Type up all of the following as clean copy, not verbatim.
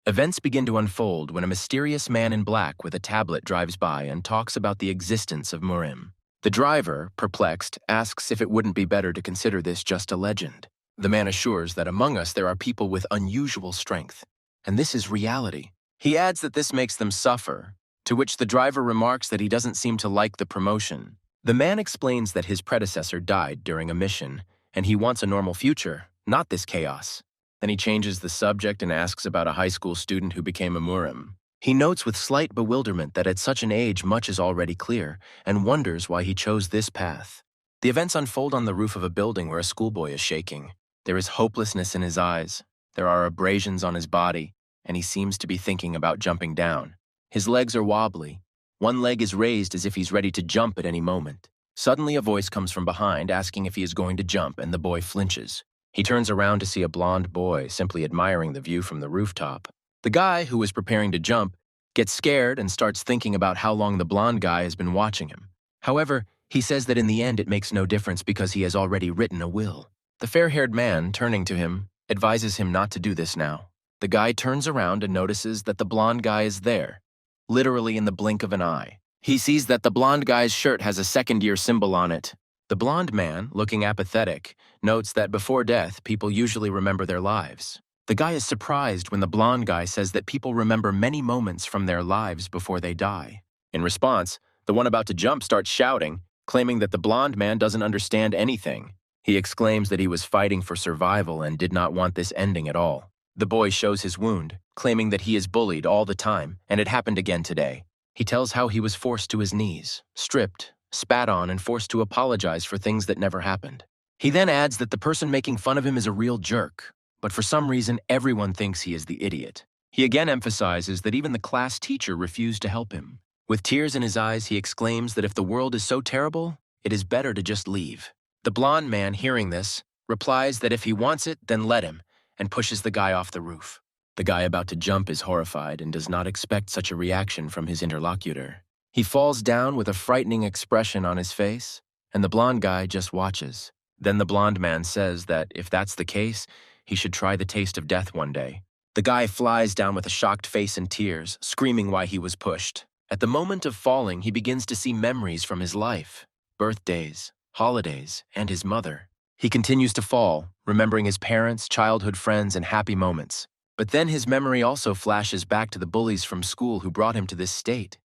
Events begin to unfold when a mysterious man in black with a tablet drives by and talks about the existence of MURIM. The driver, perplexed, asks if it wouldn't be better to consider this just a legend. The man assures that among us there are people with unusual strength, and this is reality. He adds that this makes them suffer, to which the driver remarks that he doesn't seem to like the promotion. The man explains that his predecessor died during a mission, and he wants a normal future, not this chaos. Then he changes the subject and asks about a high school student who became a MURIM. He notes with slight bewilderment that at such an age much is already clear, and wonders why he chose this path. The events unfold on the roof of a building where a schoolboy is shaking. There is hopelessness in his eyes, there are abrasions on his body, and he seems to be thinking about jumping down. His legs are wobbly. One leg is raised as if he's ready to jump at any moment. Suddenly a voice comes from behind asking if he is going to jump, and the boy flinches. He turns around to see a blond boy simply admiring the view from the rooftop. The guy, who is preparing to jump, gets scared and starts thinking about how long the blond guy has been watching him. However, he says that in the end it makes no difference because he has already written a will. The fair-haired man, turning to him, advises him not to do this now. The guy turns around and notices that the blond guy is there, literally in the blink of an eye. He sees that the blond guy's shirt has a second-year symbol on it. The blond man, looking apathetic, notes that before death, people usually remember their lives. The guy is surprised when the blond guy says that people remember many moments from their lives before they die. In response, the one about to jump starts shouting, claiming that the blond man doesn't understand anything. He exclaims that he was fighting for survival and did not want this ending at all. The boy shows his wound, claiming that he is bullied all the time, and it happened again today. He tells how he was forced to his knees, stripped, spat on, and forced to apologize for things that never happened. He then adds that the person making fun of him is a real jerk, but for some reason everyone thinks he is the idiot. He again emphasizes that even the class teacher refused to help him. With tears in his eyes, he exclaims that if the world is so terrible, it is better to just leave. The blond man, hearing this, replies that if he wants it, then let him, and pushes the guy off the roof. The guy about to jump is horrified and does not expect such a reaction from his interlocutor. He falls down with a frightening expression on his face, and the blond guy just watches. Then the blond man says that if that's the case, he should try the taste of death one day. The guy flies down with a shocked face and tears, screaming why he was pushed. At the moment of falling, he begins to see memories from his life, birthdays, holidays, and his mother. He continues to fall, remembering his parents, childhood friends, and happy moments. But then his memory also flashes back to the bullies from school who brought him to this state.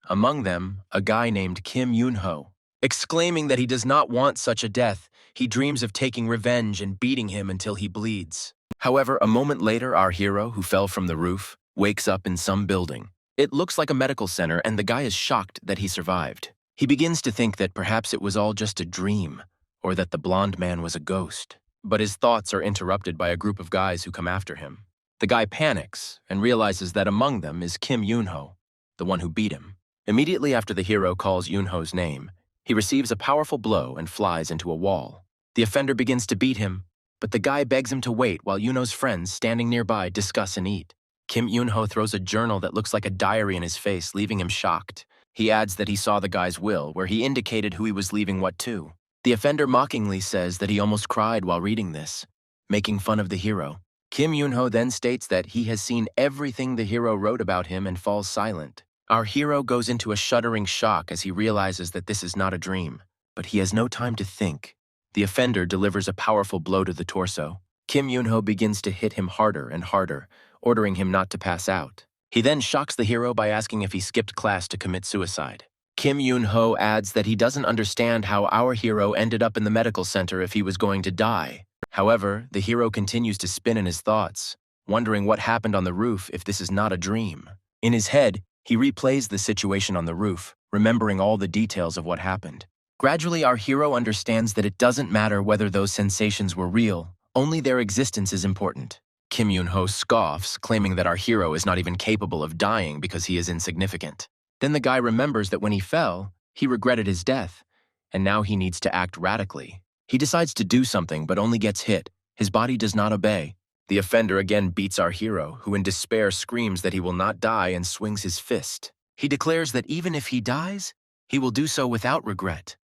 Among them, a guy named Kim Yoon-ho. Exclaiming that he does not want such a death, he dreams of taking revenge and beating him until he bleeds. However, a moment later, our hero, who fell from the roof, wakes up in some building. It looks like a medical center, and the guy is shocked that he survived. He begins to think that perhaps it was all just a dream, or that the blond man was a ghost. But his thoughts are interrupted by a group of guys who come after him. The guy panics and realizes that among them is Kim Yoon-ho, the one who beat him. Immediately after the hero calls Yoon-ho's name, he receives a powerful blow and flies into a wall. The offender begins to beat him, but the guy begs him to wait while Yoon-ho's friends standing nearby discuss and eat. Kim Yoon-ho throws a journal that looks like a diary in his face, leaving him shocked. He adds that he saw the guy's will, where he indicated who he was leaving what to. The offender mockingly says that he almost cried while reading this, making fun of the hero. Kim Yoon-ho then states that he has seen everything the hero wrote about him and falls silent. Our hero goes into a shuddering shock as he realizes that this is not a dream, but he has no time to think. The offender delivers a powerful blow to the torso. Kim Yoon-ho begins to hit him harder and harder, ordering him not to pass out. He then shocks the hero by asking if he skipped class to commit suicide. Kim Yoon-ho adds that he doesn't understand how our hero ended up in the medical center if he was going to die. However, the hero continues to spin in his thoughts, wondering what happened on the roof if this is not a dream. In his head, he replays the situation on the roof, remembering all the details of what happened. Gradually, our hero understands that it doesn't matter whether those sensations were real, only their existence is important. Kim Yoon-ho scoffs, claiming that our hero is not even capable of dying because he is insignificant. Then the guy remembers that when he fell, he regretted his death, and now he needs to act radically. He decides to do something but only gets hit. His body does not obey. The offender again beats our hero, who in despair screams that he will not die and swings his fist. He declares that even if he dies, he will do so without regret,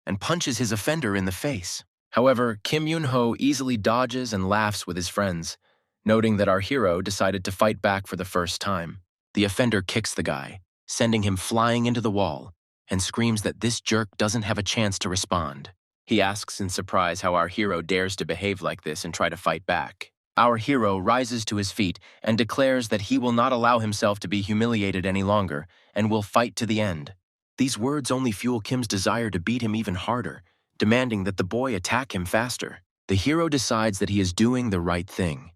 and punches his offender in the face. However, Kim Yoon-ho easily dodges and laughs with his friends, Noting that our hero decided to fight back for the first time, the offender kicks the guy, sending him flying into the wall, and screams that this jerk doesn't have a chance to respond. He asks in surprise how our hero dares to behave like this and try to fight back. Our hero rises to his feet and declares that he will not allow himself to be humiliated any longer and will fight to the end. These words only fuel Kim's desire to beat him even harder, demanding that the boy attack him faster. The hero decides that he is doing the right thing.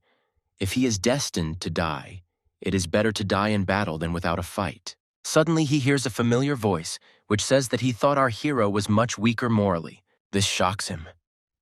If he is destined to die, it is better to die in battle than without a fight. Suddenly he hears a familiar voice, which says that he thought our hero was much weaker morally. This shocks him.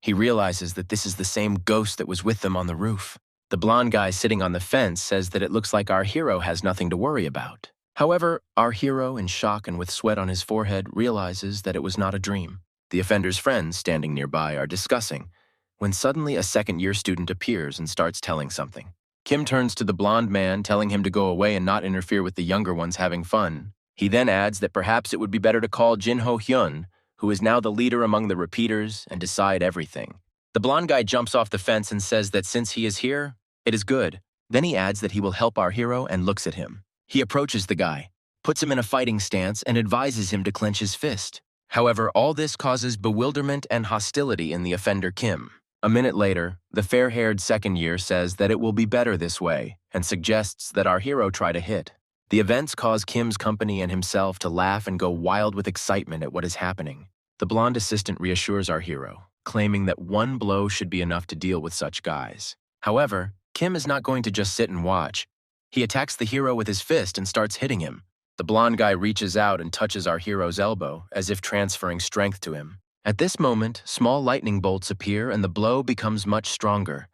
He realizes that this is the same ghost that was with them on the roof. The blonde guy sitting on the fence says that it looks like our hero has nothing to worry about. However, our hero, in shock and with sweat on his forehead, realizes that it was not a dream. The offender's friends, standing nearby, are discussing, when suddenly a second-year student appears and starts telling something. Kim turns to the blonde man, telling him to go away and not interfere with the younger ones having fun. He then adds that perhaps it would be better to call Jin Ho-hyun, who is now the leader among the repeaters, and decide everything. The blonde guy jumps off the fence and says that since he is here, it is good. Then he adds that he will help our hero and looks at him. He approaches the guy, puts him in a fighting stance, and advises him to clench his fist. However, all this causes bewilderment and hostility in the offender Kim. A minute later, the fair-haired second year says that it will be better this way and suggests that our hero try to hit. The events cause Kim's company and himself to laugh and go wild with excitement at what is happening. The blonde assistant reassures our hero, claiming that one blow should be enough to deal with such guys. However, Kim is not going to just sit and watch. He attacks the hero with his fist and starts hitting him. The blonde guy reaches out and touches our hero's elbow, as if transferring strength to him. At this moment, small lightning bolts appear and the blow becomes much stronger.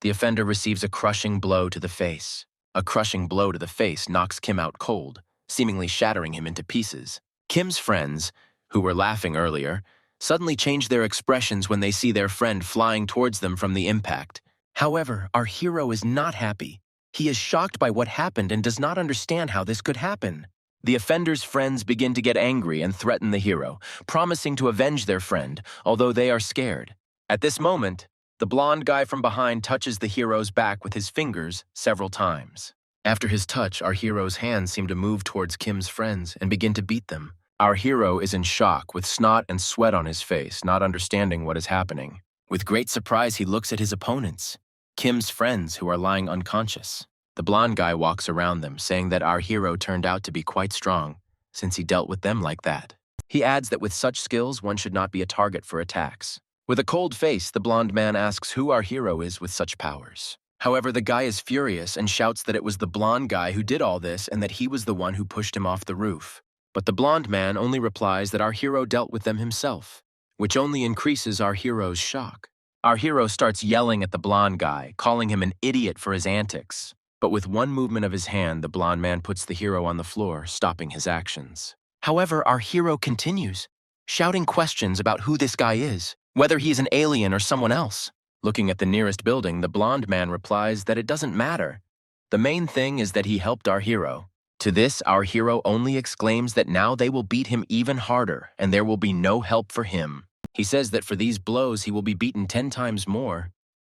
The offender receives a crushing blow to the face. A crushing blow to the face knocks Kim out cold, seemingly shattering him into pieces. Kim's friends, who were laughing earlier, suddenly change their expressions when they see their friend flying towards them from the impact. However, our hero is not happy. He is shocked by what happened and does not understand how this could happen. The offender's friends begin to get angry and threaten the hero, promising to avenge their friend, although they are scared. At this moment, the blonde guy from behind touches the hero's back with his fingers several times. After his touch, our hero's hands seem to move towards Kim's friends and begin to beat them. Our hero is in shock, with snot and sweat on his face, not understanding what is happening. With great surprise, he looks at his opponents, Kim's friends, who are lying unconscious. The blonde guy walks around them, saying that our hero turned out to be quite strong, since he dealt with them like that. He adds that with such skills, one should not be a target for attacks. With a cold face, the blonde man asks who our hero is with such powers. However, the guy is furious and shouts that it was the blonde guy who did all this and that he was the one who pushed him off the roof. But the blonde man only replies that our hero dealt with them himself, which only increases our hero's shock. Our hero starts yelling at the blonde guy, calling him an idiot for his antics. But with one movement of his hand, the blonde man puts the hero on the floor, stopping his actions. However, our hero continues, shouting questions about who this guy is, whether he is an alien or someone else. Looking at the nearest building, the blonde man replies that it doesn't matter. The main thing is that he helped our hero. To this, our hero only exclaims that now they will beat him even harder and there will be no help for him. He says that for these blows he will be beaten 10 times more.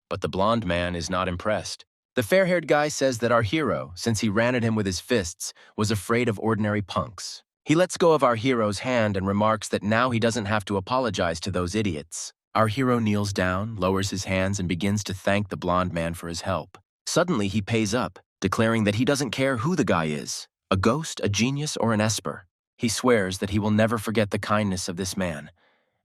But the blonde man is not impressed. The fair-haired guy says that our hero, since he ran at him with his fists, was afraid of ordinary punks. He lets go of our hero's hand and remarks that now he doesn't have to apologize to those idiots. Our hero kneels down, lowers his hands, and begins to thank the blonde man for his help. Suddenly, he pays up, declaring that he doesn't care who the guy is, a ghost, a genius, or an esper. He swears that he will never forget the kindness of this man,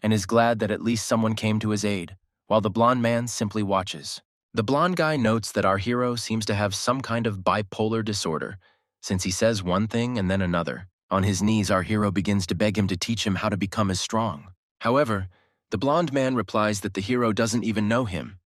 and is glad that at least someone came to his aid, while the blonde man simply watches. The blonde guy notes that our hero seems to have some kind of bipolar disorder, since he says one thing and then another. On his knees, our hero begins to beg him to teach him how to become as strong. However, the blonde man replies that the hero doesn't even know him,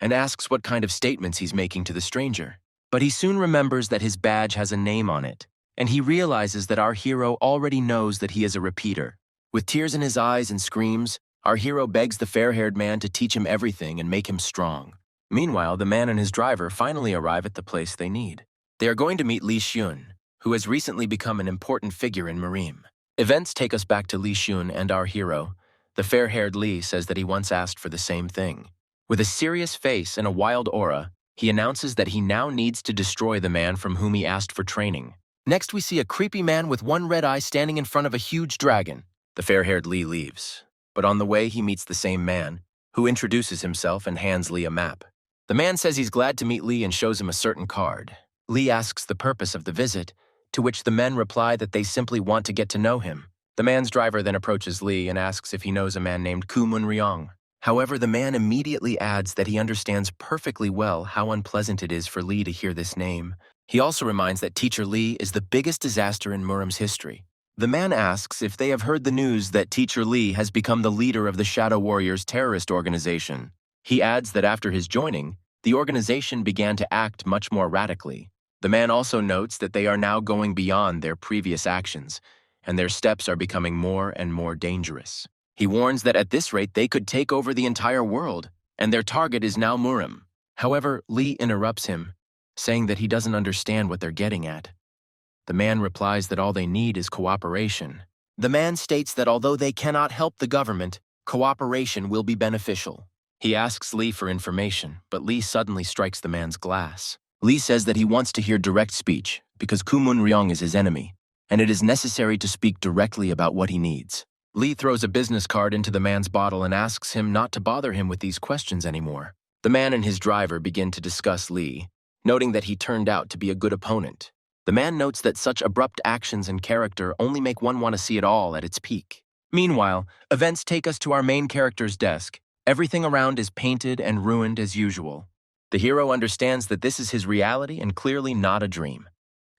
and asks what kind of statements he's making to the stranger. But he soon remembers that his badge has a name on it, and he realizes that our hero already knows that he is a repeater. With tears in his eyes and screams, our hero begs the fair-haired man to teach him everything and make him strong. Meanwhile, the man and his driver finally arrive at the place they need. They are going to meet Lee Xun, who has recently become an important figure in MURIM. Events take us back to Lee Xun and our hero. The fair-haired Lee says that he once asked for the same thing. With a serious face and a wild aura, He announces that he now needs to destroy the man from whom he asked for training. Next, we see a creepy man with one red eye standing in front of a huge dragon. The fair-haired Lee leaves, but on the way he meets the same man, who introduces himself and hands Lee a map. The man says he's glad to meet Lee and shows him a certain card. Lee asks the purpose of the visit, to which the men reply that they simply want to get to know him. The man's driver then approaches Lee and asks if he knows a man named Kumun. However, the man immediately adds that he understands perfectly well how unpleasant it is for Lee to hear this name. He also reminds that Teacher Lee is the biggest disaster in MURIM's history. The man asks if they have heard the news that Teacher Lee has become the leader of the Shadow Warriors terrorist organization. He adds that after his joining, the organization began to act much more radically. The man also notes that they are now going beyond their previous actions, and their steps are becoming more and more dangerous. He warns that at this rate they could take over the entire world, and their target is now MURIM. However, Lee interrupts him, saying that he doesn't understand what they're getting at. The man replies that all they need is cooperation. The man states that although they cannot help the government, cooperation will be beneficial. He asks Lee for information, but Lee suddenly strikes the man's glass. Lee says that he wants to hear direct speech because Kumun is his enemy, and it is necessary to speak directly about what he needs. Lee throws a business card into the man's bottle and asks him not to bother him with these questions anymore. The man and his driver begin to discuss Lee, noting that he turned out to be a good opponent. The man notes that such abrupt actions and character only make one want to see it all at its peak. Meanwhile, events take us to our main character's desk. Everything around is painted and ruined as usual. The hero understands that this is his reality and clearly not a dream.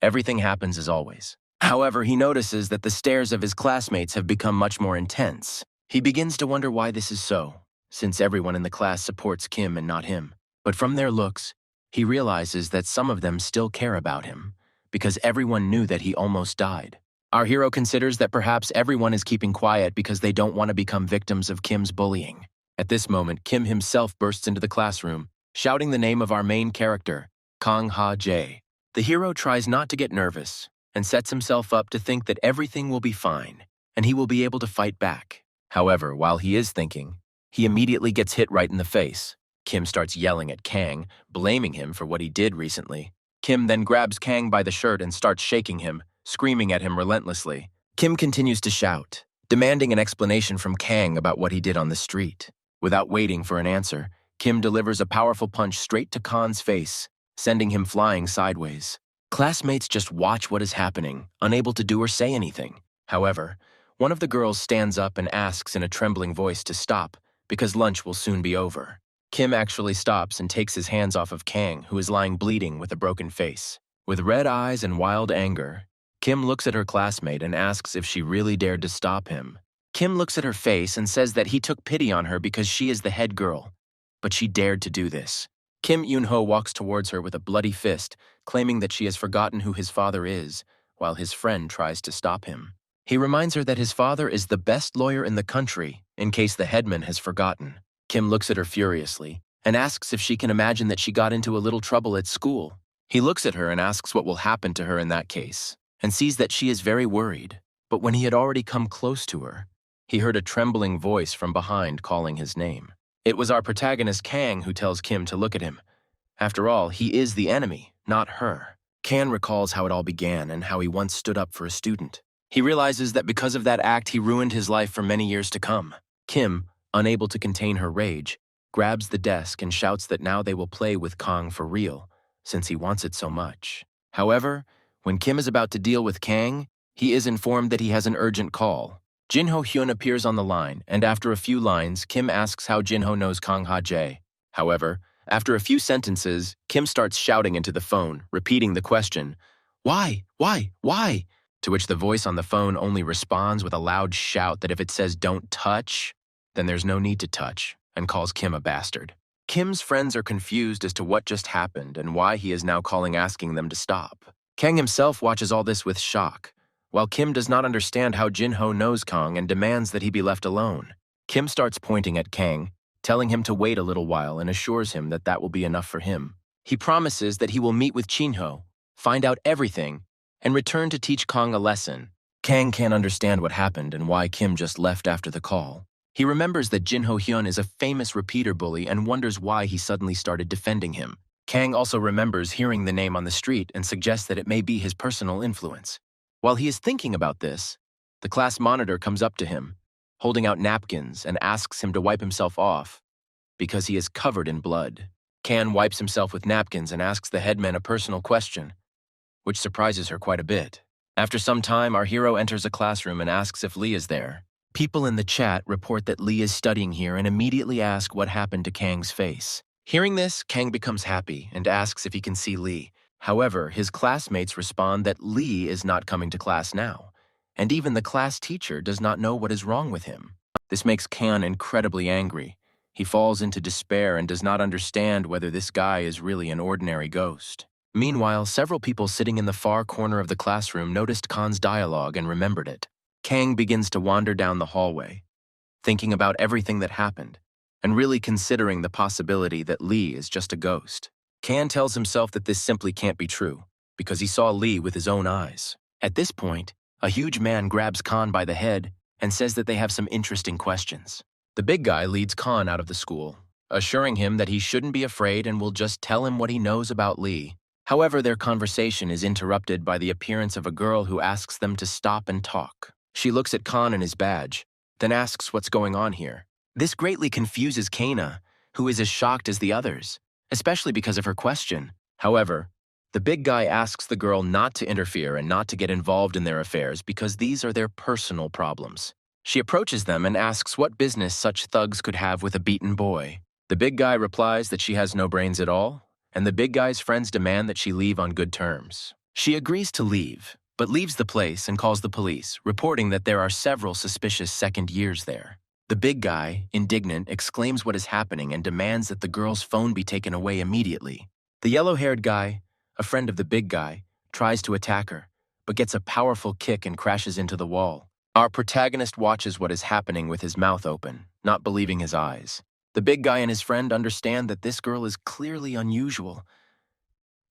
Everything happens as always. However, he notices that the stares of his classmates have become much more intense. He begins to wonder why this is so, since everyone in the class supports Kim and not him. But from their looks, he realizes that some of them still care about him, because everyone knew that he almost died. Our hero considers that perhaps everyone is keeping quiet because they don't want to become victims of Kim's bullying. At this moment, Kim himself bursts into the classroom, shouting the name of our main character, Kang Ha-jae. The hero tries not to get nervous and sets himself up to think that everything will be fine and he will be able to fight back. However, while he is thinking, he immediately gets hit right in the face. Kim starts yelling at Kang, blaming him for what he did recently. Kim then grabs Kang by the shirt and starts shaking him, screaming at him relentlessly. Kim continues to shout, demanding an explanation from Kang about what he did on the street. Without waiting for an answer, Kim delivers a powerful punch straight to Khan's face, sending him flying sideways. Classmates just watch what is happening, unable to do or say anything. However, one of the girls stands up and asks in a trembling voice to stop, because lunch will soon be over. Kim actually stops and takes his hands off of Kang, who is lying bleeding with a broken face. With red eyes and wild anger, Kim looks at her classmate and asks if she really dared to stop him. Kim looks at her face and says that he took pity on her because she is the head girl, but she dared to do this. Kim Yoon-ho walks towards her with a bloody fist, claiming that she has forgotten who his father is, while his friend tries to stop him. He reminds her that his father is the best lawyer in the country, in case the headman has forgotten. Kim looks at her furiously and asks if she can imagine that she got into a little trouble at school. He looks at her and asks what will happen to her in that case, and sees that she is very worried. But when he had already come close to her, he heard a trembling voice from behind calling his name. It was our protagonist Kang who tells Kim to look at him. After all, he is the enemy, not her. Kang recalls how it all began and how he once stood up for a student. He realizes that because of that act, he ruined his life for many years to come. Kim, unable to contain her rage, grabs the desk and shouts that now they will play with Kang for real, since he wants it so much. However, when Kim is about to deal with Kang, he is informed that he has an urgent call. Jin-ho Hyun appears on the line, and after a few lines, Kim asks how Jin-ho knows Kang Ha-jae. However, after a few sentences, Kim starts shouting into the phone, repeating the question, "Why? Why? Why?" To which the voice on the phone only responds with a loud shout that if it says "don't touch," then there's no need to touch, and calls Kim a bastard. Kim's friends are confused as to what just happened and why he is now calling asking them to stop. Kang himself watches all this with shock, while Kim does not understand how Jin-ho knows Kang and demands that he be left alone. Kim starts pointing at Kang, telling him to wait a little while and assures him that that will be enough for him. He promises that he will meet with Jin-ho, find out everything, and return to teach Kang a lesson. Kang can't understand what happened and why Kim just left after the call. He remembers that Jin-ho Hyun is a famous repeater bully and wonders why he suddenly started defending him. Kang also remembers hearing the name on the street and suggests that it may be his personal influence. While he is thinking about this, the class monitor comes up to him, holding out napkins, and asks him to wipe himself off because he is covered in blood. Kang wipes himself with napkins and asks the headman a personal question, which surprises her quite a bit. After some time, our hero enters a classroom and asks if Lee is there. People in the chat report that Lee is studying here and immediately ask what happened to Kang's face. Hearing this, Kang becomes happy and asks if he can see Lee. However, his classmates respond that Lee is not coming to class now, and even the class teacher does not know what is wrong with him. This makes Kang incredibly angry. He falls into despair and does not understand whether this guy is really an ordinary ghost. Meanwhile, several people sitting in the far corner of the classroom noticed Khan's dialogue and remembered it. Kang begins to wander down the hallway, thinking about everything that happened, and really considering the possibility that Lee is just a ghost. Kang tells himself that this simply can't be true, because he saw Lee with his own eyes. At this point, a huge man grabs Khan by the head and says that they have some interesting questions. The big guy leads Khan out of the school, assuring him that he shouldn't be afraid and will just tell him what he knows about Lee. However, their conversation is interrupted by the appearance of a girl who asks them to stop and talk. She looks at Khan and his badge, then asks what's going on here. This greatly confuses Kana, who is as shocked as the others, especially because of her question. However, the big guy asks the girl not to interfere and not to get involved in their affairs because these are their personal problems. She approaches them and asks what business such thugs could have with a beaten boy. The big guy replies that she has no brains at all, and the big guy's friends demand that she leave on good terms. She agrees to leave, but leaves the place and calls the police, reporting that there are several suspicious second years there. The big guy, indignant, exclaims what is happening and demands that the girl's phone be taken away immediately. The yellow-haired guy, a friend of the big guy, tries to attack her, but gets a powerful kick and crashes into the wall. Our protagonist watches what is happening with his mouth open, not believing his eyes. The big guy and his friend understand that this girl is clearly unusual.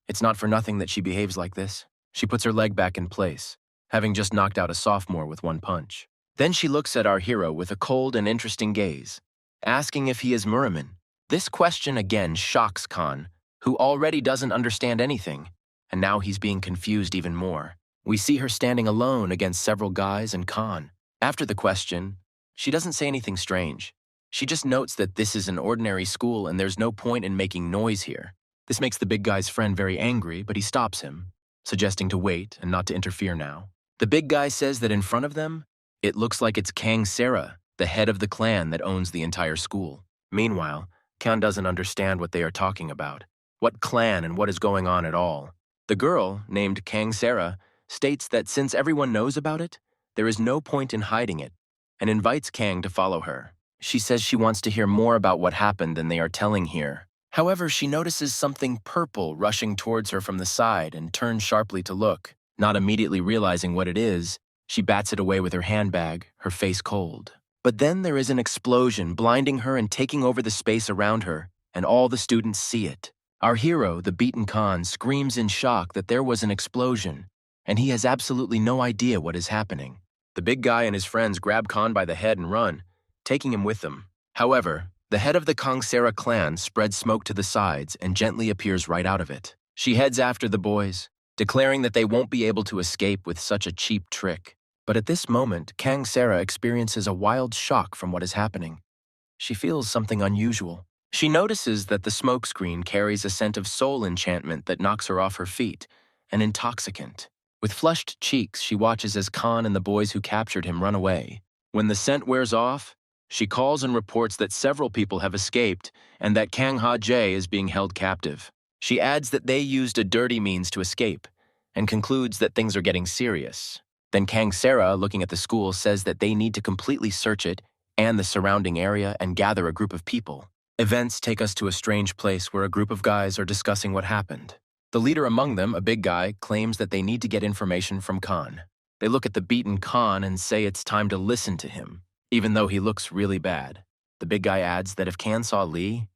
It's not for nothing that she behaves like this. She puts her leg back in place, having just knocked out a sophomore with one punch. Then she looks at our hero with a cold and interesting gaze, asking if he is MURIM. This question again shocks Khan, who already doesn't understand anything, and now he's being confused even more. We see her standing alone against several guys and Khan. After the question, she doesn't say anything strange. She just notes that this is an ordinary school and there's no point in making noise here. This makes the big guy's friend very angry, but he stops him, suggesting to wait and not to interfere now. The big guy says that in front of them, it looks like it's Kang Sara, the head of the clan that owns the entire school. Meanwhile, Kang doesn't understand what they are talking about. What clan and what is going on at all. The girl, named Kang Sara, states that since everyone knows about it, there is no point in hiding it, and invites Kang to follow her. She says she wants to hear more about what happened than they are telling here. However, she notices something purple rushing towards her from the side and turns sharply to look. Not immediately realizing what it is, she bats it away with her handbag, her face cold. But then there is an explosion, blinding her and taking over the space around her, and all the students see it. Our hero, the beaten Khan, screams in shock that there was an explosion, and he has absolutely no idea what is happening. The big guy and his friends grab Khan by the head and run, taking him with them. However, the head of the Kang Sara clan spreads smoke to the sides and gently appears right out of it. She heads after the boys, declaring that they won't be able to escape with such a cheap trick. But at this moment, Kang Sara experiences a wild shock from what is happening. She feels something unusual. She notices that the smokescreen carries a scent of soul enchantment that knocks her off her feet, an intoxicant. With flushed cheeks, she watches as Khan and the boys who captured him run away. When the scent wears off, she calls and reports that several people have escaped and that Kang Ha-jae is being held captive. She adds that they used a dirty means to escape and concludes that things are getting serious. Then Kang Sara, looking at the school, says that they need to completely search it and the surrounding area and gather a group of people. Events take us to a strange place where a group of guys are discussing what happened. The leader among them, a big guy, claims that they need to get information from Khan. They look at the beaten Khan and say it's time to listen to him, even though he looks really bad. The big guy adds that if Khan saw Lee,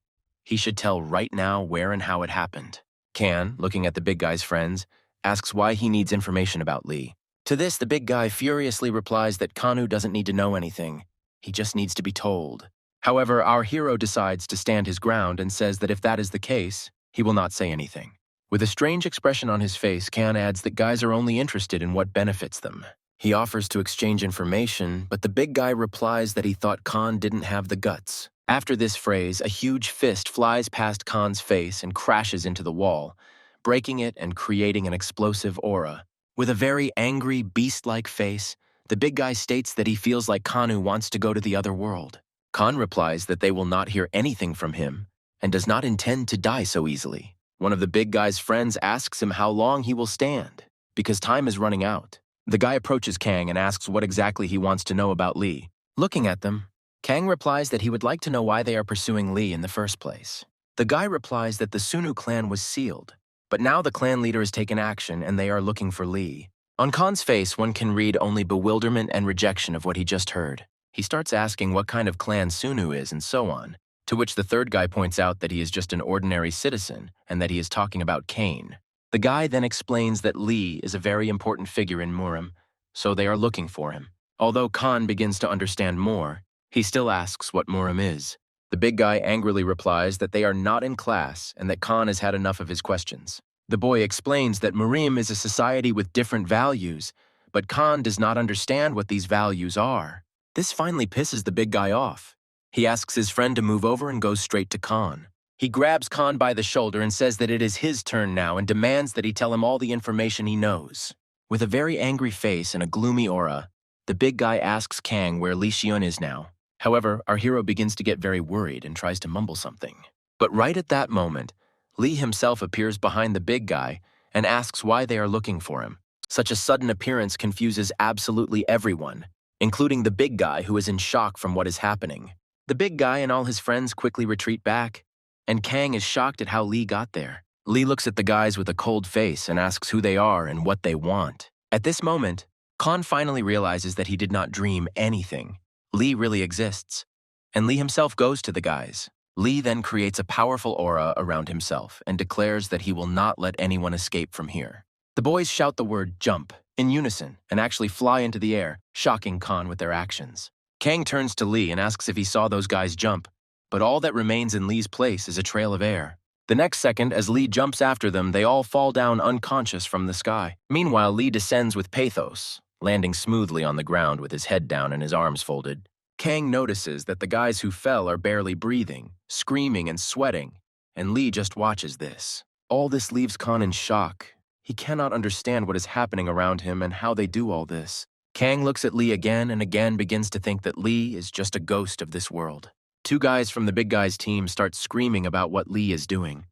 he should tell right now where and how it happened. Khan, looking at the big guy's friends, asks why he needs information about Lee. To this, the big guy furiously replies that Kanu doesn't need to know anything. He just needs to be told. However, our hero decides to stand his ground and says that if that is the case, He will not say anything. With a strange expression on his face, Kan adds that guys are only interested in what benefits them. He offers to exchange information, but the big guy replies that he thought Kan didn't have the guts. After this phrase, a huge fist flies past Kan's face and crashes into the wall, breaking it and creating an explosive aura. With a very angry, beast-like face, the big guy states that he feels like Kanu wants to go to the other world. Kan replies that they will not hear anything from him and does not intend to die so easily. One of the big guy's friends asks him how long he will stand, because time is running out. The guy approaches Kang and asks what exactly he wants to know about Lee. Looking at them, Kang replies that he would like to know why they are pursuing Lee in the first place. The guy replies that the Sunu clan was sealed, but now the clan leader has taken action and they are looking for Lee. On Kan's face, one can read only bewilderment and rejection of what he just heard. He starts asking what kind of clan Sunu is and so on, to which the third guy points out that he is just an ordinary citizen and that he is talking about Kane. The guy then explains that Lee is a very important figure in MURIM, so they are looking for him. Although Kan begins to understand more, he still asks what MURIM is. The big guy angrily replies that they are not in class and that Kan has had enough of his questions. The boy explains that MURIM is a society with different values, but Kan does not understand what these values are. This finally pisses the big guy off. He asks his friend to move over and goes straight to Kan. He grabs Kan by the shoulder and says that it is his turn now and demands that he tell him all the information he knows. With a very angry face and a gloomy aura, the big guy asks Kang where Lee Xiun is now. However, our hero begins to get very worried and tries to mumble something. But right at that moment, Lee himself appears behind the big guy and asks why they are looking for him. Such a sudden appearance confuses absolutely everyone, including the big guy who is in shock from what is happening. The big guy and all his friends quickly retreat back, and Kang is shocked at how Lee got there. Lee looks at the guys with a cold face and asks who they are and what they want. At this moment, Kan finally realizes that he did not dream anything. Lee really exists, and Lee himself goes to the guys. Lee then creates a powerful aura around himself and declares that he will not let anyone escape from here. The boys shout the word jump in unison and actually fly into the air, shocking Kan with their actions. Kang turns to Lee and asks if he saw those guys jump, but all that remains in Lee's place is a trail of air. The next second, as Lee jumps after them, they all fall down unconscious from the sky. Meanwhile, Lee descends with pathos, landing smoothly on the ground with his head down and his arms folded. Kang notices that the guys who fell are barely breathing, screaming and sweating, and Lee just watches this. All this leaves Kan in shock. He cannot understand what is happening around him and how they do all this. Kang looks at Lee again and again begins to think that Lee is just a ghost of this world. Two guys from the big guy's team start screaming about what Lee is doing.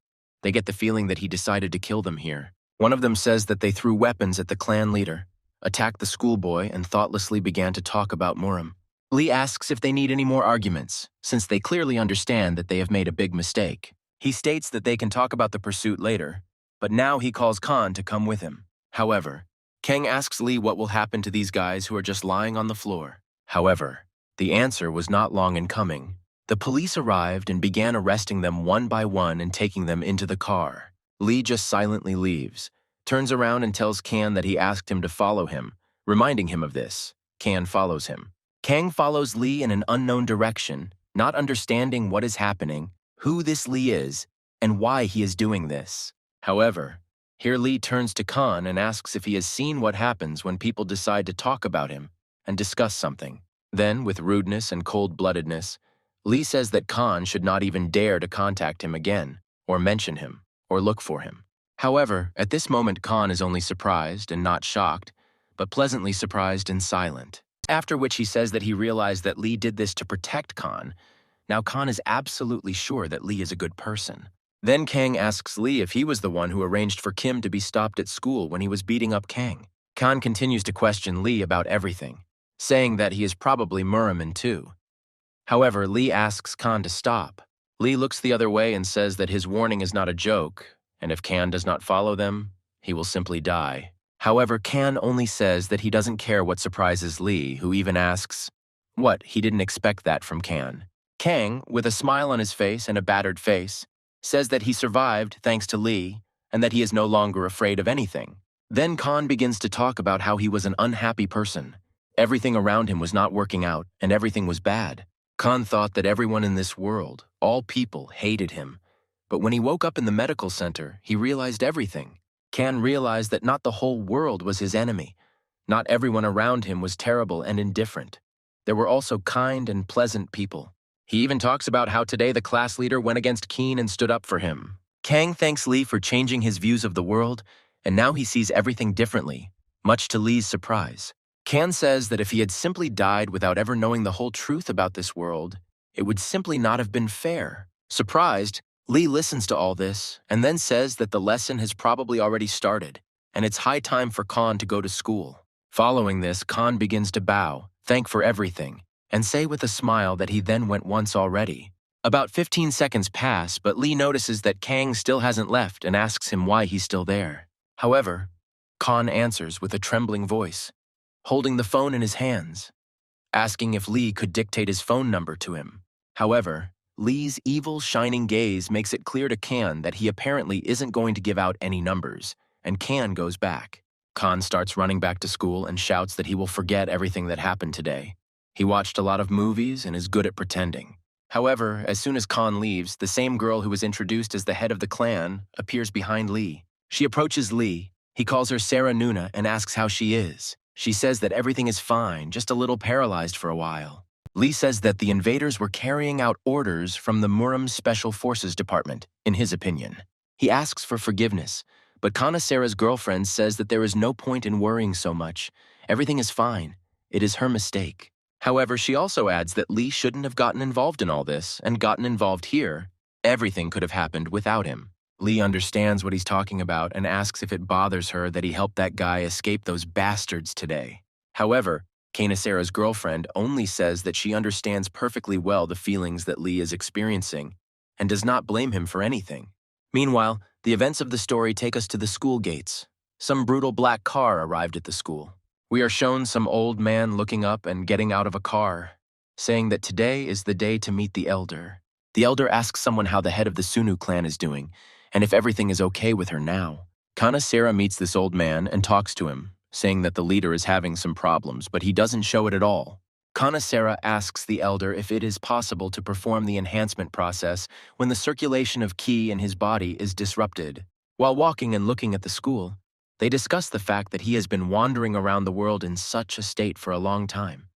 They get the feeling that he decided to kill them here. One of them says that they threw weapons at the clan leader, attacked the schoolboy, and thoughtlessly began to talk about MURIM. Lee asks if they need any more arguments, since they clearly understand that they have made a big mistake. He states that they can talk about the pursuit later, but now he calls Kan to come with him. However, Kang asks Lee what will happen to these guys who are just lying on the floor. However, the answer was not long in coming. The police arrived and began arresting them one by one and taking them into the car. Lee just silently leaves, turns around and tells Kan that he asked him to follow him, reminding him of this. Kan follows him. Kang follows Lee in an unknown direction, not understanding what is happening, who this Lee is, and why he is doing this. However, here Lee turns to Kan and asks if he has seen what happens when people decide to talk about him and discuss something. Then, with rudeness and cold-bloodedness, Lee says that Kan should not even dare to contact him again, or mention him, or look for him. However, at this moment Kan is only surprised and not shocked, but pleasantly surprised and silent. After which he says that he realized that Lee did this to protect Kan. Now Kan is absolutely sure that Lee is a good person. Then Kang asks Lee if he was the one who arranged for Kim to be stopped at school when he was beating up Kang. Kan continues to question Lee about everything, saying that he is probably MURIM too. However, Lee asks Kan to stop. Lee looks the other way and says that his warning is not a joke, and if Kan does not follow them, he will simply die. However, Kan only says that he doesn't care what surprises Lee, who even asks, "What, he didn't expect that from Kan." Kang, with a smile on his face and a battered face, says that he survived thanks to Lee and that he is no longer afraid of anything. Then Kan begins to talk about how he was an unhappy person. Everything around him was not working out and everything was bad. Kan thought that everyone in this world, all people, hated him, But when he woke up in the medical center, he realized everything. Kan realized that not the whole world was his enemy. Not everyone around him was terrible and indifferent. There were also kind and pleasant people. He even talks about how today the class leader went against Keen and stood up for him. Kang thanks Lee for changing his views of the world, and now he sees everything differently, much to Lee's surprise. Kan says that if he had simply died without ever knowing the whole truth about this world, it would simply not have been fair. Surprised, Lee listens to all this and then says that the lesson has probably already started, and it's high time for Kan to go to school. Following this, Kan begins to bow, thank for everything, and say with a smile that he then went once already. About 15 seconds pass, but Lee notices that Kang still hasn't left and asks him why he's still there. However, Kan answers with a trembling voice, holding the phone in his hands, asking if Lee could dictate his phone number to him. However, Lee's evil, shining gaze makes it clear to Kan that he apparently isn't going to give out any numbers, and Kan goes back. Kan starts running back to school and shouts that he will forget everything that happened today. He watched a lot of movies and is good at pretending. However, as soon as Kan leaves, the same girl who was introduced as the head of the clan appears behind Lee. She approaches Lee. He calls her Sarah Nuna and asks how she is. She says that everything is fine, just a little paralyzed for a while. Lee says that the invaders were carrying out orders from the MURIM Special Forces Department, in his opinion. He asks for forgiveness, but Kana Sarah's girlfriend says that there is no point in worrying so much. Everything is fine. It is her mistake. However, she also adds that Lee shouldn't have gotten involved in all this and gotten involved here. Everything could have happened without him. Lee understands what he's talking about and asks if it bothers her that he helped that guy escape those bastards today. However, Kana Sarah's girlfriend only says that she understands perfectly well the feelings that Lee is experiencing and does not blame him for anything. Meanwhile, the events of the story take us to the school gates. Some brutal black car arrived at the school. We are shown some old man looking up and getting out of a car, saying that today is the day to meet the elder. The elder asks someone how the head of the Sunu clan is doing, and if everything is okay with her now. Kana Sarah meets this old man and talks to him, saying that the leader is having some problems, but he doesn't show it at all. Kana Sarah asks the elder if it is possible to perform the enhancement process when the circulation of ki in his body is disrupted. While walking and looking at the school, they discuss the fact that he has been wandering around the world in such a state for a long time.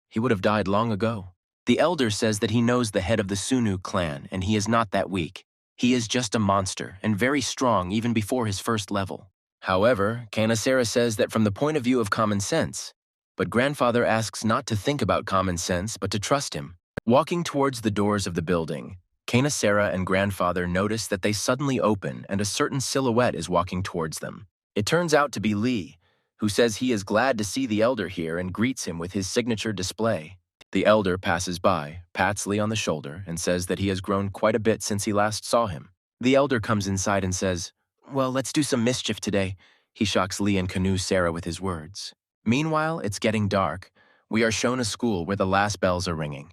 He would have died long ago. The elder says that he knows the head of the Sunu clan and he is not that weak. He is just a monster and very strong even before his first level. However, Kana Sarah says that from the point of view of common sense, but grandfather asks not to think about common sense but to trust him. Walking towards the doors of the building, Kana Sarah and grandfather notice that they suddenly open and a certain silhouette is walking towards them. It turns out to be Lee, who says he is glad to see the elder here and greets him with his signature display. The elder passes by, pats Lee on the shoulder, and says that he has grown quite a bit since he last saw him. The elder comes inside and says, "Well, let's do some mischief today." He shocks Lee and Kanu Sarah with his words. Meanwhile, it's getting dark. We are shown a school where the last bells are ringing.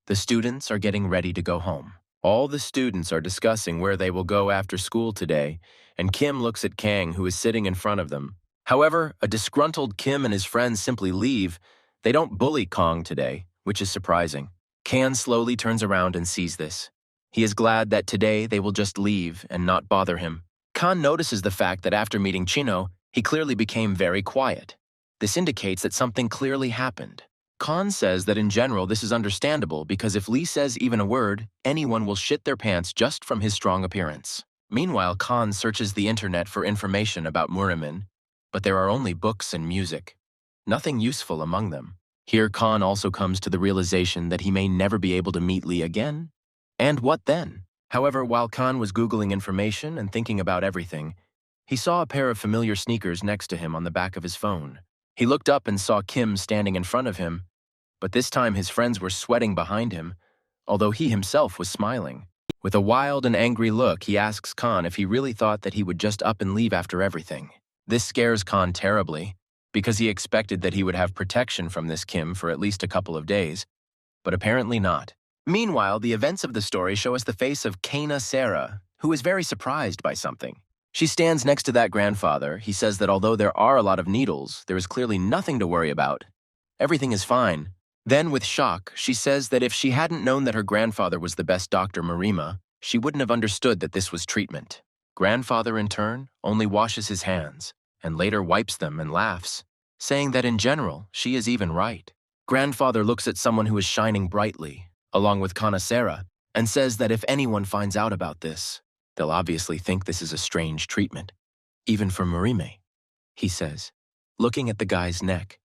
The students are getting ready to go home. All the students are discussing where they will go after school today, and Kim looks at Kang, who is sitting in front of them. However, a disgruntled Kim and his friends simply leave. They don't bully Kang today, which is surprising. Kan slowly turns around and sees this. He is glad that today they will just leave and not bother him. Kan notices the fact that after meeting Chino, he clearly became very quiet. This indicates that something clearly happened. Kan says that in general this is understandable because if Lee says even a word, anyone will shit their pants just from his strong appearance. Meanwhile, Kan searches the internet for information about MURIM, but there are only books and music. Nothing useful among them. Here Kan also comes to the realization that he may never be able to meet Lee again. And what then? However, while Kan was Googling information and thinking about everything, he saw a pair of familiar sneakers next to him on the back of his phone. He looked up and saw Kim standing in front of him, but this time his friends were sweating behind him, although he himself was smiling. With a wild and angry look, he asks Kan if he really thought that he would just up and leave after everything. This scares Kan terribly, because he expected that he would have protection from this Kim for at least a couple of days, but apparently not. Meanwhile, the events of the story show us the face of Kana Sarah, who is very surprised by something. She stands next to that grandfather. He says that although there are a lot of needles, there is clearly nothing to worry about. Everything is fine. Then, with shock, she says that if she hadn't known that her grandfather was the best Dr. Marima, she wouldn't have understood that this was treatment. Grandfather, in turn, only washes his hands and later wipes them and laughs, saying that in general, she is even right. Grandfather looks at someone who is shining brightly, along with Kanasera, and says that if anyone finds out about this, they'll obviously think this is a strange treatment. Even for MURIM, he says, looking at the guy's neck,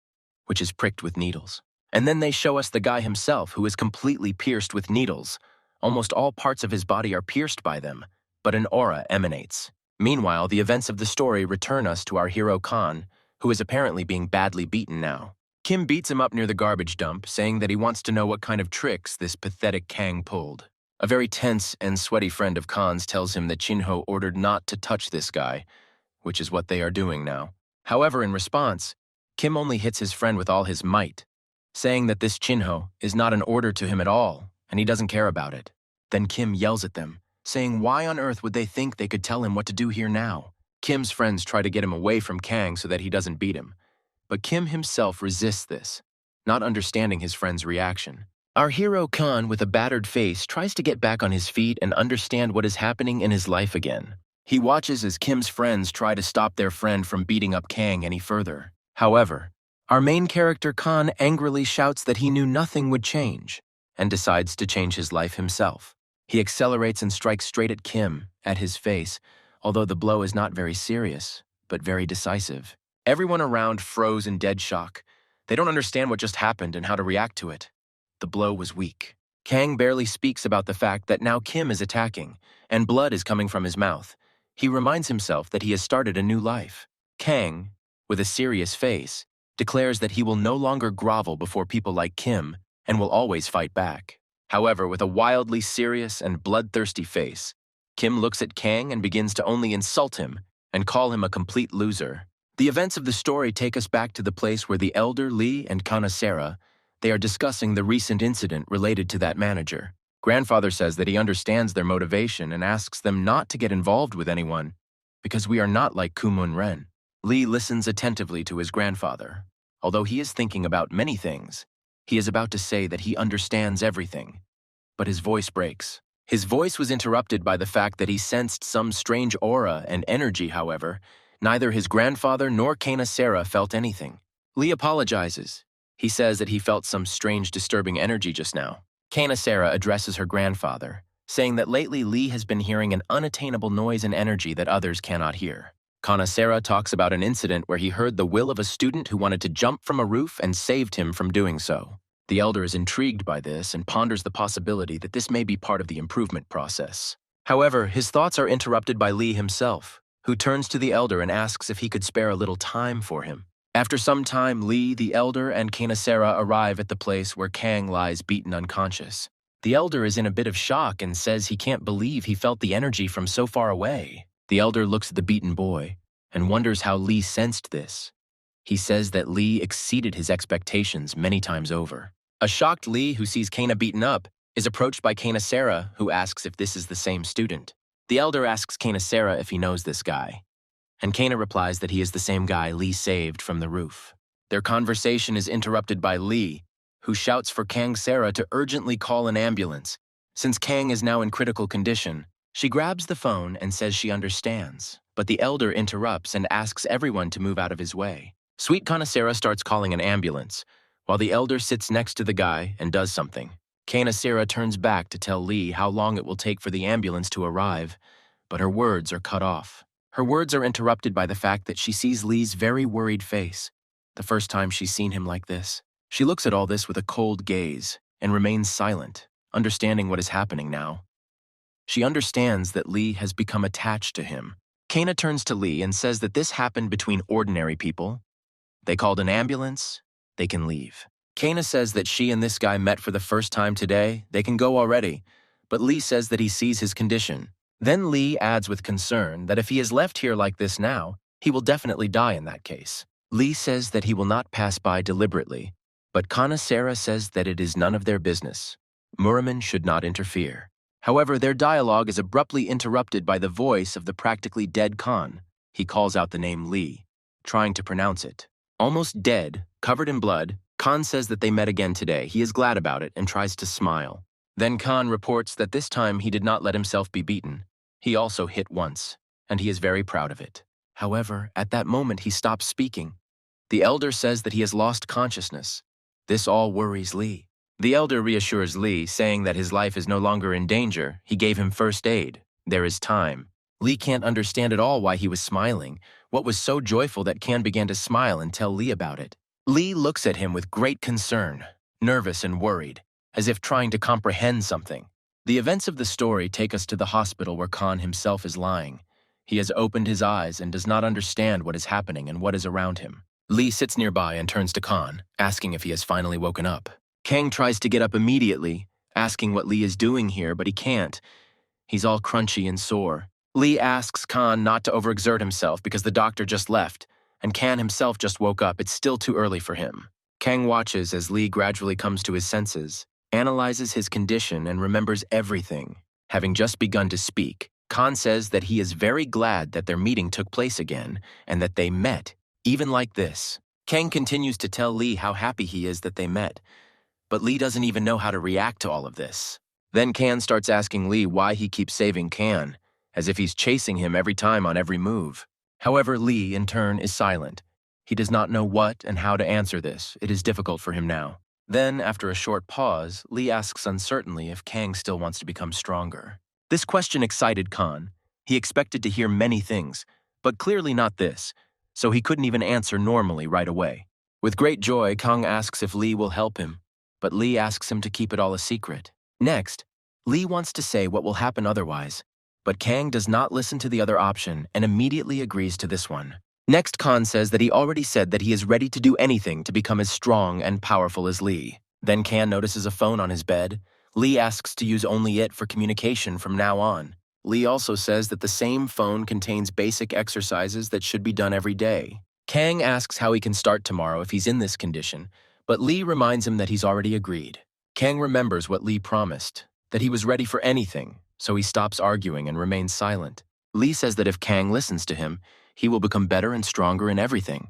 which is pricked with needles. And then they show us the guy himself, who is completely pierced with needles. Almost all parts of his body are pierced by them, but an aura emanates. Meanwhile, the events of the story return us to our hero Khan, who is apparently being badly beaten now. Kim beats him up near the garbage dump, saying that he wants to know what kind of tricks this pathetic Kang pulled. A very tense and sweaty friend of Khan's tells him that Chinho ordered not to touch this guy, which is what they are doing now. However, in response, Kim only hits his friend with all his might, saying that this Chinho is not an order to him at all, and he doesn't care about it. Then Kim yells at them, saying why on earth would they think they could tell him what to do here now? Kim's friends try to get him away from Kang so that he doesn't beat him, but Kim himself resists this, not understanding his friend's reaction. Our hero Khan, with a battered face, tries to get back on his feet and understand what is happening in his life again. He watches as Kim's friends try to stop their friend from beating up Kang any further. However, our main character Khan angrily shouts that he knew nothing would change, and decides to change his life himself. He accelerates and strikes straight at Kim, at his face, although the blow is not very serious, but very decisive. Everyone around froze in dead shock. They don't understand what just happened and how to react to it. The blow was weak. Kang barely speaks about the fact that now Kim is attacking, and blood is coming from his mouth. He reminds himself that he has started a new life. Kang, with a serious face, declares that he will no longer grovel before people like Kim and will always fight back. However, with a wildly serious and bloodthirsty face, Kim looks at Kang and begins to only insult him and call him a complete loser. The events of the story take us back to the place where the elder Lee and Kanasera, they are discussing the recent incident related to that manager. Grandfather says that he understands their motivation and asks them not to get involved with anyone because we are not like Kumun Ren. Lee listens attentively to his grandfather. Although he is thinking about many things, he is about to say that he understands everything. But his voice breaks. His voice was interrupted by the fact that he sensed some strange aura and energy. However, neither his grandfather nor Kanasera felt anything. Lee apologizes. He says that he felt some strange disturbing energy just now. Kanasera addresses her grandfather, saying that lately Lee has been hearing an unattainable noise and energy that others cannot hear. Kanasera talks about an incident where he heard the will of a student who wanted to jump from a roof and saved him from doing so. The elder is intrigued by this and ponders the possibility that this may be part of the improvement process. However, his thoughts are interrupted by Lee himself, who turns to the elder and asks if he could spare a little time for him. After some time, Lee, the elder, and Kanasera arrive at the place where Kang lies beaten unconscious. The elder is in a bit of shock and says he can't believe he felt the energy from so far away. The elder looks at the beaten boy and wonders how Lee sensed this. He says that Lee exceeded his expectations many times over. A shocked Lee, who sees Kana beaten up, is approached by Kanasera, who asks if this is the same student. The elder asks Kanasera if he knows this guy, and Kana replies that he is the same guy Lee saved from the roof. Their conversation is interrupted by Lee, who shouts for Kanasera to urgently call an ambulance. Since Kang is now in critical condition, she grabs the phone and says she understands, but the elder interrupts and asks everyone to move out of his way. Sweet Kanasera starts calling an ambulance, while the elder sits next to the guy and does something. Kanasera turns back to tell Lee how long it will take for the ambulance to arrive, but her words are cut off. Her words are interrupted by the fact that she sees Lee's very worried face, the first time she's seen him like this. She looks at all this with a cold gaze and remains silent, understanding what is happening now. She understands that Lee has become attached to him. Kana turns to Lee and says that this happened between ordinary people. They called an ambulance, they can leave. Kana says that she and this guy met for the first time today, they can go already, but Lee says that he sees his condition. Then Lee adds with concern that if he is left here like this now, he will definitely die in that case. Lee says that he will not pass by deliberately, but Kanasera says that it is none of their business. MURIM should not interfere. However, their dialogue is abruptly interrupted by the voice of the practically dead Khan. He calls out the name Lee, trying to pronounce it. Almost dead, covered in blood, Khan says that they met again today. He is glad about it and tries to smile. Then Khan reports that this time he did not let himself be beaten. He also hit once, and he is very proud of it. However, at that moment he stops speaking. The elder says that he has lost consciousness. This all worries Lee. The elder reassures Lee, saying that his life is no longer in danger. He gave him first aid. There is time. Lee can't understand at all why he was smiling. What was so joyful that Kan began to smile and tell Lee about it? Lee looks at him with great concern, nervous and worried, as if trying to comprehend something. The events of the story take us to the hospital where Kan himself is lying. He has opened his eyes and does not understand what is happening and what is around him. Lee sits nearby and turns to Kan, asking if he has finally woken up. Kang tries to get up immediately, asking what Lee is doing here, but he can't. He's all crunchy and sore. Lee asks Kan not to overexert himself because the doctor just left, and Kan himself just woke up. It's still too early for him. Kang watches as Lee gradually comes to his senses, analyzes his condition, and remembers everything. Having just begun to speak, Kan says that he is very glad that their meeting took place again, and that they met, even like this. Kang continues to tell Lee how happy he is that they met, but Lee doesn't even know how to react to all of this. Then Kan starts asking Lee why he keeps saving Kan, as if he's chasing him every time on every move. However, Lee, in turn, is silent. He does not know what and how to answer this. It is difficult for him now. Then, after a short pause, Lee asks uncertainly if Kang still wants to become stronger. This question excited Kan. He expected to hear many things, but clearly not this, so he couldn't even answer normally right away. With great joy, Kang asks if Lee will help him, but Lee asks him to keep it all a secret. Next, Lee wants to say what will happen otherwise, but Kang does not listen to the other option and immediately agrees to this one. Next, Kan says that he already said that he is ready to do anything to become as strong and powerful as Lee. Then Kan notices a phone on his bed. Lee asks to use only it for communication from now on. Lee also says that the same phone contains basic exercises that should be done every day. Kang asks how he can start tomorrow if he's in this condition, but Lee reminds him that he's already agreed. Kang remembers what Lee promised, that he was ready for anything, so he stops arguing and remains silent. Lee says that if Kang listens to him, he will become better and stronger in everything.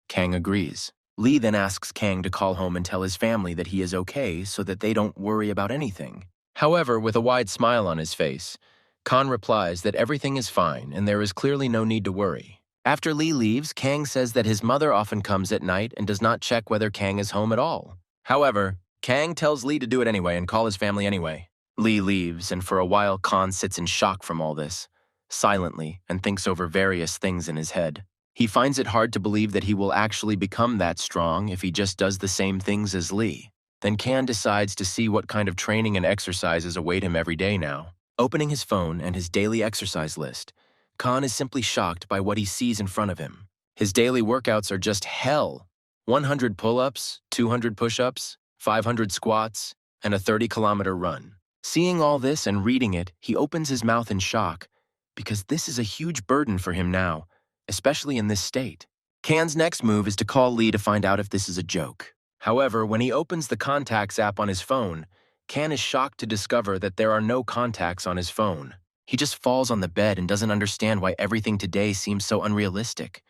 Kang agrees. Lee then asks Kang to call home and tell his family that he is okay so that they don't worry about anything. However, with a wide smile on his face, Kan replies that everything is fine and there is clearly no need to worry. After Lee leaves, Kang says that his mother often comes at night and does not check whether Kang is home at all. However, Kang tells Lee to do it anyway and call his family anyway. Lee leaves, and for a while Kan sits in shock from all this, silently, and thinks over various things in his head. He finds it hard to believe that he will actually become that strong if he just does the same things as Lee. Then Kan decides to see what kind of training and exercises await him every day now. Opening his phone and his daily exercise list, Kan is simply shocked by what he sees in front of him. His daily workouts are just hell. 100 pull-ups, 200 push-ups, 500 squats, and a 30-kilometer run. Seeing all this and reading it, he opens his mouth in shock, because this is a huge burden for him now, especially in this state. Kan's next move is to call Lee to find out if this is a joke. However, when he opens the Contacts app on his phone, Kan is shocked to discover that there are no contacts on his phone. He just falls on the bed and doesn't understand why everything today seems so unrealistic,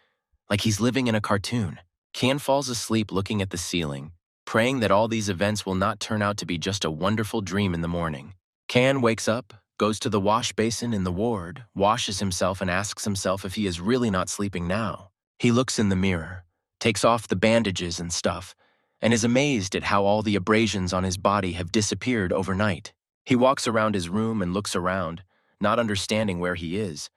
like he's living in a cartoon. Kan falls asleep looking at the ceiling, praying that all these events will not turn out to be just a wonderful dream in the morning. Kan wakes up, goes to the wash basin in the ward, washes himself and asks himself if he is really not sleeping now. He looks in the mirror, takes off the bandages and stuff, and is amazed at how all the abrasions on his body have disappeared overnight. He walks around his room and looks around, not understanding where he is,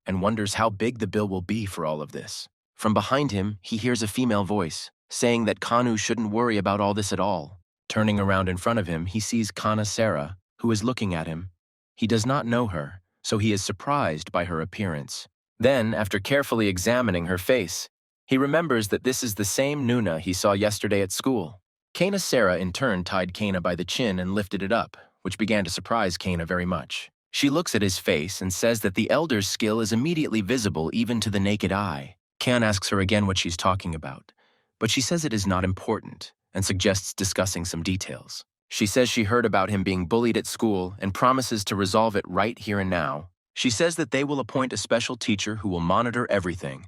and wonders how big the bill will be for all of this. From behind him, he hears a female voice, saying that Kanu shouldn't worry about all this at all. Turning around in front of him, he sees Kana Sarah, who is looking at him. He does not know her, so he is surprised by her appearance. Then, after carefully examining her face, he remembers that this is the same Nuna he saw yesterday at school. Kana Sarah in turn tied Kana by the chin and lifted it up, which began to surprise Kana very much. She looks at his face and says that the elder's skill is immediately visible even to the naked eye. Kan asks her again what she's talking about, but she says it is not important and suggests discussing some details. She says she heard about him being bullied at school and promises to resolve it right here and now. She says that they will appoint a special teacher who will monitor everything,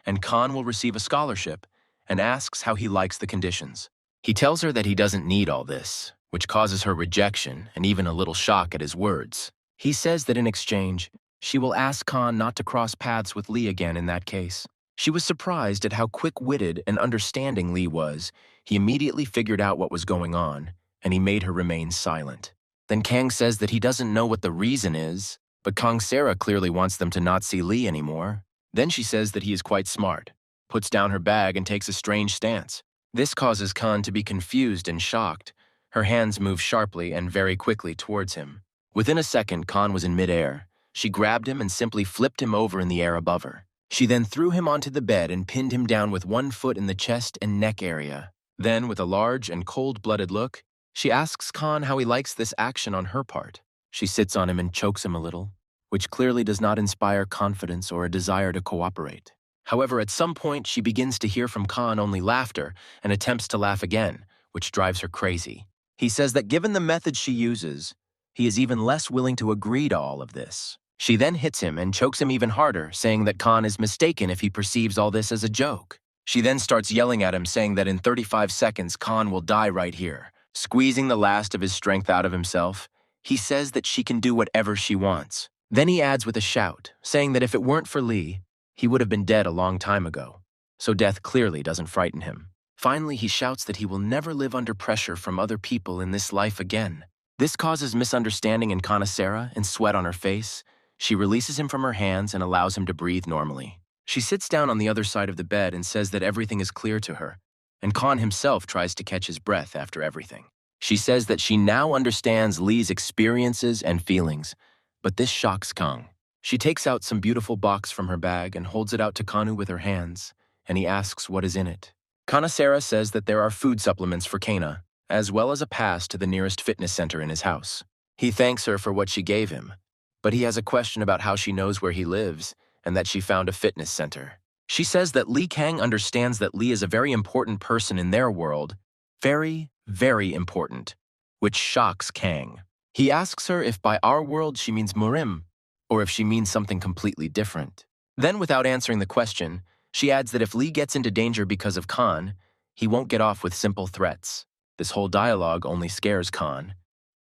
and Kan will receive a scholarship and asks how he likes the conditions. He tells her that he doesn't need all this, which causes her rejection and even a little shock at his words. He says that in exchange, she will ask Khan not to cross paths with Lee again in that case. She was surprised at how quick-witted and understanding Lee was. He immediately figured out what was going on, and he made her remain silent. Then Kang says that he doesn't know what the reason is, but Kang Sarah clearly wants them to not see Lee anymore. Then she says that he is quite smart, puts down her bag and takes a strange stance. This causes Khan to be confused and shocked. Her hands move sharply and very quickly towards him. Within a second, Khan was in midair. She grabbed him and simply flipped him over in the air above her. She then threw him onto the bed and pinned him down with one foot in the chest and neck area. Then, with a large and cold-blooded look, she asks Khan how he likes this action on her part. She sits on him and chokes him a little, which clearly does not inspire confidence or a desire to cooperate. However, at some point, she begins to hear from Khan only laughter and attempts to laugh again, which drives her crazy. He says that given the method she uses, he is even less willing to agree to all of this. She then hits him and chokes him even harder, saying that Khan is mistaken if he perceives all this as a joke. She then starts yelling at him, saying that in 35 seconds, Khan will die right here. Squeezing the last of his strength out of himself, he says that she can do whatever she wants. Then he adds with a shout, saying that if it weren't for Lee, he would have been dead a long time ago. So death clearly doesn't frighten him. Finally, he shouts that he will never live under pressure from other people in this life again. This causes misunderstanding in Khan Sarah and sweat on her face. She releases him from her hands and allows him to breathe normally. She sits down on the other side of the bed and says that everything is clear to her, and Khan himself tries to catch his breath after everything. She says that she now understands Lee's experiences and feelings, but this shocks Kang. She takes out some beautiful box from her bag and holds it out to Kanu with her hands, and he asks what is in it. Khan Sarah says that there are food supplements for Kana, as well as a pass to the nearest fitness center in his house. He thanks her for what she gave him, but he has a question about how she knows where he lives and that she found a fitness center. She says that Lee Kang understands that Lee is a very important person in their world, very, very important, which shocks Kang. He asks her if by our world she means MURIM, or if she means something completely different. Then, without answering the question, she adds that if Lee gets into danger because of Khan, he won't get off with simple threats. This whole dialogue only scares Khan.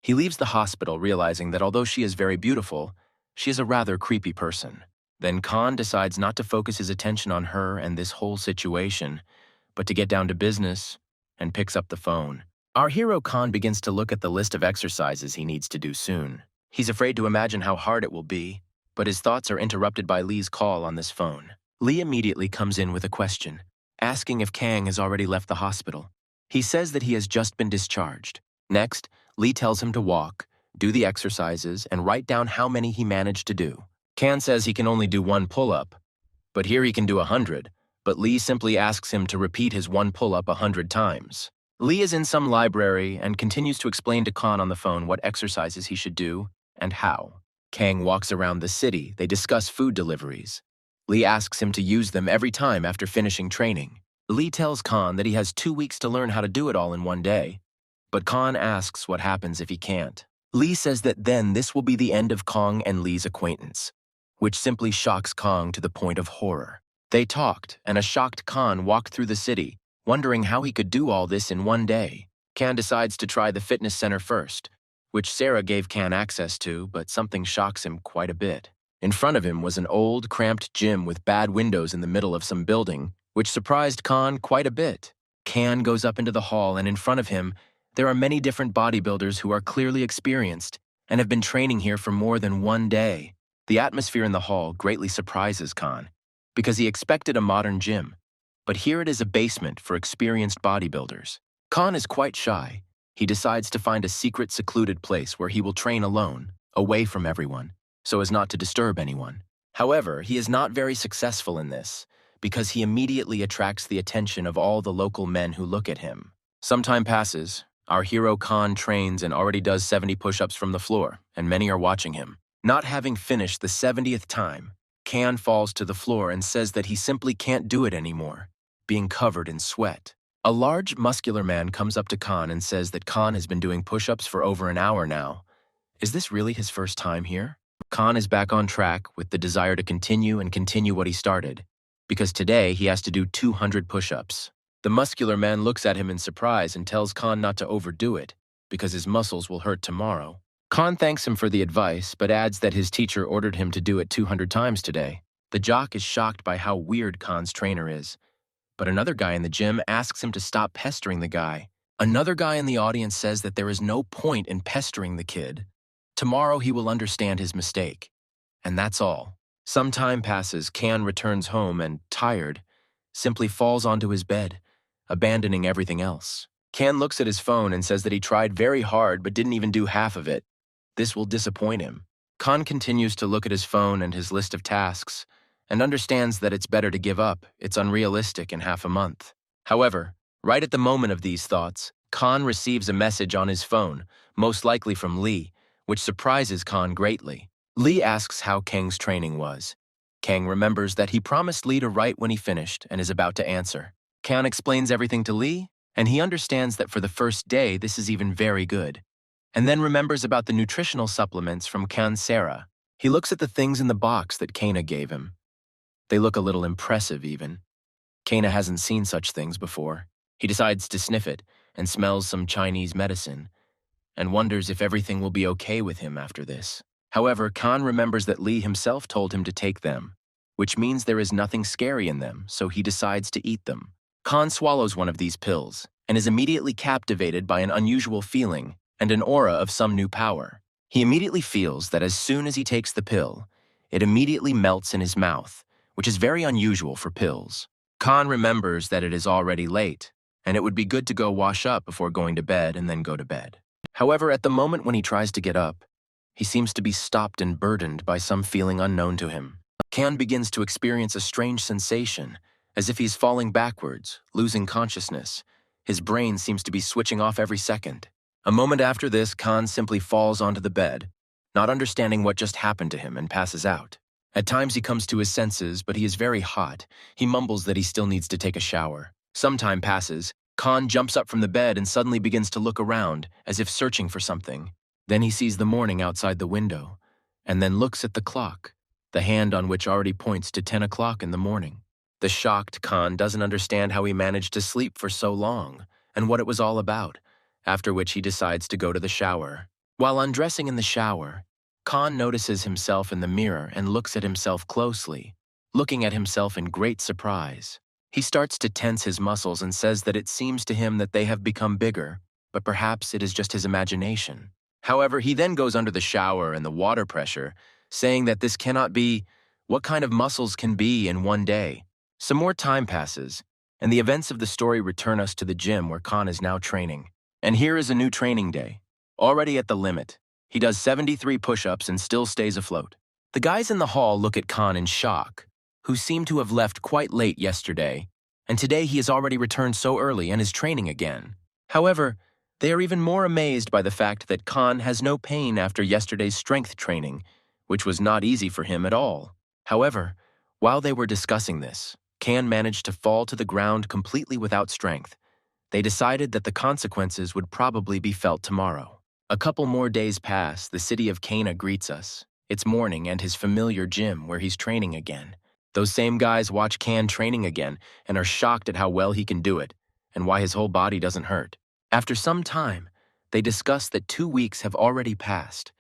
He leaves the hospital realizing that although she is very beautiful, she is a rather creepy person. Then Khan decides not to focus his attention on her and this whole situation, but to get down to business and picks up the phone. Our hero Khan begins to look at the list of exercises he needs to do soon. He's afraid to imagine how hard it will be, but his thoughts are interrupted by Lee's call on this phone. Lee immediately comes in with a question, asking if Kang has already left the hospital. He says that he has just been discharged. Next, Lee tells him to walk, do the exercises, and write down how many he managed to do. Kang says he can only do one pull-up, but here he can do 100, but Lee simply asks him to repeat his one pull-up 100 times. Lee is in some library and continues to explain to Khan on the phone what exercises he should do and how. Kang walks around the city. They discuss food deliveries. Lee asks him to use them every time after finishing training. Lee tells Khan that he has 2 weeks to learn how to do it all in one day, but Khan asks what happens if he can't. Lee says that then this will be the end of Kang and Lee's acquaintance, which simply shocks Kang to the point of horror. They talked, and a shocked Khan walked through the city, wondering how he could do all this in one day. Khan decides to try the fitness center first, which Sarah gave Khan access to, but something shocks him quite a bit. In front of him was an old, cramped gym with bad windows in the middle of some building, which surprised Khan quite a bit. Khan goes up into the hall, and in front of him, there are many different bodybuilders who are clearly experienced and have been training here for more than one day. The atmosphere in the hall greatly surprises Khan, because he expected a modern gym, but here it is a basement for experienced bodybuilders. Khan is quite shy. He decides to find a secret, secluded place where he will train alone, away from everyone, so as not to disturb anyone. However, he is not very successful in this, because he immediately attracts the attention of all the local men who look at him. Some time passes. Our hero Khan trains and already does 70 push-ups from the floor, and many are watching him. Not having finished the 70th time, Khan falls to the floor and says that he simply can't do it anymore, being covered in sweat. A large, muscular man comes up to Khan and says that Khan has been doing push-ups for over an hour now. Is this really his first time here? Khan is back on track with the desire to continue what he started, because today he has to do 200 push-ups. The muscular man looks at him in surprise and tells Khan not to overdo it, because his muscles will hurt tomorrow. Khan thanks him for the advice, but adds that his teacher ordered him to do it 200 times today. The jock is shocked by how weird Khan's trainer is, but another guy in the gym asks him to stop pestering the guy. Another guy in the audience says that there is no point in pestering the kid. Tomorrow he will understand his mistake. And that's all. Some time passes, Khan returns home and, tired, simply falls onto his bed, abandoning everything else. Khan looks at his phone and says that he tried very hard but didn't even do half of it. This will disappoint him. Khan continues to look at his phone and his list of tasks, and understands that it's better to give up. It's unrealistic in half a month. However, right at the moment of these thoughts, Khan receives a message on his phone, most likely from Lee, which surprises Khan greatly. Lee asks how Kang's training was. Kang remembers that he promised Lee to write when he finished and is about to answer. Khan explains everything to Lee, and he understands that for the first day this is even very good, and then remembers about the nutritional supplements from Khan Sarah. He looks at the things in the box that Kana gave him. They look a little impressive even. Kana hasn't seen such things before. He decides to sniff it and smells some Chinese medicine, and wonders if everything will be okay with him after this. However, Khan remembers that Lee himself told him to take them, which means there is nothing scary in them, so he decides to eat them. Khan swallows one of these pills and is immediately captivated by an unusual feeling and an aura of some new power. He immediately feels that as soon as he takes the pill, it immediately melts in his mouth, which is very unusual for pills. Khan remembers that it is already late, and it would be good to go wash up before going to bed and then go to bed. However, at the moment when he tries to get up, he seems to be stopped and burdened by some feeling unknown to him. Khan begins to experience a strange sensation, as if he's falling backwards, losing consciousness. His brain seems to be switching off every second. A moment after this, Khan simply falls onto the bed, not understanding what just happened to him, and passes out. At times he comes to his senses, but he is very hot. He mumbles that he still needs to take a shower. Some time passes. Khan jumps up from the bed and suddenly begins to look around, as if searching for something. Then he sees the morning outside the window, and then looks at the clock, the hand on which already points to 10 o'clock in the morning. The shocked Khan doesn't understand how he managed to sleep for so long, and what it was all about, after which he decides to go to the shower. While undressing in the shower, Khan notices himself in the mirror and looks at himself closely, looking at himself in great surprise. He starts to tense his muscles and says that it seems to him that they have become bigger, but perhaps it is just his imagination. However, he then goes under the shower and the water pressure, saying that this cannot be. What kind of muscles can be in one day? Some more time passes, and the events of the story return us to the gym where Khan is now training. And here is a new training day. Already at the limit, he does 73 push-ups and still stays afloat. The guys in the hall look at Khan in shock, who seem to have left quite late yesterday, and today he has already returned so early and is training again. However, they are even more amazed by the fact that Khan has no pain after yesterday's strength training, which was not easy for him at all. However, while they were discussing this, Khan managed to fall to the ground completely without strength. They decided that the consequences would probably be felt tomorrow. A couple more days pass. The city of Kana greets us. It's morning and his familiar gym where he's training again. Those same guys watch Khan training again and are shocked at how well he can do it and why his whole body doesn't hurt. After some time, they discuss that 2 weeks have already passed,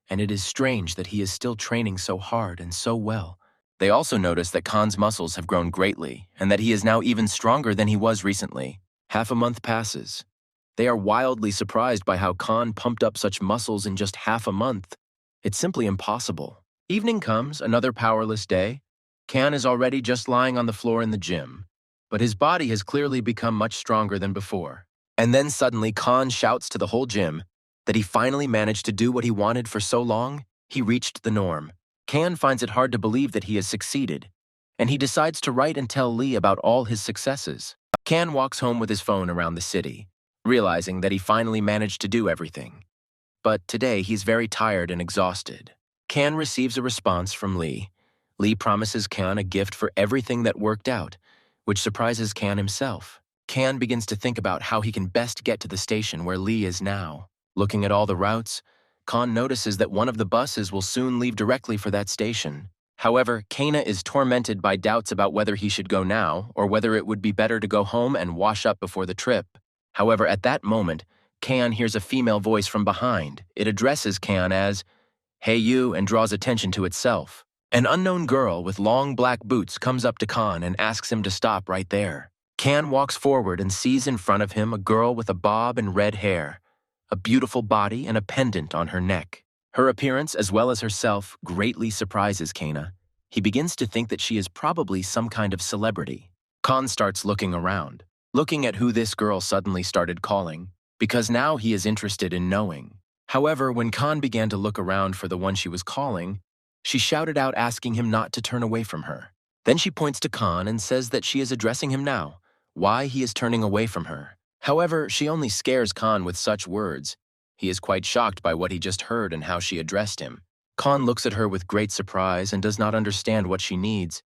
and it is strange that he is still training so hard and so well. They also notice that Khan's muscles have grown greatly and that he is now even stronger than he was recently. Half a month passes. They are wildly surprised by how Khan pumped up such muscles in just half a month. It's simply impossible. Evening comes, another powerless day. Khan is already just lying on the floor in the gym, but his body has clearly become much stronger than before. And then suddenly Khan shouts to the whole gym that he finally managed to do what he wanted for so long. He reached the norm. Khan finds it hard to believe that he has succeeded, and he decides to write and tell Lee about all his successes. Khan walks home with his phone around the city, realizing that he finally managed to do everything. But today he's very tired and exhausted. Khan receives a response from Lee. Lee promises Khan a gift for everything that worked out, which surprises Khan himself. Khan begins to think about how he can best get to the station where Lee is now. Looking at all the routes, Khan notices that one of the buses will soon leave directly for that station. However, Kana is tormented by doubts about whether he should go now or whether it would be better to go home and wash up before the trip. However, at that moment, Kan hears a female voice from behind. It addresses Kan as, "Hey you," and draws attention to itself. An unknown girl with long black boots comes up to Kan and asks him to stop right there. Kan walks forward and sees in front of him a girl with a bob and red hair, a beautiful body and a pendant on her neck. Her appearance, as well as herself, greatly surprises Kana. He begins to think that she is probably some kind of celebrity. Kan starts looking around, looking at who this girl suddenly started calling, because now he is interested in knowing. However, when Kan began to look around for the one she was calling, she shouted out asking him not to turn away from her. Then she points to Kan and says that she is addressing him now, why he is turning away from her. However, she only scares Kan with such words. He is quite shocked by what he just heard and how she addressed him. Kan looks at her with great surprise and does not understand what she needs,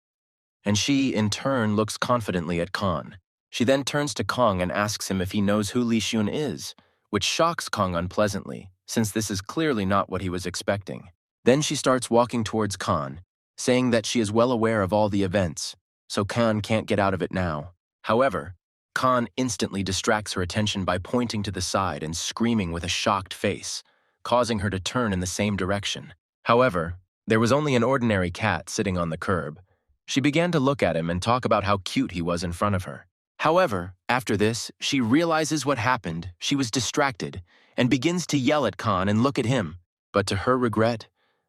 and she, in turn, looks confidently at Kan. She then turns to Kong and asks him if he knows who Li Xun is, which shocks Kong unpleasantly, since this is clearly not what he was expecting. Then she starts walking towards Kan, saying that she is well aware of all the events, so Kan can't get out of it now. However, Kan instantly distracts her attention by pointing to the side and screaming with a shocked face, causing her to turn in the same direction. However, there was only an ordinary cat sitting on the curb. She began to look at him and talk about how cute he was in front of her. However, after this, she realizes what happened, she was distracted, and begins to yell at Kan and look at him. But to her regret,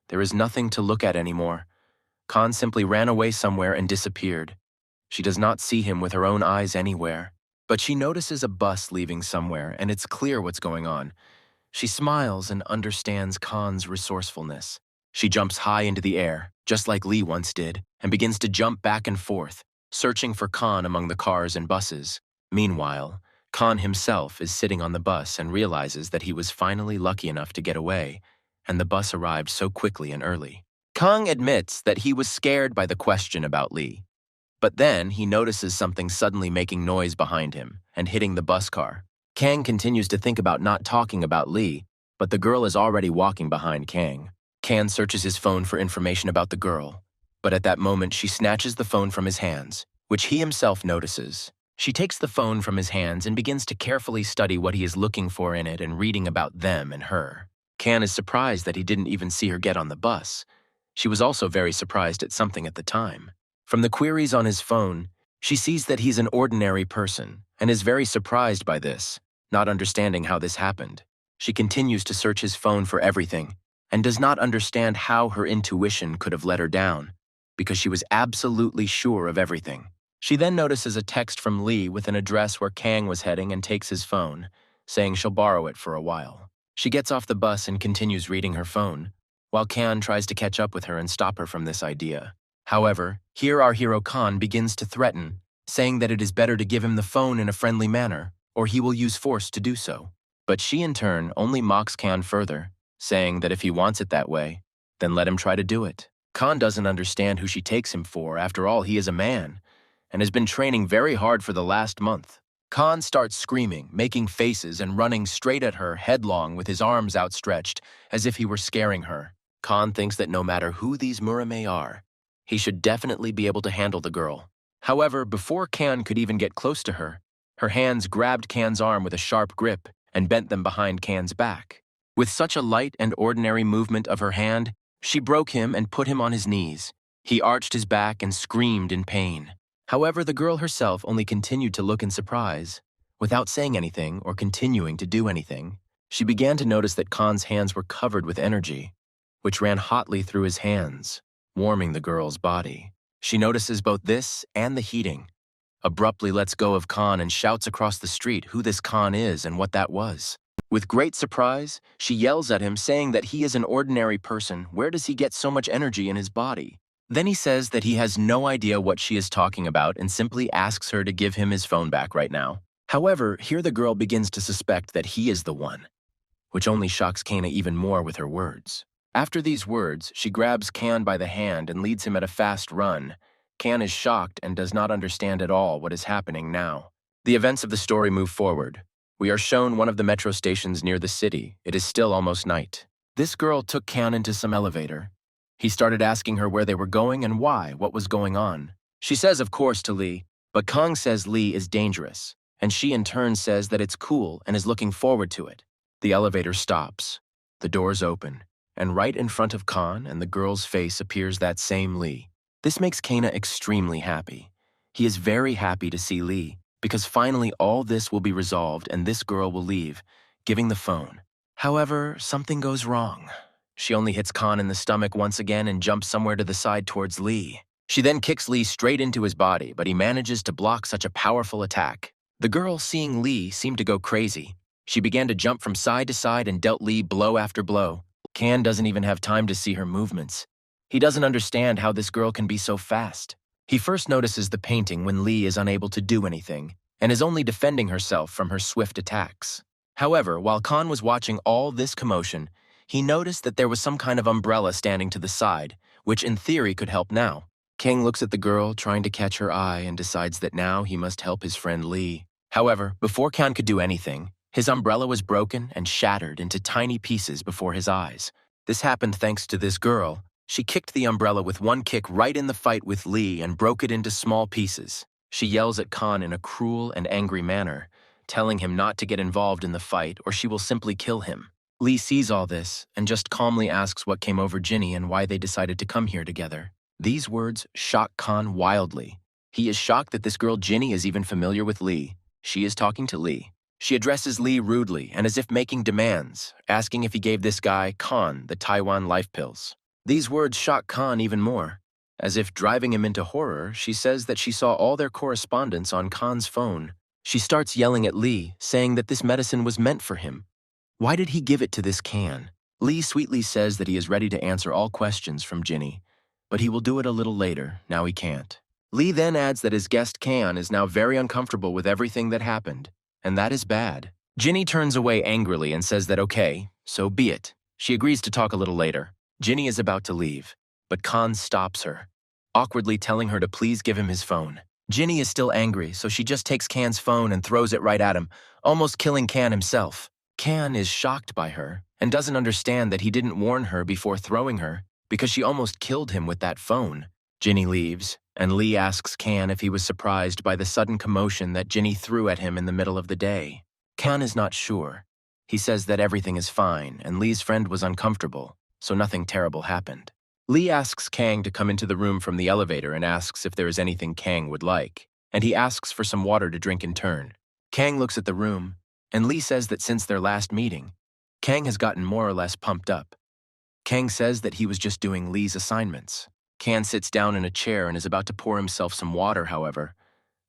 there is nothing to look at anymore. Kan simply ran away somewhere and disappeared. She does not see him with her own eyes anywhere. But she notices a bus leaving somewhere, and it's clear what's going on. She smiles and understands Kan's resourcefulness. She jumps high into the air, just like Lee once did, and begins to jump back and forth, searching for Kan among the cars and buses. Meanwhile, Kan himself is sitting on the bus and realizes that he was finally lucky enough to get away, and the bus arrived so quickly and early. Kang admits that he was scared by the question about Lee. But then he notices something suddenly making noise behind him and hitting the bus car. Kang continues to think about not talking about Lee, but the girl is already walking behind Kang. Kang searches his phone for information about the girl, but at that moment she snatches the phone from his hands, which he himself notices. She takes the phone from his hands and begins to carefully study what he is looking for in it and reading about them and her. Kang is surprised that he didn't even see her get on the bus. She was also very surprised at something at the time. From the queries on his phone, she sees that he's an ordinary person and is very surprised by this, not understanding how this happened. She continues to search his phone for everything and does not understand how her intuition could have let her down, because she was absolutely sure of everything. She then notices a text from Lee with an address where Kang was heading and takes his phone, saying she'll borrow it for a while. She gets off the bus and continues reading her phone, while Kang tries to catch up with her and stop her from this idea. However, here our hero Kan begins to threaten, saying that it is better to give him the phone in a friendly manner, or he will use force to do so. But she in turn only mocks Kan further, saying that if he wants it that way, then let him try to do it. Kan doesn't understand who she takes him for. After all, he is a man, and has been training very hard for the last month. Kan starts screaming, making faces, and running straight at her headlong with his arms outstretched, as if he were scaring her. Kan thinks that no matter who these MURIM are, he should definitely be able to handle the girl. However, before Kan could even get close to her, her hands grabbed Kan's arm with a sharp grip and bent them behind Kan's back. With such a light and ordinary movement of her hand, she broke him and put him on his knees. He arched his back and screamed in pain. However, the girl herself only continued to look in surprise. Without saying anything or continuing to do anything, she began to notice that Kan's hands were covered with energy, which ran hotly through his hands, warming the girl's body. She notices both this and the heating, abruptly lets go of Kan and shouts across the street who this Kan is and what that was. With great surprise, she yells at him saying that he is an ordinary person. Where does he get so much energy in his body? Then he says that he has no idea what she is talking about and simply asks her to give him his phone back right now. However, here the girl begins to suspect that he is the one, which only shocks Kana even more with her words. After these words, she grabs Kan by the hand and leads him at a fast run. Kan is shocked and does not understand at all what is happening now. The events of the story move forward. We are shown one of the metro stations near the city. It is still almost night. This girl took Kan into some elevator. He started asking her where they were going and why, what was going on. She says, of course, to Lee, but Kang says Lee is dangerous, and she in turn says that it's cool and is looking forward to it. The elevator stops. The doors open, and right in front of Khan and the girl's face appears that same Lee. This makes Kana extremely happy. He is very happy to see Lee, because finally all this will be resolved and this girl will leave, giving the phone. However, something goes wrong. She only hits Khan in the stomach once again and jumps somewhere to the side towards Lee. She then kicks Lee straight into his body, but he manages to block such a powerful attack. The girl, seeing Lee, seemed to go crazy. She began to jump from side to side and dealt Lee blow after blow. Kan doesn't even have time to see her movements. He doesn't understand how this girl can be so fast. He first notices the painting when Lee is unable to do anything and is only defending herself from her swift attacks. However, while Kan was watching all this commotion, he noticed that there was some kind of umbrella standing to the side, which in theory could help now. Kang looks at the girl, trying to catch her eye, and decides that now he must help his friend Lee. However, before Kan could do anything, his umbrella was broken and shattered into tiny pieces before his eyes. This happened thanks to this girl. She kicked the umbrella with one kick right in the fight with Lee and broke it into small pieces. She yells at Kan in a cruel and angry manner, telling him not to get involved in the fight or she will simply kill him. Lee sees all this and just calmly asks what came over Jinny and why they decided to come here together. These words shock Kan wildly. He is shocked that this girl Jinny is even familiar with Lee. She is talking to Lee. She addresses Lee rudely and as if making demands, asking if he gave this guy, Kan, the Taiwan life pills. These words shock Kan even more. As if driving him into horror, she says that she saw all their correspondence on Kan's phone. She starts yelling at Lee, saying that this medicine was meant for him. Why did he give it to this Kan? Lee sweetly says that he is ready to answer all questions from Jinny, but he will do it a little later, now he can't. Lee then adds that his guest Kan is now very uncomfortable with everything that happened, and that is bad. Jinny turns away angrily and says that okay, so be it. She agrees to talk a little later. Jinny is about to leave, but Kan stops her, awkwardly telling her to please give him his phone. Jinny is still angry, so she just takes Kan's phone and throws it right at him, almost killing Kan himself. Kan is shocked by her and doesn't understand that he didn't warn her before throwing her because she almost killed him with that phone. Jinny leaves, and Lee asks Kan if he was surprised by the sudden commotion that Jinny threw at him in the middle of the day. Kan is not sure. He says that everything is fine and Lee's friend was uncomfortable, so nothing terrible happened. Lee asks Kang to come into the room from the elevator and asks if there is anything Kang would like, and he asks for some water to drink in turn. Kang looks at the room, and Lee says that since their last meeting, Kang has gotten more or less pumped up. Kang says that he was just doing Lee's assignments. Kan sits down in a chair and is about to pour himself some water, however.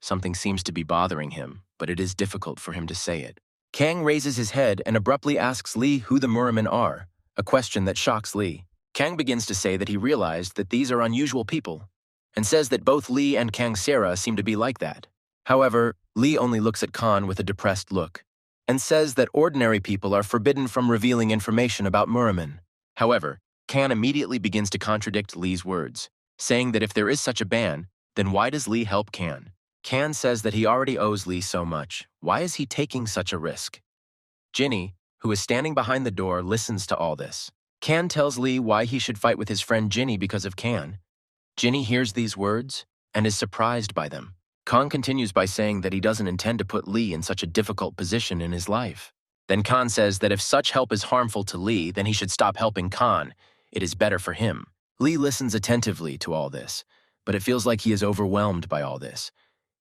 Something seems to be bothering him, but it is difficult for him to say it. Kang raises his head and abruptly asks Lee who the MURIM are, a question that shocks Lee. Kang begins to say that he realized that these are unusual people, and says that both Lee and Kang Sera seem to be like that. However, Lee only looks at Kan with a depressed look, and says that ordinary people are forbidden from revealing information about MURIM. However, Kan immediately begins to contradict Lee's words, saying that if there is such a ban, then why does Lee help Kan? Kan says that he already owes Lee so much. Why is he taking such a risk? Jinny, who is standing behind the door, listens to all this. Kan tells Lee why he should fight with his friend Jinny because of Kan. Jinny hears these words and is surprised by them. Kan continues by saying that he doesn't intend to put Lee in such a difficult position in his life. Then Kan says that if such help is harmful to Lee, then he should stop helping Kan. It is better for him. Lee listens attentively to all this, but it feels like he is overwhelmed by all this.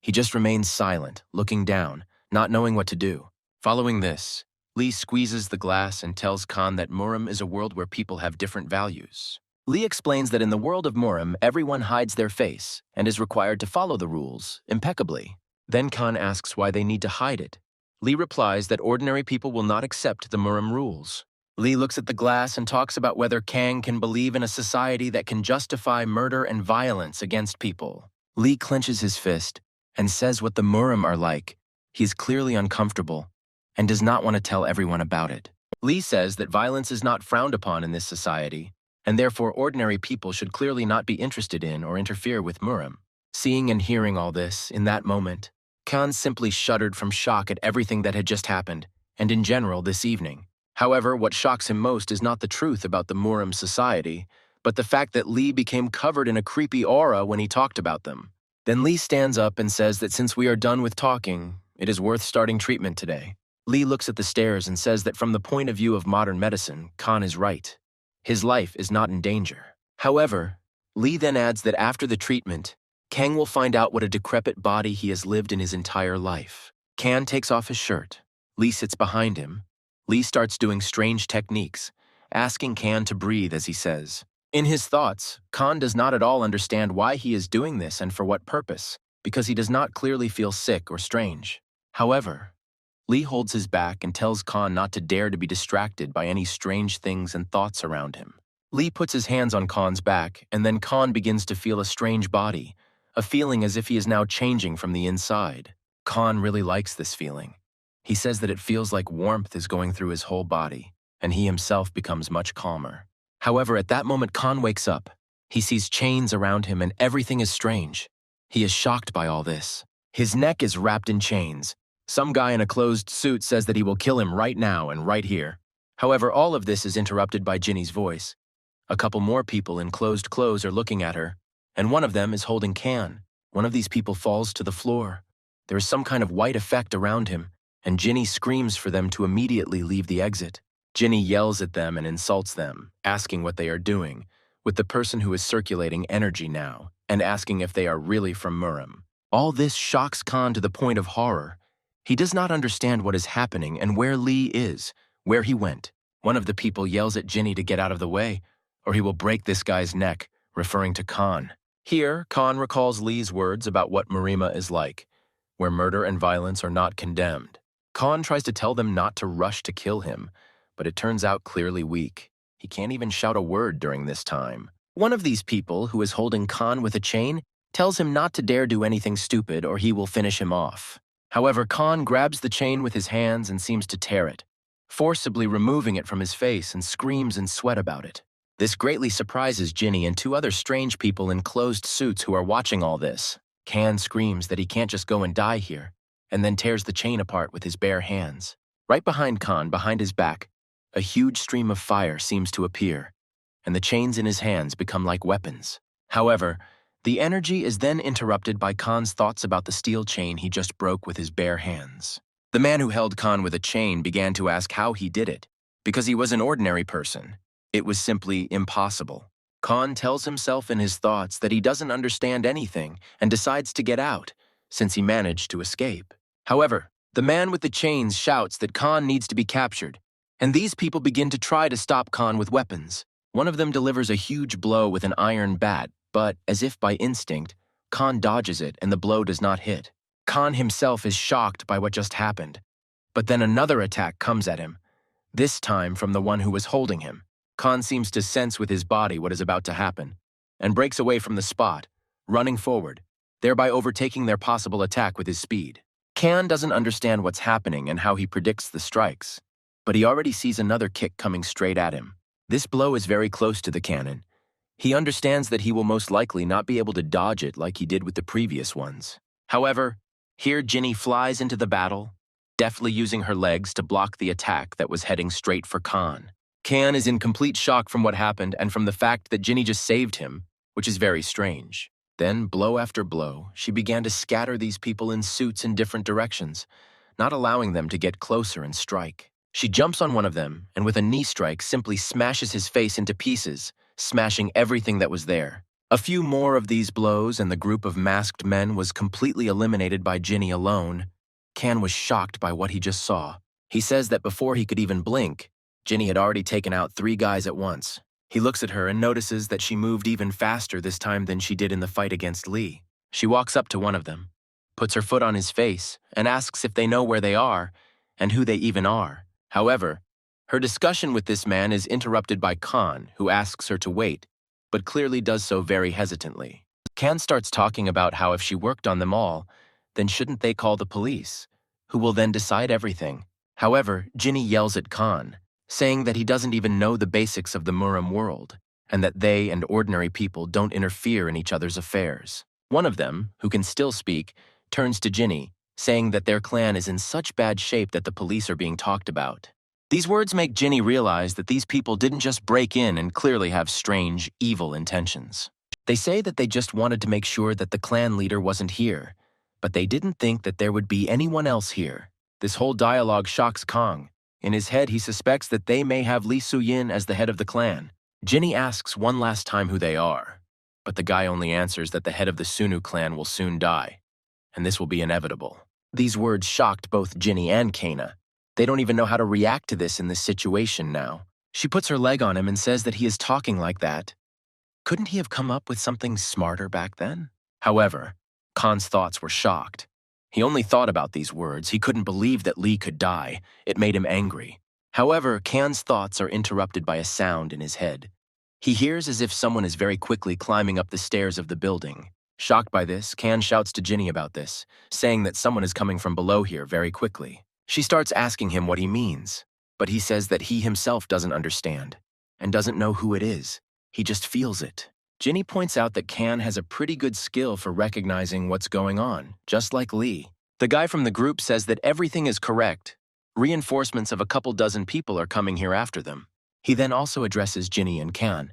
He just remains silent, looking down, not knowing what to do. Following this, Lee squeezes the glass and tells Kan that MURIM is a world where people have different values. Lee explains that in the world of MURIM, everyone hides their face and is required to follow the rules impeccably. Then Kan asks why they need to hide it. Lee replies that ordinary people will not accept the MURIM rules. Lee looks at the glass and talks about whether Kang can believe in a society that can justify murder and violence against people. Lee clenches his fist and says what the MURIM are like. He is clearly uncomfortable and does not want to tell everyone about it. Lee says that violence is not frowned upon in this society, and therefore ordinary people should clearly not be interested in or interfere with MURIM. Seeing and hearing all this, in that moment, Kan simply shuddered from shock at everything that had just happened, and in general this evening. However, what shocks him most is not the truth about the MURIM society, but the fact that Lee became covered in a creepy aura when he talked about them. Then Lee stands up and says that since we are done with talking, It is worth starting treatment today. Lee looks at the stairs and says that from the point of view of modern medicine, Khan is right. His life is not in danger. However, Lee then adds that after the treatment, Kang will find out what a decrepit body he has lived in his entire life. Kang takes off his shirt. Lee sits behind him. Lee starts doing strange techniques, asking Kang to breathe as he says. In his thoughts, Khan does not at all understand why he is doing this and for what purpose, because he does not clearly feel sick or strange. However, Lee holds his back and tells Khan not to dare to be distracted by any strange things and thoughts around him. Lee puts his hands on Khan's back, and then Khan begins to feel a strange body, a feeling as if he is now changing from the inside. Khan really likes this feeling. He says that it feels like warmth is going through his whole body, and he himself becomes much calmer. However, at that moment, Khan wakes up. He sees chains around him and everything is strange. He is shocked by all this. His neck is wrapped in chains. Some guy in a closed suit says that he will kill him right now and right here. However, all of this is interrupted by Ginny's voice. A couple more people in closed clothes are looking at her, and one of them is holding Khan. One of these people falls to the floor. There is some kind of white effect around him, and Ginny screams for them to immediately leave the exit. Ginny yells at them and insults them, asking what they are doing, with the person who is circulating energy now, and asking if they are really from MURIM. All this shocks Khan to the point of horror. He does not understand what is happening and where Lee is, where he went. One of the people yells at Ginny to get out of the way, or he will break this guy's neck, referring to Khan. Here, Khan recalls Lee's words about what MURIMA is like, where murder and violence are not condemned. Khan tries to tell them not to rush to kill him, but it turns out clearly weak. He can't even shout a word during this time. One of these people, who is holding Khan with a chain, tells him not to dare do anything stupid or he will finish him off. However, Khan grabs the chain with his hands and seems to tear it, forcibly removing it from his face and screams in sweat about it. This greatly surprises Ginny and two other strange people in closed suits who are watching all this. Khan screams that he can't just go and die here, and then tears the chain apart with his bare hands. Right behind Khan, behind his back, a huge stream of fire seems to appear, and the chains in his hands become like weapons. However, the energy is then interrupted by Khan's thoughts about the steel chain he just broke with his bare hands. The man who held Khan with a chain began to ask how he did it, because he was an ordinary person. It was simply impossible. Khan tells himself in his thoughts that he doesn't understand anything and decides to get out, since he managed to escape. However, the man with the chains shouts that Khan needs to be captured, and these people begin to try to stop Khan with weapons. One of them delivers a huge blow with an iron bat, but, as if by instinct, Khan dodges it and the blow does not hit. Khan himself is shocked by what just happened, but then another attack comes at him, this time from the one who was holding him. Khan seems to sense with his body what is about to happen, and breaks away from the spot, running forward, thereby overtaking their possible attack with his speed. Khan doesn't understand what's happening and how he predicts the strikes, but he already sees another kick coming straight at him. This blow is very close to the cannon. He understands that he will most likely not be able to dodge it like he did with the previous ones. However, here Ginny flies into the battle, deftly using her legs to block the attack that was heading straight for Khan. Khan is in complete shock from what happened and from the fact that Ginny just saved him, which is very strange. Then, blow after blow, she began to scatter these people in suits in different directions, not allowing them to get closer and strike. She jumps on one of them and with a knee strike simply smashes his face into pieces, smashing everything that was there. A few more of these blows and the group of masked men was completely eliminated by Ginny alone. Khan was shocked by what he just saw. He says that before he could even blink, Ginny had already taken out 3 guys at once. He looks at her and notices that she moved even faster this time than she did in the fight against Lee. She walks up to one of them, puts her foot on his face, and asks if they know where they are and who they even are. However, her discussion with this man is interrupted by Khan, who asks her to wait, but clearly does so very hesitantly. Khan starts talking about how if she worked on them all, then shouldn't they call the police, who will then decide everything. However, Ginny yells at Khan, saying that he doesn't even know the basics of the MURIM world, and that they and ordinary people don't interfere in each other's affairs. One of them, who can still speak, turns to Ginny, saying that their clan is in such bad shape that the police are being talked about. These words make Ginny realize that these people didn't just break in and clearly have strange, evil intentions. They say that they just wanted to make sure that the clan leader wasn't here, But they didn't think that there would be anyone else here. This whole dialogue shocks Kang. In his head, he suspects that they may have Lee Soo-yin as the head of the clan. Ginny asks one last time who they are, but the guy only answers that the head of the Sunu clan will soon die, and this will be inevitable. These words shocked both Ginny and Kana. They don't even know how to react to this in this situation now. She puts her leg on him and says that he is talking like that. Couldn't he have come up with something smarter back then? However, Khan's thoughts were shocked. He only thought about these words. He couldn't believe that Lee could die. It made him angry. However, Khan's thoughts are interrupted by a sound in his head. He hears as if someone is very quickly climbing up the stairs of the building. Shocked by this, Khan shouts to Ginny about this, saying that someone is coming from below here very quickly. She starts asking him what he means, but he says that he himself doesn't understand and doesn't know who it is. He just feels it. Ginny points out that Khan has a pretty good skill for recognizing what's going on, just like Lee. The guy from the group says that everything is correct. Reinforcements of a couple dozen people are coming here after them. He then also addresses Ginny and Khan,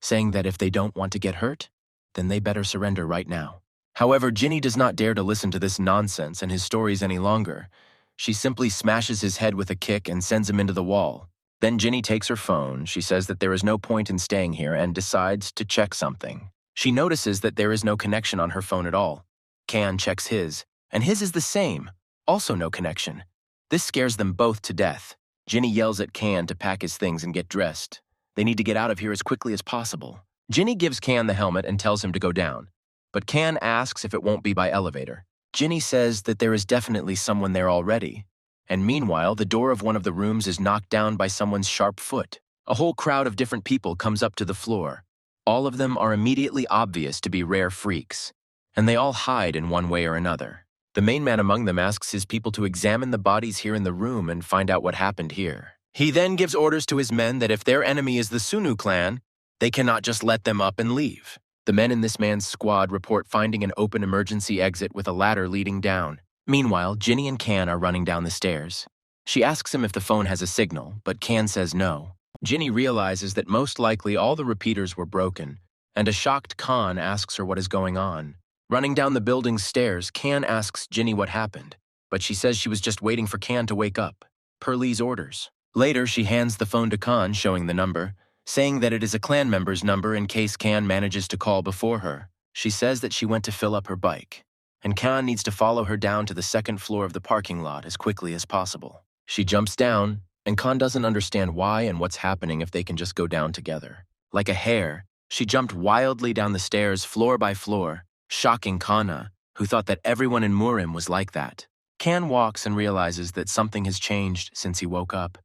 saying that if they don't want to get hurt, then they better surrender right now. However, Ginny does not dare to listen to this nonsense and his stories any longer. She simply smashes his head with a kick and sends him into the wall. Then Ginny takes her phone. She says that there is no point in staying here and decides to check something. She notices that there is no connection on her phone at all. Khan checks his, and his is the same. Also no connection. This scares them both to death. Ginny yells at Khan to pack his things and get dressed. They need to get out of here as quickly as possible. Ginny gives Khan the helmet and tells him to go down, but Khan asks if it won't be by elevator. Ginny says that there is definitely someone there already, and meanwhile, the door of one of the rooms is knocked down by someone's sharp foot. A whole crowd of different people comes up to the floor. All of them are immediately obvious to be rare freaks, and they all hide in one way or another. The main man among them asks his people to examine the bodies here in the room and find out what happened here. He then gives orders to his men that if their enemy is the Sunu clan, they cannot just let them up and leave. The men in this man's squad report finding an open emergency exit with a ladder leading down. Meanwhile, Ginny and Khan are running down the stairs. She asks him if the phone has a signal, but Khan says no. Ginny realizes that most likely all the repeaters were broken, and a shocked Khan asks her what is going on. Running down the building's stairs, Khan asks Ginny what happened, but she says she was just waiting for Khan to wake up, per Lee's orders. Later, she hands the phone to Khan, showing the number, saying that it is a clan member's number in case Khan manages to call before her. She says that she went to fill up her bike, and Khan needs to follow her down to the second floor of the parking lot as quickly as possible. She jumps down, and Khan doesn't understand why and what's happening if they can just go down together. Like a hare, she jumped wildly down the stairs floor by floor, shocking Kana, who thought that everyone in MURIM was like that. Khan walks and realizes that something has changed since he woke up,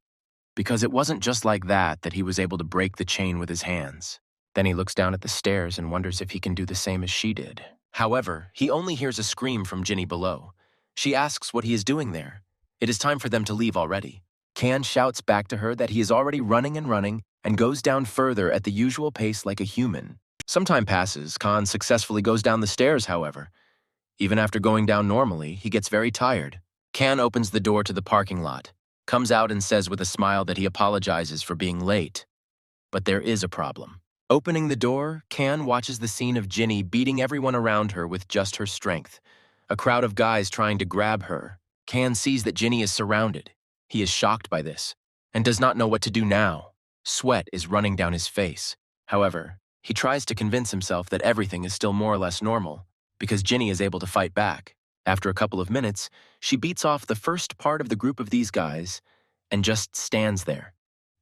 because it wasn't just like that he was able to break the chain with his hands. Then he looks down at the stairs and wonders if he can do the same as she did. However, he only hears a scream from Ginny below. She asks what he is doing there. It is time for them to leave already. Khan shouts back to her that he is already running and goes down further at the usual pace like a human. Some time passes. Khan successfully goes down the stairs, however. Even after going down normally, he gets very tired. Khan opens the door to the parking lot, comes out and says with a smile that he apologizes for being late. But there is a problem. Opening the door, Khan watches the scene of Ginny beating everyone around her with just her strength. A crowd of guys trying to grab her. Khan sees that Ginny is surrounded. He is shocked by this and does not know what to do now. Sweat is running down his face. However, he tries to convince himself that everything is still more or less normal because Ginny is able to fight back. After a couple of minutes, she beats off the first part of the group of these guys and just stands there,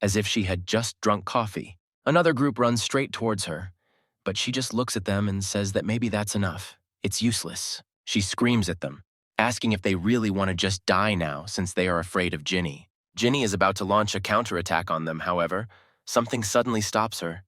as if she had just drunk coffee. Another group runs straight towards her, but she just looks at them and says that maybe that's enough. It's useless. She screams at them, asking if they really want to just die now since they are afraid of Ginny. Ginny is about to launch a counterattack on them, however. Something suddenly stops her.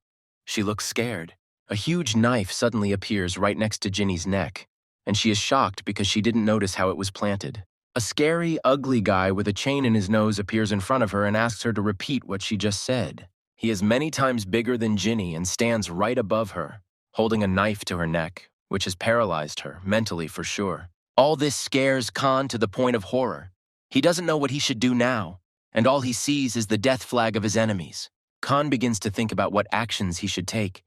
She looks scared. A huge knife suddenly appears right next to Ginny's neck, and she is shocked because she didn't notice how it was planted. A scary, ugly guy with a chain in his nose appears in front of her and asks her to repeat what she just said. He is many times bigger than Ginny and stands right above her, holding a knife to her neck, which has paralyzed her, mentally for sure. All this scares Khan to the point of horror. He doesn't know what he should do now, and all he sees is the death flag of his enemies. Khan begins to think about what actions he should take.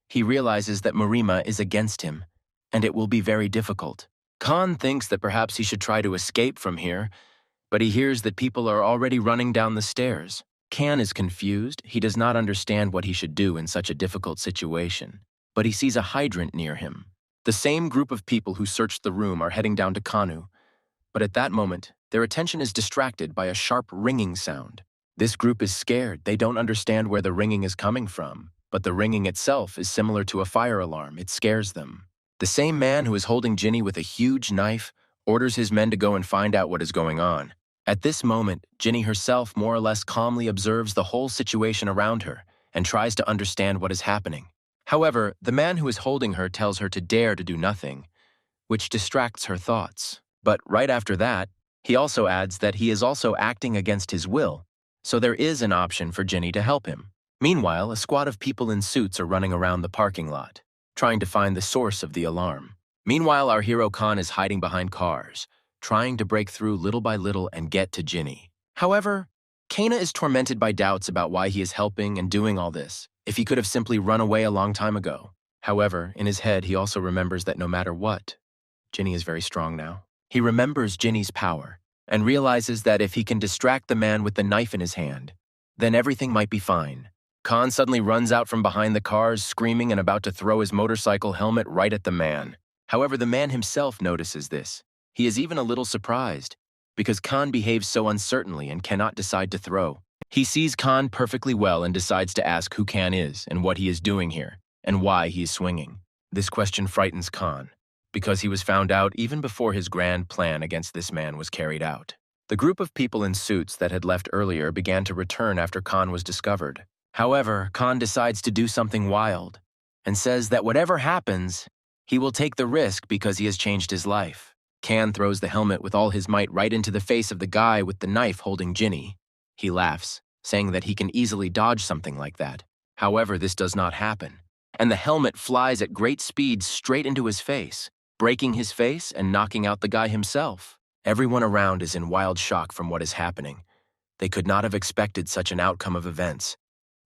He realizes that MURIM is against him, and it will be very difficult. Khan thinks that perhaps he should try to escape from here, but he hears that people are already running down the stairs. Khan is confused. He does not understand what he should do in such a difficult situation, but he sees a hydrant near him. The same group of people who searched the room are heading down to Kanu, but at that moment, their attention is distracted by a sharp ringing sound. This group is scared. They don't understand where the ringing is coming from, but the ringing itself is similar to a fire alarm. It scares them. The same man who is holding Ginny with a huge knife orders his men to go and find out what is going on. At this moment, Ginny herself more or less calmly observes the whole situation around her and tries to understand what is happening. However, the man who is holding her tells her to dare to do nothing, which distracts her thoughts. But right after that, he also adds that he is also acting against his will, so there is an option for Ginny to help him. Meanwhile, a squad of people in suits are running around the parking lot, trying to find the source of the alarm. Meanwhile, our hero Khan is hiding behind cars, trying to break through little by little and get to Ginny. However, Kana is tormented by doubts about why he is helping and doing all this, if he could have simply run away a long time ago. However, in his head, he also remembers that no matter what, Ginny is very strong now. He remembers Ginny's power and realizes that if he can distract the man with the knife in his hand, then everything might be fine. Khan suddenly runs out from behind the cars, screaming and about to throw his motorcycle helmet right at the man. However, the man himself notices this. He is even a little surprised, because Khan behaves so uncertainly and cannot decide to throw. He sees Khan perfectly well and decides to ask who Khan is and what he is doing here, and why he is swinging. This question frightens Khan, because he was found out even before his grand plan against this man was carried out. The group of people in suits that had left earlier began to return after Khan was discovered. However, Khan decides to do something wild and says that whatever happens, he will take the risk because he has changed his life. Khan throws the helmet with all his might right into the face of the guy with the knife holding Ginny. He laughs, saying that he can easily dodge something like that. However, this does not happen, and the helmet flies at great speed straight into his face, breaking his face and knocking out the guy himself. Everyone around is in wild shock from what is happening. They could not have expected such an outcome of events,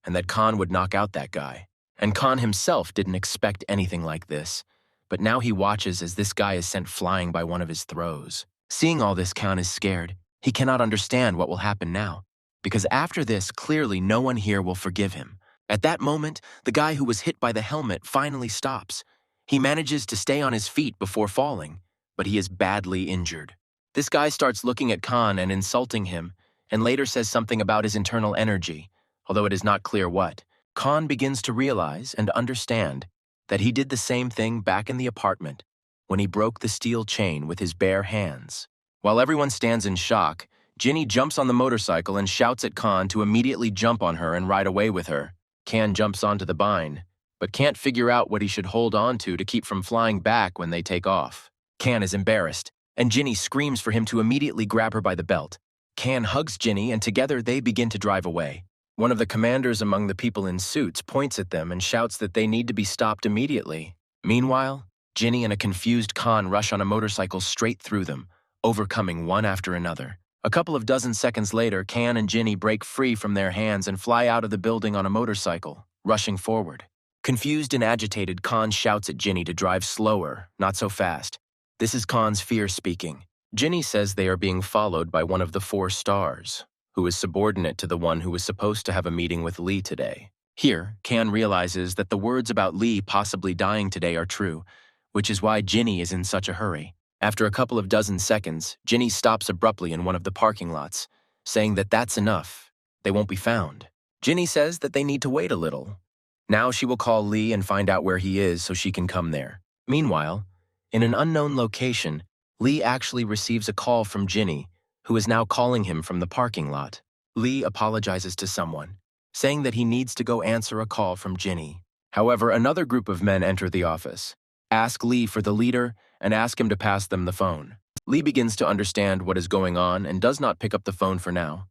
and that Khan would knock out that guy. And Khan himself didn't expect anything like this, but now he watches as this guy is sent flying by one of his throws. Seeing all this, Khan is scared. He cannot understand what will happen now, because after this, clearly no one here will forgive him. At that moment, the guy who was hit by the helmet finally stops. He manages to stay on his feet before falling, but he is badly injured. This guy starts looking at Khan and insulting him, and later says something about his internal energy, although it is not clear what. Khan begins to realize and understand that he did the same thing back in the apartment when he broke the steel chain with his bare hands. While everyone stands in shock, Ginny jumps on the motorcycle and shouts at Khan to immediately jump on her and ride away with her. Khan jumps onto the bind, but can't figure out what he should hold on to keep from flying back when they take off. Khan is embarrassed, and Ginny screams for him to immediately grab her by the belt. Khan hugs Ginny, and together they begin to drive away. One of the commanders among the people in suits points at them and shouts that they need to be stopped immediately. Meanwhile, Ginny and a confused Khan rush on a motorcycle straight through them, overcoming one after another. A couple of dozen seconds later, Khan and Ginny break free from their hands and fly out of the building on a motorcycle, rushing forward. Confused and agitated, Khan shouts at Ginny to drive slower, not so fast. This is Khan's fear speaking. Ginny says they are being followed by one of the 4 stars, who is subordinate to the one who was supposed to have a meeting with Lee today. Here, Khan realizes that the words about Lee possibly dying today are true, which is why Ginny is in such a hurry. After a couple of dozen seconds, Ginny stops abruptly in one of the parking lots, saying that that's enough. They won't be found. Ginny says that they need to wait a little. Now she will call Lee and find out where he is so she can come there. Meanwhile, in an unknown location, Lee actually receives a call from Ginny, who is now calling him from the parking lot. Lee apologizes to someone, saying that he needs to go answer a call from Ginny. However, another group of men enter the office, ask Lee for the leader, and ask him to pass them the phone. Lee begins to understand what is going on and does not pick up the phone for now,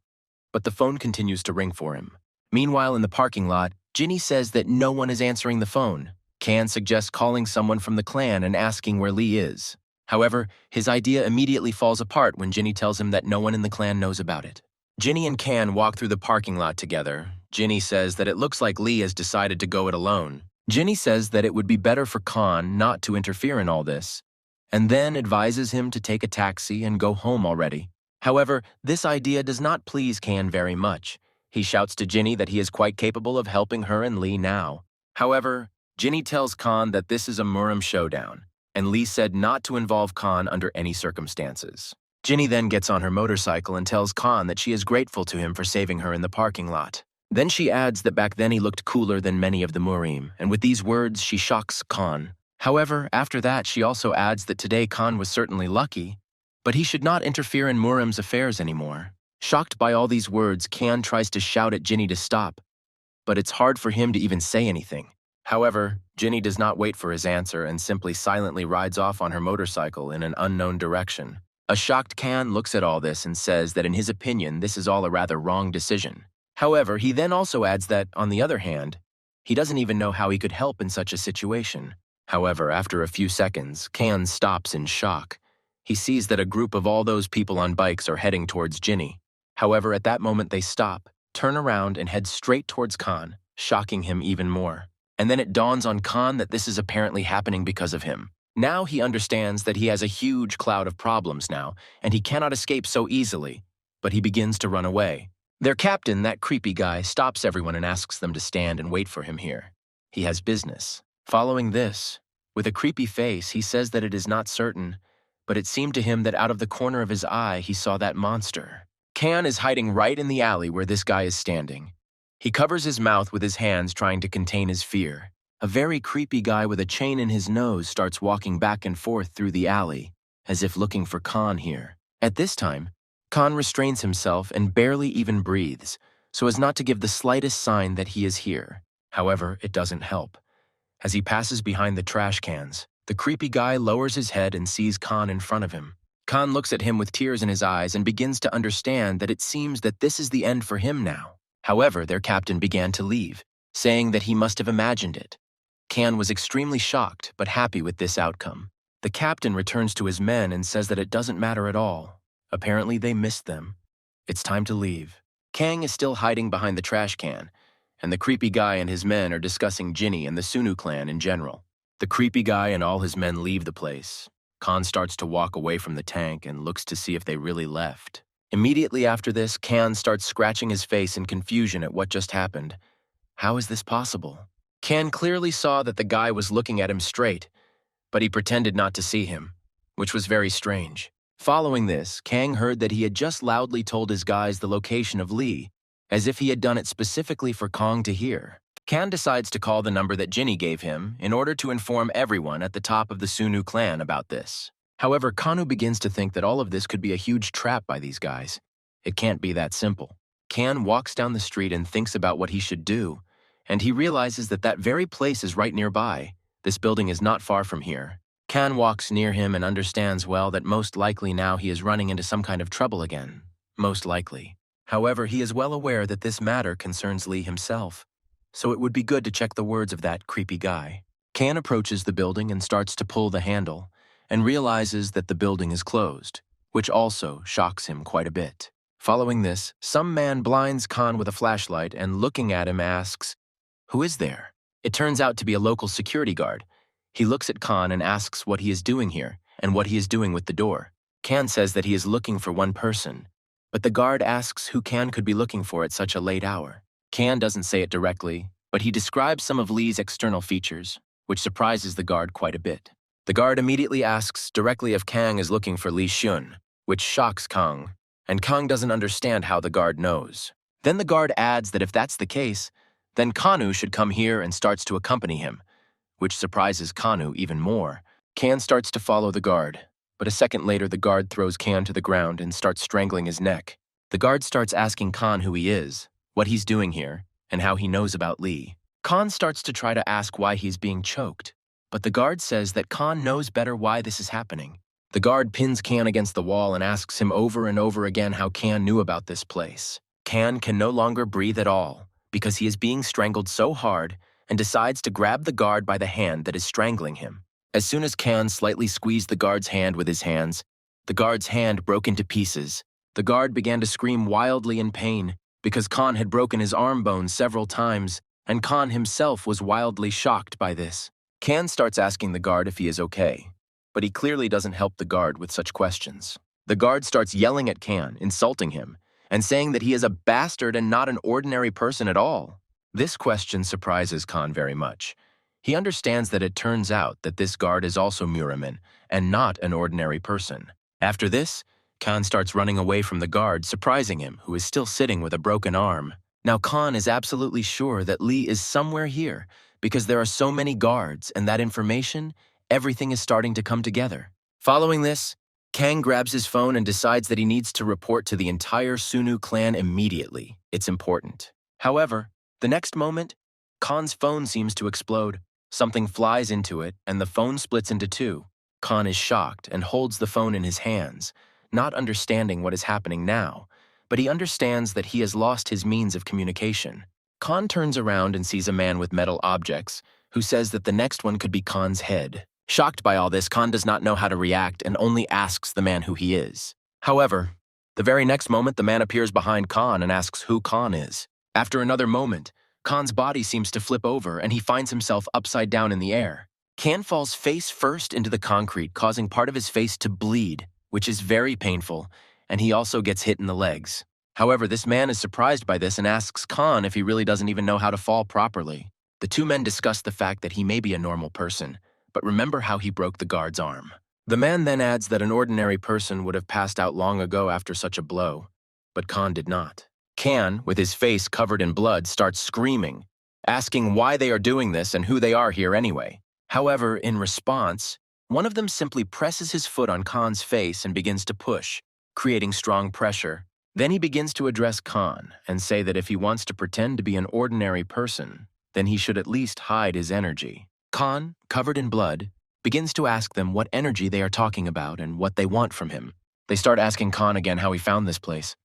but the phone continues to ring for him. Meanwhile, in the parking lot, Ginny says that no one is answering the phone. Khan suggests calling someone from the clan and asking where Lee is. However, his idea immediately falls apart when Ginny tells him that no one in the clan knows about it. Ginny and Khan walk through the parking lot together. Ginny says that it looks like Lee has decided to go it alone. Ginny says that it would be better for Khan not to interfere in all this, and then advises him to take a taxi and go home already. However, this idea does not please Kan very much. He shouts to Ginny that he is quite capable of helping her and Lee now. However, Ginny tells Kan that this is a MURIM showdown, and Lee said not to involve Kan under any circumstances. Ginny then gets on her motorcycle and tells Kan that she is grateful to him for saving her in the parking lot. Then she adds that back then he looked cooler than many of the MURIM, and with these words she shocks Kan. However, after that she also adds that today Kan was certainly lucky, but he should not interfere in MURIM's affairs anymore. Shocked by all these words, Kan tries to shout at Ginny to stop, but it's hard for him to even say anything. However, Ginny does not wait for his answer and simply silently rides off on her motorcycle in an unknown direction. A shocked Kan looks at all this and says that in his opinion this is all a rather wrong decision. However, he then also adds that, on the other hand, he doesn't even know how he could help in such a situation. However, after a few seconds, Kan stops in shock. He sees that a group of all those people on bikes are heading towards Ginny. However, at that moment they stop, turn around, and head straight towards Kan, shocking him even more. And then it dawns on Kan that this is apparently happening because of him. Now he understands that he has a huge cloud of problems now, and he cannot escape so easily, but he begins to run away. Their captain, that creepy guy, stops everyone and asks them to stand and wait for him here. He has business. Following this, with a creepy face, he says that it is not certain, but it seemed to him that out of the corner of his eye he saw that monster. Kan is hiding right in the alley where this guy is standing. He covers his mouth with his hands trying to contain his fear. A very creepy guy with a chain in his nose starts walking back and forth through the alley, as if looking for Kan here. At this time, Kan restrains himself and barely even breathes, so as not to give the slightest sign that he is here. However, it doesn't help. As he passes behind the trash cans, the creepy guy lowers his head and sees Kan in front of him. Kan looks at him with tears in his eyes and begins to understand that it seems that this is the end for him now. However, their captain began to leave, saying that he must have imagined it. Kan was extremely shocked, but happy with this outcome. The captain returns to his men and says that it doesn't matter at all. Apparently they missed them. It's time to leave. Kang is still hiding behind the trash can, and the creepy guy and his men are discussing Ginny and the Sunu clan in general. The creepy guy and all his men leave the place. Kan starts to walk away from the tank and looks to see if they really left. Immediately after this, Kan starts scratching his face in confusion at what just happened. How is this possible? Kan clearly saw that the guy was looking at him straight, but he pretended not to see him, which was very strange. Following this, Kang heard that he had just loudly told his guys the location of Lee, as if he had done it specifically for Kang to hear. Kan decides to call the number that Ginny gave him in order to inform everyone at the top of the Sunu clan about this. However, Kanu begins to think that all of this could be a huge trap by these guys. It can't be that simple. Kan walks down the street and thinks about what he should do, and he realizes that that very place is right nearby. This building is not far from here. Kan walks near him and understands well that most likely now he is running into some kind of trouble again. Most likely. However, he is well aware that this matter concerns Lee himself, so it would be good to check the words of that creepy guy. Kan approaches the building and starts to pull the handle, and realizes that the building is closed, which also shocks him quite a bit. Following this, some man blinds Kan with a flashlight and looking at him asks, "Who is there?" It turns out to be a local security guard. He looks at Kan and asks what he is doing here and what he is doing with the door. Kan says that he is looking for one person, but the guard asks who Kan could be looking for at such a late hour. Kan doesn't say it directly, but he describes some of Lee's external features, which surprises the guard quite a bit. The guard immediately asks directly if Kang is looking for Lee Shun, which shocks Kang, and Kang doesn't understand how the guard knows. Then the guard adds that if that's the case, then Kanu should come here and starts to accompany him, which surprises Kanu even more. Kan starts to follow the guard, but a second later the guard throws Kan to the ground and starts strangling his neck. The guard starts asking Kan who he is, what he's doing here, and how he knows about Lee. Kan starts to try to ask why he's being choked, but the guard says that Kan knows better why this is happening. The guard pins Kan against the wall and asks him over and over again how Kan knew about this place. Kan can no longer breathe at all because he is being strangled so hard and decides to grab the guard by the hand that is strangling him. As soon as Kan slightly squeezed the guard's hand with his hands, the guard's hand broke into pieces. The guard began to scream wildly in pain because Kan had broken his arm bone several times, and Kan himself was wildly shocked by this. Kan starts asking the guard if he is okay, but he clearly doesn't help the guard with such questions. The guard starts yelling at Kan, insulting him, and saying that he is a bastard and not an ordinary person at all. This question surprises Kan very much. He understands that it turns out that this guard is also MURIM and not an ordinary person. After this, Kan starts running away from the guard, surprising him, who is still sitting with a broken arm. Now Kan is absolutely sure that Lee is somewhere here because there are so many guards and that information, everything is starting to come together. Following this, Kang grabs his phone and decides that he needs to report to the entire Sunu clan immediately. It's important. However, the next moment, Kan's phone seems to explode. Something flies into it, and the phone splits into two. Kan is shocked and holds the phone in his hands, not understanding what is happening now, but he understands that he has lost his means of communication. Kan turns around and sees a man with metal objects, who says that the next one could be Kan's head. Shocked by all this, Kan does not know how to react and only asks the man who he is. However, the very next moment, the man appears behind Kan and asks who Kan is. After another moment, Kan's body seems to flip over and he finds himself upside down in the air. Kan falls face first into the concrete, causing part of his face to bleed, which is very painful, and he also gets hit in the legs. However, this man is surprised by this and asks Kan if he really doesn't even know how to fall properly. The two men discuss the fact that he may be a normal person, but remember how he broke the guard's arm. The man then adds that an ordinary person would have passed out long ago after such a blow, but Kan did not. Kan, with his face covered in blood, starts screaming, asking why they are doing this and who they are here anyway. However, in response, one of them simply presses his foot on Kan's face and begins to push, creating strong pressure. Then he begins to address Kan and say that if he wants to pretend to be an ordinary person, then he should at least hide his energy. Kan, covered in blood, begins to ask them what energy they are talking about and what they want from him. They start asking Kan again how he found this place,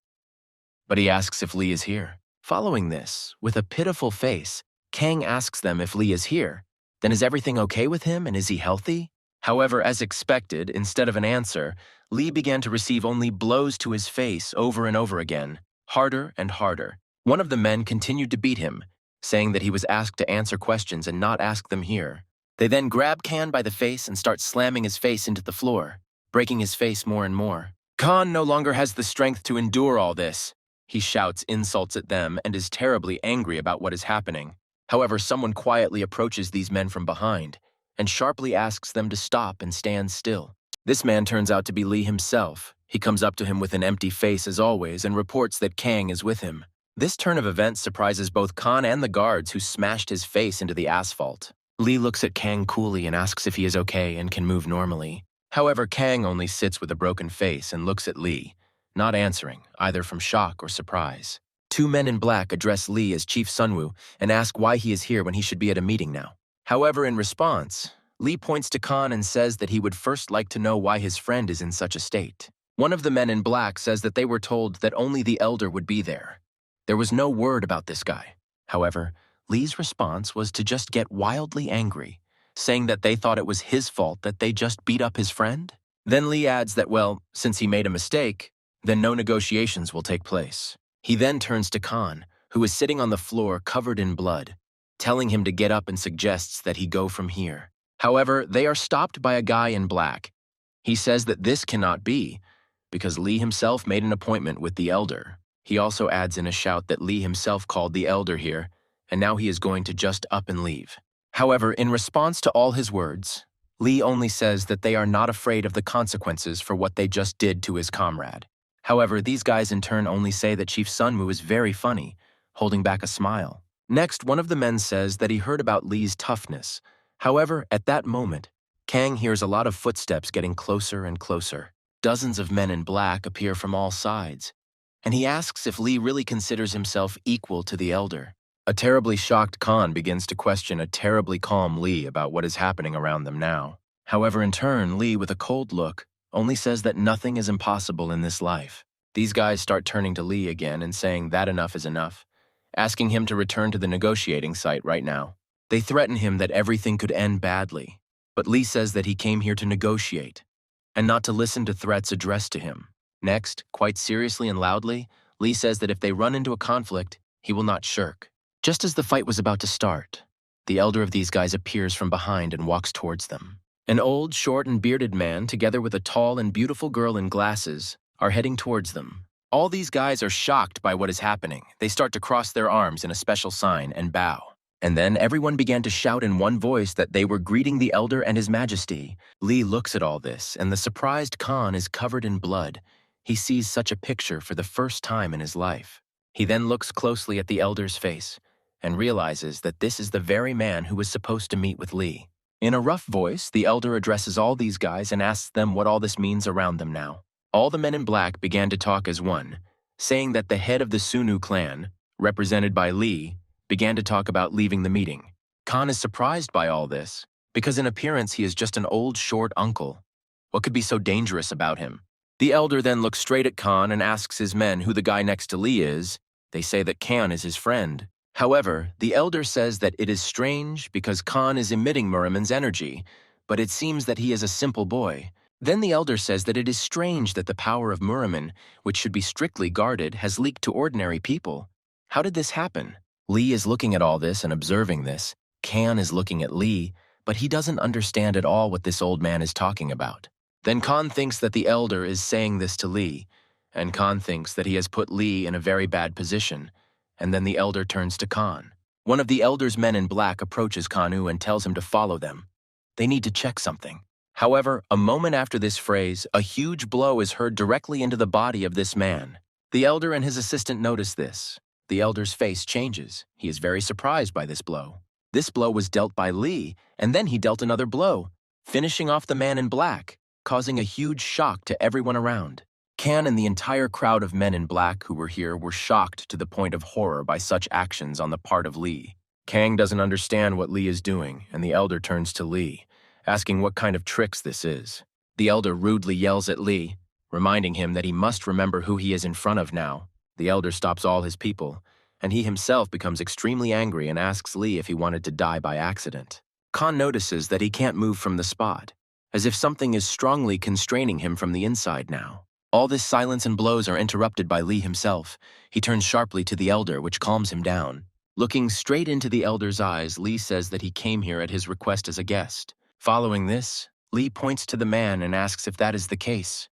but he asks if Lee is here. Following this, with a pitiful face, Kang asks them if Lee is here. Then is everything okay with him and is he healthy? However, as expected, instead of an answer, Lee began to receive only blows to his face over and over again, harder and harder. One of the men continued to beat him, saying that he was asked to answer questions and not ask them here. They then grab Kan by the face and start slamming his face into the floor, breaking his face more and more. Kan no longer has the strength to endure all this. He shouts insults at them and is terribly angry about what is happening. However, someone quietly approaches these men from behind and sharply asks them to stop and stand still. This man turns out to be Lee himself. He comes up to him with an empty face as always and reports that Kang is with him. This turn of events surprises both Kan and the guards who smashed his face into the asphalt. Lee looks at Kang coolly and asks if he is okay and can move normally. However, Kang only sits with a broken face and looks at Lee, not answering, either from shock or surprise. Two men in black address Lee as Chief Sunwoo and ask why he is here when he should be at a meeting now. However, in response, Lee points to Kan and says that he would first like to know why his friend is in such a state. One of the men in black says that they were told that only the elder would be there. There was no word about this guy. However, Lee's response was to just get wildly angry, saying that they thought it was his fault that they just beat up his friend. Then Lee adds that, well, since he made a mistake, then no negotiations will take place. He then turns to Kan, who is sitting on the floor covered in blood, telling him to get up and suggests that he go from here. However, they are stopped by a guy in black. He says that this cannot be, because Lee himself made an appointment with the elder. He also adds in a shout that Lee himself called the elder here, and now he is going to just up and leave. However, in response to all his words, Lee only says that they are not afraid of the consequences for what they just did to his comrade. However, these guys in turn only say that Chief Sunwoo is very funny, holding back a smile. Next, one of the men says that he heard about Lee's toughness. However, at that moment, Kang hears a lot of footsteps getting closer and closer. Dozens of men in black appear from all sides, and he asks if Lee really considers himself equal to the elder. A terribly shocked Kan begins to question a terribly calm Lee about what is happening around them now. However, in turn, Lee, with a cold look, only says that nothing is impossible in this life. These guys start turning to Lee again and saying that enough is enough, asking him to return to the negotiating site right now. They threaten him that everything could end badly, but Lee says that he came here to negotiate and not to listen to threats addressed to him. Next, quite seriously and loudly, Lee says that if they run into a conflict, he will not shirk. Just as the fight was about to start, the elder of these guys appears from behind and walks towards them. An old, short, and bearded man, together with a tall and beautiful girl in glasses, are heading towards them. All these guys are shocked by what is happening. They start to cross their arms in a special sign and bow. And then everyone began to shout in one voice that they were greeting the elder and his majesty. Lee looks at all this, and the surprised Khan is covered in blood. He sees such a picture for the first time in his life. He then looks closely at the elder's face and realizes that this is the very man who was supposed to meet with Lee. In a rough voice, the elder addresses all these guys and asks them what all this means around them now. All the men in black began to talk as one, saying that the head of the Sunu clan, represented by Lee, began to talk about leaving the meeting. Khan is surprised by all this, because in appearance he is just an old, short uncle. What could be so dangerous about him? The elder then looks straight at Khan and asks his men who the guy next to Lee is. They say that Khan is his friend. However, the elder says that it is strange because Khan is emitting MURIM's energy, but it seems that he is a simple boy. Then the elder says that it is strange that the power of MURIM, which should be strictly guarded, has leaked to ordinary people. How did this happen? Lee is looking at all this and observing this. Khan is looking at Lee, but he doesn't understand at all what this old man is talking about. Then Khan thinks that the elder is saying this to Lee, and Khan thinks that he has put Lee in a very bad position, and then the elder turns to Khan. One of the elder's men in black approaches Kanu and tells him to follow them. They need to check something. However, a moment after this phrase, a huge blow is heard directly into the body of this man. The elder and his assistant notice this. The elder's face changes. He is very surprised by this blow. This blow was dealt by Lee, and then he dealt another blow, finishing off the man in black, causing a huge shock to everyone around. Khan and the entire crowd of men in black who were here were shocked to the point of horror by such actions on the part of Lee. Kang doesn't understand what Lee is doing, and the elder turns to Lee, asking what kind of tricks this is. The elder rudely yells at Lee, reminding him that he must remember who he is in front of now. The elder stops all his people, and he himself becomes extremely angry and asks Lee if he wanted to die by accident. Khan notices that he can't move from the spot, as if something is strongly constraining him from the inside now. All this silence and blows are interrupted by Lee himself. He turns sharply to the elder, which calms him down. Looking straight into the elder's eyes, Lee says that he came here at his request as a guest. Following this, Lee points to the man and asks if that is the case.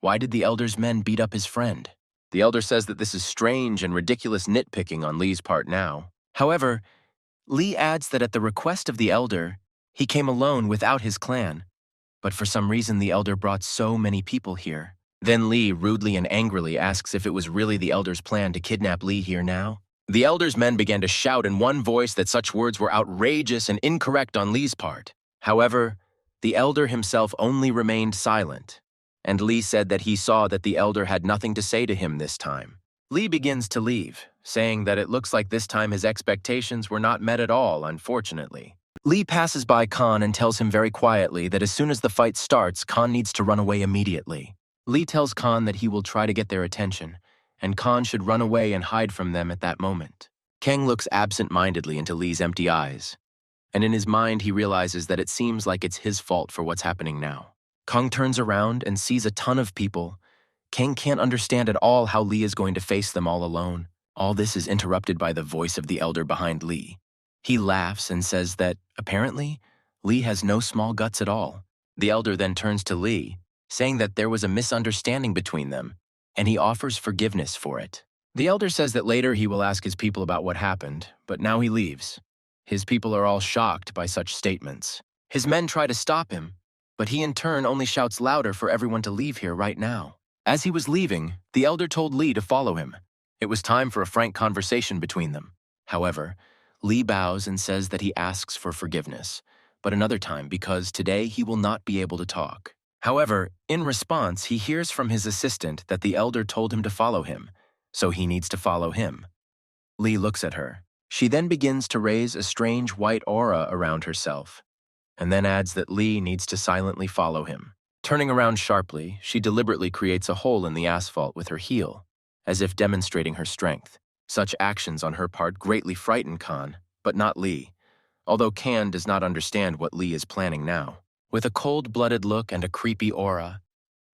Why did the elder's men beat up his friend? The elder says that this is strange and ridiculous nitpicking on Lee's part now. However, Lee adds that at the request of the elder, he came alone without his clan. But for some reason, the elder brought so many people here. Then Lee rudely and angrily asks if it was really the elder's plan to kidnap Lee here now. The elder's men began to shout in one voice that such words were outrageous and incorrect on Lee's part. However, the elder himself only remained silent, and Lee said that he saw that the elder had nothing to say to him this time. Lee begins to leave, saying that it looks like this time his expectations were not met at all, unfortunately. Lee passes by Khan and tells him very quietly that as soon as the fight starts, Khan needs to run away immediately. Lee tells Khan that he will try to get their attention, and Khan should run away and hide from them at that moment. Kang looks absent-mindedly into Lee's empty eyes, and in his mind he realizes that it seems like it's his fault for what's happening now. Kang turns around and sees a ton of people. Kang can't understand at all how Lee is going to face them all alone. All this is interrupted by the voice of the elder behind Lee. He laughs and says that, apparently, Lee has no small guts at all. The elder then turns to Lee, saying that there was a misunderstanding between them, and he offers forgiveness for it. The elder says that later he will ask his people about what happened, but now he leaves. His people are all shocked by such statements. His men try to stop him, but he in turn only shouts louder for everyone to leave here right now. As he was leaving, the elder told Lee to follow him. It was time for a frank conversation between them. However, Lee bows and says that he asks for forgiveness, but another time because today he will not be able to talk. However, in response, he hears from his assistant that the elder told him to follow him, so he needs to follow him. Lee looks at her. She then begins to raise a strange white aura around herself, and then adds that Lee needs to silently follow him. Turning around sharply, she deliberately creates a hole in the asphalt with her heel, as if demonstrating her strength. Such actions on her part greatly frighten Khan, but not Lee, although Khan does not understand what Lee is planning now. With a cold-blooded look and a creepy aura,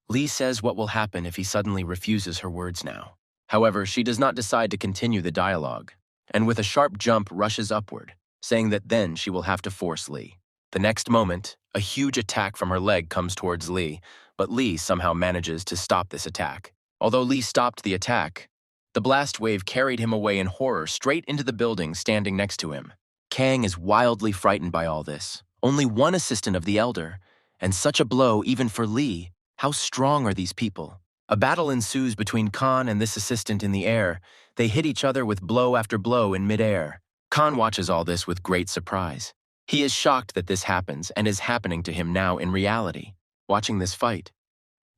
Lee says what will happen if he suddenly refuses her words now. However, she does not decide to continue the dialogue, and with a sharp jump rushes upward, saying that then she will have to force Lee. The next moment, a huge attack from her leg comes towards Lee, but Lee somehow manages to stop this attack. Although Lee stopped the attack, the blast wave carried him away in horror straight into the building standing next to him. Kang is wildly frightened by all this. Only one assistant of the Elder, and such a blow even for Lee. How strong are these people? A battle ensues between Khan and this assistant in the air. They hit each other with blow after blow in midair. Khan watches all this with great surprise. He is shocked that this happens and is happening to him now in reality. Watching this fight,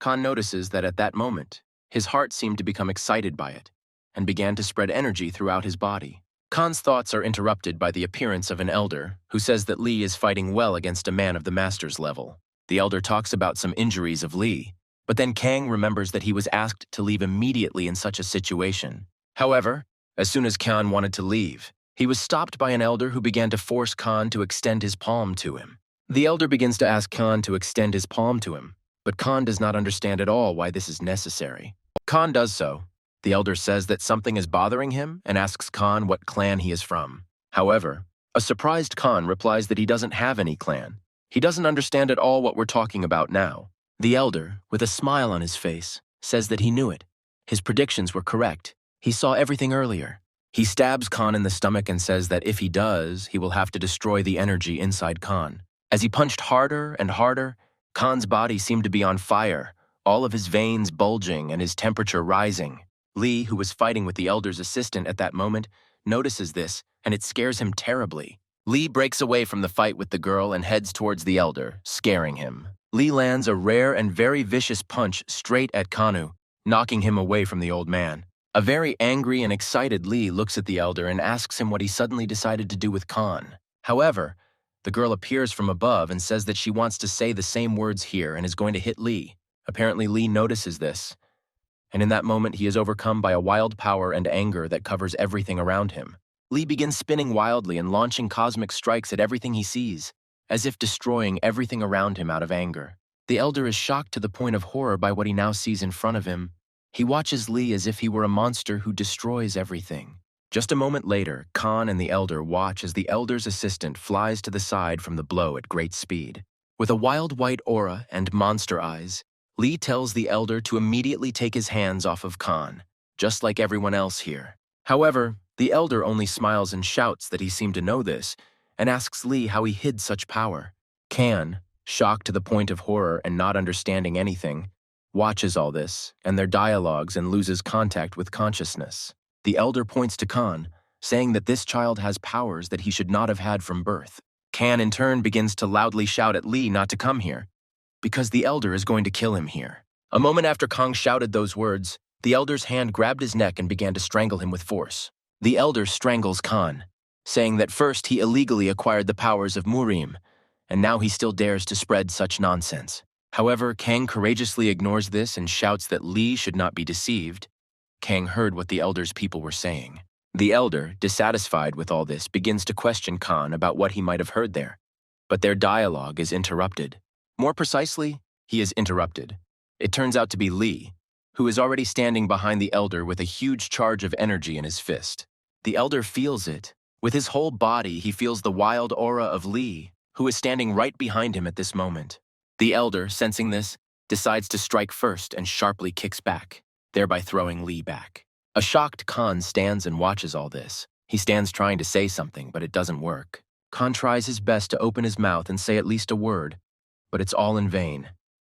Khan notices that at that moment, his heart seemed to become excited by it and began to spread energy throughout his body. Khan's thoughts are interrupted by the appearance of an Elder who says that Lee is fighting well against a man of the Master's level. The Elder talks about some injuries of Lee, but then Kang remembers that he was asked to leave immediately in such a situation. However, as soon as Khan wanted to leave, he was stopped by an Elder who began to force Khan to extend his palm to him. The Elder begins to ask Khan to extend his palm to him, but Khan does not understand at all why this is necessary. Khan does so. The Elder says that something is bothering him and asks Khan what clan he is from. However, a surprised Khan replies that he doesn't have any clan. He doesn't understand at all what we're talking about now. The Elder, with a smile on his face, says that he knew it. His predictions were correct. He saw everything earlier. He stabs Khan in the stomach and says that if he does, he will have to destroy the energy inside Khan. As he punched harder and harder, Khan's body seemed to be on fire, all of his veins bulging and his temperature rising. Lee, who was fighting with the Elder's assistant at that moment, notices this, and it scares him terribly. Lee breaks away from the fight with the girl and heads towards the Elder, scaring him. Lee lands a rare and very vicious punch straight at Kanu, knocking him away from the old man. A very angry and excited Lee looks at the Elder and asks him what he suddenly decided to do with Khan. However, the girl appears from above and says that she wants to say the same words here and is going to hit Lee. Apparently, Lee notices this, and in that moment he is overcome by a wild power and anger that covers everything around him. Lee begins spinning wildly and launching cosmic strikes at everything he sees, as if destroying everything around him out of anger. The Elder is shocked to the point of horror by what he now sees in front of him. He watches Lee as if he were a monster who destroys everything. Just a moment later, Khan and the Elder watch as the Elder's assistant flies to the side from the blow at great speed. With a wild white aura and monster eyes, Lee tells the Elder to immediately take his hands off of Khan, just like everyone else here. However, the Elder only smiles and shouts that he seemed to know this, and asks Lee how he hid such power. Khan, shocked to the point of horror and not understanding anything, watches all this and their dialogues and loses contact with consciousness. The Elder points to Khan, saying that this child has powers that he should not have had from birth. Khan in turn begins to loudly shout at Lee not to come here, because the Elder is going to kill him here. A moment after Khan shouted those words, the Elder's hand grabbed his neck and began to strangle him with force. The Elder strangles Khan, saying that first he illegally acquired the powers of MURIM, and now he still dares to spread such nonsense. However, Kang courageously ignores this and shouts that Lee should not be deceived. Kang heard what the Elder's people were saying. The Elder, dissatisfied with all this, begins to question Khan about what he might have heard there, but their dialogue is interrupted. More precisely, he is interrupted. It turns out to be Lee, who is already standing behind the Elder with a huge charge of energy in his fist. The Elder feels it. With his whole body, he feels the wild aura of Lee, who is standing right behind him at this moment. The Elder, sensing this, decides to strike first and sharply kicks back, thereby throwing Lee back. A shocked Khan stands and watches all this. He stands trying to say something, but it doesn't work. Khan tries his best to open his mouth and say at least a word, but it's all in vain.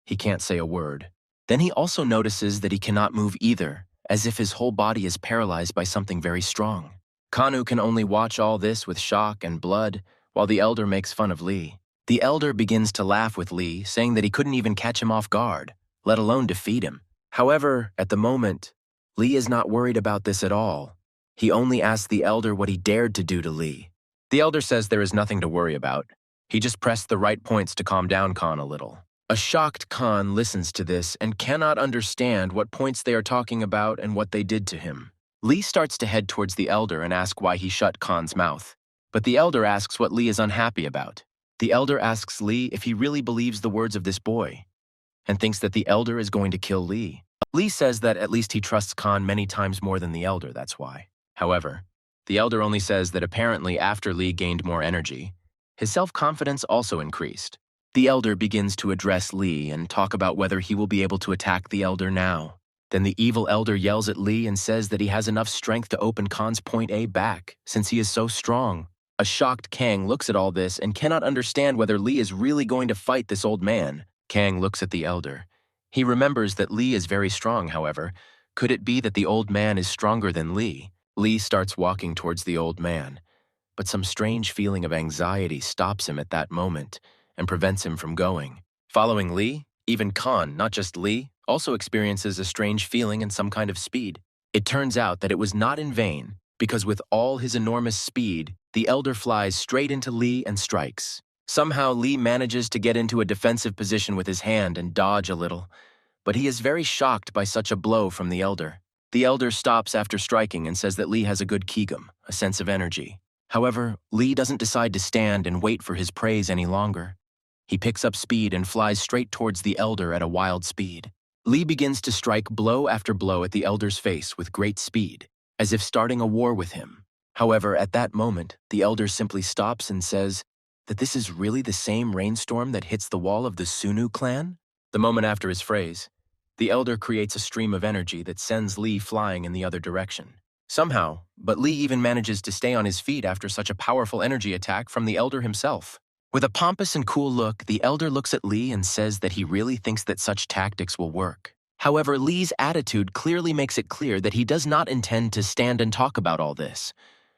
He can't say a word. Then he also notices that he cannot move either, as if his whole body is paralyzed by something very strong. Kanu can only watch all this with shock and blood, while the Elder makes fun of Lee. The Elder begins to laugh with Lee, saying that he couldn't even catch him off guard, let alone defeat him. However, at the moment, Lee is not worried about this at all. He only asks the Elder what he dared to do to Lee. The Elder says there is nothing to worry about. He just pressed the right points to calm down Khan a little. A shocked Khan listens to this and cannot understand what points they are talking about and what they did to him. Lee starts to head towards the Elder and ask why he shut Khan's mouth. But the Elder asks what Lee is unhappy about. The Elder asks Lee if he really believes the words of this boy, and thinks that the Elder is going to kill Lee. Lee says that at least he trusts Khan many times more than the Elder, that's why. However, the Elder only says that apparently after Lee gained more energy, His self-confidence also increased. The elder begins to address Lee and talk about whether he will be able to attack the elder now. Then the evil elder yells at Lee and says that he has enough strength to open Khan's point A back, since he is so strong. A shocked Kang looks at all this and cannot understand whether Lee is really going to fight this old man. Kang looks at the elder. He remembers that Lee is very strong, however. Could it be that the old man is stronger than Lee? Lee starts walking towards the old man, but some strange feeling of anxiety stops him at that moment and prevents him from going. Following Lee, even Khan, not just Lee, also experiences a strange feeling and some kind of speed. It turns out that it was not in vain, because with all his enormous speed, the elder flies straight into Lee and strikes. Somehow Lee manages to get into a defensive position with his hand and dodge a little, but he is very shocked by such a blow from the elder. The elder stops after striking and says that Lee has a good kigum, a sense of energy. However, Lee doesn't decide to stand and wait for his praise any longer. He picks up speed and flies straight towards the elder at a wild speed. Lee begins to strike blow after blow at the elder's face with great speed, as if starting a war with him. However, at that moment, the elder simply stops and says that this is really the same rainstorm that hits the wall of the Sunu clan? The moment after his phrase, the elder creates a stream of energy that sends Lee flying in the other direction. Somehow, but Lee even manages to stay on his feet after such a powerful energy attack from the elder himself. With a pompous and cool look, the elder looks at Lee and says that he really thinks that such tactics will work. However, Lee's attitude clearly makes it clear that he does not intend to stand and talk about all this.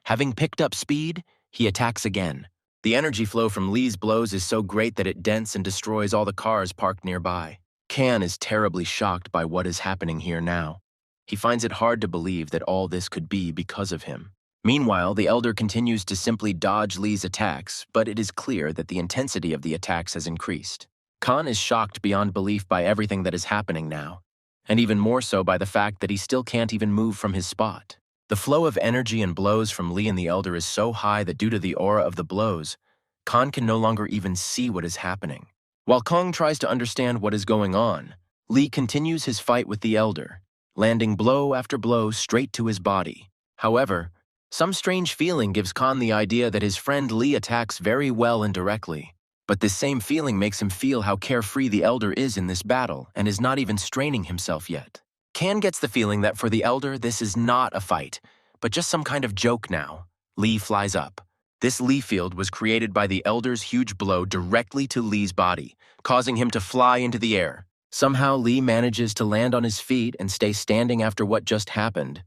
Having picked up speed, he attacks again. The energy flow from Lee's blows is so great that it dents and destroys all the cars parked nearby. Kan is terribly shocked by what is happening here now. He finds it hard to believe that all this could be because of him. Meanwhile, the elder continues to simply dodge Lee's attacks, but it is clear that the intensity of the attacks has increased. Kan is shocked beyond belief by everything that is happening now, and even more so by the fact that he still can't even move from his spot. The flow of energy and blows from Lee and the elder is so high that due to the aura of the blows, Kan can no longer even see what is happening. While Kong tries to understand what is going on, Lee continues his fight with the elder, landing blow after blow straight to his body. However, some strange feeling gives Khan the idea that his friend Lee attacks very well and directly. But this same feeling makes him feel how carefree the elder is in this battle and is not even straining himself yet. Kan gets the feeling that for the elder this is not a fight, but just some kind of joke now. Lee flies up. This Lee field was created by the elder's huge blow directly to Lee's body, causing him to fly into the air. Somehow Lee manages to land on his feet and stay standing after what just happened.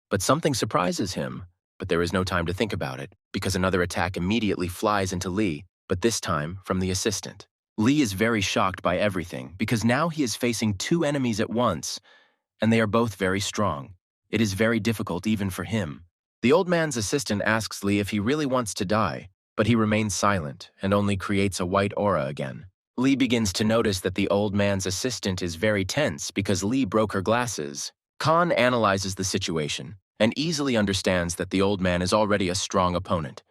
But something surprises him, but there is no time to think about it, because another attack immediately flies into Lee, but this time from the assistant. Lee is very shocked by everything, because now he is facing two enemies at once, and they are both very strong. It is very difficult even for him. The old man's assistant asks Lee if he really wants to die, but he remains silent and only creates a white aura again. Lee begins to notice that the old man's assistant is very tense because Lee broke her glasses. Khan analyzes the situation and easily understands that the old man is already a strong opponent.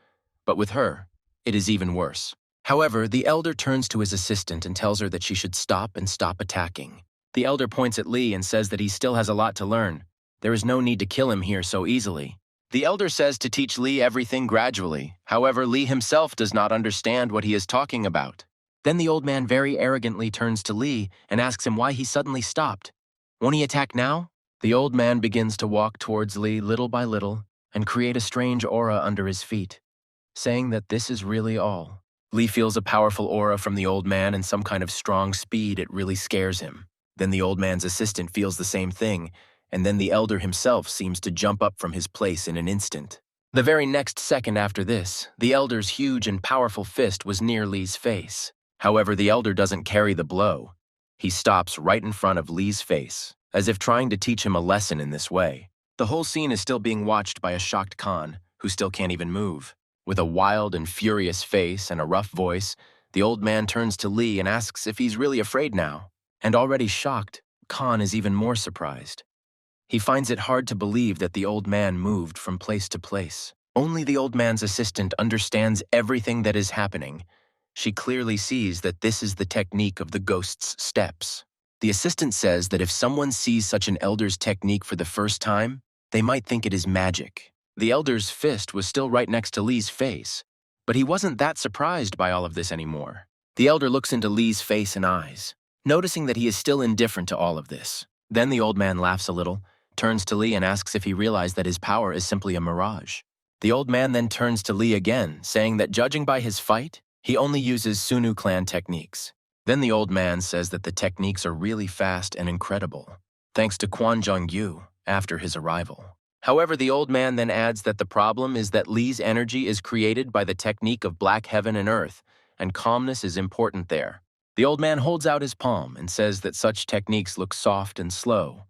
But with her, it is even worse. However, the elder turns to his assistant and tells her that she should stop and stop attacking. The elder points at Lee and says that he still has a lot to learn. There is no need to kill him here so easily. The elder says to teach Lee everything gradually. However, Lee himself does not understand what he is talking about. Then the old man very arrogantly turns to Lee and asks him why he suddenly stopped. Won't he attack now? The old man begins to walk towards Lee little by little and create a strange aura under his feet, saying that this is really all. Lee feels a powerful aura from the old man and some kind of strong speed. It really scares him. Then the old man's assistant feels the same thing, and then the elder himself seems to jump up from his place in an instant. The very next second after this, the elder's huge and powerful fist was near Lee's face. However, the elder doesn't carry the blow. He stops right in front of Lee's face, as if trying to teach him a lesson in this way. The whole scene is still being watched by a shocked Khan, who still can't even move. With a wild and furious face and a rough voice, the old man turns to Lee and asks if he's really afraid now. And already shocked, Khan is even more surprised. He finds it hard to believe that the old man moved from place to place. Only the old man's assistant understands everything that is happening. She clearly sees that this is the technique of the ghost's steps. The assistant says that if someone sees such an elder's technique for the first time, they might think it is magic. The elder's fist was still right next to Lee's face, But he wasn't that surprised by all of this anymore. The elder looks into Lee's face and eyes, noticing that he is still indifferent to all of this. Then the old man laughs a little, turns to Lee and asks if he realized that his power is simply a mirage. The old man then turns to Lee again, saying that judging by his fight, he only uses Sunu clan techniques. Then the old man says that the techniques are really fast and incredible, thanks to Quan Jong-yu after his arrival. However, the old man then adds that the problem is that Lee's energy is created by the technique of black heaven and earth, and calmness is important there. The old man holds out his palm and says that such techniques look soft and slow,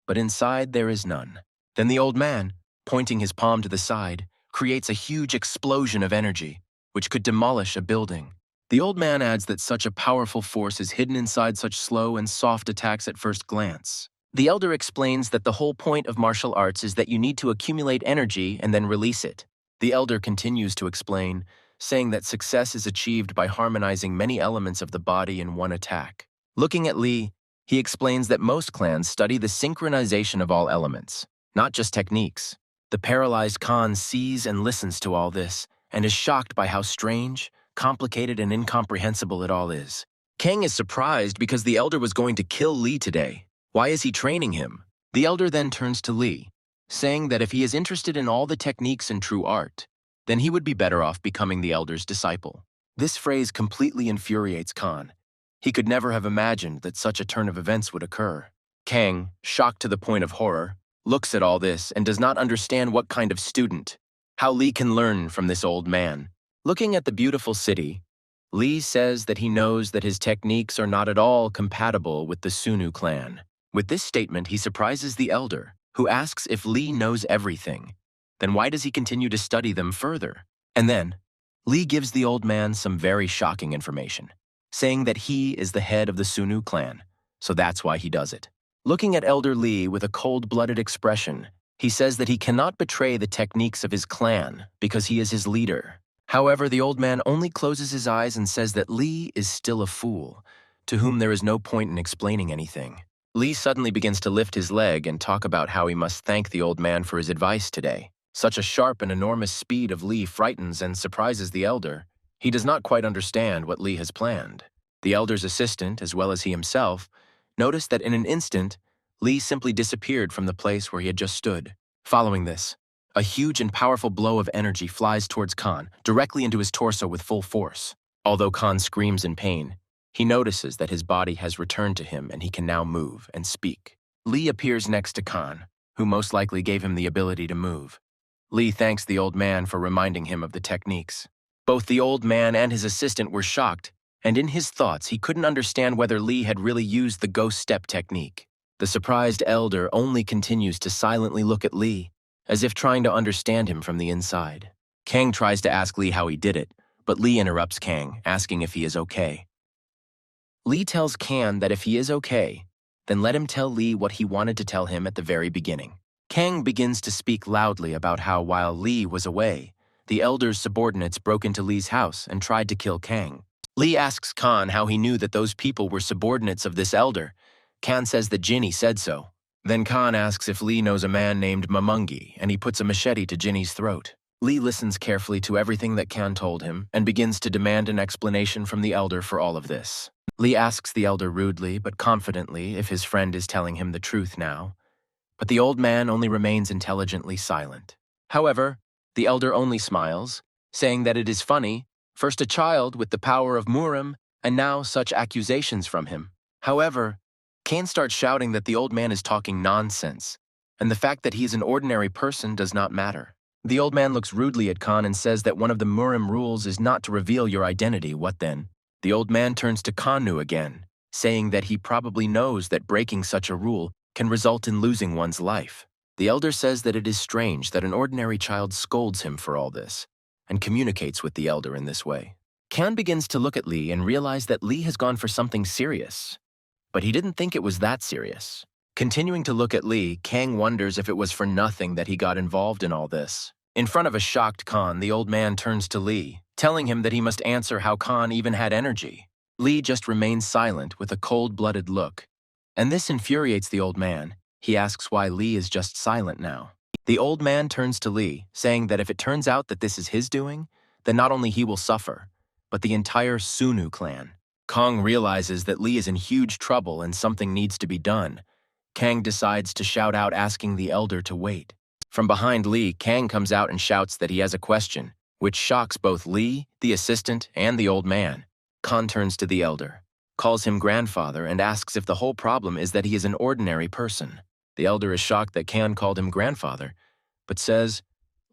but inside there is none. Then the old man, pointing his palm to the side, creates a huge explosion of energy, which could demolish a building. The old man adds that such a powerful force is hidden inside such slow and soft attacks at first glance. The elder explains that the whole point of martial arts is that you need to accumulate energy and then release it. The elder continues to explain, saying that success is achieved by harmonizing many elements of the body in one attack. Looking at Lee, he explains that most clans study the synchronization of all elements, not just techniques. The paralyzed Khan sees and listens to all this, and is shocked by how strange, complicated, and incomprehensible it all is. Kang is surprised because the elder was going to kill Lee today. Why is he training him? The elder then turns to Lee, saying that if he is interested in all the techniques and true art, then he would be better off becoming the elder's disciple. This phrase completely infuriates Khan. He could never have imagined that such a turn of events would occur. Kang, shocked to the point of horror, looks at all this and does not understand what kind of student, how Lee can learn from this old man. Looking at the beautiful city, Lee says that he knows that his techniques are not at all compatible with the Sunu clan. With this statement, he surprises the elder, who asks if Lee knows everything. Then why does he continue to study them further? And then, Lee gives the old man some very shocking information, saying that he is the head of the Sunu clan, so that's why he does it. Looking at Elder Lee with a cold-blooded expression, he says that he cannot betray the techniques of his clan because he is his leader. However, the old man only closes his eyes and says that Lee is still a fool, to whom there is no point in explaining anything. Lee suddenly begins to lift his leg and talk about how he must thank the old man for his advice today. Such a sharp and enormous speed of Lee frightens and surprises the elder. He does not quite understand what Lee has planned. The elder's assistant, as well as he himself, noticed that in an instant, Lee simply disappeared from the place where he had just stood. Following this, a huge and powerful blow of energy flies towards Khan, directly into his torso with full force. Although Khan screams in pain, he notices that his body has returned to him and he can now move and speak. Lee appears next to Khan, who most likely gave him the ability to move. Lee thanks the old man for reminding him of the techniques. Both the old man and his assistant were shocked, and in his thoughts he couldn't understand whether Lee had really used the ghost step technique. The surprised elder only continues to silently look at Lee, as if trying to understand him from the inside. Kang tries to ask Lee how he did it, but Lee interrupts Kang, asking if he is okay. Lee tells Kang that if he is okay, then let him tell Lee what he wanted to tell him at the very beginning. Kang begins to speak loudly about how while Lee was away, the elder's subordinates broke into Lee's house and tried to kill Kang. Lee asks Khan how he knew that those people were subordinates of this elder. Khan says that Jinny said so. Then Khan asks if Lee knows a man named Mamungi, and he puts a machete to Jinny's throat. Lee listens carefully to everything that Khan told him and begins to demand an explanation from the elder for all of this. Lee asks the elder rudely but confidently if his friend is telling him the truth now, but the old man only remains intelligently silent. However, the elder only smiles, saying that it is funny, first a child with the power of MURIM, and now such accusations from him. However, Kane starts shouting that the old man is talking nonsense, and the fact that he is an ordinary person does not matter. The old man looks rudely at Khan and says that one of the MURIM rules is not to reveal your identity. What then? The old man turns to Kanu again, saying that he probably knows that breaking such a rule can result in losing one's life. The elder says that it is strange that an ordinary child scolds him for all this, and communicates with the elder in this way. Khan begins to look at Lee and realize that Lee has gone for something serious, but he didn't think it was that serious. Continuing to look at Lee, Kang wonders if it was for nothing that he got involved in all this. In front of a shocked Khan, the old man turns to Lee, telling him that he must answer how Khan even had energy. Lee just remains silent with a cold-blooded look, and this infuriates the old man. He asks why Lee is just silent now. The old man turns to Lee, saying that if it turns out that this is his doing, then not only he will suffer, but the entire Sunu clan. Kang realizes that Lee is in huge trouble and something needs to be done. Kang decides to shout out asking the elder to wait. From behind Lee, Kang comes out and shouts that he has a question, which shocks both Lee, the assistant, and the old man. Khan turns to the elder, calls him grandfather, and asks if the whole problem is that he is an ordinary person. The elder is shocked that Khan called him grandfather, but says,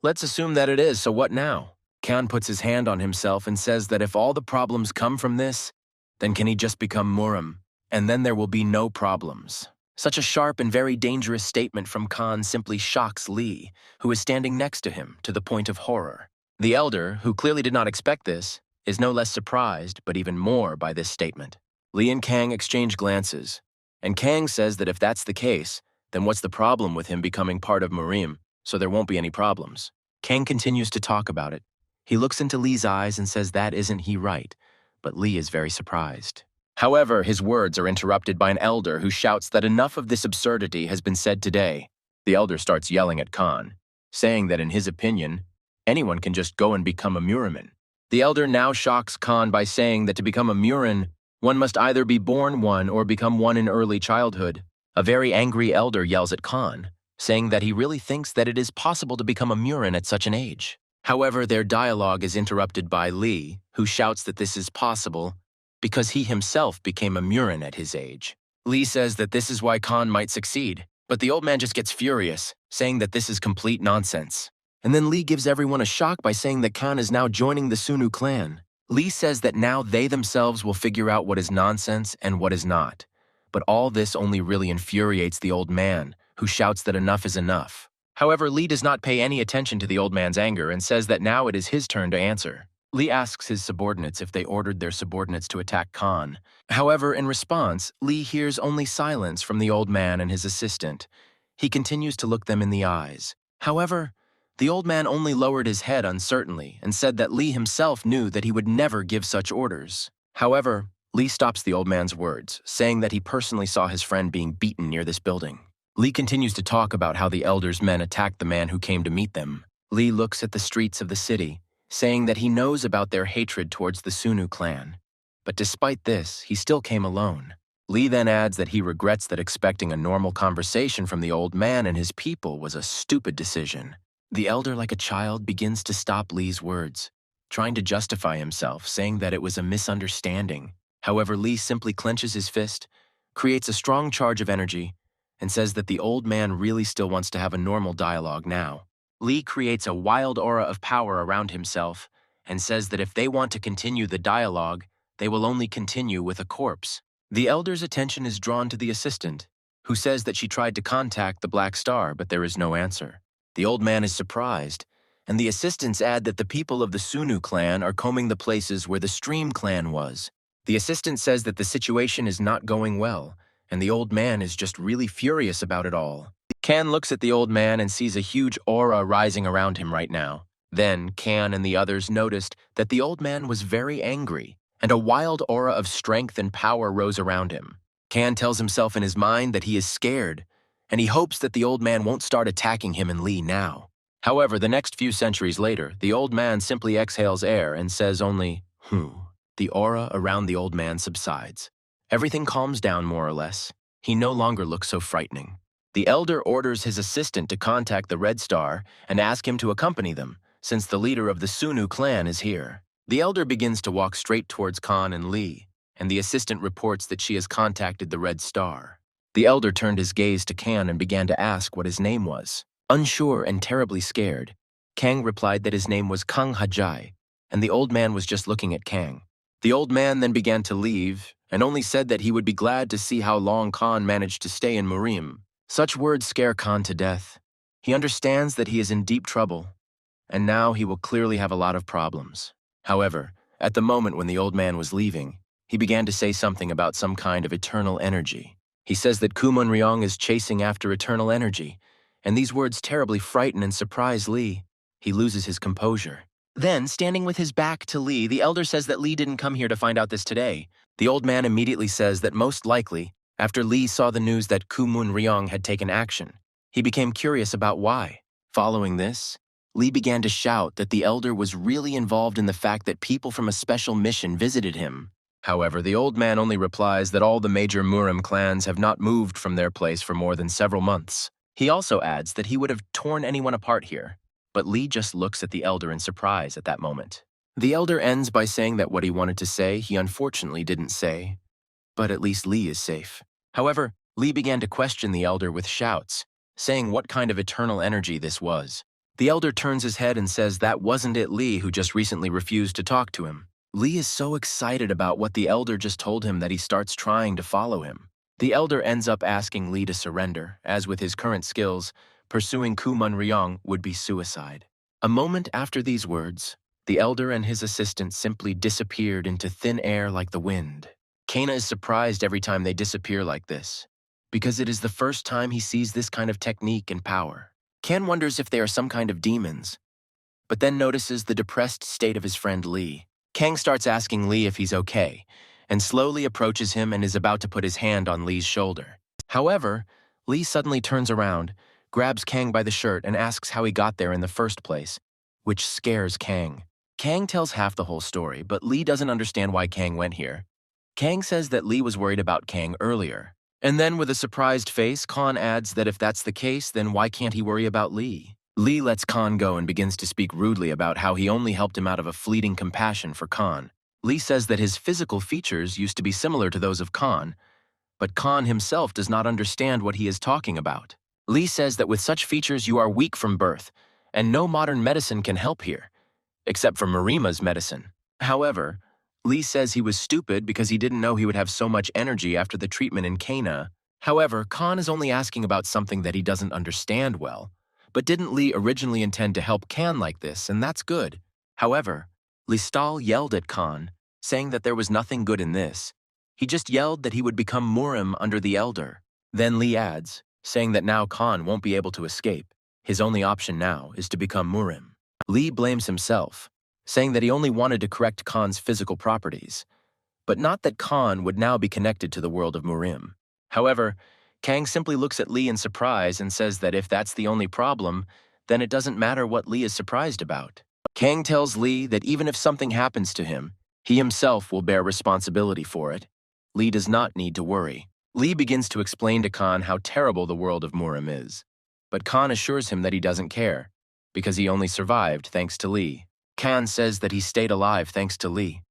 "Let's assume that it is, so what now?" Khan puts his hand on himself and says that if all the problems come from this, then can he just become MURIM, and then there will be no problems. Such a sharp and very dangerous statement from Khan simply shocks Lee, who is standing next to him, to the point of horror. The elder, who clearly did not expect this, is no less surprised, but even more by this statement. Lee and Kang exchange glances, and Kang says that if that's the case, then what's the problem with him becoming part of MURIM, so there won't be any problems. Kang continues to talk about it. He looks into Lee's eyes and says that isn't he right, but Lee is very surprised. However, his words are interrupted by an elder who shouts that enough of this absurdity has been said today. The elder starts yelling at Khan, saying that in his opinion, anyone can just go and become a Muriman. The elder now shocks Khan by saying that to become a Murin, one must either be born one or become one in early childhood. A very angry elder yells at Khan, saying that he really thinks that it is possible to become a Murin at such an age. However, their dialogue is interrupted by Lee, who shouts that this is possible because he himself became a Murin at his age. Lee says that this is why Khan might succeed, but the old man just gets furious, saying that this is complete nonsense. And then Lee gives everyone a shock by saying that Khan is now joining the Sunu clan. Lee says that now they themselves will figure out what is nonsense and what is not. But all this only really infuriates the old man, who shouts that enough is enough. However, Lee does not pay any attention to the old man's anger and says that now it is his turn to answer. Lee asks his subordinates if they ordered their subordinates to attack Khan. However, in response, Lee hears only silence from the old man and his assistant. He continues to look them in the eyes. However, the old man only lowered his head uncertainly and said that Lee himself knew that he would never give such orders. However, Lee stops the old man's words, saying that he personally saw his friend being beaten near this building. Lee continues to talk about how the elder's men attacked the man who came to meet them. Lee looks at the streets of the city, saying that he knows about their hatred towards the Sunu clan. But despite this, he still came alone. Lee then adds that he regrets that expecting a normal conversation from the old man and his people was a stupid decision. The elder, like a child, begins to stop Lee's words, trying to justify himself, saying that it was a misunderstanding. However, Lee simply clenches his fist, creates a strong charge of energy, and says that the old man really still wants to have a normal dialogue now. Lee creates a wild aura of power around himself and says that if they want to continue the dialogue, they will only continue with a corpse. The elder's attention is drawn to the assistant, who says that she tried to contact the Black Star, but there is no answer. The old man is surprised, and the assistants add that the people of the Sunu clan are combing the places where the Stream clan was. The assistant says that the situation is not going well, and the old man is just really furious about it all. Kan looks at the old man and sees a huge aura rising around him right now. Then Kan and the others noticed that the old man was very angry, and a wild aura of strength and power rose around him. Kan tells himself in his mind that he is scared, and he hopes that the old man won't start attacking him and Lee now. However, the next few centuries later, the old man simply exhales air and says only, The aura around the old man subsides. Everything calms down more or less. He no longer looks so frightening. The elder orders his assistant to contact the Red Star and ask him to accompany them, since the leader of the Sunu clan is here. The elder begins to walk straight towards Khan and Lee, and the assistant reports that she has contacted the Red Star. The elder turned his gaze to Kang and began to ask what his name was. Unsure and terribly scared, Kang replied that his name was Kang Hajai, and the old man was just looking at Kang. The old man then began to leave, and only said that he would be glad to see how long Khan managed to stay in MURIM. Such words scare Khan to death. He understands that he is in deep trouble, and now he will clearly have a lot of problems. However, at the moment when the old man was leaving, he began to say something about some kind of eternal energy. He says that Kumon Ryong is chasing after eternal energy, and these words terribly frighten and surprise Lee. He loses his composure. Then, standing with his back to Lee, the elder says that Lee didn't come here to find out this today. The old man immediately says that most likely, after Lee saw the news that Kumon Ryong had taken action, he became curious about why. Following this, Lee began to shout that the elder was really involved in the fact that people from a special mission visited him. However, the old man only replies that all the major MURIM clans have not moved from their place for more than several months. He also adds that he would have torn anyone apart here, but Lee just looks at the elder in surprise at that moment. The elder ends by saying that what he wanted to say, he unfortunately didn't say, but at least Lee is safe. However, Lee began to question the elder with shouts, saying what kind of eternal energy this was. The elder turns his head and says that wasn't it Lee who just recently refused to talk to him. Lee is so excited about what the elder just told him that he starts trying to follow him. The elder ends up asking Lee to surrender, as with his current skills, pursuing Kumunryong would be suicide. A moment after these words, the elder and his assistant simply disappeared into thin air like the wind. Kana is surprised every time they disappear like this, because it is the first time he sees this kind of technique and power. Kan wonders if they are some kind of demons, but then notices the depressed state of his friend Lee. Kang starts asking Lee if he's okay, and slowly approaches him and is about to put his hand on Lee's shoulder. However, Lee suddenly turns around, grabs Kang by the shirt and asks how he got there in the first place, which scares Kang. Kang tells half the whole story, but Lee doesn't understand why Kang went here. Kang says that Lee was worried about Kang earlier. And then with a surprised face, Khan adds that if that's the case, then why can't he worry about Lee? Lee lets Khan go and begins to speak rudely about how he only helped him out of a fleeting compassion for Khan. Lee says that his physical features used to be similar to those of Khan, but Khan himself does not understand what he is talking about. Lee says that with such features you are weak from birth, and no modern medicine can help here, except for Marima's medicine. However, Lee says he was stupid because he didn't know he would have so much energy after the treatment in Kana. However, Khan is only asking about something that he doesn't understand well. But didn't Lee originally intend to help Kan like this, and that's good. However, Lee Stahl yelled at Khan, saying that there was nothing good in this. He just yelled that he would become MURIM under the elder. Then Lee adds, saying that now Khan won't be able to escape. His only option now is to become MURIM. Lee blames himself, saying that he only wanted to correct Khan's physical properties, but not that Khan would now be connected to the world of MURIM. However, Kang simply looks at Lee in surprise and says that if that's the only problem, then it doesn't matter what Lee is surprised about. Kang tells Lee that even if something happens to him, he himself will bear responsibility for it. Lee does not need to worry. Lee begins to explain to Khan how terrible the world of MURIM is, but Khan assures him that he doesn't care, because he only survived thanks to Lee. Khan says that he stayed alive thanks to Lee,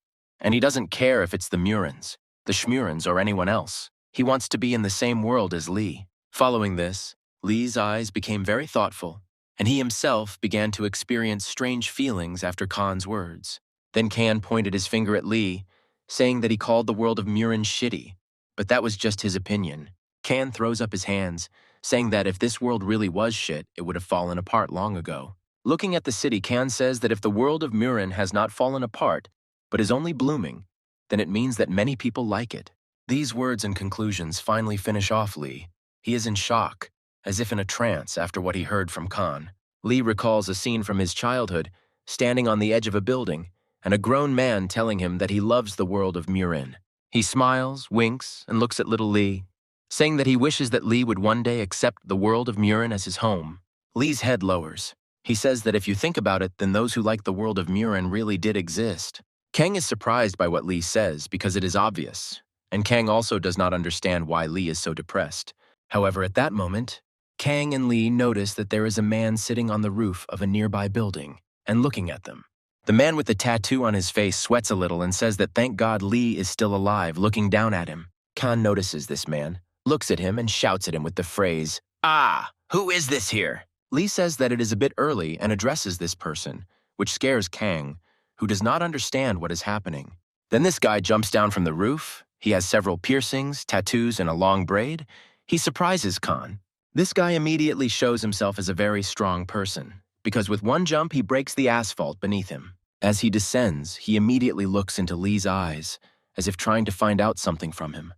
and he doesn't care if it's the Murins, the Shmurins, or anyone else. He wants to be in the same world as Lee. Following this, Lee's eyes became very thoughtful, and he himself began to experience strange feelings after Khan's words. Then Kan pointed his finger at Lee, saying that he called the world of Murin shitty, but that was just his opinion. Kan throws up his hands, saying that if this world really was shit, it would have fallen apart long ago. Looking at the city, Kan says that if the world of Murin has not fallen apart, but is only blooming, then it means that many people like it. These words and conclusions finally finish off Lee. He is in shock, as if in a trance after what he heard from Khan. Lee recalls a scene from his childhood, standing on the edge of a building, and a grown man telling him that he loves the world of Murin. He smiles, winks, and looks at little Lee, saying that he wishes that Lee would one day accept the world of Murin as his home. Lee's head lowers. He says that if you think about it, then those who like the world of Murin really did exist. Kang is surprised by what Lee says because it is obvious, and Kang also does not understand why Lee is so depressed. However, at that moment, Kang and Lee notice that there is a man sitting on the roof of a nearby building and looking at them. The man with the tattoo on his face sweats a little and says that thank God Lee is still alive, looking down at him. Khan notices this man, looks at him, and shouts at him with the phrase, "Ah, who is this here?" Lee says that it is a bit early and addresses this person, which scares Kang, who does not understand what is happening. Then this guy jumps down from the roof. He has several piercings, tattoos, and a long braid. He surprises Khan. This guy immediately shows himself as a very strong person, because with one jump he breaks the asphalt beneath him. As he descends, he immediately looks into Lee's eyes, as if trying to find out something from him.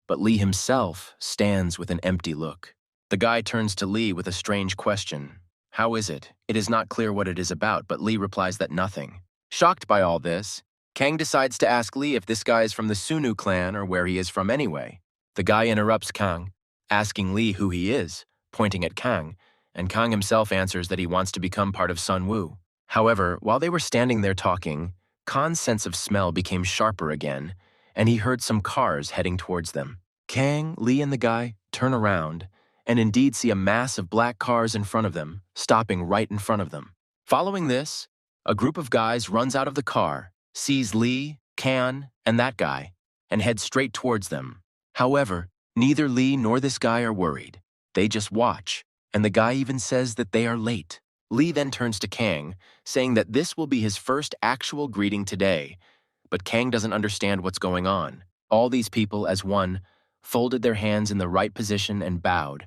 But Lee himself stands with an empty look. The guy turns to Lee with a strange question. How is it? It is not clear what it is about, but Lee replies that nothing. Shocked by all this, Kang decides to ask Lee if this guy is from the Sunu clan or where he is from anyway. The guy interrupts Kang, asking Lee who he is, pointing at Kang, and Kang himself answers that he wants to become part of Sun Wu. However, while they were standing there talking, Khan's sense of smell became sharper again, and he heard some cars heading towards them. Kang, Lee, and the guy turn around and indeed see a mass of black cars in front of them, stopping right in front of them. Following this, a group of guys runs out of the car, sees Lee, Kan, and that guy, and heads straight towards them. However, neither Lee nor this guy are worried. They just watch, and the guy even says that they are late. Lee then turns to Kang, saying that this will be his first actual greeting today, but Kang doesn't understand what's going on. All these people, as one, folded their hands in the right position and bowed,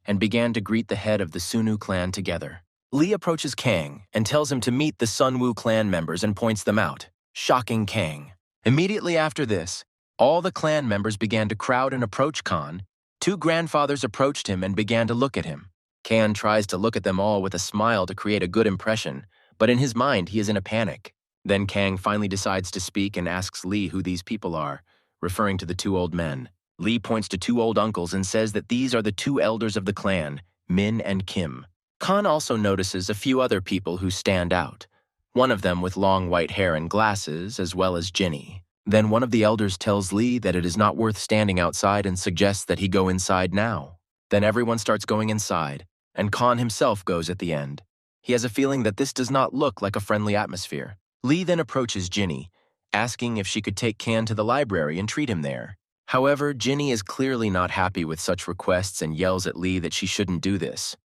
and began to greet the head of the Sunu clan together. Lee approaches Kang and tells him to meet the Sunwoo clan members and points them out, shocking Kang. Immediately after this, all the clan members began to crowd and approach Khan. Two grandfathers approached him and began to look at him. Kan tries to look at them all with a smile to create a good impression, but in his mind he is in a panic. Then Kang finally decides to speak and asks Lee who these people are, referring to the two old men. Lee points to two old uncles and says that these are the two elders of the clan, Min and Kim. Khan also notices a few other people who stand out, one of them with long white hair and glasses, as well as Jinny. Then one of the elders tells Lee that it is not worth standing outside and suggests that he go inside now. Then everyone starts going inside, and Khan himself goes at the end. He has a feeling that this does not look like a friendly atmosphere. Lee then approaches Jinny, asking if she could take Kan to the library and treat him there. However, Jinny is clearly not happy with such requests and yells at Lee that she shouldn't do this.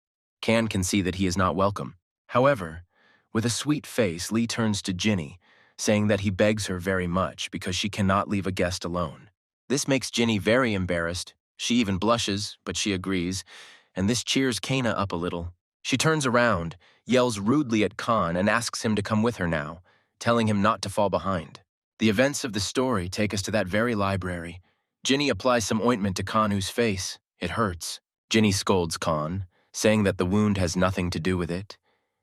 Kan can see that he is not welcome. However, with a sweet face, Lee turns to Jinny, saying that he begs her very much because she cannot leave a guest alone. This makes Jinny very embarrassed. She even blushes, but she agrees, and this cheers Kana up a little. She turns around, yells rudely at Khan, and asks him to come with her now, telling him not to fall behind. The events of the story take us to that very library. Jinny applies some ointment to Kanu's face. It hurts. Jinny scolds Khan, saying that the wound has nothing to do with it,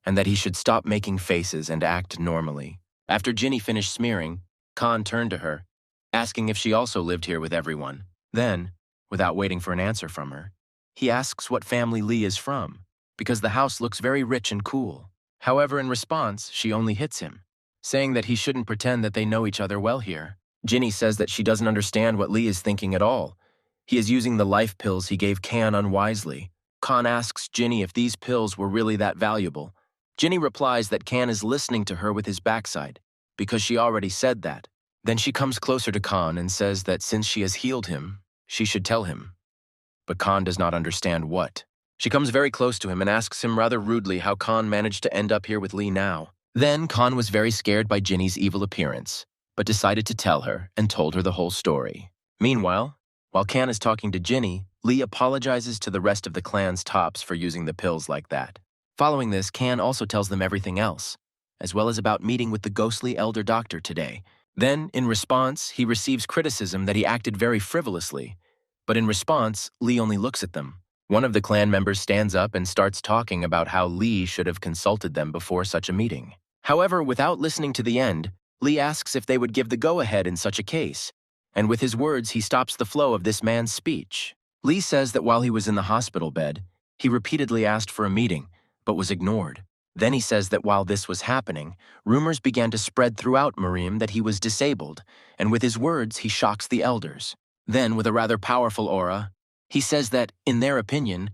and that he should stop making faces and act normally. After Jinny finished smearing, Khan turned to her, asking if she also lived here with everyone. Then, without waiting for an answer from her, he asks what family Lee is from, because the house looks very rich and cool. However, in response, she only hits him, saying that he shouldn't pretend that they know each other well here. Jinny says that she doesn't understand what Lee is thinking at all. He is using the life pills he gave Kan unwisely. Khan asks Jinny if these pills were really that valuable. Jinny replies that Kan is listening to her with his backside, because she already said that. Then she comes closer to Khan and says that since she has healed him, she should tell him. But Khan does not understand what. She comes very close to him and asks him rather rudely how Khan managed to end up here with Lee now. Then Khan was very scared by Jinny's evil appearance, but decided to tell her and told her the whole story. Meanwhile, while Kan is talking to Jinny, Lee apologizes to the rest of the clan's tops for using the pills like that. Following this, Kan also tells them everything else, as well as about meeting with the ghostly elder doctor today. Then, in response, he receives criticism that he acted very frivolously, but in response, Lee only looks at them. One of the clan members stands up and starts talking about how Lee should have consulted them before such a meeting. However, without listening to the end, Lee asks if they would give the go-ahead in such a case, and with his words, he stops the flow of this man's speech. Lee says that while he was in the hospital bed, he repeatedly asked for a meeting, but was ignored. Then he says that while this was happening, rumors began to spread throughout MURIM that he was disabled, and with his words, he shocks the elders. Then, with a rather powerful aura, he says that, in their opinion,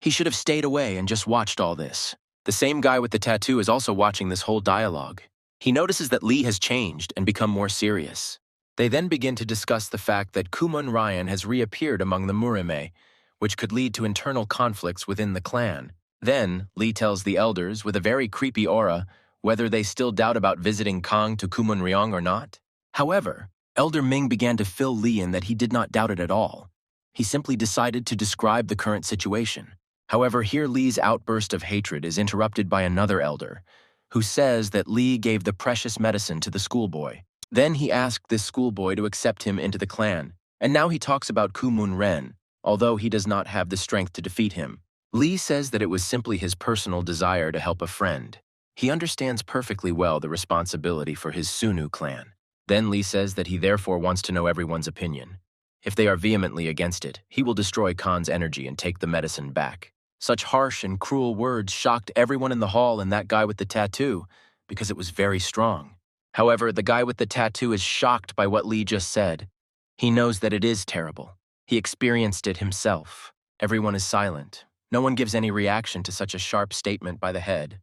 he should have stayed away and just watched all this. The same guy with the tattoo is also watching this whole dialogue. He notices that Lee has changed and become more serious. They then begin to discuss the fact that Kumun Ryan has reappeared among the Murime, which could lead to internal conflicts within the clan. Then, Lee tells the elders, with a very creepy aura, whether they still doubt about visiting Kang to Kumun Ryong or not. However, Elder Ming began to fill Lee in that he did not doubt it at all. He simply decided to describe the current situation. However, here Lee's outburst of hatred is interrupted by another elder, who says that Lee gave the precious medicine to the schoolboy. Then he asked this schoolboy to accept him into the clan, and now he talks about Kumun Ren, although he does not have the strength to defeat him. Lee says that it was simply his personal desire to help a friend. He understands perfectly well the responsibility for his Sunu clan. Then Lee says that he therefore wants to know everyone's opinion. If they are vehemently against it, he will destroy Khan's energy and take the medicine back. Such harsh and cruel words shocked everyone in the hall and that guy with the tattoo, because it was very strong. However, the guy with the tattoo is shocked by what Lee just said. He knows that it is terrible. He experienced it himself. Everyone is silent. No one gives any reaction to such a sharp statement by the head.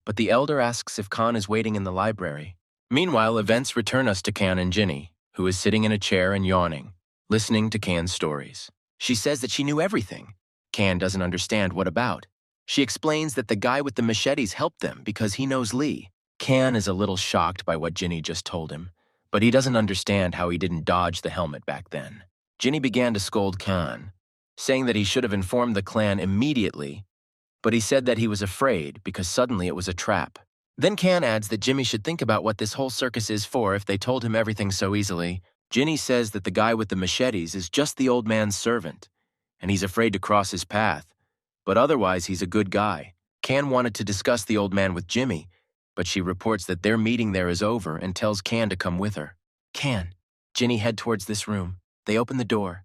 But the elder asks if Khan is waiting in the library. Meanwhile, events return us to Khan and Ginny, who is sitting in a chair and yawning, listening to Khan's stories. She says that she knew everything. Khan doesn't understand what about. She explains that the guy with the machetes helped them because he knows Lee. Khan is a little shocked by what Ginny just told him, but he doesn't understand how he didn't dodge the helmet back then. Ginny began to scold Khan, saying that he should have informed the clan immediately, but he said that he was afraid because suddenly it was a trap. Then Khan adds that Jimmy should think about what this whole circus is for if they told him everything so easily. Ginny says that the guy with the machetes is just the old man's servant, and he's afraid to cross his path, but otherwise he's a good guy. Khan wanted to discuss the old man with Jimmy, but she reports that their meeting there is over and tells Khan to come with her. Khan, Ginny head towards this room. They open the door.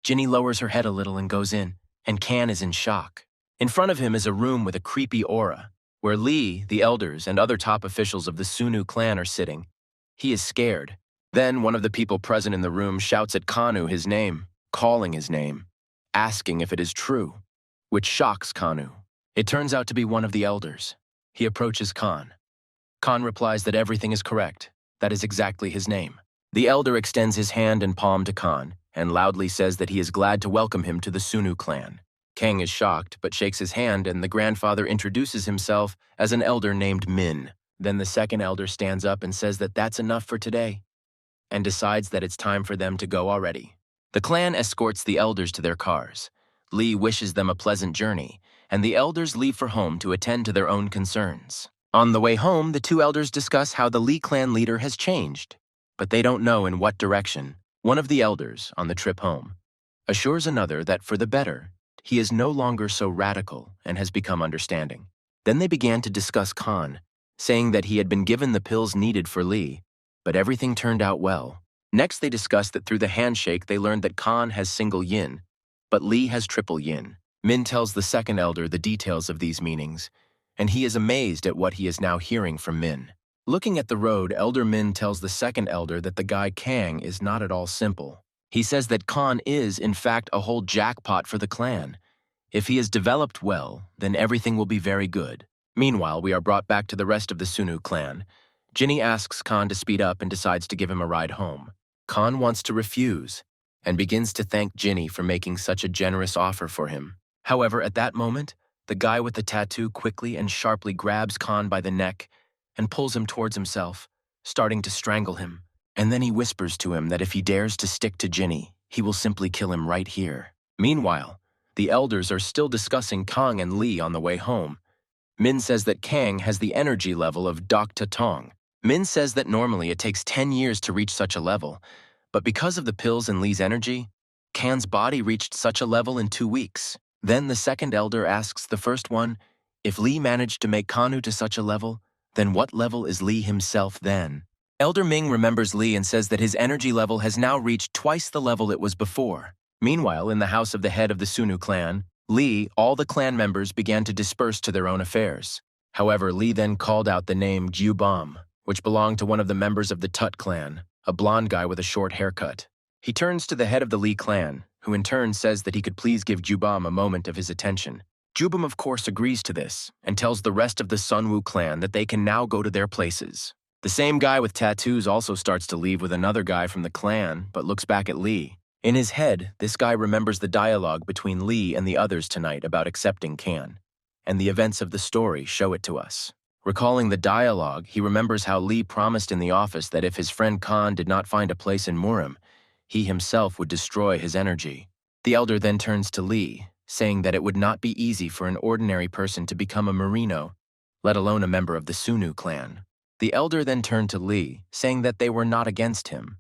Ginny lowers her head a little and goes in, and Khan is in shock. In front of him is a room with a creepy aura, where Lee, the elders, and other top officials of the Sunu clan are sitting. He is scared. Then one of the people present in the room shouts at Kanu his name, calling his name, asking if it is true, which shocks Kanu. It turns out to be one of the elders. He approaches Khan. Khan replies that everything is correct. That is exactly his name. The elder extends his hand and palm to Khan and loudly says that he is glad to welcome him to the Sunu clan. Kang is shocked but shakes his hand, and the grandfather introduces himself as an elder named Min. Then the second elder stands up and says that that's enough for today and decides that it's time for them to go already. The clan escorts the elders to their cars. Lee wishes them a pleasant journey, and the elders leave for home to attend to their own concerns. On the way home, the two elders discuss how the Lee clan leader has changed, but they don't know in what direction. One of the elders, on the trip home, assures another that for the better, he is no longer so radical and has become understanding. Then they began to discuss Khan, saying that he had been given the pills needed for Lee, but everything turned out well. Next, they discussed that through the handshake, they learned that Khan has single yin, but Lee has triple yin. Min tells the second elder the details of these meanings, and he is amazed at what he is now hearing from Min. Looking at the road, Elder Min tells the second elder that the guy Kang is not at all simple. He says that Khan is, in fact, a whole jackpot for the clan. If he is developed well, then everything will be very good. Meanwhile, we are brought back to the rest of the Sunu clan. Ginny asks Khan to speed up and decides to give him a ride home. Khan wants to refuse and begins to thank Ginny for making such a generous offer for him. However, at that moment, the guy with the tattoo quickly and sharply grabs Khan by the neck and pulls him towards himself, starting to strangle him. And then he whispers to him that if he dares to stick to Ginny, he will simply kill him right here. Meanwhile, the elders are still discussing Kang and Lee on the way home. Min says that Kang has the energy level of Dr. Tong. Min says that normally it takes 10 years to reach such a level, but because of the pills and Lee's energy, Kang's body reached such a level in 2 weeks. Then the second elder asks the first one, if Lee managed to make Kanu to such a level, then what level is Lee himself then? Elder Ming remembers Lee and says that his energy level has now reached twice the level it was before. Meanwhile, in the house of the head of the Sunu clan, Lee, all the clan members began to disperse to their own affairs. However, Lee then called out the name Gyubam, which belonged to one of the members of the Tut clan, a blonde guy with a short haircut. He turns to the head of the Lee clan, who in turn says that he could please give Gyubam a moment of his attention. Gyubam of course agrees to this, and tells the rest of the Sunwoo clan that they can now go to their places. The same guy with tattoos also starts to leave with another guy from the clan, but looks back at Lee. In his head, this guy remembers the dialogue between Lee and the others tonight about accepting Kan, and the events of the story show it to us. Recalling the dialogue, he remembers how Lee promised in the office that if his friend Khan did not find a place in MURIM, he himself would destroy his energy. The elder then turns to Lee, saying that it would not be easy for an ordinary person to become a Merino, let alone a member of the Sunu clan. The elder then turned to Lee, saying that they were not against him,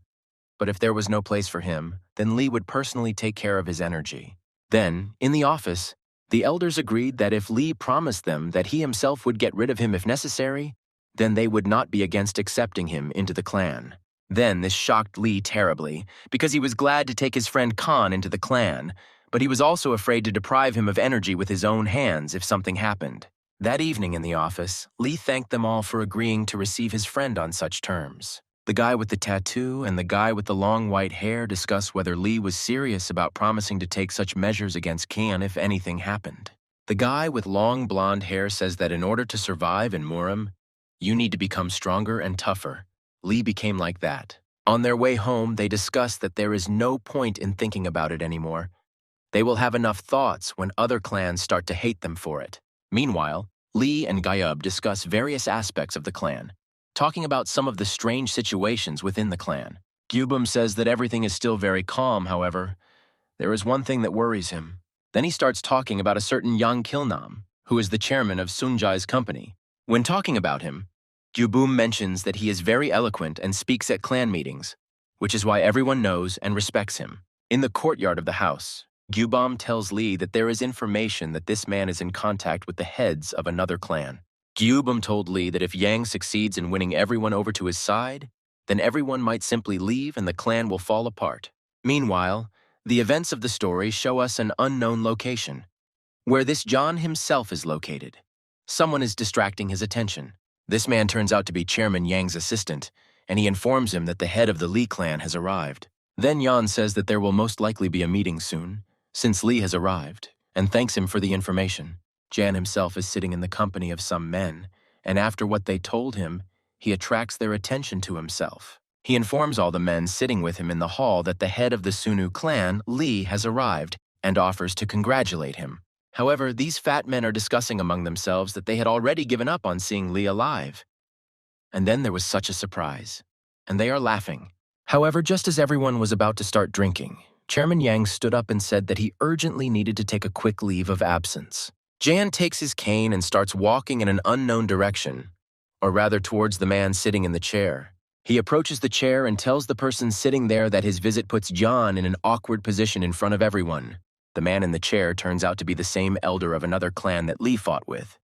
but if there was no place for him, then Lee would personally take care of his energy. Then, in the office, the elders agreed that if Lee promised them that he himself would get rid of him if necessary, then they would not be against accepting him into the clan. Then this shocked Lee terribly, because he was glad to take his friend Khan into the clan, but he was also afraid to deprive him of energy with his own hands if something happened. That evening in the office, Lee thanked them all for agreeing to receive his friend on such terms. The guy with the tattoo and the guy with the long white hair discuss whether Lee was serious about promising to take such measures against Can if anything happened. The guy with long blonde hair says that in order to survive in MURIM, you need to become stronger and tougher. Lee became like that. On their way home, they discuss that there is no point in thinking about it anymore. They will have enough thoughts when other clans start to hate them for it. Meanwhile, Lee and Gayub discuss various aspects of the clan, talking about some of the strange situations within the clan. Gyubum says that everything is still very calm, however. There is one thing that worries him. Then he starts talking about a certain Yang Kilnam, who is the chairman of Sunjai's company. When talking about him, Gyubum mentions that he is very eloquent and speaks at clan meetings, which is why everyone knows and respects him. In the courtyard of the house, Gyubum tells Lee that there is information that this man is in contact with the heads of another clan. Gyubum told Lee that if Yang succeeds in winning everyone over to his side, then everyone might simply leave and the clan will fall apart. Meanwhile, the events of the story show us an unknown location, where this John himself is located. Someone is distracting his attention. This man turns out to be Chairman Yang's assistant, and he informs him that the head of the Lee clan has arrived. Then Yan says that there will most likely be a meeting soon, since Lee has arrived, and thanks him for the information. Jan himself is sitting in the company of some men, and after what they told him, he attracts their attention to himself. He informs all the men sitting with him in the hall that the head of the Sunu clan, Lee, has arrived and offers to congratulate him. However, these fat men are discussing among themselves that they had already given up on seeing Lee alive. And then there was such a surprise, and they are laughing. However, just as everyone was about to start drinking, Chairman Yang stood up and said that he urgently needed to take a quick leave of absence. Jan takes his cane and starts walking in an unknown direction, or rather towards the man sitting in the chair. He approaches the chair and tells the person sitting there that his visit puts Jan in an awkward position in front of everyone. The man in the chair turns out to be the same elder of another clan that Lee fought with.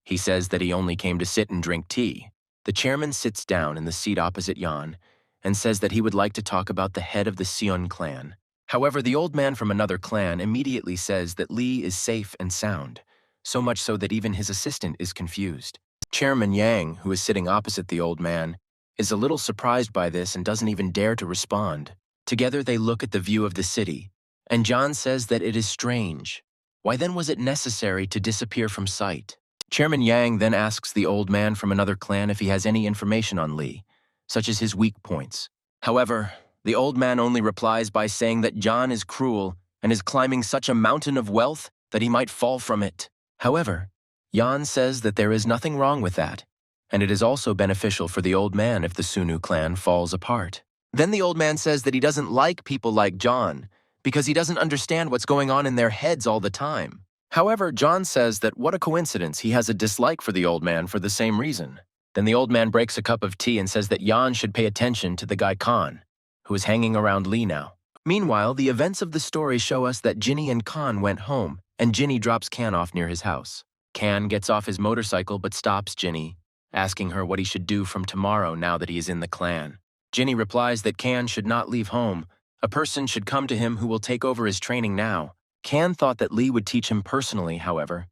He says that he only came to sit and drink tea. The chairman sits down in the seat opposite Jan and says that he would like to talk about the head of the Sion clan. However, the old man from another clan immediately says that Lee is safe and sound, so much so that even his assistant is confused. Chairman Yang, who is sitting opposite the old man, is a little surprised by this and doesn't even dare to respond. Together they look at the view of the city, and John says that it is strange. Why then was it necessary to disappear from sight? Chairman Yang then asks the old man from another clan if he has any information on Lee, such as his weak points. However, the old man only replies by saying that John is cruel and is climbing such a mountain of wealth that he might fall from it. However, Jan says that there is nothing wrong with that, and it is also beneficial for the old man if the Sunu clan falls apart. Then the old man says that he doesn't like people like John because he doesn't understand what's going on in their heads all the time. However, John says that what a coincidence, he has a dislike for the old man for the same reason. Then the old man breaks a cup of tea and says that Jan should pay attention to the guy Khan, who is hanging around Lee now. Meanwhile, the events of the story show us that Ginny and Khan went home, and Ginny drops Kan off near his house. Kan gets off his motorcycle but stops Ginny, asking her what he should do from tomorrow now that he is in the clan. Ginny replies that Kan should not leave home. A person should come to him who will take over his training now. Kan thought that Lee would teach him personally, however.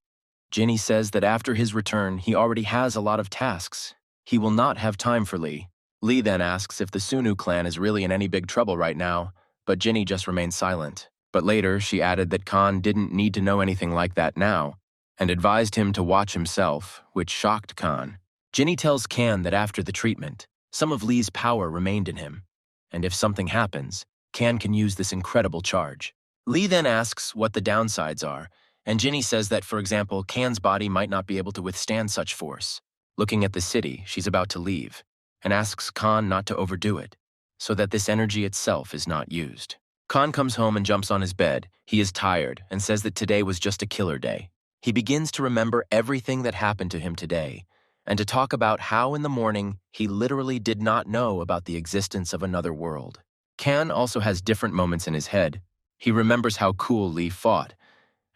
Ginny says that after his return, he already has a lot of tasks. He will not have time for Lee. Lee then asks if the Sunu clan is really in any big trouble right now, but Ginny just remains silent. But later, she added that Khan didn't need to know anything like that now, and advised him to watch himself, which shocked Khan. Ginny tells Kan that after the treatment, some of Lee's power remained in him, and if something happens, Kan can use this incredible charge. Lee then asks what the downsides are, and Ginny says that, for example, Kan's body might not be able to withstand such force. Looking at the city, she's about to leave, and asks Khan not to overdo it, so that this energy itself is not used. Khan comes home and jumps on his bed. He is tired and says that today was just a killer day. He begins to remember everything that happened to him today, and to talk about how in the morning he literally did not know about the existence of another world. Kan also has different moments in his head. He remembers how cool Lee fought,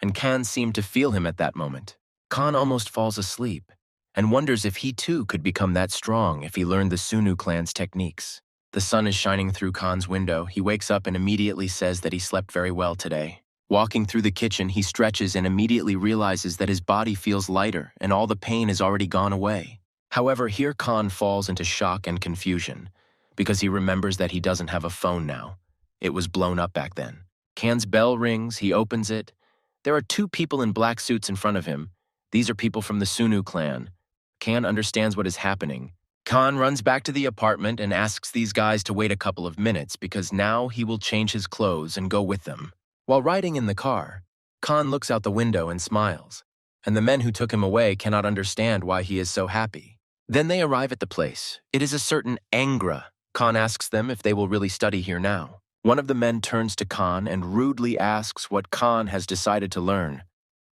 and Kan seemed to feel him at that moment. Kan almost falls asleep, and wonders if he too could become that strong if he learned the Sunu clan's techniques. The sun is shining through Kan's window. He wakes up and immediately says that he slept very well today. Walking through the kitchen, he stretches and immediately realizes that his body feels lighter and all the pain has already gone away. However, here Khan falls into shock and confusion because he remembers that he doesn't have a phone now. It was blown up back then. Khan's bell rings, he opens it. There are two people in black suits in front of him. These are people from the Sunu clan. Khan understands what is happening. Khan runs back to the apartment and asks these guys to wait a couple of minutes because now he will change his clothes and go with them. While riding in the car, Khan looks out the window and smiles, and the men who took him away cannot understand why he is so happy. Then they arrive at the place. It is a certain Angra. Khan asks them if they will really study here now. One of the men turns to Khan and rudely asks what Khan has decided to learn.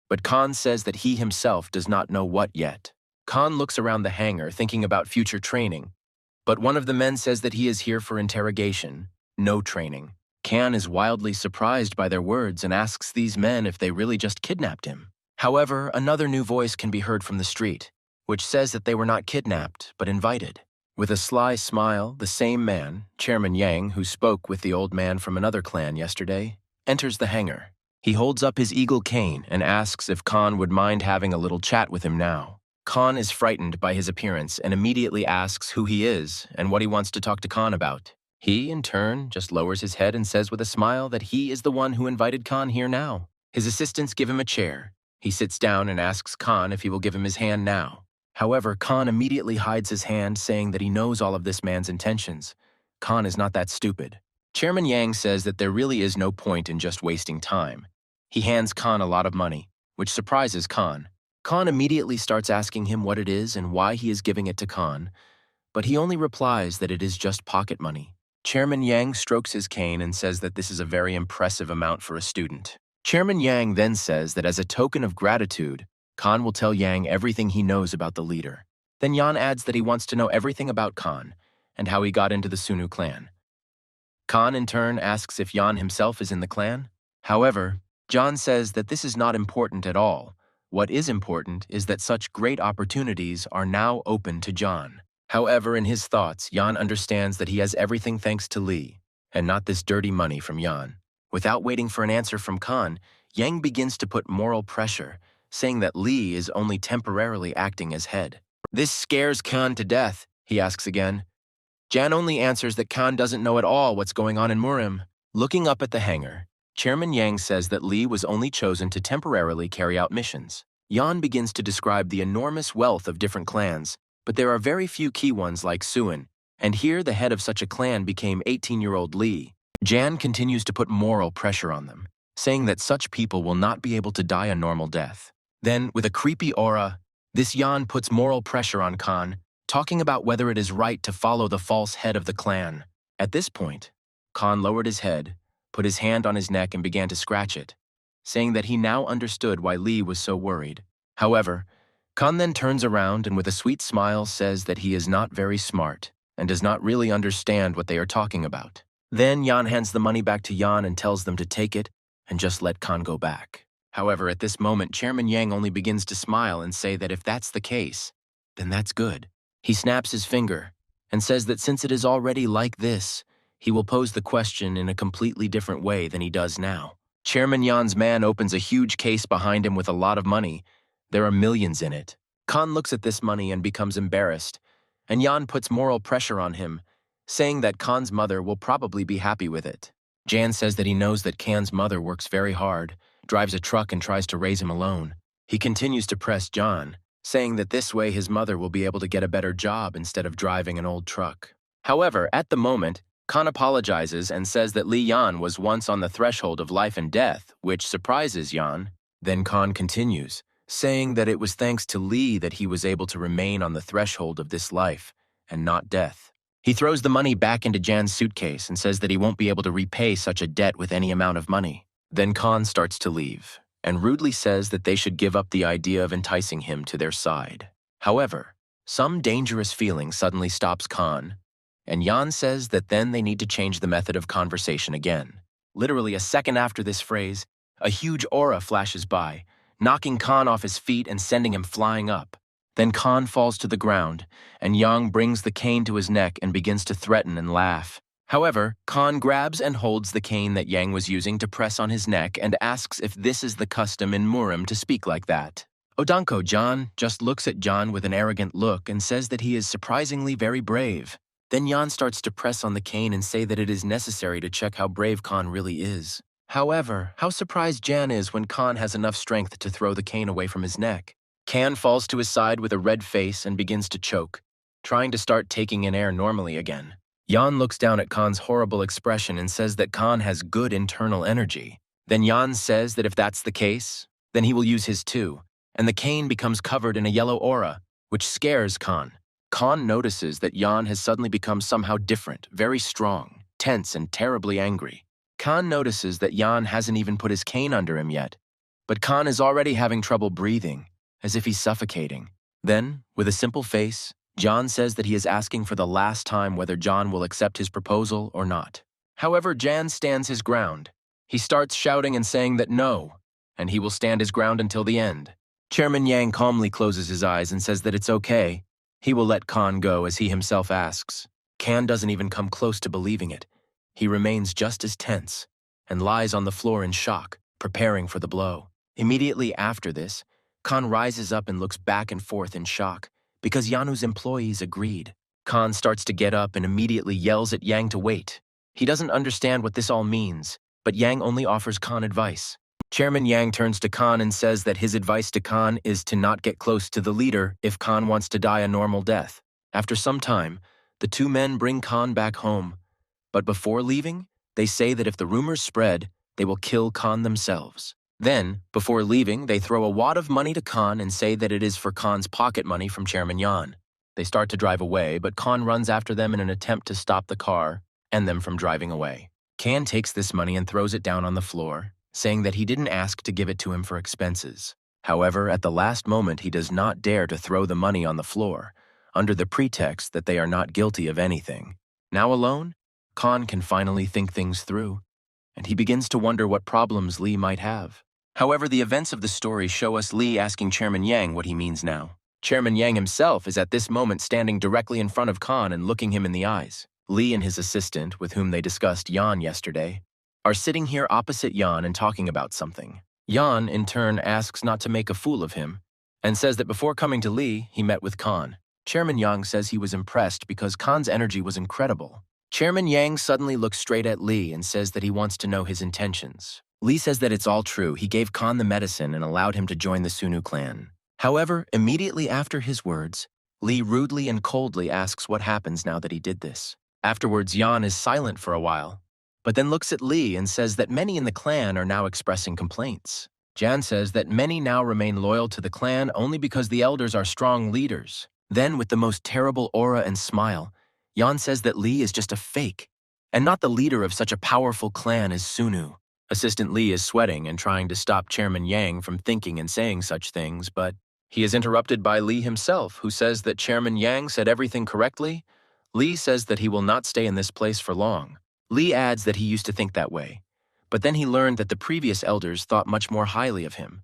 But Khan says that he himself does not know what yet. Khan looks around the hangar thinking about future training, but one of the men says that he is here for interrogation, no training. Khan is wildly surprised by their words and asks these men if they really just kidnapped him. However, another new voice can be heard from the street, which says that they were not kidnapped, but invited. With a sly smile, the same man, Chairman Yang, who spoke with the old man from another clan yesterday, enters the hangar. He holds up his eagle cane and asks if Khan would mind having a little chat with him now. Khan is frightened by his appearance and immediately asks who he is and what he wants to talk to Khan about. He, in turn, just lowers his head and says with a smile that he is the one who invited Khan here now. His assistants give him a chair. He sits down and asks Khan if he will give him his hand now. However, Khan immediately hides his hand, saying that he knows all of this man's intentions. Khan is not that stupid. Chairman Yang says that there really is no point in just wasting time. He hands Khan a lot of money, which surprises Khan. Khan immediately starts asking him what it is and why he is giving it to Khan, but he only replies that it is just pocket money. Chairman Yang strokes his cane and says that this is a very impressive amount for a student. Chairman Yang then says that as a token of gratitude, Khan will tell Yang everything he knows about the leader. Then Yan adds that he wants to know everything about Khan and how he got into the Sunu clan. Khan in turn asks if Yan himself is in the clan. However, John says that this is not important at all. What is important is that such great opportunities are now open to John. However, in his thoughts, Yan understands that he has everything thanks to Lee, and not this dirty money from Yan. Without waiting for an answer from Khan, Yang begins to put moral pressure, saying that Lee is only temporarily acting as head. This scares Khan to death, he asks again. Jan only answers that Khan doesn't know at all what's going on in MURIM. Looking up at the hangar, Chairman Yang says that Lee was only chosen to temporarily carry out missions. Yan begins to describe the enormous wealth of different clans, but there are very few key ones like Suin, and here the head of such a clan became 18-year-old Lee. Jan continues to put moral pressure on them, saying that such people will not be able to die a normal death. Then, with a creepy aura, this Yan puts moral pressure on Khan, talking about whether it is right to follow the false head of the clan. At this point, Khan lowered his head, put his hand on his neck and began to scratch it, saying that he now understood why Lee was so worried. However, Khan then turns around and with a sweet smile says that he is not very smart and does not really understand what they are talking about. Then Yan hands the money back to Yan and tells them to take it and just let Khan go back. However, at this moment, Chairman Yang only begins to smile and say that if that's the case, then that's good. He snaps his finger and says that since it is already like this, he will pose the question in a completely different way than he does now. Chairman Yan's man opens a huge case behind him with a lot of money. There are millions in it. Khan looks at this money and becomes embarrassed, and Yan puts moral pressure on him, saying that Khan's mother will probably be happy with it. Jan says that he knows that Khan's mother works very hard, drives a truck and tries to raise him alone. He continues to press John, saying that this way his mother will be able to get a better job instead of driving an old truck. However, at the moment, Khan apologizes and says that Li Yan was once on the threshold of life and death, which surprises Yan. Then Khan continues, saying that it was thanks to Li that he was able to remain on the threshold of this life and not death. He throws the money back into Jan's suitcase and says that he won't be able to repay such a debt with any amount of money. Then Khan starts to leave and rudely says that they should give up the idea of enticing him to their side. However, some dangerous feeling suddenly stops Khan, and Yan says that then they need to change the method of conversation again. Literally a second after this phrase, a huge aura flashes by, knocking Khan off his feet and sending him flying up. Then Khan falls to the ground, and Yang brings the cane to his neck and begins to threaten and laugh. However, Khan grabs and holds the cane that Yang was using to press on his neck and asks if this is the custom in MURIM to speak like that. Odanko John just looks at John with an arrogant look and says that he is surprisingly very brave. Then Jan starts to press on the cane and say that it is necessary to check how brave Khan really is. However, how surprised Jan is when Khan has enough strength to throw the cane away from his neck. Khan falls to his side with a red face and begins to choke, trying to start taking in air normally again. Jan looks down at Khan's horrible expression and says that Khan has good internal energy. Then Jan says that if that's the case, then he will use his too, and the cane becomes covered in a yellow aura, which scares Khan. Khan notices that Jan has suddenly become somehow different, very strong, tense, and terribly angry. Khan notices that Jan hasn't even put his cane under him yet, but Khan is already having trouble breathing, as if he's suffocating. Then, with a simple face, John says that he is asking for the last time whether John will accept his proposal or not. However, Jan stands his ground. He starts shouting and saying that no, and he will stand his ground until the end. Chairman Yang calmly closes his eyes and says that it's okay. He will let Khan go as he himself asks. Khan doesn't even come close to believing it. He remains just as tense and lies on the floor in shock, preparing for the blow. Immediately after this, Khan rises up and looks back and forth in shock because Yanu's employees agreed. Khan starts to get up and immediately yells at Yang to wait. He doesn't understand what this all means, but Yang only offers Khan advice. Chairman Yang turns to Khan and says that his advice to Khan is to not get close to the leader if Khan wants to die a normal death. After some time, the two men bring Khan back home. But before leaving, they say that if the rumors spread, they will kill Khan themselves. Then, before leaving, they throw a wad of money to Khan and say that it is for Khan's pocket money from Chairman Yan. They start to drive away, but Khan runs after them in an attempt to stop the car and them from driving away. Khan takes this money and throws it down on the floor, saying that he didn't ask to give it to him for expenses. However, at the last moment, he does not dare to throw the money on the floor, under the pretext that they are not guilty of anything. Now alone, Khan can finally think things through, and he begins to wonder what problems Lee might have. However, the events of the story show us Lee asking Chairman Yang what he means now. Chairman Yang himself is at this moment standing directly in front of Khan and looking him in the eyes. Lee and his assistant, with whom they discussed Yan yesterday, are sitting here opposite Yan and talking about something. Yan, in turn, asks not to make a fool of him, and says that before coming to Lee, he met with Khan. Chairman Yang says he was impressed because Khan's energy was incredible. Chairman Yang suddenly looks straight at Lee and says that he wants to know his intentions. Lee says that it's all true. He gave Khan the medicine and allowed him to join the Sunu clan. However, immediately after his words, Lee rudely and coldly asks what happens now that he did this. Afterwards, Yan is silent for a while, but then looks at Lee and says that many in the clan are now expressing complaints. Jan says that many now remain loyal to the clan only because the elders are strong leaders. Then, with the most terrible aura and smile, Yan says that Lee is just a fake, and not the leader of such a powerful clan as Sunu. Assistant Lee is sweating and trying to stop Chairman Yang from thinking and saying such things, but he is interrupted by Lee himself, who says that Chairman Yang said everything correctly. Lee says that he will not stay in this place for long. Lee adds that he used to think that way, but then he learned that the previous elders thought much more highly of him,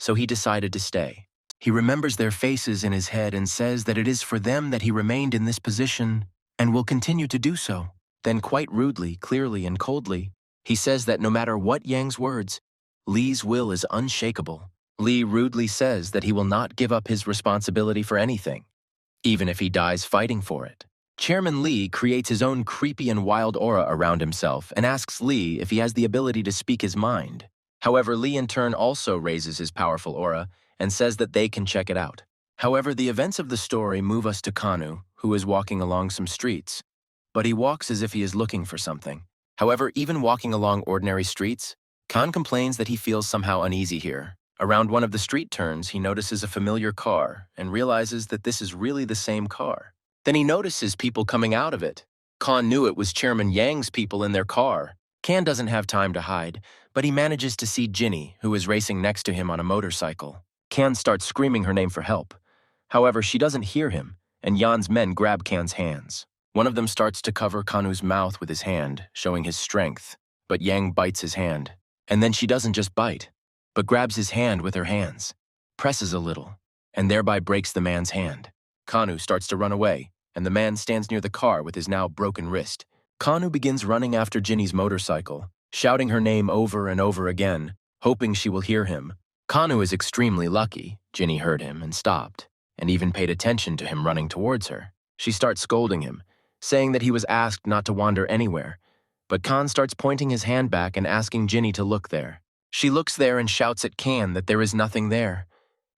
so he decided to stay. He remembers their faces in his head and says that it is for them that he remained in this position and will continue to do so. Then quite rudely, clearly, and coldly, he says that no matter what Yang's words, Lee's will is unshakable. Lee rudely says that he will not give up his responsibility for anything, even if he dies fighting for it. Chairman Lee creates his own creepy and wild aura around himself and asks Lee if he has the ability to speak his mind. However, Lee in turn also raises his powerful aura and says that they can check it out. However, the events of the story move us to Kanu, who is walking along some streets, but he walks as if he is looking for something. However, even walking along ordinary streets, Khan complains that he feels somehow uneasy here. Around one of the street turns, he notices a familiar car and realizes that this is really the same car. Then he notices people coming out of it. Khan knew it was Chairman Yang's people in their car. Khan doesn't have time to hide, but he manages to see Ginny, who is racing next to him on a motorcycle. Khan starts screaming her name for help. However, she doesn't hear him, and Yan's men grab Khan's hands. One of them starts to cover Kanu's mouth with his hand, showing his strength, but Yang bites his hand. And then she doesn't just bite, but grabs his hand with her hands, presses a little, and thereby breaks the man's hand. Kanu starts to run away, and the man stands near the car with his now broken wrist. Kanu begins running after Ginny's motorcycle, shouting her name over and over again, hoping she will hear him. Kanu is extremely lucky. Ginny heard him and stopped, and even paid attention to him running towards her. She starts scolding him, saying that he was asked not to wander anywhere, but Khan starts pointing his hand back and asking Ginny to look there. She looks there and shouts at Kan that there is nothing there.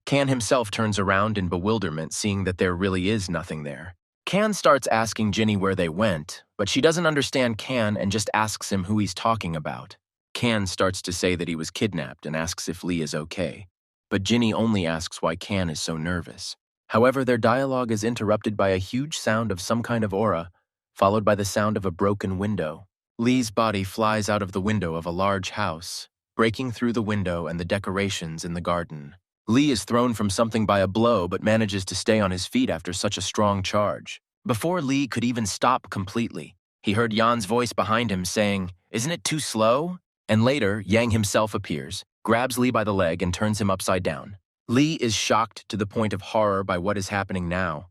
Kan himself turns around in bewilderment, seeing that there really is nothing there. Kan starts asking Ginny where they went, but she doesn't understand Kan and just asks him who he's talking about. Kan starts to say that he was kidnapped and asks if Lee is okay, but Ginny only asks why Kan is so nervous. However, their dialogue is interrupted by a huge sound of some kind of aura, followed by the sound of a broken window. Lee's body flies out of the window of a large house, breaking through the window and the decorations in the garden. Lee is thrown from something by a blow but manages to stay on his feet after such a strong charge. Before Lee could even stop completely, he heard Yan's voice behind him saying, "Isn't it too slow?" And later, Yang himself appears, grabs Lee by the leg and turns him upside down. Lee is shocked to the point of horror by what is happening now.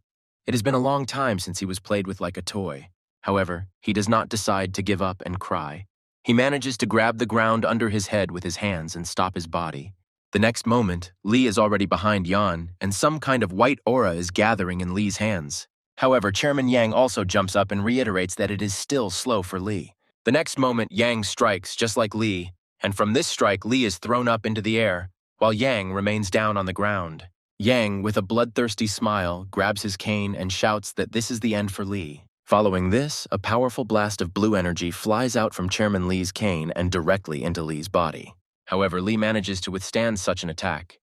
It has been a long time since he was played with like a toy. However, he does not decide to give up and cry. He manages to grab the ground under his head with his hands and stop his body. The next moment, Lee is already behind Yan, and some kind of white aura is gathering in Lee's hands. However, Chairman Yang also jumps up and reiterates that it is still slow for Lee. The next moment, Yang strikes just like Lee, and from this strike, Lee is thrown up into the air, while Yang remains down on the ground. Yang, with a bloodthirsty smile, grabs his cane and shouts that this is the end for Lee. Following this, a powerful blast of blue energy flies out from Chairman Lee's cane and directly into Lee's body. However, Lee manages to withstand such an attack,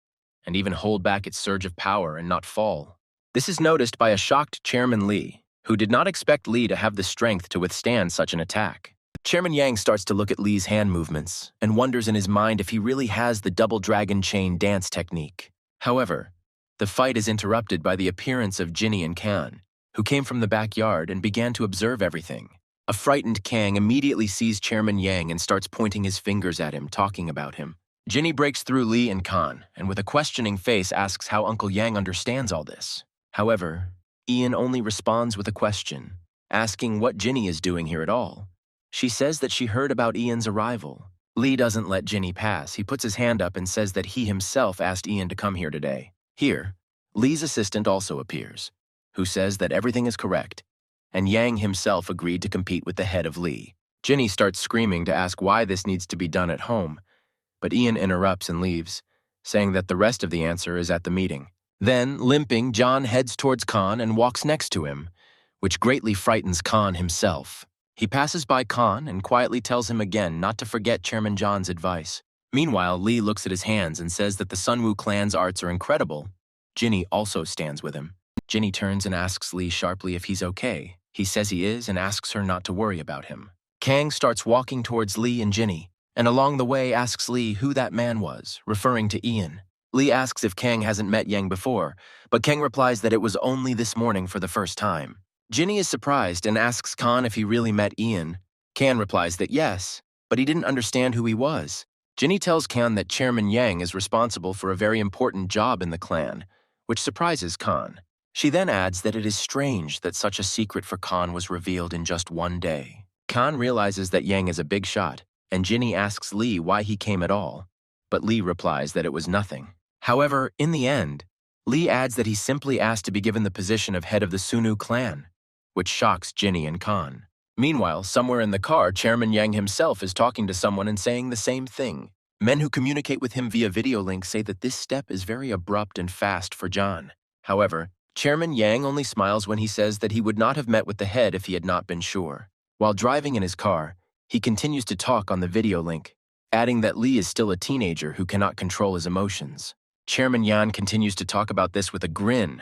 and even hold back its surge of power and not fall. This is noticed by a shocked Chairman Lee, who did not expect Lee to have the strength to withstand such an attack. Chairman Yang starts to look at Lee's hand movements and wonders in his mind if he really has the double dragon chain dance technique. However, the fight is interrupted by the appearance of Ginny and Kan, who came from the backyard and began to observe everything. A frightened Kang immediately sees Chairman Yang and starts pointing his fingers at him, talking about him. Ginny breaks through Lee and Kan, and with a questioning face asks how Uncle Yang understands all this. However, Ian only responds with a question, asking what Ginny is doing here at all. She says that she heard about Ian's arrival. Lee doesn't let Ginny pass. He puts his hand up and says that he himself asked Ian to come here today. Here, Lee's assistant also appears, who says that everything is correct, and Yang himself agreed to compete with the head of Lee. Ginny starts screaming to ask why this needs to be done at home, but Ian interrupts and leaves, saying that the rest of the answer is at the meeting. Then, limping, John heads towards Khan and walks next to him, which greatly frightens Khan himself. He passes by Khan and quietly tells him again not to forget Chairman John's advice. Meanwhile, Lee looks at his hands and says that the Sunwoo clan's arts are incredible. Ginny also stands with him. Ginny turns and asks Lee sharply if he's okay. He says he is and asks her not to worry about him. Kang starts walking towards Lee and Ginny, and along the way asks Lee who that man was, referring to Ian. Lee asks if Kang hasn't met Yang before, but Kang replies that it was only this morning for the first time. Ginny is surprised and asks Khan if he really met Ian. Kan replies that yes, but he didn't understand who he was. Ginny tells Kan that Chairman Yang is responsible for a very important job in the clan, which surprises Khan. She then adds that it is strange that such a secret for Khan was revealed in just one day. Khan realizes that Yang is a big shot, and Ginny asks Lee why he came at all, but Lee replies that it was nothing. However, in the end, Lee adds that he simply asked to be given the position of head of the Sunwoo clan, which shocks Ginny and Khan. Meanwhile, somewhere in the car, Chairman Yang himself is talking to someone and saying the same thing. Men who communicate with him via video link say that this step is very abrupt and fast for John. However, Chairman Yang only smiles when he says that he would not have met with the head if he had not been sure. While driving in his car, he continues to talk on the video link, adding that Lee is still a teenager who cannot control his emotions. Chairman Yan continues to talk about this with a grin,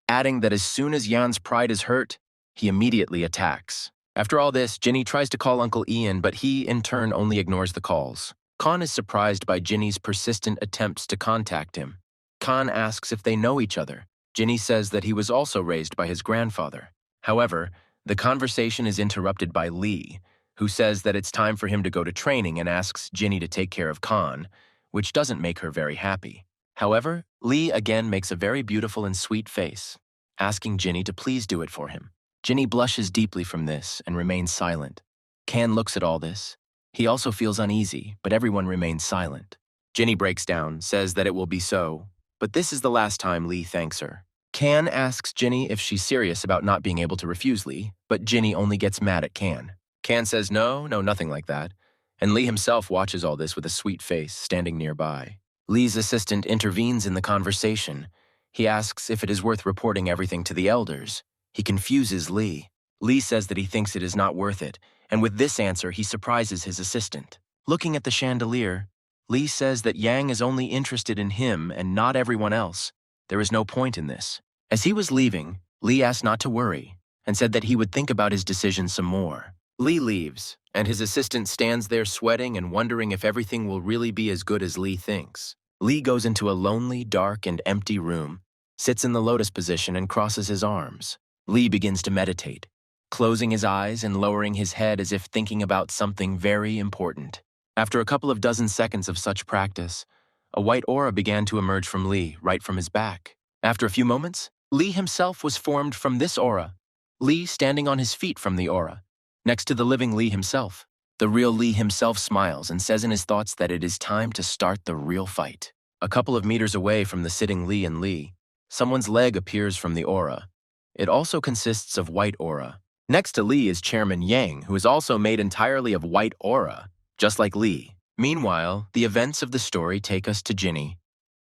adding that as soon as Yan's pride is hurt, he immediately attacks. After all this, Ginny tries to call Uncle Ian, but he, in turn, only ignores the calls. Khan is surprised by Ginny's persistent attempts to contact him. Khan asks if they know each other. Ginny says that he was also raised by his grandfather. However, the conversation is interrupted by Lee, who says that it's time for him to go to training and asks Ginny to take care of Khan, which doesn't make her very happy. However, Lee again makes a very beautiful and sweet face, asking Ginny to please do it for him. Ginny blushes deeply from this and remains silent. Can looks at all this. He also feels uneasy, but everyone remains silent. Ginny breaks down, says that it will be so, but this is the last time Lee thanks her. Can asks Ginny if she's serious about not being able to refuse Lee, but Ginny only gets mad at Can. Can says no, nothing like that, and Lee himself watches all this with a sweet face, standing nearby. Lee's assistant intervenes in the conversation. He asks if it is worth reporting everything to the elders. He confuses Lee. Lee says that he thinks it is not worth it, and with this answer he surprises his assistant. Looking at the chandelier, Lee says that Yang is only interested in him and not everyone else. There is no point in this. As he was leaving, Lee asked not to worry and said that he would think about his decision some more. Lee leaves, and his assistant stands there sweating and wondering if everything will really be as good as Lee thinks. Lee goes into a lonely, dark, and empty room, sits in the lotus position and crosses his arms. Lee begins to meditate, closing his eyes and lowering his head as if thinking about something very important. After a couple of dozen seconds of such practice, a white aura began to emerge from Lee, right from his back. After a few moments, Lee himself was formed from this aura, Lee standing on his feet from the aura, next to the living Lee himself. The real Lee himself smiles and says in his thoughts that it is time to start the real fight. A couple of meters away from the sitting Lee and Lee, someone's leg appears from the aura. It also consists of white aura. Next to Lee is Chairman Yang, who is also made entirely of white aura, just like Lee. Meanwhile, the events of the story take us to Ginny.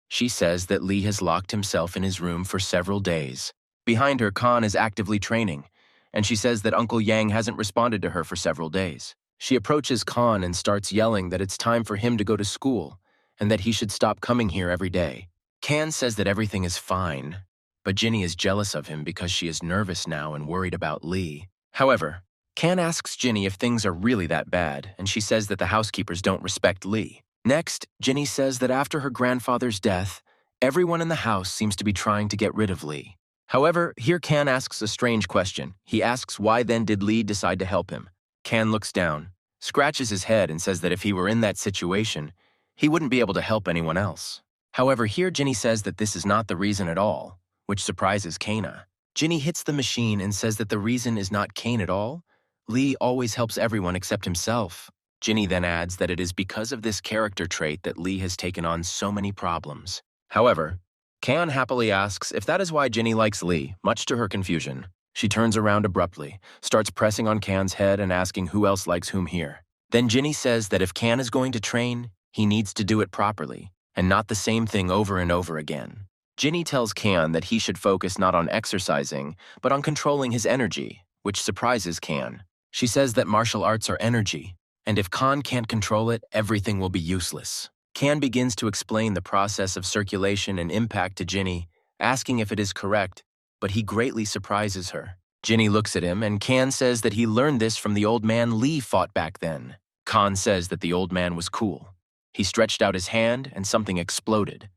She says that Lee has locked himself in his room for several days. Behind her, Khan is actively training, and she says that Uncle Yang hasn't responded to her for several days. She approaches Khan and starts yelling that it's time for him to go to school and that he should stop coming here every day. Khan says that everything is fine, but Ginny is jealous of him because she is nervous now and worried about Lee. However, Khan asks Ginny if things are really that bad, and she says that the housekeepers don't respect Lee. Next, Ginny says that after her grandfather's death, everyone in the house seems to be trying to get rid of Lee. However, here Khan asks a strange question. He asks why then did Lee decide to help him? Khan looks down, scratches his head, and says that if he were in that situation, he wouldn't be able to help anyone else. However, here Ginny says that this is not the reason at all, which surprises Kana. Ginny hits the machine and says that the reason is not Kane at all. Lee always helps everyone except himself. Ginny then adds that it is because of this character trait that Lee has taken on so many problems. However, Khan happily asks if that is why Ginny likes Lee, much to her confusion. She turns around abruptly, starts pressing on Khan's head and asking who else likes whom here. Then Ginny says that if Khan is going to train, he needs to do it properly, and not the same thing over and over again. Ginny tells Khan that he should focus not on exercising, but on controlling his energy, which surprises Khan. She says that martial arts are energy, and if Khan can't control it, everything will be useless. Khan begins to explain the process of circulation and impact to Ginny, asking if it is correct, but he greatly surprises her. Ginny looks at him, and Khan says that he learned this from the old man Lee fought back then. Khan says that the old man was cool. He stretched out his hand, and something exploded.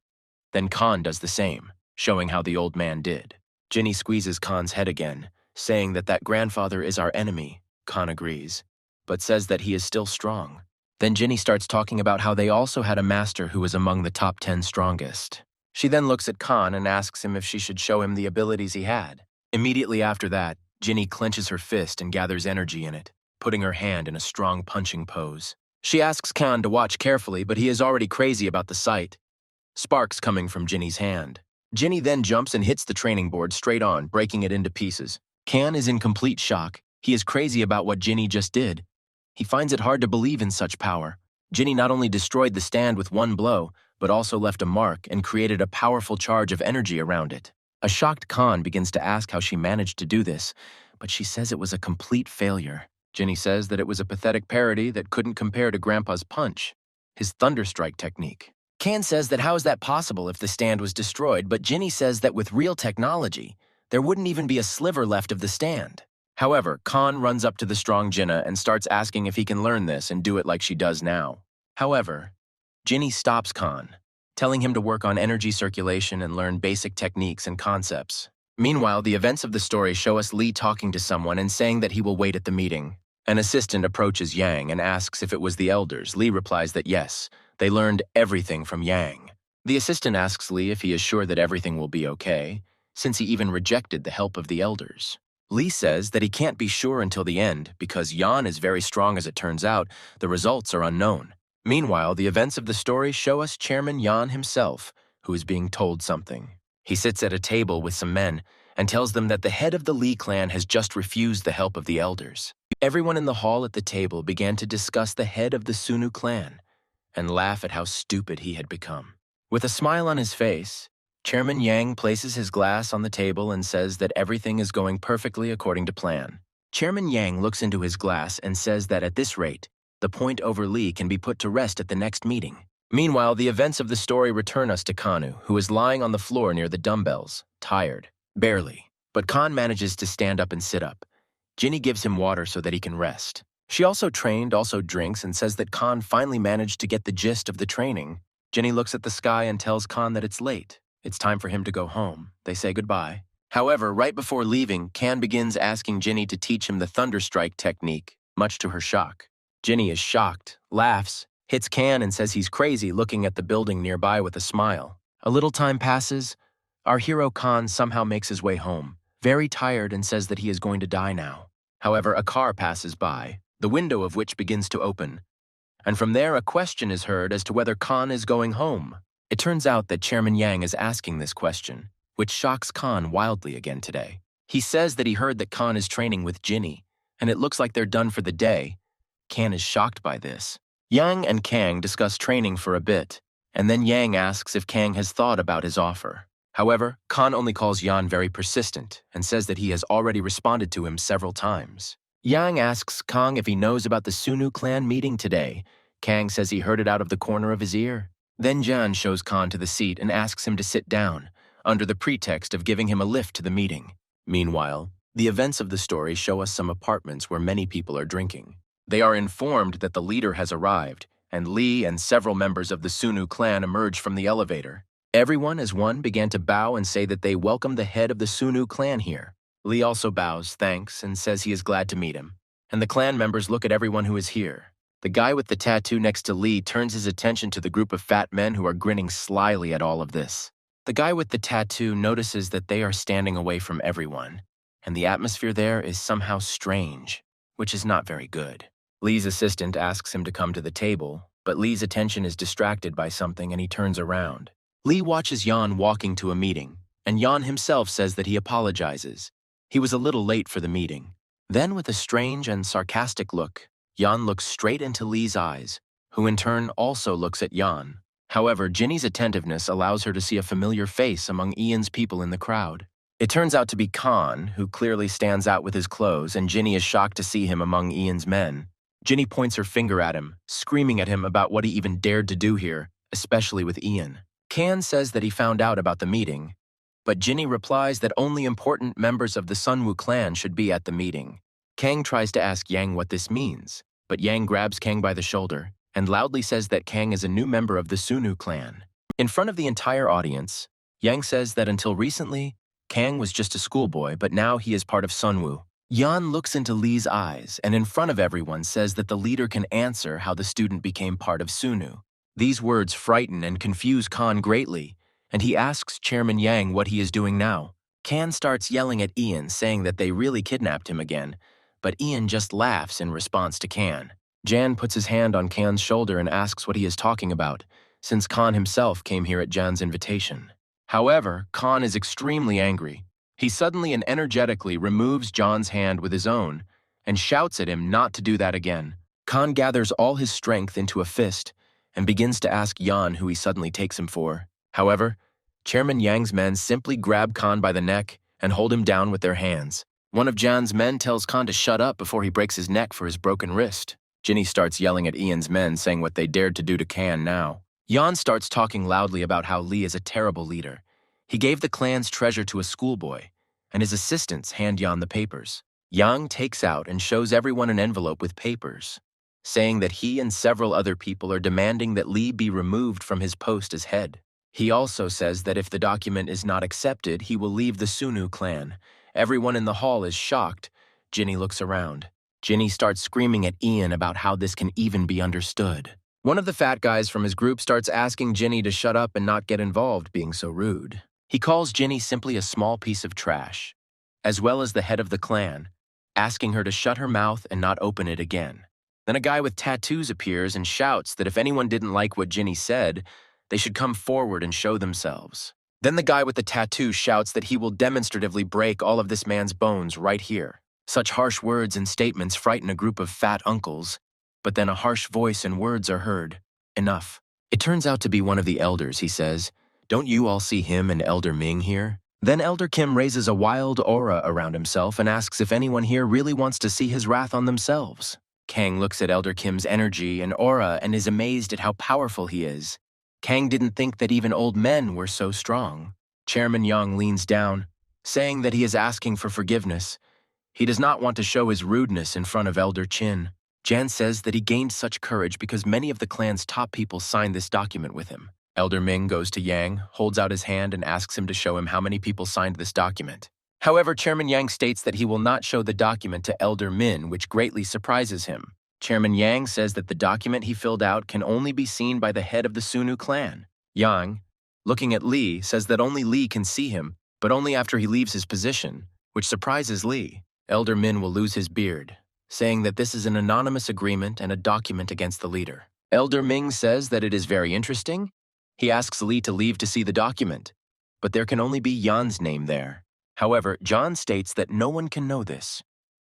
Then Khan does the same, showing how the old man did. Ginny squeezes Khan's head again, saying that that grandfather is our enemy. Khan agrees, but says that he is still strong. Then Ginny starts talking about how they also had a master who was among the top 10 strongest. She then looks at Khan and asks him if she should show him the abilities he had. Immediately after that, Ginny clenches her fist and gathers energy in it, putting her hand in a strong punching pose. She asks Khan to watch carefully, but he is already crazy about the sight. Sparks coming from Ginny's hand. Ginny then jumps and hits the training board straight on, breaking it into pieces. Khan is in complete shock. He is crazy about what Ginny just did. He finds it hard to believe in such power. Ginny not only destroyed the stand with one blow, but also left a mark and created a powerful charge of energy around it. A shocked Khan begins to ask how she managed to do this, but she says it was a complete failure. Ginny says that it was a pathetic parody that couldn't compare to Grandpa's punch, his thunderstrike technique. Khan says that how is that possible if the stand was destroyed, but Ginny says that with real technology, there wouldn't even be a sliver left of the stand. However, Khan runs up to the strong Jinnah and starts asking if he can learn this and do it like she does now. However, Ginny stops Khan, telling him to work on energy circulation and learn basic techniques and concepts. Meanwhile, the events of the story show us Lee talking to someone and saying that he will wait at the meeting. An assistant approaches Yang and asks if it was the elders. Lee replies that yes, they learned everything from Yang. The assistant asks Lee if he is sure that everything will be okay, since he even rejected the help of the elders. Lee says that he can't be sure until the end because Yan is very strong as it turns out. The results are unknown. Meanwhile, the events of the story show us Chairman Yan himself, who is being told something. He sits at a table with some men and tells them that the head of the Lee clan has just refused the help of the elders. Everyone in the hall at the table began to discuss the head of the Sunu clan and laugh at how stupid he had become. With a smile on his face, Chairman Yang places his glass on the table and says that everything is going perfectly according to plan. Chairman Yang looks into his glass and says that at this rate, the point over Lee can be put to rest at the next meeting. Meanwhile, the events of the story return us to Kanu, who is lying on the floor near the dumbbells, tired, barely. But Khan manages to stand up and sit up. Ginny gives him water so that he can rest. She also drinks and says that Khan finally managed to get the gist of the training. Ginny looks at the sky and tells Khan that it's late. It's time for him to go home. They say goodbye. However, right before leaving, Khan begins asking Ginny to teach him the thunderstrike technique, much to her shock. Ginny is shocked, laughs, hits Khan and says he's crazy, looking at the building nearby with a smile. A little time passes. Our hero Khan somehow makes his way home, very tired, and says that he is going to die now. However, a car passes by, the window of which begins to open, and from there a question is heard as to whether Khan is going home. It turns out that Chairman Yang is asking this question, which shocks Khan wildly again today. He says that he heard that Khan is training with Ginny, and it looks like they're done for the day. Khan is shocked by this. Yang and Kang discuss training for a bit, and then Yang asks if Kang has thought about his offer. However, Khan only calls Yan very persistent and says that he has already responded to him several times. Yang asks Kang if he knows about the Sunu clan meeting today. Kang says he heard it out of the corner of his ear. Then Jan shows Khan to the seat and asks him to sit down, under the pretext of giving him a lift to the meeting. Meanwhile, the events of the story show us some apartments where many people are drinking. They are informed that the leader has arrived, and Lee and several members of the Sunu clan emerge from the elevator. Everyone as one began to bow and say that they welcome the head of the Sunu clan here. Lee also bows, thanks, and says he is glad to meet him. And the clan members look at everyone who is here. The guy with the tattoo next to Lee turns his attention to the group of fat men who are grinning slyly at all of this. The guy with the tattoo notices that they are standing away from everyone, and the atmosphere there is somehow strange, which is not very good. Lee's assistant asks him to come to the table, but Lee's attention is distracted by something and he turns around. Lee watches Yan walking to a meeting, and Yan himself says that he apologizes. He was a little late for the meeting. Then, with a strange and sarcastic look, Yan looks straight into Lee's eyes, who in turn also looks at Yan. However, Ginny's attentiveness allows her to see a familiar face among Ian's people in the crowd. It turns out to be Khan, who clearly stands out with his clothes, and Ginny is shocked to see him among Ian's men. Ginny points her finger at him, screaming at him about what he even dared to do here, especially with Ian. Khan says that he found out about the meeting, but Ginny replies that only important members of the Sunwoo clan should be at the meeting. Kang tries to ask Yang what this means, but Yang grabs Kang by the shoulder and loudly says that Kang is a new member of the Sunu clan. In front of the entire audience, Yang says that until recently, Kang was just a schoolboy, but now he is part of Sunwoo. Yan looks into Lee's eyes and in front of everyone says that the leader can answer how the student became part of Sunu. These words frighten and confuse Khan greatly, and he asks Chairman Yang what he is doing now. Khan starts yelling at Ian, saying that they really kidnapped him again, but Ian just laughs in response to Khan. Jan puts his hand on Khan's shoulder and asks what he is talking about, since Khan himself came here at Jan's invitation. However, Khan is extremely angry. He suddenly and energetically removes Jan's hand with his own and shouts at him not to do that again. Khan gathers all his strength into a fist and begins to ask Yan who he suddenly takes him for. However, Chairman Yang's men simply grab Khan by the neck and hold him down with their hands. One of Jan's men tells Khan to shut up before he breaks his neck for his broken wrist. Ginny starts yelling at Ian's men, saying what they dared to do to Khan now. Yan starts talking loudly about how Lee is a terrible leader. He gave the clan's treasure to a schoolboy, and his assistants hand Yan the papers. Yang takes out and shows everyone an envelope with papers, saying that he and several other people are demanding that Lee be removed from his post as head. He also says that if the document is not accepted, he will leave the Sunu clan. Everyone in the hall is shocked. Ginny looks around. Ginny starts screaming at Ian about how this can even be understood. One of the fat guys from his group starts asking Ginny to shut up and not get involved, being so rude. He calls Ginny simply a small piece of trash. as well as the head of the clan, asking her to shut her mouth and not open it again. Then a guy with tattoos appears and shouts that if anyone didn't like what Ginny said, they should come forward and show themselves. Then the guy with the tattoo shouts that he will demonstratively break all of this man's bones right here. Such harsh words and statements frighten a group of fat uncles, but then a harsh voice and words are heard. Enough. It turns out to be one of the elders, he says. Don't you all see him and Elder Ming here? Then Elder Kim raises a wild aura around himself and asks if anyone here really wants to see his wrath on themselves. Kang looks at Elder Kim's energy and aura and is amazed at how powerful he is. Kang didn't think that even old men were so strong. Chairman Yang leans down, saying that he is asking for forgiveness. He does not want to show his rudeness in front of Elder Chin. Jan says that he gained such courage because many of the clan's top people signed this document with him. Elder Ming goes to Yang, holds out his hand and asks him to show him how many people signed this document. However, Chairman Yang states that he will not show the document to Elder Min, which greatly surprises him. Chairman Yang says that the document he filled out can only be seen by the head of the Sunu clan. Yang, looking at Lee, says that only Lee can see him, but only after he leaves his position, which surprises Lee. Elder Min will lose his beard, saying that this is an anonymous agreement and a document against the leader. Elder Ming says that it is very interesting. He asks Lee to leave to see the document, but there can only be Yan's name there. However, John states that no one can know this.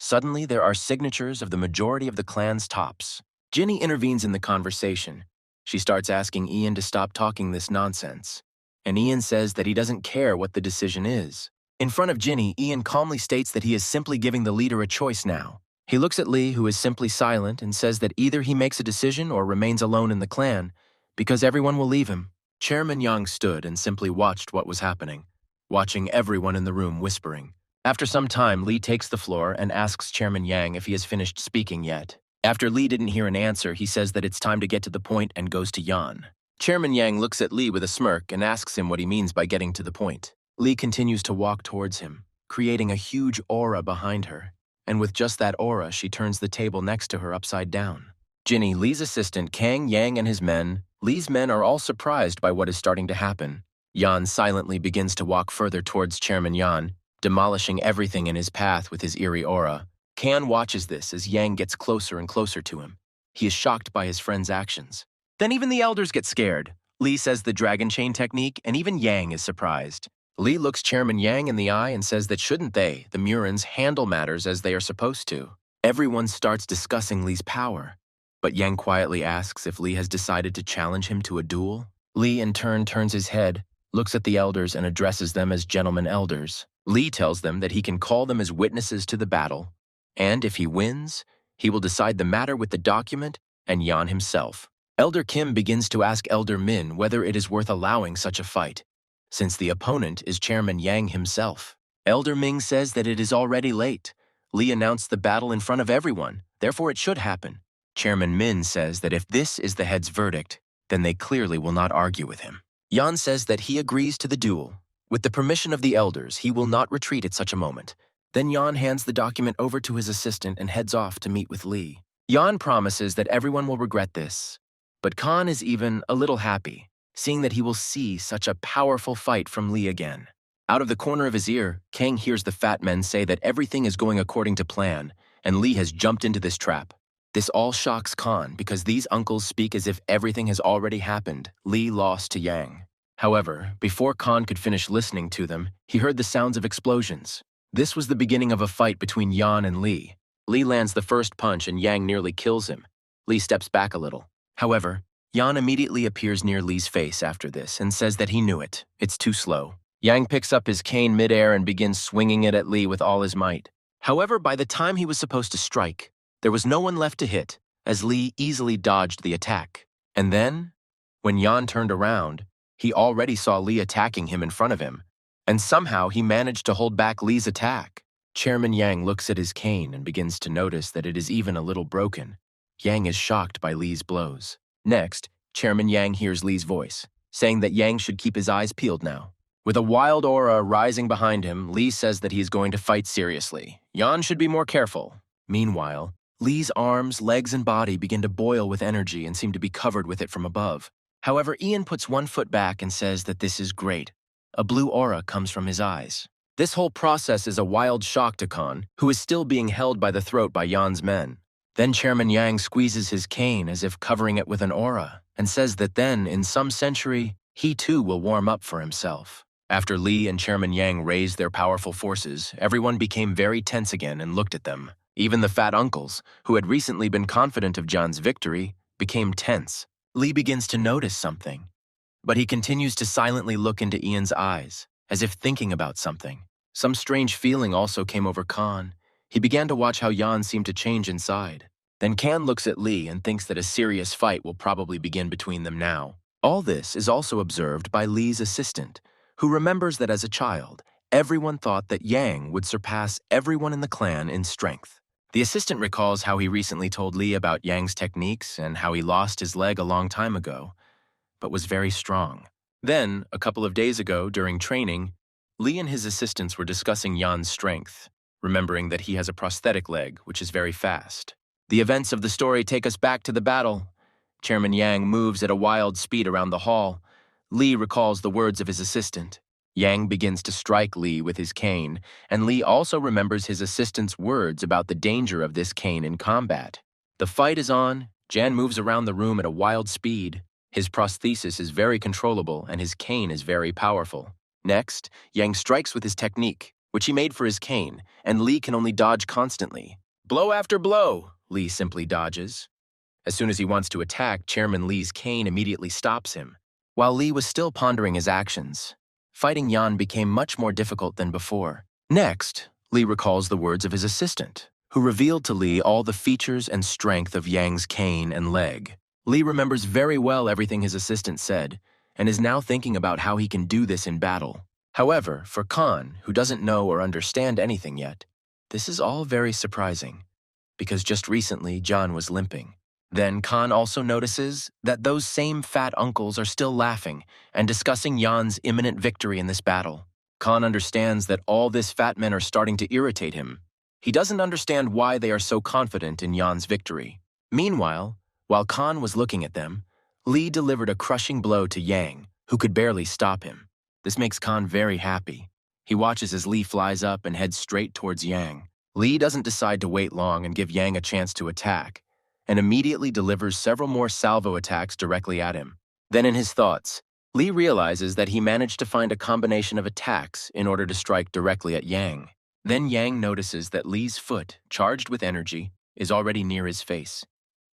Suddenly, there are signatures of the majority of the clan's tops. Ginny intervenes in the conversation. She starts asking Ian to stop talking this nonsense, and Ian says that he doesn't care what the decision is. In front of Ginny, Ian calmly states that he is simply giving the leader a choice now. He looks at Lee, who is simply silent, and says that either he makes a decision or remains alone in the clan, because everyone will leave him. Chairman Yang stood and simply watched what was happening, watching everyone in the room whispering. After some time, Lee takes the floor and asks Chairman Yang if he has finished speaking yet. After Lee didn't hear an answer, he says that it's time to get to the point and goes to Yan. Chairman Yang looks at Lee with a smirk and asks him what he means by getting to the point. Lee continues to walk towards him, creating a huge aura behind her, and with just that aura, she turns the table next to her upside down. Ginny, Lee's assistant, Kang, Yang, and his men, Lee's men are all surprised by what is starting to happen. Yan silently begins to walk further towards Chairman Yan, demolishing everything in his path with his eerie aura. Kan watches this as Yang gets closer and closer to him. He is shocked by his friend's actions. Then even the elders get scared. Lee says the dragon chain technique, and even Yang is surprised. Lee looks Chairman Yang in the eye and says that shouldn't they, the Murins, handle matters as they are supposed to? Everyone starts discussing Lee's power, but Yang quietly asks if Lee has decided to challenge him to a duel. Lee in turn turns his head, looks at the elders and addresses them as gentlemen elders. Lee tells them that he can call them as witnesses to the battle, and if he wins, he will decide the matter with the document and Yan himself. Elder Kim begins to ask Elder Min whether it is worth allowing such a fight, since the opponent is Chairman Yang himself. Elder Ming says that it is already late. Lee announced the battle in front of everyone, therefore it should happen. Chairman Min says that if this is the head's verdict, then they clearly will not argue with him. Yan says that he agrees to the duel. With the permission of the elders, he will not retreat at such a moment. Then Yan hands the document over to his assistant and heads off to meet with Lee. Yan promises that everyone will regret this, but Khan is even a little happy, seeing that he will see such a powerful fight from Lee again. Out of the corner of his ear, Kang hears the fat men say that everything is going according to plan, and Lee has jumped into this trap. This all shocks Khan because these uncles speak as if everything has already happened. Lee lost to Yang. However, before Khan could finish listening to them, he heard the sounds of explosions. This was the beginning of a fight between Yan and Lee. Lee lands the first punch and Yang nearly kills him. Lee steps back a little. However, Yan immediately appears near Lee's face after this and says that he knew it. It's too slow. Yang picks up his cane midair and begins swinging it at Lee with all his might. However, by the time he was supposed to strike, there was no one left to hit, as Lee easily dodged the attack. And then, when Yan turned around, he already saw Lee attacking him in front of him, and somehow he managed to hold back Lee's attack. Chairman Yang looks at his cane and begins to notice that it is even a little broken. Yang is shocked by Lee's blows. Next, Chairman Yang hears Lee's voice, saying that Yang should keep his eyes peeled now. With a wild aura rising behind him, Lee says that he is going to fight seriously. Yan should be more careful. Meanwhile, Lee's arms, legs, and body begin to boil with energy and seem to be covered with it from above. However, Ian puts one foot back and says that this is great. A blue aura comes from his eyes. This whole process is a wild shock to Khan, who is still being held by the throat by Yan's men. Then Chairman Yang squeezes his cane as if covering it with an aura, and says that then, in some century, he too will warm up for himself. After Li and Chairman Yang raised their powerful forces, everyone became very tense again and looked at them. Even the fat uncles, who had recently been confident of John's victory, became tense. Li begins to notice something, but he continues to silently look into Ian's eyes, as if thinking about something. Some strange feeling also came over Khan. He began to watch how Yan seemed to change inside. Then Khan looks at Li and thinks that a serious fight will probably begin between them now. All this is also observed by Li's assistant, who remembers that as a child, everyone thought that Yang would surpass everyone in the clan in strength. The assistant recalls how he recently told Li about Yang's techniques and how he lost his leg a long time ago, but was very strong. Then, a couple of days ago, during training, Li and his assistants were discussing Yan's strength, remembering that he has a prosthetic leg, which is very fast. The events of the story take us back to the battle. Chairman Yang moves at a wild speed around the hall. Li recalls the words of his assistant. Yang begins to strike Li with his cane, and Li also remembers his assistant's words about the danger of this cane in combat. The fight is on. Jan moves around the room at a wild speed. His prosthesis is very controllable, and his cane is very powerful. Next, Yang strikes with his technique, which he made for his cane, and Li can only dodge constantly. Blow after blow, Li simply dodges. As soon as he wants to attack, Chairman Li's cane immediately stops him. While Li was still pondering his actions, fighting Yan became much more difficult than before. Next, Li recalls the words of his assistant, who revealed to Li all the features and strength of Yang's cane and leg. Li remembers very well everything his assistant said, and is now thinking about how he can do this in battle. However, for Khan, who doesn't know or understand anything yet, this is all very surprising, because just recently John was limping. Then Khan also notices that those same fat uncles are still laughing and discussing Yan's imminent victory in this battle. Khan understands that all these fat men are starting to irritate him. He doesn't understand why they are so confident in Yan's victory. Meanwhile, while Khan was looking at them, Li delivered a crushing blow to Yang, who could barely stop him. This makes Khan very happy. He watches as Li flies up and heads straight towards Yang. Li doesn't decide to wait long and give Yang a chance to attack, and immediately delivers several more salvo attacks directly at him. Then in his thoughts, Li realizes that he managed to find a combination of attacks in order to strike directly at Yang. Then Yang notices that Li's foot, charged with energy, is already near his face.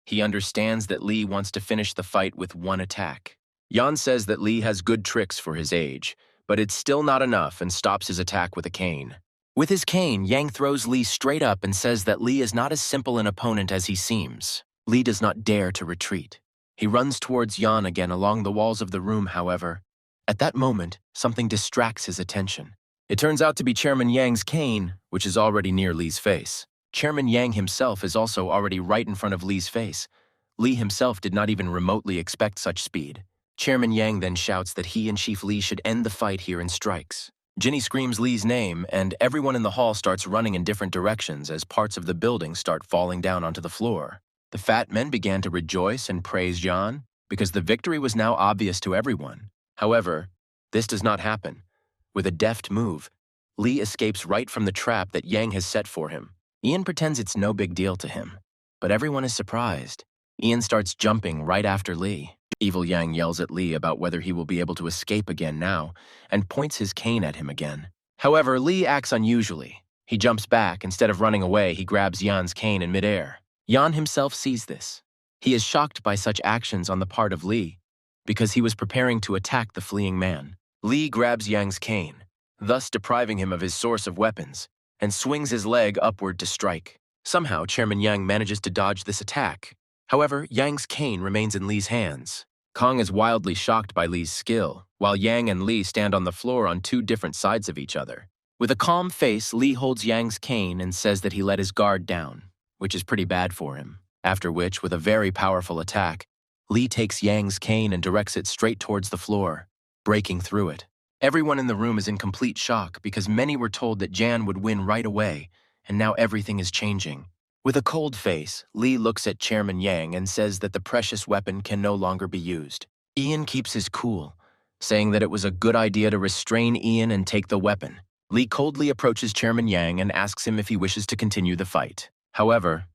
He understands that Li wants to finish the fight with one attack. Yan says that Li has good tricks for his age, but it's still not enough and stops his attack with a cane. With his cane, Yang throws Li straight up and says that Li is not as simple an opponent as he seems. Li does not dare to retreat. He runs towards Yan again along the walls of the room, however. At that moment, something distracts his attention. It turns out to be Chairman Yang's cane, which is already near Li's face. Chairman Yang himself is also already right in front of Li's face. Li himself did not even remotely expect such speed. Chairman Yang then shouts that he and Chief Li should end the fight here and strikes. Ginny screams Li's name, and everyone in the hall starts running in different directions as parts of the building start falling down onto the floor. The fat men began to rejoice and praise Yan, because the victory was now obvious to everyone. However, this does not happen. With a deft move, Li escapes right from the trap that Yang has set for him. Ian pretends it's no big deal to him, but everyone is surprised. Ian starts jumping right after Li. Evil Yang yells at Li about whether he will be able to escape again now, and points his cane at him again. However, Li acts unusually. He jumps back. Instead of running away, he grabs Yan's cane in midair. Yan himself sees this. He is shocked by such actions on the part of Li, because he was preparing to attack the fleeing man. Li grabs Yang's cane, thus depriving him of his source of weapons, and swings his leg upward to strike. Somehow, Chairman Yang manages to dodge this attack. However, Yang's cane remains in Li's hands. Kong is wildly shocked by Li's skill, while Yang and Li stand on the floor on two different sides of each other. With a calm face, Li holds Yang's cane and says that he let his guard down, which is pretty bad for him. After which, with a very powerful attack, Li takes Yang's cane and directs it straight towards the floor, breaking through it. Everyone in the room is in complete shock because many were told that Jan would win right away, and now everything is changing. With a cold face, Li looks at Chairman Yang and says that the precious weapon can no longer be used. Ian keeps his cool, saying that it was a good idea to restrain Ian and take the weapon. Lee coldly approaches Chairman Yang and asks him if he wishes to continue the fight. However,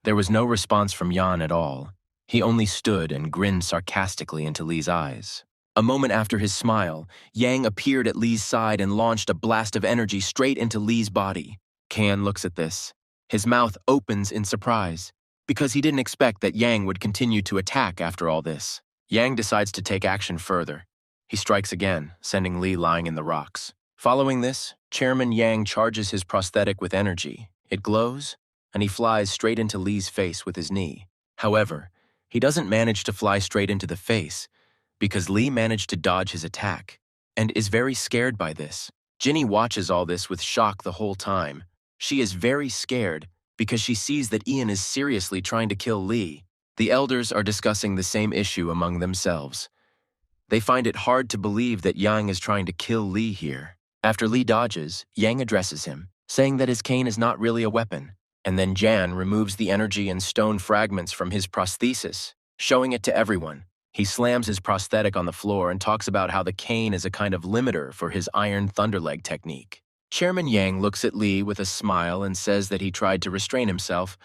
there was no response from Yan at all. He only stood and grinned sarcastically into Lee's eyes. A moment after his smile, Yang appeared at Lee's side and launched a blast of energy straight into Lee's body. Kan looks at this. His mouth opens in surprise, because he didn't expect that Yang would continue to attack after all this. Yang decides to take action further. He strikes again, sending Lee lying in the rocks. Following this, Chairman Yang charges his prosthetic with energy. It glows, and he flies straight into Lee's face with his knee. However, he doesn't manage to fly straight into the face, because Lee managed to dodge his attack, and is very scared by this. Ginny watches all this with shock the whole time. She is very scared because she sees that Ian is seriously trying to kill Lee. The elders are discussing the same issue among themselves. They find it hard to believe that Yang is trying to kill Lee here. After Lee dodges, Yang addresses him, saying that his cane is not really a weapon, and then Jan removes the energy and stone fragments from his prosthesis, showing it to everyone. He slams his prosthetic on the floor and talks about how the cane is a kind of limiter for his iron thunderleg technique. Chairman Yang looks at Lee with a smile and says that he tried to restrain himself,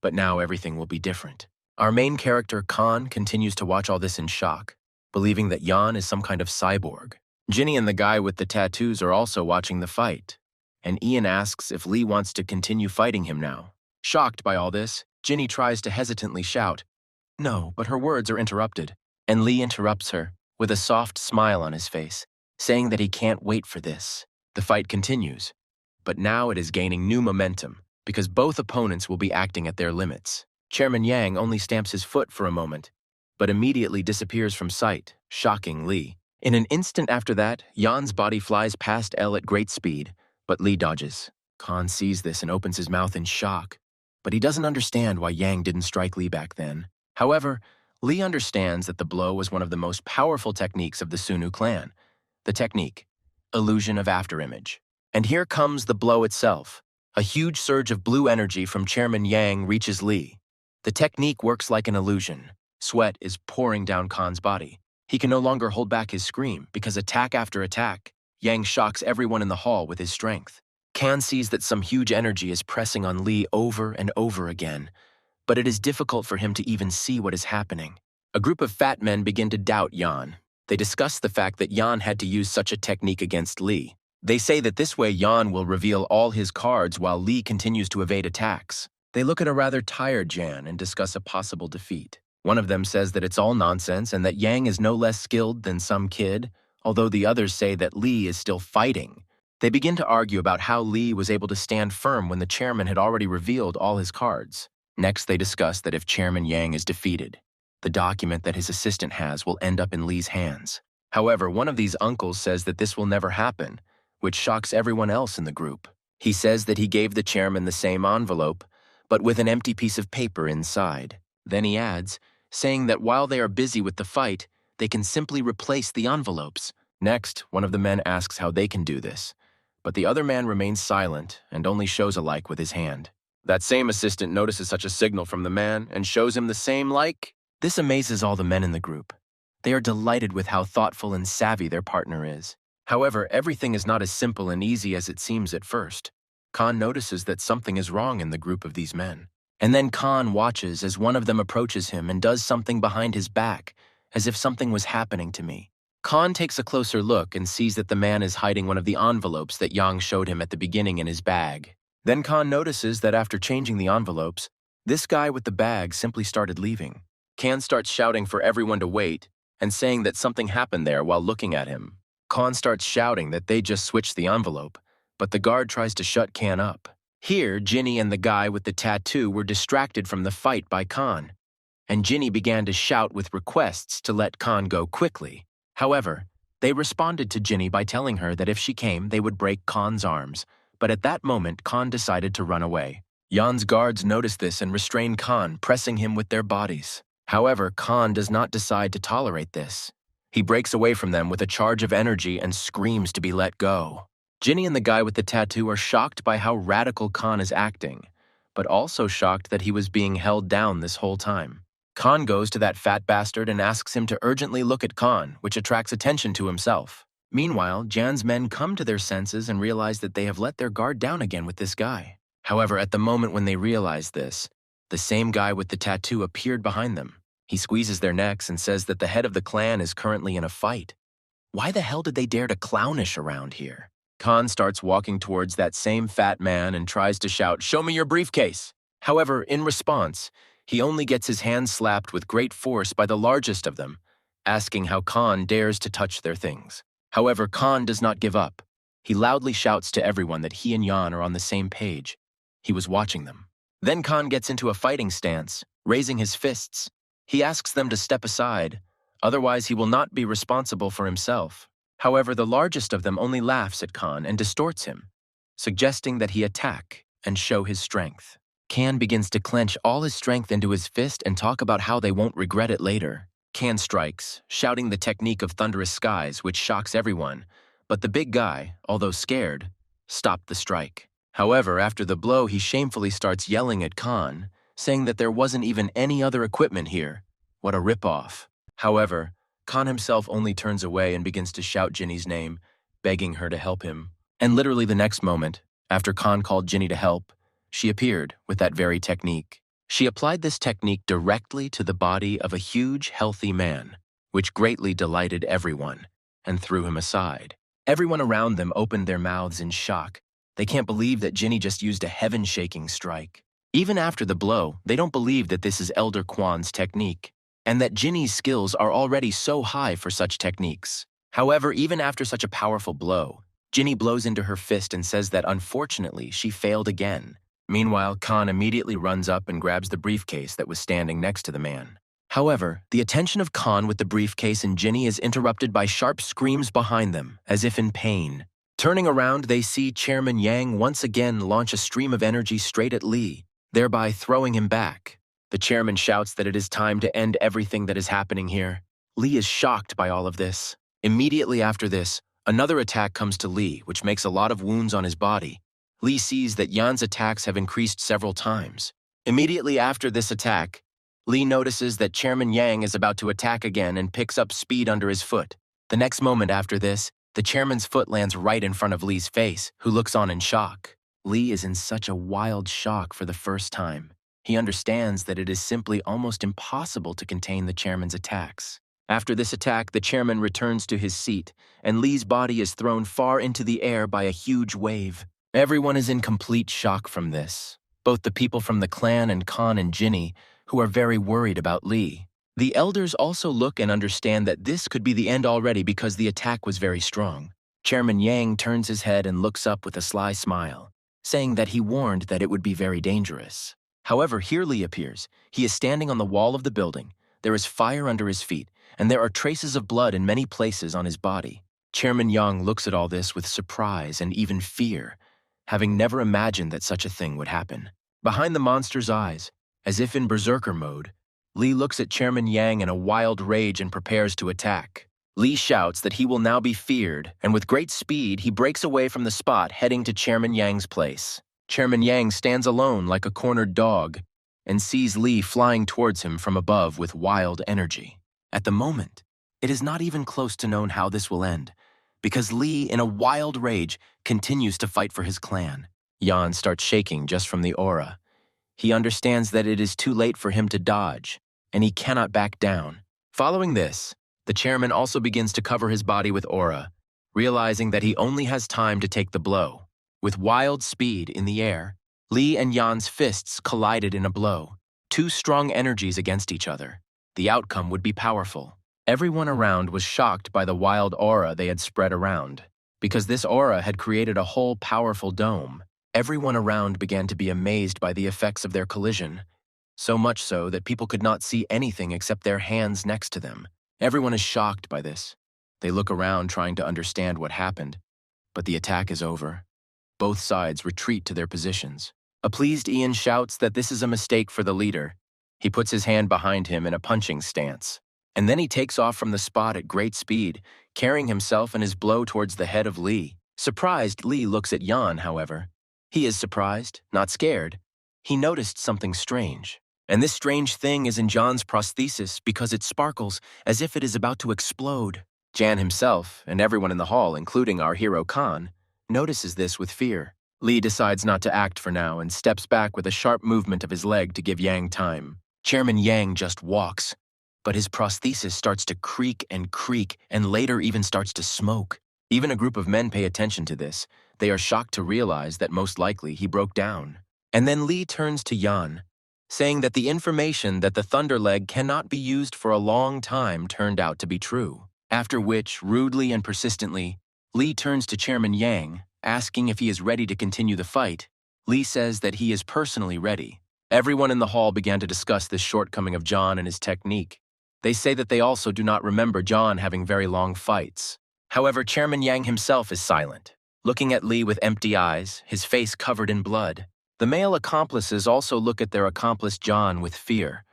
but now everything will be different. Our main character, Kan, continues to watch all this in shock, believing that Yan is some kind of cyborg. Ginny and the guy with the tattoos are also watching the fight, and Ian asks if Lee wants to continue fighting him now. Shocked by all this, Ginny tries to hesitantly shout, "No," but her words are interrupted, and Lee interrupts her with a soft smile on his face, saying that he can't wait for this. The fight continues, but now it is gaining new momentum because both opponents will be acting at their limits. Chairman Yang only stamps his foot for a moment, but immediately disappears from sight, shocking Lee. In an instant after that, Yan's body flies past L at great speed, but Lee dodges. Kan sees this and opens his mouth in shock, but he doesn't understand why Yang didn't strike Lee back then. However, Lee understands that the blow was one of the most powerful techniques of the Sunu clan. The technique, illusion of afterimage. And here comes the blow itself. A huge surge of blue energy from Chairman Yang reaches Lee. The technique works like an illusion. Sweat is pouring down Kan's body. He can no longer hold back his scream because attack after attack, Yang shocks everyone in the hall with his strength. Kan sees that some huge energy is pressing on Lee over and over again, but it is difficult for him to even see what is happening. A group of fat men begin to doubt Yan. They discuss the fact that Yan had to use such a technique against Lee. They say that this way Yan will reveal all his cards while Lee continues to evade attacks. They look at a rather tired Jan and discuss a possible defeat. One of them says that it's all nonsense and that Yang is no less skilled than some kid, although the others say that Lee is still fighting. They begin to argue about how Lee was able to stand firm when the chairman had already revealed all his cards. Next, they discuss that if Chairman Yang is defeated, the document that his assistant has will end up in Lee's hands. However, one of these uncles says that this will never happen, which shocks everyone else in the group. He says that he gave the chairman the same envelope, but with an empty piece of paper inside. Then he adds, saying that while they are busy with the fight, they can simply replace the envelopes. Next, one of the men asks how they can do this, but the other man remains silent and only shows a like with his hand. That same assistant notices such a signal from the man and shows him the same like. This amazes all the men in the group. They are delighted with how thoughtful and savvy their partner is. However, everything is not as simple and easy as it seems at first. Kan notices that something is wrong in the group of these men. And then Kan watches as one of them approaches him and does something behind his back, as if something was happening to me. Kan takes a closer look and sees that the man is hiding one of the envelopes that Yang showed him at the beginning in his bag. Then Kan notices that after changing the envelopes, this guy with the bag simply started leaving. Kan starts shouting for everyone to wait and saying that something happened there while looking at him. Kan starts shouting that they just switched the envelope, but the guard tries to shut Kan up. Here, Ginny and the guy with the tattoo were distracted from the fight by Kan, and Ginny began to shout with requests to let Kan go quickly. However, they responded to Ginny by telling her that if she came, they would break Kan's arms, but at that moment, Kan decided to run away. Yan's guards notice this and restrain Kan, pressing him with their bodies. However, Kan does not decide to tolerate this. He breaks away from them with a charge of energy and screams to be let go. Ginny and the guy with the tattoo are shocked by how radical Kan is acting, but also shocked that he was being held down this whole time. Kan goes to that fat bastard and asks him to urgently look at Kan, which attracts attention to himself. Meanwhile, Jan's men come to their senses and realize that they have let their guard down again with this guy. However, at the moment when they realize this, the same guy with the tattoo appeared behind them. He squeezes their necks and says that the head of the clan is currently in a fight. Why the hell did they dare to clownish around here? Khan starts walking towards that same fat man and tries to shout, "Show me your briefcase!" However, in response, he only gets his hand slapped with great force by the largest of them, asking how Khan dares to touch their things. However, Khan does not give up. He loudly shouts to everyone that he and Yan are on the same page. He was watching them. Then Khan gets into a fighting stance, raising his fists. He asks them to step aside, otherwise he will not be responsible for himself. However, the largest of them only laughs at Khan and distorts him, suggesting that he attack and show his strength. Khan begins to clench all his strength into his fist and talk about how they won't regret it later. Khan strikes, shouting the technique of thunderous skies, which shocks everyone, but the big guy, although scared, stopped the strike. However, after the blow, he shamefully starts yelling at Khan, saying that there wasn't even any other equipment here. What a ripoff. However, Khan himself only turns away and begins to shout Ginny's name, begging her to help him. And literally the next moment, after Khan called Ginny to help, she appeared with that very technique. She applied this technique directly to the body of a huge, healthy man, which greatly delighted everyone, and threw him aside. Everyone around them opened their mouths in shock. They can't believe that Ginny just used a heaven-shaking strike. Even after the blow, they don't believe that this is Elder Kwan's technique, and that Ginny's skills are already so high for such techniques. However, even after such a powerful blow, Ginny blows into her fist and says that unfortunately she failed again. Meanwhile, Khan immediately runs up and grabs the briefcase that was standing next to the man. However, the attention of Khan with the briefcase and Ginny is interrupted by sharp screams behind them, as if in pain. Turning around, they see Chairman Yang once again launch a stream of energy straight at Lee, thereby throwing him back. The chairman shouts that it is time to end everything that is happening here. Lee is shocked by all of this. Immediately after this, another attack comes to Lee, which makes a lot of wounds on his body. Lee sees that Yan's attacks have increased several times. Immediately after this attack, Lee notices that Chairman Yang is about to attack again and picks up speed under his foot. The next moment after this, the chairman's foot lands right in front of Lee's face, who looks on in shock. Lee is in such a wild shock for the first time. He understands that it is simply almost impossible to contain the chairman's attacks. After this attack, the chairman returns to his seat, and Lee's body is thrown far into the air by a huge wave. Everyone is in complete shock from this, both the people from the clan and Khan and Ginny, who are very worried about Lee. The elders also look and understand that this could be the end already because the attack was very strong. Chairman Yang turns his head and looks up with a sly smile, saying that he warned that it would be very dangerous. However, here Lee appears. He is standing on the wall of the building. There is fire under his feet, and there are traces of blood in many places on his body. Chairman Yang looks at all this with surprise and even fear, having never imagined that such a thing would happen. Behind the monster's eyes, as if in berserker mode, Lee looks at Chairman Yang in a wild rage and prepares to attack. Lee shouts that he will now be feared, and with great speed, he breaks away from the spot, heading to Chairman Yang's place. Chairman Yang stands alone like a cornered dog and sees Lee flying towards him from above with wild energy. At the moment, it is not even close to known how this will end, because Lee, in a wild rage, continues to fight for his clan. Yan starts shaking just from the aura. He understands that it is too late for him to dodge, and he cannot back down. Following this, the chairman also begins to cover his body with aura, realizing that he only has time to take the blow. With wild speed in the air, Lee and Yan's fists collided in a blow, two strong energies against each other. The outcome would be powerful. Everyone around was shocked by the wild aura they had spread around. Because this aura had created a whole powerful dome, everyone around began to be amazed by the effects of their collision, so much so that people could not see anything except their hands next to them. Everyone is shocked by this. They look around trying to understand what happened, but the attack is over. Both sides retreat to their positions. A pleased Ian shouts that this is a mistake for the leader. He puts his hand behind him in a punching stance, and then he takes off from the spot at great speed, carrying himself and his blow towards the head of Lee. Surprised, Lee looks at Yan, however. He is surprised, not scared. He noticed something strange. And this strange thing is in Jan's prosthesis because it sparkles as if it is about to explode. Jan himself, and everyone in the hall, including our hero Khan, notices this with fear. Lee decides not to act for now and steps back with a sharp movement of his leg to give Yang time. Chairman Yang just walks, but his prosthesis starts to creak and later even starts to smoke. Even a group of men pay attention to this. They are shocked to realize that most likely he broke down. And then Lee turns to Yan, saying that the information that the Thunder Leg cannot be used for a long time turned out to be true. After which, rudely and persistently, Lee turns to Chairman Yang, asking if he is ready to continue the fight. Lee says that he is personally ready. Everyone in the hall began to discuss this shortcoming of John and his technique. They say that they also do not remember John having very long fights. However, Chairman Yang himself is silent, looking at Lee with empty eyes, his face covered in blood. The male accomplices also look at their accomplice John with fear,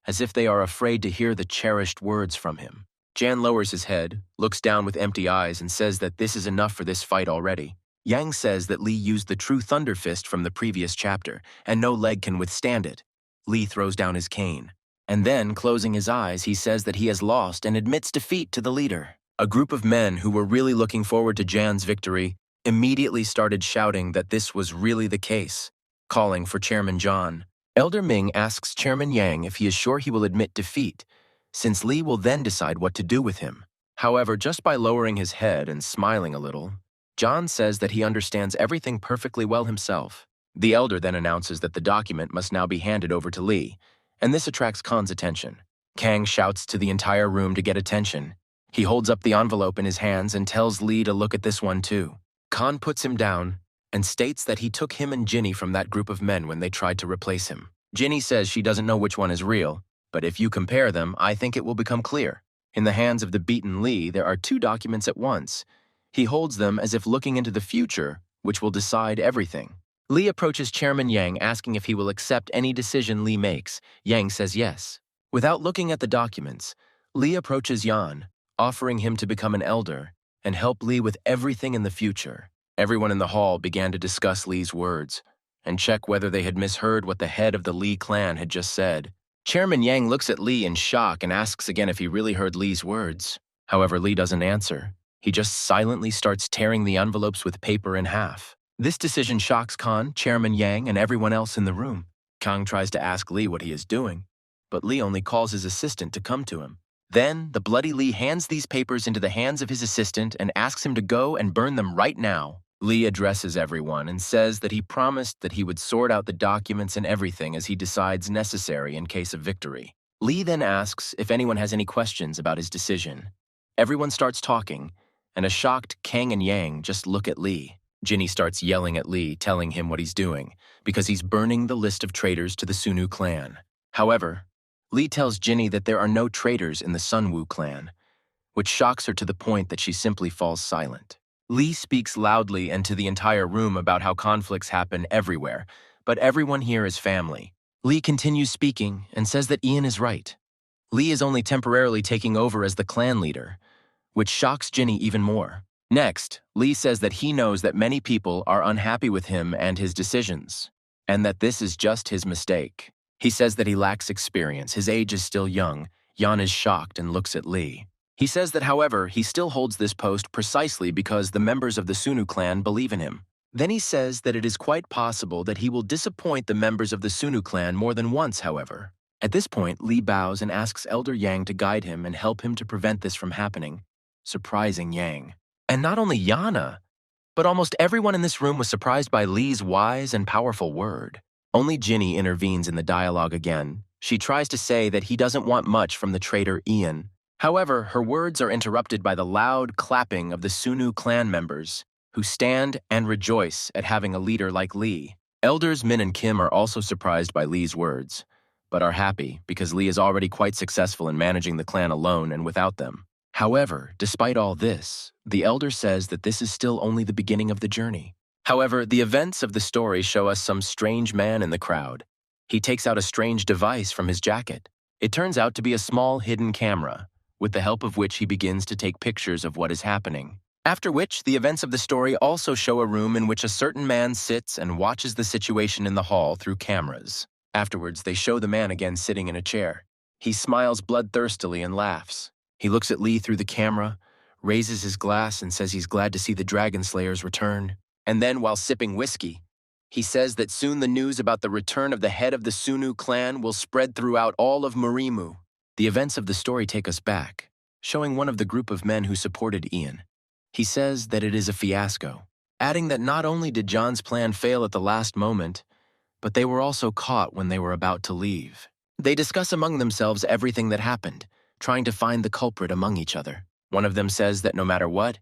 as if they are afraid to hear the cherished words from him. Jan lowers his head, looks down with empty eyes, and says that this is enough for this fight already. Yang says that Lee used the true Thunder Fist from the previous chapter, and no leg can withstand it. Lee throws down his cane. And then, closing his eyes, he says that he has lost and admits defeat to the leader. A group of men who were really looking forward to Jan's victory immediately started shouting that this was really the case, calling for Chairman John. Elder Ming asks Chairman Yang if he is sure he will admit defeat, since Lee will then decide what to do with him. However, just by lowering his head and smiling a little, John says that he understands everything perfectly well himself. The elder then announces that the document must now be handed over to Lee, and this attracts Khan's attention. Kang shouts to the entire room to get attention. He holds up the envelope in his hands and tells Lee to look at this one too. Khan puts him down and states that he took him and Ginny from that group of men when they tried to replace him. Ginny says she doesn't know which one is real, but if you compare them, I think it will become clear. In the hands of the beaten Lee, there are two documents at once. He holds them as if looking into the future, which will decide everything. Lee approaches Chairman Yang asking if he will accept any decision Lee makes. Yang says yes. Without looking at the documents, Lee approaches Yan, offering him to become an elder and help Lee with everything in the future. Everyone in the hall began to discuss Lee's words and check whether they had misheard what the head of the Lee clan had just said. Chairman Yang looks at Lee in shock and asks again if he really heard Lee's words. However, Lee doesn't answer. He just silently starts tearing the envelopes with paper in half. This decision shocks Khan, Chairman Yang, and everyone else in the room. Kang tries to ask Lee what he is doing, but Lee only calls his assistant to come to him. Then, the bloody Lee hands these papers into the hands of his assistant and asks him to go and burn them right now. Lee addresses everyone and says that he promised that he would sort out the documents and everything as he decides necessary in case of victory. Lee then asks if anyone has any questions about his decision. Everyone starts talking, and a shocked Kang and Yang just look at Lee. Ginny starts yelling at Lee, telling him what he's doing, because he's burning the list of traitors to the Sunu clan. However, Lee tells Ginny that there are no traitors in the Sunwoo clan, which shocks her to the point that she simply falls silent. Lee speaks loudly and to the entire room about how conflicts happen everywhere, but everyone here is family. Lee continues speaking and says that Ian is right. Lee is only temporarily taking over as the clan leader, which shocks Ginny even more. Next, Lee says that he knows that many people are unhappy with him and his decisions, and that this is just his mistake. He says that he lacks experience, his age is still young. Yan is shocked and looks at Lee. He says that, however, he still holds this post precisely because the members of the Sunu clan believe in him. Then he says that it is quite possible that he will disappoint the members of the Sunu clan more than once, however. At this point, Lee bows and asks Elder Yang to guide him and help him to prevent this from happening, surprising Yang. And not only Yana, but almost everyone in this room was surprised by Lee's wise and powerful word. Only Ginny intervenes in the dialogue again. She tries to say that he doesn't want much from the traitor Ian. However, her words are interrupted by the loud clapping of the Sunu clan members, who stand and rejoice at having a leader like Lee. Elders Min and Kim are also surprised by Lee's words, but are happy because Lee is already quite successful in managing the clan alone and without them. However, despite all this, the elder says that this is still only the beginning of the journey. However, the events of the story show us some strange man in the crowd. He takes out a strange device from his jacket. It turns out to be a small hidden camera, with the help of which he begins to take pictures of what is happening. After which, the events of the story also show a room in which a certain man sits and watches the situation in the hall through cameras. Afterwards, they show the man again sitting in a chair. He smiles bloodthirstily and laughs. He looks at Lee through the camera, raises his glass and says he's glad to see the Dragon Slayers return. And then, while sipping whiskey, he says that soon the news about the return of the head of the Sunu clan will spread throughout all of MURIM. The events of the story take us back, showing one of the group of men who supported Ian. He says that it is a fiasco, adding that not only did John's plan fail at the last moment, but they were also caught when they were about to leave. They discuss among themselves everything that happened, trying to find the culprit among each other. One of them says that no matter what,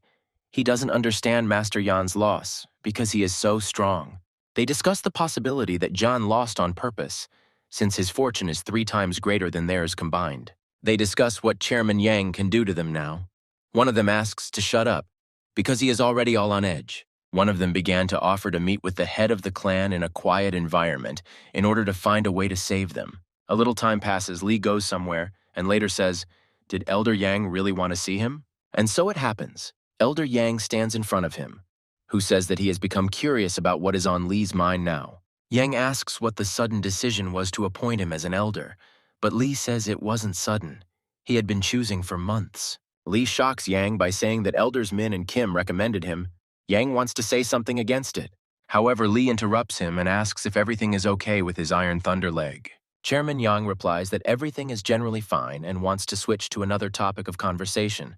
he doesn't understand Master Jan's loss because he is so strong. They discuss the possibility that John lost on purpose, since his fortune is 3 times greater than theirs combined. They discuss what Chairman Yang can do to them now. One of them asks to shut up, because he is already all on edge. One of them began to offer to meet with the head of the clan in a quiet environment in order to find a way to save them. A little time passes, Lee goes somewhere, and later says, "Did Elder Yang really want to see him?" And so it happens. Elder Yang stands in front of him, who says that he has become curious about what is on Lee's mind now. Yang asks what the sudden decision was to appoint him as an elder, but Lee says it wasn't sudden. He had been choosing for months. Lee shocks Yang by saying that Elders Min and Kim recommended him. Yang wants to say something against it. However, Lee interrupts him and asks if everything is okay with his Iron Thunder leg. Chairman Yang replies that everything is generally fine and wants to switch to another topic of conversation.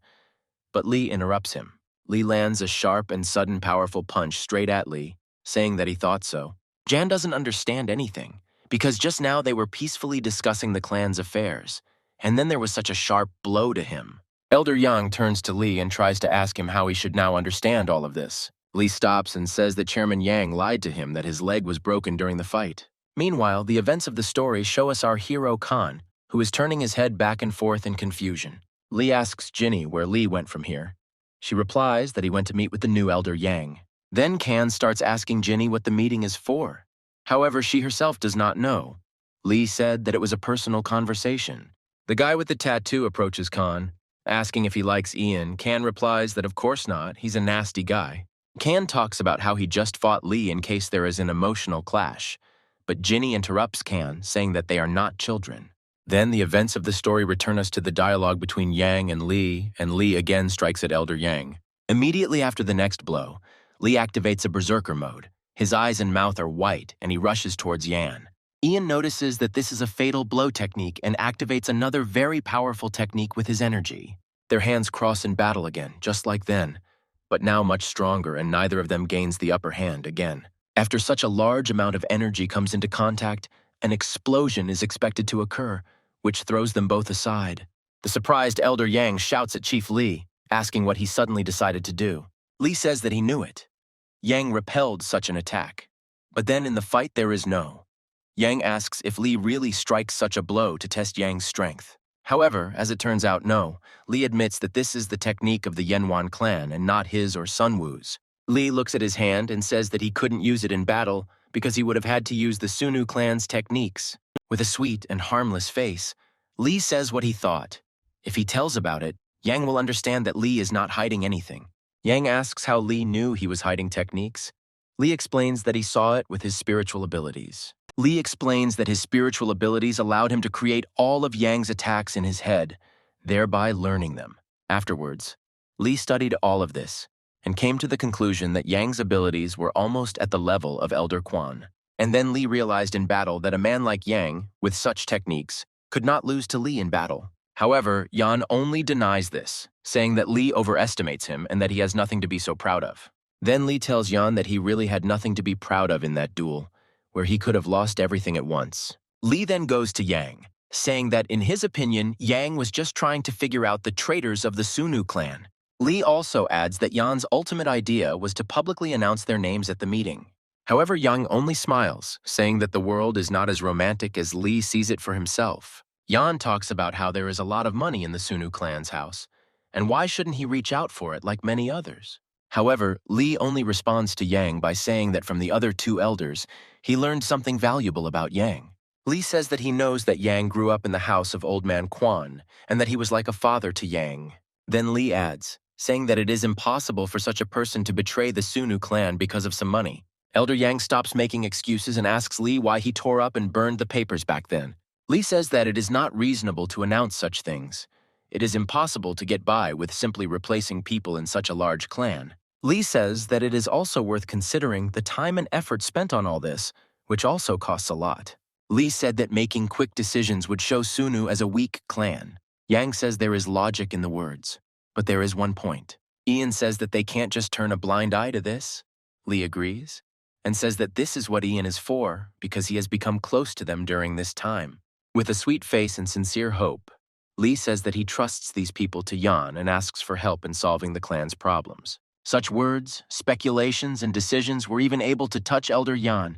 But Lee interrupts him. Lee lands a sharp and sudden powerful punch straight at Lee, saying that he thought so. Jan doesn't understand anything, because just now they were peacefully discussing the clan's affairs, and then there was such a sharp blow to him. Elder Yang turns to Lee and tries to ask him how he should now understand all of this. Lee stops and says that Chairman Yang lied to him that his leg was broken during the fight. Meanwhile, the events of the story show us our hero Khan, who is turning his head back and forth in confusion. Lee asks Ginny where Lee went from here. She replies that he went to meet with the new Elder Yang. Then Khan starts asking Ginny what the meeting is for. However, she herself does not know. Lee said that it was a personal conversation. The guy with the tattoo approaches Khan, asking if he likes Ian. Khan replies that of course not, he's a nasty guy. Khan talks about how he just fought Lee in case there is an emotional clash, but Ginny interrupts Khan, saying that they are not children. Then the events of the story return us to the dialogue between Yang and Lee again strikes at Elder Yang. Immediately after the next blow, Lee activates a berserker mode. His eyes and mouth are white, and he rushes towards Yan. Ian notices that this is a fatal blow technique and activates another very powerful technique with his energy. Their hands cross in battle again, just like then, but now much stronger, and neither of them gains the upper hand again. After such a large amount of energy comes into contact, an explosion is expected to occur, which throws them both aside. The surprised Elder Yang shouts at Chief Lee, asking what he suddenly decided to do. Lee says that he knew it. Yang repelled such an attack. But then in the fight there is no. Yang asks if Lee really strikes such a blow to test Yang's strength. However, as it turns out, no. Lee admits that this is the technique of the Yanwan clan and not his or Sun Wu's. Lee looks at his hand and says that he couldn't use it in battle because he would have had to use the Sunu clan's techniques. With a sweet and harmless face, Lee says what he thought. If he tells about it, Yang will understand that Lee is not hiding anything. Yang asks how Lee knew he was hiding techniques. Lee explains that he saw it with his spiritual abilities. Lee explains that his spiritual abilities allowed him to create all of Yang's attacks in his head, thereby learning them. Afterwards, Lee studied all of this and came to the conclusion that Yang's abilities were almost at the level of Elder Quan. And then Lee realized in battle that a man like Yang, with such techniques, could not lose to Lee in battle. However, Yan only denies this, saying that Lee overestimates him and that he has nothing to be so proud of. Then Lee tells Yan that he really had nothing to be proud of in that duel, where he could have lost everything at once. Lee then goes to Yang, saying that in his opinion, Yang was just trying to figure out the traitors of the Sunu clan. Lee also adds that Yan's ultimate idea was to publicly announce their names at the meeting. However, Yang only smiles, saying that the world is not as romantic as Lee sees it for himself. Yan talks about how there is a lot of money in the Sunu clan's house, and why shouldn't he reach out for it like many others? However, Lee only responds to Yang by saying that from the other 2 elders, he learned something valuable about Yang. Lee says that he knows that Yang grew up in the house of Old Man Quan, and that he was like a father to Yang. Then Lee adds, saying that it is impossible for such a person to betray the Sunu clan because of some money. Elder Yang stops making excuses and asks Lee why he tore up and burned the papers back then. Lee says that it is not reasonable to announce such things. It is impossible to get by with simply replacing people in such a large clan. Lee says that it is also worth considering the time and effort spent on all this, which also costs a lot. Lee said that making quick decisions would show Sunu as a weak clan. Yang says there is logic in the words, but there is one point. Ian says that they can't just turn a blind eye to this. Lee agrees, and says that this is what Ian is for because he has become close to them during this time. With a sweet face and sincere hope, Lee says that he trusts these people to Yan and asks for help in solving the clan's problems. Such words, speculations, and decisions were even able to touch Elder Yan,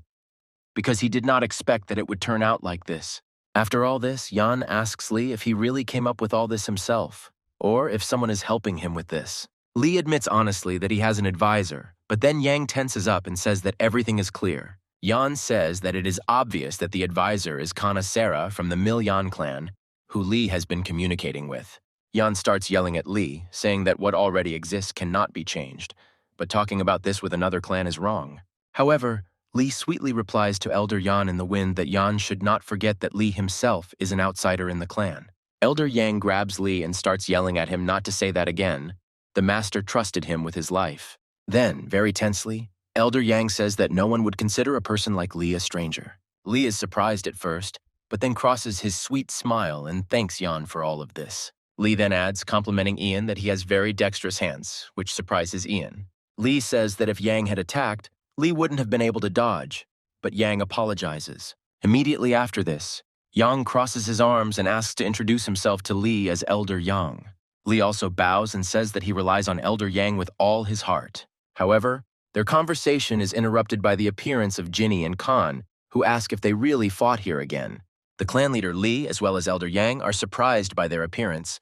because he did not expect that it would turn out like this. After all this, Yan asks Lee if he really came up with all this himself, or if someone is helping him with this. Lee admits honestly that he has an advisor, but then Yang tenses up and says that everything is clear. Yan says that it is obvious that the advisor is Kana Sera from the Milyan clan, who Lee has been communicating with. Yan starts yelling at Lee, saying that what already exists cannot be changed, but talking about this with another clan is wrong. However, Lee sweetly replies to Elder Yan in the wind that Yan should not forget that Lee himself is an outsider in the clan. Elder Yang grabs Lee and starts yelling at him not to say that again. The master trusted him with his life. Then, very tensely, Elder Yang says that no one would consider a person like Lee a stranger. Lee is surprised at first, but then crosses his sweet smile and thanks Yan for all of this. Lee then adds, complimenting Ian, that he has very dexterous hands, which surprises Ian. Lee says that if Yang had attacked, Lee wouldn't have been able to dodge, but Yang apologizes. Immediately after this, Yang crosses his arms and asks to introduce himself to Lee as Elder Yang. Lee also bows and says that he relies on Elder Yang with all his heart. However, their conversation is interrupted by the appearance of Jinny and Khan, who ask if they really fought here again. The clan leader Lee, as well as Elder Yang, are surprised by their appearance.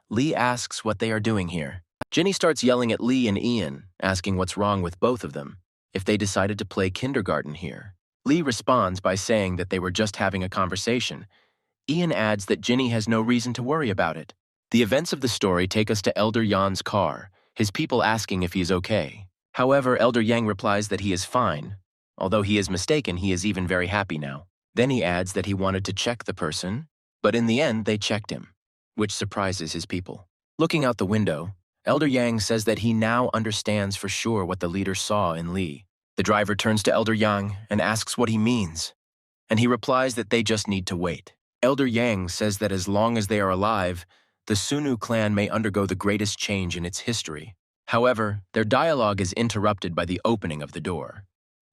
Lee asks what they are doing here. Jinny starts yelling at Lee and Ian, asking what's wrong with both of them, if they decided to play kindergarten here. Lee responds by saying that they were just having a conversation. Ian adds that Jinny has no reason to worry about it. The events of the story take us to Elder Yan's car, his people asking if he is okay. However, Elder Yang replies that he is fine. Although he is mistaken, he is even very happy now. Then he adds that he wanted to check the person, but in the end they checked him, which surprises his people. Looking out the window, Elder Yang says that he now understands for sure what the leader saw in Lee. The driver turns to Elder Yang and asks what he means, and he replies that they just need to wait. Elder Yang says that as long as they are alive, the Sunu clan may undergo the greatest change in its history. However, their dialogue is interrupted by the opening of the door.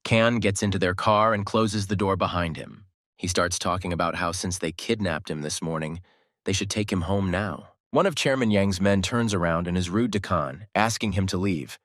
Kan gets into their car and closes the door behind him. He starts talking about how since they kidnapped him this morning, they should take him home now. One of Chairman Yang's men turns around and is rude to Kan, asking him to leave,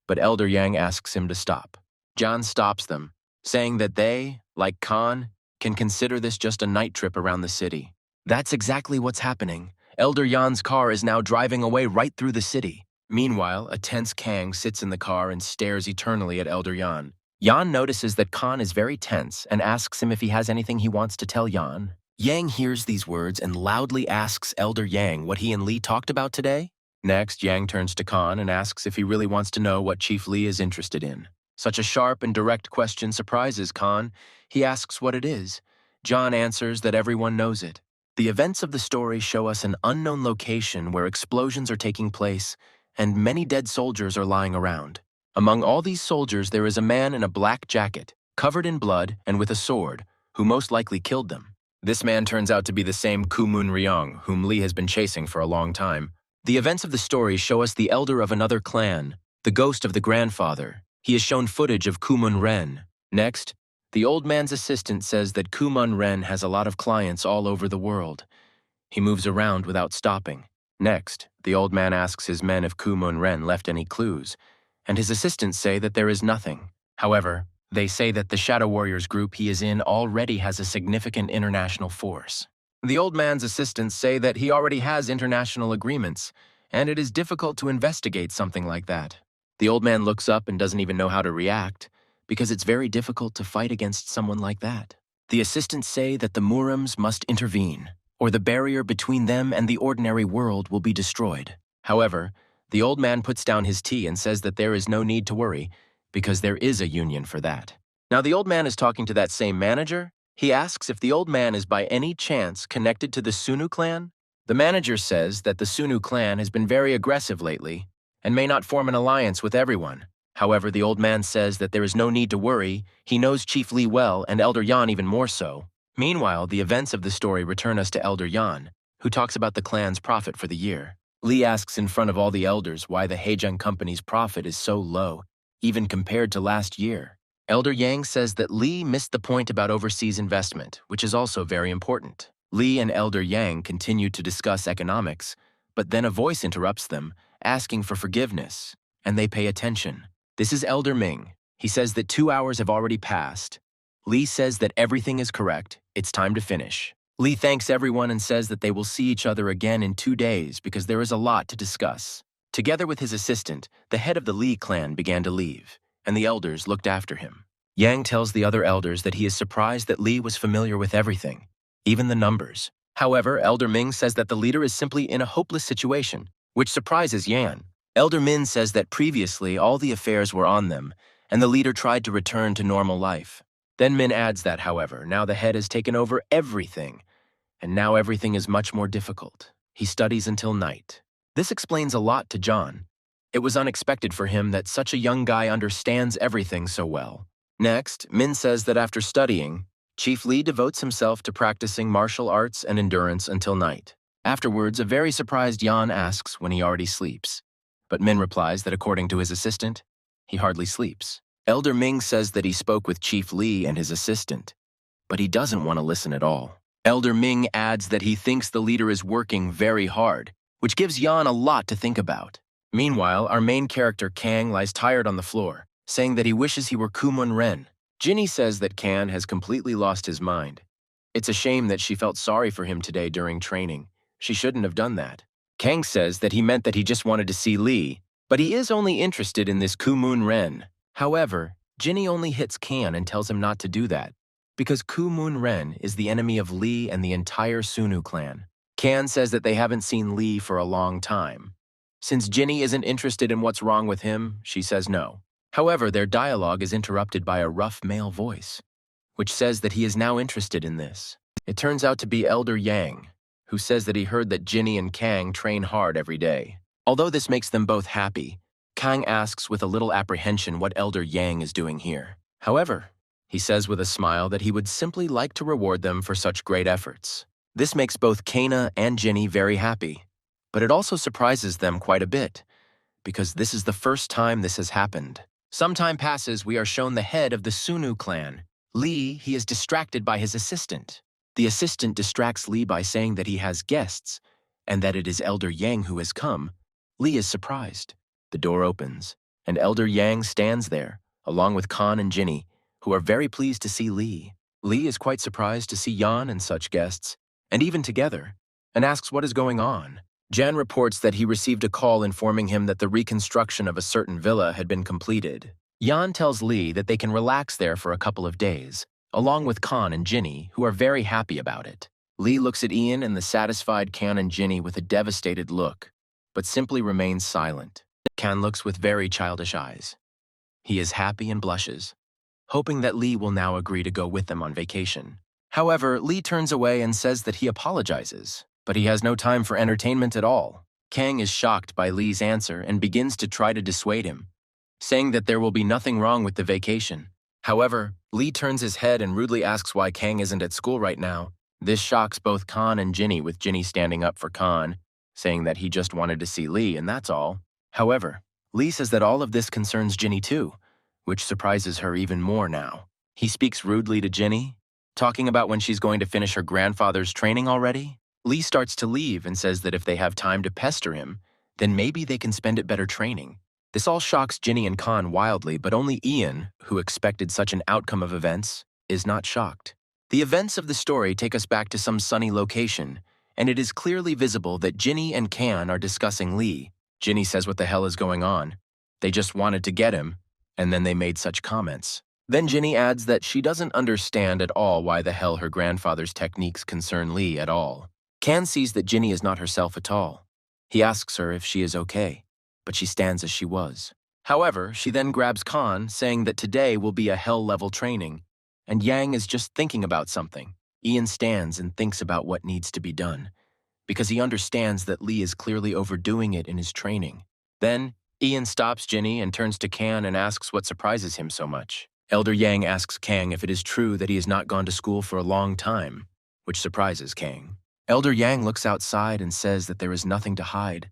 but Elder Yang asks him to stop. John stops them, saying that they, like Kan, can consider this just a night trip around the city. That's exactly what's happening. Elder Yan's car is now driving away right through the city. Meanwhile, a tense Kang sits in the car and stares eternally at Elder Yan. Yan notices that Kan is very tense and asks him if he has anything he wants to tell Yan. Yang hears these words and loudly asks Elder Yang what he and Lee talked about today. Next, Yang turns to Kan and asks if he really wants to know what Chief Lee is interested in. Such a sharp and direct question surprises Kan. He asks what it is. John answers that everyone knows it. The events of the story show us an unknown location where explosions are taking place and many dead soldiers are lying around. Among all these soldiers, there is a man in a black jacket, covered in blood and with a sword, who most likely killed them. This man turns out to be the same Kumun Ryong, whom Lee has been chasing for a long time. The events of the story show us the elder of another clan, the ghost of the grandfather. He has shown footage of Kumun Ren. Next, the old man's assistant says that Kumun Ren has a lot of clients all over the world. He moves around without stopping. Next, the old man asks his men if Kumun Ren left any clues, and his assistants say that there is nothing. However, they say that the Shadow Warriors group he is in already has a significant international force. The old man's assistants say that he already has international agreements, and it is difficult to investigate something like that. The old man looks up and doesn't even know how to react, because it's very difficult to fight against someone like that. The assistants say that the MURIMs must intervene, or the barrier between them and the ordinary world will be destroyed. However, the old man puts down his tea and says that there is no need to worry, because there is a union for that. Now the old man is talking to that same manager. He asks if the old man is by any chance connected to the Sunu clan. The manager says that the Sunu clan has been very aggressive lately and may not form an alliance with everyone. However, the old man says that there is no need to worry. He knows Chief Lee well and Elder Yan even more so. Meanwhile, the events of the story return us to Elder Yan, who talks about the clan's profit for the year. Lee asks in front of all the elders why the Heijun Company's profit is so low, even compared to last year. Elder Yang says that Lee missed the point about overseas investment, which is also very important. Lee and Elder Yang continue to discuss economics, but then a voice interrupts them, asking for forgiveness, and they pay attention. This is Elder Ming. He says that 2 hours have already passed. Lee says that everything is correct. It's time to finish. Lee thanks everyone and says that they will see each other again in 2 days because there is a lot to discuss. Together with his assistant, the head of the Lee clan began to leave, and the elders looked after him. Yang tells the other elders that he is surprised that Lee was familiar with everything, even the numbers. However, Elder Ming says that the leader is simply in a hopeless situation, which surprises Yan. Elder Min says that previously all the affairs were on them, and the leader tried to return to normal life. Then Min adds that, however, now the head has taken over everything, and now everything is much more difficult. He studies until night. This explains a lot to John. It was unexpected for him that such a young guy understands everything so well. Next, Min says that after studying, Chief Lee devotes himself to practicing martial arts and endurance until night. Afterwards, a very surprised Yan asks when he already sleeps. But Min replies that according to his assistant, he hardly sleeps. Elder Ming says that he spoke with Chief Lee and his assistant, but he doesn't want to listen at all. Elder Ming adds that he thinks the leader is working very hard, which gives Yan a lot to think about. Meanwhile, our main character Kang lies tired on the floor, saying that he wishes he were Kumun Ren. Ginny says that Kan has completely lost his mind. It's a shame that she felt sorry for him today during training. She shouldn't have done that. Kang says that he meant that he just wanted to see Lee, but he is only interested in this Kumun Ren. However, Ginny only hits Kan and tells him not to do that, because Kumun Ren is the enemy of Lee and the entire Sunu clan. Kan says that they haven't seen Lee for a long time. Since Ginny isn't interested in what's wrong with him, she says no. However, their dialogue is interrupted by a rough male voice, which says that he is now interested in this. It turns out to be Elder Yang, who says that he heard that Ginny and Kang train hard every day. Although this makes them both happy, Kang asks with a little apprehension what Elder Yang is doing here. However, he says with a smile that he would simply like to reward them for such great efforts. This makes both Kana and Ginny very happy, but it also surprises them quite a bit, because this is the first time this has happened. Some time passes, we are shown the head of the Sunu clan. Lee, he is distracted by his assistant. The assistant distracts Lee by saying that he has guests, and that it is Elder Yang who has come. Lee is surprised. The door opens, and Elder Yang stands there, along with Kan and Ginny, who are very pleased to see Lee. Lee is quite surprised to see Yan and such guests, and even together, and asks what is going on. Jan reports that he received a call informing him that the reconstruction of a certain villa had been completed. Yan tells Lee that they can relax there for a couple of days, along with Kan and Ginny, who are very happy about it. Lee looks at Ian and the satisfied Kan and Ginny with a devastated look, but simply remains silent. Kan looks with very childish eyes. He is happy and blushes, hoping that Lee will now agree to go with them on vacation. However, Lee turns away and says that he apologizes, but he has no time for entertainment at all. Kang is shocked by Lee's answer and begins to try to dissuade him, saying that there will be nothing wrong with the vacation. However, Lee turns his head and rudely asks why Kang isn't at school right now. This shocks both Kan and Ginny, with Ginny standing up for Kan, saying that he just wanted to see Lee and that's all. However, Lee says that all of this concerns Ginny too, which surprises her even more now. He speaks rudely to Ginny, talking about when she's going to finish her grandfather's training already. Lee starts to leave and says that if they have time to pester him, then maybe they can spend it better training. This all shocks Ginny and Kan wildly, but only Ian, who expected such an outcome of events, is not shocked. The events of the story take us back to some sunny location, and it is clearly visible that Ginny and Kan are discussing Lee. Ginny says what the hell is going on. They just wanted to get him, and then they made such comments. Then Ginny adds that she doesn't understand at all why the hell her grandfather's techniques concern Lee at all. Kan sees that Ginny is not herself at all. He asks her if she is okay, but she stands as she was. However, she then grabs Kan, saying that today will be a hell-level training, and Yang is just thinking about something. Ian stands and thinks about what needs to be done, because he understands that Lee is clearly overdoing it in his training. Then, Ian stops Ginny and turns to Kang and asks what surprises him so much. Elder Yang asks Kang if it is true that he has not gone to school for a long time, which surprises Kang. Elder Yang looks outside and says that there is nothing to hide.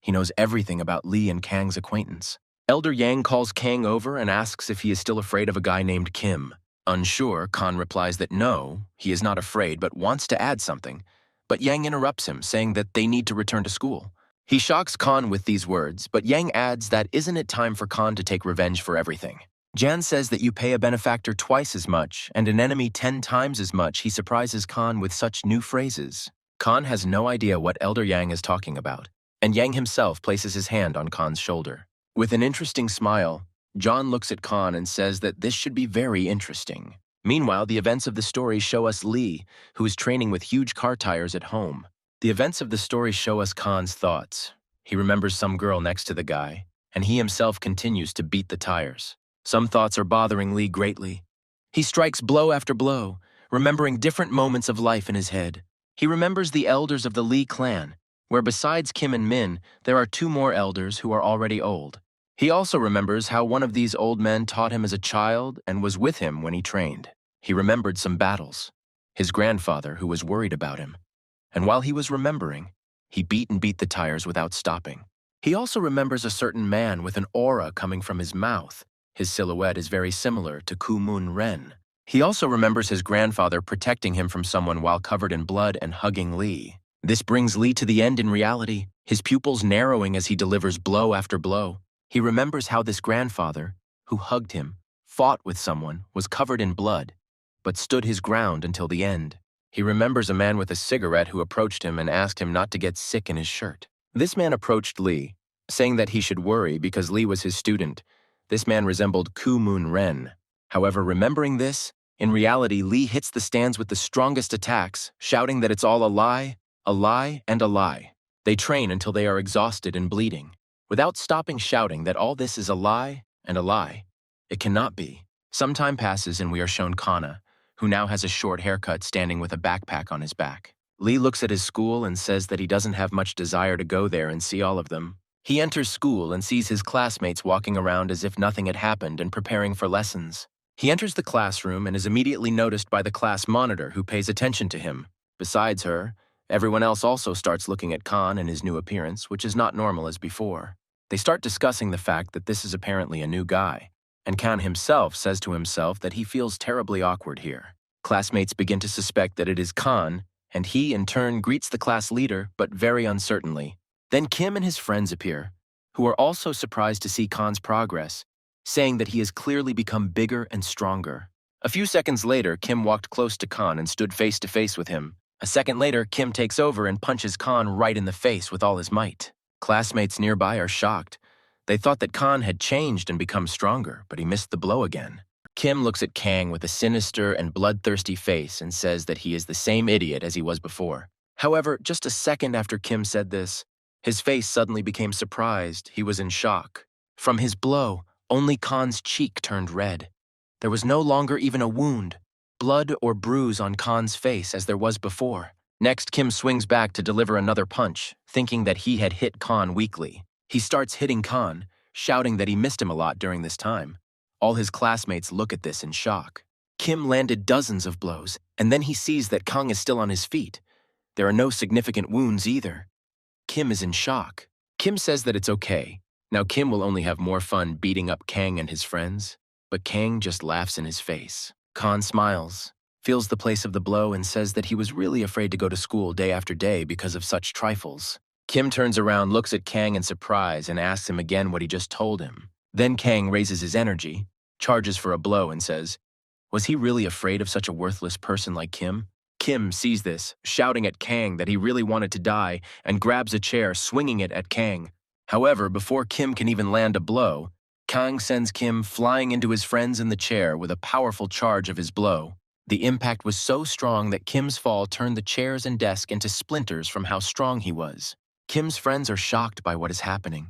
He knows everything about Lee and Kang's acquaintance. Elder Yang calls Kang over and asks if he is still afraid of a guy named Kim. Unsure, Khan replies that no, he is not afraid but wants to add something. But Yang interrupts him, saying that they need to return to school. He shocks Khan with these words, but Yang adds that isn't it time for Khan to take revenge for everything. Jan says that you pay a benefactor twice as much and an enemy 10 times as much. He surprises Khan with such new phrases. Khan has no idea what Elder Yang is talking about, and Yang himself places his hand on Khan's shoulder. With an interesting smile, John looks at Khan and says that this should be very interesting. Meanwhile, the events of the story show us Lee, who is training with huge car tires at home. The events of the story show us Khan's thoughts. He remembers some girl next to the guy, and he himself continues to beat the tires. Some thoughts are bothering Lee greatly. He strikes blow after blow, remembering different moments of life in his head. He remembers the elders of the Lee clan, where besides Kim and Min, there are 2 more elders who are already old. He also remembers how one of these old men taught him as a child and was with him when he trained. He remembered some battles, his grandfather who was worried about him. And while he was remembering, he beat the tires without stopping. He also remembers a certain man with an aura coming from his mouth. His silhouette is very similar to Kumun Ren. He also remembers his grandfather protecting him from someone while covered in blood and hugging Lee. This brings Lee to the end in reality, his pupils narrowing as he delivers blow after blow. He remembers how this grandfather, who hugged him, fought with someone, was covered in blood, but stood his ground until the end. He remembers a man with a cigarette who approached him and asked him not to get sick in his shirt. This man approached Lee, saying that he should worry because Lee was his student. This man resembled Kumun Ren. However, remembering this, in reality, Lee hits the stands with the strongest attacks, shouting that it's all a lie, and a lie. They train until they are exhausted and bleeding, without stopping shouting that all this is a lie and a lie. It cannot be. Some time passes and we are shown Kana, who now has a short haircut standing with a backpack on his back. Lee looks at his school and says that he doesn't have much desire to go there and see all of them. He enters school and sees his classmates walking around as if nothing had happened and preparing for lessons. He enters the classroom and is immediately noticed by the class monitor who pays attention to him. Besides her, everyone else also starts looking at Khan and his new appearance, which is not normal as before. They start discussing the fact that this is apparently a new guy, and Khan himself says to himself that he feels terribly awkward here. Classmates begin to suspect that it is Khan, and he in turn greets the class leader, but very uncertainly. Then Kim and his friends appear, who are also surprised to see Khan's progress, saying that he has clearly become bigger and stronger. A few seconds later, Kim walked close to Khan and stood face to face with him. A second later, Kim takes over and punches Khan right in the face with all his might. Classmates nearby are shocked. They thought that Khan had changed and become stronger, but he missed the blow again. Kim looks at Kang with a sinister and bloodthirsty face and says that he is the same idiot as he was before. However, just a second after Kim said this, his face suddenly became surprised. He was in shock. From his blow, only Khan's cheek turned red. There was no longer even a wound, blood or bruise on Khan's face as there was before. Next, Kim swings back to deliver another punch, thinking that he had hit Khan weakly. He starts hitting Khan, shouting that he missed him a lot during this time. All his classmates look at this in shock. Kim landed dozens of blows, and then he sees that Kang is still on his feet. There are no significant wounds either. Kim is in shock. Kim says that it's okay. Now Kim will only have more fun beating up Kang and his friends, but Kang just laughs in his face. Khan smiles, feels the place of the blow, and says that he was really afraid to go to school day after day because of such trifles. Kim turns around, looks at Kang in surprise, and asks him again what he just told him. Then Kang raises his energy, charges for a blow, and says, was he really afraid of such a worthless person like Kim? Kim sees this, shouting at Kang that he really wanted to die, and grabs a chair, swinging it at Kang. However, before Kim can even land a blow, Kang sends Kim flying into his friends in the chair with a powerful charge of his blow. The impact was so strong that Kim's fall turned the chairs and desk into splinters from how strong he was. Kim's friends are shocked by what is happening.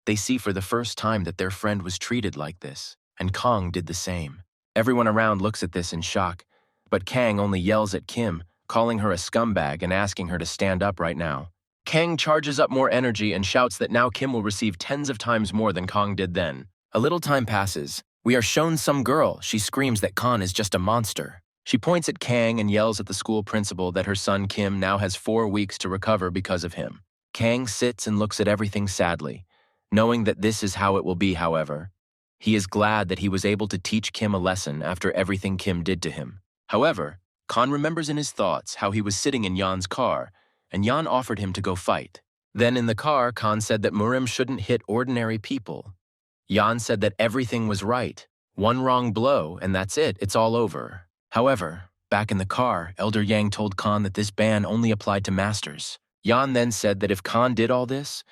They see for the first time that their friend was treated like this, and Kang did the same. Everyone around looks at this in shock, but Kang only yells at Kim, calling her a scumbag and asking her to stand up right now. Kang charges up more energy and shouts that now Kim will receive tens of times more than Kang did then. A little time passes. We are shown some girl. She screams that Kang is just a monster. She points at Kang and yells at the school principal that her son Kim now has 4 weeks to recover because of him. Kang sits and looks at everything sadly, knowing that this is how it will be, however. He is glad that he was able to teach Kim a lesson after everything Kim did to him. However, Khan remembers in his thoughts how he was sitting in Yan's car, and Yan offered him to go fight. Then in the car, Khan said that MURIM shouldn't hit ordinary people. Yan said that everything was right. One wrong blow, and that's it, it's all over. However, back in the car, Elder Yang told Khan that this ban only applied to masters. Yan then said that if Khan did all this,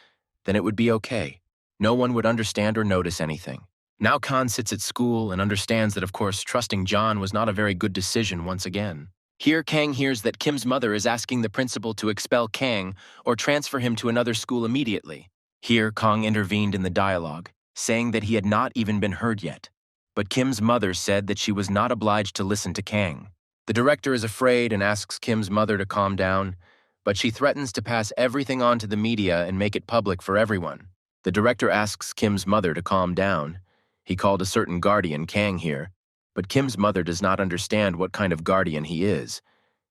then it would be okay. No one would understand or notice anything. Now Khan sits at school and understands that, of course, trusting John was not a very good decision once again. Here, Kang hears that Kim's mother is asking the principal to expel Kang or transfer him to another school immediately. Here, Kang intervened in the dialogue, saying that he had not even been heard yet. But Kim's mother said that she was not obliged to listen to Kang. The director is afraid and asks Kim's mother to calm down, but she threatens to pass everything on to the media and make it public for everyone. The director asks Kim's mother to calm down. He called a certain guardian Kang here, but Kim's mother does not understand what kind of guardian he is.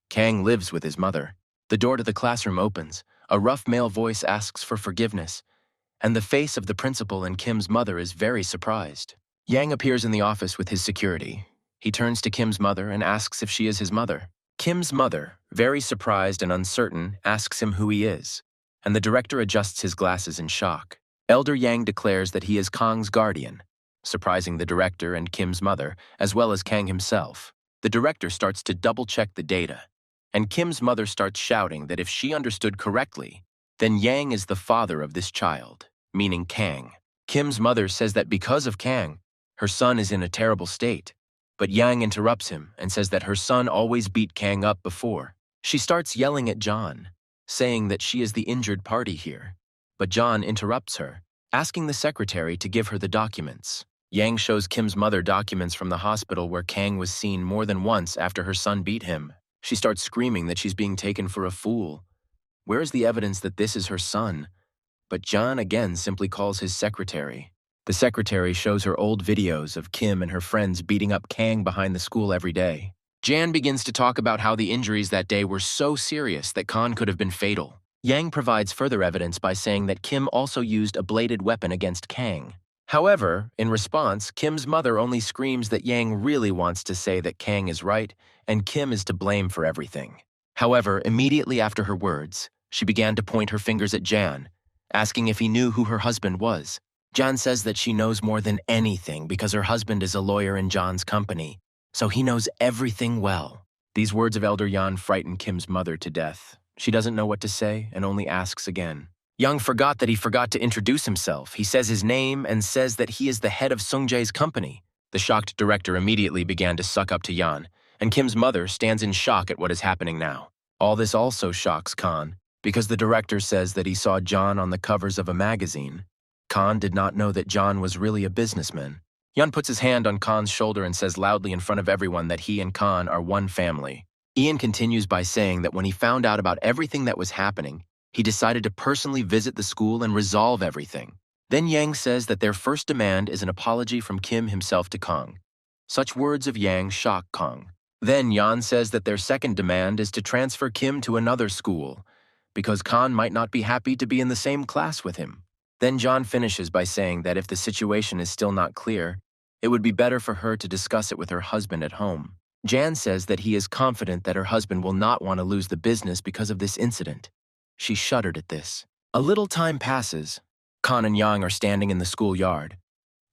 Kang lives with his mother. The door to the classroom opens. A rough male voice asks for forgiveness, and the face of the principal and Kim's mother is very surprised. Yang appears in the office with his security. He turns to Kim's mother and asks if she is his mother. Kim's mother, very surprised and uncertain, asks him who he is, and the director adjusts his glasses in shock. Elder Yang declares that he is Kang's guardian, surprising the director and Kim's mother, as well as Kang himself. The director starts to double-check the data, and Kim's mother starts shouting that if she understood correctly, then Yang is the father of this child, meaning Kang. Kim's mother says that because of Kang, her son is in a terrible state, but Yang interrupts him and says that her son always beat Kang up before. She starts yelling at John, saying that she is the injured party here, but John interrupts her, asking the secretary to give her the documents. Yang shows Kim's mother documents from the hospital where Kang was seen more than once after her son beat him. She starts screaming that she's being taken for a fool. Where is the evidence that this is her son? But John again simply calls his secretary. The secretary shows her old videos of Kim and her friends beating up Kang behind the school every day. Jan begins to talk about how the injuries that day were so serious that Khan could have been fatal. Yang provides further evidence by saying that Kim also used a bladed weapon against Kang. However, in response, Kim's mother only screams that Yang really wants to say that Kang is right and Kim is to blame for everything. However, immediately after her words, she began to point her fingers at Jan, asking if he knew who her husband was. Jan says that she knows more than anything because her husband is a lawyer in Jan's company, so he knows everything well. These words of Elder Yan frighten Kim's mother to death. She doesn't know what to say and only asks again. Young forgot that he forgot to introduce himself. He says his name and says that he is the head of Sungjae's company. The shocked director immediately began to suck up to Yan, and Kim's mother stands in shock at what is happening now. All this also shocks Khan, because the director says that he saw John on the covers of a magazine. Khan did not know that John was really a businessman. Yan puts his hand on Khan's shoulder and says loudly in front of everyone that he and Khan are one family. Ian continues by saying that when he found out about everything that was happening, he decided to personally visit the school and resolve everything. Then Yang says that their first demand is an apology from Kim himself to Kang. Such words of Yang shock Kang. Then Yan says that their second demand is to transfer Kim to another school, because Khan might not be happy to be in the same class with him. Then John finishes by saying that if the situation is still not clear, it would be better for her to discuss it with her husband at home. Jan says that he is confident that her husband will not want to lose the business because of this incident. She shuddered at this. A little time passes. Khan and Yang are standing in the schoolyard.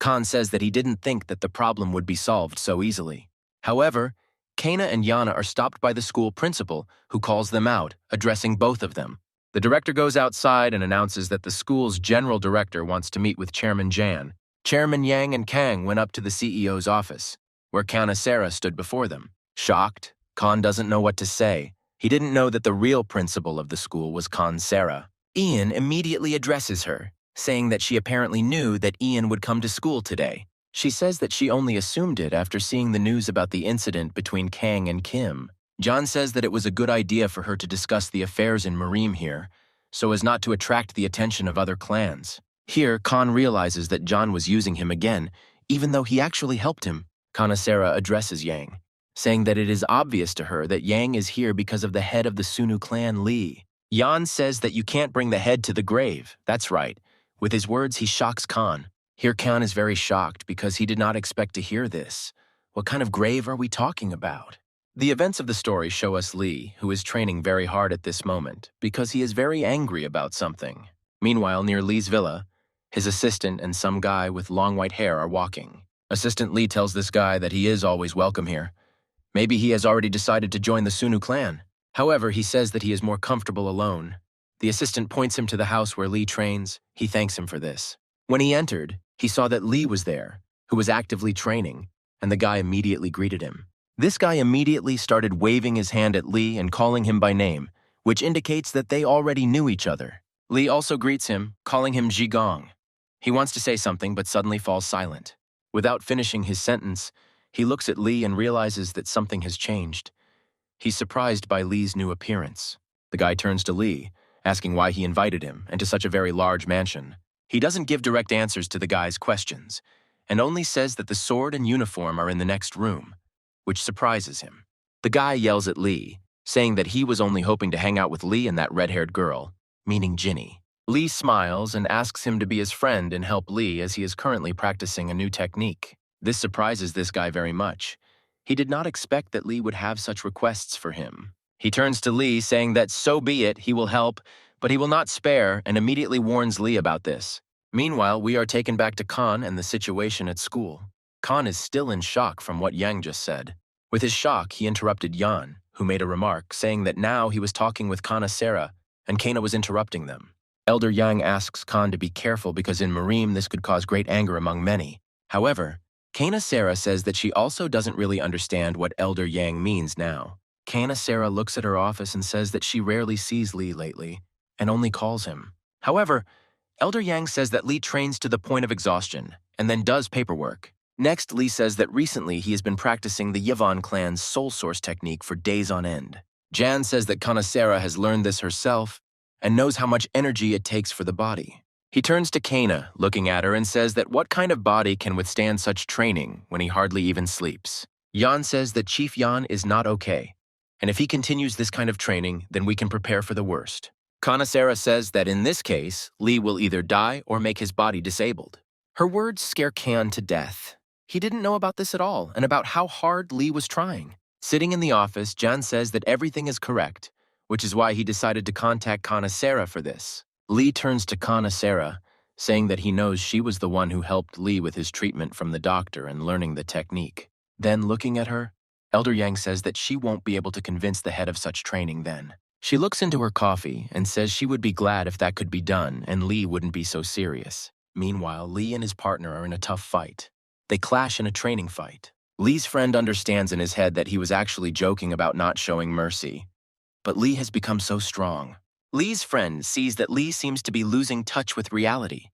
Khan says that he didn't think that the problem would be solved so easily. However, Kana and Yana are stopped by the school principal, who calls them out, addressing both of them. The director goes outside and announces that the school's general director wants to meet with Chairman Jan. Chairman Yang and Kang went up to the CEO's office, where Kana Sarah stood before them. Shocked, Khan doesn't know what to say. He didn't know that the real principal of the school was Khan Sarah. Ian immediately addresses her, saying that she apparently knew that Ian would come to school today. She says that she only assumed it after seeing the news about the incident between Kang and Kim. John says that it was a good idea for her to discuss the affairs in MURIM here, so as not to attract the attention of other clans. Here, Khan realizes that John was using him again, even though he actually helped him. Kanasera addresses Yang, saying that it is obvious to her that Yang is here because of the head of the Sunu clan, Lee. Yan says that you can't bring the head to the grave. That's right. With his words, he shocks Khan. Here, Khan is very shocked because he did not expect to hear this. What kind of grave are we talking about? The events of the story show us Lee, who is training very hard at this moment because he is very angry about something. Meanwhile, near Lee's villa, his assistant and some guy with long white hair are walking. Assistant Lee tells this guy that he is always welcome here. Maybe he has already decided to join the Sunu clan. However, he says that he is more comfortable alone. The assistant points him to the house where Lee trains. He thanks him for this. When he entered, he saw that Lee was there, who was actively training, and the guy immediately greeted him. This guy immediately started waving his hand at Lee and calling him by name, which indicates that they already knew each other. Lee also greets him, calling him Jigong. He wants to say something but suddenly falls silent. Without finishing his sentence, he looks at Lee and realizes that something has changed. He's surprised by Lee's new appearance. The guy turns to Lee, asking why he invited him and to such a very large mansion. He doesn't give direct answers to the guy's questions, and only says that the sword and uniform are in the next room, which surprises him. The guy yells at Lee, saying that he was only hoping to hang out with Lee and that red-haired girl, meaning Ginny. Lee smiles and asks him to be his friend and help Lee as he is currently practicing a new technique. This surprises this guy very much. He did not expect that Lee would have such requests for him. He turns to Lee, saying that so be it, he will help, but he will not spare, and immediately warns Lee about this. Meanwhile, we are taken back to Khan and the situation at school. Khan is still in shock from what Yang just said. With his shock, he interrupted Yan, who made a remark, saying that now he was talking with Kanasera, and Kana was interrupting them. Elder Yang asks Khan to be careful because in MURIM this could cause great anger among many. However, Kanasera says that she also doesn't really understand what Elder Yang means now. Kanasera looks at her office and says that she rarely sees Lee lately, and only calls him. However, Elder Yang says that Lee trains to the point of exhaustion, and then does paperwork. Next, Lee says that recently he has been practicing the Yvonne clan's soul source technique for days on end. Jan says that Kanasera has learned this herself, and knows how much energy it takes for the body. He turns to Kana, looking at her, and says that what kind of body can withstand such training when he hardly even sleeps. Yan says that Chief Yan is not okay, and if he continues this kind of training, then we can prepare for the worst. Kanasera says that in this case, Lee will either die or make his body disabled. Her words scare Kan to death. He didn't know about this at all, and about how hard Lee was trying. Sitting in the office, Jan says that everything is correct, which is why he decided to contact Kanasera for this. Lee turns to Kanasera, saying that he knows she was the one who helped Lee with his treatment from the doctor and learning the technique. Then, looking at her, Elder Yang says that she won't be able to convince the head of such training then. She looks into her coffee and says she would be glad if that could be done and Lee wouldn't be so serious. Meanwhile, Lee and his partner are in a tough fight. They clash in a training fight. Lee's friend understands in his head that he was actually joking about not showing mercy. But Lee has become so strong. Lee's friend sees that Lee seems to be losing touch with reality.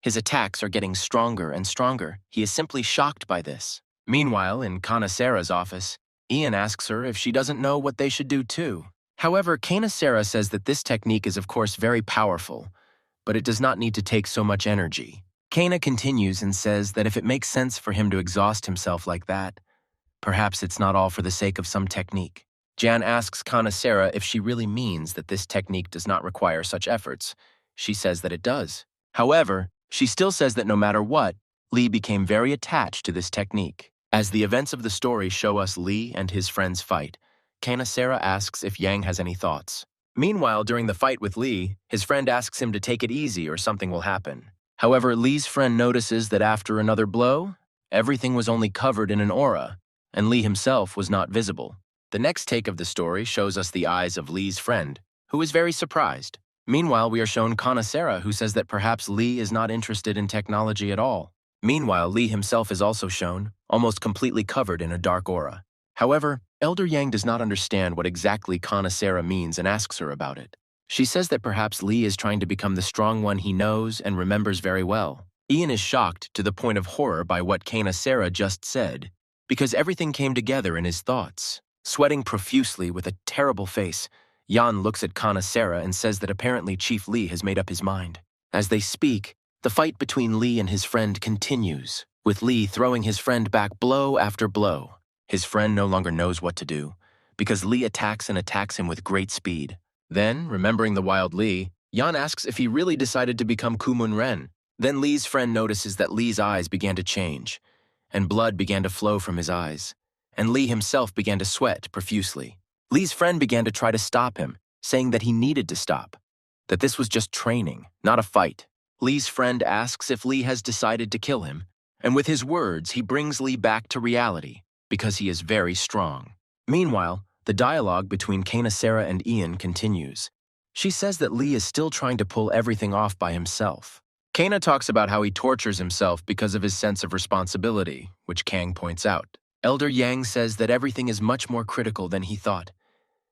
His attacks are getting stronger and stronger. He is simply shocked by this. Meanwhile, in Kanasera's office, Ian asks her if she doesn't know what they should do too. However, Kanasera says that this technique is of course very powerful, but it does not need to take so much energy. Kana continues and says that if it makes sense for him to exhaust himself like that, perhaps it's not all for the sake of some technique. Jan asks Kanasera if she really means that this technique does not require such efforts. She says that it does. However, she still says that no matter what, Lee became very attached to this technique. As the events of the story show us Lee and his friends fight, Kanasera asks if Yang has any thoughts. Meanwhile, during the fight with Lee, his friend asks him to take it easy or something will happen. However, Lee's friend notices that after another blow, everything was only covered in an aura, and Lee himself was not visible. The next take of the story shows us the eyes of Lee's friend, who is very surprised. Meanwhile, we are shown Kanasera, who says that perhaps Lee is not interested in technology at all. Meanwhile, Lee himself is also shown, almost completely covered in a dark aura. However, Elder Yang does not understand what exactly Kanasera means and asks her about it. She says that perhaps Lee is trying to become the strong one he knows and remembers very well. Ian is shocked to the point of horror by what Kanasera just said, because everything came together in his thoughts. Sweating profusely with a terrible face, Yan looks at Kanasera and says that apparently Chief Lee has made up his mind. As they speak, the fight between Lee and his friend continues, with Lee throwing his friend back blow after blow. His friend no longer knows what to do, because Lee attacks and attacks him with great speed. Then, remembering the wild Lee, Yan asks if he really decided to become Kumun Ren. Then Lee's friend notices that Lee's eyes began to change, and blood began to flow from his eyes, and Lee himself began to sweat profusely. Lee's friend began to try to stop him, saying that he needed to stop, that this was just training, not a fight. Lee's friend asks if Lee has decided to kill him, and with his words, he brings Lee back to reality, because he is very strong. Meanwhile, the dialogue between Kanasera and Ian continues. She says that Lee is still trying to pull everything off by himself. Kana talks about how he tortures himself because of his sense of responsibility, which Kang points out. Elder Yang says that everything is much more critical than he thought,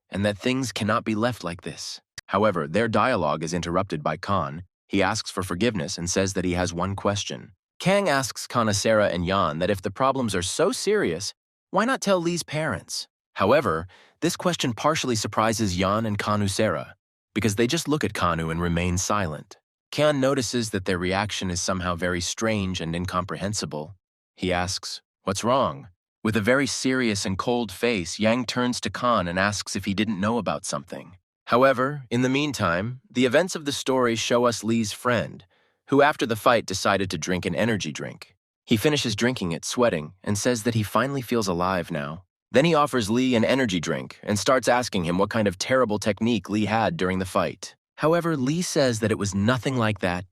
and that things cannot be left like this. However, their dialogue is interrupted by Khan. He asks for forgiveness and says that he has one question. Kang asks Kanasera and Yan that if the problems are so serious, why not tell Lee's parents? However, this question partially surprises Yan and Kanusera, because they just look at Kanu and remain silent. Khan notices that their reaction is somehow very strange and incomprehensible. He asks, "What's wrong?" With a very serious and cold face, Yang turns to Khan and asks if he didn't know about something. However, in the meantime, the events of the story show us Lee's friend, who after the fight decided to drink an energy drink. He finishes drinking it, sweating, and says that he finally feels alive now. Then he offers Lee an energy drink and starts asking him what kind of terrible technique Lee had during the fight. However, Lee says that it was nothing like that.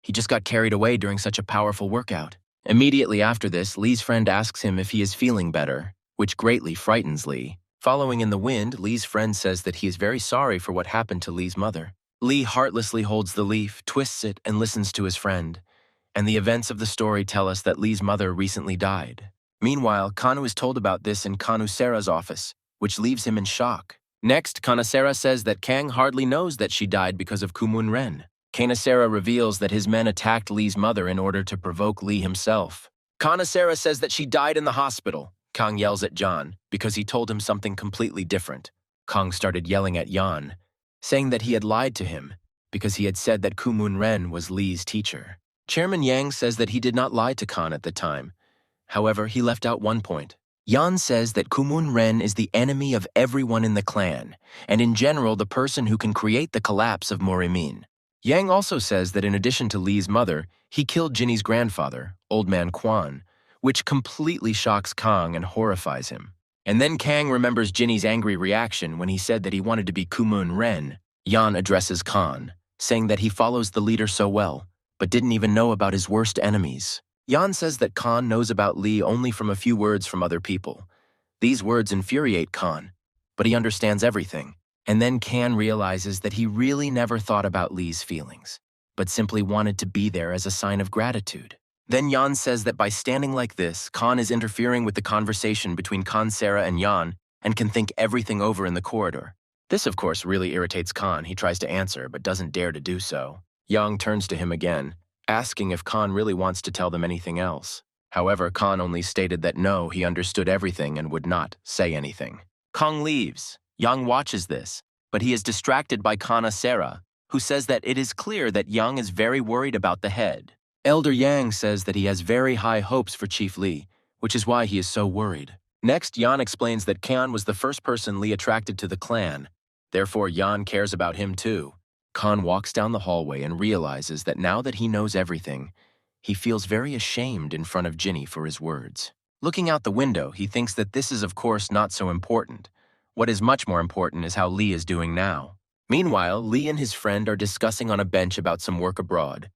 He just got carried away during such a powerful workout. Immediately after this, Lee's friend asks him if he is feeling better, which greatly frightens Lee. Following in the wind, Lee's friend says that he is very sorry for what happened to Lee's mother. Lee heartlessly holds the leaf, twists it, and listens to his friend. And the events of the story tell us that Lee's mother recently died. Meanwhile, Kanu is told about this in Kanusera's office, which leaves him in shock. Next, Kanasera says that Kang hardly knows that she died because of Kumun Ren. Kanasera reveals that his men attacked Lee's mother in order to provoke Lee himself. Kanasera says that she died in the hospital. Kang yells at John because he told him something completely different. Kang started yelling at Yan, saying that he had lied to him because he had said that Kumun Ren was Lee's teacher. Chairman Yang says that he did not lie to Khan at the time. However, he left out one point. Yan says that Kumun Ren is the enemy of everyone in the clan, and in general the person who can create the collapse of MURIM. Yang also says that in addition to Lee's mother, he killed Jinny's grandfather, Old Man Quan, which completely shocks Kang and horrifies him. And then Kang remembers Jinny's angry reaction when he said that he wanted to be Kumun Ren. Yan addresses Khan, saying that he follows the leader so well, but didn't even know about his worst enemies. Yan says that Khan knows about Lee only from a few words from other people. These words infuriate Khan, but he understands everything. And then Khan realizes that he really never thought about Lee's feelings, but simply wanted to be there as a sign of gratitude. Then Yan says that by standing like this, Khan is interfering with the conversation between Kanasera and Yan and can think everything over in the corridor. This, of course, really irritates Khan. He tries to answer, but doesn't dare to do so. Yang turns to him again, asking if Khan really wants to tell them anything else. However, Khan only stated that no, he understood everything and would not say anything. Kang leaves. Yang watches this, but he is distracted by Kanasera, who says that it is clear that Yang is very worried about the head. Elder Yang says that he has very high hopes for Chief Lee, which is why he is so worried. Next, Yan explains that Khan was the first person Lee attracted to the clan. Therefore, Yan cares about him too. Khan walks down the hallway and realizes that now that he knows everything, he feels very ashamed in front of Jinny for his words. Looking out the window, he thinks that this is of course not so important. What is much more important is how Lee is doing now. Meanwhile, Lee and his friend are discussing on a bench about some work abroad,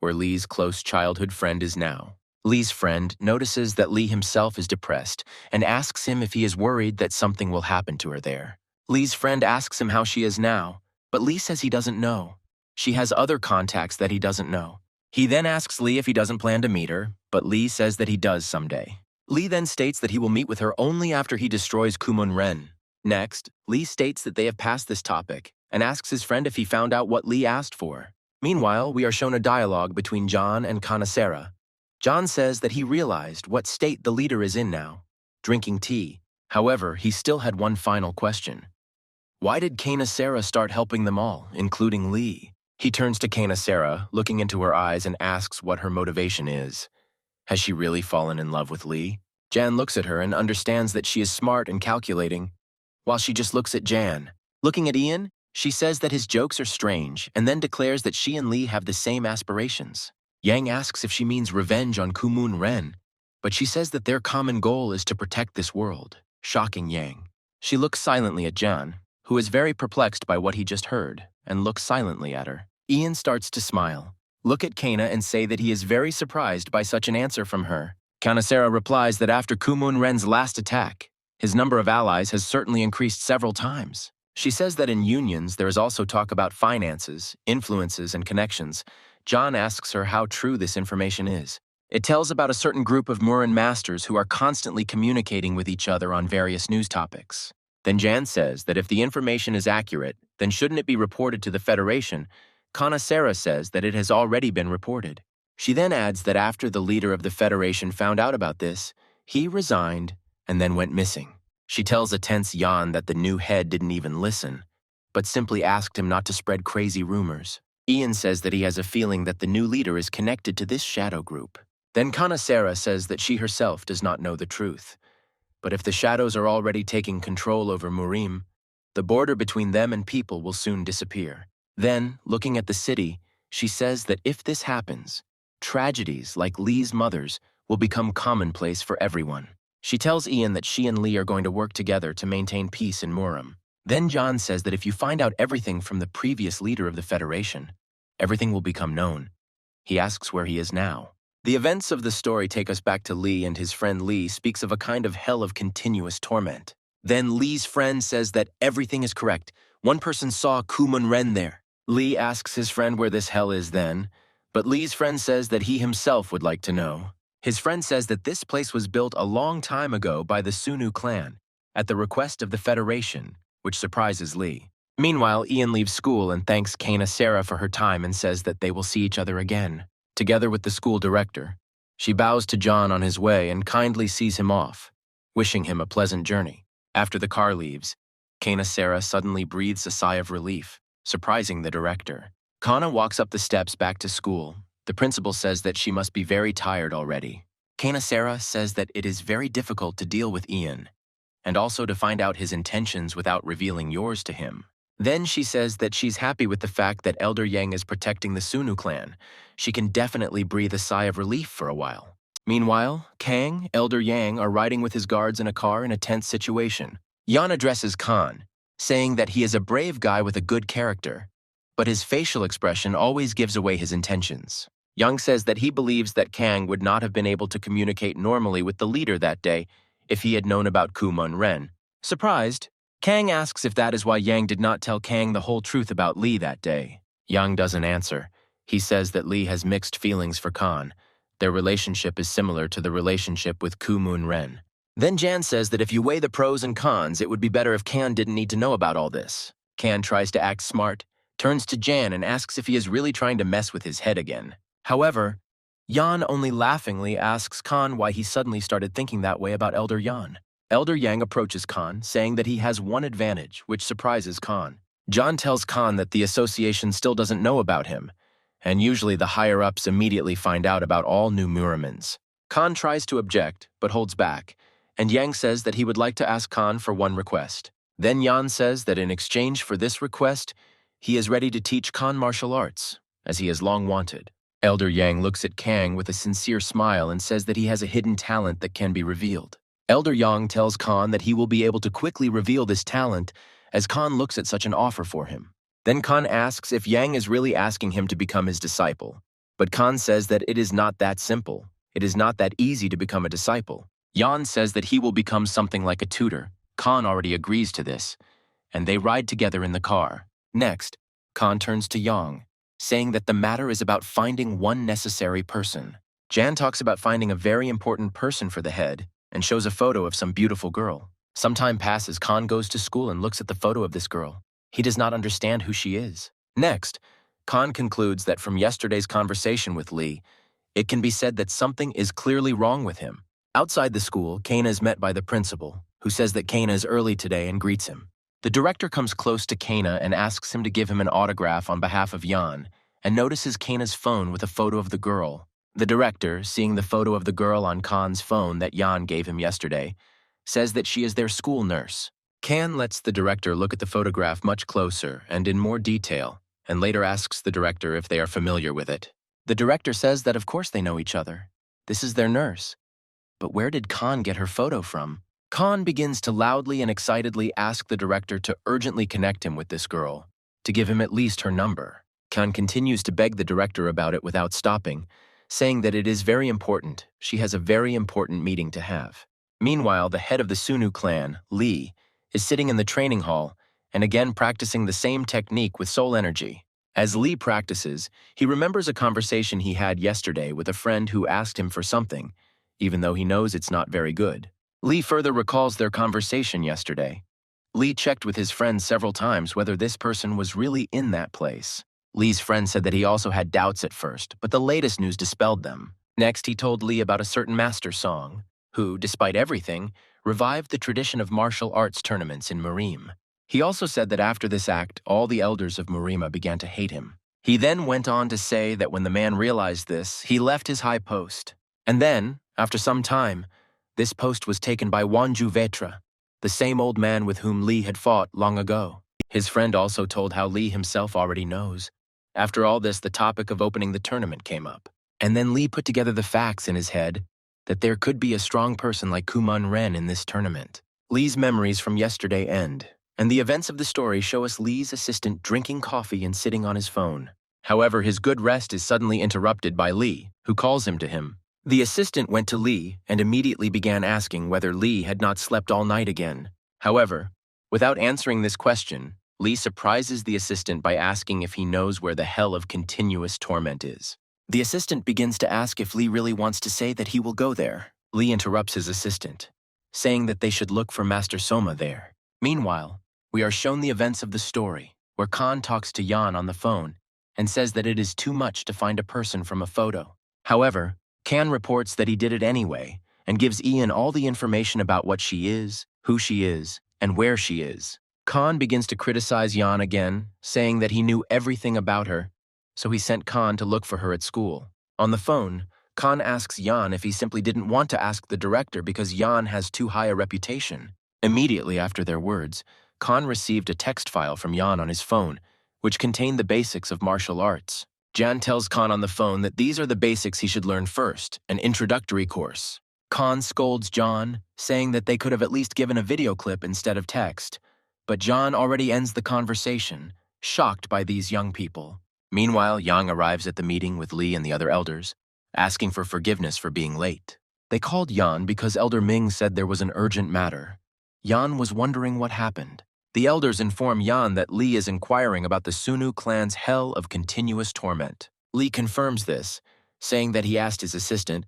where Lee's close childhood friend is now. Lee's friend notices that Lee himself is depressed and asks him if he is worried that something will happen to her there. Lee's friend asks him how she is now, but Lee says he doesn't know. She has other contacts that he doesn't know. He then asks Lee if he doesn't plan to meet her, but Lee says that he does someday. Lee then states that he will meet with her only after he destroys Kumun Ren. Next, Lee states that they have passed this topic and asks his friend if he found out what Lee asked for. Meanwhile, we are shown a dialogue between John and Kanasera. John says that he realized what state the leader is in now, drinking tea, However, he still had one final question. Why did Sarah start helping them all, including Lee? He turns to Sarah, looking into her eyes, and asks what her motivation is. Has she really fallen in love with Lee? Jan looks at her and understands that she is smart and calculating, while she just looks at Jan. Looking at Ian, she says that his jokes are strange and then declares that she and Lee have the same aspirations. Yang asks if she means revenge on Kumun Ren, but she says that their common goal is to protect this world, shocking Yang. She looks silently at Jan, who is very perplexed by what he just heard, and looks silently at her. Ian starts to smile, look at Kana, and say that he is very surprised by such an answer from her. Sarah replies that after Kumun Ren's last attack, his number of allies has certainly increased several times. She says that in unions there is also talk about finances, influences, and connections. John asks her how true this information is. It tells about a certain group of MURIM masters who are constantly communicating with each other on various news topics. Then Jan says that if the information is accurate, then shouldn't it be reported to the Federation? Sarah says that it has already been reported. She then adds that after the leader of the Federation found out about this, he resigned and then went missing. She tells a tense Jan that the new head didn't even listen, but simply asked him not to spread crazy rumors. Ian says that he has a feeling that the new leader is connected to this shadow group. Then Sarah says that she herself does not know the truth. But if the shadows are already taking control over MURIM, the border between them and people will soon disappear. Then, looking at the city, she says that if this happens, tragedies like Lee's mother's will become commonplace for everyone. She tells Ian that she and Lee are going to work together to maintain peace in MURIM. Then John says that if you find out everything from the previous leader of the Federation, everything will become known. He asks where he is now. The events of the story take us back to Lee, and his friend Lee speaks of a kind of hell of continuous torment. Then Lee's friend says that everything is correct. One person saw Kumun Ren there. Lee asks his friend where this hell is then, but Lee's friend says that he himself would like to know. His friend says that this place was built a long time ago by the Sunu clan, at the request of the Federation, which surprises Lee. Meanwhile, Ian leaves school and thanks Sarah for her time and says that they will see each other again. Together with the school director, she bows to John on his way and kindly sees him off, wishing him a pleasant journey. After the car leaves, Sarah suddenly breathes a sigh of relief, surprising the director. Kana walks up the steps back to school. The principal says that she must be very tired already. Sarah says that it is very difficult to deal with Ian, and also to find out his intentions without revealing yours to him. Then she says that she's happy with the fact that Elder Yang is protecting the Sunu clan. She can definitely breathe a sigh of relief for a while. Meanwhile, Kang, Elder Yang are riding with his guards in a car in a tense situation. Yan addresses Khan, saying that he is a brave guy with a good character, but his facial expression always gives away his intentions. Yang says that he believes that Kang would not have been able to communicate normally with the leader that day if he had known about Kumun Ren. Surprised, Kang asks if that is why Yang did not tell Kang the whole truth about Lee that day. Yang doesn't answer. He says that Lee has mixed feelings for Khan. Their relationship is similar to the relationship with Kumun Ren. Then Jan says that if you weigh the pros and cons, it would be better if Kan didn't need to know about all this. Kan tries to act smart, turns to Jan and asks if he is really trying to mess with his head again. However, Yan only laughingly asks Khan why he suddenly started thinking that way about Elder Yan. Elder Yang approaches Khan, saying that he has one advantage, which surprises Khan. John tells Khan that the association still doesn't know about him, and usually the higher-ups immediately find out about all new Murimans. Khan tries to object, but holds back, and Yang says that he would like to ask Khan for one request. Then Yan says that in exchange for this request, he is ready to teach Khan martial arts, as he has long wanted. Elder Yang looks at Kang with a sincere smile and says that he has a hidden talent that can be revealed. Elder Yang tells Khan that he will be able to quickly reveal this talent as Khan looks at such an offer for him. Then Khan asks if Yang is really asking him to become his disciple. But Khan says that it is not that simple. It is not that easy to become a disciple. Yan says that he will become something like a tutor. Khan already agrees to this, and they ride together in the car. Next, Khan turns to Yang, saying that the matter is about finding one necessary person. Jan talks about finding a very important person for the head, and shows a photo of some beautiful girl. Some time passes, Khan goes to school and looks at the photo of this girl. He does not understand who she is. Next, Khan concludes that from yesterday's conversation with Lee, it can be said that something is clearly wrong with him. Outside the school, Kana is met by the principal, who says that Kana is early today and greets him. The director comes close to Kana and asks him to give him an autograph on behalf of Jan, and notices Kana's phone with a photo of the girl. The director, seeing the photo of the girl on Khan's phone that Jan gave him yesterday, says that she is their school nurse. Khan lets the director look at the photograph much closer and in more detail, and later asks the director if they are familiar with it. The director says that of course they know each other. This is their nurse. But where did Khan get her photo from? Khan begins to loudly and excitedly ask the director to urgently connect him with this girl, to give him at least her number. Khan continues to beg the director about it without stopping, saying that it is very important, she has a very important meeting to have. Meanwhile, the head of the Sunu clan, Lee, is sitting in the training hall and again practicing the same technique with soul energy. As Lee practices, he remembers a conversation he had yesterday with a friend who asked him for something, even though he knows it's not very good. Lee further recalls their conversation yesterday. Lee checked with his friend several times whether this person was really in that place. Lee's friend said that he also had doubts at first, but the latest news dispelled them. Next, he told Lee about a certain master song, who, despite everything, revived the tradition of martial arts tournaments in MURIM. He also said that after this act, all the elders of MURIMA began to hate him. He then went on to say that when the man realized this, he left his high post. And then, after some time, this post was taken by Wanju Vetra, the same old man with whom Lee had fought long ago. His friend also told how Lee himself already knows. After all this, the topic of opening the tournament came up. And then Lee put together the facts in his head that there could be a strong person like Kuman Ren in this tournament. Lee's memories from yesterday end, and the events of the story show us Lee's assistant drinking coffee and sitting on his phone. However, his good rest is suddenly interrupted by Lee, who calls him to him. The assistant went to Lee and immediately began asking whether Lee had not slept all night again. However, without answering this question, Lee surprises the assistant by asking if he knows where the hell of continuous torment is. The assistant begins to ask if Lee really wants to say that he will go there. Lee interrupts his assistant, saying that they should look for Master Soma there. Meanwhile, we are shown the events of the story, where Khan talks to Jan on the phone and says that it is too much to find a person from a photo. However, Khan reports that he did it anyway and gives Ian all the information about what she is, who she is, and where she is. Khan begins to criticize Jan again, saying that he knew everything about her, so he sent Khan to look for her at school. On the phone, Khan asks Jan if he simply didn't want to ask the director because Jan has too high a reputation. Immediately after their words, Khan received a text file from Jan on his phone, which contained the basics of martial arts. Jan tells Khan on the phone that these are the basics he should learn first, an introductory course. Khan scolds Jan, saying that they could have at least given a video clip instead of text, but Jan already ends the conversation, shocked by these young people. Meanwhile, Yang arrives at the meeting with Lee and the other elders, asking for forgiveness for being late. They called Yan because Elder Ming said there was an urgent matter. Yan was wondering what happened. The elders inform Yan that Lee is inquiring about the Sunu clan's hell of continuous torment. Lee confirms this, saying that he asked his assistant,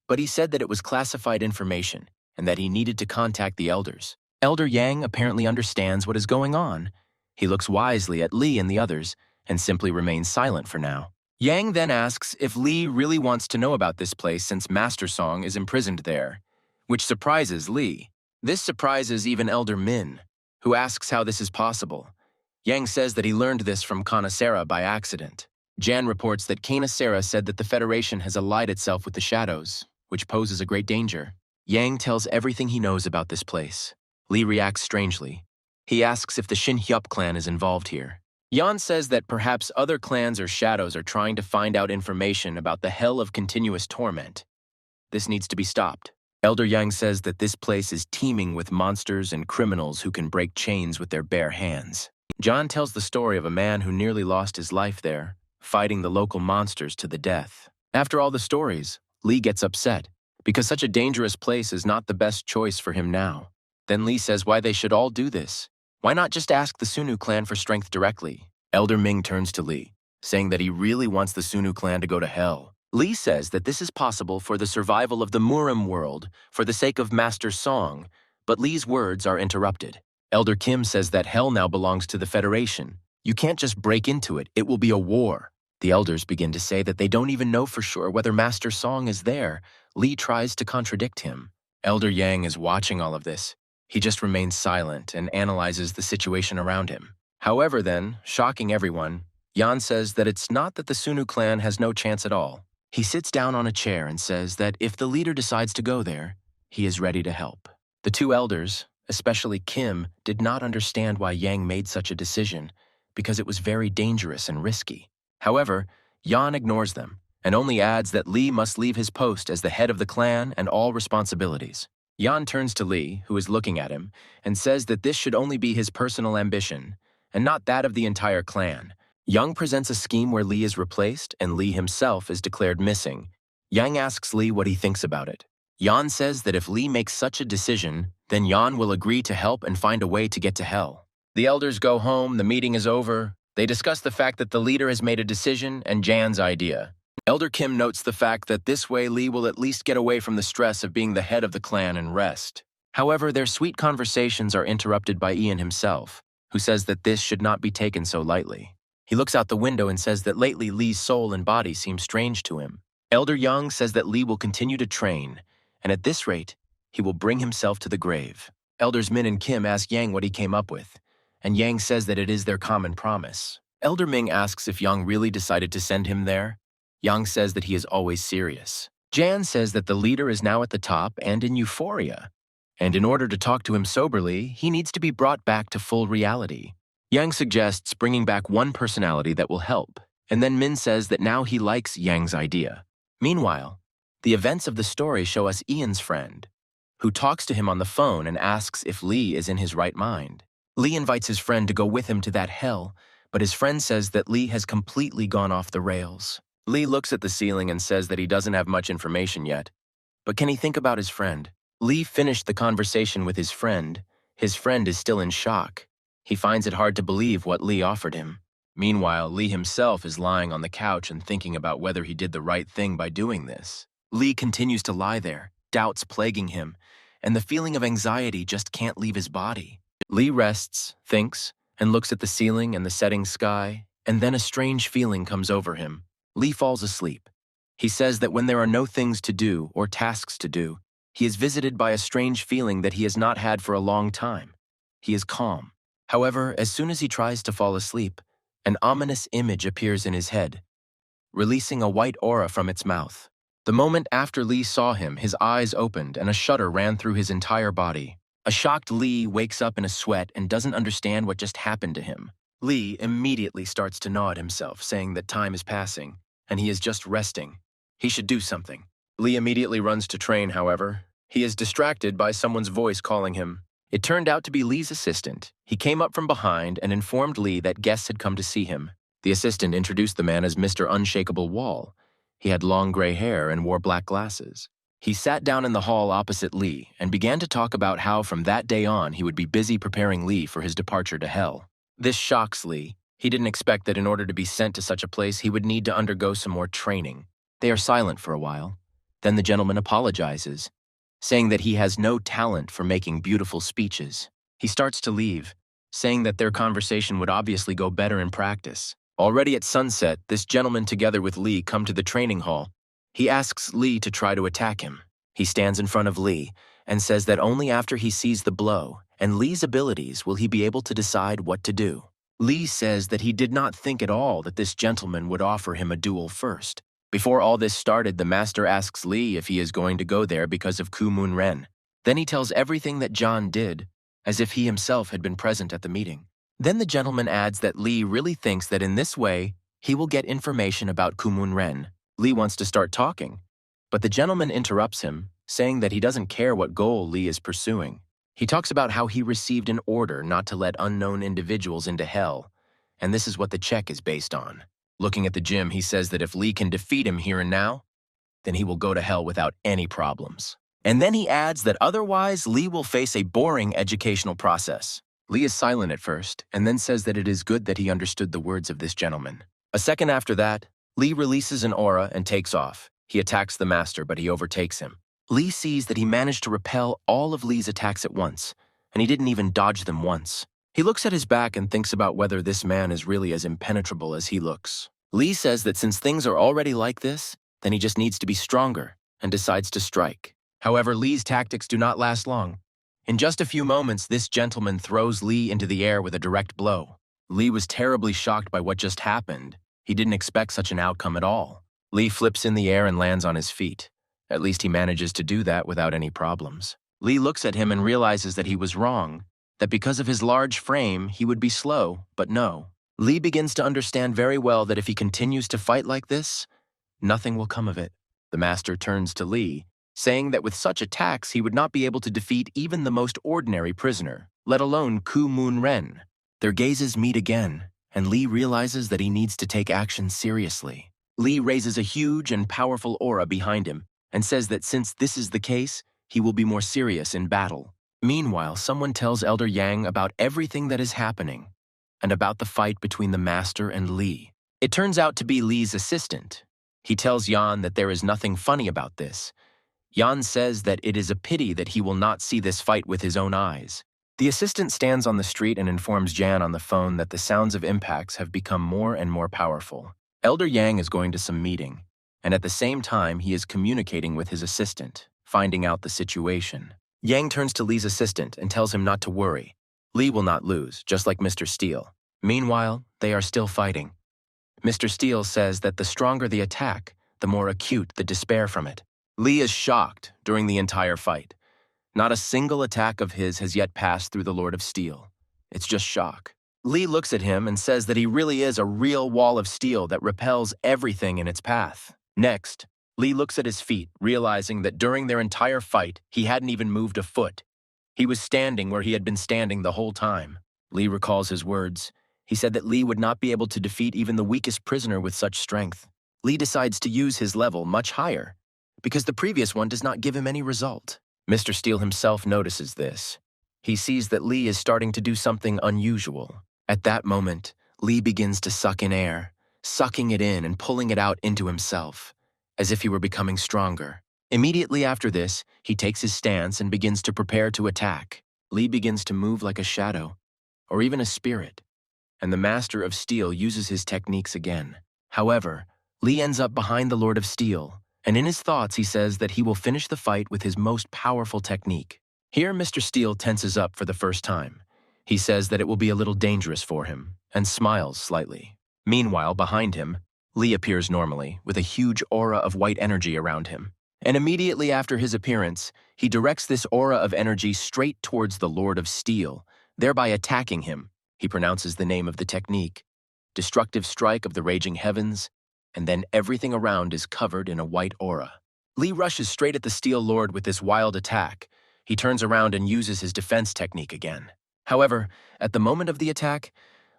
but he said that it was classified information and that he needed to contact the elders. Elder Yang apparently understands what is going on. He looks wisely at Lee and the others and simply remains silent for now. Yang then asks if Lee really wants to know about this place since Master Song is imprisoned there, which surprises Lee. This surprises even Elder Min, who asks how this is possible. Yang says that he learned this from Kanasera by accident. Jan reports that Kanasera said that the Federation has allied itself with the shadows, which poses a great danger. Yang tells everything he knows about this place. Lee reacts strangely. He asks if the Shin Hyup clan is involved here. Yan says that perhaps other clans or shadows are trying to find out information about the hell of continuous torment. This needs to be stopped. Elder Yang says that this place is teeming with monsters and criminals who can break chains with their bare hands. John tells the story of a man who nearly lost his life there, fighting the local monsters to the death. After all the stories, Lee gets upset, because such a dangerous place is not the best choice for him now. Then Lee says why they should all do this. Why not just ask the Sunu clan for strength directly? Elder Ming turns to Lee, saying that he really wants the Sunu clan to go to hell. Lee says that this is possible for the survival of the MURIM world, for the sake of Master Song, but Lee's words are interrupted. Elder Kim says that hell now belongs to the Federation. You can't just break into it, it will be a war. The elders begin to say that they don't even know for sure whether Master Song is there. Lee tries to contradict him. Elder Yang is watching all of this. He just remains silent and analyzes the situation around him. However then, shocking everyone, Yan says that it's not that the Sunu clan has no chance at all. He sits down on a chair and says that if the leader decides to go there, he is ready to help. The two elders, especially Kim, did not understand why Yang made such a decision because it was very dangerous and risky. However, Yan ignores them and only adds that Lee must leave his post as the head of the clan and all responsibilities. Yan turns to Lee, who is looking at him, and says that this should only be his personal ambition and not that of the entire clan. Yang presents a scheme where Lee is replaced and Lee himself is declared missing. Yang asks Lee what he thinks about it. Yan says that if Lee makes such a decision, then Yan will agree to help and find a way to get to hell. The elders go home, the meeting is over. They discuss the fact that the leader has made a decision and Jan's idea. Elder Kim notes the fact that this way Lee will at least get away from the stress of being the head of the clan and rest. However, their sweet conversations are interrupted by Ian himself, who says that this should not be taken so lightly. He looks out the window and says that lately Lee's soul and body seem strange to him. Elder Young says that Lee will continue to train, and at this rate, he will bring himself to the grave. Elders Min and Kim ask Yang what he came up with, and Yang says that it is their common promise. Elder Ming asks if Yang really decided to send him there. Yang says that he is always serious. Jan says that the leader is now at the top and in euphoria, and in order to talk to him soberly, he needs to be brought back to full reality. Yang suggests bringing back one personality that will help, and then Min says that now he likes Yang's idea. Meanwhile, the events of the story show us Ian's friend, who talks to him on the phone and asks if Lee is in his right mind. Lee invites his friend to go with him to that hell, but his friend says that Lee has completely gone off the rails. Lee looks at the ceiling and says that he doesn't have much information yet, but can he think about his friend? Lee finished the conversation with his friend. His friend is still in shock. He finds it hard to believe what Lee offered him. Meanwhile, Lee himself is lying on the couch and thinking about whether he did the right thing by doing this. Lee continues to lie there, doubts plaguing him, and the feeling of anxiety just can't leave his body. Lee rests, thinks, and looks at the ceiling and the setting sky, and then a strange feeling comes over him. Lee falls asleep. He says that when there are no things to do or tasks to do, he is visited by a strange feeling that he has not had for a long time. He is calm. However, as soon as he tries to fall asleep, an ominous image appears in his head, releasing a white aura from its mouth. The moment after Lee saw him, his eyes opened and a shudder ran through his entire body. A shocked Lee wakes up in a sweat and doesn't understand what just happened to him. Lee immediately starts to gnaw at himself, saying that time is passing, and he is just resting. He should do something. Lee immediately runs to train, however. He is distracted by someone's voice calling him. It turned out to be Lee's assistant. He came up from behind and informed Lee that guests had come to see him. The assistant introduced the man as Mr. Unshakable Wall. He had long gray hair and wore black glasses. He sat down in the hall opposite Lee and began to talk about how from that day on he would be busy preparing Lee for his departure to hell. This shocks Lee. He didn't expect that in order to be sent to such a place he would need to undergo some more training. They are silent for a while. Then the gentleman apologizes, saying that he has no talent for making beautiful speeches. He starts to leave, saying that their conversation would obviously go better in practice. Already at sunset, this gentleman together with Lee come to the training hall. He asks Lee to try to attack him. He stands in front of Lee and says that only after he sees the blow and Lee's abilities will he be able to decide what to do. Lee says that he did not think at all that this gentleman would offer him a duel first. Before all this started, the master asks Lee if he is going to go there because of Kumun Ren. Then he tells everything that John did, as if he himself had been present at the meeting. Then the gentleman adds that Lee really thinks that in this way, he will get information about Kumun Ren. Lee wants to start talking, but the gentleman interrupts him, saying that he doesn't care what goal Lee is pursuing. He talks about how he received an order not to let unknown individuals into hell, and this is what the check is based on. Looking at the gym, he says that if Lee can defeat him here and now, then he will go to hell without any problems. And then he adds that otherwise Lee will face a boring educational process. Lee is silent at first, and then says that it is good that he understood the words of this gentleman. A second after that, Lee releases an aura and takes off. He attacks the master, but he overtakes him. Lee sees that he managed to repel all of Lee's attacks at once, and he didn't even dodge them once. He looks at his back and thinks about whether this man is really as impenetrable as he looks. Lee says that since things are already like this, then he just needs to be stronger, and decides to strike. However, Lee's tactics do not last long. In just a few moments, this gentleman throws Lee into the air with a direct blow. Lee was terribly shocked by what just happened. He didn't expect such an outcome at all. Lee flips in the air and lands on his feet. At least he manages to do that without any problems. Lee looks at him and realizes that he was wrong, that because of his large frame, he would be slow, but no. Lee begins to understand very well that if he continues to fight like this, nothing will come of it. The master turns to Lee, saying that with such attacks he would not be able to defeat even the most ordinary prisoner, let alone Ku Moon Ren. Their gazes meet again, and Lee realizes that he needs to take action seriously. Lee raises a huge and powerful aura behind him and says that since this is the case, he will be more serious in battle. Meanwhile, someone tells Elder Yang about everything that is happening and about the fight between the master and Lee. It turns out to be Lee's assistant. He tells Yan that there is nothing funny about this. Yan says that it is a pity that he will not see this fight with his own eyes. The assistant stands on the street and informs Jan on the phone that the sounds of impacts have become more and more powerful. Elder Yang is going to some meeting, and at the same time he is communicating with his assistant, finding out the situation. Yang turns to Lee's assistant and tells him not to worry. Lee will not lose, just like Mr. Steele. Meanwhile, they are still fighting. Mr. Steele says that the stronger the attack, the more acute the despair from it. Lee is shocked during the entire fight. Not a single attack of his has yet passed through the Lord of Steel. It's just shock. Lee looks at him and says that he really is a real wall of steel that repels everything in its path. Next, Lee looks at his feet, realizing that during their entire fight, he hadn't even moved a foot. He was standing where he had been standing the whole time. Lee recalls his words. He said that Lee would not be able to defeat even the weakest prisoner with such strength. Lee decides to use his level much higher, because the previous one does not give him any result. Mr. Steele himself notices this. He sees that Lee is starting to do something unusual. At that moment, Lee begins to suck in air, sucking it in and pulling it out into himself, as if he were becoming stronger. Immediately after this, he takes his stance and begins to prepare to attack. Lee begins to move like a shadow, or even a spirit, and the Master of Steel uses his techniques again. However, Lee ends up behind the Lord of Steel, and in his thoughts he says that he will finish the fight with his most powerful technique. Here Mr. Steele tenses up for the first time. He says that it will be a little dangerous for him, and smiles slightly. Meanwhile, behind him, Lee appears normally, with a huge aura of white energy around him. And immediately after his appearance, he directs this aura of energy straight towards the Lord of Steel, thereby attacking him. He pronounces the name of the technique, Destructive Strike of the Raging Heavens, and then everything around is covered in a white aura. Lee rushes straight at the Steel Lord with this wild attack. He turns around and uses his defense technique again. However, at the moment of the attack,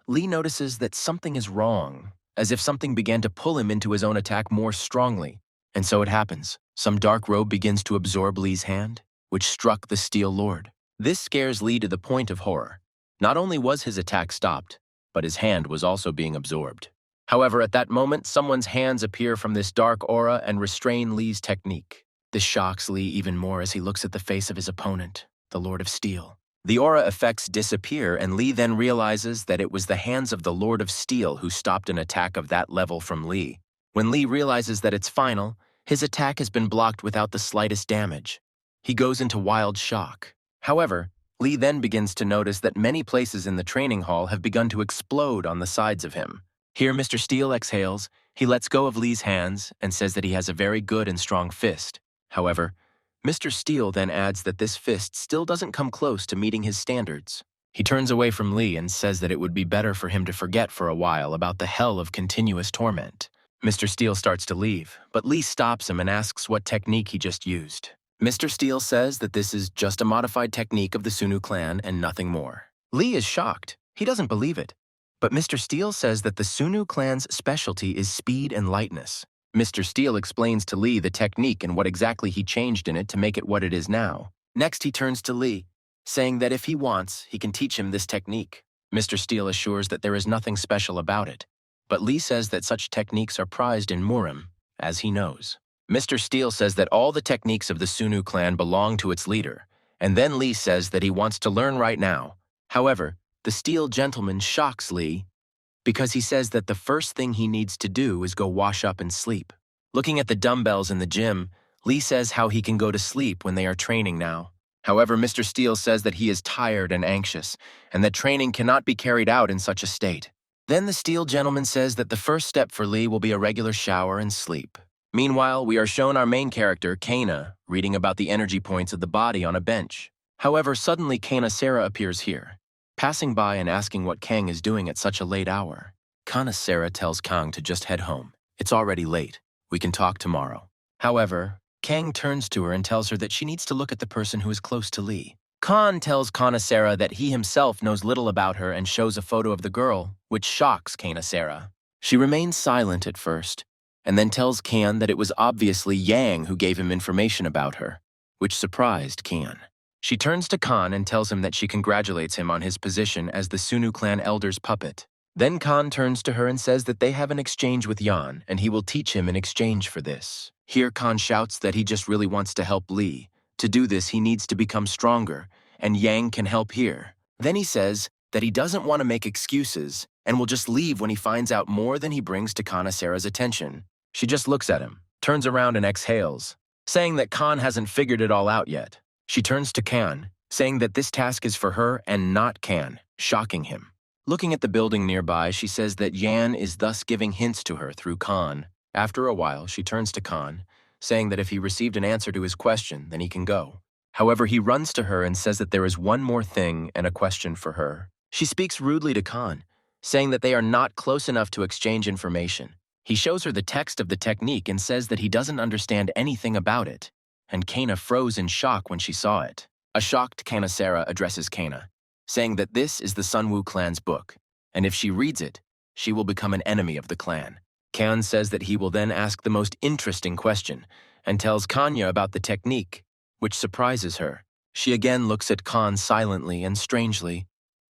Lee notices that something is wrong, as if something began to pull him into his own attack more strongly. And so it happens. Some dark robe begins to absorb Lee's hand, which struck the Steel Lord. This scares Lee to the point of horror. Not only was his attack stopped, but his hand was also being absorbed. However, at that moment, someone's hands appear from this dark aura and restrain Lee's technique. This shocks Lee even more as he looks at the face of his opponent, the Lord of Steel. The aura effects disappear, and Lee then realizes that it was the hands of the Lord of Steel who stopped an attack of that level from Lee. When Lee realizes that it's final, his attack has been blocked without the slightest damage. He goes into wild shock. However, Lee then begins to notice that many places in the training hall have begun to explode on the sides of him. Here Mr. Steele exhales, he lets go of Lee's hands and says that he has a very good and strong fist. However, Mr. Steele then adds that this fist still doesn't come close to meeting his standards. He turns away from Lee and says that it would be better for him to forget for a while about the hell of continuous torment. Mr. Steele starts to leave, but Lee stops him and asks what technique he just used. Mr. Steele says that this is just a modified technique of the Sunu clan and nothing more. Lee is shocked. He doesn't believe it. But Mr. Steele says that the Sunu clan's specialty is speed and lightness. Mr. Steele explains to Lee the technique and what exactly he changed in it to make it what it is now. Next, he turns to Lee, saying that if he wants, he can teach him this technique. Mr. Steele assures that there is nothing special about it, but Lee says that such techniques are prized in MURIM, as he knows. Mr. Steele says that all the techniques of the Sunu clan belong to its leader, and then Lee says that he wants to learn right now. However, the Steel gentleman shocks Lee because he says that the first thing he needs to do is go wash up and sleep. Looking at the dumbbells in the gym, Lee says how he can go to sleep when they are training now. However, Mr. Steele says that he is tired and anxious, and that training cannot be carried out in such a state. Then the Steele gentleman says that the first step for Lee will be a regular shower and sleep. Meanwhile, we are shown our main character, Kana, reading about the energy points of the body on a bench. However, suddenly Kana Sarah appears here, passing by and asking what Kang is doing at such a late hour. Kana Sarah tells Kang to just head home. It's already late. We can talk tomorrow. However, Kang turns to her and tells her that she needs to look at the person who is close to Lee. Khan tells Kana Sarah that he himself knows little about her and shows a photo of the girl, which shocks Kana Sarah. She remains silent at first, and then tells Kan that it was obviously Yang who gave him information about her, which surprised Kan. She turns to Khan and tells him that she congratulates him on his position as the Sunu clan elder's puppet. Then Khan turns to her and says that they have an exchange with Yan, and he will teach him in exchange for this. Here Khan shouts that he just really wants to help Lee. To do this, he needs to become stronger, and Yang can help here. Then he says that he doesn't want to make excuses and will just leave when he finds out more than he brings to Kana Sarah's attention. She just looks at him, turns around and exhales, saying that Khan hasn't figured it all out yet. She turns to Kan, saying that this task is for her and not Kan, shocking him. Looking at the building nearby, she says that Yan is thus giving hints to her through Khan. After a while, she turns to Khan, saying that if he received an answer to his question, then he can go. However, he runs to her and says that there is one more thing and a question for her. She speaks rudely to Khan, saying that they are not close enough to exchange information. He shows her the text of the technique and says that he doesn't understand anything about it, and Kana froze in shock when she saw it. A shocked Kana Sarah addresses Kana, saying that this is the Sunwoo clan's book, and if she reads it, she will become an enemy of the clan. Kan says that he will then ask the most interesting question, and tells Kanya about the technique, which surprises her. She again looks at Khan silently and strangely,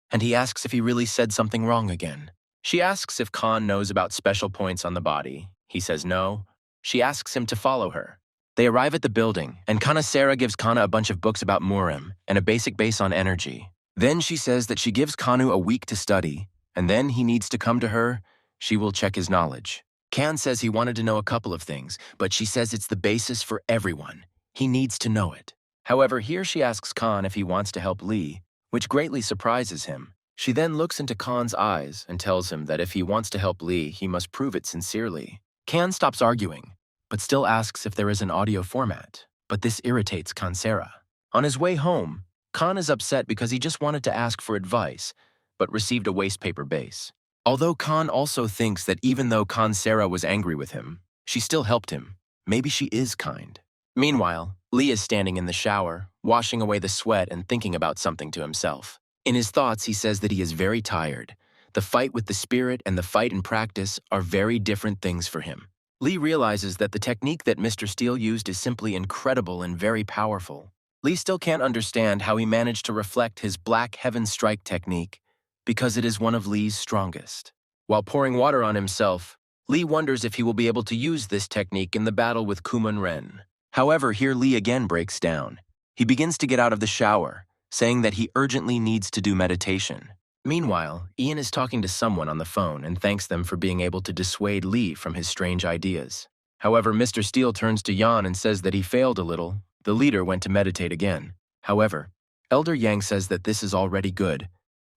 and he asks if he really said something wrong again. She asks if Khan knows about special points on the body. He says no. She asks him to follow her. They arrive at the building, and Kana Sarah gives Kana a bunch of books about MURIM and a basic base on energy. Then she says that she gives Kanu a week to study, and then he needs to come to her. She will check his knowledge. Kan says he wanted to know a couple of things, but she says it's the basis for everyone. He needs to know it. However, here she asks Khan if he wants to help Lee, which greatly surprises him. She then looks into Khan's eyes and tells him that if he wants to help Lee, he must prove it sincerely. Kan stops arguing, but still asks if there is an audio format, but this irritates Kan Sarah. On his way home, Khan is upset because he just wanted to ask for advice, but received a wastepaper base. Although Khan also thinks that even though Kan Sarah was angry with him, she still helped him. Maybe she is kind. Meanwhile, Lee is standing in the shower, washing away the sweat and thinking about something to himself. In his thoughts, he says that he is very tired. The fight with the spirit and the fight in practice are very different things for him. Lee realizes that the technique that Mr. Steele used is simply incredible and very powerful. Lee still can't understand how he managed to reflect his Black Heaven Strike technique because it is one of Lee's strongest. While pouring water on himself, Lee wonders if he will be able to use this technique in the battle with Kuman Ren. However, here Lee again breaks down. He begins to get out of the shower, saying that he urgently needs to do meditation. Meanwhile, Ian is talking to someone on the phone and thanks them for being able to dissuade Lee from his strange ideas. However, Mr. Steele turns to Yan and says that he failed a little. The leader went to meditate again. However, Elder Yang says that this is already good,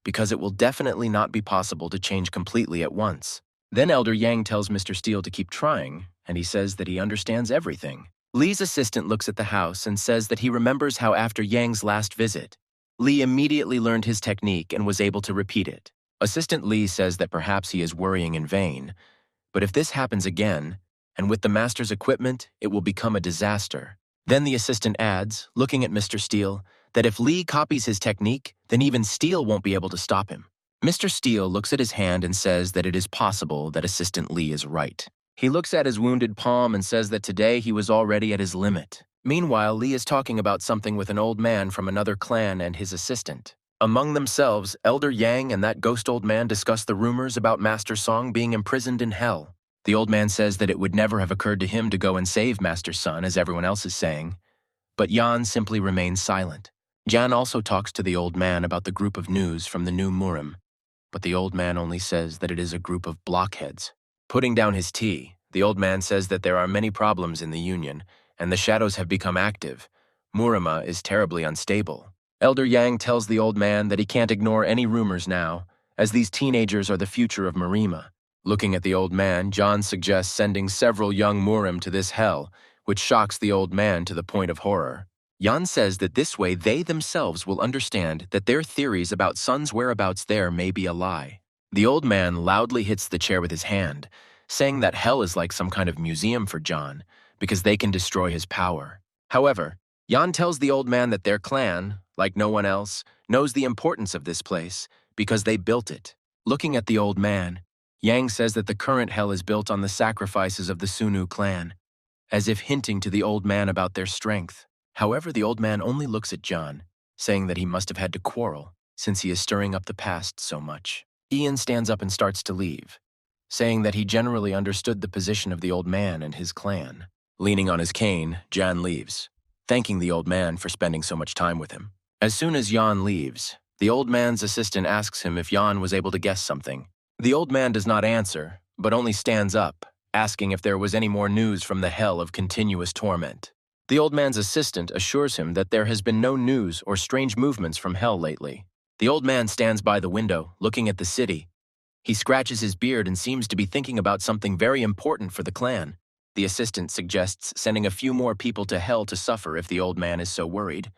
because it will definitely not be possible to change completely at once. Then Elder Yang tells Mr. Steele to keep trying, and he says that he understands everything. Lee's assistant looks at the house and says that he remembers how after Yang's last visit, Lee immediately learned his technique and was able to repeat it. Assistant Lee says that perhaps he is worrying in vain, but if this happens again, and with the master's equipment, it will become a disaster. Then the assistant adds, looking at Mr. Steele, that if Lee copies his technique, then even Steele won't be able to stop him. Mr. Steele looks at his hand and says that it is possible that Assistant Lee is right. He looks at his wounded palm and says that today he was already at his limit. Meanwhile, Lee is talking about something with an old man from another clan and his assistant. Among themselves, Elder Yang and that ghost old man discuss the rumors about Master Song being imprisoned in hell. The old man says that it would never have occurred to him to go and save Master Sun, as everyone else is saying. But Yan simply remains silent. Jan also talks to the old man about the group of news from the new MURIM, but the old man only says that it is a group of blockheads. Putting down his tea, the old man says that there are many problems in the Union, and the shadows have become active, Murima is terribly unstable. Elder Yang tells the old man that he can't ignore any rumors now, as these teenagers are the future of Murima. Looking at the old man, John suggests sending several young Murim to this hell, which shocks the old man to the point of horror. Jan says that this way they themselves will understand that their theories about Sun's whereabouts there may be a lie. The old man loudly hits the chair with his hand, saying that hell is like some kind of museum for John, because they can destroy his power. However, Jan tells the old man that their clan, like no one else, knows the importance of this place because they built it. Looking at the old man, Yang says that the current hell is built on the sacrifices of the Sunu clan, as if hinting to the old man about their strength. However, the old man only looks at John, saying that he must have had to quarrel since he is stirring up the past so much. Ian stands up and starts to leave, saying that he generally understood the position of the old man and his clan. Leaning on his cane, Jan leaves, thanking the old man for spending so much time with him. As soon as Jan leaves, the old man's assistant asks him if Jan was able to guess something. The old man does not answer, but only stands up, asking if there was any more news from the hell of continuous torment. The old man's assistant assures him that there has been no news or strange movements from hell lately. The old man stands by the window, looking at the city. He scratches his beard and seems to be thinking about something very important for the clan. The assistant suggests sending a few more people to hell to suffer if the old man is so worried.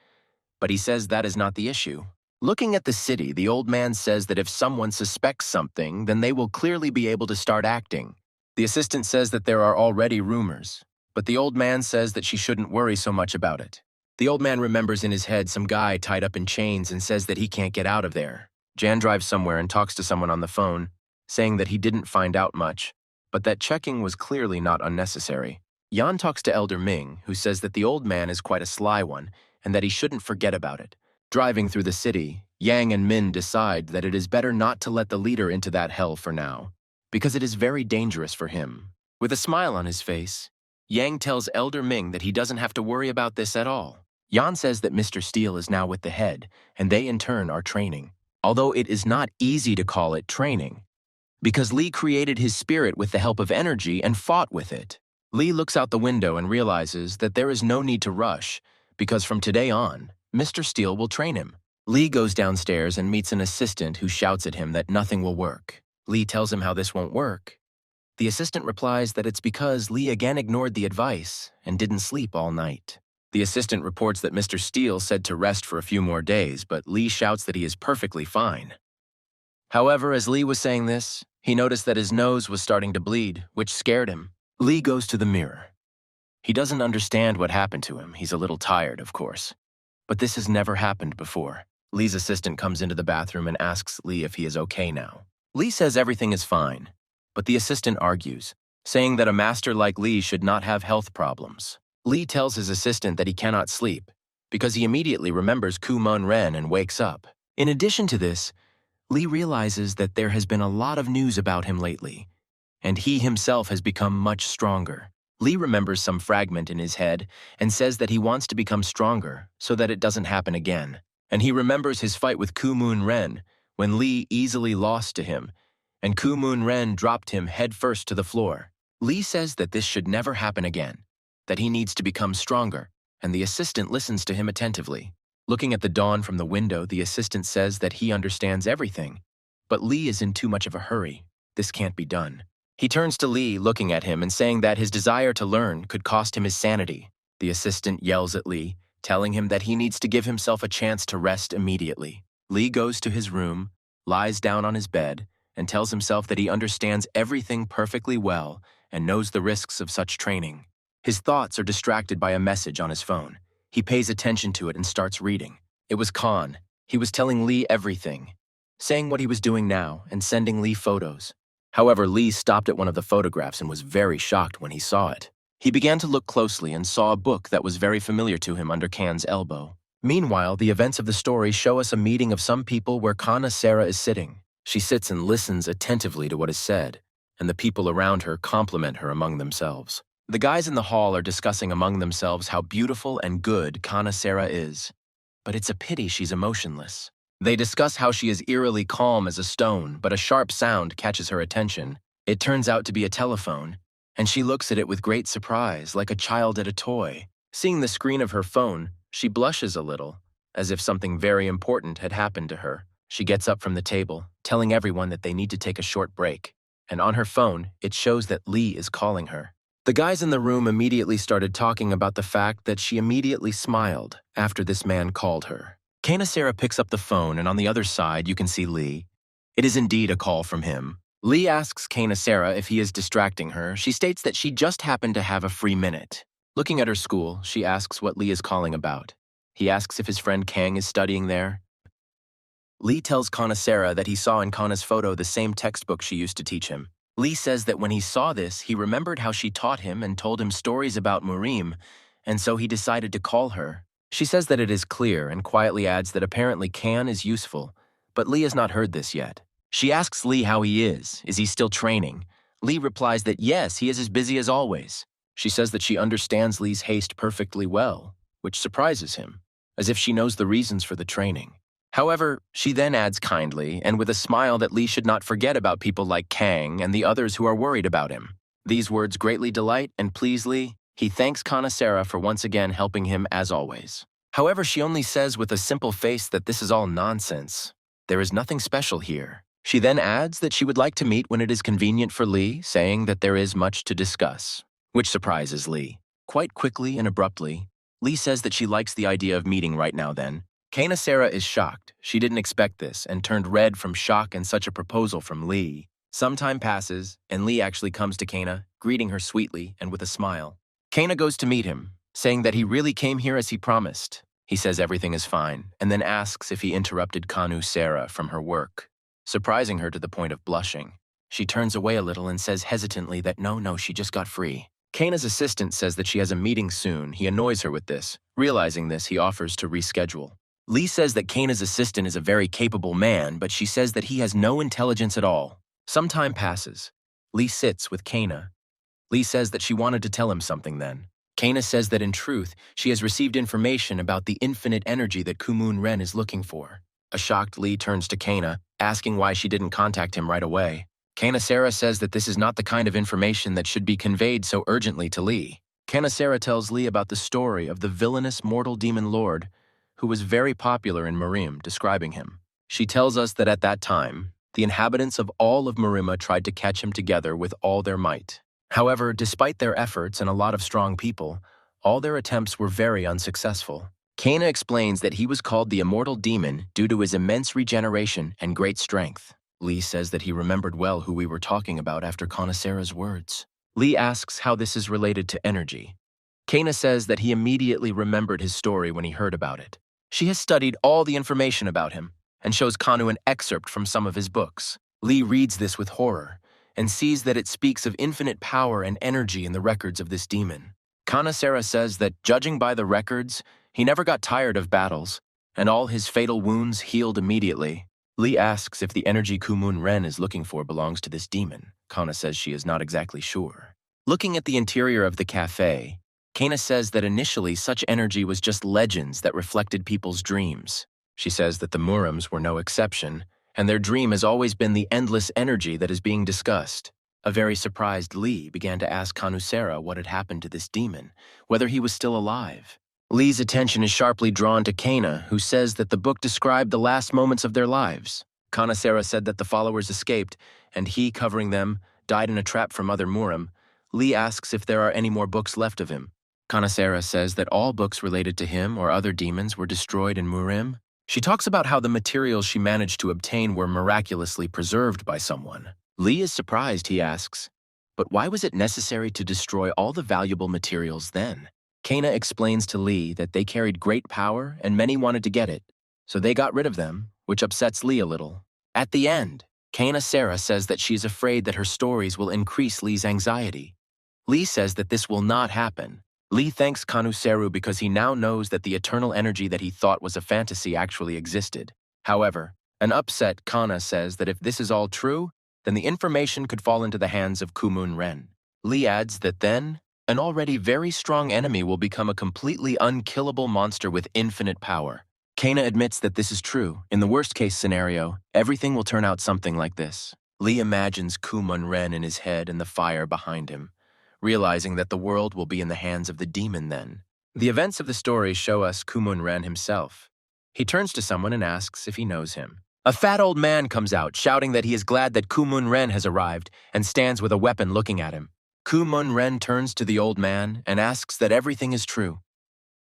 But he says that is not the issue. Looking at the city, the old man says that if someone suspects something, then they will clearly be able to start acting. The assistant says that there are already rumors, but the old man says that she shouldn't worry so much about it. The old man remembers in his head some guy tied up in chains and says that he can't get out of there. Jan drives somewhere and talks to someone on the phone, saying that he didn't find out much, but that checking was clearly not unnecessary. Jan talks to Elder Ming, who says that the old man is quite a sly one and that he shouldn't forget about it. Driving through the city, Yang and Min decide that it is better not to let the leader into that hell for now, because it is very dangerous for him. With a smile on his face, Yang tells Elder Ming that he doesn't have to worry about this at all. Yan says that Mr. Steele is now with the head, and they in turn are training. Although it is not easy to call it training, because Lee created his spirit with the help of energy and fought with it. Lee looks out the window and realizes that there is no need to rush, because from today on, Mr. Steele will train him. Lee goes downstairs and meets an assistant who shouts at him that nothing will work. Lee tells him how this won't work. The assistant replies that it's because Lee again ignored the advice and didn't sleep all night. The assistant reports that Mr. Steele said to rest for a few more days, but Lee shouts that he is perfectly fine. However, as Lee was saying this, he noticed that his nose was starting to bleed, which scared him. Lee goes to the mirror. He doesn't understand what happened to him. He's a little tired, of course. But this has never happened before. Lee's assistant comes into the bathroom and asks Lee if he is okay now. Lee says everything is fine, but the assistant argues, saying that a master like Lee should not have health problems. Lee tells his assistant that he cannot sleep, because he immediately remembers Ku Mun Ren and wakes up. In addition to this, Lee realizes that there has been a lot of news about him lately, and he himself has become much stronger. Lee remembers some fragment in his head and says that he wants to become stronger so that it doesn't happen again. And he remembers his fight with Ku Mun Ren when Lee easily lost to him, and Ku Mun Ren dropped him headfirst to the floor. Lee says that this should never happen again, that he needs to become stronger, and the assistant listens to him attentively. Looking at the dawn from the window, the assistant says that he understands everything, but Lee is in too much of a hurry. This can't be done. He turns to Lee, looking at him and saying that his desire to learn could cost him his sanity. The assistant yells at Lee, telling him that he needs to give himself a chance to rest immediately. Lee goes to his room, lies down on his bed, and tells himself that he understands everything perfectly well and knows the risks of such training. His thoughts are distracted by a message on his phone. He pays attention to it and starts reading. It was Khan. He was telling Lee everything, saying what he was doing now and sending Lee photos. However, Lee stopped at one of the photographs and was very shocked when he saw it. He began to look closely and saw a book that was very familiar to him under Khan's elbow. Meanwhile, the events of the story show us a meeting of some people where Kana Sarah is sitting. She sits and listens attentively to what is said, and the people around her compliment her among themselves. The guys in the hall are discussing among themselves how beautiful and good Kana Sarah is, but it's a pity she's emotionless. They discuss how she is eerily calm as a stone, but a sharp sound catches her attention. It turns out to be a telephone, and she looks at it with great surprise, like a child at a toy. Seeing the screen of her phone, She blushes a little, as if something very important had happened to her. She gets up from the table, telling everyone that they need to take a short break. And on her phone, it shows that Lee is calling her. The guys in the room immediately started talking about the fact that she immediately smiled after this man called her. Kanasara picks up the phone, and on the other side, you can see Lee. It is indeed a call from him. Lee asks Kanasara if he is distracting her. She states that she just happened to have a free minute. Looking at her school, she asks what Lee is calling about. He asks if his friend Kang is studying there. Lee tells Kanasara that he saw in Kana's photo the same textbook she used to teach him. Lee says that when he saw this, he remembered how she taught him and told him stories about MURIM, and so he decided to call her. She says that it is clear and quietly adds that apparently Kan is useful, but Lee has not heard this yet. She asks Lee how he is. Is he still training? Lee replies that yes, he is as busy as always. She says that she understands Lee's haste perfectly well, which surprises him, as if she knows the reasons for the training. However, she then adds kindly and with a smile that Lee should not forget about people like Kang and the others who are worried about him. These words greatly delight and please Lee. He thanks Kanasara for once again helping him as always. However, she only says with a simple face that this is all nonsense. There is nothing special here. She then adds that she would like to meet when it is convenient for Lee, saying that there is much to discuss, which surprises Lee. Quite quickly and abruptly, Lee says that she likes the idea of meeting right now then. Kanasara is shocked. She didn't expect this and turned red from shock and such a proposal from Lee. Some time passes, and Lee actually comes to Kana, greeting her sweetly and with a smile. Kana goes to meet him, saying that he really came here as he promised. He says everything is fine, and then asks if he interrupted Kanasara from her work, surprising her to the point of blushing. She turns away a little and says hesitantly that no, she just got free. Kana's assistant says that she has a meeting soon. He annoys her with this. Realizing this, he offers to reschedule. Lee says that Kana's assistant is a very capable man, but she says that he has no intelligence at all. Some time passes. Lee sits with Kana. Lee says that she wanted to tell him something then. Kana says that in truth, she has received information about the infinite energy that Kumun Ren is looking for. A shocked Lee turns to Kana, asking why she didn't contact him right away. Kanasara says that this is not the kind of information that should be conveyed so urgently to Lee. Kanasara tells Lee about the story of the villainous mortal demon lord who was very popular in MURIM, describing him. She tells us that at that time, the inhabitants of all of MURIMA tried to catch him together with all their might. However, despite their efforts and a lot of strong people, all their attempts were very unsuccessful. Kana explains that he was called the immortal demon due to his immense regeneration and great strength. Lee says that he remembered well who we were talking about after Kanasara's words. Lee asks how this is related to energy. Kana says that he immediately remembered his story when he heard about it. She has studied all the information about him and shows Kanu an excerpt from some of his books. Lee reads this with horror and sees that it speaks of infinite power and energy in the records of this demon. Kanasara says that, judging by the records, he never got tired of battles, and all his fatal wounds healed immediately. Lee asks if the energy Kumun Ren is looking for belongs to this demon. Kana says she is not exactly sure. Looking at the interior of the cafe, Kana says that initially such energy was just legends that reflected people's dreams. She says that the Murims were no exception, and their dream has always been the endless energy that is being discussed. A very surprised Lee began to ask Kanasara what had happened to this demon, whether he was still alive. Lee's attention is sharply drawn to Kana, who says that the book described the last moments of their lives. Kanasara said that the followers escaped, and he, covering them, died in a trap from other Murim. Lee asks if there are any more books left of him. Kanasara says that all books related to him or other demons were destroyed in MURIM. She talks about how the materials she managed to obtain were miraculously preserved by someone. Lee is surprised, he asks, but why was it necessary to destroy all the valuable materials then? Kana explains to Lee that they carried great power and many wanted to get it, so they got rid of them, which upsets Lee a little. At the end, Kanasara says that she is afraid that her stories will increase Lee's anxiety. Lee says that this will not happen. Lee thanks Kanuseru because he now knows that the eternal energy that he thought was a fantasy actually existed. However, an upset Kana says that if this is all true, then the information could fall into the hands of Kumun Ren. Lee adds that then, an already very strong enemy will become a completely unkillable monster with infinite power. Kana admits that this is true. In the worst-case scenario, everything will turn out something like this. Lee imagines Kumun Ren in his head and the fire behind him, realizing that the world will be in the hands of the demon then. The events of the story show us Kumun-ren himself. He turns to someone and asks if he knows him. A fat old man comes out, shouting that he is glad that Kumun-ren has arrived, and stands with a weapon looking at him. Kumun-ren turns to the old man and asks that everything is true.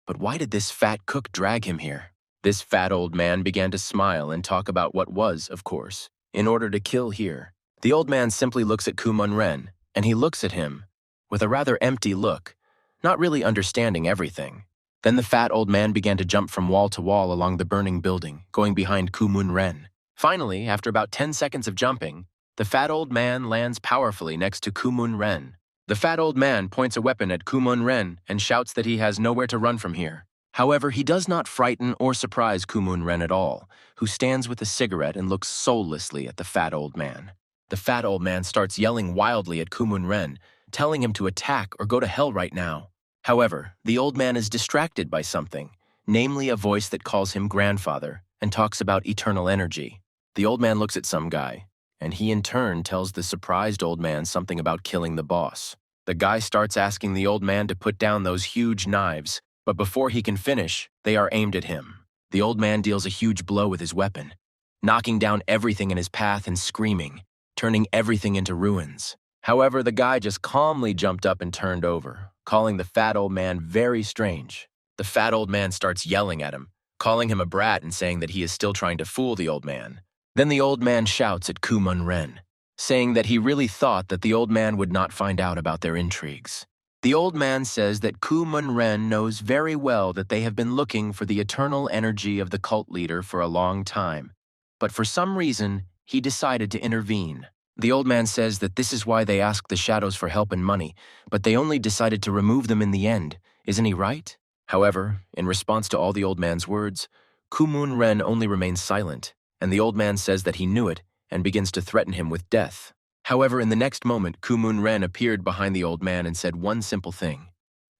But why did this fat cook drag him here? This fat old man began to smile and talk about what was, of course, in order to kill here. The old man simply looks at Kumun-ren, and he looks at him with a rather empty look, not really understanding everything. Then the fat old man began to jump from wall to wall along the burning building, going behind Kumun-ren. Finally, after about 10 seconds of jumping, the fat old man lands powerfully next to Kumun-ren. The fat old man points a weapon at Kumun-ren and shouts that he has nowhere to run from here. However, he does not frighten or surprise Kumun-ren at all, who stands with a cigarette and looks soullessly at the fat old man. The fat old man starts yelling wildly at Kumun-ren, telling him to attack or go to hell right now. However, the old man is distracted by something, namely a voice that calls him grandfather and talks about eternal energy. The old man looks at some guy, and he in turn tells the surprised old man something about killing the boss. The guy starts asking the old man to put down those huge knives, but before he can finish, they are aimed at him. The old man deals a huge blow with his weapon, knocking down everything in his path and screaming, turning everything into ruins. However, the guy just calmly jumped up and turned over, calling the fat old man very strange. The fat old man starts yelling at him, calling him a brat and saying that he is still trying to fool the old man. Then the old man shouts at Kumun-ren, saying that he really thought that the old man would not find out about their intrigues. The old man says that Kumun-ren knows very well that they have been looking for the eternal energy of the cult leader for a long time, but for some reason, he decided to intervene. The old man says that this is why they asked the shadows for help and money, but they only decided to remove them in the end. Isn't he right? However, in response to all the old man's words, Kumun-ren only remains silent, and the old man says that he knew it and begins to threaten him with death. However, in the next moment, Kumun-ren appeared behind the old man and said one simple thing: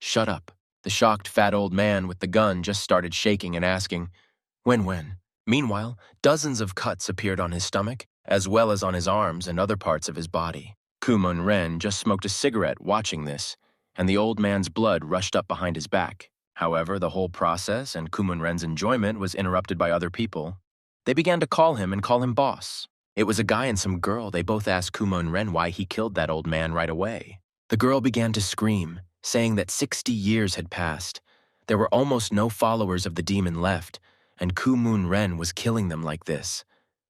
"Shut up." The shocked fat old man with the gun just started shaking and asking, When? Meanwhile, dozens of cuts appeared on his stomach, as well as on his arms and other parts of his body. Kumun-ren just smoked a cigarette watching this, and the old man's blood rushed up behind his back. However, the whole process and Kumun-ren's enjoyment was interrupted by other people. They began to call him boss. It was a guy and some girl. They both asked Kumun-ren why he killed that old man right away. The girl began to scream, saying that 60 years had passed. There were almost no followers of the demon left, and Kumun-ren was killing them like this.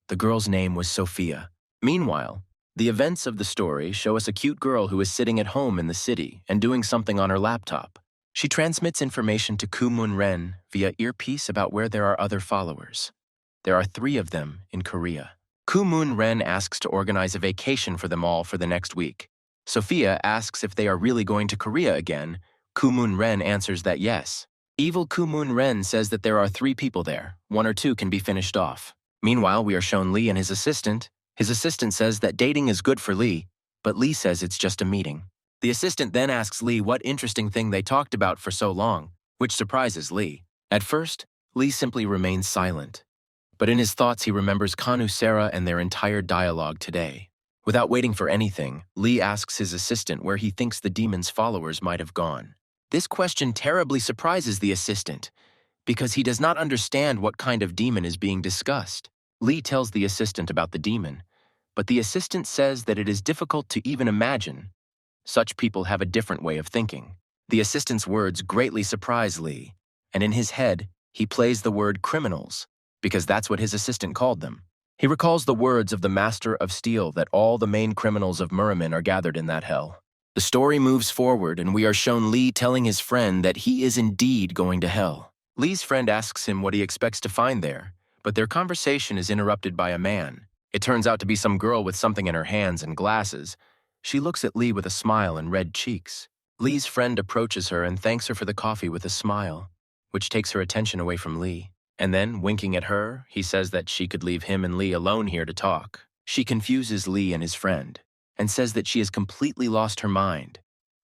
The girl's name was Sophia. Meanwhile, the events of the story show us a cute girl who is sitting at home in the city and doing something on her laptop. She transmits information to Kumun-ren via earpiece about where there are other followers. There are 3 of them in Korea. Kumun-ren asks to organize a vacation for them all for the next week. Sophia asks if they are really going to Korea again. Kumun-ren answers that yes. Evil Kumun-ren says that there are 3 people there. 1 or 2 can be finished off. Meanwhile, we are shown Lee and his assistant. His assistant says that dating is good for Lee, but Lee says it's just a meeting. The assistant then asks Lee what interesting thing they talked about for so long, which surprises Lee. At first, Lee simply remains silent. But in his thoughts, he remembers Kanu Sarah and their entire dialogue today. Without waiting for anything, Lee asks his assistant where he thinks the demon's followers might have gone. This question terribly surprises the assistant, because he does not understand what kind of demon is being discussed. Lee tells the assistant about the demon, but the assistant says that it is difficult to even imagine. Such people have a different way of thinking. The assistant's words greatly surprise Lee, and in his head, he plays the word criminals, because that's what his assistant called them. He recalls the words of the Master of Steel that all the main criminals of MURIM are gathered in that hell. The story moves forward, and we are shown Lee telling his friend that he is indeed going to hell. Lee's friend asks him what he expects to find there, but their conversation is interrupted by a man. It turns out to be some girl with something in her hands and glasses. She looks at Lee with a smile and red cheeks. Lee's friend approaches her and thanks her for the coffee with a smile, which takes her attention away from Lee. And then, winking at her, he says that she could leave him and Lee alone here to talk. She confuses Lee and his friend, and says that she has completely lost her mind.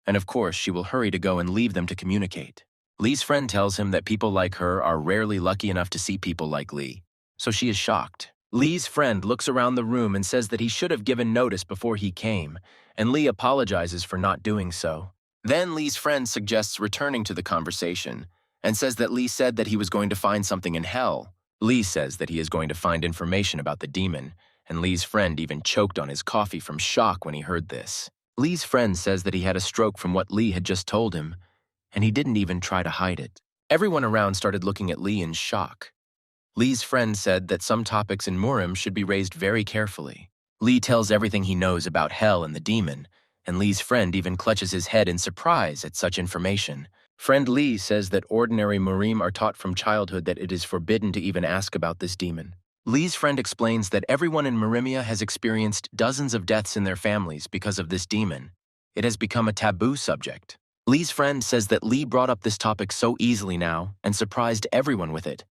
And of course, she will hurry to go and leave them to communicate. Lee's friend tells him that people like her are rarely lucky enough to see people like Lee, so she is shocked. Lee's friend looks around the room and says that he should have given notice before he came, and Lee apologizes for not doing so. Then Lee's friend suggests returning to the conversation and says that Lee said that he was going to find something in hell. Lee says that he is going to find information about the demon, and Lee's friend even choked on his coffee from shock when he heard this. Lee's friend says that he had a stroke from what Lee had just told him, and he didn't even try to hide it. Everyone around started looking at Lee in shock. Lee's friend said that some topics in MURIM should be raised very carefully. Lee tells everything he knows about hell and the demon, and Lee's friend even clutches his head in surprise at such information. Friend Lee says that ordinary MURIM are taught from childhood that it is forbidden to even ask about this demon. Lee's friend explains that everyone in Murimia has experienced dozens of deaths in their families because of this demon. It has become a taboo subject. Lee's friend says that Lee brought up this topic so easily now and surprised everyone with it.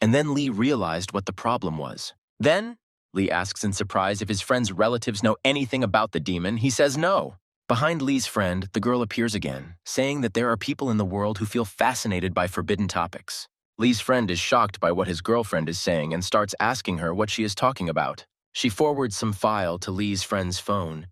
And then Lee realized what the problem was. Then, Lee asks in surprise if his friend's relatives know anything about the demon. He says no. Behind Lee's friend, the girl appears again, saying that there are people in the world who feel fascinated by forbidden topics. Lee's friend is shocked by what his girlfriend is saying and starts asking her what she is talking about. She forwards some file to Lee's friend's phone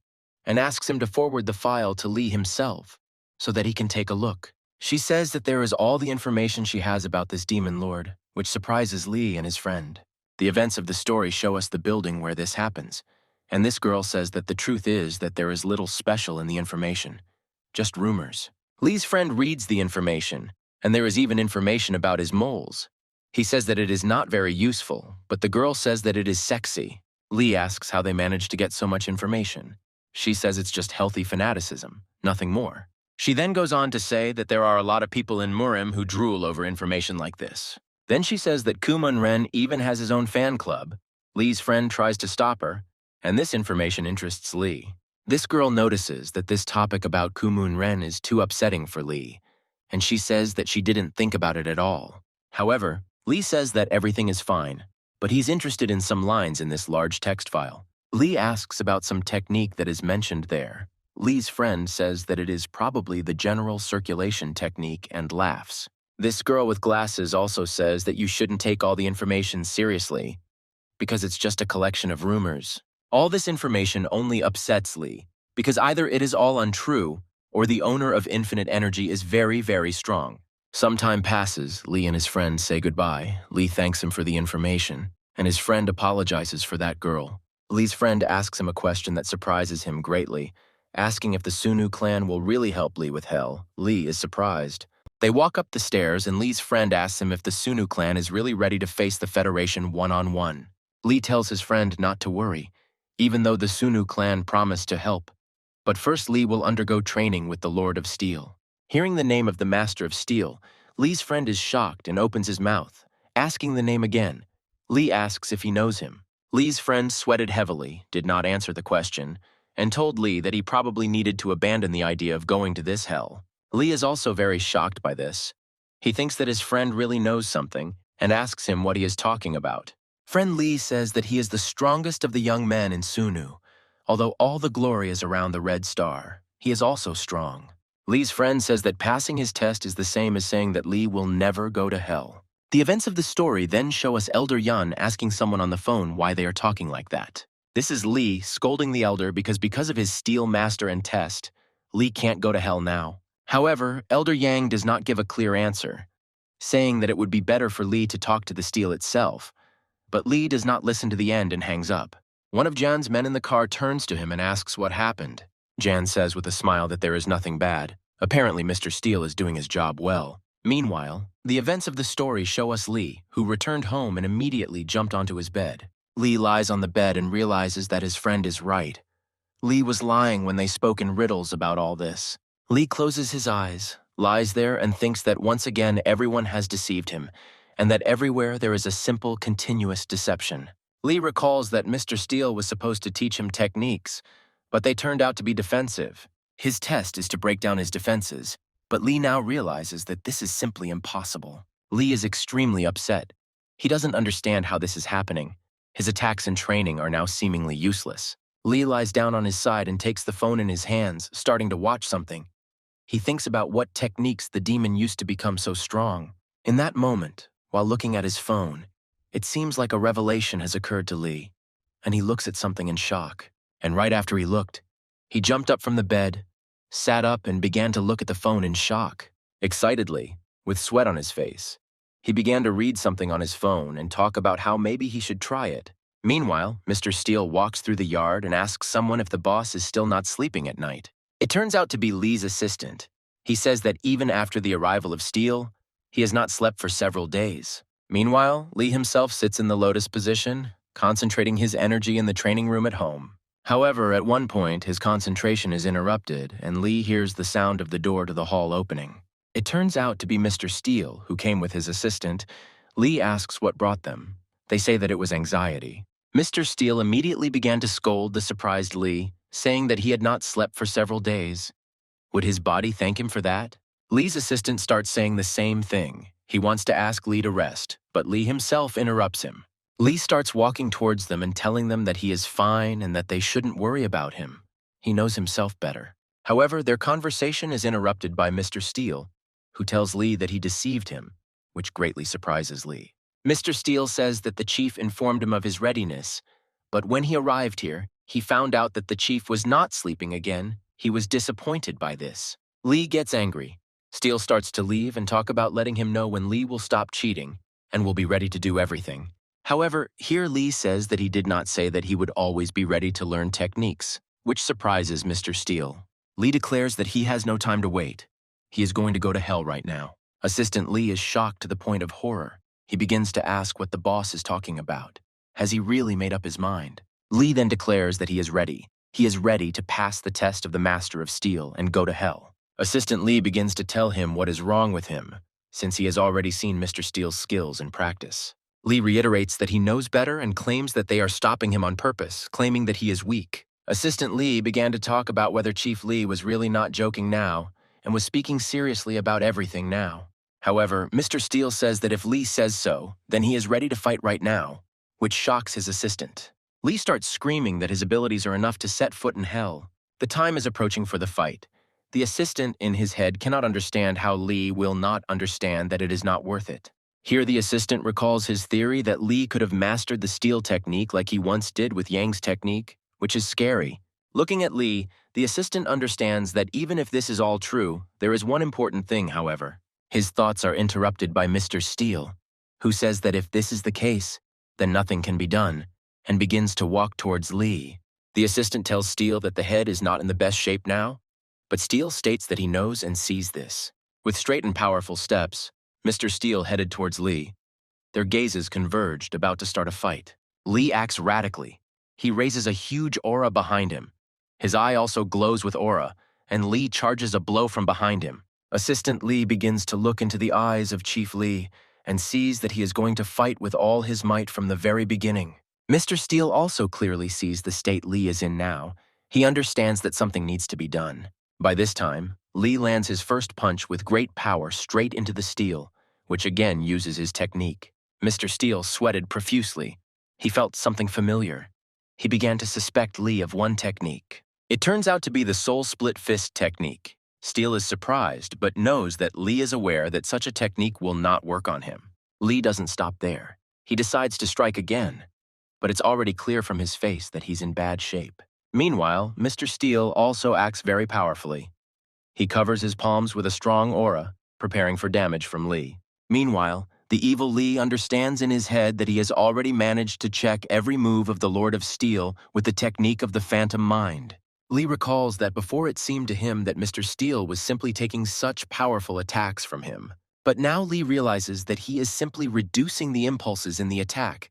and asks him to forward the file to Lee himself so that he can take a look. She says that there is all the information she has about this demon lord, which surprises Lee and his friend. The events of the story show us the building where this happens, and this girl says that the truth is that there is little special in the information, just rumors. Lee's friend reads the information, and there is even information about his moles. He says that it is not very useful, but the girl says that it is sexy. Lee asks how they managed to get so much information. She says it's just healthy fanaticism, nothing more. She then goes on to say that there are a lot of people in MURIM who drool over information like this. Then she says that Kumun-ren even has his own fan club. Lee's friend tries to stop her, and this information interests Lee. This girl notices that this topic about Kumun-ren is too upsetting for Lee, and she says that she didn't think about it at all. However, Lee says that everything is fine, but he's interested in some lines in this large text file. Lee asks about some technique that is mentioned there. Lee's friend says that it is probably the general circulation technique and laughs. This girl with glasses also says that you shouldn't take all the information seriously because it's just a collection of rumors. All this information only upsets Lee because either it is all untrue or the owner of infinite energy is very, very strong. Some time passes, Lee and his friend say goodbye. Lee thanks him for the information, and his friend apologizes for that girl. Lee's friend asks him a question that surprises him greatly, asking if the Sunu clan will really help Lee with hell. Lee is surprised. They walk up the stairs, and Lee's friend asks him if the Sunu clan is really ready to face the Federation one-on-one. Lee tells his friend not to worry, even though the Sunu clan promised to help. But first Lee will undergo training with the Lord of Steel. Hearing the name of the Master of Steel, Lee's friend is shocked and opens his mouth, asking the name again. Lee asks if he knows him. Lee's friend sweated heavily, did not answer the question, and told Lee that he probably needed to abandon the idea of going to this hell. Lee is also very shocked by this. He thinks that his friend really knows something and asks him what he is talking about. Friend Lee says that he is the strongest of the young men in Sunu. Although all the glory is around the Red Star, he is also strong. Lee's friend says that passing his test is the same as saying that Lee will never go to hell. The events of the story then show us Elder Yun asking someone on the phone why they are talking like that. This is Lee scolding the elder because of his steel master and test, Lee can't go to hell now. However, Elder Yang does not give a clear answer, saying that it would be better for Lee to talk to the steel itself. But Lee does not listen to the end and hangs up. One of Jan's men in the car turns to him and asks what happened. Jan says with a smile that there is nothing bad. Apparently, Mr. Steele is doing his job well. Meanwhile, the events of the story show us Lee, who returned home and immediately jumped onto his bed. Lee lies on the bed and realizes that his friend is right. Lee was lying when they spoke in riddles about all this. Lee closes his eyes, lies there, and thinks that once again everyone has deceived him, and that everywhere there is a simple, continuous deception. Lee recalls that Mr. Steele was supposed to teach him techniques, but they turned out to be defensive. His test is to break down his defenses, but Lee now realizes that this is simply impossible. Lee is extremely upset. He doesn't understand how this is happening. His attacks and training are now seemingly useless. Lee lies down on his side and takes the phone in his hands, starting to watch something. He thinks about what techniques the demon used to become so strong. In that moment, while looking at his phone, it seems like a revelation has occurred to Lee, and he looks at something in shock. And right after he looked, he jumped up from the bed, sat up and began to look at the phone in shock. Excitedly, with sweat on his face, he began to read something on his phone and talk about how maybe he should try it. Meanwhile, Mr. Steele walks through the yard and asks someone if the boss is still not sleeping at night. It turns out to be Lee's assistant. He says that even after the arrival of Steele, he has not slept for several days. Meanwhile, Lee himself sits in the lotus position, concentrating his energy in the training room at home. However, at one point, his concentration is interrupted, and Lee hears the sound of the door to the hall opening. It turns out to be Mr. Steele, who came with his assistant. Lee asks what brought them. They say that it was anxiety. Mr. Steele immediately began to scold the surprised Lee, saying that he had not slept for several days. Would his body thank him for that? Lee's assistant starts saying the same thing. He wants to ask Lee to rest, but Lee himself interrupts him. Lee starts walking towards them and telling them that he is fine and that they shouldn't worry about him. He knows himself better. However, their conversation is interrupted by Mr. Steele, who tells Lee that he deceived him, which greatly surprises Lee. Mr. Steele says that the chief informed him of his readiness, but when he arrived here, he found out that the chief was not sleeping again. He was disappointed by this. Lee gets angry. Steele starts to leave and talk about letting him know when Lee will stop cheating and will be ready to do everything. However, here Lee says that he did not say that he would always be ready to learn techniques, which surprises Mr. Steele. Lee declares that he has no time to wait. He is going to go to hell right now. Assistant Lee is shocked to the point of horror. He begins to ask what the boss is talking about. Has he really made up his mind? Lee then declares that he is ready. He is ready to pass the test of the Master of Steel and go to hell. Assistant Lee begins to tell him what is wrong with him, since he has already seen Mr. Steele's skills in practice. Lee reiterates that he knows better and claims that they are stopping him on purpose, claiming that he is weak. Assistant Lee began to talk about whether Chief Lee was really not joking now and was speaking seriously about everything now. However, Mr. Steele says that if Lee says so, then he is ready to fight right now, which shocks his assistant. Lee starts screaming that his abilities are enough to set foot in hell. The time is approaching for the fight. The assistant in his head cannot understand how Lee will not understand that it is not worth it. Here the assistant recalls his theory that Lee could have mastered the steel technique like he once did with Yang's technique, which is scary. Looking at Lee, the assistant understands that even if this is all true, there is one important thing, however. His thoughts are interrupted by Mr. Steele, who says that if this is the case, then nothing can be done, and begins to walk towards Lee. The assistant tells Steele that the head is not in the best shape now, but Steele states that he knows and sees this. With straight and powerful steps, Mr. Steele headed towards Lee. Their gazes converged, about to start a fight. Lee acts radically. He raises a huge aura behind him. His eye also glows with aura, and Lee charges a blow from behind him. Assistant Lee begins to look into the eyes of Chief Lee and sees that he is going to fight with all his might from the very beginning. Mr. Steele also clearly sees the state Lee is in now. He understands that something needs to be done. By this time, Lee lands his first punch with great power straight into the steel, which again uses his technique. Mr. Steele sweated profusely. He felt something familiar. He began to suspect Lee of one technique. It turns out to be the soul split fist technique. Steele is surprised, but knows that Lee is aware that such a technique will not work on him. Lee doesn't stop there. He decides to strike again, but it's already clear from his face that he's in bad shape. Meanwhile, Mr. Steele also acts very powerfully. He covers his palms with a strong aura, preparing for damage from Lee. Meanwhile, the evil Lee understands in his head that he has already managed to check every move of the Lord of Steel with the technique of the Phantom Mind. Lee recalls that before it seemed to him that Mr. Steele was simply taking such powerful attacks from him. But now Lee realizes that he is simply reducing the impulses in the attack.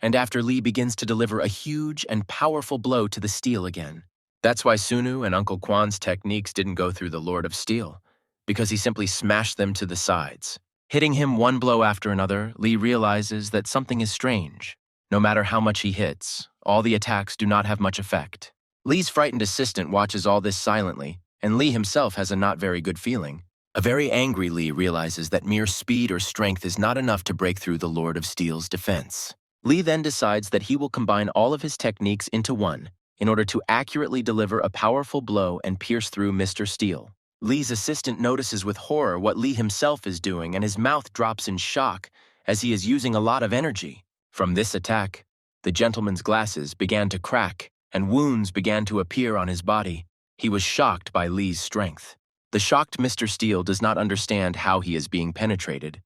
And after Lee begins to deliver a huge and powerful blow to the steel again. That's why Sunu and Uncle Kwan's techniques didn't go through the Lord of Steel, because he simply smashed them to the sides. Hitting him one blow after another, Lee realizes that something is strange. No matter how much he hits, all the attacks do not have much effect. Lee's frightened assistant watches all this silently, and Lee himself has a not very good feeling. A very angry Lee realizes that mere speed or strength is not enough to break through the Lord of Steel's defense. Lee then decides that he will combine all of his techniques into one in order to accurately deliver a powerful blow and pierce through Mr. Steele. Lee's assistant notices with horror what Lee himself is doing, and his mouth drops in shock as he is using a lot of energy. From this attack, the gentleman's glasses began to crack and wounds began to appear on his body. He was shocked by Lee's strength. The shocked Mr. Steele does not understand how he is being penetrated.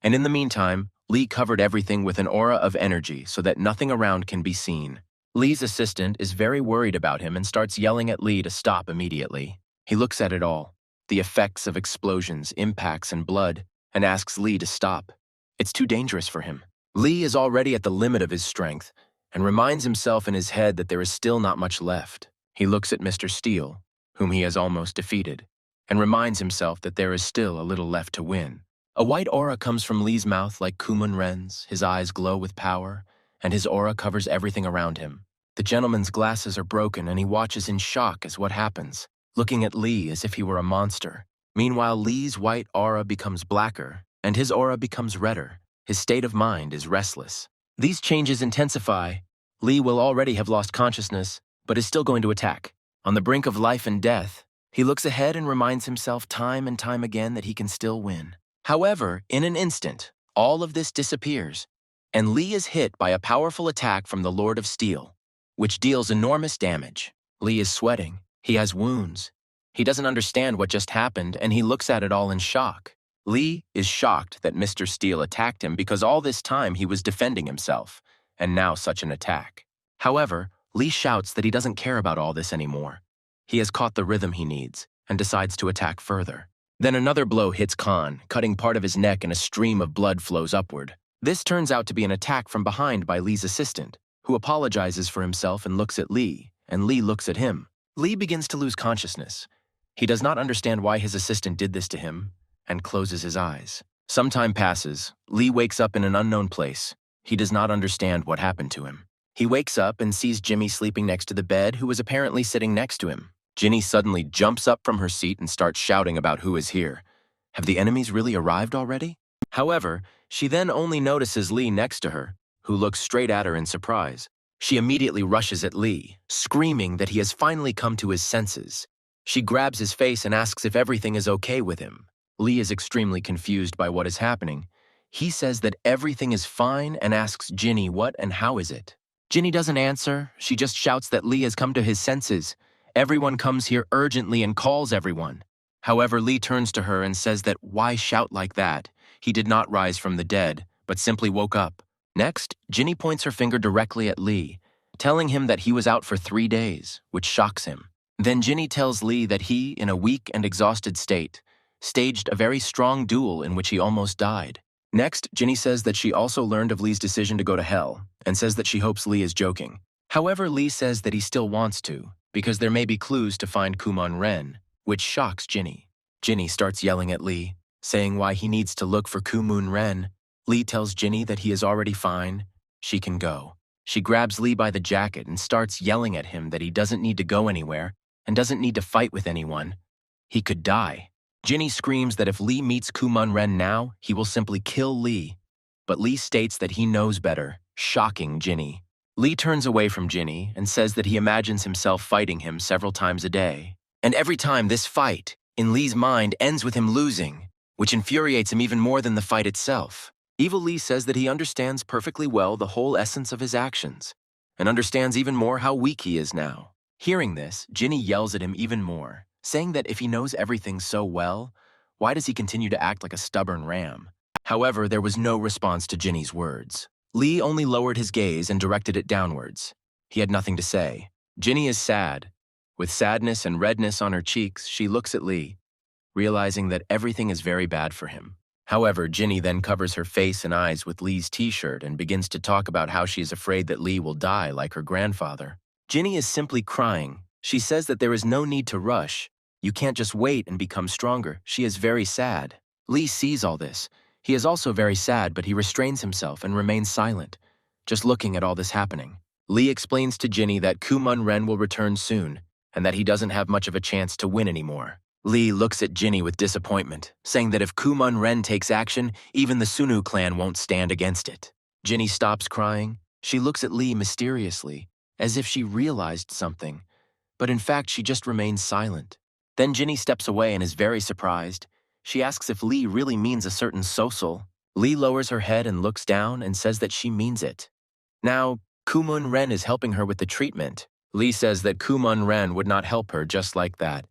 And in the meantime, Lee covered everything with an aura of energy so that nothing around can be seen. Lee's assistant is very worried about him and starts yelling at Lee to stop immediately. He looks at it all, the effects of explosions, impacts, and blood, and asks Lee to stop. It's too dangerous for him. Lee is already at the limit of his strength and reminds himself in his head that there is still not much left. He looks at Mr. Steele, whom he has almost defeated, and reminds himself that there is still a little left to win. A white aura comes from Lee's mouth like Kumun-ren's, his eyes glow with power, and his aura covers everything around him. The gentleman's glasses are broken and he watches in shock as what happens, looking at Lee as if he were a monster. Meanwhile, Lee's white aura becomes blacker, and his aura becomes redder. His state of mind is restless. These changes intensify. Lee will already have lost consciousness, but is still going to attack. On the brink of life and death, he looks ahead and reminds himself time and time again that he can still win. However, in an instant, all of this disappears, and Lee is hit by a powerful attack from the Lord of Steel, which deals enormous damage. Lee is sweating. He has wounds. He doesn't understand what just happened, and he looks at it all in shock. Lee is shocked that Mr. Steele attacked him because all this time he was defending himself, and now such an attack. However, Lee shouts that he doesn't care about all this anymore. He has caught the rhythm he needs and decides to attack further. Then another blow hits Khan, cutting part of his neck and a stream of blood flows upward. This turns out to be an attack from behind by Lee's assistant, who apologizes for himself and looks at Lee, and Lee looks at him. Lee begins to lose consciousness. He does not understand why his assistant did this to him, and closes his eyes. Some time passes. Lee wakes up in an unknown place. He does not understand what happened to him. He wakes up and sees Jimmy sleeping next to the bed, who is apparently sitting next to him. Ginny suddenly jumps up from her seat and starts shouting about who is here. Have the enemies really arrived already? However, she then only notices Lee next to her, who looks straight at her in surprise. She immediately rushes at Lee, screaming that he has finally come to his senses. She grabs his face and asks if everything is okay with him. Lee is extremely confused by what is happening. He says that everything is fine and asks Ginny what and how is it. Ginny doesn't answer. She just shouts that Lee has come to his senses. Everyone comes here urgently and calls everyone. However, Lee turns to her and says that why shout like that? He did not rise from the dead, but simply woke up. Next, Ginny points her finger directly at Lee, telling him that he was out for 3 days, which shocks him. Then Ginny tells Lee that he, in a weak and exhausted state, staged a very strong duel in which he almost died. Next, Ginny says that she also learned of Lee's decision to go to hell, and says that she hopes Lee is joking. However, Lee says that he still wants to, because there may be clues to find Kumun-ren, which shocks Ginny. Ginny starts yelling at Lee, saying why he needs to look for Kumun-ren. Lee tells Ginny that he is already fine. She can go. She grabs Lee by the jacket and starts yelling at him that he doesn't need to go anywhere and doesn't need to fight with anyone. He could die. Ginny screams that if Lee meets Kumun-ren now, he will simply kill Lee. But Lee states that he knows better, shocking Ginny. Lee turns away from Ginny and says that he imagines himself fighting him several times a day. And every time this fight, in Lee's mind, ends with him losing, which infuriates him even more than the fight itself. Evil Lee says that he understands perfectly well the whole essence of his actions, and understands even more how weak he is now. Hearing this, Ginny yells at him even more, saying that if he knows everything so well, why does he continue to act like a stubborn ram? However, there was no response to Ginny's words. Lee only lowered his gaze and directed it downwards. He had nothing to say. Ginny is sad. With sadness and redness on her cheeks, she looks at Lee, realizing that everything is very bad for him. However, Ginny then covers her face and eyes with Lee's t-shirt and begins to talk about how she is afraid that Lee will die like her grandfather. Ginny is simply crying. She says that there is no need to rush. You can't just wait and become stronger. She is very sad. Lee sees all this. He is also very sad, but he restrains himself and remains silent, just looking at all this happening. Lee explains to Ginny that Kumun-ren will return soon, and that he doesn't have much of a chance to win anymore. Lee looks at Ginny with disappointment, saying that if Kumun-ren takes action, even the Sunu clan won't stand against it. Ginny stops crying. She looks at Lee mysteriously, as if she realized something, but in fact she just remains silent. Then Ginny steps away and is very surprised. She asks if Lee really means a certain Sosol. Lee lowers her head and looks down and says that she means it. Now, Kumun-ren is helping her with the treatment. Lee says that Kumon-ren would not help her just like that,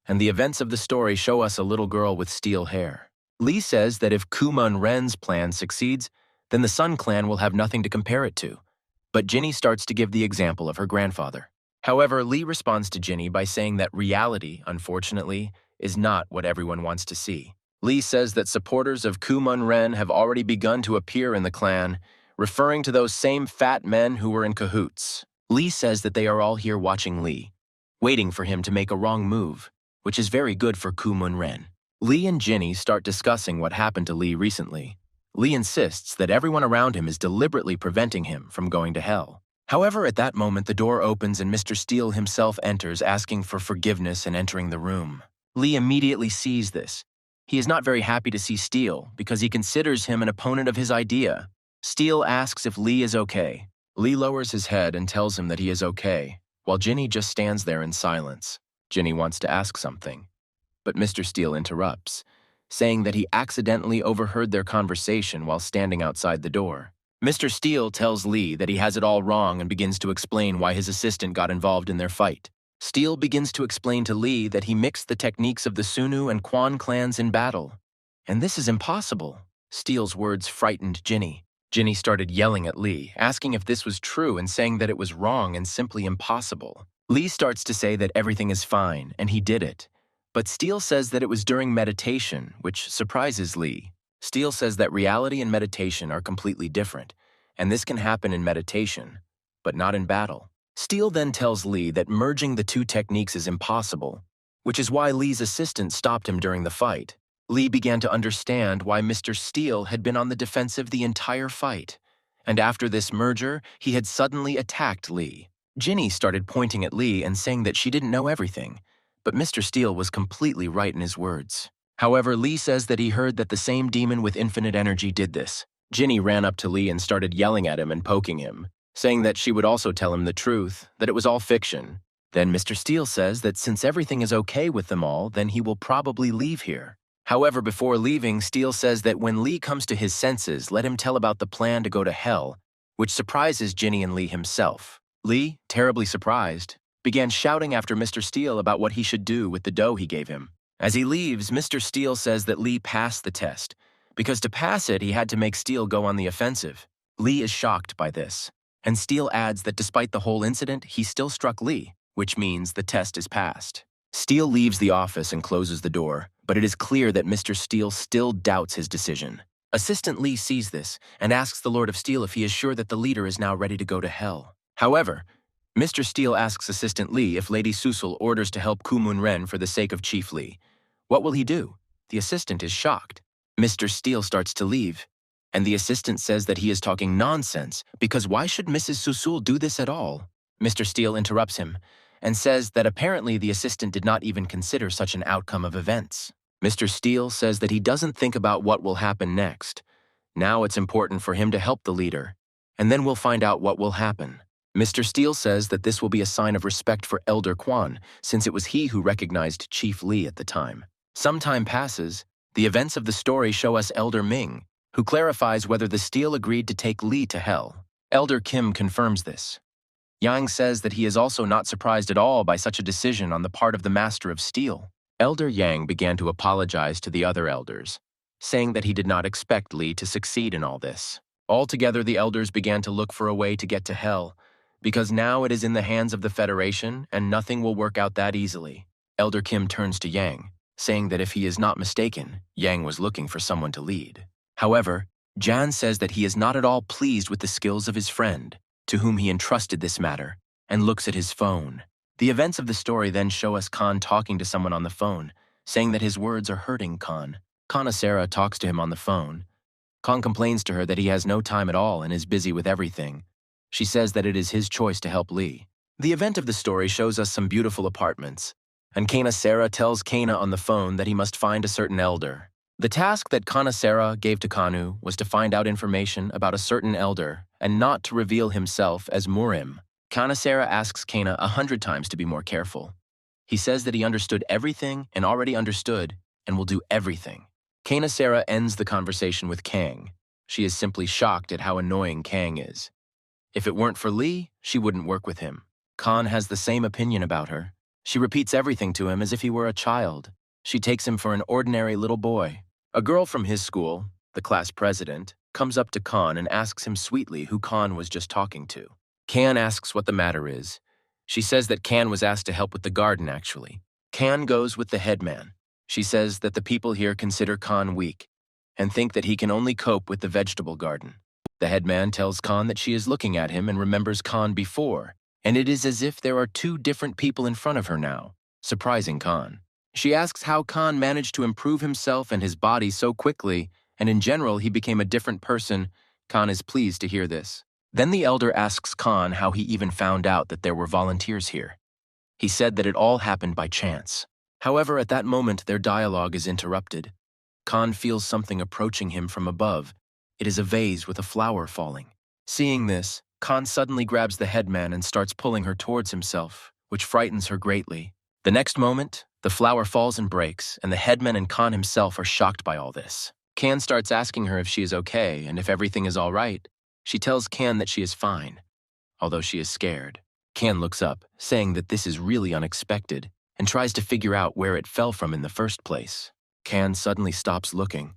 and the events of the story show us a little girl with steel hair. Lee says that if Kumon-ren's plan succeeds, then the Sun Clan will have nothing to compare it to. But Ginny starts to give the example of her grandfather. However, Lee responds to Ginny by saying that reality, unfortunately, is not what everyone wants to see. Lee says that supporters of Kumon-ren have already begun to appear in the clan, referring to those same fat men who were in cahoots. Lee says that they are all here watching Lee, waiting for him to make a wrong move, which is very good for Kumon-ren. Lee and Ginny start discussing what happened to Lee recently. Lee insists that everyone around him is deliberately preventing him from going to hell. However, at that moment, the door opens and Mr. Steele himself enters, asking for forgiveness and entering the room. Lee immediately sees this. He is not very happy to see Steele because he considers him an opponent of his idea. Steele asks if Lee is okay. Lee lowers his head and tells him that he is okay, while Ginny just stands there in silence. Ginny wants to ask something, but Mr. Steele interrupts, saying that he accidentally overheard their conversation while standing outside the door. Mr. Steele tells Lee that he has it all wrong and begins to explain why his assistant got involved in their fight. Steele begins to explain to Lee that he mixed the techniques of the Sunu and Quan clans in battle. And this is impossible. Steele's words frightened Ginny. Ginny started yelling at Lee, asking if this was true and saying that it was wrong and simply impossible. Lee starts to say that everything is fine and he did it. But Steele says that it was during meditation, which surprises Lee. Steele says that reality and meditation are completely different, and this can happen in meditation, but not in battle. Steele then tells Lee that merging the two techniques is impossible, which is why Lee's assistant stopped him during the fight. Lee began to understand why Mr. Steele had been on the defensive the entire fight, and after this merger, he had suddenly attacked Lee. Ginny started pointing at Lee and saying that she didn't know everything, but Mr. Steele was completely right in his words. However, Lee says that he heard that the same demon with infinite energy did this. Ginny ran up to Lee and started yelling at him and poking him, saying that she would also tell him the truth, that it was all fiction. Then Mr. Steele says that since everything is okay with them all, then he will probably leave here. However, before leaving, Steele says that when Lee comes to his senses, let him tell about the plan to go to hell, which surprises Ginny and Lee himself. Lee, terribly surprised, began shouting after Mr. Steele about what he should do with the dough he gave him. As he leaves, Mr. Steele says that Lee passed the test, because to pass it, he had to make Steele go on the offensive. Lee is shocked by this, and Steele adds that despite the whole incident, he still struck Lee, which means the test is passed. Steele leaves the office and closes the door, but it is clear that Mr. Steele still doubts his decision. Assistant Lee sees this and asks the Lord of Steel if he is sure that the leader is now ready to go to hell. However, Mr. Steele asks Assistant Lee if Lady Susul orders to help Kumon-ren for the sake of Chief Lee. What will he do? The assistant is shocked. Mr. Steele starts to leave, and the assistant says that he is talking nonsense because why should Mrs. Susul do this at all? Mr. Steele interrupts him and says that apparently the assistant did not even consider such an outcome of events. Mr. Steele says that he doesn't think about what will happen next. Now it's important for him to help the leader, and then we'll find out what will happen. Mr. Steele says that this will be a sign of respect for Elder Quan, since it was he who recognized Chief Lee at the time. Some time passes. The events of the story show us Elder Ming, who clarifies whether the Steele agreed to take Lee to hell. Elder Kim confirms this. Yang says that he is also not surprised at all by such a decision on the part of the Master of Steel. Elder Yang began to apologize to the other elders, saying that he did not expect Lee to succeed in all this. Altogether, the elders began to look for a way to get to hell, because now it is in the hands of the Federation and nothing will work out that easily. Elder Kim turns to Yang, saying that if he is not mistaken, Yang was looking for someone to lead. However, Jan says that he is not at all pleased with the skills of his friend, to whom he entrusted this matter, and looks at his phone. The events of the story then show us Khan talking to someone on the phone, saying that his words are hurting Khan. Kanasera talks to him on the phone. Khan complains to her that he has no time at all and is busy with everything. She says that it is his choice to help Lee. The event of the story shows us some beautiful apartments, and Kanasera tells Kana on the phone that he must find a certain elder. The task that Kanasera gave to Kanu was to find out information about a certain elder and not to reveal himself as MURIM. Kanasera asks Kana 100 times to be more careful. He says that he understood everything and already understood and will do everything. Kanasera ends the conversation with Kang. She is simply shocked at how annoying Kang is. If it weren't for Lee, she wouldn't work with him. Khan has the same opinion about her. She repeats everything to him as if he were a child. She takes him for an ordinary little boy. A girl from his school, the class president, comes up to Khan and asks him sweetly who Khan was just talking to. Khan asks what the matter is. She says that Khan was asked to help with the garden, actually. Khan goes with the headman. She says that the people here consider Khan weak and think that he can only cope with the vegetable garden. The headman tells Khan that she is looking at him and remembers Khan before, and it is as if there are two different people in front of her now, surprising Khan. She asks how Khan managed to improve himself and his body so quickly, and in general he became a different person. Khan is pleased to hear this. Then the elder asks Khan how he even found out that there were volunteers here. He said that it all happened by chance. However, at that moment their dialogue is interrupted. Khan feels something approaching him from above. It is a vase with a flower falling. Seeing this, Khan suddenly grabs the headman and starts pulling her towards himself, which frightens her greatly. The next moment, the flower falls and breaks, and the headman and Khan himself are shocked by all this. Khan starts asking her if she is okay and if everything is all right. She tells Khan that she is fine, although she is scared. Khan looks up, saying that this is really unexpected, and tries to figure out where it fell from in the first place. Khan suddenly stops looking.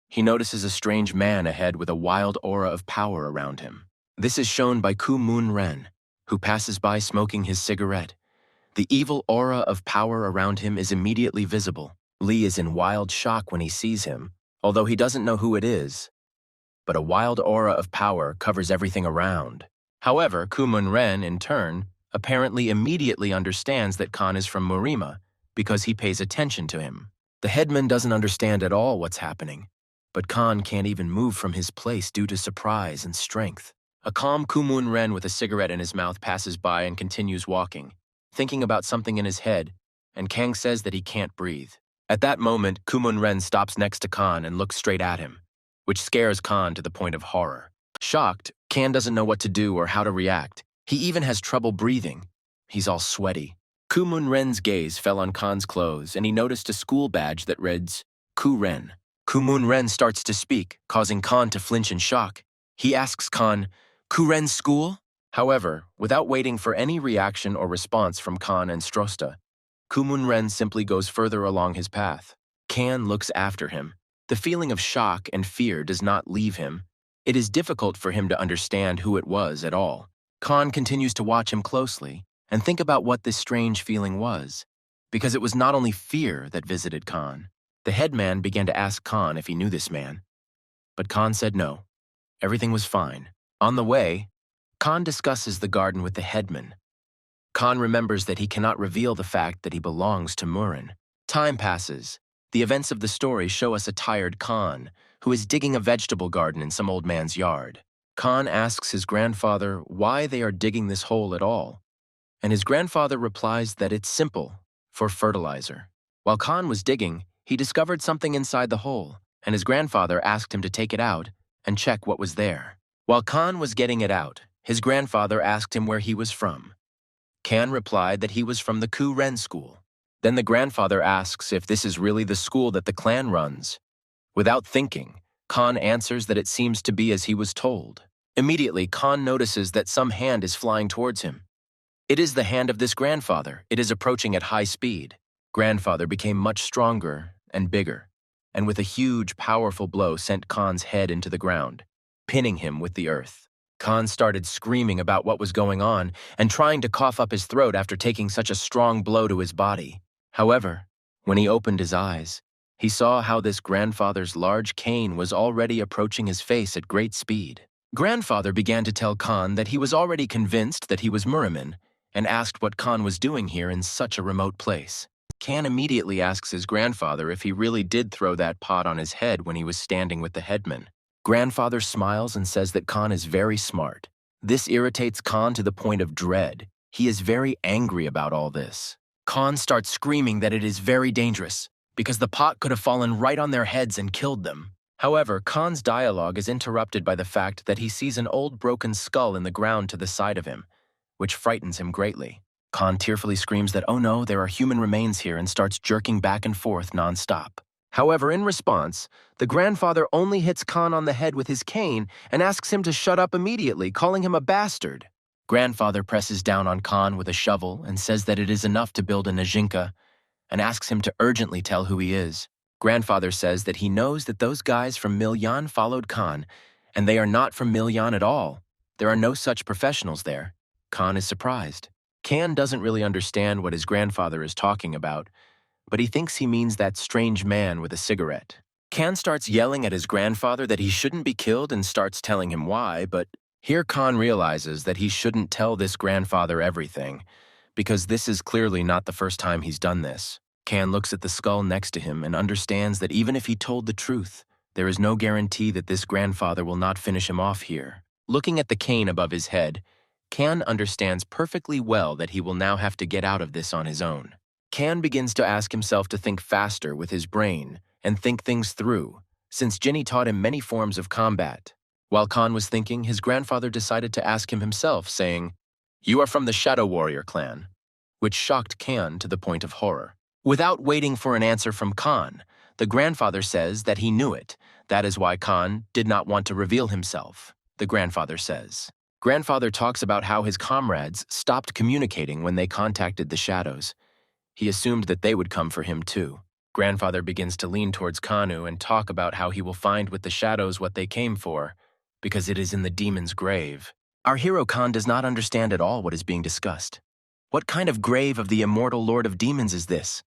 He notices a strange man ahead with a wild aura of power around him. This is shown by Ku Moon Ren, who passes by smoking his cigarette. The evil aura of power around him is immediately visible. Lee is in wild shock when he sees him, although he doesn't know who it is. But a wild aura of power covers everything around. However, Ku Moon Ren, in turn, apparently immediately understands that Khan is from MURIM because he pays attention to him. The headman doesn't understand at all what's happening, but Khan can't even move from his place due to surprise and strength. A calm Ku Moon Ren with a cigarette in his mouth passes by and continues walking, thinking about something in his head, and Kang says that he can't breathe. At that moment, Ku Moon Ren stops next to Khan and looks straight at him, which scares Khan to the point of horror. Shocked, Khan doesn't know what to do or how to react. He even has trouble breathing. He's all sweaty. Ku Moon Ren's gaze fell on Khan's clothes, and he noticed a school badge that reads, Ku Ren. Ku Moon Ren starts to speak, causing Khan to flinch in shock. He asks Khan, Ku Ren's school? However, without waiting for any reaction or response from Khan and Strosta, Ku Moon Ren simply goes further along his path. Khan looks after him. The feeling of shock and fear does not leave him. It is difficult for him to understand who it was at all. Khan continues to watch him closely and think about what this strange feeling was, because it was not only fear that visited Khan. The headman began to ask Khan if he knew this man, but Khan said no. Everything was fine. On the way, Khan discusses the garden with the headman. Khan remembers that he cannot reveal the fact that he belongs to MURIM. Time passes. The events of the story show us a tired Khan, who is digging a vegetable garden in some old man's yard. Khan asks his grandfather why they are digging this hole at all, and his grandfather replies that it's simple, for fertilizer. While Khan was digging, he discovered something inside the hole, and his grandfather asked him to take it out and check what was there. While Khan was getting it out, his grandfather asked him where he was from. Khan replied that he was from the Ku Ren school. Then the grandfather asks if this is really the school that the clan runs. Without thinking, Khan answers that it seems to be as he was told. Immediately, Khan notices that some hand is flying towards him. It is the hand of this grandfather. It is approaching at high speed. Grandfather became much stronger and bigger, and with a huge, powerful blow sent Khan's head into the ground, pinning him with the earth. Khan started screaming about what was going on and trying to cough up his throat after taking such a strong blow to his body. However, when he opened his eyes, he saw how this grandfather's large cane was already approaching his face at great speed. Grandfather began to tell Khan that he was already convinced that he was MURIM and asked what Khan was doing here in such a remote place. Khan immediately asks his grandfather if he really did throw that pot on his head when he was standing with the headman. Grandfather smiles and says that Khan is very smart. This irritates Khan to the point of dread. He is very angry about all this. Khan starts screaming that it is very dangerous, because the pot could have fallen right on their heads and killed them. However, Khan's dialogue is interrupted by the fact that he sees an old broken skull in the ground to the side of him, which frightens him greatly. Khan tearfully screams that, oh no, there are human remains here, and starts jerking back and forth non-stop. However, in response, the grandfather only hits Khan on the head with his cane and asks him to shut up immediately, calling him a bastard. Grandfather presses down on Khan with a shovel and says that it is enough to build a Najinka and asks him to urgently tell who he is. Grandfather says that he knows that those guys from Milyan followed Khan, and they are not from Milyan at all. There are no such professionals there. Khan is surprised. Khan doesn't really understand what his grandfather is talking about, but he thinks he means that strange man with a cigarette. Khan starts yelling at his grandfather that he shouldn't be killed and starts telling him why, but here Khan realizes that he shouldn't tell this grandfather everything, because this is clearly not the first time he's done this. Khan looks at the skull next to him and understands that even if he told the truth, there is no guarantee that this grandfather will not finish him off here. Looking at the cane above his head, Khan understands perfectly well that he will now have to get out of this on his own. Khan begins to ask himself to think faster with his brain and think things through, since Jinny taught him many forms of combat. While Khan was thinking, his grandfather decided to ask him himself, saying, "You are from the Shadow Warrior clan," which shocked Khan to the point of horror. Without waiting for an answer from Khan, the grandfather says that he knew it. That is why Khan did not want to reveal himself, the grandfather says. Grandfather talks about how his comrades stopped communicating when they contacted the shadows. He assumed that they would come for him too. Grandfather begins to lean towards Kanu and talk about how he will find with the shadows what they came for, because it is in the demon's grave. Our hero Khan does not understand at all what is being discussed. What kind of grave of the immortal Lord of Demons is this?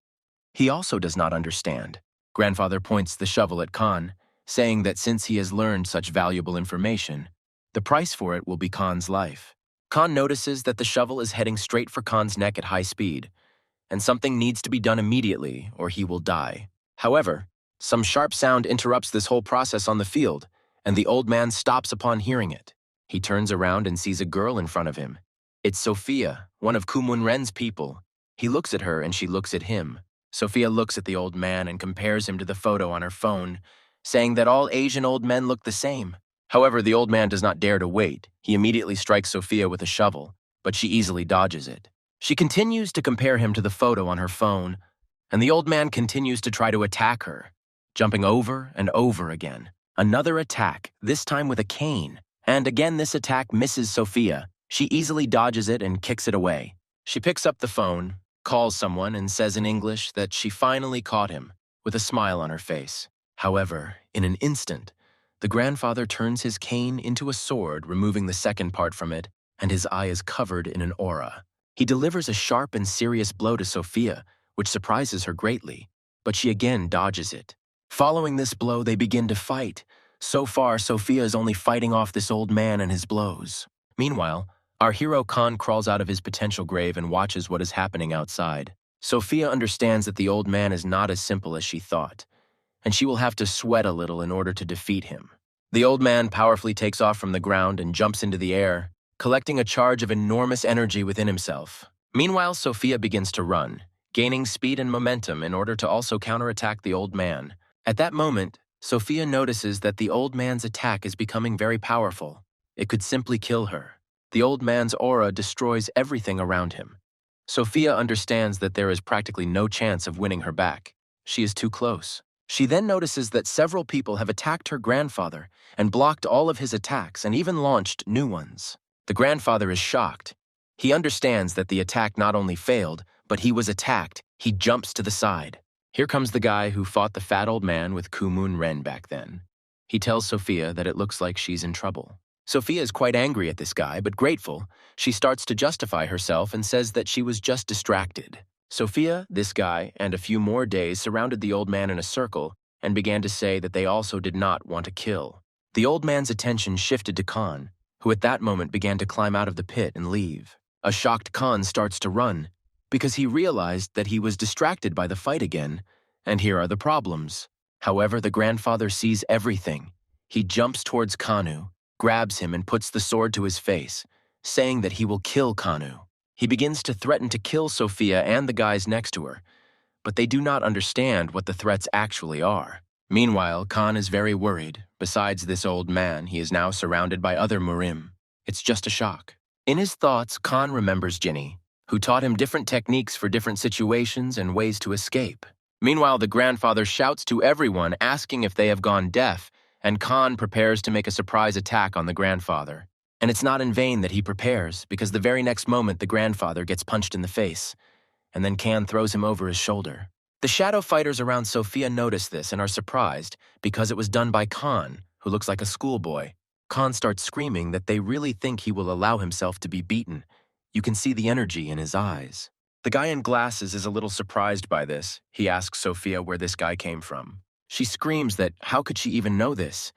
He also does not understand. Grandfather points the shovel at Khan, saying that since he has learned such valuable information, the price for it will be Khan's life. Khan notices that the shovel is heading straight for Khan's neck at high speed, and something needs to be done immediately or he will die. However, some sharp sound interrupts this whole process on the field, and the old man stops upon hearing it. He turns around and sees a girl in front of him. It's Sophia, one of Kumun-Ren's people. He looks at her and she looks at him. Sophia looks at the old man and compares him to the photo on her phone, saying that all Asian old men look the same. However, the old man does not dare to wait. He immediately strikes Sophia with a shovel, but she easily dodges it. She continues to compare him to the photo on her phone, and the old man continues to try to attack her, jumping over and over again. Another attack, this time with a cane, and again this attack misses Sophia. She easily dodges it and kicks it away. She picks up the phone, calls someone, and says in English that she finally caught him, with a smile on her face. However, in an instant, the grandfather turns his cane into a sword, removing the second part from it, and his eye is covered in an aura. He delivers a sharp and serious blow to Sophia, which surprises her greatly, but she again dodges it. Following this blow, they begin to fight. So far, Sophia is only fighting off this old man and his blows. Meanwhile, our hero Khan crawls out of his potential grave and watches what is happening outside. Sophia understands that the old man is not as simple as she thought, and she will have to sweat a little in order to defeat him. The old man powerfully takes off from the ground and jumps into the air, collecting a charge of enormous energy within himself. Meanwhile, Sophia begins to run, gaining speed and momentum in order to also counterattack the old man. At that moment, Sophia notices that the old man's attack is becoming very powerful. It could simply kill her. The old man's aura destroys everything around him. Sophia understands that there is practically no chance of winning her back. She is too close. She then notices that several people have attacked her grandfather and blocked all of his attacks and even launched new ones. The grandfather is shocked. He understands that the attack not only failed, but he was attacked. He jumps to the side. Here comes the guy who fought the fat old man with Kumun-Ren back then. He tells Sophia that it looks like she's in trouble. Sophia is quite angry at this guy, but grateful. She starts to justify herself and says that she was just distracted. Sophia, this guy, and a few more days surrounded the old man in a circle and began to say that they also did not want to kill. The old man's attention shifted to Khan, who at that moment began to climb out of the pit and leave. A shocked Khan starts to run, because he realized that he was distracted by the fight again, and here are the problems. However, the grandfather sees everything. He jumps towards Kanu, grabs him and puts the sword to his face, saying that he will kill Kanu. He begins to threaten to kill Sophia and the guys next to her, but they do not understand what the threats actually are. Meanwhile, Khan is very worried. Besides this old man, he is now surrounded by other MURIM. It's just a shock. In his thoughts, Khan remembers Jinny, who taught him different techniques for different situations and ways to escape. Meanwhile, the grandfather shouts to everyone, asking if they have gone deaf, and Khan prepares to make a surprise attack on the grandfather. And it's not in vain that he prepares, because the very next moment the grandfather gets punched in the face, and then Kan throws him over his shoulder. The shadow fighters around Sophia notice this and are surprised because it was done by Kan, who looks like a schoolboy. Kan starts screaming that they really think he will allow himself to be beaten. You can see the energy in his eyes. The guy in glasses is a little surprised by this. He asks Sophia where this guy came from. She screams that how could she even know this?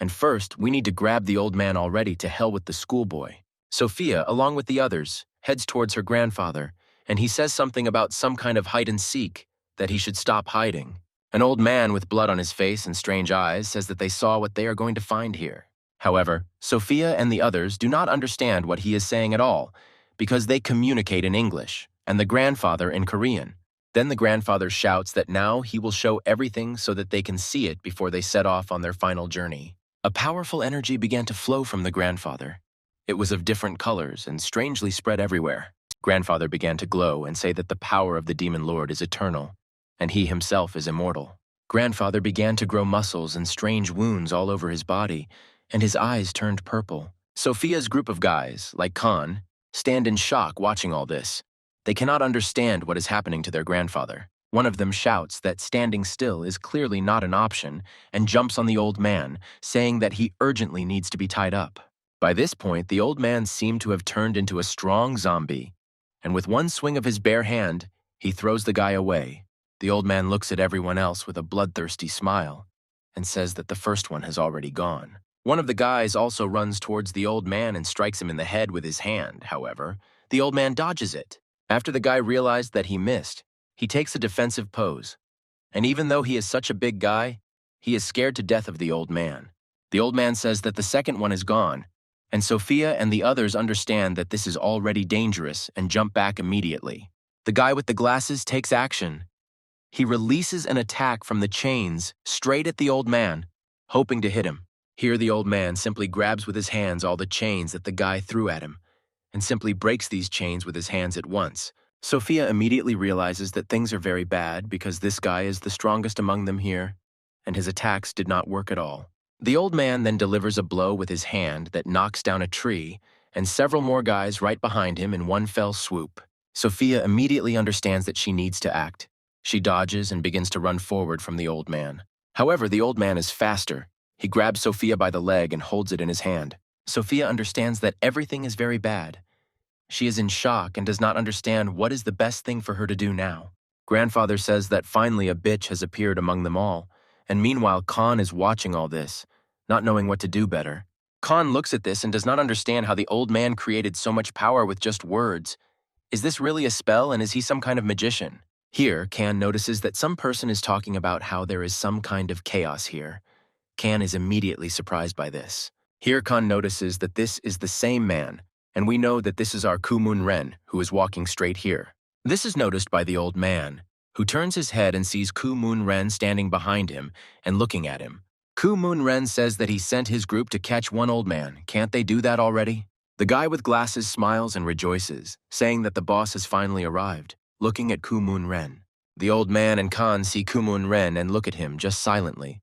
And first, we need to grab the old man already, to hell with the schoolboy. Sophia, along with the others, heads towards her grandfather, and he says something about some kind of hide and seek, that he should stop hiding. An old man with blood on his face and strange eyes says that they saw what they are going to find here. However, Sophia and the others do not understand what he is saying at all, because they communicate in English, and the grandfather in Korean. Then the grandfather shouts that now he will show everything so that they can see it before they set off on their final journey. A powerful energy began to flow from the grandfather. It was of different colors and strangely spread everywhere. Grandfather began to glow and say that the power of the demon lord is eternal, and he himself is immortal. Grandfather began to grow muscles and strange wounds all over his body, and his eyes turned purple. Sophia's group of guys, like Kan, stand in shock watching all this. They cannot understand what is happening to their grandfather. One of them shouts that standing still is clearly not an option and jumps on the old man, saying that he urgently needs to be tied up. By this point, the old man seemed to have turned into a strong zombie, and with one swing of his bare hand, he throws the guy away. The old man looks at everyone else with a bloodthirsty smile and says that the first one has already gone. One of the guys also runs towards the old man and strikes him in the head with his hand. However, the old man dodges it. After the guy realized that he missed, he takes a defensive pose, and even though he is such a big guy, he is scared to death of the old man. The old man says that the second one is gone, and Sophia and the others understand that this is already dangerous and jump back immediately. The guy with the glasses takes action. He releases an attack from the chains straight at the old man, hoping to hit him. Here the old man simply grabs with his hands all the chains that the guy threw at him, and simply breaks these chains with his hands at once. Sophia immediately realizes that things are very bad because this guy is the strongest among them here, and his attacks did not work at all. The old man then delivers a blow with his hand that knocks down a tree, and several more guys right behind him in one fell swoop. Sophia immediately understands that she needs to act. She dodges and begins to run forward from the old man. However, the old man is faster. He grabs Sophia by the leg and holds it in his hand. Sophia understands that everything is very bad. She is in shock and does not understand what is the best thing for her to do now. Grandfather says that finally a bitch has appeared among them all, and meanwhile Kan is watching all this, not knowing what to do better. Kan looks at this and does not understand how the old man created so much power with just words. Is this really a spell, and is he some kind of magician? Here, Kan notices that some person is talking about how there is some kind of chaos here. Kan is immediately surprised by this. Here Kan notices that this is the same man, and we know that this is our Kumun Ren, who is walking straight here. This is noticed by the old man, who turns his head and sees Kumun Ren standing behind him and looking at him. Kumun Ren says that he sent his group to catch one old man. Can't they do that already? The guy with glasses smiles and rejoices, saying that the boss has finally arrived, looking at Kumun Ren. The old man and Kan see Kumun Ren and look at him just silently,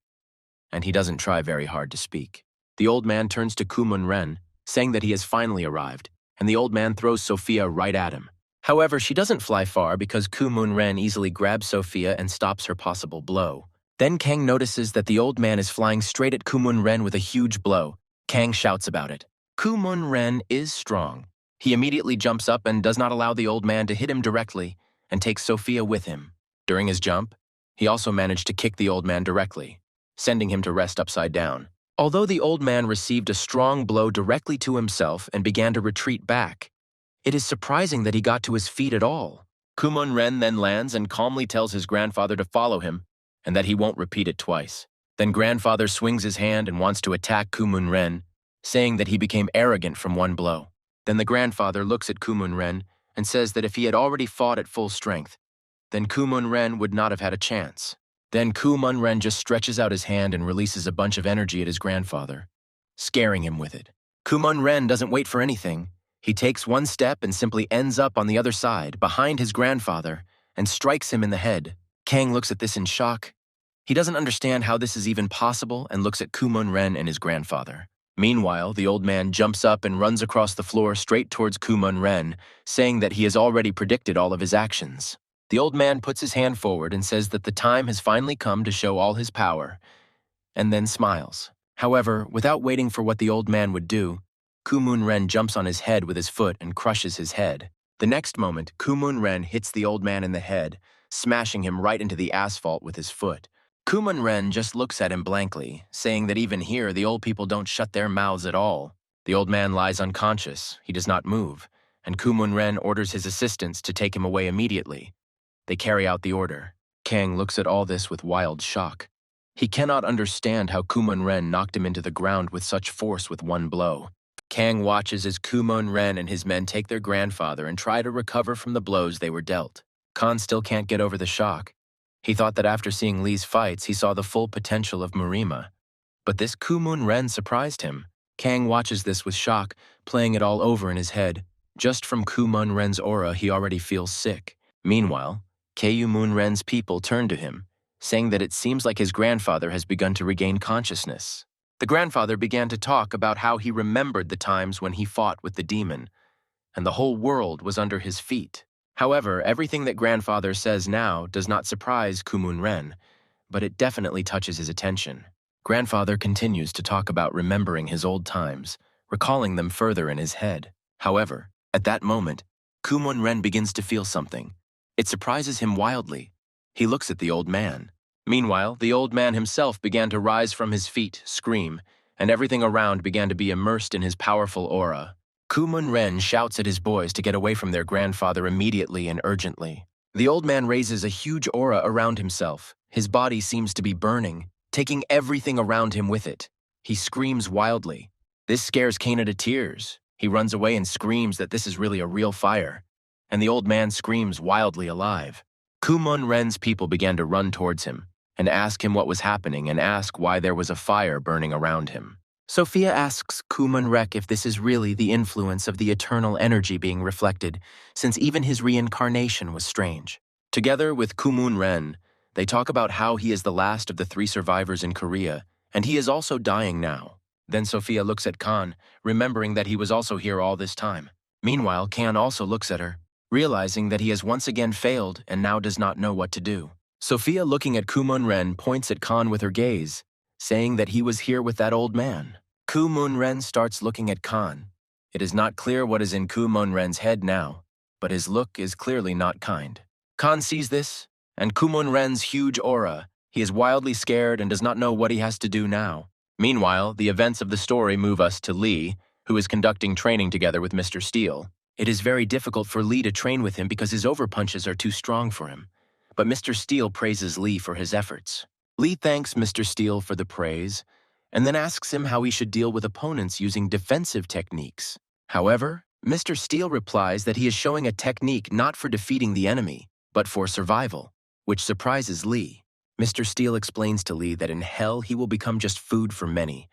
and he doesn't try very hard to speak. The old man turns to Kumun Ren, saying that he has finally arrived, and the old man throws Sophia right at him. However, she doesn't fly far because Kumun Ren easily grabs Sophia and stops her possible blow. Then Kang notices that the old man is flying straight at Kumun Ren with a huge blow. Kang shouts about it. Kumun Ren is strong. He immediately jumps up and does not allow the old man to hit him directly, and takes Sophia with him. During his jump, he also managed to kick the old man directly, sending him to rest upside down. Although the old man received a strong blow directly to himself and began to retreat back, it is surprising that he got to his feet at all. Kumun Ren then lands and calmly tells his grandfather to follow him and that he won't repeat it twice. Then grandfather swings his hand and wants to attack Kumun Ren, saying that he became arrogant from one blow. Then the grandfather looks at Kumun Ren and says that if he had already fought at full strength, then Kumun Ren would not have had a chance. Then Kumun Ren just stretches out his hand and releases a bunch of energy at his grandfather, scaring him with it. Kumun Ren doesn't wait for anything. He takes one step and simply ends up on the other side, behind his grandfather, and strikes him in the head. Kang looks at this in shock. He doesn't understand how this is even possible and looks at Kumun Ren and his grandfather. Meanwhile, the old man jumps up and runs across the floor straight towards Kumun-ren, saying that he has already predicted all of his actions. The old man puts his hand forward and says that the time has finally come to show all his power, and then smiles. However, without waiting for what the old man would do, Kumun-ren jumps on his head with his foot and crushes his head. The next moment, Kumun-ren hits the old man in the head, smashing him right into the asphalt with his foot. Kumun-ren just looks at him blankly, saying that even here the old people don't shut their mouths at all. The old man lies unconscious, he does not move, and Kumun-ren orders his assistants to take him away immediately. They carry out the order. Kang looks at all this with wild shock. He cannot understand how Kumun-ren knocked him into the ground with such force with one blow. Kang watches as Kumun-ren and his men take their grandfather and try to recover from the blows they were dealt. Khan still can't get over the shock. He thought that after seeing Lee's fights, he saw the full potential of MURIM. But this Kumun-ren surprised him. Kang watches this with shock, playing it all over in his head. Just from Kumun-ren's aura, he already feels sick. Meanwhile, Kyu-mun-ren's people turn to him, saying that it seems like his grandfather has begun to regain consciousness. The grandfather began to talk about how he remembered the times when he fought with the demon, and the whole world was under his feet. However, everything that grandfather says now does not surprise Kumun-ren, but it definitely touches his attention. Grandfather continues to talk about remembering his old times, recalling them further in his head. However, at that moment, Kumun-ren begins to feel something. It surprises him wildly. He looks at the old man. Meanwhile, the old man himself began to rise from his feet, scream, and everything around began to be immersed in his powerful aura. Kumun-ren shouts at his boys to get away from their grandfather immediately and urgently. The old man raises a huge aura around himself. His body seems to be burning, taking everything around him with it. He screams wildly. This scares Kana to tears. He runs away and screams that this is really a real fire. And the old man screams wildly alive. Kumun-ren's people began to run towards him and ask him what was happening and ask why there was a fire burning around him. Sophia asks Kumun-rek if this is really the influence of the eternal energy being reflected, since even his reincarnation was strange. Together with Kumun-ren, they talk about how he is the last of the 3 survivors in Korea, and he is also dying now. Then Sophia looks at Khan, remembering that he was also here all this time. Meanwhile, Khan also looks at her, realizing that he has once again failed and now does not know what to do. Sophia, looking at Kumun-ren, points at Khan with her gaze, saying that he was here with that old man. Kumun-ren starts looking at Khan. It is not clear what is in Kumun-ren's head now, but his look is clearly not kind. Khan sees this, and Kumun-ren's huge aura. He is wildly scared and does not know what he has to do now. Meanwhile, the events of the story move us to Lee, who is conducting training together with Mr. Steele. It is very difficult for Lee to train with him because his overpunches are too strong for him. But Mr. Steele praises Lee for his efforts. Lee thanks Mr. Steele for the praise, and then asks him how he should deal with opponents using defensive techniques. However, Mr. Steele replies that he is showing a technique not for defeating the enemy, but for survival, which surprises Lee. Mr. Steele explains to Lee that in hell he will become just food for many,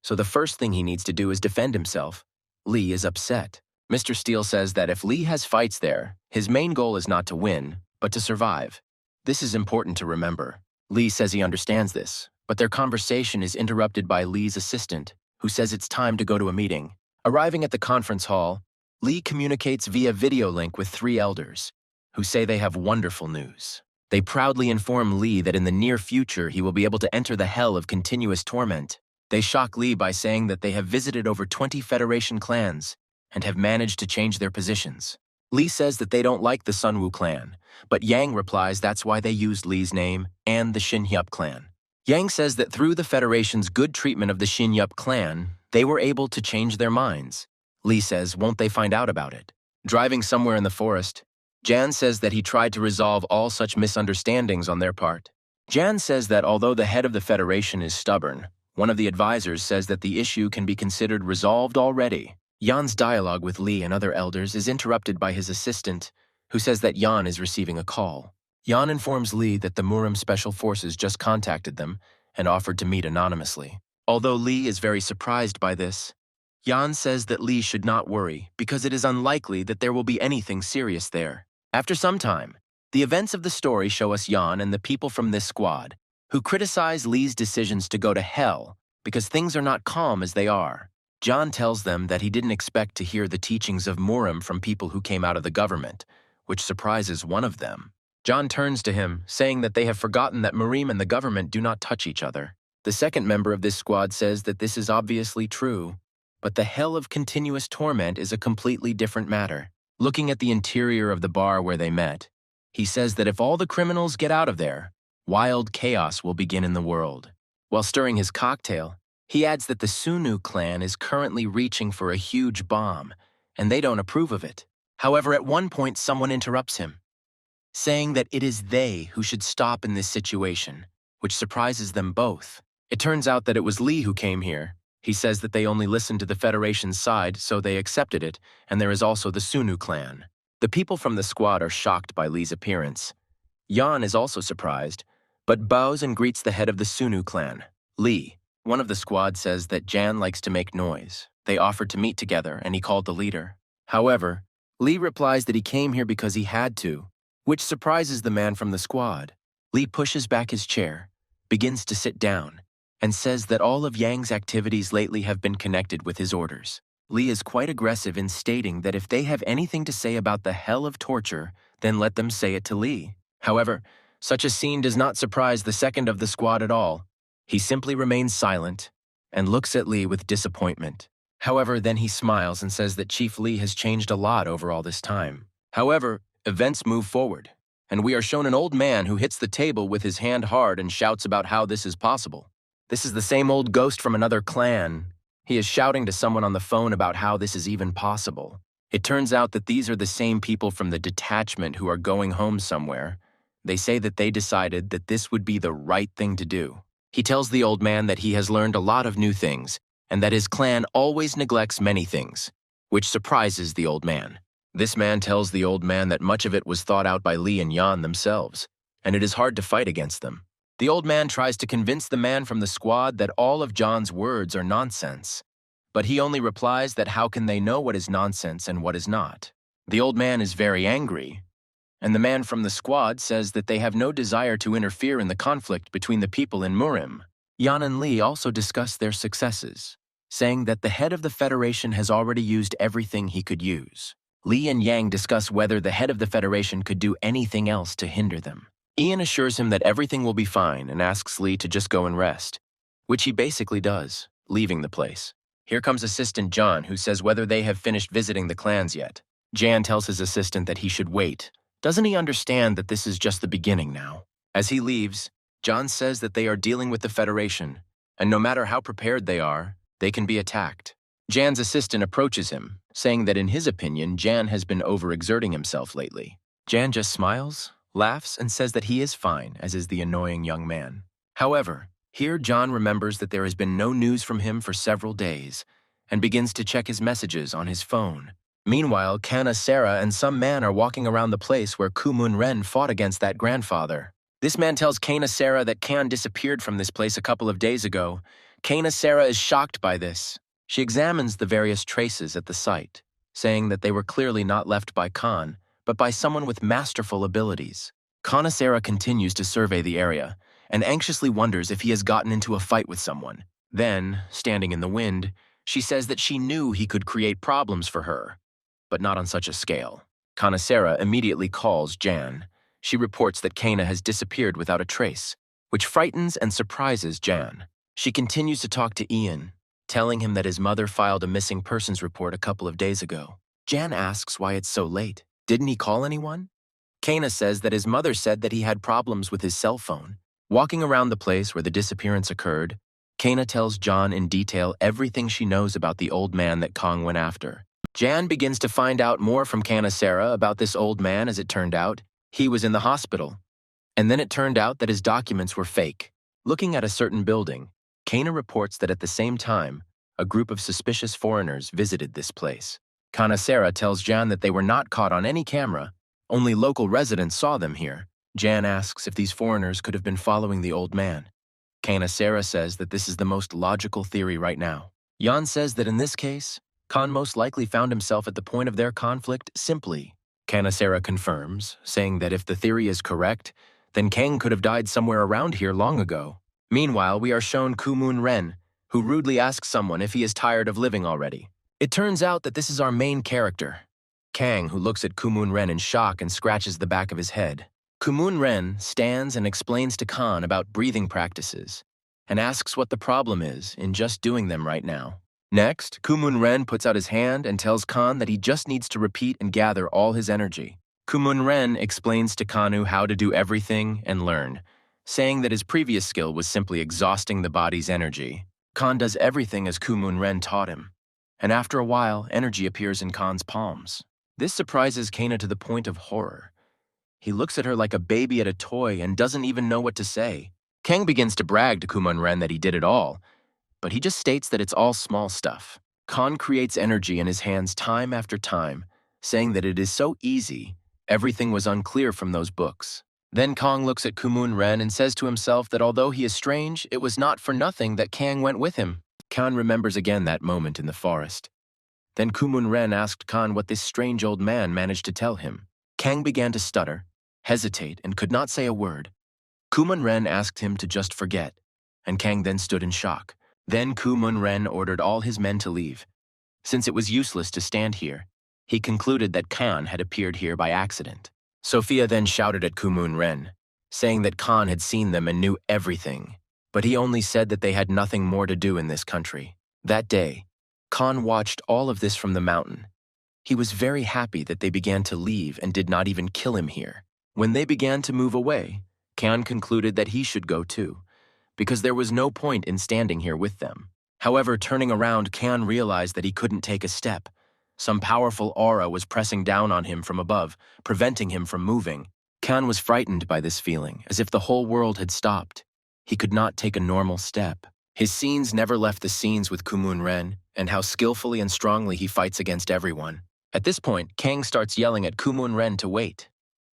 so the first thing he needs to do is defend himself. Lee is upset. Mr. Steele says that if Lee has fights there, his main goal is not to win, but to survive. This is important to remember. Lee says he understands this, but their conversation is interrupted by Lee's assistant, who says it's time to go to a meeting. Arriving at the conference hall, Lee communicates via video link with 3 elders, who say they have wonderful news. They proudly inform Lee that in the near future he will be able to enter the hell of continuous torment. They shock Lee by saying that they have visited over 20 Federation clans and have managed to change their positions. Lee says that they don't like the Sunwoo clan, but Yang replies that's why they used Lee's name and the Shinhyup clan. Yang says that through the Federation's good treatment of the Shinhyup clan, they were able to change their minds. Lee says, won't they find out about it? Driving somewhere in the forest, Jan says that he tried to resolve all such misunderstandings on their part. Jan says that although the head of the Federation is stubborn, one of the advisors says that the issue can be considered resolved already. Jan's dialogue with Lee and other elders is interrupted by his assistant, who says that Jan is receiving a call. Jan informs Lee that the MURIM Special Forces just contacted them and offered to meet anonymously. Although Lee is very surprised by this, Jan says that Lee should not worry because it is unlikely that there will be anything serious there. After some time, the events of the story show us Jan and the people from this squad, who criticize Lee's decisions to go to hell, because things are not calm as they are. John tells them that he didn't expect to hear the teachings of MURIM from people who came out of the government, which surprises one of them. John turns to him, saying that they have forgotten that MURIM and the government do not touch each other. The second member of this squad says that this is obviously true, but the hell of continuous torment is a completely different matter. Looking at the interior of the bar where they met, he says that if all the criminals get out of there, wild chaos will begin in the world. While stirring his cocktail, he adds that the Sunu clan is currently reaching for a huge bomb, and they don't approve of it. However, at one point someone interrupts him, saying that it is they who should stop in this situation, which surprises them both. It turns out that it was Lee who came here. He says that they only listened to the Federation's side, so they accepted it, and there is also the Sunu clan. The people from the squad are shocked by Lee's appearance. Yan is also surprised, but bows and greets the head of the Sunu clan, Lee. One of the squad says that Jan likes to make noise. They offered to meet together, and he called the leader. However, Lee replies that he came here because he had to, which surprises the man from the squad. Lee pushes back his chair, begins to sit down, and says that all of Yang's activities lately have been connected with his orders. Lee is quite aggressive in stating that if they have anything to say about the hell of torture, then let them say it to Lee. However, such a scene does not surprise the second of the squad at all. He simply remains silent and looks at Lee with disappointment. However, then he smiles and says that Chief Lee has changed a lot over all this time. However, events move forward, and we are shown an old man who hits the table with his hand hard and shouts about how this is possible. This is the same old ghost from another clan. He is shouting to someone on the phone about how this is even possible. It turns out that these are the same people from the detachment who are going home somewhere. They say that they decided that this would be the right thing to do. He tells the old man that he has learned a lot of new things, and that his clan always neglects many things, which surprises the old man. This man tells the old man that much of it was thought out by Lee and Yan themselves, and it is hard to fight against them. The old man tries to convince the man from the squad that all of John's words are nonsense, but he only replies that how can they know what is nonsense and what is not. The old man is very angry, and the man from the squad says that they have no desire to interfere in the conflict between the people in MURIM. Yan and Lee also discuss their successes, saying that the head of the Federation has already used everything he could use. Lee and Yang discuss whether the head of the Federation could do anything else to hinder them. Ian assures him that everything will be fine and asks Lee to just go and rest, which he basically does, leaving the place. Here comes Assistant John, who says whether they have finished visiting the clans yet. Jan tells his assistant that he should wait. Doesn't he understand that this is just the beginning now? As he leaves, John says that they are dealing with the Federation, and no matter how prepared they are, they can be attacked. Jan's assistant approaches him, saying that in his opinion, Jan has been overexerting himself lately. Jan just smiles, laughs, and says that he is fine, as is the annoying young man. However, here John remembers that there has been no news from him for several days, and begins to check his messages on his phone. Meanwhile, Kana Sarah and some man are walking around the place where Kumun Ren fought against that grandfather. This man tells Kana Sarah that Kan disappeared from this place a couple of days ago. Kana Sarah is shocked by this. She examines the various traces at the site, saying that they were clearly not left by Khan, but by someone with masterful abilities. Kana Sarah continues to survey the area, and anxiously wonders if he has gotten into a fight with someone. Then, standing in the wind, she says that she knew he could create problems for her, but not on such a scale. Kana Sarah immediately calls Jan. She reports that Kana has disappeared without a trace, which frightens and surprises Jan. She continues to talk to Ian, telling him that his mother filed a missing persons report a couple of days ago. Jan asks why it's so late. Didn't he call anyone? Kana says that his mother said that he had problems with his cell phone. Walking around the place where the disappearance occurred, Kana tells John in detail everything she knows about the old man that Kong went after. Jan begins to find out more from Kana Sarah about this old man. As it turned out, he was in the hospital. And then it turned out that his documents were fake. Looking at a certain building, Kana reports that at the same time, a group of suspicious foreigners visited this place. Kana Sarah tells Jan that they were not caught on any camera, only local residents saw them here. Jan asks if these foreigners could have been following the old man. Kana Sarah says that this is the most logical theory right now. Jan says that in this case, Khan most likely found himself at the point of their conflict simply. Kana Sarah confirms, saying that if the theory is correct, then Kang could have died somewhere around here long ago. Meanwhile, we are shown Kumun Ren, who rudely asks someone if he is tired of living already. It turns out that this is our main character, Kang, who looks at Kumun Ren in shock and scratches the back of his head. Kumun Ren stands and explains to Khan about breathing practices and asks what the problem is in just doing them right now. Next, Kumun Ren puts out his hand and tells Khan that he just needs to repeat and gather all his energy. Kumun Ren explains to Kanu how to do everything and learn, saying that his previous skill was simply exhausting the body's energy. Khan does everything as Kumun Ren taught him, and after a while, energy appears in Khan's palms. This surprises Kana to the point of horror. He looks at her like a baby at a toy and doesn't even know what to say. Kang begins to brag to Kumun Ren that he did it all, but he just states that it's all small stuff. Khan creates energy in his hands time after time, saying that it is so easy, everything was unclear from those books. Then Kang looks at Kumun Ren and says to himself that although he is strange, it was not for nothing that Kang went with him. Khan remembers again that moment in the forest. Then Kumun Ren asked Khan what this strange old man managed to tell him. Kang began to stutter, hesitate, and could not say a word. Kumun Ren asked him to just forget, and Kang then stood in shock. Then Kumun Ren ordered all his men to leave. Since it was useless to stand here, he concluded that Khan had appeared here by accident. Sophia then shouted at Kumun Ren, saying that Khan had seen them and knew everything, but he only said that they had nothing more to do in this country. That day, Khan watched all of this from the mountain. He was very happy that they began to leave and did not even kill him here. When they began to move away, Khan concluded that he should go too, because there was no point in standing here with them. However, turning around, Khan realized that he couldn't take a step. Some powerful aura was pressing down on him from above, preventing him from moving. Khan was frightened by this feeling, as if the whole world had stopped. He could not take a normal step. His scenes never left the scenes with Kumun Ren, and how skillfully and strongly he fights against everyone. At this point, Kang starts yelling at Kumun Ren to wait,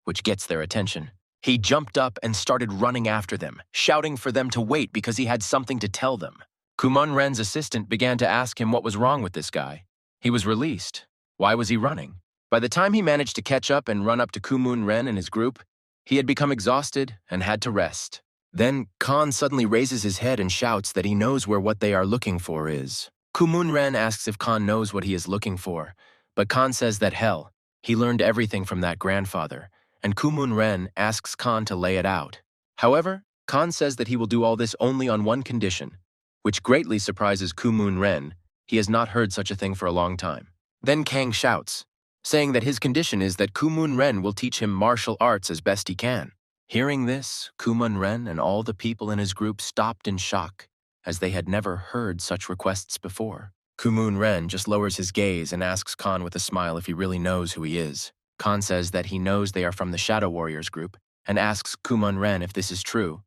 which gets their attention. He jumped up and started running after them, shouting for them to wait because he had something to tell them. Kumun Ren's assistant began to ask him what was wrong with this guy. He was released. Why was he running? By the time he managed to catch up and run up to Kumun Ren and his group, he had become exhausted and had to rest. Then Khan suddenly raises his head and shouts that he knows where what they are looking for is. Kumun Ren asks if Khan knows what he is looking for, but Khan says that hell, he learned everything from that grandfather, and Kumun Ren asks Khan to lay it out. However, Khan says that he will do all this only on one condition, which greatly surprises Kumun Ren. He has not heard such a thing for a long time. Then Kang shouts, saying that his condition is that Kumun Ren will teach him martial arts as best he can. Hearing this, Kumun Ren and all the people in his group stopped in shock, as they had never heard such requests before. Kumun Ren just lowers his gaze and asks Khan with a smile if he really knows who he is. Khan says that he knows they are from the Shadow Warriors group and asks Kumun Ren if this is true.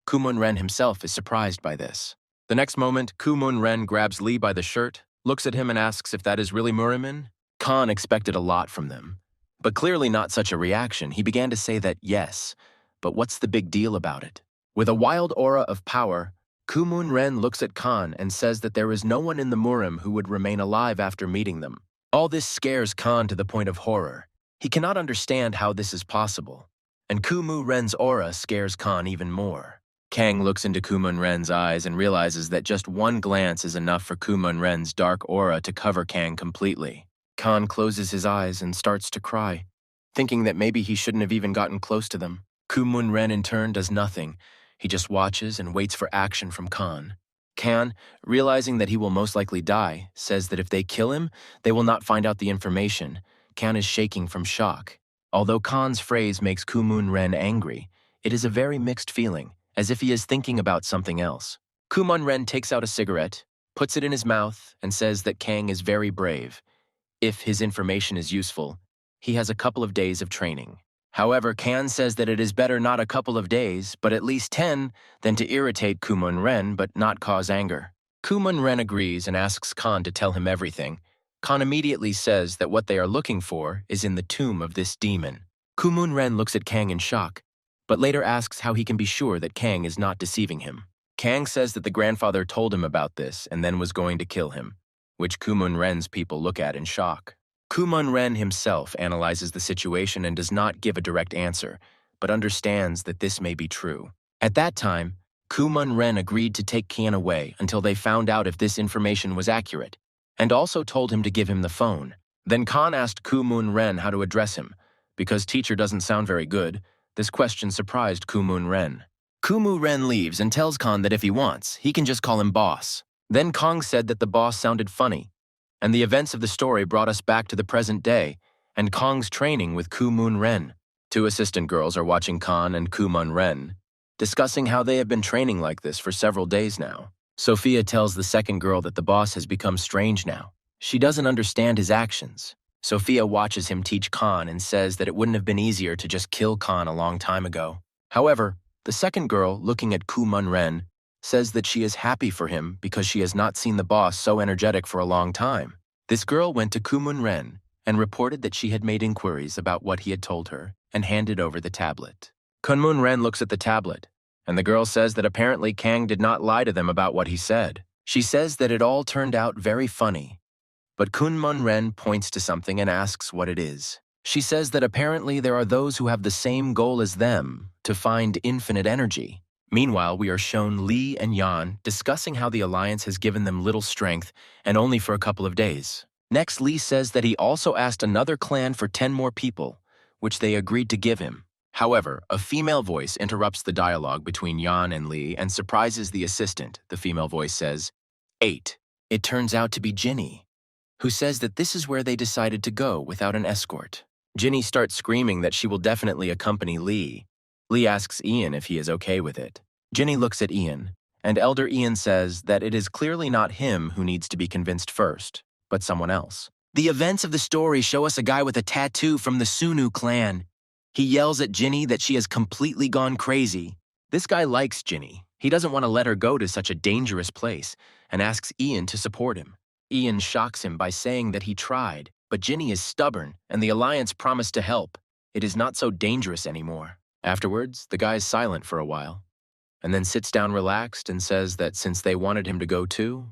Kumun Ren himself is surprised by this. The next moment, Kumun Ren grabs Lee by the shirt, looks at him and asks if that is really MURIM. Khan expected a lot from them, but clearly not such a reaction. He began to say that yes, but what's the big deal about it? With a wild aura of power, Kumun Ren looks at Khan and says that there is no one in the MURIM who would remain alive after meeting them. All this scares Khan to the point of horror. He cannot understand how this is possible, and Kumun Ren's aura scares Khan even more. Kang looks into Kumun Ren's eyes and realizes that just one glance is enough for Kumun Ren's dark aura to cover Kang completely. Khan closes his eyes and starts to cry, thinking that maybe he shouldn't have even gotten close to them. Kumun Ren in turn does nothing. He just watches and waits for action from Khan. Khan, realizing that he will most likely die, says that if they kill him, they will not find out the information. Khan is shaking from shock. Although Khan's phrase makes Kumun Ren angry, it is a very mixed feeling, as if he is thinking about something else. Kumun Ren takes out a cigarette, puts it in his mouth, and says that Kang is very brave. If his information is useful, he has a couple of days of training. However, Khan says that it is better not a couple of days, but at least 10, than to irritate Kumun Ren but not cause anger. Kumun Ren agrees and asks Khan to tell him everything. Khan immediately says that what they are looking for is in the tomb of this demon. Kumun Ren looks at Kang in shock, but later asks how he can be sure that Kang is not deceiving him. Kang says that the grandfather told him about this and then was going to kill him, which Kumun Ren's people look at in shock. Kumun Ren himself analyzes the situation and does not give a direct answer, but understands that this may be true. At that time, Koo-mun Ren agreed to take Kian away until they found out if this information was accurate, and also told him to give him the phone. Then Khan asked Koo-mun Ren how to address him. Because teacher doesn't sound very good, this question surprised Koo-mun Ren. Koo-mun Ren leaves and tells Khan that if he wants, he can just call him boss. Then Kong said that the boss sounded funny, and the events of the story brought us back to the present day and Kong's training with Koo-mun Ren. Two assistant girls are watching Khan and Koo-mun Ren, discussing how they have been training like this for several days now. Sophia tells the second girl that the boss has become strange now. She doesn't understand his actions. Sophia watches him teach Khan and says that it wouldn't have been easier to just kill Khan a long time ago. However, the second girl, looking at Koo-mun Ren, says that she is happy for him because she has not seen the boss so energetic for a long time. This girl went to Koo-mun Ren and reported that she had made inquiries about what he had told her and handed over the tablet. Koo-mun Ren looks at the tablet, and the girl says that apparently Kang did not lie to them about what he said. She says that it all turned out very funny. But Koo-mun Ren points to something and asks what it is. She says that apparently there are those who have the same goal as them, to find infinite energy. Meanwhile, we are shown Lee and Yan discussing how the Alliance has given them little strength and only for a couple of days. Next, Lee says that he also asked another clan for 10 more people, which they agreed to give him. However, a female voice interrupts the dialogue between Yan and Lee and surprises the assistant. The female voice says, 8. It turns out to be Ginny, who says that this is where they decided to go without an escort. Ginny starts screaming that she will definitely accompany Lee. Lee asks Ian if he is okay with it. Ginny looks at Ian, and Elder Ian says that it is clearly not him who needs to be convinced first, but someone else. The events of the story show us a guy with a tattoo from the Sunu clan. He yells at Ginny that she has completely gone crazy. This guy likes Ginny. He doesn't want to let her go to such a dangerous place and asks Ian to support him. Ian shocks him by saying that he tried, but Ginny is stubborn and the Alliance promised to help. It is not so dangerous anymore. Afterwards, the guy is silent for a while, and then sits down relaxed and says that since they wanted him to go too,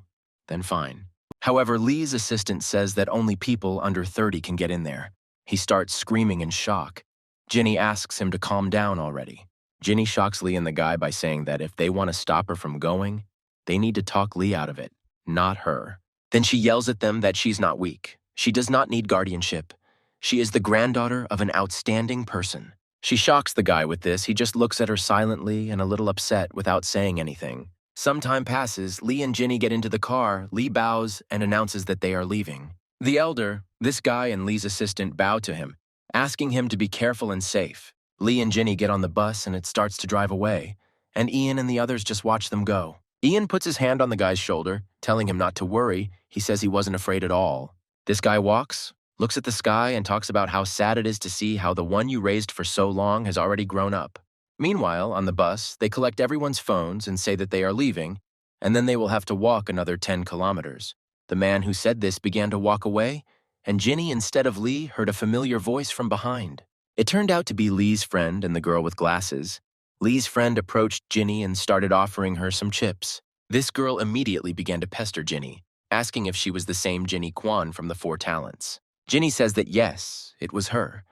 then fine. However, Lee's assistant says that only people under 30 can get in there. He starts screaming in shock. Ginny asks him to calm down already. Ginny shocks Lee and the guy by saying that if they want to stop her from going, they need to talk Lee out of it, not her. Then she yells at them that she's not weak. She does not need guardianship. She is the granddaughter of an outstanding person. She shocks the guy with this. He just looks at her silently and a little upset without saying anything. Some time passes, Lee and Ginny get into the car, Lee bows and announces that they are leaving. The elder, this guy and Lee's assistant bow to him, asking him to be careful and safe. Lee and Ginny get on the bus and it starts to drive away, and Ian and the others just watch them go. Ian puts his hand on the guy's shoulder, telling him not to worry. He says he wasn't afraid at all. This guy walks, looks at the sky, and talks about how sad it is to see how the one you raised for so long has already grown up. Meanwhile, on the bus, they collect everyone's phones and say that they are leaving, and then they will have to walk another 10 kilometers. The man who said this began to walk away, and Ginny, instead of Lee, heard a familiar voice from behind. It turned out to be Lee's friend and the girl with glasses. Lee's friend approached Ginny and started offering her some chips. This girl immediately began to pester Ginny, asking if she was the same Ginny Kwan from the Four Talents. Ginny says that yes, it was her.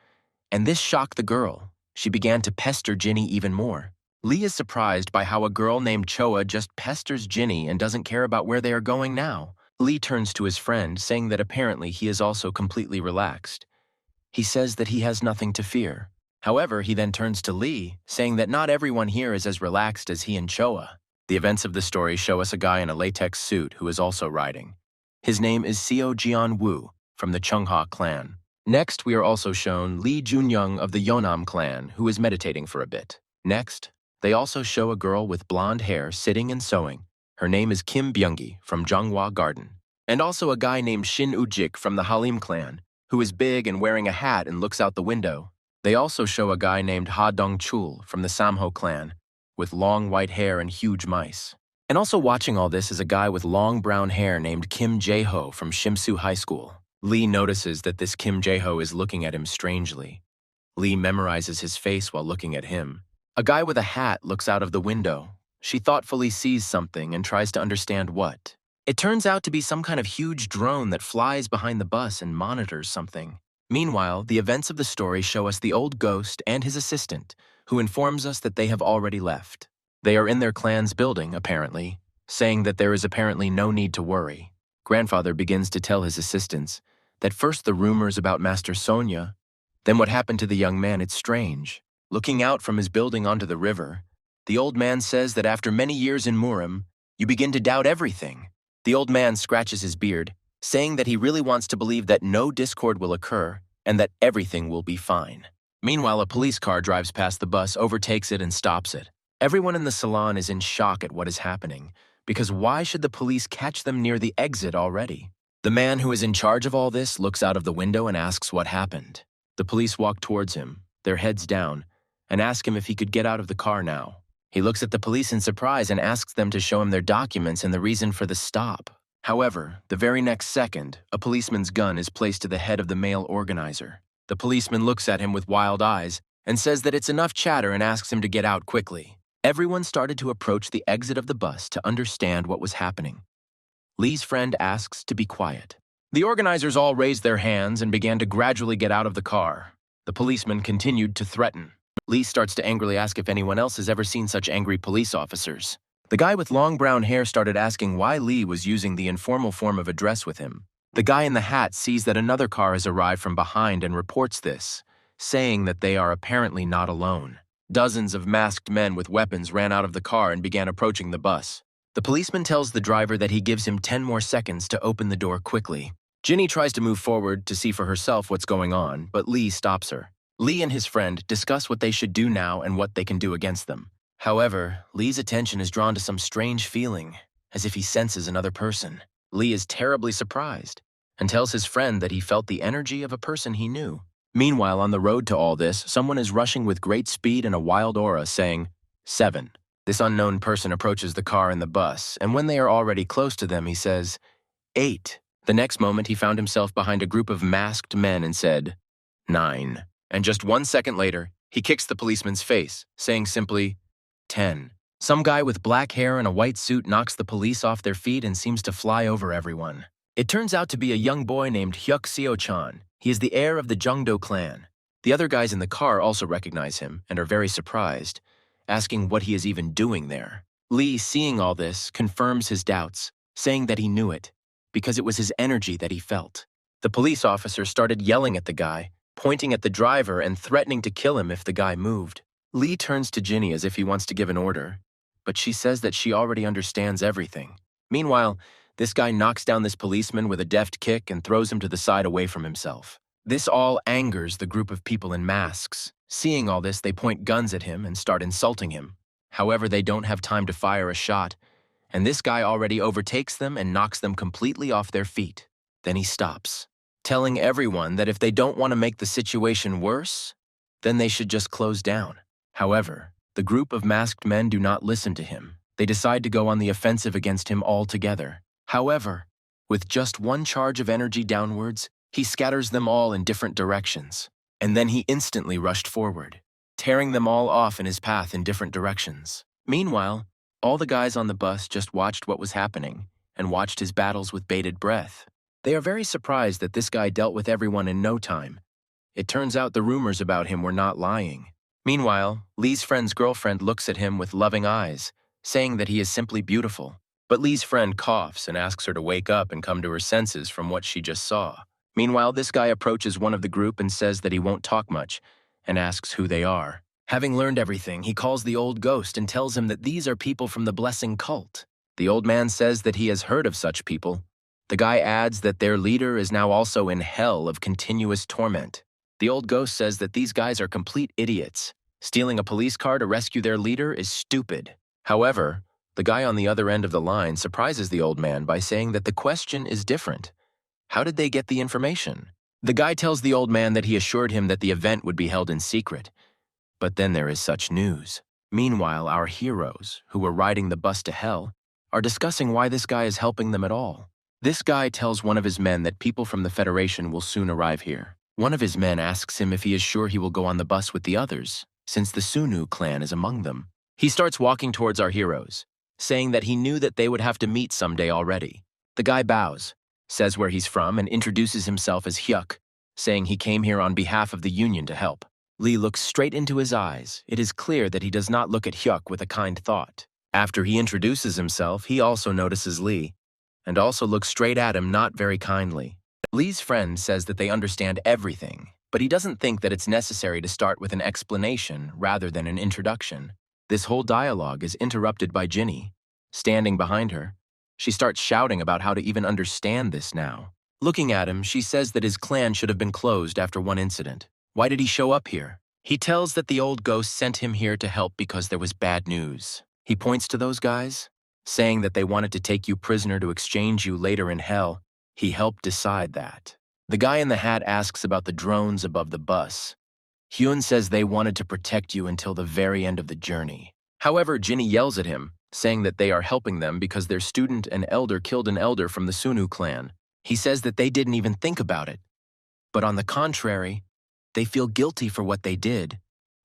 And this shocked the girl. She began to pester Ginny even more. Lee is surprised by how a girl named Choa just pesters Ginny and doesn't care about where they are going now. Lee turns to his friend, saying that apparently he is also completely relaxed. He says that he has nothing to fear. However, he then turns to Lee, saying that not everyone here is as relaxed as he and Choa. The events of the story show us a guy in a latex suit who is also riding. His name is Seo Jian Woo from the Chungha clan. Next, we are also shown Lee Junyoung of the Yeonam clan, who is meditating for a bit. Next, they also show a girl with blonde hair sitting and sewing. Her name is Kim Byunggi from Jonghwa Garden. And also a guy named Shin Ujik from the Halim clan, who is big and wearing a hat and looks out the window. They also show a guy named Ha Dong-chul from the Samho clan, with long white hair and huge mice. And also watching all this is a guy with long brown hair named Kim Jae-ho from Shimsu High School. Lee notices that this Kim Jae-ho is looking at him strangely. Lee memorizes his face while looking at him. A guy with a hat looks out of the window. She thoughtfully sees something and tries to understand what. It turns out to be some kind of huge drone that flies behind the bus and monitors something. Meanwhile, the events of the story show us the old ghost and his assistant, who informs us that they have already left. They are in their clan's building, apparently, saying that there is apparently no need to worry. Grandfather begins to tell his assistants that first the rumors about Master Sonia, then what happened to the young man, it's strange. Looking out from his building onto the river, the old man says that after many years in MURIM, you begin to doubt everything. The old man scratches his beard, saying that he really wants to believe that no discord will occur and that everything will be fine. Meanwhile, a police car drives past the bus, overtakes it, and stops it. Everyone in the salon is in shock at what is happening, because why should the police catch them near the exit already? The man who is in charge of all this looks out of the window and asks what happened. The police walk towards him, their heads down, and ask him if he could get out of the car now. He looks at the police in surprise and asks them to show him their documents and the reason for the stop. However, the very next second, a policeman's gun is placed to the head of the male organizer. The policeman looks at him with wild eyes and says that it's enough chatter and asks him to get out quickly. Everyone started to approach the exit of the bus to understand what was happening. Lee's friend asks to be quiet. The organizers all raised their hands and began to gradually get out of the car. The policeman continued to threaten. Lee starts to angrily ask if anyone else has ever seen such angry police officers. The guy with long brown hair started asking why Lee was using the informal form of address with him. The guy in the hat sees that another car has arrived from behind and reports this, saying that they are apparently not alone. Dozens of masked men with weapons ran out of the car and began approaching the bus. The policeman tells the driver that he gives him 10 more seconds to open the door quickly. Ginny tries to move forward to see for herself what's going on, but Lee stops her. Lee and his friend discuss what they should do now and what they can do against them. However, Lee's attention is drawn to some strange feeling, as if he senses another person. Lee is terribly surprised and tells his friend that he felt the energy of a person he knew. Meanwhile, on the road to all this, someone is rushing with great speed and a wild aura, saying, 7. This unknown person approaches the car and the bus, and when they are already close to them, he says, 8. The next moment, he found himself behind a group of masked men and said, 9. And just 1 second later, he kicks the policeman's face, saying simply, 10. Some guy with black hair and a white suit knocks the police off their feet and seems to fly over everyone. It turns out to be a young boy named Hyuk Seo-chan. He is the heir of the Jungdo clan. The other guys in the car also recognize him and are very surprised, asking what he is even doing there. Lee, seeing all this, confirms his doubts, saying that he knew it, because it was his energy that he felt. The police officer started yelling at the guy, pointing at the driver and threatening to kill him if the guy moved. Lee turns to Ginny as if he wants to give an order, but she says that she already understands everything. Meanwhile, this guy knocks down this policeman with a deft kick and throws him to the side away from himself. This all angers the group of people in masks. Seeing all this, they point guns at him and start insulting him. However, they don't have time to fire a shot, and this guy already overtakes them and knocks them completely off their feet. Then he stops, telling everyone that if they don't want to make the situation worse, then they should just close down. However, the group of masked men do not listen to him. They decide to go on the offensive against him altogether. However, with just one charge of energy downwards, he scatters them all in different directions. And then he instantly rushed forward, tearing them all off in his path in different directions. Meanwhile, all the guys on the bus just watched what was happening and watched his battles with bated breath. They are very surprised that this guy dealt with everyone in no time. It turns out the rumors about him were not lying. Meanwhile, Lee's friend's girlfriend looks at him with loving eyes, saying that he is simply beautiful. But Lee's friend coughs and asks her to wake up and come to her senses from what she just saw. Meanwhile, this guy approaches one of the group and says that he won't talk much, and asks who they are. Having learned everything, he calls the old ghost and tells him that these are people from the Blessing cult. The old man says that he has heard of such people. The guy adds that their leader is now also in hell of continuous torment. The old ghost says that these guys are complete idiots. Stealing a police car to rescue their leader is stupid. However, the guy on the other end of the line surprises the old man by saying that the question is different. How did they get the information? The guy tells the old man that he assured him that the event would be held in secret. But then there is such news. Meanwhile, our heroes, who were riding the bus to hell, are discussing why this guy is helping them at all. This guy tells one of his men that people from the Federation will soon arrive here. One of his men asks him if he is sure he will go on the bus with the others, since the Sunu clan is among them. He starts walking towards our heroes, saying that he knew that they would have to meet someday already. The guy bows, says where he's from, and introduces himself as Hyuk, saying he came here on behalf of the Union to help. Lee looks straight into his eyes. It is clear that he does not look at Hyuk with a kind thought. After he introduces himself, he also notices Lee, and also looks straight at him not very kindly. Lee's friend says that they understand everything, but he doesn't think that it's necessary to start with an explanation rather than an introduction. This whole dialogue is interrupted by Ginny. Standing behind her, she starts shouting about how to even understand this now. Looking at him, she says that his clan should have been closed after one incident. Why did he show up here? He tells that the old ghost sent him here to help because there was bad news. He points to those guys, saying that they wanted to take you prisoner to exchange you later in hell. He helped decide that. The guy in the hat asks about the drones above the bus. Hyun says they wanted to protect you until the very end of the journey. However, Ginny yells at him, saying that they are helping them because their student and elder killed an elder from the Sunu clan. He says that they didn't even think about it. But on the contrary, they feel guilty for what they did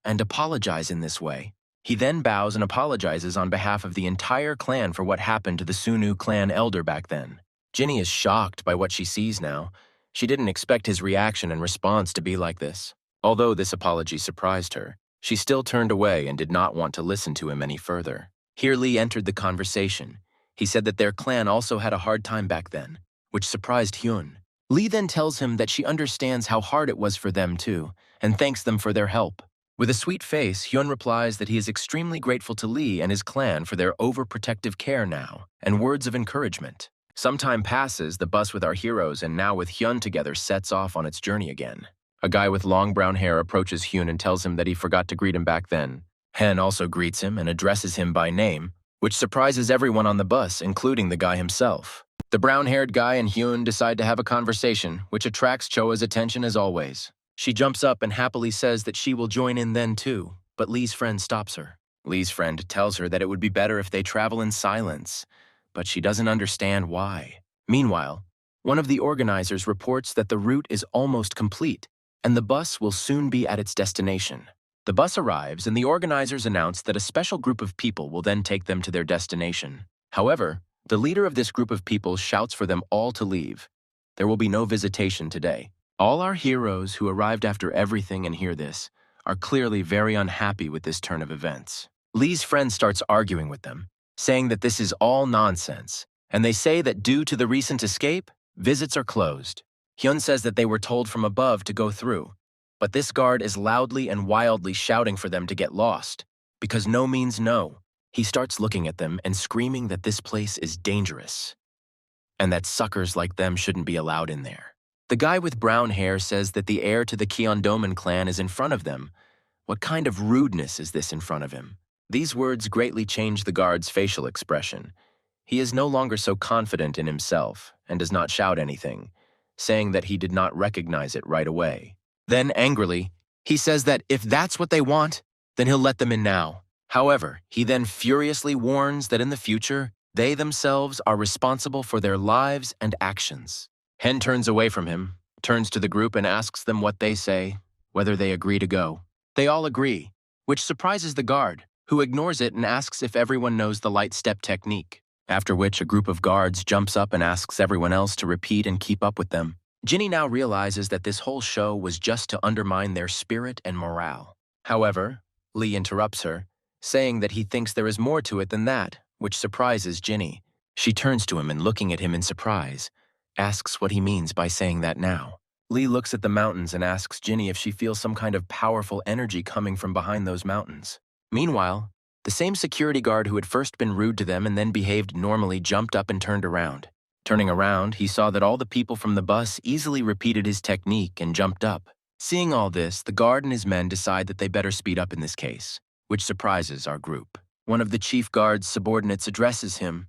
and apologize in this way. He then bows and apologizes on behalf of the entire clan for what happened to the Sunu clan elder back then. Ginny is shocked by what she sees now. She didn't expect his reaction and response to be like this. Although this apology surprised her, she still turned away and did not want to listen to him any further. Here Lee entered the conversation. He said that their clan also had a hard time back then, which surprised Hyun. Lee then tells him that she understands how hard it was for them too, and thanks them for their help. With a sweet face, Hyun replies that he is extremely grateful to Lee and his clan for their overprotective care now, and words of encouragement. Some time passes, the bus with our heroes and now with Hyun together sets off on its journey again. A guy with long brown hair approaches Hyun and tells him that he forgot to greet him back then. Hen also greets him and addresses him by name, which surprises everyone on the bus, including the guy himself. The brown-haired guy and Hyun decide to have a conversation, which attracts Choa's attention as always. She jumps up and happily says that she will join in then too, but Lee's friend stops her. Lee's friend tells her that it would be better if they travel in silence, but she doesn't understand why. Meanwhile, one of the organizers reports that the route is almost complete, and the bus will soon be at its destination. The bus arrives, and the organizers announce that a special group of people will then take them to their destination. However, the leader of this group of people shouts for them all to leave. There will be no visitation today. All our heroes who arrived after everything and hear this are clearly very unhappy with this turn of events. Lee's friend starts arguing with them, saying that this is all nonsense, and they say that due to the recent escape, visits are closed. Hyun says that they were told from above to go through, but this guard is loudly and wildly shouting for them to get lost, because no means no. He starts looking at them and screaming that this place is dangerous, and that suckers like them shouldn't be allowed in there. The guy with brown hair says that the heir to the Kyeondoman clan is in front of them. What kind of rudeness is this in front of him? These words greatly change the guard's facial expression. He is no longer so confident in himself and does not shout anything, saying that he did not recognize it right away. Then, angrily, he says that if that's what they want, then he'll let them in now. However, he then furiously warns that in the future, they themselves are responsible for their lives and actions. Hen turns away from him, turns to the group and asks them what they say, whether they agree to go. They all agree, which surprises the guard, who ignores it and asks if everyone knows the light step technique, after which a group of guards jumps up and asks everyone else to repeat and keep up with them. Ginny now realizes that this whole show was just to undermine their spirit and morale. However, Lee interrupts her, saying that he thinks there is more to it than that, which surprises Ginny. She turns to him and, looking at him in surprise, asks what he means by saying that now. Lee looks at the mountains and asks Ginny if she feels some kind of powerful energy coming from behind those mountains. Meanwhile, the same security guard who had first been rude to them and then behaved normally jumped up and turned around. Turning around, he saw that all the people from the bus easily repeated his technique and jumped up. Seeing all this, the guard and his men decide that they better speed up in this case, which surprises our group. One of the chief guard's subordinates addresses him,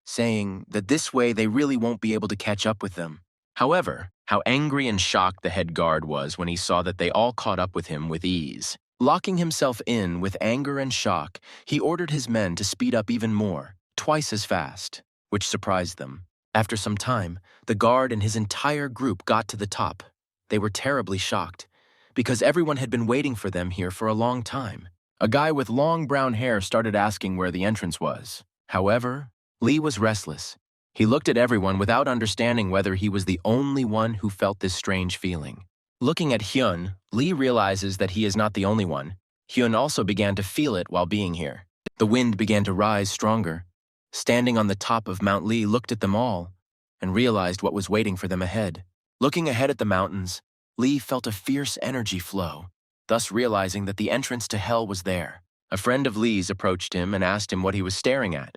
saying that this way they really won't be able to catch up with them. However, how angry and shocked the head guard was when he saw that they all caught up with him with ease. Locking himself in with anger and shock, he ordered his men to speed up even more, twice as fast, which surprised them. After some time, the guard and his entire group got to the top. They were terribly shocked, because everyone had been waiting for them here for a long time. A guy with long brown hair started asking where the entrance was. However, Lee was restless. He looked at everyone without understanding whether he was the only one who felt this strange feeling. Looking at Hyun, Lee realizes that he is not the only one. Hyun also began to feel it while being here. The wind began to rise stronger. Standing on the top of Mount Lee looked at them all and realized what was waiting for them ahead. Looking ahead at the mountains, Lee felt a fierce energy flow, thus realizing that the entrance to hell was there. A friend of Lee's approached him and asked him what he was staring at.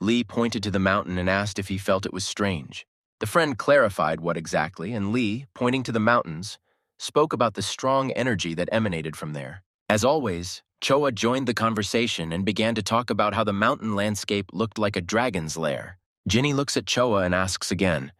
Lee pointed to the mountain and asked if he felt it was strange. The friend clarified what exactly, and Lee, pointing to the mountains, spoke about the strong energy that emanated from there. As always, Choa joined the conversation and began to talk about how the mountain landscape looked like a dragon's lair. Jinny looks at Choa and asks again.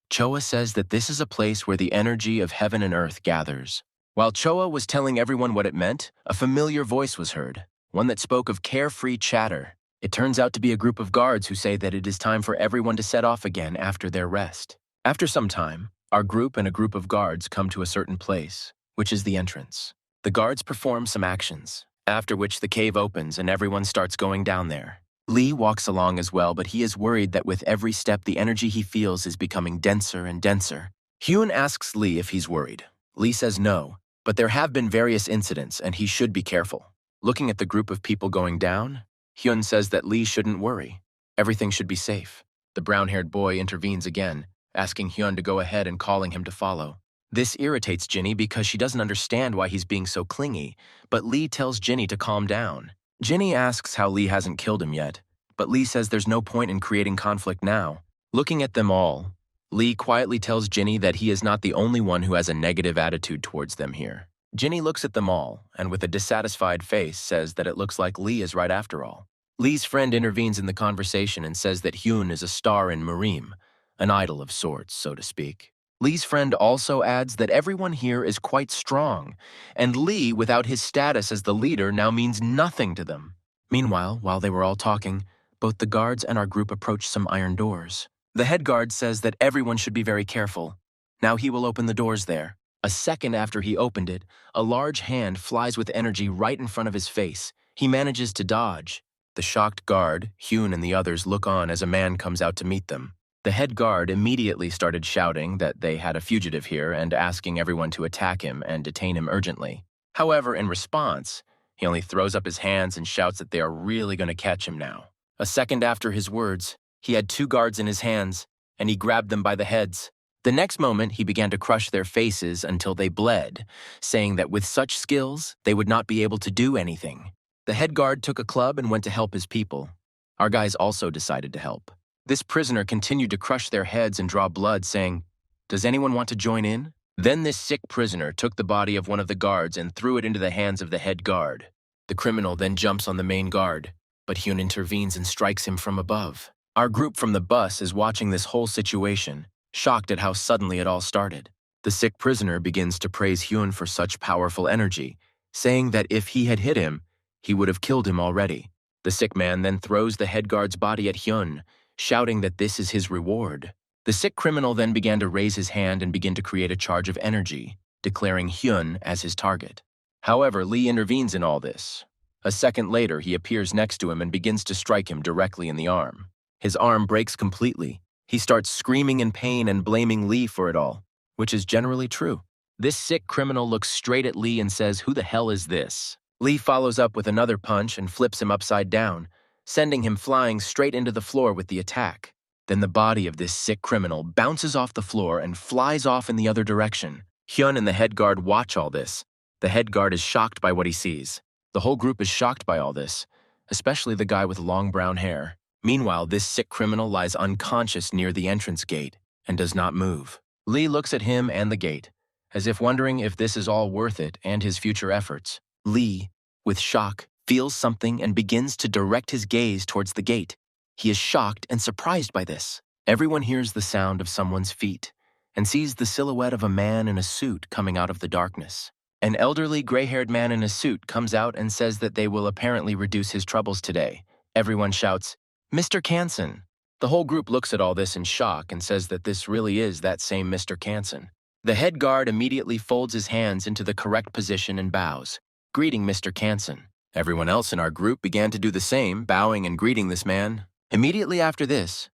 Choa says that this is a place where the energy of heaven and earth gathers. While Choa was telling everyone what it meant, a familiar voice was heard, one that spoke of carefree chatter. It turns out to be a group of guards who say that it is time for everyone to set off again after their rest. After some time, our group and a group of guards come to a certain place, which is the entrance. The guards perform some actions, after which the cave opens and everyone starts going down there. Lee walks along as well, but he is worried that with every step the energy he feels is becoming denser and denser. Hyun asks Lee if he's worried. Lee says no, but there have been various incidents and he should be careful. Looking at the group of people going down, Hyun says that Lee shouldn't worry. Everything should be safe. The brown-haired boy intervenes again, asking Hyun to go ahead and calling him to follow. This irritates Jinny because she doesn't understand why he's being so clingy, but Lee tells Jinny to calm down. Jinny asks how Lee hasn't killed him yet, but Lee says there's no point in creating conflict now. Looking at them all, Lee quietly tells Jinny that he is not the only one who has a negative attitude towards them here. Jinny looks at them all, and with a dissatisfied face says that it looks like Lee is right after all. Lee's friend intervenes in the conversation and says that Hyun is a star in MURIM, an idol of sorts, so to speak. Lee's friend also adds that everyone here is quite strong, and Lee, without his status as the leader, now means nothing to them. Meanwhile, while they were all talking, both the guards and our group approached some iron doors. The head guard says that everyone should be very careful. Now he will open the doors there. A second after he opened it, a large hand flies with energy right in front of his face. He manages to dodge. The shocked guard, Hyun and the others look on as a man comes out to meet them. The head guard immediately started shouting that they had a fugitive here and asking everyone to attack him and detain him urgently. However, in response, he only throws up his hands and shouts that they are really going to catch him now. A second after his words, he had two guards in his hands, and he grabbed them by the heads. The next moment, he began to crush their faces until they bled, saying that with such skills, they would not be able to do anything. The head guard took a club and went to help his people. Our guys also decided to help. This prisoner continued to crush their heads and draw blood, saying, "Does anyone want to join in?" Then this sick prisoner took the body of one of the guards and threw it into the hands of the head guard. The criminal then jumps on the main guard, but Hyun intervenes and strikes him from above. Our group from the bus is watching this whole situation, shocked at how suddenly it all started. The sick prisoner begins to praise Hyun for such powerful energy, saying that if he had hit him, he would have killed him already. The sick man then throws the head guard's body at Hyun, shouting that this is his reward. The sick criminal then began to raise his hand and begin to create a charge of energy, declaring Hyun as his target. However, Lee intervenes in all this. A second later, he appears next to him and begins to strike him directly in the arm. His arm breaks completely. He starts screaming in pain and blaming Lee for it all, which is generally true. This sick criminal looks straight at Lee and says, "Who the hell is this?" Lee follows up with another punch and flips him upside down, sending him flying straight into the floor with the attack. Then the body of this sick criminal bounces off the floor and flies off in the other direction. Hyun and the head guard watch all this. The head guard is shocked by what he sees. The whole group is shocked by all this, especially the guy with long brown hair. Meanwhile, this sick criminal lies unconscious near the entrance gate and does not move. Lee looks at him and the gate, as if wondering if this is all worth it and his future efforts. Lee, with shock, feels something and begins to direct his gaze towards the gate. He is shocked and surprised by this. Everyone hears the sound of someone's feet and sees the silhouette of a man in a suit coming out of the darkness. An elderly gray-haired man in a suit comes out and says that they will apparently reduce his troubles today. Everyone shouts, "Mr. Kansen!" The whole group looks at all this in shock and says that this really is that same Mr. Kansen. The head guard immediately folds his hands into the correct position and bows, greeting Mr. Kansen. Everyone else in our group began to do the same, bowing and greeting this man. Immediately after this,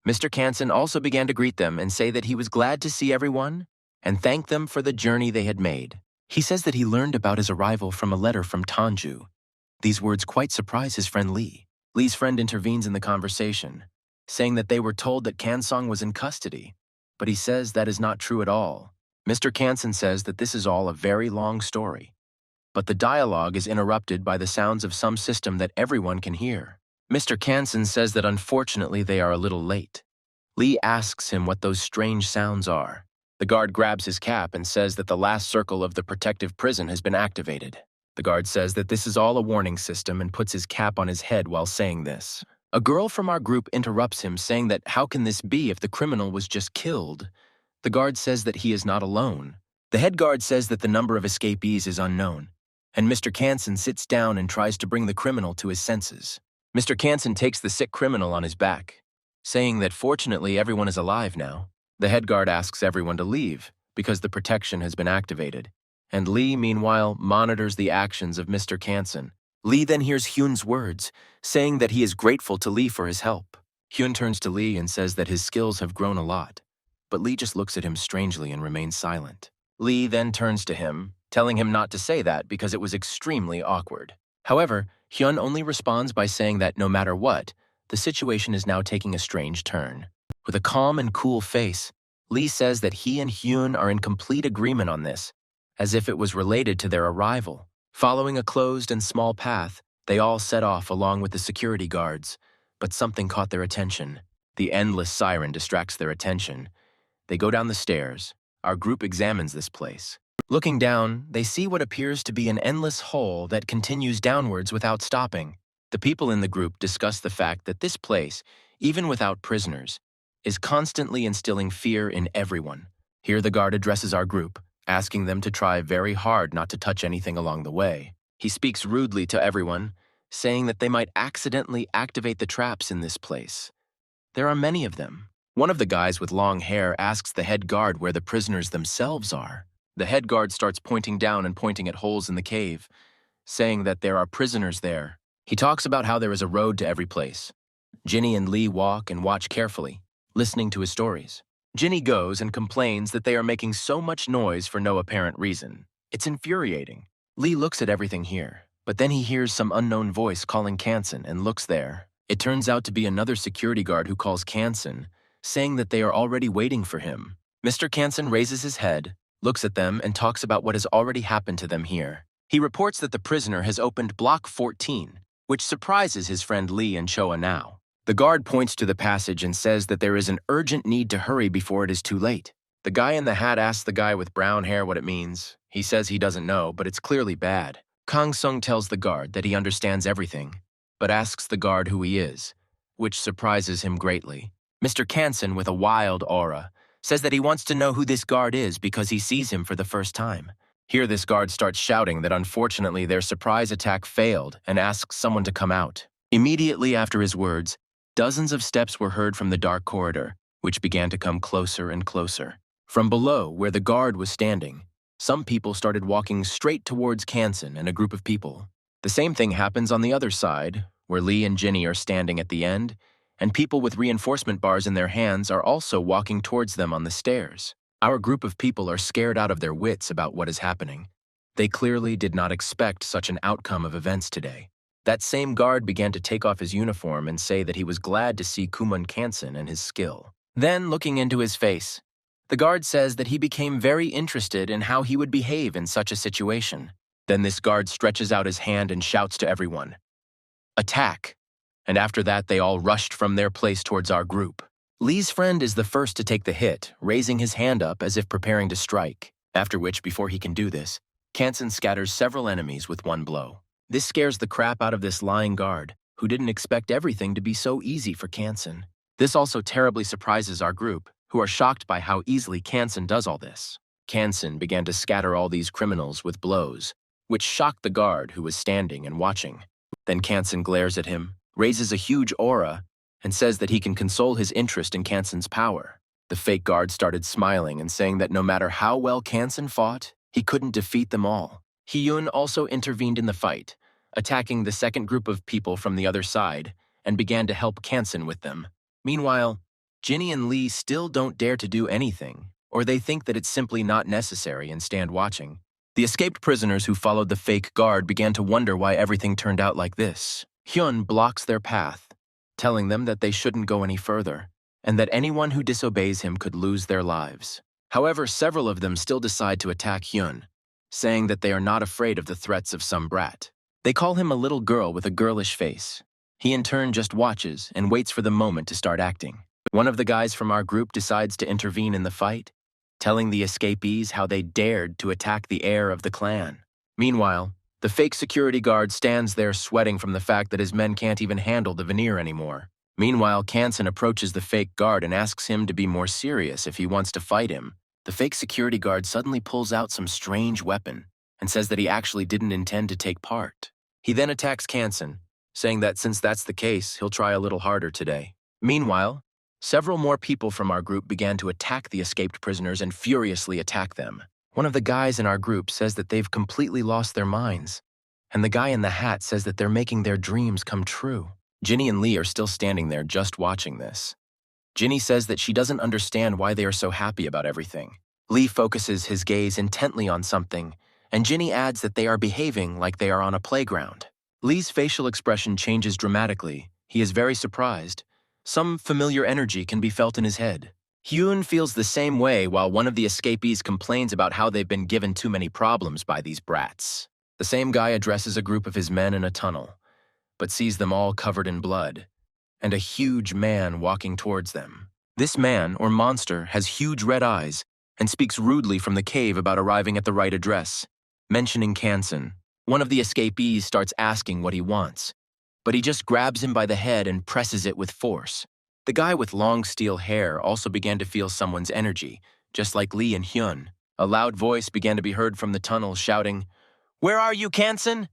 Mr. Kansen also began to greet them and say that he was glad to see everyone and thanked them for the journey they had made. He says that he learned about his arrival from a letter from Tanju. These words quite surprise his friend Lee. Lee's friend intervenes in the conversation, saying that they were told that Kansong was in custody, but he says that is not true at all. Mr. Kansen says that this is all a very long story, but the dialogue is interrupted by the sounds of some system that everyone can hear. Mr. Kansen says that unfortunately they are a little late. Lee asks him what those strange sounds are. The guard grabs his cap and says that the last circle of the protective prison has been activated. The guard says that this is all a warning system and puts his cap on his head while saying this. A girl from our group interrupts him, saying that how can this be if the criminal was just killed? The guard says that he is not alone. The head guard says that the number of escapees is unknown, and Mr. Kansen sits down and tries to bring the criminal to his senses. Mr. Kansen takes the sick criminal on his back, saying that fortunately everyone is alive now. The head guard asks everyone to leave because the protection has been activated, and Lee, meanwhile, monitors the actions of Mr. Kansen. Lee then hears Hyun's words, saying that he is grateful to Lee for his help. Hyun turns to Lee and says that his skills have grown a lot, but Lee just looks at him strangely and remains silent. Lee then turns to him, telling him not to say that because it was extremely awkward. However, Hyun only responds by saying that no matter what, the situation is now taking a strange turn. With a calm and cool face, Lee says that he and Hyun are in complete agreement on this, as if it was related to their arrival. Following a closed and small path, they all set off along with the security guards, but something caught their attention. The endless siren distracts their attention. They go down the stairs. Our group examines this place. Looking down, they see what appears to be an endless hole that continues downwards without stopping. The people in the group discuss the fact that this place, even without prisoners, is constantly instilling fear in everyone. Here the guard addresses our group, asking them to try very hard not to touch anything along the way. He speaks rudely to everyone, saying that they might accidentally activate the traps in this place. There are many of them. One of the guys with long hair asks the head guard where the prisoners themselves are. The head guard starts pointing down and pointing at holes in the cave, saying that there are prisoners there. He talks about how there is a road to every place. Ginny and Lee walk and watch carefully, listening to his stories. Ginny goes and complains that they are making so much noise for no apparent reason. It's infuriating. Lee looks at everything here, but then he hears some unknown voice calling Kansen and looks there. It turns out to be another security guard who calls Kansen, saying that they are already waiting for him. Mr. Kansen raises his head, looks at them, and talks about what has already happened to them here. He reports that the prisoner has opened Block 14, which surprises his friend Lee and Choa now. The guard points to the passage and says that there is an urgent need to hurry before it is too late. The guy in the hat asks the guy with brown hair what it means. He says he doesn't know, but it's clearly bad. Kang Sung tells the guard that he understands everything, but asks the guard who he is, which surprises him greatly. Mr. Kansen, with a wild aura, says that he wants to know who this guard is because he sees him for the first time. Here this guard starts shouting that unfortunately their surprise attack failed and asks someone to come out. Immediately after his words, dozens of steps were heard from the dark corridor, which began to come closer and closer. From below, where the guard was standing, some people started walking straight towards Kansen and a group of people. The same thing happens on the other side, where Lee and Ginny are standing at the end, and people with reinforcement bars in their hands are also walking towards them on the stairs. Our group of people are scared out of their wits about what is happening. They clearly did not expect such an outcome of events today. That same guard began to take off his uniform and say that he was glad to see Kumun Kansen and his skill. Then, looking into his face, the guard says that he became very interested in how he would behave in such a situation. Then this guard stretches out his hand and shouts to everyone, "Attack!" And after that, they all rushed from their place towards our group. Lee's friend is the first to take the hit, raising his hand up as if preparing to strike, after which, before he can do this, Kansen scatters several enemies with one blow. This scares the crap out of this lying guard, who didn't expect everything to be so easy for Kansen. This also terribly surprises our group, who are shocked by how easily Kansen does all this. Kansen began to scatter all these criminals with blows, which shocked the guard who was standing and watching. Then Kansen glares at him, raises a huge aura, and says that he can console his interest in Kansen's power. The fake guard started smiling and saying that no matter how well Kansen fought, he couldn't defeat them all. Hyun also intervened in the fight, attacking the second group of people from the other side, and began to help Kansen with them. Meanwhile, Ginny and Lee still don't dare to do anything, or they think that it's simply not necessary and stand watching. The escaped prisoners who followed the fake guard began to wonder why everything turned out like this. Hyun blocks their path, telling them that they shouldn't go any further, and that anyone who disobeys him could lose their lives. However, several of them still decide to attack Hyun, saying that they are not afraid of the threats of some brat. They call him a little girl with a girlish face. He in turn just watches and waits for the moment to start acting. One of the guys from our group decides to intervene in the fight, telling the escapees how they dared to attack the heir of the clan. Meanwhile, the fake security guard stands there sweating from the fact that his men can't even handle the veneer anymore. Meanwhile, Kansen approaches the fake guard and asks him to be more serious if he wants to fight him. The fake security guard suddenly pulls out some strange weapon and says that he actually didn't intend to take part. He then attacks Kansen, saying that since that's the case, he'll try a little harder today. Meanwhile, several more people from our group began to attack the escaped prisoners and furiously attack them. One of the guys in our group says that they've completely lost their minds, and the guy in the hat says that they're making their dreams come true. Ginny and Lee are still standing there just watching this. Ginny says that she doesn't understand why they are so happy about everything. Lee focuses his gaze intently on something, and Ginny adds that they are behaving like they are on a playground. Lee's facial expression changes dramatically. He is very surprised. Some familiar energy can be felt in his head. Hyun feels the same way while one of the escapees complains about how they've been given too many problems by these brats. The same guy addresses a group of his men in a tunnel, but sees them all covered in blood, and a huge man walking towards them. This man, or monster, has huge red eyes and speaks rudely from the cave about arriving at the right address, mentioning Kansen. One of the escapees starts asking what he wants, but he just grabs him by the head and presses it with force. The guy with long steel hair also began to feel someone's energy, just like Lee and Hyun. A loud voice began to be heard from the tunnel shouting, "Where are you, Kansen?"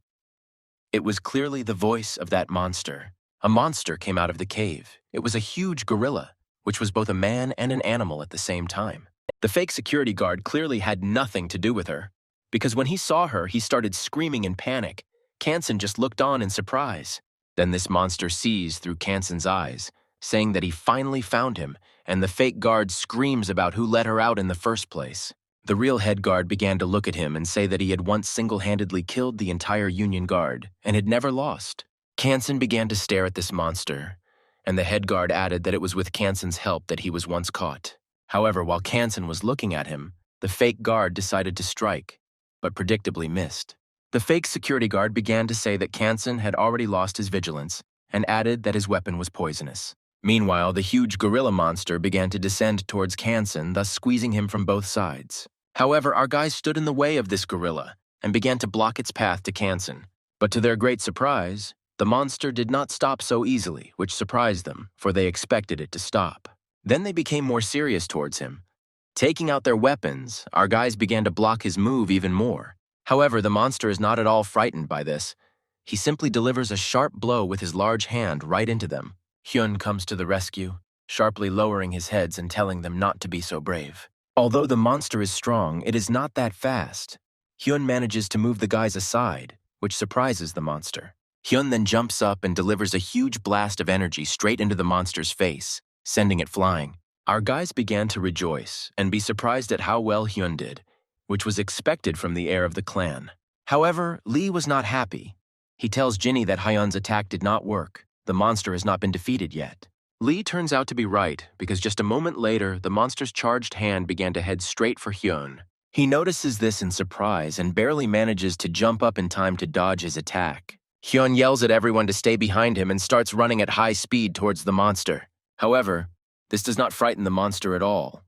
It was clearly the voice of that monster. A monster came out of the cave. It was a huge gorilla, which was both a man and an animal at the same time. The fake security guard clearly had nothing to do with her, because when he saw her, he started screaming in panic. Kansen just looked on in surprise. Then this monster sees through Kansen's eyes, saying that he finally found him, and the fake guard screams about who let her out in the first place. The real head guard began to look at him and say that he had once single-handedly killed the entire Union Guard and had never lost. Kansen began to stare at this monster, and the head guard added that it was with Kansen's help that he was once caught. However, while Kansen was looking at him, the fake guard decided to strike, but predictably missed. The fake security guard began to say that Kansen had already lost his vigilance and added that his weapon was poisonous. Meanwhile, the huge gorilla monster began to descend towards Kansen, thus squeezing him from both sides. However, our guys stood in the way of this gorilla and began to block its path to Kansen. But to their great surprise, the monster did not stop so easily, which surprised them, for they expected it to stop. Then they became more serious towards him. Taking out their weapons, our guys began to block his move even more. However, the monster is not at all frightened by this. He simply delivers a sharp blow with his large hand right into them. Hyun comes to the rescue, sharply lowering his heads and telling them not to be so brave. Although the monster is strong, it is not that fast. Hyun manages to move the guys aside, which surprises the monster. Hyun then jumps up and delivers a huge blast of energy straight into the monster's face, sending it flying. Our guys began to rejoice and be surprised at how well Hyun did, which was expected from the heir of the clan. However, Lee was not happy. He tells Ginny that Hyun's attack did not work. The monster has not been defeated yet. Lee turns out to be right, because just a moment later, the monster's charged hand began to head straight for Hyun. He notices this in surprise and barely manages to jump up in time to dodge his attack. Hyun yells at everyone to stay behind him and starts running at high speed towards the monster. However, this does not frighten the monster at all.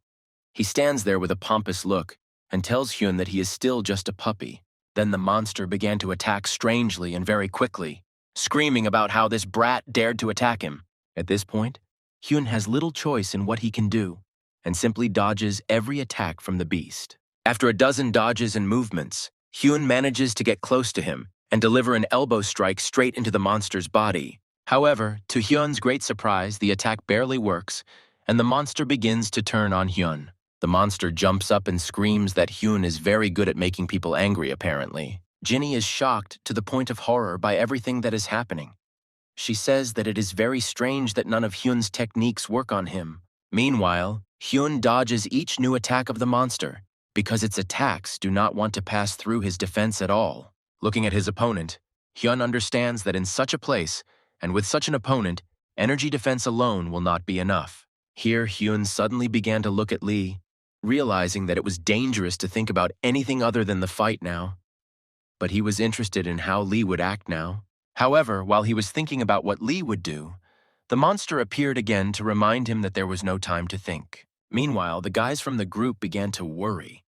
He stands there with a pompous look and tells Hyun that he is still just a puppy. Then the monster began to attack strangely and very quickly, screaming about how this brat dared to attack him. At this point, Hyun has little choice in what he can do and simply dodges every attack from the beast. After a dozen dodges and movements, Hyun manages to get close to him and deliver an elbow strike straight into the monster's body. However, to Hyun's great surprise, the attack barely works, and the monster begins to turn on Hyun. The monster jumps up and screams that Hyun is very good at making people angry, apparently. Ginny is shocked to the point of horror by everything that is happening. She says that it is very strange that none of Hyun's techniques work on him. Meanwhile, Hyun dodges each new attack of the monster because its attacks do not want to pass through his defense at all. Looking at his opponent, Hyun understands that in such a place, and with such an opponent, energy defense alone will not be enough. Here, Hyun suddenly began to look at Lee, realizing that it was dangerous to think about anything other than the fight now. But he was interested in how Lee would act now. However, while he was thinking about what Lee would do, the monster appeared again to remind him that there was no time to think. Meanwhile, the guys from the group began to worry,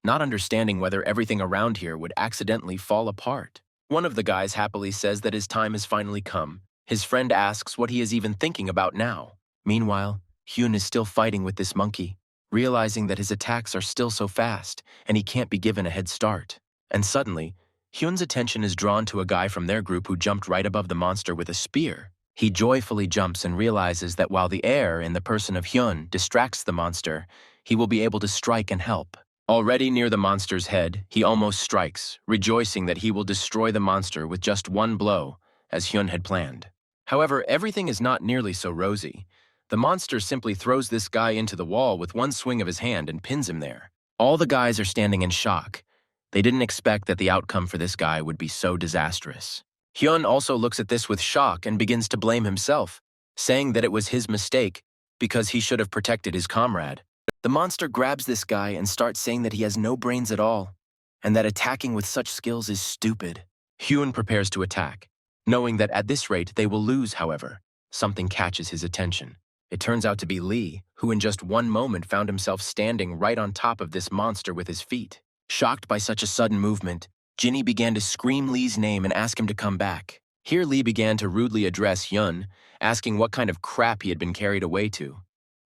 not understanding whether everything around here would accidentally fall apart. One of the guys happily says that his time has finally come. His friend asks what he is even thinking about now. Meanwhile, Hyun is still fighting with this monkey, realizing that his attacks are still so fast and he can't be given a head start. And suddenly, Hyun's attention is drawn to a guy from their group who jumped right above the monster with a spear. He joyfully jumps and realizes that while the air in the person of Hyun distracts the monster, he will be able to strike and help. Already near the monster's head, he almost strikes, rejoicing that he will destroy the monster with just one blow, as Hyun had planned. However, everything is not nearly so rosy. The monster simply throws this guy into the wall with one swing of his hand and pins him there. All the guys are standing in shock. They didn't expect that the outcome for this guy would be so disastrous. Hyun also looks at this with shock and begins to blame himself, saying that it was his mistake because he should have protected his comrade. The monster grabs this guy and starts saying that he has no brains at all, and that attacking with such skills is stupid. Hyun prepares to attack, knowing that at this rate they will lose. However, something catches his attention. It turns out to be Lee, who in just one moment found himself standing right on top of this monster with his feet. Shocked by such a sudden movement, Jinny began to scream Lee's name and ask him to come back. Here Lee began to rudely address Hyun, asking what kind of crap he had been carried away to.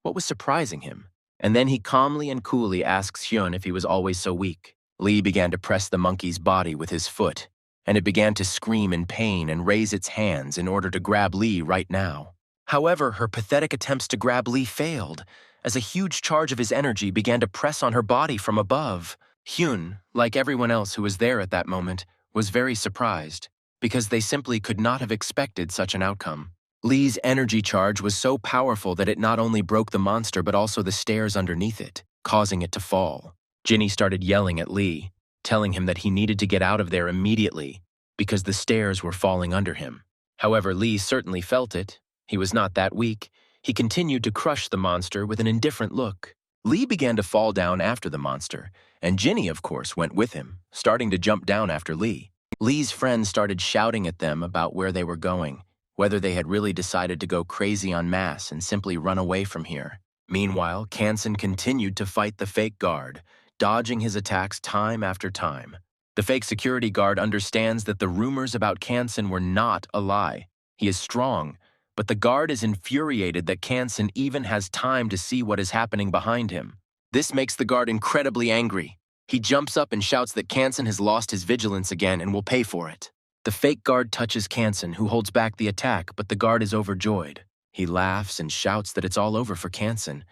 What was surprising him? And then he calmly and coolly asks Hyun if he was always so weak. Lee began to press the monkey's body with his foot, and it began to scream in pain and raise its hands in order to grab Lee right now. However, her pathetic attempts to grab Lee failed, as a huge charge of his energy began to press on her body from above. Hyun, like everyone else who was there at that moment, was very surprised, because they simply could not have expected such an outcome. Lee's energy charge was so powerful that it not only broke the monster but also the stairs underneath it, causing it to fall. Jinny started yelling at Lee, telling him that he needed to get out of there immediately because the stairs were falling under him. However, Lee certainly felt it. He was not that weak. He continued to crush the monster with an indifferent look. Lee began to fall down after the monster, and Jinny, of course, went with him, starting to jump down after Lee. Lee's friends started shouting at them about where they were going, whether they had really decided to go crazy en masse and simply run away from here. Meanwhile, Kansan continued to fight the fake guard, dodging his attacks time after time. The fake security guard understands that the rumors about Kansan were not a lie. He is strong, but the guard is infuriated that Kansan even has time to see what is happening behind him. This makes the guard incredibly angry. He jumps up and shouts that Kansan has lost his vigilance again and will pay for it. The fake guard touches Kansan, who holds back the attack, but the guard is overjoyed. He laughs and shouts that it's all over for Kansan,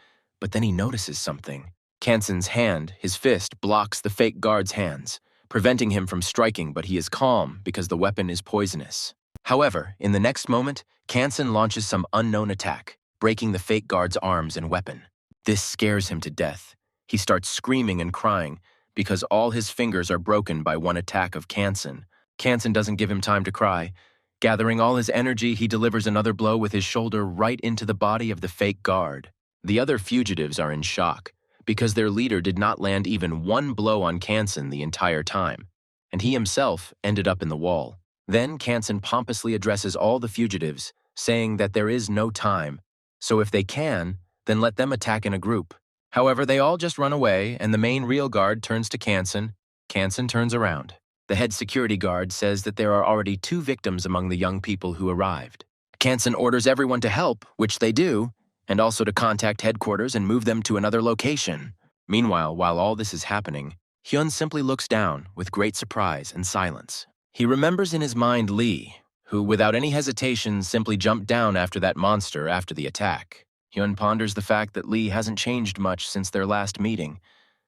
but then he notices something. Kansan's hand, his fist, blocks the fake guard's hands, preventing him from striking, but he is calm because the weapon is poisonous. However, in the next moment, Kansan launches some unknown attack, breaking the fake guard's arms and weapon. This scares him to death. He starts screaming and crying because all his fingers are broken by one attack of Kansan. Kansan doesn't give him time to cry. Gathering all his energy, he delivers another blow with his shoulder right into the body of the fake guard. The other fugitives are in shock because their leader did not land even one blow on Kansan the entire time, and he himself ended up in the wall. Then Kansan pompously addresses all the fugitives, saying that there is no time, so if they can, then let them attack in a group. However, they all just run away, and the main real guard turns to Kansan. Kansan turns around. The head security guard says that there are already 2 victims among the young people who arrived. Kansan orders everyone to help, which they do, and also to contact headquarters and move them to another location. Meanwhile, while all this is happening, Hyun simply looks down with great surprise and silence. He remembers in his mind Lee, who without any hesitation simply jumped down after that monster after the attack. Hyun ponders the fact that Lee hasn't changed much since their last meeting,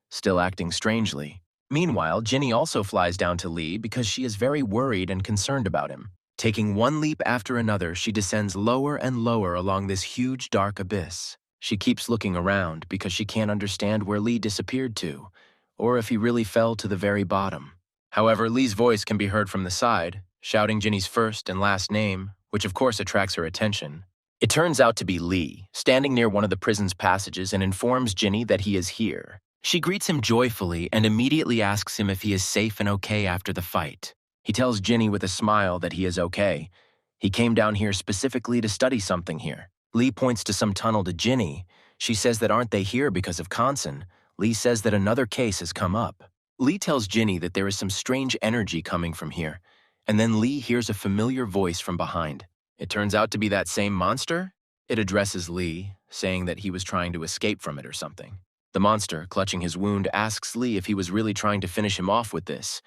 still acting strangely. Meanwhile, Jinny also flies down to Lee because she is very worried and concerned about him. Taking one leap after another, she descends lower and lower along this huge dark abyss. She keeps looking around because she can't understand where Lee disappeared to, or if he really fell to the very bottom. However, Lee's voice can be heard from the side, shouting Ginny's first and last name, which of course attracts her attention. It turns out to be Lee, standing near one of the prison's passages, and informs Ginny that he is here. She greets him joyfully and immediately asks him if he is safe and okay after the fight. He tells Ginny with a smile that he is okay. He came down here specifically to study something here. Lee points to some tunnel to Ginny. She says that aren't they here because of Kansen? Lee says that another case has come up. Lee tells Ginny that there is some strange energy coming from here, and then Lee hears a familiar voice from behind. It turns out to be that same monster. It addresses Lee, saying that he was trying to escape from it or something. The monster, clutching his wound, asks Lee if he was really trying to finish him off with this,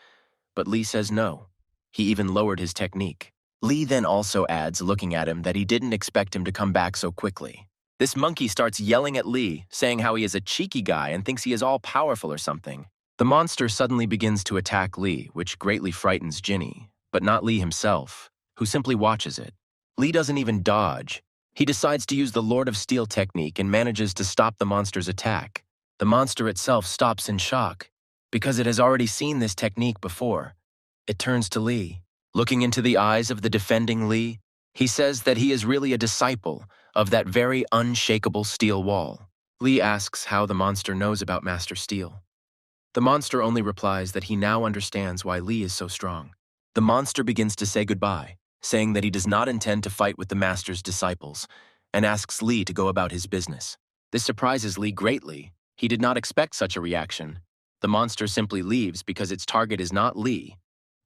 but Lee says no. He even lowered his technique. Lee then also adds, looking at him, that he didn't expect him to come back so quickly. This monkey starts yelling at Lee, saying how he is a cheeky guy and thinks he is all-powerful or something. The monster suddenly begins to attack Lee, which greatly frightens Ginny, but not Lee himself, who simply watches it. Lee doesn't even dodge. He decides to use the Lord of Steel technique and manages to stop the monster's attack. The monster itself stops in shock, because it has already seen this technique before. It turns to Lee. Looking into the eyes of the defending Lee, he says that he is really a disciple of that very unshakable steel wall. Lee asks how the monster knows about Master Steel. The monster only replies that he now understands why Lee is so strong. The monster begins to say goodbye, saying that he does not intend to fight with the Master's disciples, and asks Lee to go about his business. This surprises Lee greatly. He did not expect such a reaction. The monster simply leaves because its target is not Lee,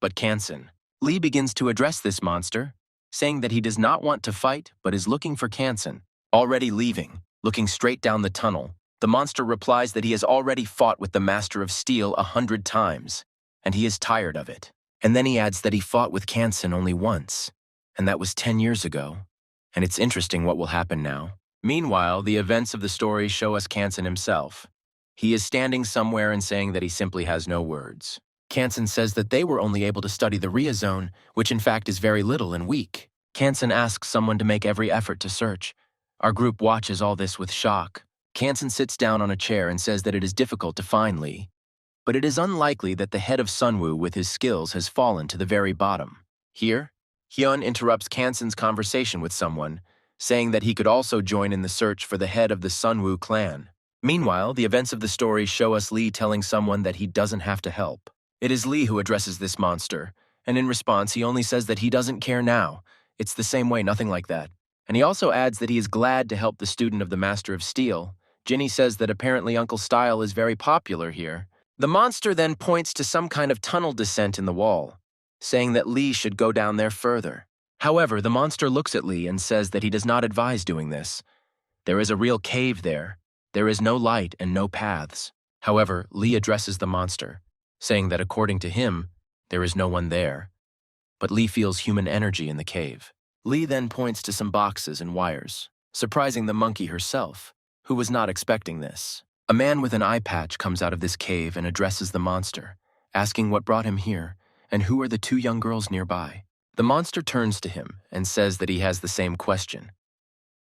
but Kansen. Lee begins to address this monster, saying that he does not want to fight but is looking for Kansen. Already leaving, looking straight down the tunnel, the monster replies that he has already fought with the Master of Steel 100 times, and he is tired of it. And then he adds that he fought with Kansen only once, and that was 10 years ago. And it's interesting what will happen now. Meanwhile, the events of the story show us Kansen himself. He is standing somewhere and saying that he simply has no words. Kansen says that they were only able to study the Rhea zone, which in fact is very little and weak. Kansen asks someone to make every effort to search. Our group watches all this with shock. Kansen sits down on a chair and says that it is difficult to find Lee, but it is unlikely that the head of Sunwoo with his skills has fallen to the very bottom. Here, Hyun interrupts Kansen's conversation with someone, saying that he could also join in the search for the head of the Sunwoo clan. Meanwhile, the events of the story show us Lee telling someone that he doesn't have to help. It is Lee who addresses this monster, and in response he only says that he doesn't care now. It's the same way, nothing like that. And he also adds that he is glad to help the student of the Master of Steel. Ginny says that apparently Uncle Style is very popular here. The monster then points to some kind of tunnel descent in the wall, saying that Lee should go down there further. However, the monster looks at Lee and says that he does not advise doing this. There is a real cave there. There is no light and no paths. However, Lee addresses the monster, saying that according to him, there is no one there. But Lee feels human energy in the cave. Lee then points to some boxes and wires, surprising the monkey herself, who was not expecting this. A man with an eye patch comes out of this cave and addresses the monster, asking what brought him here and who are the two young girls nearby. The monster turns to him and says that he has the same question.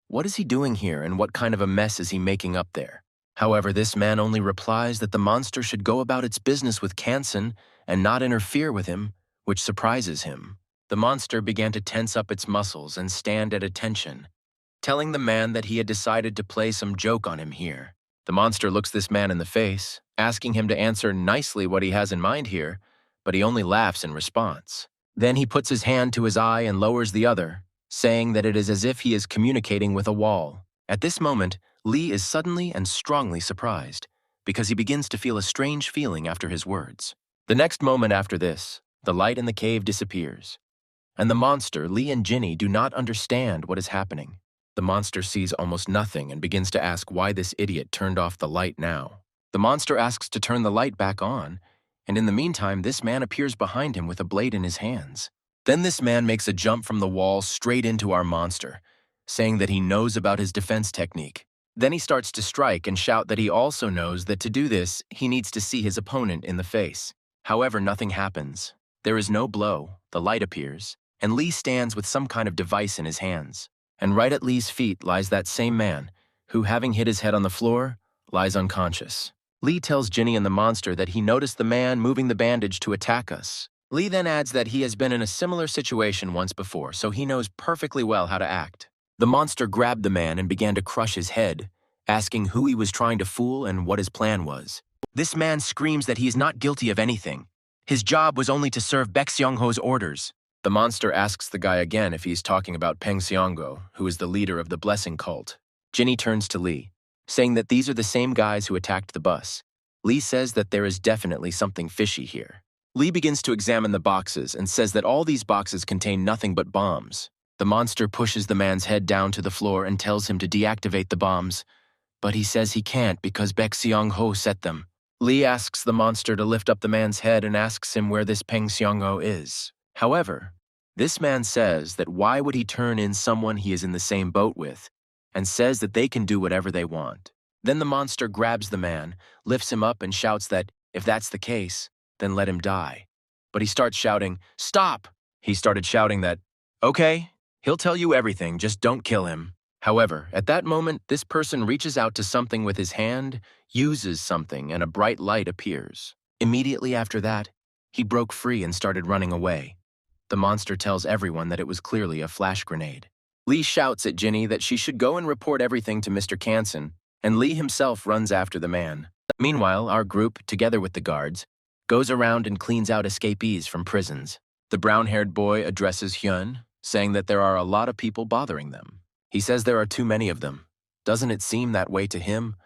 What is he doing here and what kind of a mess is he making up there? However, this man only replies that the monster should go about its business with Kansen and not interfere with him, which surprises him. The monster began to tense up its muscles and stand at attention, telling the man that he had decided to play some joke on him here. The monster looks this man in the face, asking him to answer nicely what he has in mind here, but he only laughs in response. Then he puts his hand to his eye and lowers the other, saying that it is as if he is communicating with a wall. At this moment, Lee is suddenly and strongly surprised, because he begins to feel a strange feeling after his words. The next moment after this, the light in the cave disappears, and the monster, Lee and Ginny, do not understand what is happening. The monster sees almost nothing and begins to ask why this idiot turned off the light now. The monster asks to turn the light back on, and in the meantime, this man appears behind him with a blade in his hands. Then this man makes a jump from the wall straight into our monster, saying that he knows about his defense technique. Then he starts to strike and shout that he also knows that to do this, he needs to see his opponent in the face. However, nothing happens. There is no blow, the light appears, and Lee stands with some kind of device in his hands. And right at Lee's feet lies that same man, who, having hit his head on the floor, lies unconscious. Lee tells Ginny and the monster that he noticed the man moving the bandage to attack us. Lee then adds that he has been in a similar situation once before, so he knows perfectly well how to act. The monster grabbed the man and began to crush his head, asking who he was trying to fool and what his plan was. This man screams that he is not guilty of anything. His job was only to serve Baek Seong-ho's orders. The monster asks the guy again if he's talking about Peng Seong-go, who is the leader of the blessing cult. Ginny turns to Lee, saying that these are the same guys who attacked the bus. Lee says that there is definitely something fishy here. Lee begins to examine the boxes and says that all these boxes contain nothing but bombs. The monster pushes the man's head down to the floor and tells him to deactivate the bombs, but he says he can't because Baek Seong-ho set them. Lee asks the monster to lift up the man's head and asks him where this Peng Seong-ho is. However, this man says that why would he turn in someone he is in the same boat with, and says that they can do whatever they want. Then the monster grabs the man, lifts him up and shouts that if that's the case, then let him die. But he starts shouting, "Stop!" He started shouting that, "Okay, he'll tell you everything, just don't kill him." However, at that moment, this person reaches out to something with his hand, uses something, and a bright light appears. Immediately after that, he broke free and started running away. The monster tells everyone that it was clearly a flash grenade. Lee shouts at Ginny that she should go and report everything to Mr. Kansen, and Lee himself runs after the man. Meanwhile, our group, together with the guards, goes around and cleans out escapees from prisons. The brown-haired boy addresses Hyun, saying that there are a lot of people bothering them. He says there are too many of them. Doesn't it seem that way to him?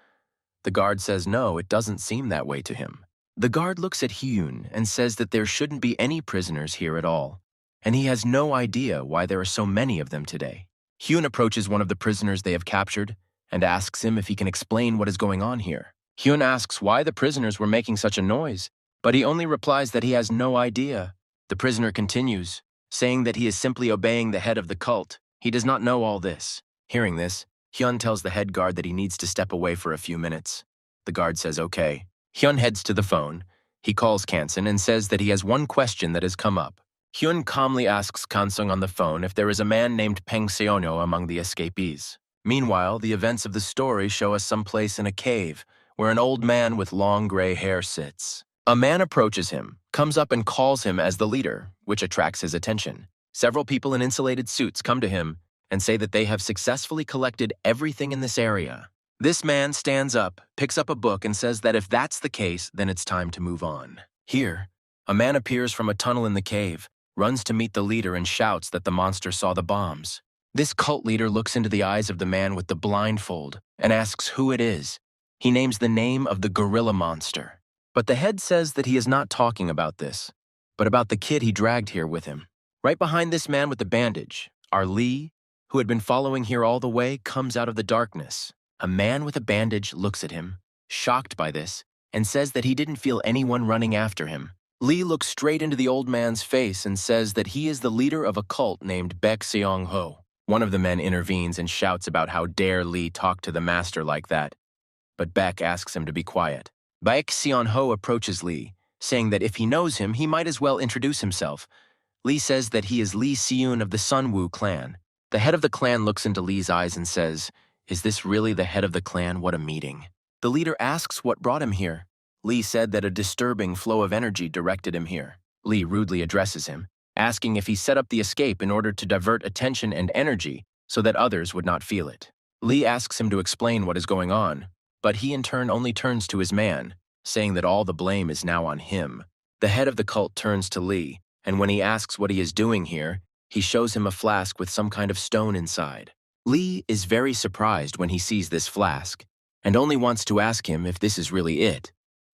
The guard says no, it doesn't seem that way to him. The guard looks at Hyun and says that there shouldn't be any prisoners here at all, and he has no idea why there are so many of them today. Hyun approaches one of the prisoners they have captured and asks him if he can explain what is going on here. Hyun asks why the prisoners were making such a noise, but he only replies that he has no idea. The prisoner continues, saying that he is simply obeying the head of the cult. He does not know all this. Hearing this, Hyun tells the head guard that he needs to step away for a few minutes. The guard says okay. Hyun heads to the phone. He calls Kansen and says that he has one question that has come up. Hyun calmly asks Kansung on the phone if there is a man named Peng Seong-ho among the escapees. Meanwhile, the events of the story show us someplace in a cave where an old man with long gray hair sits. A man approaches him, comes up and calls him as the leader, which attracts his attention. Several people in insulated suits come to him and say that they have successfully collected everything in this area. This man stands up, picks up a book, and says that if that's the case, then it's time to move on. Here, a man appears from a tunnel in the cave, runs to meet the leader and shouts that the monster saw the bombs. This cult leader looks into the eyes of the man with the blindfold and asks who it is. He names the name of the gorilla monster. But the head says that he is not talking about this, but about the kid he dragged here with him. Right behind this man with the bandage, our Lee, who had been following here all the way, comes out of the darkness. A man with a bandage looks at him, shocked by this, and says that he didn't feel anyone running after him. Lee looks straight into the old man's face and says that he is the leader of a cult named Baek Seong-ho. One of the men intervenes and shouts about how dare Lee talk to the master like that, but Baek asks him to be quiet. Baek Seong-ho approaches Lee, saying that if he knows him, he might as well introduce himself. Lee says that he is Lee Seun of the Sunwoo clan. The head of the clan looks into Lee's eyes and says, "Is this really the head of the clan? What a meeting." The leader asks what brought him here. Lee said that a disturbing flow of energy directed him here. Lee rudely addresses him, asking if he set up the escape in order to divert attention and energy so that others would not feel it. Lee asks him to explain what is going on, but he in turn only turns to his man, saying that all the blame is now on him. The head of the cult turns to Lee, and when he asks what he is doing here, he shows him a flask with some kind of stone inside. Lee is very surprised when he sees this flask, and only wants to ask him if this is really it.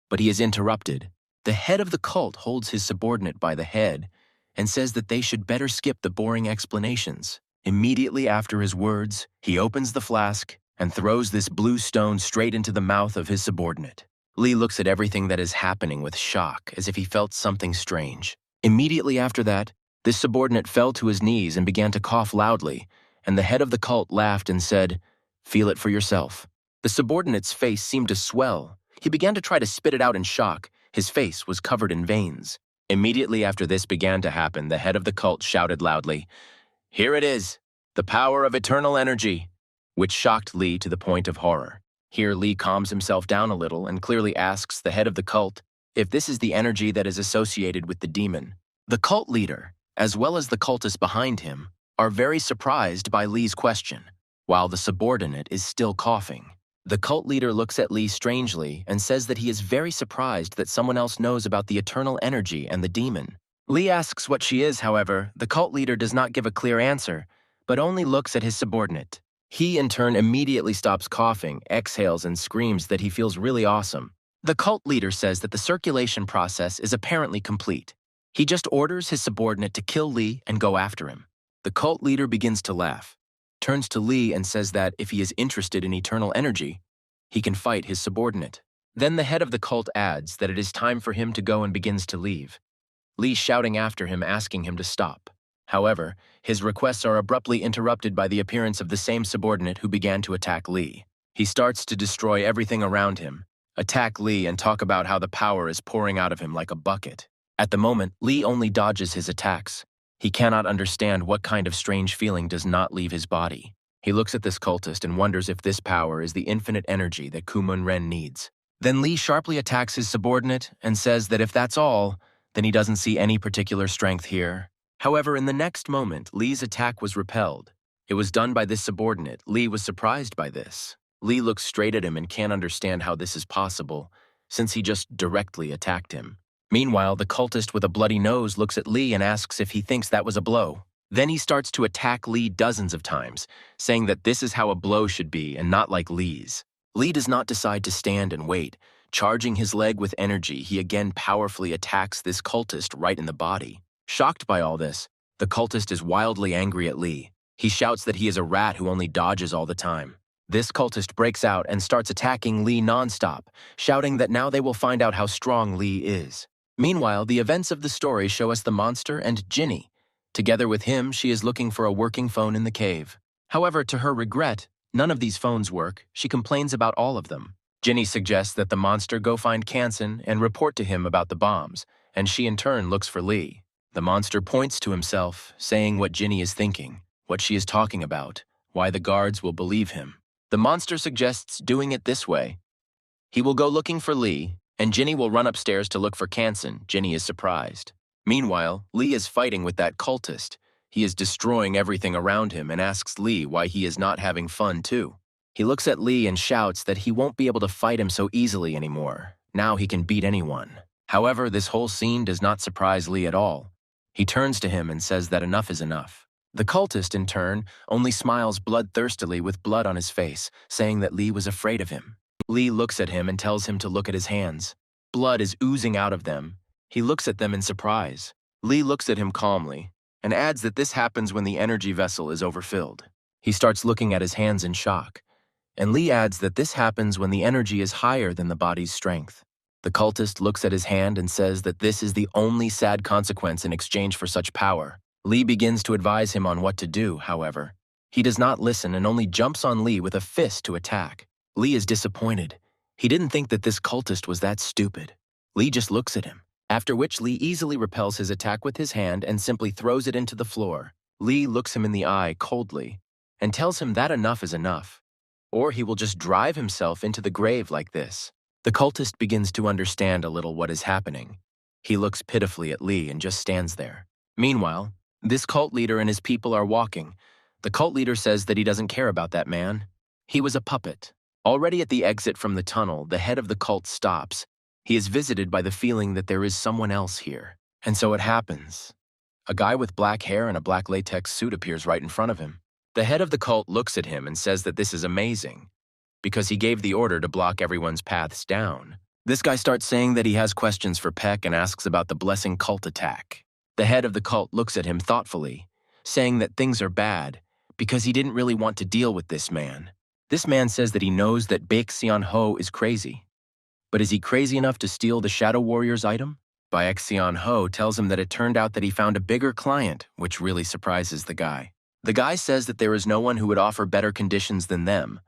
But he is interrupted. The head of the cult holds his subordinate by the head and says that they should better skip the boring explanations. Immediately after his words, he opens the flask and throws this blue stone straight into the mouth of his subordinate. Lee looks at everything that is happening with shock, as if he felt something strange. Immediately after that, this subordinate fell to his knees and began to cough loudly, and the head of the cult laughed and said, "Feel it for yourself." The subordinate's face seemed to swell. He began to try to spit it out in shock. His face was covered in veins. Immediately after this began to happen, the head of the cult shouted loudly, "Here it is, the power of eternal energy. which shocked Lee to the point of horror. Here, Lee calms himself down a little and clearly asks the head of the cult if this is the energy that is associated with the demon. The cult leader, as well as the cultist behind him, are very surprised by Lee's question, while the subordinate is still coughing. The cult leader looks at Lee strangely and says that he is very surprised that someone else knows about the eternal energy and the demon. Lee asks what she is, however, the cult leader does not give a clear answer, but only looks at his subordinate. He, in turn, immediately stops coughing, exhales, and screams that he feels really awesome. The cult leader says that the circulation process is apparently complete. He just orders his subordinate to kill Lee and go after him. The cult leader begins to laugh, turns to Lee and says that if he is interested in eternal energy, he can fight his subordinate. Then the head of the cult adds that it is time for him to go and begins to leave. Lee shouting after him, asking him to stop. However, his requests are abruptly interrupted by the appearance of the same subordinate who began to attack Lee. He starts to destroy everything around him, attack Lee, and talk about how the power is pouring out of him like a bucket. At the moment, Lee only dodges his attacks. He cannot understand what kind of strange feeling does not leave his body. He looks at this cultist and wonders if this power is the infinite energy that Kumun-ren needs. Then Lee sharply attacks his subordinate and says that if that's all, then he doesn't see any particular strength here. However, in the next moment, Lee's attack was repelled. It was done by this subordinate. Lee was surprised by this. Lee looks straight at him and can't understand how this is possible, since he just directly attacked him. Meanwhile, the cultist with a bloody nose looks at Lee and asks if he thinks that was a blow. Then he starts to attack Lee dozens of times, saying that this is how a blow should be and not like Lee's. Lee does not decide to stand and wait. Charging his leg with energy, he again powerfully attacks this cultist right in the body. Shocked by all this, the cultist is wildly angry at Lee. He shouts that he is a rat who only dodges all the time. This cultist breaks out and starts attacking Lee nonstop, shouting that now they will find out how strong Lee is. Meanwhile, the events of the story show us the monster and Ginny. Together with him, she is looking for a working phone in the cave. However, to her regret, none of these phones work. She complains about all of them. Ginny suggests that the monster go find Kansen and report to him about the bombs, and she in turn looks for Lee. The monster points to himself, saying what Ginny is thinking, what she is talking about, why the guards will believe him. The monster suggests doing it this way. He will go looking for Lee, and Ginny will run upstairs to look for Kansen. Ginny is surprised. Meanwhile, Lee is fighting with that cultist. He is destroying everything around him and asks Lee why he is not having fun too. He looks at Lee and shouts that he won't be able to fight him so easily anymore. Now he can beat anyone. However, this whole scene does not surprise Lee at all. He turns to him and says that enough is enough. The cultist, in turn, only smiles bloodthirstily with blood on his face, saying that Lee was afraid of him. Lee looks at him and tells him to look at his hands. Blood is oozing out of them. He looks at them in surprise. Lee looks at him calmly and adds that this happens when the energy vessel is overfilled. He starts looking at his hands in shock, and Lee adds that this happens when the energy is higher than the body's strength. The cultist looks at his hand and says that this is the only sad consequence in exchange for such power. Lee begins to advise him on what to do, however. He does not listen and only jumps on Lee with a fist to attack. Lee is disappointed. He didn't think that this cultist was that stupid. Lee just looks at him, after which Lee easily repels his attack with his hand and simply throws it into the floor. Lee looks him in the eye coldly and tells him that enough is enough, or he will just drive himself into the grave like this. The cultist begins to understand a little what is happening. He looks pitifully at Lee and just stands there. Meanwhile, this cult leader and his people are walking. The cult leader says that he doesn't care about that man. He was a puppet. Already at the exit from the tunnel, the head of the cult stops. He is visited by the feeling that there is someone else here. And so it happens. A guy with black hair and a black latex suit appears right in front of him. The head of the cult looks at him and says that this is amazing, because he gave the order to block everyone's paths down. This guy starts saying that he has questions for Peck and asks about the blessing cult attack. The head of the cult looks at him thoughtfully, saying that things are bad because he didn't really want to deal with this man. This man says that he knows that Baek Seon-ho is crazy. But is he crazy enough to steal the Shadow Warrior's item? Baek Seon-ho tells him that it turned out that he found a bigger client, which really surprises the guy. The guy says that there is no one who would offer better conditions than them,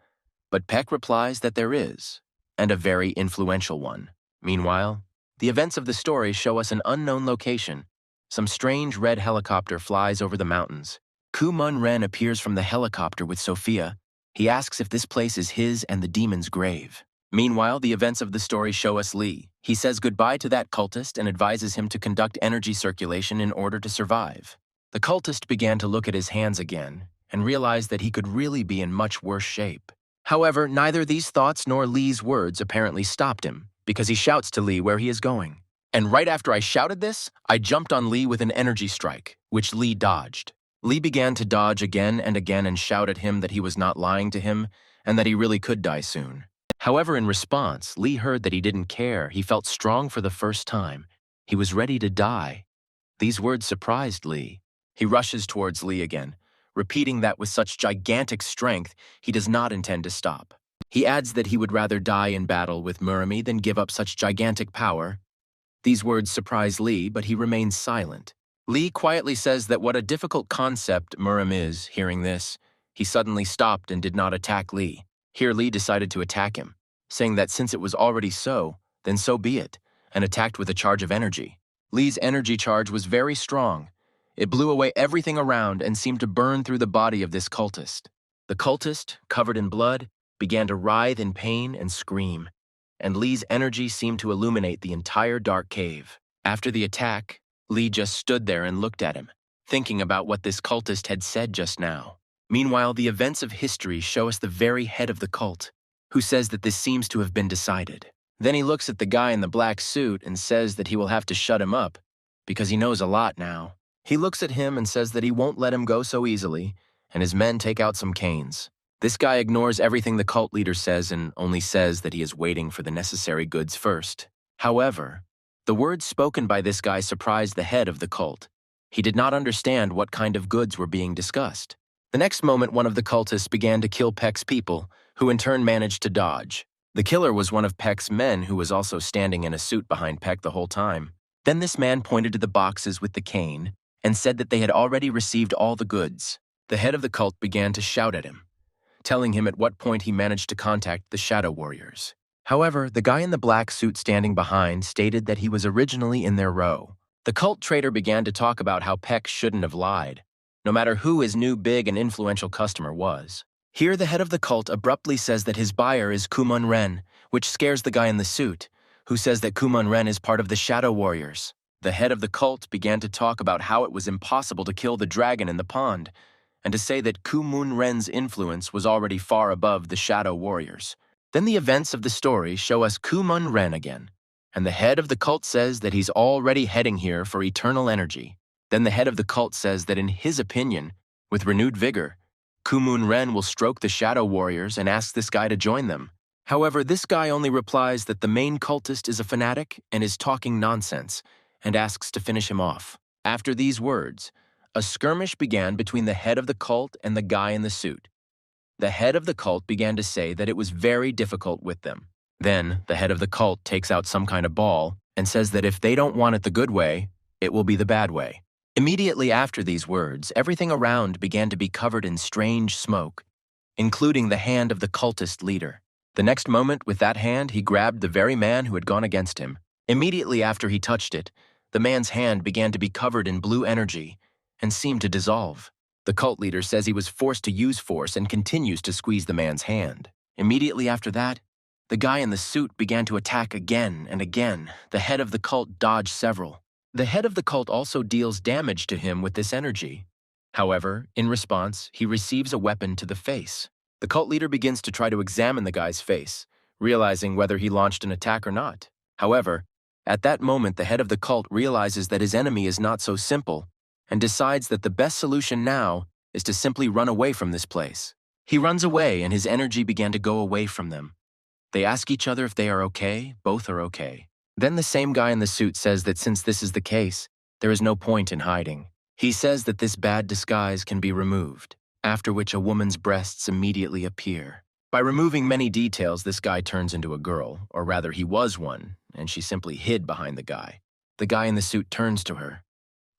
but Peck replies that there is, and a very influential one. Meanwhile, the events of the story show us an unknown location. Some strange red helicopter flies over the mountains. Kumun-ren appears from the helicopter with Sophia He asks if this place is his and the demon's grave. Meanwhile, the events of the story show us Lee. He says goodbye to that cultist and advises him to conduct energy circulation in order to survive. The cultist began to look at his hands again and realized that he could really be in much worse shape. However, neither these thoughts nor Lee's words apparently stopped him, because he shouts to Lee where he is going. And right after I shouted this, I jumped on Lee with an energy strike, which Lee dodged. Lee began to dodge again and shout at him that he was not lying to him and that he really could die soon. However, in response, Lee heard that he didn't care. He felt strong for the first time. He was ready to die. These words surprised Lee. He rushes towards Lee again, repeating that with such gigantic strength, he does not intend to stop. He adds that he would rather die in battle with MURIM than give up such gigantic power. These words surprise Lee, but he remains silent. Lee quietly says that what a difficult concept MURIM is. Hearing this, he suddenly stopped and did not attack Lee. Here Lee decided to attack him, saying that since it was already so, then so be it, and attacked with a charge of energy. Lee's energy charge was very strong. It blew away everything around and seemed to burn through the body of this cultist. The cultist, covered in blood, began to writhe in pain and scream, and Lee's energy seemed to illuminate the entire dark cave. After the attack, Lee just stood there and looked at him, thinking about what this cultist had said just now. Meanwhile, the events of history show us the very head of the cult, who says that this seems to have been decided. Then he looks at the guy in the black suit and says that he will have to shut him up, because he knows a lot now. He looks at him and says that he won't let him go so easily, and his men take out some canes. This guy ignores everything the cult leader says and only says that he is waiting for the necessary goods first. However, the words spoken by this guy surprised the head of the cult. He did not understand what kind of goods were being discussed. The next moment, one of the cultists began to kill Peck's people, who in turn managed to dodge. The killer was one of Peck's men, who was also standing in a suit behind Peck the whole time. Then this man pointed to the boxes with the cane and said that they had already received all the goods. The head of the cult began to shout at him, telling him at what point he managed to contact the Shadow Warriors. However, the guy in the black suit standing behind stated that he was originally in their row. The cult traitor began to talk about how Peck shouldn't have lied, no matter who his new big and influential customer was. Here, the head of the cult abruptly says that his buyer is Kumon Ren, which scares the guy in the suit, who says that Kumon Ren is part of the Shadow Warriors. The head of the cult began to talk about how it was impossible to kill the dragon in the pond, and to say that Kumon Ren's influence was already far above the Shadow Warriors. Then the events of the story show us Kumon Ren again, and the head of the cult says that he's already heading here for eternal energy. Then the head of the cult says that in his opinion, with renewed vigor, Kumon Ren will stroke the Shadow Warriors and ask this guy to join them. However, this guy only replies that the main cultist is a fanatic and is talking nonsense, and asks to finish him off. After these words, a skirmish began between the head of the cult and the guy in the suit. The head of the cult began to say that it was very difficult with them. Then, the head of the cult takes out some kind of ball and says that if they don't want it the good way, it will be the bad way. Immediately after these words, everything around began to be covered in strange smoke, including the hand of the cultist leader. The next moment, with that hand, he grabbed the very man who had gone against him. Immediately after he touched it, the man's hand began to be covered in blue energy and seemed to dissolve. The cult leader says he was forced to use force and continues to squeeze the man's hand. Immediately after that, the guy in the suit began to attack again and again. The head of the cult dodged several. The head of the cult also deals damage to him with this energy. However, in response, he receives a weapon to the face. The cult leader begins to try to examine the guy's face, realizing whether he launched an attack or not. However, at that moment, the head of the cult realizes that his enemy is not so simple and decides that the best solution now is to simply run away from this place. He runs away and his energy began to go away from them. They ask each other if they are okay. Both are okay. Then the same guy in the suit says that since this is the case, there is no point in hiding. He says that this bad disguise can be removed, after which a woman's breasts immediately appear. By removing many details, this guy turns into a girl, or rather he was one, and she simply hid behind the guy. The guy in the suit turns to her,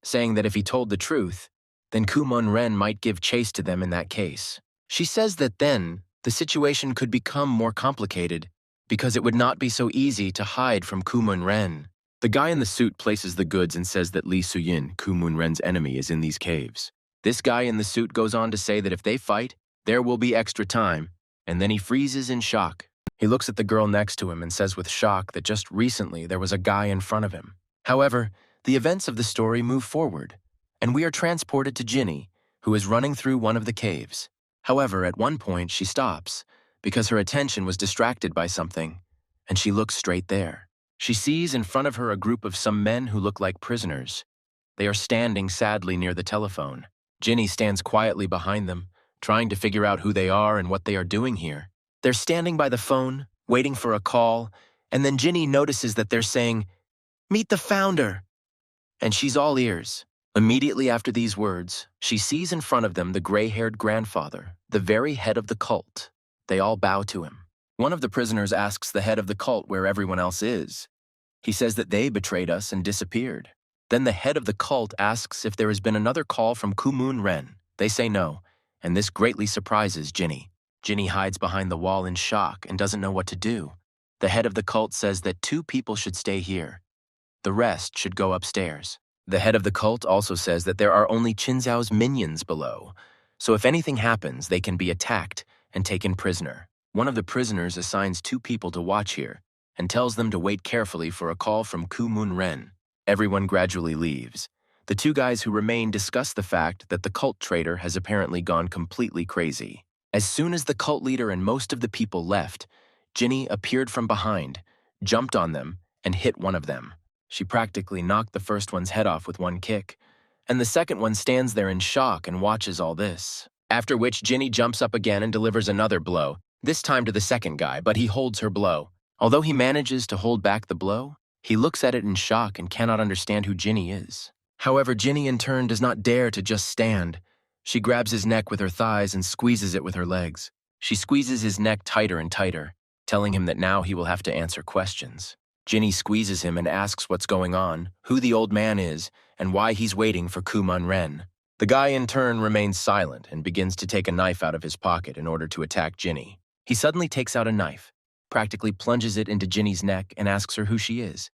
saying that if he told the truth, then Kumon Ren might give chase to them in that case. She says that then, the situation could become more complicated, because it would not be so easy to hide from Kumon Ren. The guy in the suit places the goods and says that Lee Suyin, Kumon Ren's enemy, is in these caves. This guy in the suit goes on to say that if they fight, There will be extra time, and then he freezes in shock. He looks at the girl next to him and says with shock that just recently there was a guy in front of him. However, the events of the story move forward, and we are transported to Ginny, who is running through one of the caves. However, at one point she stops, because her attention was distracted by something, and she looks straight there. She sees in front of her a group of some men who look like prisoners. They are standing sadly near the telephone. Ginny stands quietly behind them, trying to figure out who they are and what they are doing here. They're standing by the phone, waiting for a call, and then Ginny notices that they're saying, "Meet the founder!" And she's all ears. Immediately after these words, she sees in front of them the gray-haired grandfather, the very head of the cult. They all bow to him. One of the prisoners asks the head of the cult where everyone else is. He says that they betrayed us and disappeared. Then the head of the cult asks if there has been another call from Kumun Ren. They say no, and this greatly surprises Ginny. Ginny hides behind the wall in shock and doesn't know what to do. The head of the cult says that 2 people should stay here. The rest should go upstairs. The head of the cult also says that there are only Qinzhao's minions below, so if anything happens, they can be attacked and taken prisoner. One of the prisoners assigns 2 people to watch here and tells them to wait carefully for a call from Kumun Ren. Everyone gradually leaves. The 2 guys who remain discuss the fact that the cult traitor has apparently gone completely crazy. As soon as the cult leader and most of the people left, Ginny appeared from behind, jumped on them, and hit one of them. She practically knocked the first one's head off with one kick, and the second one stands there in shock and watches all this. After which Ginny jumps up again and delivers another blow, this time to the second guy, but he holds her blow. Although he manages to hold back the blow, he looks at it in shock and cannot understand who Ginny is. However, Ginny in turn does not dare to just stand. She grabs his neck with her thighs and squeezes it with her legs. She squeezes his neck tighter and tighter, telling him that now he will have to answer questions. Ginny squeezes him and asks what's going on, who the old man is, and why he's waiting for Kumun Ren. The guy in turn remains silent and begins to take a knife out of his pocket in order to attack Ginny. He suddenly takes out a knife, practically plunges it into Ginny's neck and asks her who she is.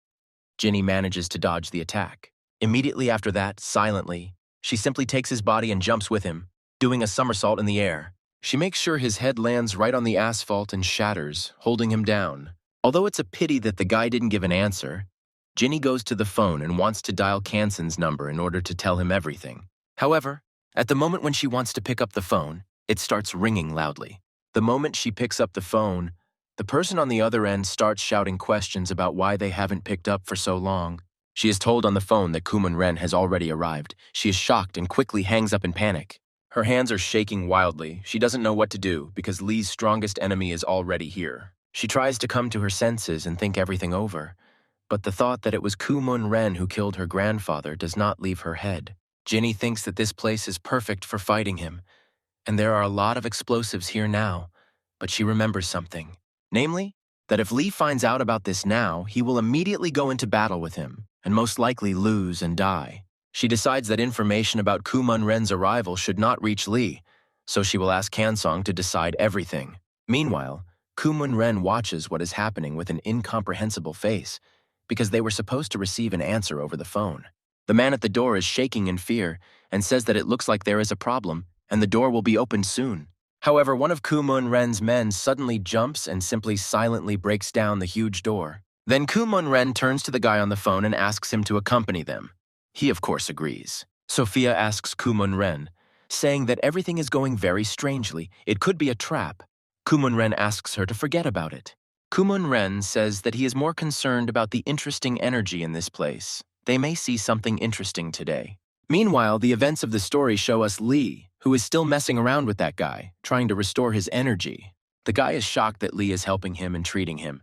Ginny manages to dodge the attack. Immediately after that, silently, she simply takes his body and jumps with him, doing a somersault in the air. She makes sure his head lands right on the asphalt and shatters, holding him down. Although it's a pity that the guy didn't give an answer, Ginny goes to the phone and wants to dial Kanson's number in order to tell him everything. However, at the moment when she wants to pick up the phone, it starts ringing loudly. The moment she picks up the phone, the person on the other end starts shouting questions about why they haven't picked up for so long. She is told on the phone that Kumun Ren has already arrived. She is shocked and quickly hangs up in panic. Her hands are shaking wildly. She doesn't know what to do because Lee's strongest enemy is already here. She tries to come to her senses and think everything over, but the thought that it was Kumun Ren who killed her grandfather does not leave her head. Ginny thinks that this place is perfect for fighting him, and there are a lot of explosives here now, but she remembers something. Namely, that if Lee finds out about this now, he will immediately go into battle with him, and most likely lose and die. She decides that information about Kumun Ren's arrival should not reach Lee, so she will ask Kansong to decide everything. Meanwhile, Kumun Ren watches what is happening with an incomprehensible face, because they were supposed to receive an answer over the phone. The man at the door is shaking in fear and says that it looks like there is a problem, and the door will be opened soon. However, one of Kumun Ren's men suddenly jumps and simply silently breaks down the huge door. Then Kumun Ren turns to the guy on the phone and asks him to accompany them. He, of course, agrees. Sophia asks Kumun Ren, saying that everything is going very strangely. It could be a trap. Kumun Ren asks her to forget about it. Kumun Ren says that he is more concerned about the interesting energy in this place. They may see something interesting today. Meanwhile, the events of the story show us Lee, who is still messing around with that guy, trying to restore his energy. The guy is shocked that Lee is helping him and treating him,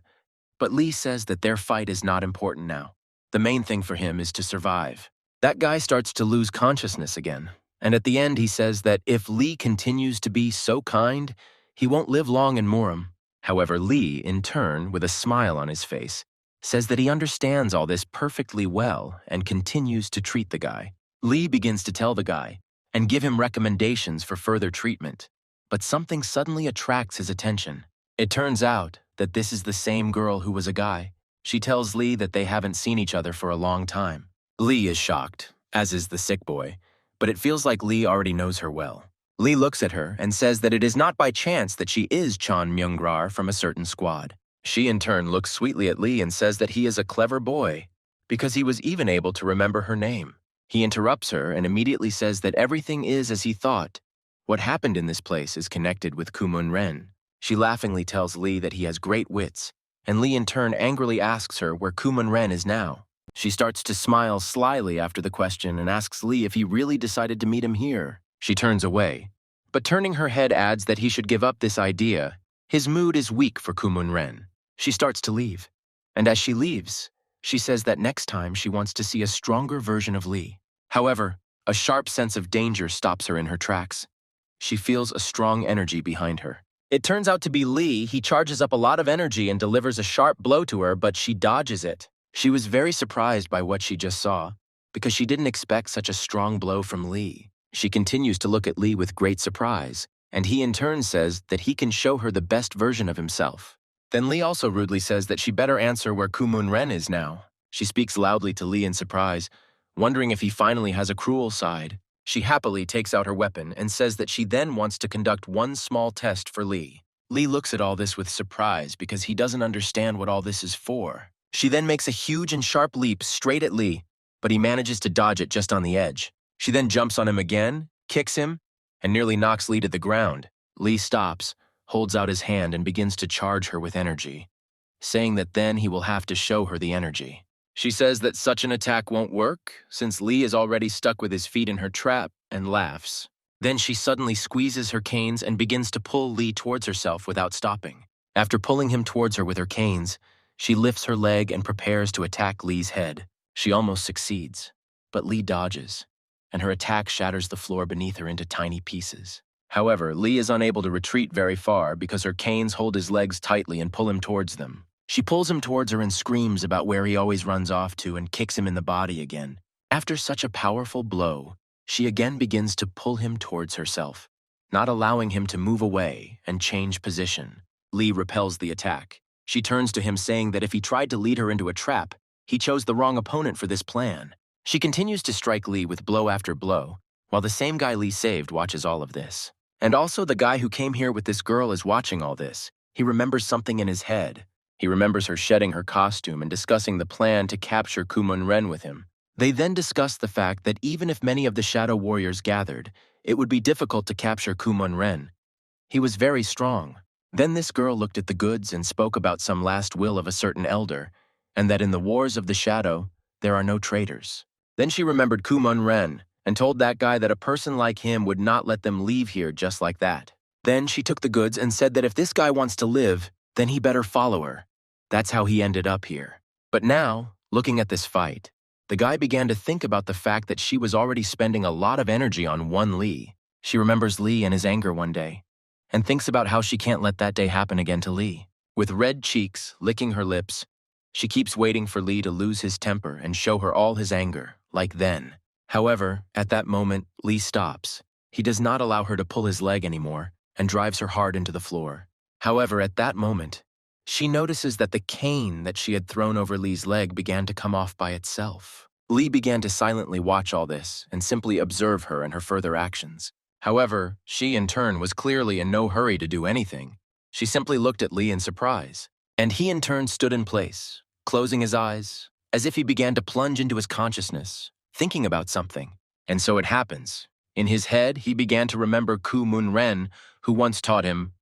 but Lee says that their fight is not important now. The main thing for him is to survive. That guy starts to lose consciousness again, and at the end he says that if Lee continues to be so kind, he won't live long in MURIM. However, Lee, in turn, with a smile on his face, says that he understands all this perfectly well and continues to treat the guy. Lee begins to tell the guy and give him recommendations for further treatment, but something suddenly attracts his attention. It turns out that this is the same girl who was a guy. She tells Lee that they haven't seen each other for a long time. Lee is shocked, as is the sick boy, but it feels like Lee already knows her well. Lee looks at her and says that it is not by chance that she is Chan Myungrar from a certain squad. She in turn looks sweetly at Lee and says that he is a clever boy because he was even able to remember her name. He interrupts her and immediately says that everything is as he thought. What happened in this place is connected with Kumun Ren. She laughingly tells Lee that he has great wits, and Lee in turn angrily asks her where Kumun Ren is now. She starts to smile slyly after the question and asks Lee if he really decided to meet him here. She turns away, but turning her head adds that he should give up this idea. His mood is weak for Kumun Ren. She starts to leave, and as she leaves, she says that next time she wants to see a stronger version of Lee. However, a sharp sense of danger stops her in her tracks. She feels a strong energy behind her. It turns out to be Lee. He charges up a lot of energy and delivers a sharp blow to her, but she dodges it. She was very surprised by what she just saw, because she didn't expect such a strong blow from Lee. She continues to look at Lee with great surprise, and he in turn says that he can show her the best version of himself. Then Lee also rudely says that she better answer where Kumun Ren is now. She speaks loudly to Lee in surprise, wondering if he finally has a cruel side. She happily takes out her weapon and says that she then wants to conduct one small test for Lee. Lee looks at all this with surprise because he doesn't understand what all this is for. She then makes a huge and sharp leap straight at Lee, but he manages to dodge it just on the edge. She then jumps on him again, kicks him, and nearly knocks Lee to the ground. Lee stops, holds out his hand, and begins to charge her with energy, saying that then he will have to show her the energy. She says that such an attack won't work, since Lee is already stuck with his feet in her trap, and laughs. Then she suddenly squeezes her canes and begins to pull Lee towards herself without stopping. After pulling him towards her with her canes, she lifts her leg and prepares to attack Lee's head. She almost succeeds, but Lee dodges, and her attack shatters the floor beneath her into tiny pieces. However, Lee is unable to retreat very far because her canes hold his legs tightly and pull him towards them. She pulls him towards her and screams about where he always runs off to and kicks him in the body again. After such a powerful blow, she again begins to pull him towards herself, not allowing him to move away and change position. Lee repels the attack. She turns to him saying that if he tried to lead her into a trap, he chose the wrong opponent for this plan. She continues to strike Lee with blow after blow, while the same guy Lee saved watches all of this. And also the guy who came here with this girl is watching all this. He remembers something in his head. He remembers her shedding her costume and discussing the plan to capture Kumun Ren with him. They then discuss the fact that even if many of the Shadow Warriors gathered, it would be difficult to capture Kumun Ren. He was very strong. Then this girl looked at the goods and spoke about some last will of a certain elder, and that in the wars of the Shadow, there are no traitors. Then she remembered Kumun Ren and told that guy that a person like him would not let them leave here just like that. Then she took the goods and said that if this guy wants to live, then he better follow her. That's how he ended up here. But now, looking at this fight, the guy began to think about the fact that she was already spending a lot of energy on one Lee. She remembers Lee and his anger one day, and thinks about how she can't let that day happen again to Lee. With red cheeks, licking her lips, she keeps waiting for Lee to lose his temper and show her all his anger, like then. However, at that moment, Lee stops. He does not allow her to pull his leg anymore and drives her hard into the floor. However, at that moment, she notices that the cane that she had thrown over Lee's leg began to come off by itself. Lee began to silently watch all this and simply observe her and her further actions. However, she in turn was clearly in no hurry to do anything. She simply looked at Lee in surprise, and he in turn stood in place, closing his eyes, as if he began to plunge into his consciousness, thinking about something. And so it happens. In his head, he began to remember Kumun Ren, who once taught him.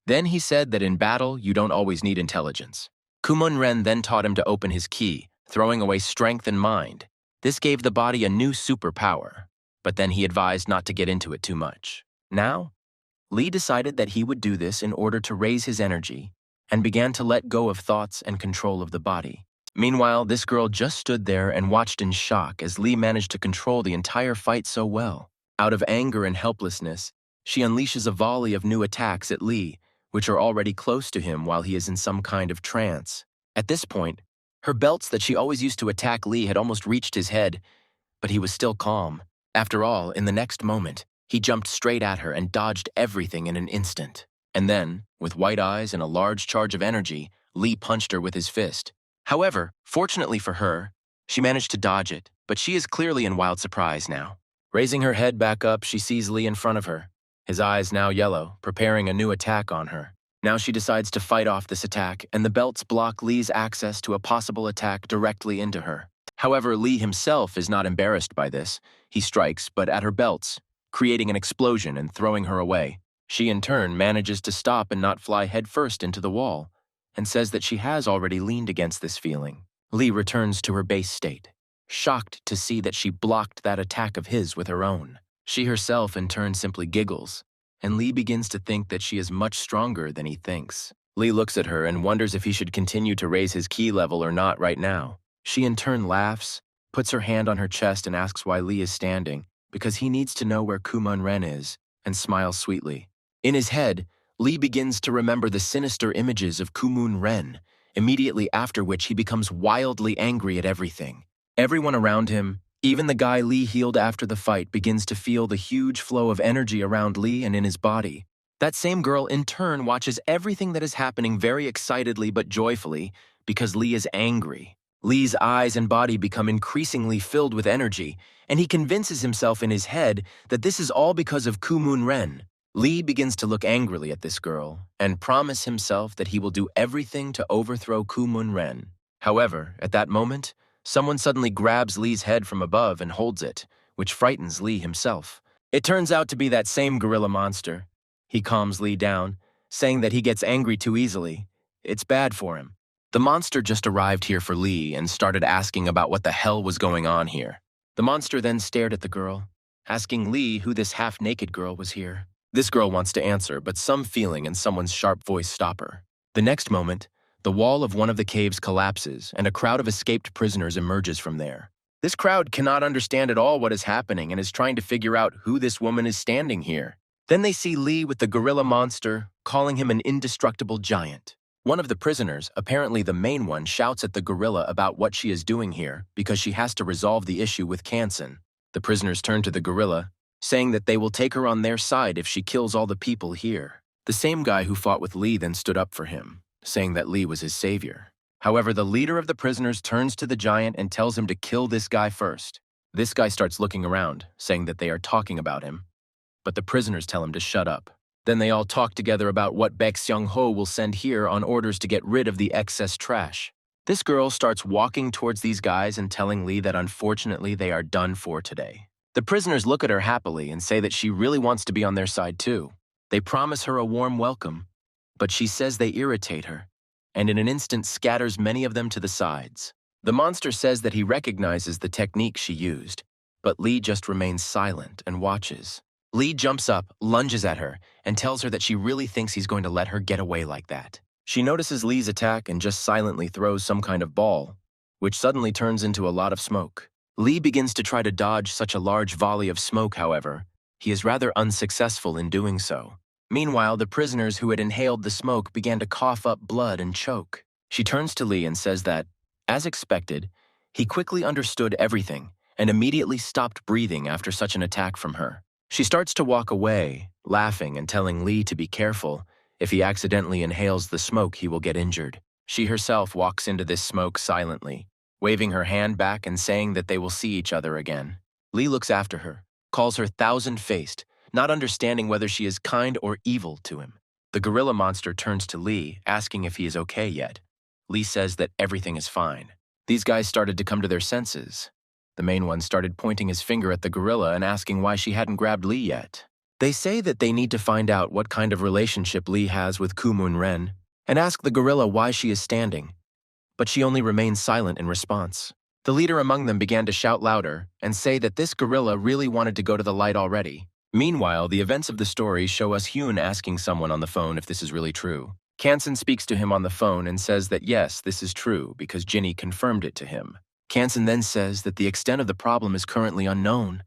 Then he said that in battle, you don't always need intelligence. Kumun Ren then taught him to open his ki, throwing away strength and mind. This gave the body a new superpower, but then he advised not to get into it too much. Now, Lee decided that he would do this in order to raise his energy and began to let go of thoughts and control of the body. Meanwhile, this girl just stood there and watched in shock as Lee managed to control the entire fight so well. Out of anger and helplessness, she unleashes a volley of new attacks at Lee, which are already close to him while he is in some kind of trance. At this point, her belts that she always used to attack Lee had almost reached his head, but he was still calm. After all, in the next moment, he jumped straight at her and dodged everything in an instant. And then, with white eyes and a large charge of energy, Lee punched her with his fist. However, fortunately for her, she managed to dodge it, but she is clearly in wild surprise now. Raising her head back up, she sees Lee in front of her. his eyes now yellow, preparing a new attack on her. Now she decides to fight off this attack, and the belts block Lee's access to a possible attack directly into her. However, Lee himself is not embarrassed by this. He strikes, but at her belts, creating an explosion and throwing her away. She in turn manages to stop and not fly headfirst into the wall, and says that she has already leaned against this feeling. Lee returns to her base state, shocked to see that she blocked that attack of his with her own. She herself in turn simply giggles, and Lee begins to think that she is much stronger than he thinks. Lee looks at her and wonders if he should continue to raise his ki level or not right now. She in turn laughs, puts her hand on her chest and asks why Lee is standing, because he needs to know where Kumon Ren is, and smiles sweetly. In his head, Lee begins to remember the sinister images of Kumon Ren, immediately after which he becomes wildly angry at everything. Everyone around him, even the guy Lee healed after the fight, begins to feel the huge flow of energy around Lee and in his body. That same girl in turn watches everything that is happening very excitedly but joyfully because Lee is angry. Lee's eyes and body become increasingly filled with energy, and he convinces himself in his head that this is all because of Kumon Ren. Lee begins to look angrily at this girl and promise himself that he will do everything to overthrow Kumon Ren. However, at that moment, someone suddenly grabs Lee's head from above and holds it, which frightens Lee himself. It turns out to be that same gorilla monster. He calms Lee down, saying that he gets angry too easily. It's bad for him. The monster just arrived here for Lee and started asking about what the hell was going on here. The monster then stared at the girl, asking Lee who this half-naked girl was here. This girl wants to answer, but some feeling and someone's sharp voice stop her. The next moment, the wall of one of the caves collapses and a crowd of escaped prisoners emerges from there. This crowd cannot understand at all what is happening and is trying to figure out who this woman is standing here. Then they see Lee with the gorilla monster, calling him an indestructible giant. One of the prisoners, apparently the main one, shouts at the gorilla about what she is doing here because she has to resolve the issue with Kansen. The prisoners turn to the gorilla, saying that they will take her on their side if she kills all the people here. The same guy who fought with Lee then stood up for him, saying that Lee was his savior. However, the leader of the prisoners turns to the giant and tells him to kill this guy first. This guy starts looking around, saying that they are talking about him, but the prisoners tell him to shut up. Then they all talk together about what Baek Seung-ho will send here on orders to get rid of the excess trash. This girl starts walking towards these guys and telling Lee that unfortunately they are done for today. The prisoners look at her happily and say that she really wants to be on their side too. They promise her a warm welcome, but she says they irritate her, and in an instant scatters many of them to the sides. The monster says that he recognizes the technique she used, but Lee just remains silent and watches. Lee jumps up, lunges at her, and tells her that she really thinks he's going to let her get away like that. She notices Lee's attack and just silently throws some kind of ball, which suddenly turns into a lot of smoke. Lee begins to try to dodge such a large volley of smoke, however. He is rather unsuccessful in doing so. Meanwhile, the prisoners who had inhaled the smoke began to cough up blood and choke. She turns to Lee and says that, as expected, he quickly understood everything and immediately stopped breathing after such an attack from her. She starts to walk away, laughing and telling Lee to be careful. If he accidentally inhales the smoke, he will get injured. She herself walks into this smoke silently, waving her hand back and saying that they will see each other again. Lee looks after her, calls her thousand-faced, not understanding whether she is kind or evil to him. The gorilla monster turns to Lee, asking if he is okay yet. Lee says that everything is fine. These guys started to come to their senses. The main one started pointing his finger at the gorilla and asking why she hadn't grabbed Lee yet. They say that they need to find out what kind of relationship Lee has with Kumon Ren and ask the gorilla why she is standing, but she only remains silent in response. The leader among them began to shout louder and say that this gorilla really wanted to go to the light already. Meanwhile, the events of the story show us Hyun asking someone on the phone if this is really true. Kansen speaks to him on the phone and says that yes, this is true because Jinny confirmed it to him. Kansen then says that the extent of the problem is currently unknown,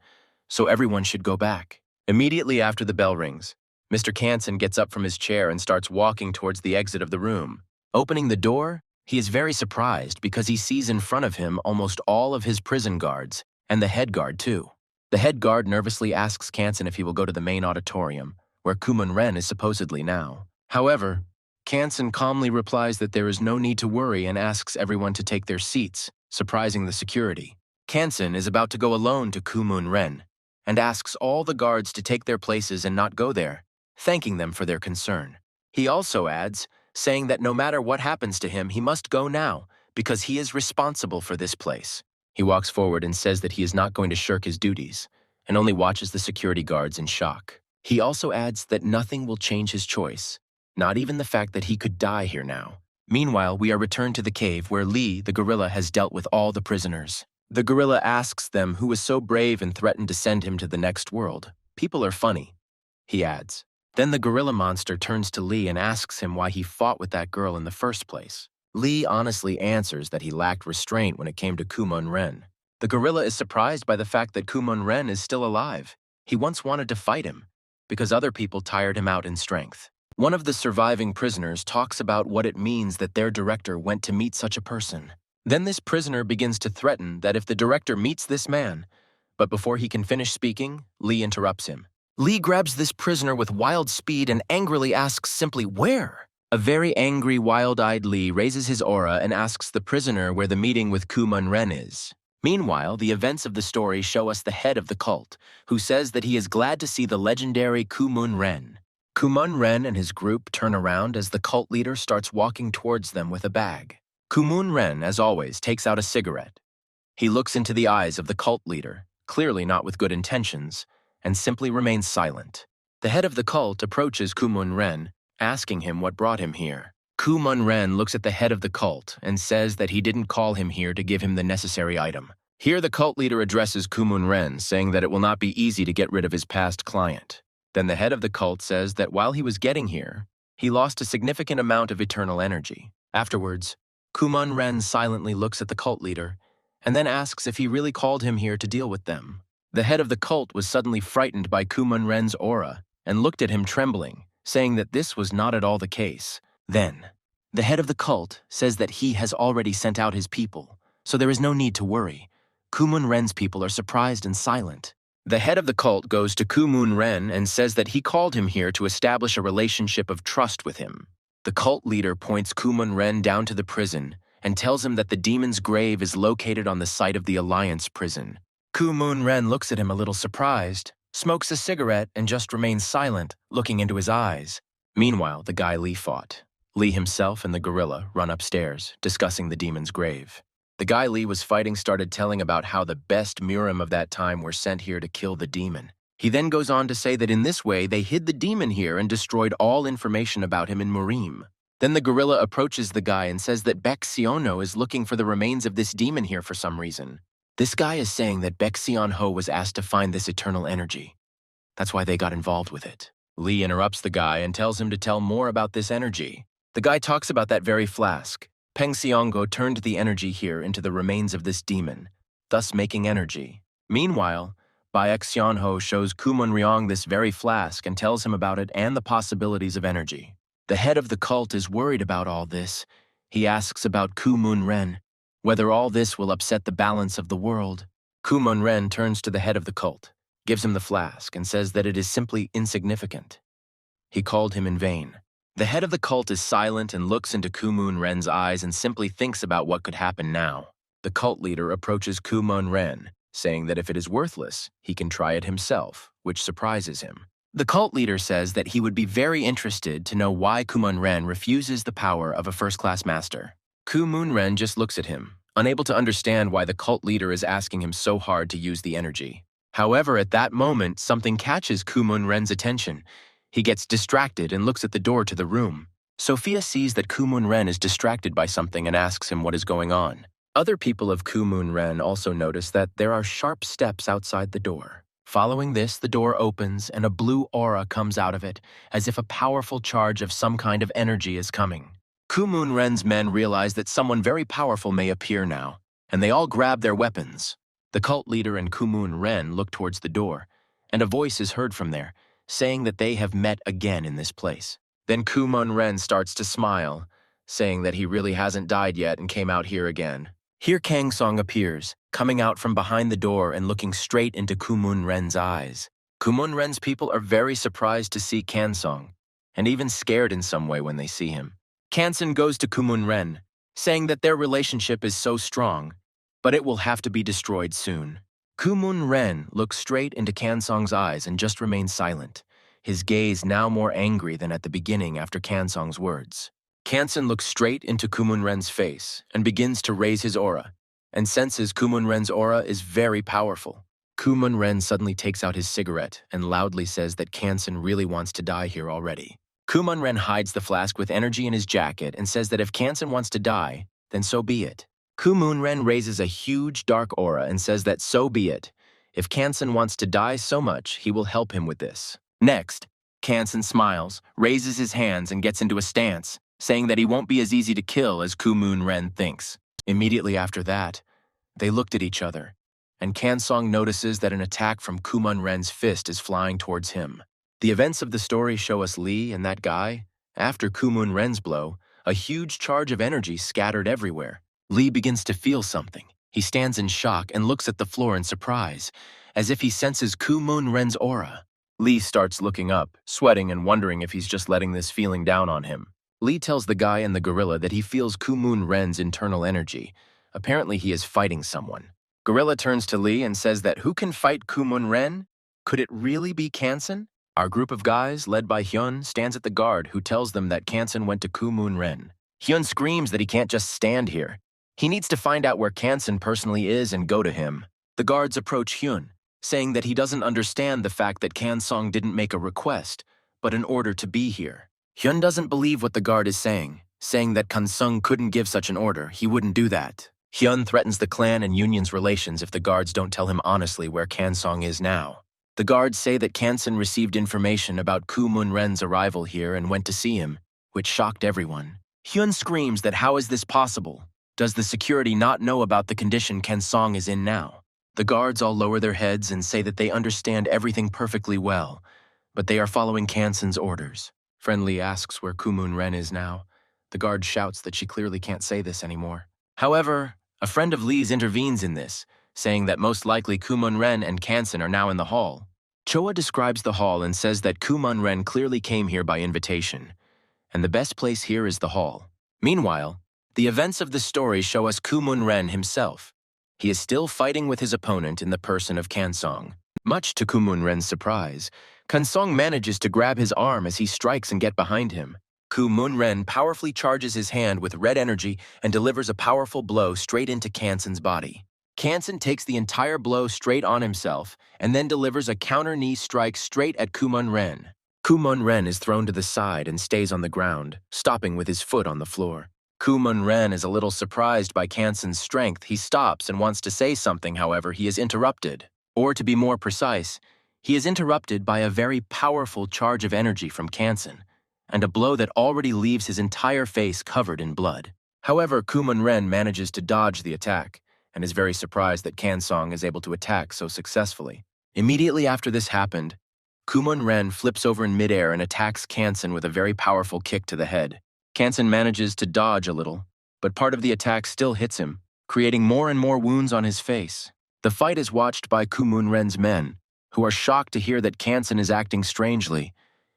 so everyone should go back. Immediately after the bell rings, Mr. Kansen gets up from his chair and starts walking towards the exit of the room. Opening the door, he is very surprised because he sees in front of him almost all of his prison guards, and the head guard too. The head guard nervously asks Kansen if he will go to the main auditorium, where Kumon Ren is supposedly now. However, Kansen calmly replies that there is no need to worry and asks everyone to take their seats, surprising the security. Kansen is about to go alone to Kumon Ren, and asks all the guards to take their places and not go there, thanking them for their concern. He also adds, saying that no matter what happens to him, he must go now, because he is responsible for this place. He walks forward and says that he is not going to shirk his duties, and only watches the security guards in shock. He also adds that nothing will change his choice, not even the fact that he could die here now. Meanwhile, we are returned to the cave where Lee, the gorilla, has dealt with all the prisoners. The gorilla asks them who was so brave and threatened to send him to the next world. People are funny, he adds. Then the gorilla monster turns to Lee and asks him why he fought with that girl in the first place. Lee honestly answers that he lacked restraint when it came to Kumon Ren. The gorilla is surprised by the fact that Kumon Ren is still alive. He once wanted to fight him, because other people tired him out in strength. One of the surviving prisoners talks about what it means that their director went to meet such a person. Then this prisoner begins to threaten that if the director meets this man, but before he can finish speaking, Lee interrupts him. Lee grabs this prisoner with wild speed and angrily asks simply, "Where?" A very angry, wild-eyed Lee raises his aura and asks the prisoner where the meeting with Kumon Ren is. Meanwhile, the events of the story show us the head of the cult, who says that he is glad to see the legendary Kumon Ren. Kumon Ren and his group turn around as the cult leader starts walking towards them with a bag. Kumon Ren, as always, takes out a cigarette. He looks into the eyes of the cult leader, clearly not with good intentions, and simply remains silent. The head of the cult approaches Kumon Ren, asking him what brought him here. Kumon Ren looks at the head of the cult and says that he didn't call him here to give him the necessary item. Here the cult leader addresses Kumon Ren, saying that it will not be easy to get rid of his past client. Then the head of the cult says that while he was getting here, he lost a significant amount of eternal energy. Afterwards, Kumon Ren silently looks at the cult leader and then asks if he really called him here to deal with them. The head of the cult was suddenly frightened by Kumon Ren's aura and looked at him trembling, saying that this was not at all the case. Then, the head of the cult says that he has already sent out his people, so there is no need to worry. Kumon Ren's people are surprised and silent. The head of the cult goes to Kumon Ren and says that he called him here to establish a relationship of trust with him. The cult leader points Kumon Ren down to the prison and tells him that the demon's grave is located on the site of the Alliance prison. Kumon Ren looks at him a little surprised, smokes a cigarette, and just remains silent, looking into his eyes. Meanwhile, the guy Lee fought. Lee himself and the gorilla run upstairs, discussing the demon's grave. The guy Lee was fighting started telling about how the best MURIM of that time were sent here to kill the demon. He then goes on to say that in this way they hid the demon here and destroyed all information about him in MURIM. Then the gorilla approaches the guy and says that Baek Sion-ho is looking for the remains of this demon here for some reason. This guy is saying that Baek Sion-ho was asked to find this eternal energy. That's why they got involved with it. Lee interrupts the guy and tells him to tell more about this energy. The guy talks about that very flask. Peng Siongo turned the energy here into the remains of this demon, thus making energy. Meanwhile, Baek Sion-ho shows Kumon Ryong this very flask and tells him about it and the possibilities of energy. The head of the cult is worried about all this. He asks about Kumon Ren, whether all this will upset the balance of the world. Kumon Ren turns to the head of the cult, gives him the flask, and says that it is simply insignificant. He called him in vain. The head of the cult is silent and looks into Kumon Ren's eyes and simply thinks about what could happen now. The cult leader approaches Kumon Ren, saying that if it is worthless, he can try it himself, which surprises him. The cult leader says that he would be very interested to know why Kumon Ren refuses the power of a first-class master. Kumon Ren just looks at him, unable to understand why the cult leader is asking him so hard to use the energy. However, at that moment, something catches Kumon Ren's attention. He gets distracted and looks at the door to the room. Sophia sees that Kumon Ren is distracted by something and asks him what is going on. Other people of Kumon Ren also notice that there are sharp steps outside the door. Following this, the door opens and a blue aura comes out of it, as if a powerful charge of some kind of energy is coming. Kumon Ren's men realize that someone very powerful may appear now, and they all grab their weapons. The cult leader and Kumon Ren look towards the door, and a voice is heard from there, saying that they have met again in this place. Then Kumon Ren starts to smile, saying that he really hasn't died yet and came out here again. Here Kang Song appears, coming out from behind the door and looking straight into Kumon Ren's eyes. Kumon Ren's people are very surprised to see Kang Song, and even scared in some way when they see him. Kansen goes to Kumon Ren, saying that their relationship is so strong, but it will have to be destroyed soon. Kumun Ren looks straight into Kansong's eyes and just remains silent, his gaze now more angry than at the beginning after Kansong's words. Kanson looks straight into Kumun Ren's face and begins to raise his aura, and senses Kumun Ren's aura is very powerful. Kumun Ren suddenly takes out his cigarette and loudly says that Kanson really wants to die here already. Kumun Ren hides the flask with energy in his jacket and says that if Kanson wants to die, then so be it. Kumun Ren raises a huge dark aura and says that so be it. If Kanson wants to die so much, he will help him with this. Next, Kanson smiles, raises his hands and gets into a stance, saying that he won't be as easy to kill as Kumun Ren thinks. Immediately after that, they looked at each other, and Kansong notices that an attack from Kumun Ren's fist is flying towards him. The events of the story show us Lee and that guy, after Kumun Ren's blow, a huge charge of energy scattered everywhere. Lee begins to feel something. He stands in shock and looks at the floor in surprise, as if he senses Kumun Ren's aura. Lee starts looking up, sweating and wondering if he's just letting this feeling down on him. Lee tells the guy and the gorilla that he feels Kumun Ren's internal energy. Apparently he is fighting someone. Gorilla turns to Lee and says that who can fight Kumun Ren? Could it really be Kanson? Our group of guys, led by Hyun, stands at the guard who tells them that Kanson went to Kumun Ren. Hyun screams that he can't just stand here. He needs to find out where Kanson personally is and go to him. The guards approach Hyun, saying that he doesn't understand the fact that Kansong didn't make a request, but an order to be here. Hyun doesn't believe what the guard is saying that Kansong couldn't give such an order. He wouldn't do that. Hyun threatens the clan and union's relations if the guards don't tell him honestly where Kansong is now. The guards say that Kanson received information about Kumun Ren's arrival here and went to see him, which shocked everyone. Hyun screams that how is this possible? Does the security not know about the condition Kansong is in now? The guards all lower their heads and say that they understand everything perfectly well, but they are following Kanson's orders. Friend Lee asks where Kumun Ren is now. The guard shouts that she clearly can't say this anymore. However, a friend of Lee's intervenes in this, saying that most likely Kumun Ren and Kanson are now in the hall. Choa describes the hall and says that Kumun Ren clearly came here by invitation, and the best place here is the hall. Meanwhile, the events of the story show us Kumun Ren himself. He is still fighting with his opponent in the person of Kansong. Much to Kumun Ren's surprise, Kansong manages to grab his arm as he strikes and get behind him. Kumun Ren powerfully charges his hand with red energy and delivers a powerful blow straight into Kanson's body. Kanson takes the entire blow straight on himself and then delivers a counter knee strike straight at Kumun Ren. Kumun Ren is thrown to the side and stays on the ground, stopping with his foot on the floor. Kumun Ren is a little surprised by Kanson's strength. He stops and wants to say something, however, he is interrupted. Or to be more precise, he is interrupted by a very powerful charge of energy from Kanson, and a blow that already leaves his entire face covered in blood. However, Kumun Ren manages to dodge the attack, and is very surprised that Kansong is able to attack so successfully. Immediately after this happened, Kumun Ren flips over in midair and attacks Kanson with a very powerful kick to the head. Kanson manages to dodge a little, but part of the attack still hits him, creating more and more wounds on his face. The fight is watched by Kumun Ren's men, who are shocked to hear that Kanson is acting strangely.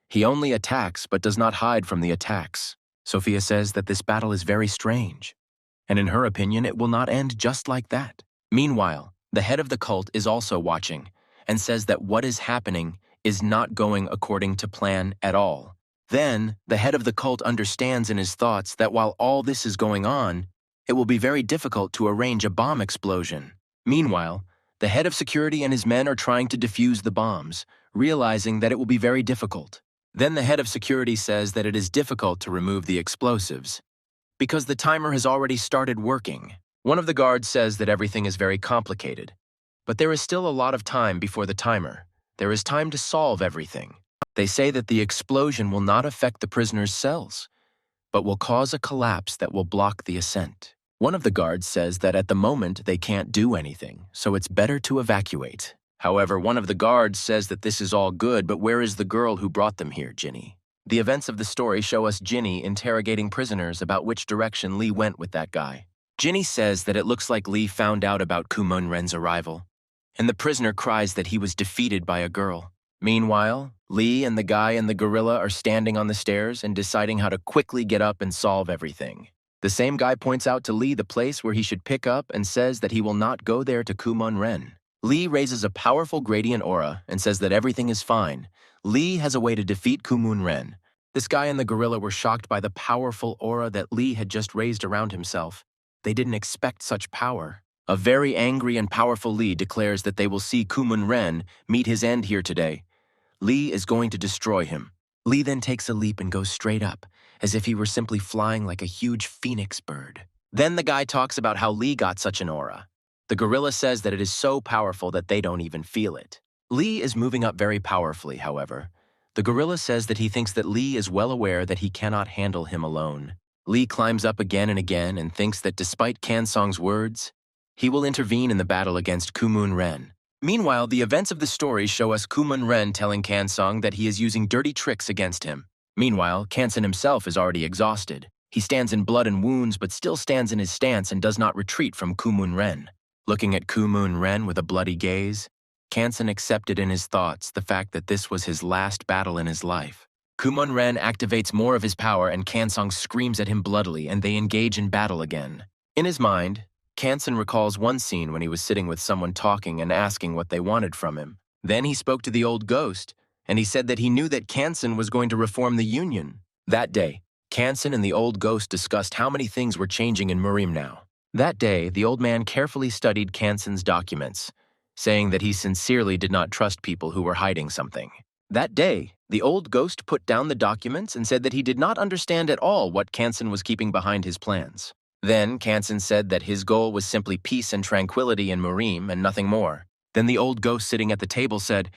He only attacks but does not hide from the attacks. Sophia says that this battle is very strange, and in her opinion it will not end just like that. Meanwhile, the head of the cult is also watching, and says that what is happening is not going according to plan at all. Then, the head of the cult understands in his thoughts that while all this is going on, it will be very difficult to arrange a bomb explosion. Meanwhile, the head of security and his men are trying to defuse the bombs, realizing that it will be very difficult. Then the head of security says that it is difficult to remove the explosives, because the timer has already started working. One of the guards says that everything is very complicated, but there is still a lot of time before the timer. There is time to solve everything. They say that the explosion will not affect the prisoners' cells, but will cause a collapse that will block the ascent. One of the guards says that at the moment they can't do anything, so it's better to evacuate. However, one of the guards says that this is all good, but where is the girl who brought them here, Ginny? The events of the story show us Ginny interrogating prisoners about which direction Lee went with that guy. Ginny says that it looks like Lee found out about Kumun Ren's arrival, and the prisoner cries that he was defeated by a girl. Meanwhile, Lee and the guy and the gorilla are standing on the stairs and deciding how to quickly get up and solve everything. The same guy points out to Lee the place where he should pick up and says that he will not go there to Kumun Ren. Lee raises a powerful gradient aura and says that everything is fine. Lee has a way to defeat Kumun Ren. This guy and the gorilla were shocked by the powerful aura that Lee had just raised around himself. They didn't expect such power. A very angry and powerful Lee declares that they will see Kumun Ren meet his end here today. Lee is going to destroy him. Lee then takes a leap and goes straight up, as if he were simply flying like a huge phoenix bird. Then the guy talks about how Lee got such an aura. The gorilla says that it is so powerful that they don't even feel it. Lee is moving up very powerfully, however. The gorilla says that he thinks that Lee is well aware that he cannot handle him alone. Lee climbs up again and again and thinks that despite Kansong's words, he will intervene in the battle against Kumun Ren. Meanwhile, the events of the story show us Kumun Ren telling Kansong that he is using dirty tricks against him. Meanwhile, Kanson himself is already exhausted. He stands in blood and wounds but still stands in his stance and does not retreat from Kumun Ren. Looking at Kumun Ren with a bloody gaze, Kanson accepted in his thoughts the fact that this was his last battle in his life. Kumun Ren activates more of his power and Kansong screams at him bloodily and they engage in battle again. In his mind, Kanson recalls one scene when he was sitting with someone talking and asking what they wanted from him. Then he spoke to the old ghost, and he said that he knew that Kanson was going to reform the union. That day, Kanson and the old ghost discussed how many things were changing in MURIM now. That day, the old man carefully studied Kanson's documents, saying that he sincerely did not trust people who were hiding something. That day, the old ghost put down the documents and said that he did not understand at all what Kanson was keeping behind his plans. Then Kanson said that his goal was simply peace and tranquility in MURIM and nothing more. Then the old ghost sitting at the table said,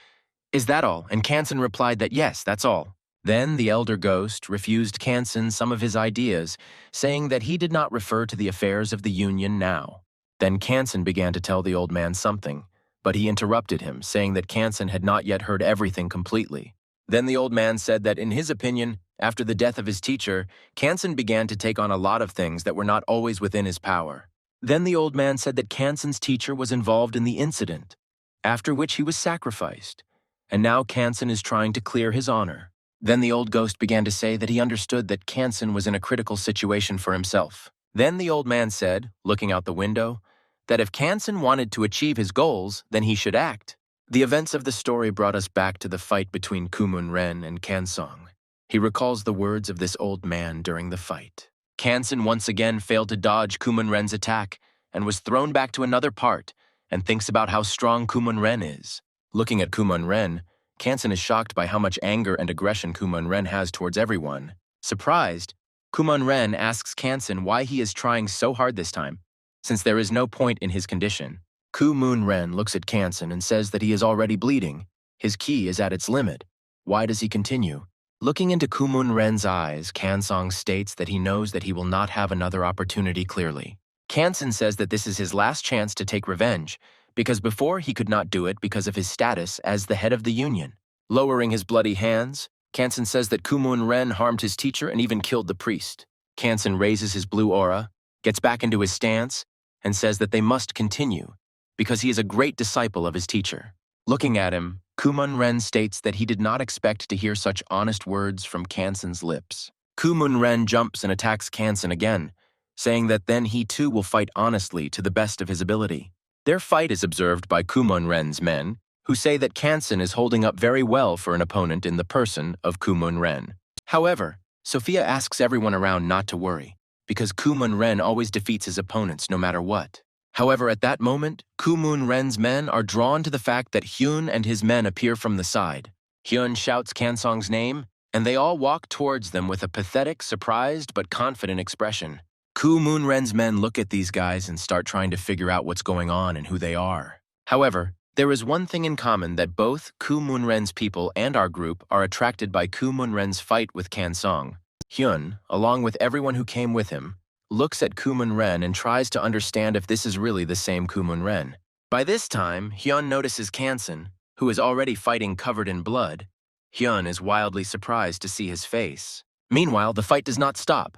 "Is that all?" And Kanson replied that yes, that's all. Then the elder ghost refused Kanson some of his ideas, saying that he did not refer to the affairs of the union now. Then Kanson began to tell the old man something, but he interrupted him, saying that Kanson had not yet heard everything completely. Then the old man said that in his opinion, after the death of his teacher, Kanson began to take on a lot of things that were not always within his power. Then the old man said that Kanson's teacher was involved in the incident, after which he was sacrificed, and now Kanson is trying to clear his honor. Then the old ghost began to say that he understood that Kanson was in a critical situation for himself. Then the old man said, looking out the window, that if Kanson wanted to achieve his goals, then he should act. The events of the story brought us back to the fight between Kumun Ren and Kansong. He recalls the words of this old man during the fight. Kanson once again failed to dodge Kumun Ren's attack and was thrown back to another part and thinks about how strong Kumun Ren is. Looking at Kumun Ren, Kanson is shocked by how much anger and aggression Kumun Ren has towards everyone. Surprised, Kumun Ren asks Kanson why he is trying so hard this time, since there is no point in his condition. Kumun Ren looks at Kanson and says that he is already bleeding. His ki is at its limit. Why does he continue? Looking into Kumun Ren's eyes, Kansong states that he knows that he will not have another opportunity clearly. Kanson says that this is his last chance to take revenge, because before he could not do it because of his status as the head of the union. Lowering his bloody hands, Kanson says that Kumun Ren harmed his teacher and even killed the priest. Kanson raises his blue aura, gets back into his stance, and says that they must continue, because he is a great disciple of his teacher. Looking at him, Kumun Ren states that he did not expect to hear such honest words from Kanson's lips. Kumun Ren jumps and attacks Kanson again, saying that then he too will fight honestly to the best of his ability. Their fight is observed by Kumun Ren's men, who say that Kanson is holding up very well for an opponent in the person of Kumun Ren. However, Sophia asks everyone around not to worry, because Kumun Ren always defeats his opponents no matter what. However, at that moment, Kumun Ren's men are drawn to the fact that Hyun and his men appear from the side. Hyun shouts Kansong's name, and they all walk towards them with a pathetic, surprised, but confident expression. Kumun Ren's men look at these guys and start trying to figure out what's going on and who they are. However, there is one thing in common that both Kumun Ren's people and our group are attracted by Kumun Ren's fight with Kansong. Hyun, along with everyone who came with him, looks at Kumun Ren and tries to understand if this is really the same Kumun Ren. By this time, Hyun notices Kanson, who is already fighting covered in blood. Hyun is wildly surprised to see his face. Meanwhile, the fight does not stop.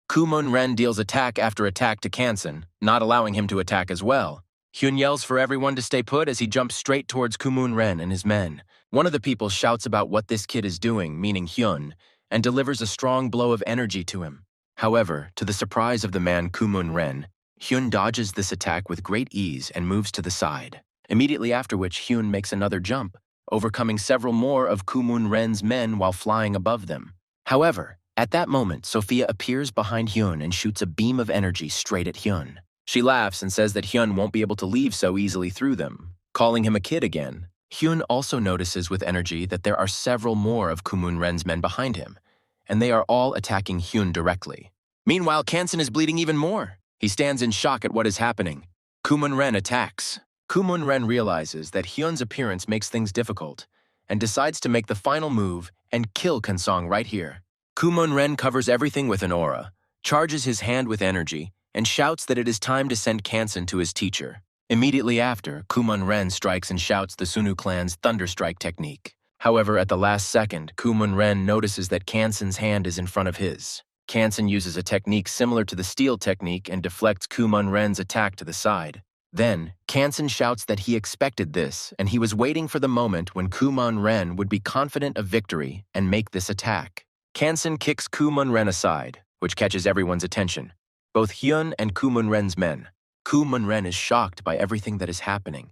Kumun Ren deals attack after attack to Kanson, not allowing him to attack as well. Hyun yells for everyone to stay put as he jumps straight towards Kumun Ren and his men. One of the people shouts about what this kid is doing, meaning Hyun, and delivers a strong blow of energy to him. However, to the surprise of the man Kumun Ren, Hyun dodges this attack with great ease and moves to the side. immediately after which Hyun makes another jump, overcoming several more of Kumun Ren's men while flying above them. However, at that moment, Sophia appears behind Hyun and shoots a beam of energy straight at Hyun. She laughs and says that Hyun won't be able to leave so easily through them, calling him a kid again. Hyun also notices with energy that there are several more of Kumun Ren's men behind him, and they are all attacking Hyun directly. Meanwhile, Kansan is bleeding even more. He stands in shock at what is happening. Kumun Ren attacks. Kumun Ren realizes that Hyun's appearance makes things difficult and decides to make the final move and kill Kansong right here. Kumun Ren covers everything with an aura, charges his hand with energy, and shouts that it is time to send Kansan to his teacher. Immediately after, Kumun Ren strikes and shouts the Sunu clan's Thunderstrike technique. However, at the last second, Kumun Ren notices that Kansan's hand is in front of his. Kansan uses a technique similar to the steel technique and deflects Kumun Ren's attack to the side. Then, Kansan shouts that he expected this, and he was waiting for the moment when Kumun Ren would be confident of victory and make this attack. Kansan kicks Kumun Ren aside, which catches everyone's attention, both Hyun and Kumun Ren's men. Kumun Ren is shocked by everything that is happening.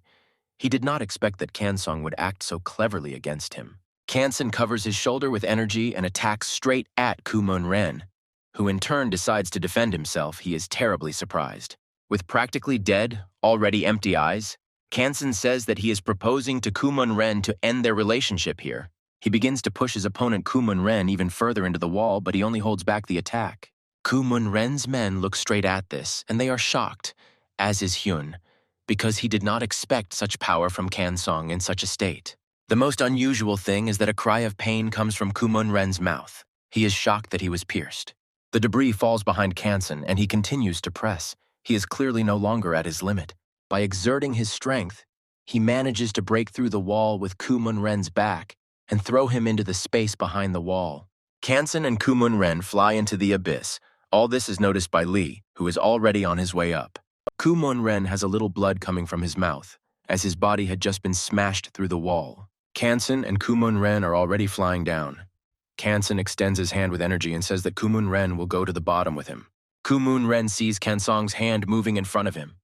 He did not expect that Kansong would act so cleverly against him. Kansan covers his shoulder with energy and attacks straight at Kumun Ren, who in turn decides to defend himself. He is terribly surprised. With practically dead, already empty eyes, Kansan says that he is proposing to Kumun Ren to end their relationship here. He begins to push his opponent Kumun Ren even further into the wall, but he only holds back the attack. Kumun Ren's men look straight at this, and they are shocked, as is Hyun, because he did not expect such power from Kansong in such a state. The most unusual thing is that a cry of pain comes from Kumun Ren's mouth. He is shocked that he was pierced. The debris falls behind Kansan, and he continues to press. He is clearly no longer at his limit. By exerting his strength, he manages to break through the wall with Kumun Ren's back and throw him into the space behind the wall. Kansan and Kumun Ren fly into the abyss. All this is noticed by Lee, who is already on his way up. Kumun Ren has a little blood coming from his mouth, as his body had just been smashed through the wall. Kansan and Kumun Ren are already flying down. Kansan extends his hand with energy and says that Kumun Ren will go to the bottom with him. Kumun Ren sees Kansong's hand moving in front of him.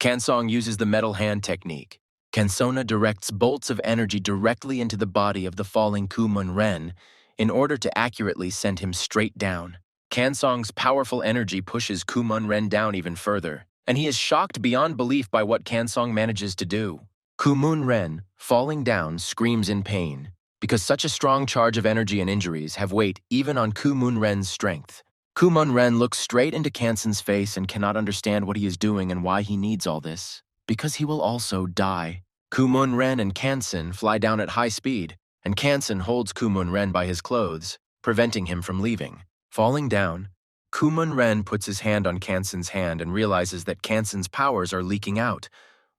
Kansong uses the metal hand technique. Kansona directs bolts of energy directly into the body of the falling Kumun Ren in order to accurately send him straight down. Kansong's powerful energy pushes Kumun Ren down even further, and he is shocked beyond belief by what Kansong manages to do. Kumun Ren, falling down, screams in pain, because such a strong charge of energy and injuries have weight even on Kumun Ren's strength. Kumun Ren looks straight into Kanson's face and cannot understand what he is doing and why he needs all this, because he will also die. Kumun Ren and Kansan fly down at high speed, and Kansan holds Kumun Ren by his clothes, preventing him from leaving. Falling down, Kumun Ren puts his hand on Kansan's hand and realizes that Kansan's powers are leaking out.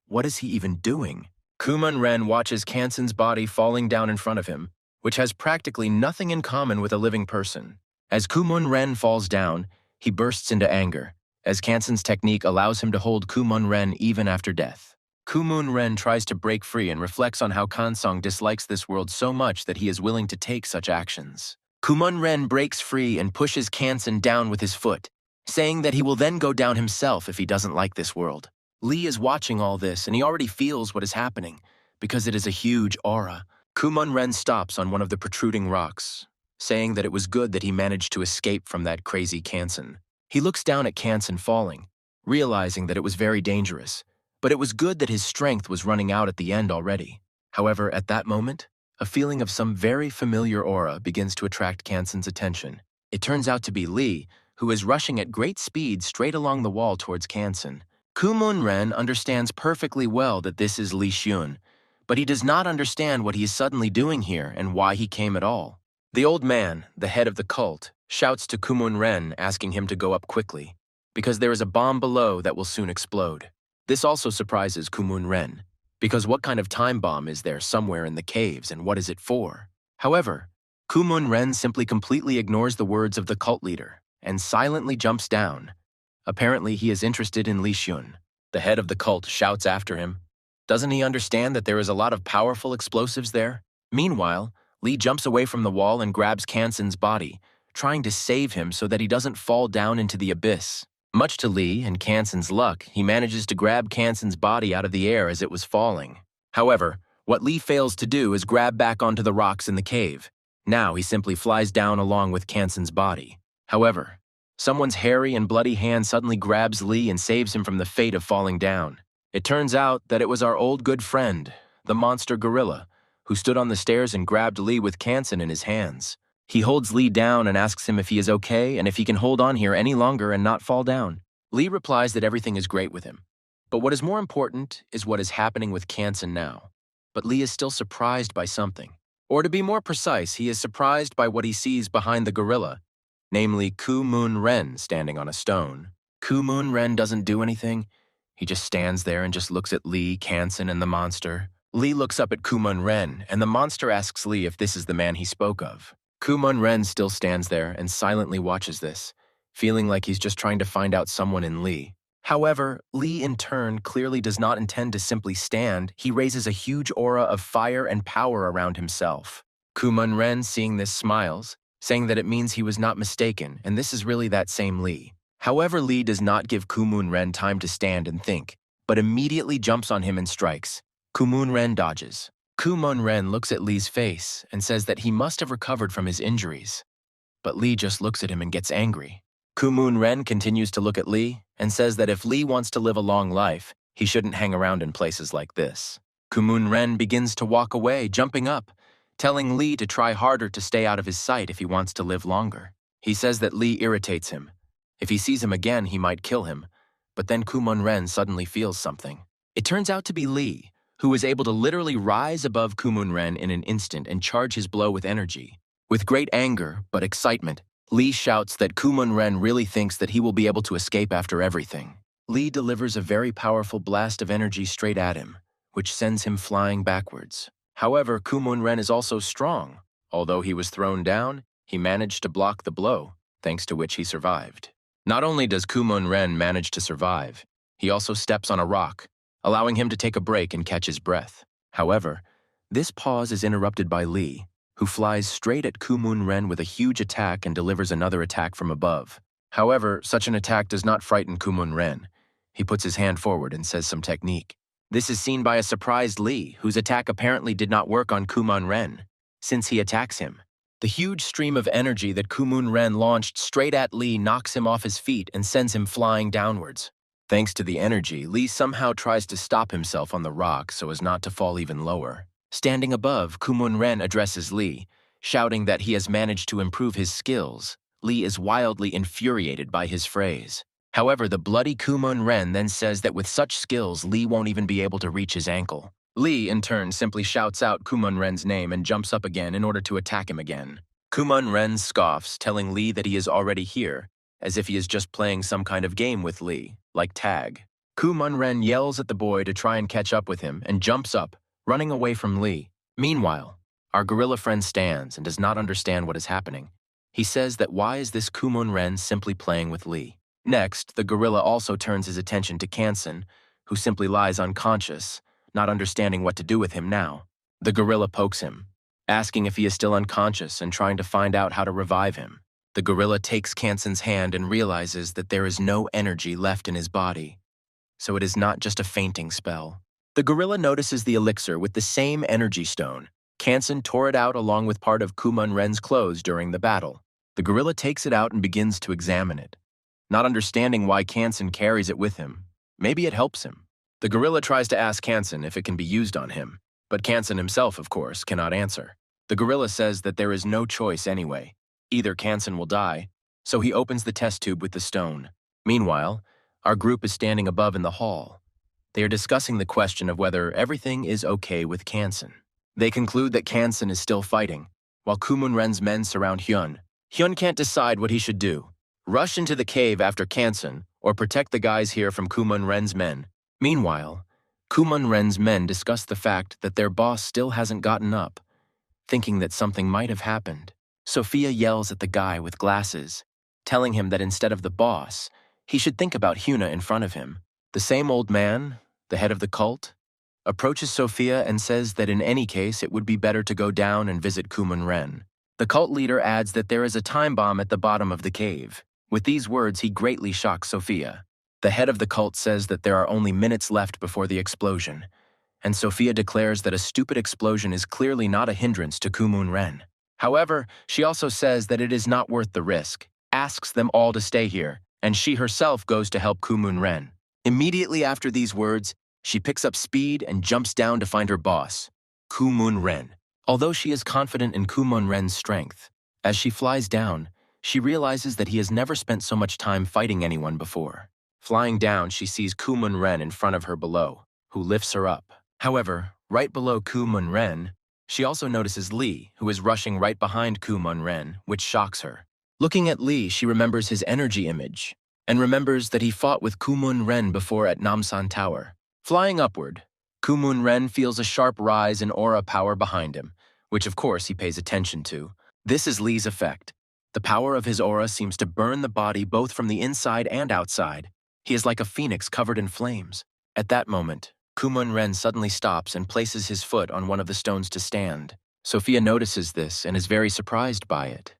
What is he even doing? Kumun Ren watches Kansan's body falling down in front of him, which has practically nothing in common with a living person. As Kumun Ren falls down, he bursts into anger, as Kansan's technique allows him to hold Kumun Ren even after death. Kumun Ren tries to break free and reflects on how Kansong dislikes this world so much that he is willing to take such actions. Kumun Ren breaks free and pushes Kansan down with his foot, saying that he will then go down himself if he doesn't like this world. Lee is watching all this, and he already feels what is happening, because it is a huge aura. Kumun Ren stops on one of the protruding rocks, saying that it was good that he managed to escape from that crazy Kansan. He looks down at Kansan falling, realizing that it was very dangerous, but it was good that his strength was running out at the end already. However, at that moment, a feeling of some very familiar aura begins to attract Kansan's attention. It turns out to be Lee, who is rushing at great speed straight along the wall towards Kansan. Kumun Ren understands perfectly well that this is Lee Hyun, but he does not understand what he is suddenly doing here and why he came at all. The old man, the head of the cult, shouts to Kumun Ren, asking him to go up quickly, because there is a bomb below that will soon explode. This also surprises Kumun Ren, because what kind of time bomb is there somewhere in the caves and what is it for? However, Kumun Ren simply completely ignores the words of the cult leader and silently jumps down. Apparently, he is interested in Lee Hyun. The head of the cult shouts after him. Doesn't he understand that there is a lot of powerful explosives there? Meanwhile, Lee jumps away from the wall and grabs Kansan's body, trying to save him so that he doesn't fall down into the abyss. Much to Lee and Kansen's luck, he manages to grab Kansen's body out of the air as it was falling. However, what Lee fails to do is grab back onto the rocks in the cave. Now he simply flies down along with Kansen's body. However, someone's hairy and bloody hand suddenly grabs Lee and saves him from the fate of falling down. It turns out that it was our old good friend, the monster gorilla, who stood on the stairs and grabbed Lee with Kansen in his hands. He holds Lee down and asks him if he is okay and if he can hold on here any longer and not fall down. Lee replies that everything is great with him. But what is more important is what is happening with Kansen now. But Lee is still surprised by something. Or to be more precise, he is surprised by what he sees behind the gorilla, namely Ku-moon-ren standing on a stone. Ku-moon-ren doesn't do anything. He just stands there and just looks at Lee, Kansen, and the monster. Lee looks up at Ku-moon-ren, and the monster asks Lee if this is the man he spoke of. Ku-moon-ren still stands there and silently watches this, feeling like he's just trying to find out someone in Lee. However, Lee in turn clearly does not intend to simply stand. He raises a huge aura of fire and power around himself. Ku-moon-ren, seeing this, smiles, saying that it means he was not mistaken, and this is really that same Lee. However, Lee does not give Ku-moon-ren time to stand and think, but immediately jumps on him and strikes. Ku-moon-ren dodges. Ku-moon-ren looks at Lee's face and says that he must have recovered from his injuries. But Lee just looks at him and gets angry. Ku-moon-ren continues to look at Lee and says that if Lee wants to live a long life, he shouldn't hang around in places like this. Ku-moon-ren begins to walk away, jumping up, telling Lee to try harder to stay out of his sight if he wants to live longer. He says that Lee irritates him. If he sees him again, he might kill him. But then Ku-moon-ren suddenly feels something. It turns out to be Lee, who is able to literally rise above Ku-moon-ren in an instant and charge his blow with energy. With great anger, but excitement, Lee shouts that Ku-moon-ren really thinks that he will be able to escape after everything. Lee delivers a very powerful blast of energy straight at him, which sends him flying backwards. However, Ku-moon-ren is also strong. Although he was thrown down, he managed to block the blow, thanks to which he survived. Not only does Ku-moon-ren manage to survive, he also steps on a rock, allowing him to take a break and catch his breath. However, this pause is interrupted by Lee, who flies straight at Ku-moon-ren with a huge attack and delivers another attack from above. However, such an attack does not frighten Ku-moon-ren. He puts his hand forward and says some technique. This is seen by a surprised Lee, whose attack apparently did not work on Ku-moon-ren, since he attacks him. The huge stream of energy that Ku-moon-ren launched straight at Lee knocks him off his feet and sends him flying downwards. Thanks to the energy, Lee somehow tries to stop himself on the rock so as not to fall even lower. Standing above, Ku-moon-ren addresses Lee, shouting that he has managed to improve his skills. Lee is wildly infuriated by his phrase. However, the bloody Ku-moon-ren then says that with such skills, Lee won't even be able to reach his ankle. Lee, in turn, simply shouts out Ku-moon-ren's name and jumps up again in order to attack him again. Ku-moon-ren scoffs, telling Lee that he is already here, as if he is just playing some kind of game with Lee, like tag. Ku-moon-ren yells at the boy to try and catch up with him and jumps up, running away from Lee. Meanwhile, our gorilla friend stands and does not understand what is happening. He says that why is this Ku-moon-ren simply playing with Lee? Next, the gorilla also turns his attention to Kansen, who simply lies unconscious, not understanding what to do with him now. The gorilla pokes him, asking if he is still unconscious and trying to find out how to revive him. The gorilla takes Kansen's hand and realizes that there is no energy left in his body, so it is not just a fainting spell. The gorilla notices the elixir with the same energy stone. Kansen tore it out along with part of Ku-moon-ren's clothes during the battle. The gorilla takes it out and begins to examine it, not understanding why Kansen carries it with him. Maybe it helps him. The gorilla tries to ask Kansen if it can be used on him, but Kansen himself, of course, cannot answer. The gorilla says that there is no choice anyway. Either Kansen will die, so he opens the test tube with the stone. Meanwhile, our group is standing above in the hall. They are discussing the question of whether everything is okay with Kansen. They conclude that Kansen is still fighting, while Ku-moon-ren's men surround Hyun. Hyun can't decide what he should do. Rush into the cave after Kansen, or protect the guys here from Ku-moon-ren's men. Meanwhile, Ku-moon-ren's men discuss the fact that their boss still hasn't gotten up, thinking that something might have happened. Sophia yells at the guy with glasses, telling him that instead of the boss, he should think about Hyuna in front of him. The same old man, the head of the cult, approaches Sophia and says that in any case it would be better to go down and visit Ku-moon-ren. The cult leader adds that there is a time bomb at the bottom of the cave. With these words, he greatly shocks Sophia. The head of the cult says that there are only minutes left before the explosion, and Sophia declares that a stupid explosion is clearly not a hindrance to Kumun Ren. However, she also says that it is not worth the risk, asks them all to stay here, and she herself goes to help Kumun Ren. Immediately after these words, she picks up speed and jumps down to find her boss, Kumun Ren. Although she is confident in Kumun Ren's strength, as she flies down, she realizes that he has never spent so much time fighting anyone before. Flying down, she sees Kumun Ren in front of her below, who lifts her up. However, right below Kumun Ren, she also notices Lee, who is rushing right behind Kumun Ren, which shocks her. Looking at Lee, she remembers his energy image, and remembers that he fought with Kumun Ren before at Namsan Tower. Flying upward, Kumun Ren feels a sharp rise in aura power behind him, which of course he pays attention to. This is Lee's effect. The power of his aura seems to burn the body both from the inside and outside. He is like a phoenix covered in flames. At that moment, Kumun Ren suddenly stops and places his foot on one of the stones to stand. Sophia notices this and is very surprised by it,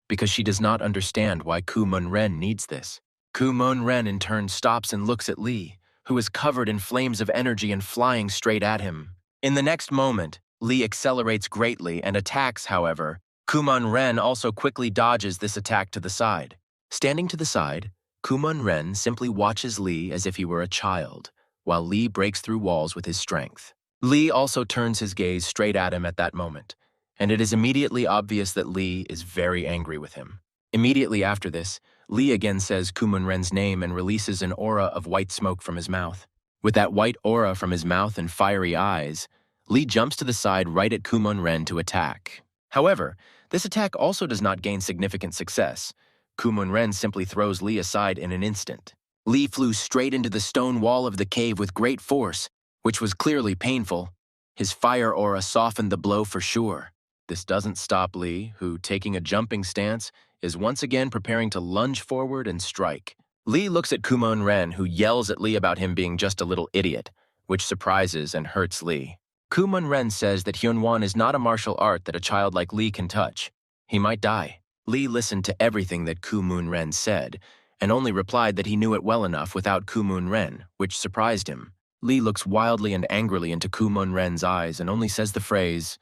because she does not understand why Kumun Ren needs this. Kumun Ren in turn stops and looks at Lee, who is covered in flames of energy and flying straight at him. In the next moment, Lee accelerates greatly and attacks, however. Kumun Ren also quickly dodges this attack to the side. Standing to the side, Kumun Ren simply watches Lee as if he were a child, while Lee breaks through walls with his strength. Lee also turns his gaze straight at him at that moment, and it is immediately obvious that Lee is very angry with him. Immediately after this, Lee again says Kumun Ren's name and releases an aura of white smoke from his mouth. With that white aura from his mouth and fiery eyes, Lee jumps to the side right at Kumun Ren to attack. However, this attack also does not gain significant success. Kumun Ren simply throws Lee aside in an instant. Lee flew straight into the stone wall of the cave with great force, which was clearly painful. His fire aura softened the blow for sure. This doesn't stop Lee, who, taking a jumping stance, is once again preparing to lunge forward and strike. Lee looks at Kumun Ren, who yells at Lee about him being just a little idiot, which surprises and hurts Lee. Kumun Ren says that Hyunwon is not a martial art that a child like Lee can touch. He might die. Lee listened to everything that Kumun Ren said, and only replied that he knew it well enough without Kumun Ren, which surprised him. Lee looks wildly and angrily into Kumun Ren's eyes and only says the phrase,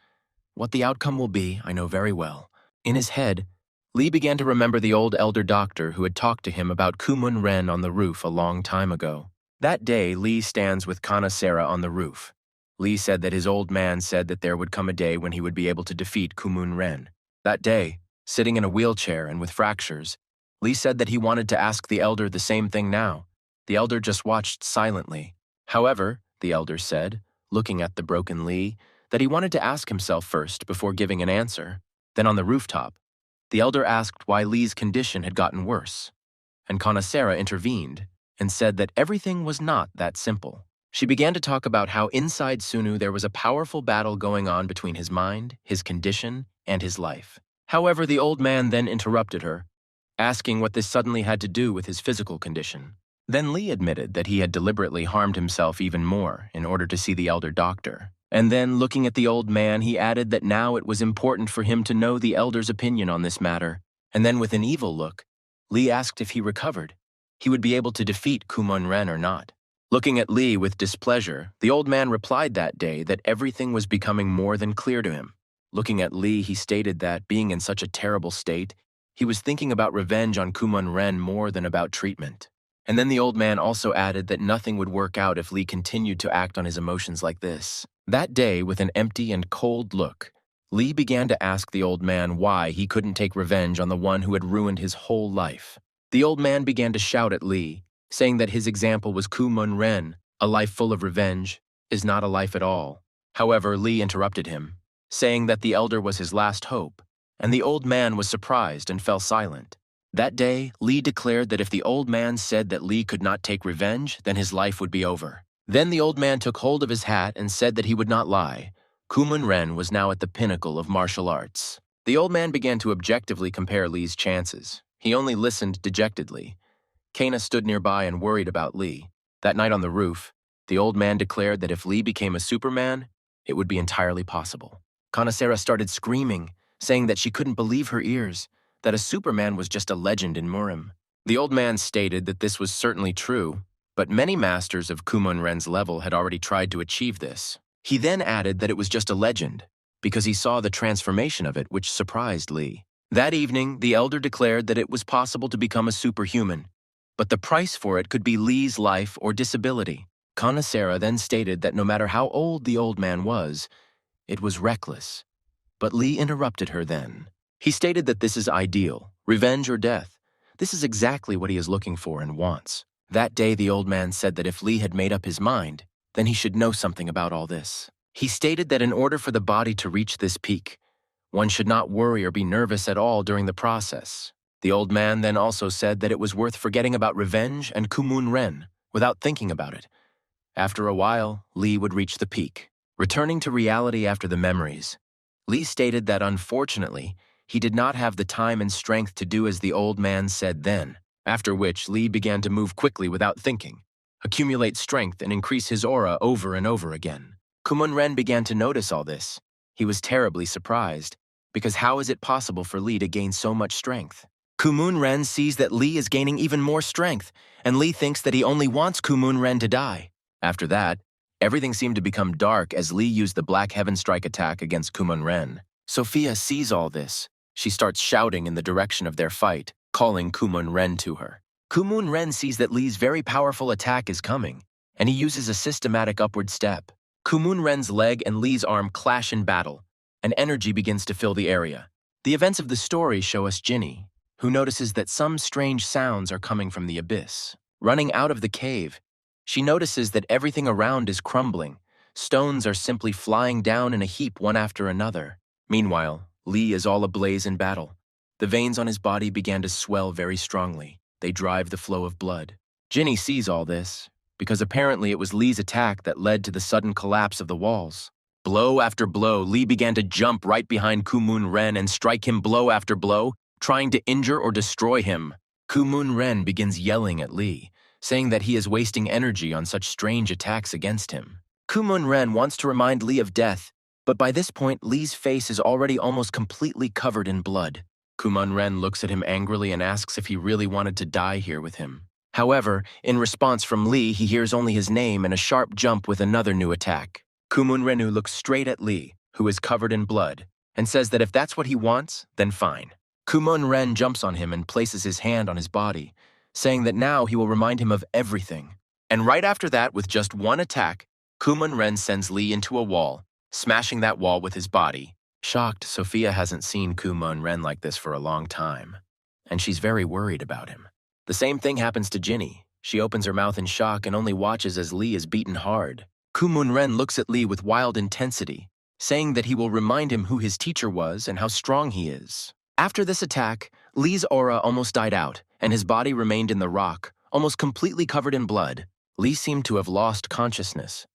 "What the outcome will be, I know very well." In his head, Lee began to remember the old elder doctor who had talked to him about Kumun Ren on the roof a long time ago. That day, Lee stands with Kana Sera on the roof. Lee said that his old man said that there would come a day when he would be able to defeat Kumun Ren. That day, sitting in a wheelchair and with fractures, Lee said that he wanted to ask the elder the same thing now. The elder just watched silently. However, the elder said, looking at the broken Lee, that he wanted to ask himself first before giving an answer. Then on the rooftop, the elder asked why Lee's condition had gotten worse, and Kana Sera intervened and said that everything was not that simple. She began to talk about how inside Sunu there was a powerful battle going on between his mind, his condition, and his life. However, the old man then interrupted her, asking what this suddenly had to do with his physical condition. Then Lee admitted that he had deliberately harmed himself even more in order to see the elder doctor. And then, looking at the old man, he added that now it was important for him to know the elder's opinion on this matter. And then with an evil look, Lee asked if he recovered, he would be able to defeat Kumun Ren or not. Looking at Lee with displeasure, the old man replied that day that everything was becoming more than clear to him. Looking at Lee, he stated that, being in such a terrible state, he was thinking about revenge on Kumun Ren more than about treatment. And then the old man also added that nothing would work out if Lee continued to act on his emotions like this. That day, with an empty and cold look, Lee began to ask the old man why he couldn't take revenge on the one who had ruined his whole life. The old man began to shout at Lee, saying that his example was Kumun Ren, a life full of revenge, is not a life at all. However, Lee interrupted him, saying that the elder was his last hope, and the old man was surprised and fell silent. That day, Lee declared that if the old man said that Lee could not take revenge, then his life would be over. Then the old man took hold of his hat and said that he would not lie. Kumun Ren was now at the pinnacle of martial arts. The old man began to objectively compare Lee's chances. He only listened dejectedly. Kana stood nearby and worried about Lee. That night on the roof, the old man declared that if Lee became a Superman, it would be entirely possible. Kana Sera started screaming, saying that she couldn't believe her ears, that a Superman was just a legend in MURIM. The old man stated that this was certainly true, but many masters of Kumon Ren's level had already tried to achieve this. He then added that it was just a legend, because he saw the transformation of it, which surprised Lee. That evening, the elder declared that it was possible to become a superhuman, but the price for it could be Lee's life or disability. Conacera then stated that no matter how old the old man was, it was reckless. But Lee interrupted her then. He stated that this is ideal, revenge or death. This is exactly what he is looking for and wants. That day, the old man said that if Lee had made up his mind, then he should know something about all this. He stated that in order for the body to reach this peak, one should not worry or be nervous at all during the process. The old man then also said that it was worth forgetting about revenge and Kumon Ren without thinking about it. After a while, Lee would reach the peak. Returning to reality after the memories, Lee stated that unfortunately, he did not have the time and strength to do as the old man said then, after which Lee began to move quickly without thinking, accumulate strength and increase his aura over and over again. Kumon Ren began to notice all this. He was terribly surprised, because how is it possible for Lee to gain so much strength? Kumon Ren sees that Lee is gaining even more strength, and Lee thinks that he only wants Kumon Ren to die. After that, everything seemed to become dark as Lee used the Black Heaven Strike attack against Kumon Ren. Sophia sees all this. She starts shouting in the direction of their fight, calling Kumon Ren to her. Kumon Ren sees that Lee's very powerful attack is coming, and he uses a systematic upward step. Kumon Ren's leg and Lee's arm clash in battle, and energy begins to fill the area. The events of the story show us Ginny, who notices that some strange sounds are coming from the abyss. Running out of the cave, she notices that everything around is crumbling. Stones are simply flying down in a heap one after another. Meanwhile, Lee is all ablaze in battle. The veins on his body began to swell very strongly. They drive the flow of blood. Ginny sees all this, because apparently it was Lee's attack that led to the sudden collapse of the walls. Blow after blow, Lee began to jump right behind Kumon Ren and strike him blow after blow, trying to injure or destroy him. Kumon Ren begins yelling at Lee, saying that he is wasting energy on such strange attacks against him. Kumon Ren wants to remind Lee of death, but by this point, Lee's face is already almost completely covered in blood. Kumon Ren looks at him angrily and asks if he really wanted to die here with him. However, in response from Lee, he hears only his name and a sharp jump with another new attack. Kumon Renu looks straight at Lee, who is covered in blood, and says that if that's what he wants, then fine. Kumon Ren jumps on him and places his hand on his body, saying that now he will remind him of everything. And right after that, with just one attack, Kumon Ren sends Lee into a wall, smashing that wall with his body. Shocked, Sophia hasn't seen Kumon Ren like this for a long time, and she's very worried about him. The same thing happens to Ginny. She opens her mouth in shock and only watches as Lee is beaten hard. Kumon Ren looks at Lee with wild intensity, saying that he will remind him who his teacher was and how strong he is. After this attack, Lee's aura almost died out, and his body remained in the rock, almost completely covered in blood. Lee seemed to have lost consciousness.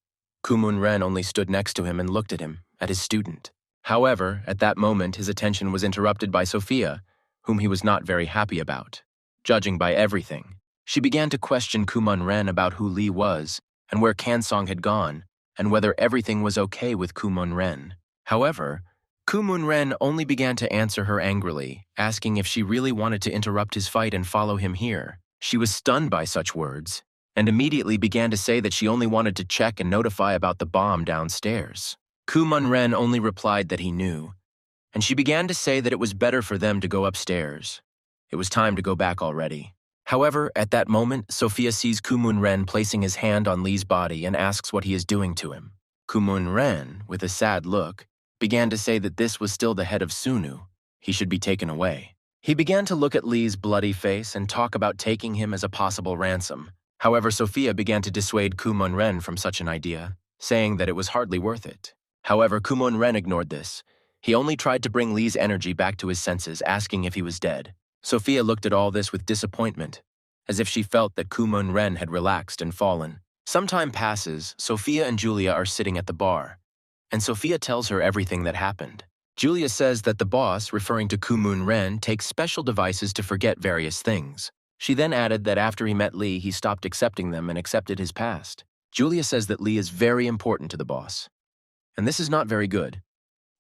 Kumon Ren only stood next to him and looked at him, at his student. However, at that moment, his attention was interrupted by Sophia, whom he was not very happy about. Judging by everything, she began to question Kumon Ren about who Lee was, and where Kansong had gone, and whether everything was okay with Kumon Ren. However, Kumon Ren only began to answer her angrily, asking if she really wanted to interrupt his fight and follow him here. She was stunned by such words, and immediately began to say that she only wanted to check and notify about the bomb downstairs. Kumon Ren only replied that he knew, and she began to say that it was better for them to go upstairs. It was time to go back already. However, at that moment, Sophia sees Kumon Ren placing his hand on Lee's body and asks what he is doing to him. Kumon Ren, with a sad look, began to say that this was still the head of Sunu. He should be taken away. He began to look at Lee's bloody face and talk about taking him as a possible ransom. However, Sophia began to dissuade Kumon Ren from such an idea, saying that it was hardly worth it. However, Kumon Ren ignored this. He only tried to bring Lee's energy back to his senses, asking if he was dead. Sophia looked at all this with disappointment, as if she felt that Kumon Ren had relaxed and fallen. Some time passes, Sophia and Julia are sitting at the bar, and Sophia tells her everything that happened. Julia says that the boss, referring to Kumon Ren, takes special devices to forget various things. She then added that after he met Lee, he stopped accepting them and accepted his past. Julia says that Lee is very important to the boss, and this is not very good.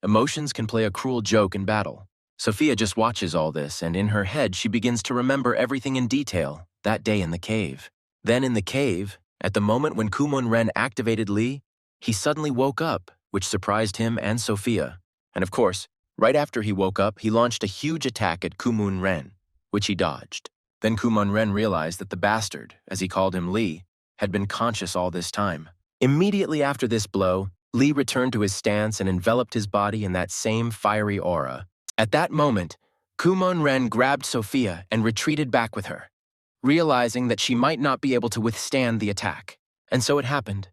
Emotions can play a cruel joke in battle. Sophia just watches all this, and in her head she begins to remember everything in detail that day in the cave. Then in the cave, at the moment when Kumun-ren activated Lee, he suddenly woke up, which surprised him and Sophia. And of course, right after he woke up, he launched a huge attack at Kumun-ren, which he dodged. Then Kumun-ren realized that the bastard, as he called him Lee, had been conscious all this time. Immediately after this blow, Lee returned to his stance and enveloped his body in that same fiery aura. At that moment, Kumun-ren grabbed Sophia and retreated back with her, realizing that she might not be able to withstand the attack. And so it happened,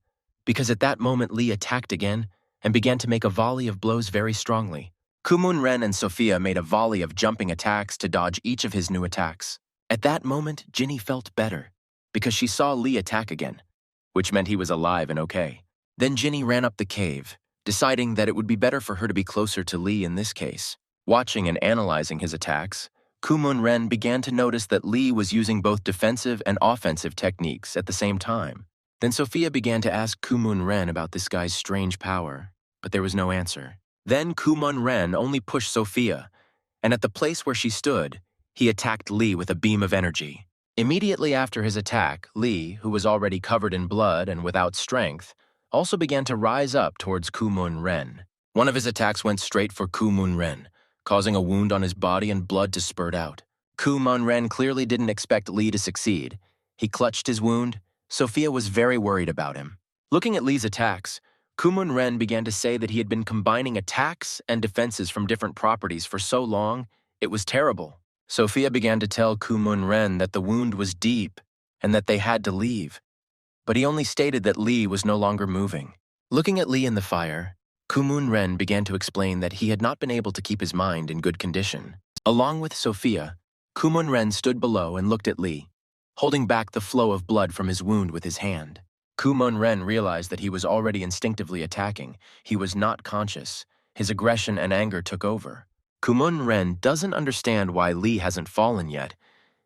because at that moment Lee attacked again and began to make a volley of blows very strongly. Kumun-ren and Sophia made a volley of jumping attacks to dodge each of his new attacks. At that moment, Ginny felt better, because she saw Lee attack again, which meant he was alive and okay. Then Ginny ran up the cave, deciding that it would be better for her to be closer to Lee in this case. Watching and analyzing his attacks, Kumun-ren began to notice that Lee was using both defensive and offensive techniques at the same time. Then Sophia began to ask Kumun-ren about this guy's strange power, but there was no answer. Then Kumun-ren only pushed Sophia, and at the place where she stood, he attacked Lee with a beam of energy. Immediately after his attack, Lee, who was already covered in blood and without strength, also began to rise up towards Kumun-ren. One of his attacks went straight for Kumun-ren, causing a wound on his body and blood to spurt out. Kumun-ren clearly didn't expect Lee to succeed. He clutched his wound. Sophia was very worried about him. Looking at Lee's attacks, Kumun-ren began to say that he had been combining attacks and defenses from different properties for so long, it was terrible. Sophia began to tell Kumun-ren that the wound was deep and that they had to leave, but he only stated that Lee was no longer moving. Looking at Lee in the fire, Kumun-ren began to explain that he had not been able to keep his mind in good condition. Along with Sophia, Kumun-ren stood below and looked at Lee, holding back the flow of blood from his wound with his hand. Kumun-ren realized that he was already instinctively attacking. He was not conscious. His aggression and anger took over. Kumun-ren doesn't understand why Lee hasn't fallen yet,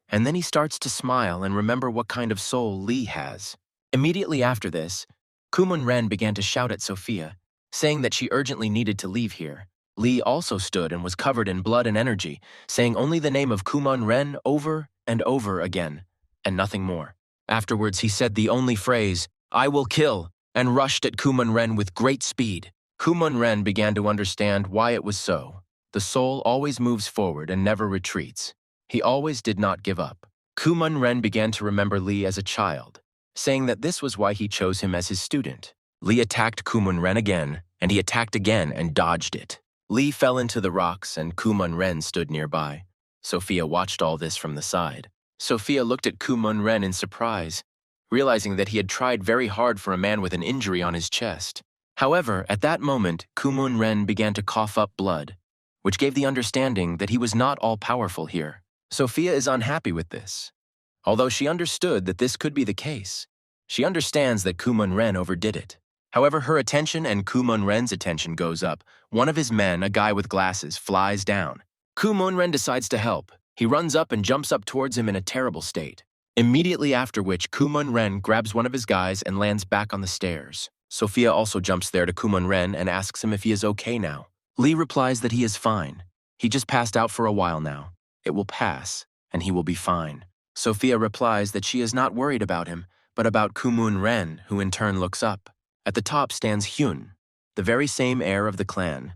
and then he starts to smile and remember what kind of soul Lee has. Immediately after this, Kumun-ren began to shout at Sophia, saying that she urgently needed to leave here. Lee also stood and was covered in blood and energy, saying only the name of Kumun-ren over and over again, and nothing more. Afterwards, he said the only phrase, "I will kill," and rushed at Kumun-ren with great speed. Kumun-ren began to understand why it was so. The soul always moves forward and never retreats. He always did not give up. Kumun-ren began to remember Lee as a child, saying that this was why he chose him as his student. Lee attacked Kumun-ren again, and he attacked again and dodged it. Lee fell into the rocks, and Kumun-ren stood nearby. Sophia watched all this from the side. Sophia looked at Kumun-ren in surprise, realizing that he had tried very hard for a man with an injury on his chest. However, at that moment, Kumun-ren began to cough up blood, which gave the understanding that he was not all-powerful here. Sophia is unhappy with this. Although she understood that this could be the case, she understands that Kumun-ren overdid it. However, her attention and Kumun-ren's attention goes up. One of his men, a guy with glasses, flies down. Kumun-ren decides to help. He runs up and jumps up towards him in a terrible state. Immediately after which, Kumun-ren grabs one of his guys and lands back on the stairs. Sophia also jumps there to Kumun-ren and asks him if he is okay now. Lee replies that he is fine. He just passed out for a while now. It will pass, and he will be fine. Sophia replies that she is not worried about him, but about Kumun-ren, who in turn looks up. At the top stands Hyun, the very same heir of the clan.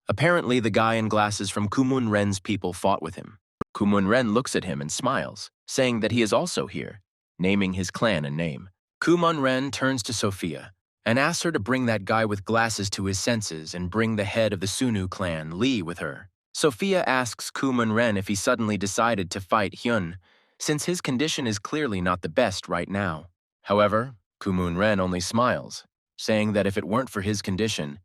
Apparently, the guy in glasses from Kumun-ren's people fought with him. Kumun-ren looks at him and smiles, saying that he is also here, naming his clan a name. Kumun-ren turns to Sophia and asks her to bring that guy with glasses to his senses and bring the head of the Sunu clan, Lee, with her. Sophia asks Kumun-ren if he suddenly decided to fight Hyun, since his condition is clearly not the best right now. However, Kumun-ren only smiles, saying that if it weren't for his condition,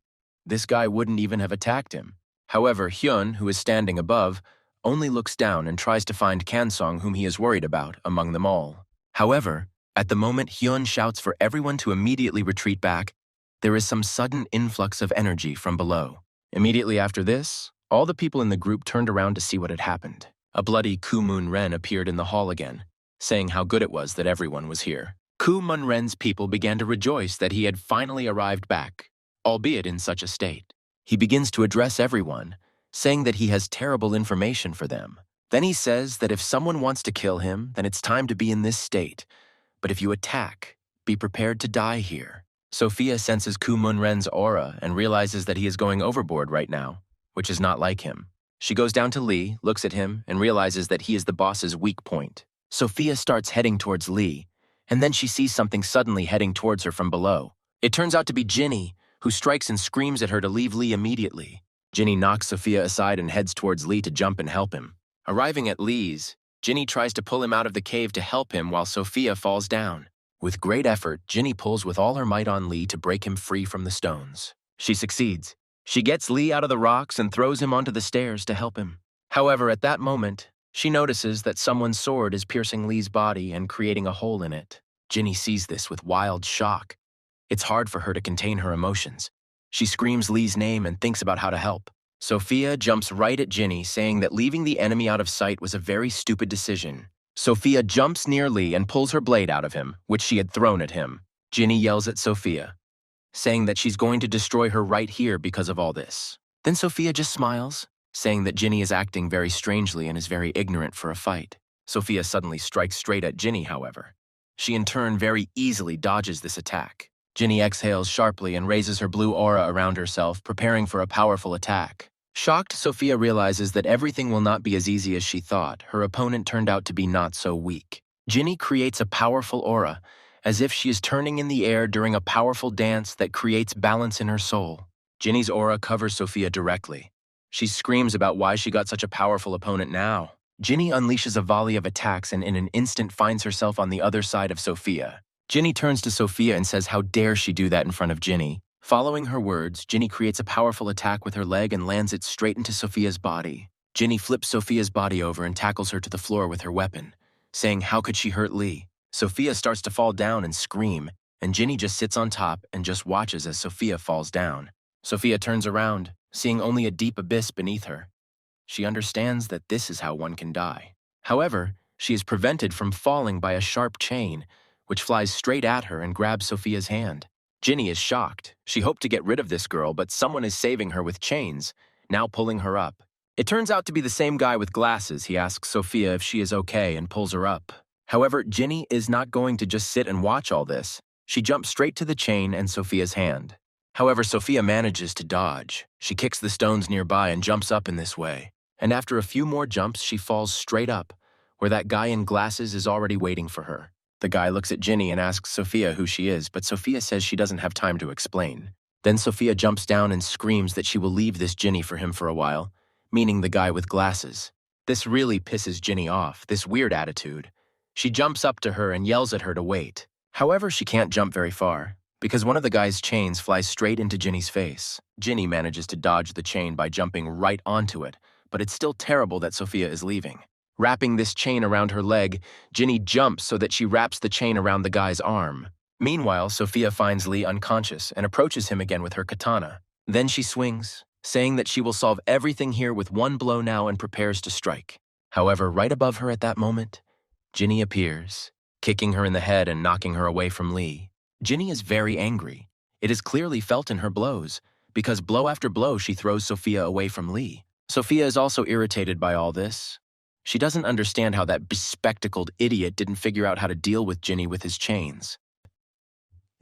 this guy wouldn't even have attacked him. However, Hyun, who is standing above, only looks down and tries to find Kansong, whom he is worried about, among them all. However, at the moment Hyun shouts for everyone to immediately retreat back, there is some sudden influx of energy from below. Immediately after this, all the people in the group turned around to see what had happened. A bloody Kumun-ren appeared in the hall again, saying how good it was that everyone was here. Kumun-ren's people began to rejoice that he had finally arrived back, albeit in such a state. He begins to address everyone, saying that he has terrible information for them. Then he says that if someone wants to kill him, then it's time to be in this state. But if you attack, be prepared to die here. Sophia senses Ku Munren's aura and realizes that he is going overboard right now, which is not like him. She goes down to Lee, looks at him, and realizes that he is the boss's weak point. Sophia starts heading towards Lee, and then she sees something suddenly heading towards her from below. It turns out to be Ginny, who strikes and screams at her to leave Lee immediately. Ginny knocks Sophia aside and heads towards Lee to jump and help him. Arriving at Lee's, Ginny tries to pull him out of the cave to help him while Sophia falls down. With great effort, Ginny pulls with all her might on Lee to break him free from the stones. She succeeds. She gets Lee out of the rocks and throws him onto the stairs to help him. However, at that moment, she notices that someone's sword is piercing Lee's body and creating a hole in it. Ginny sees this with wild shock. It's hard for her to contain her emotions. She screams Lee's name and thinks about how to help. Sophia jumps right at Ginny, saying that leaving the enemy out of sight was a very stupid decision. Sophia jumps near Lee and pulls her blade out of him, which she had thrown at him. Ginny yells at Sophia, saying that she's going to destroy her right here because of all this. Then Sophia just smiles, saying that Ginny is acting very strangely and is very ignorant for a fight. Sophia suddenly strikes straight at Ginny, however. She in turn very easily dodges this attack. Ginny exhales sharply and raises her blue aura around herself, preparing for a powerful attack. Shocked, Sophia realizes that everything will not be as easy as she thought. Her opponent turned out to be not so weak. Ginny creates a powerful aura, as if she is turning in the air during a powerful dance that creates balance in her soul. Ginny's aura covers Sophia directly. She screams about why she got such a powerful opponent now. Ginny unleashes a volley of attacks and in an instant finds herself on the other side of Sophia. Ginny turns to Sophia and says how dare she do that in front of Ginny. Following her words, Ginny creates a powerful attack with her leg and lands it straight into Sophia's body. Ginny flips Sophia's body over and tackles her to the floor with her weapon, saying how could she hurt Lee? Sophia starts to fall down and scream, and Ginny just sits on top and just watches as Sophia falls down. Sophia turns around, seeing only a deep abyss beneath her. She understands that this is how one can die. However, she is prevented from falling by a sharp chain, which flies straight at her and grabs Sophia's hand. Ginny is shocked. She hoped to get rid of this girl, but someone is saving her with chains, now pulling her up. It turns out to be the same guy with glasses. He asks Sophia if she is okay and pulls her up. However, Ginny is not going to just sit and watch all this. She jumps straight to the chain and Sophia's hand. However, Sophia manages to dodge. She kicks the stones nearby and jumps up in this way. And after a few more jumps, she falls straight up, where that guy in glasses is already waiting for her. The guy looks at Ginny and asks Sophia who she is, but Sophia says she doesn't have time to explain. Then Sophia jumps down and screams that she will leave this Ginny for him for a while, meaning the guy with glasses. This really pisses Ginny off, this weird attitude. She jumps up to her and yells at her to wait. However, she can't jump very far, because one of the guy's chains flies straight into Ginny's face. Ginny manages to dodge the chain by jumping right onto it, but it's still terrible that Sophia is leaving. Wrapping this chain around her leg, Ginny jumps so that she wraps the chain around the guy's arm. Meanwhile, Sophia finds Lee unconscious and approaches him again with her katana. Then she swings, saying that she will solve everything here with one blow now and prepares to strike. However, right above her at that moment, Ginny appears, kicking her in the head and knocking her away from Lee. Ginny is very angry. It is clearly felt in her blows, because blow after blow she throws Sophia away from Lee. Sophia is also irritated by all this. She doesn't understand how that bespectacled idiot didn't figure out how to deal with Ginny with his chains.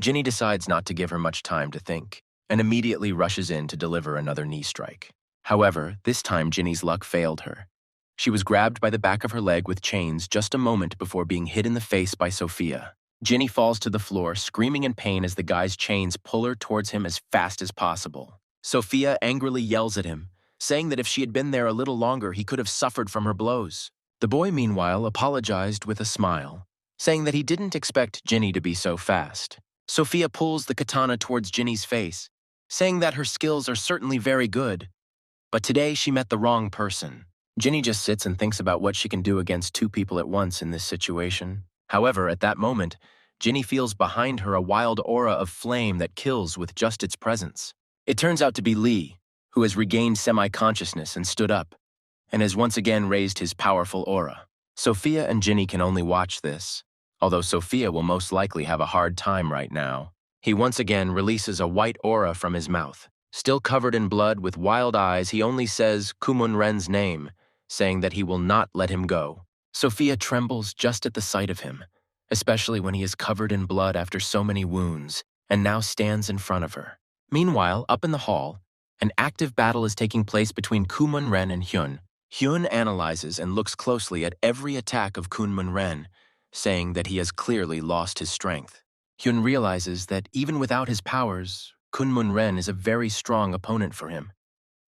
Ginny decides not to give her much time to think, and immediately rushes in to deliver another knee strike. However, this time Ginny's luck failed her. She was grabbed by the back of her leg with chains just a moment before being hit in the face by Sophia. Ginny falls to the floor, screaming in pain as the guy's chains pull her towards him as fast as possible. Sophia angrily yells at him, saying that if she had been there a little longer, he could have suffered from her blows. The boy, meanwhile, apologized with a smile, saying that he didn't expect Ginny to be so fast. Sophia pulls the katana towards Ginny's face, saying that her skills are certainly very good, but today she met the wrong person. Ginny just sits and thinks about what she can do against two people at once in this situation. However, at that moment, Ginny feels behind her a wild aura of flame that kills with just its presence. It turns out to be Lee, who has regained semi-consciousness and stood up, and has once again raised his powerful aura. Sophia and Ginny can only watch this, although Sophia will most likely have a hard time right now. He once again releases a white aura from his mouth, Still covered in blood with wild eyes, he only says Kumun-ren's name, saying that he will not let him go. Sophia trembles just at the sight of him, especially when he is covered in blood after so many wounds, and now stands in front of her. Meanwhile, up in the hall, an active battle is taking place between Kumun-ren and Hyun. Hyun analyzes and looks closely at every attack of Kumun-ren, saying that he has clearly lost his strength. Hyun realizes that even without his powers, Kumun-ren is a very strong opponent for him.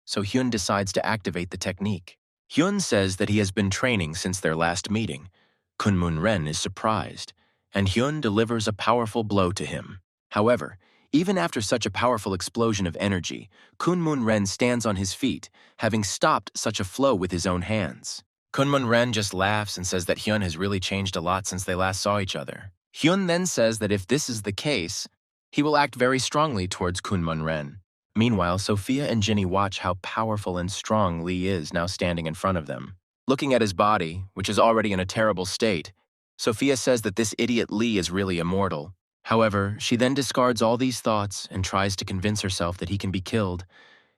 So Hyun decides to activate the technique. Hyun says that he has been training since their last meeting. Kumun-ren is surprised, and Hyun delivers a powerful blow to him. However, even after such a powerful explosion of energy, Kumun-ren stands on his feet, having stopped such a flow with his own hands. Kumun-ren just laughs and says that Hyun has really changed a lot since they last saw each other. Hyun then says that if this is the case, he will act very strongly towards Kumun-ren. Meanwhile, Sophia and Ginny watch how powerful and strong Lee is now standing in front of them. Looking at his body, which is already in a terrible state, Sophia says that this idiot Lee is really immortal. However, she then discards all these thoughts and tries to convince herself that he can be killed.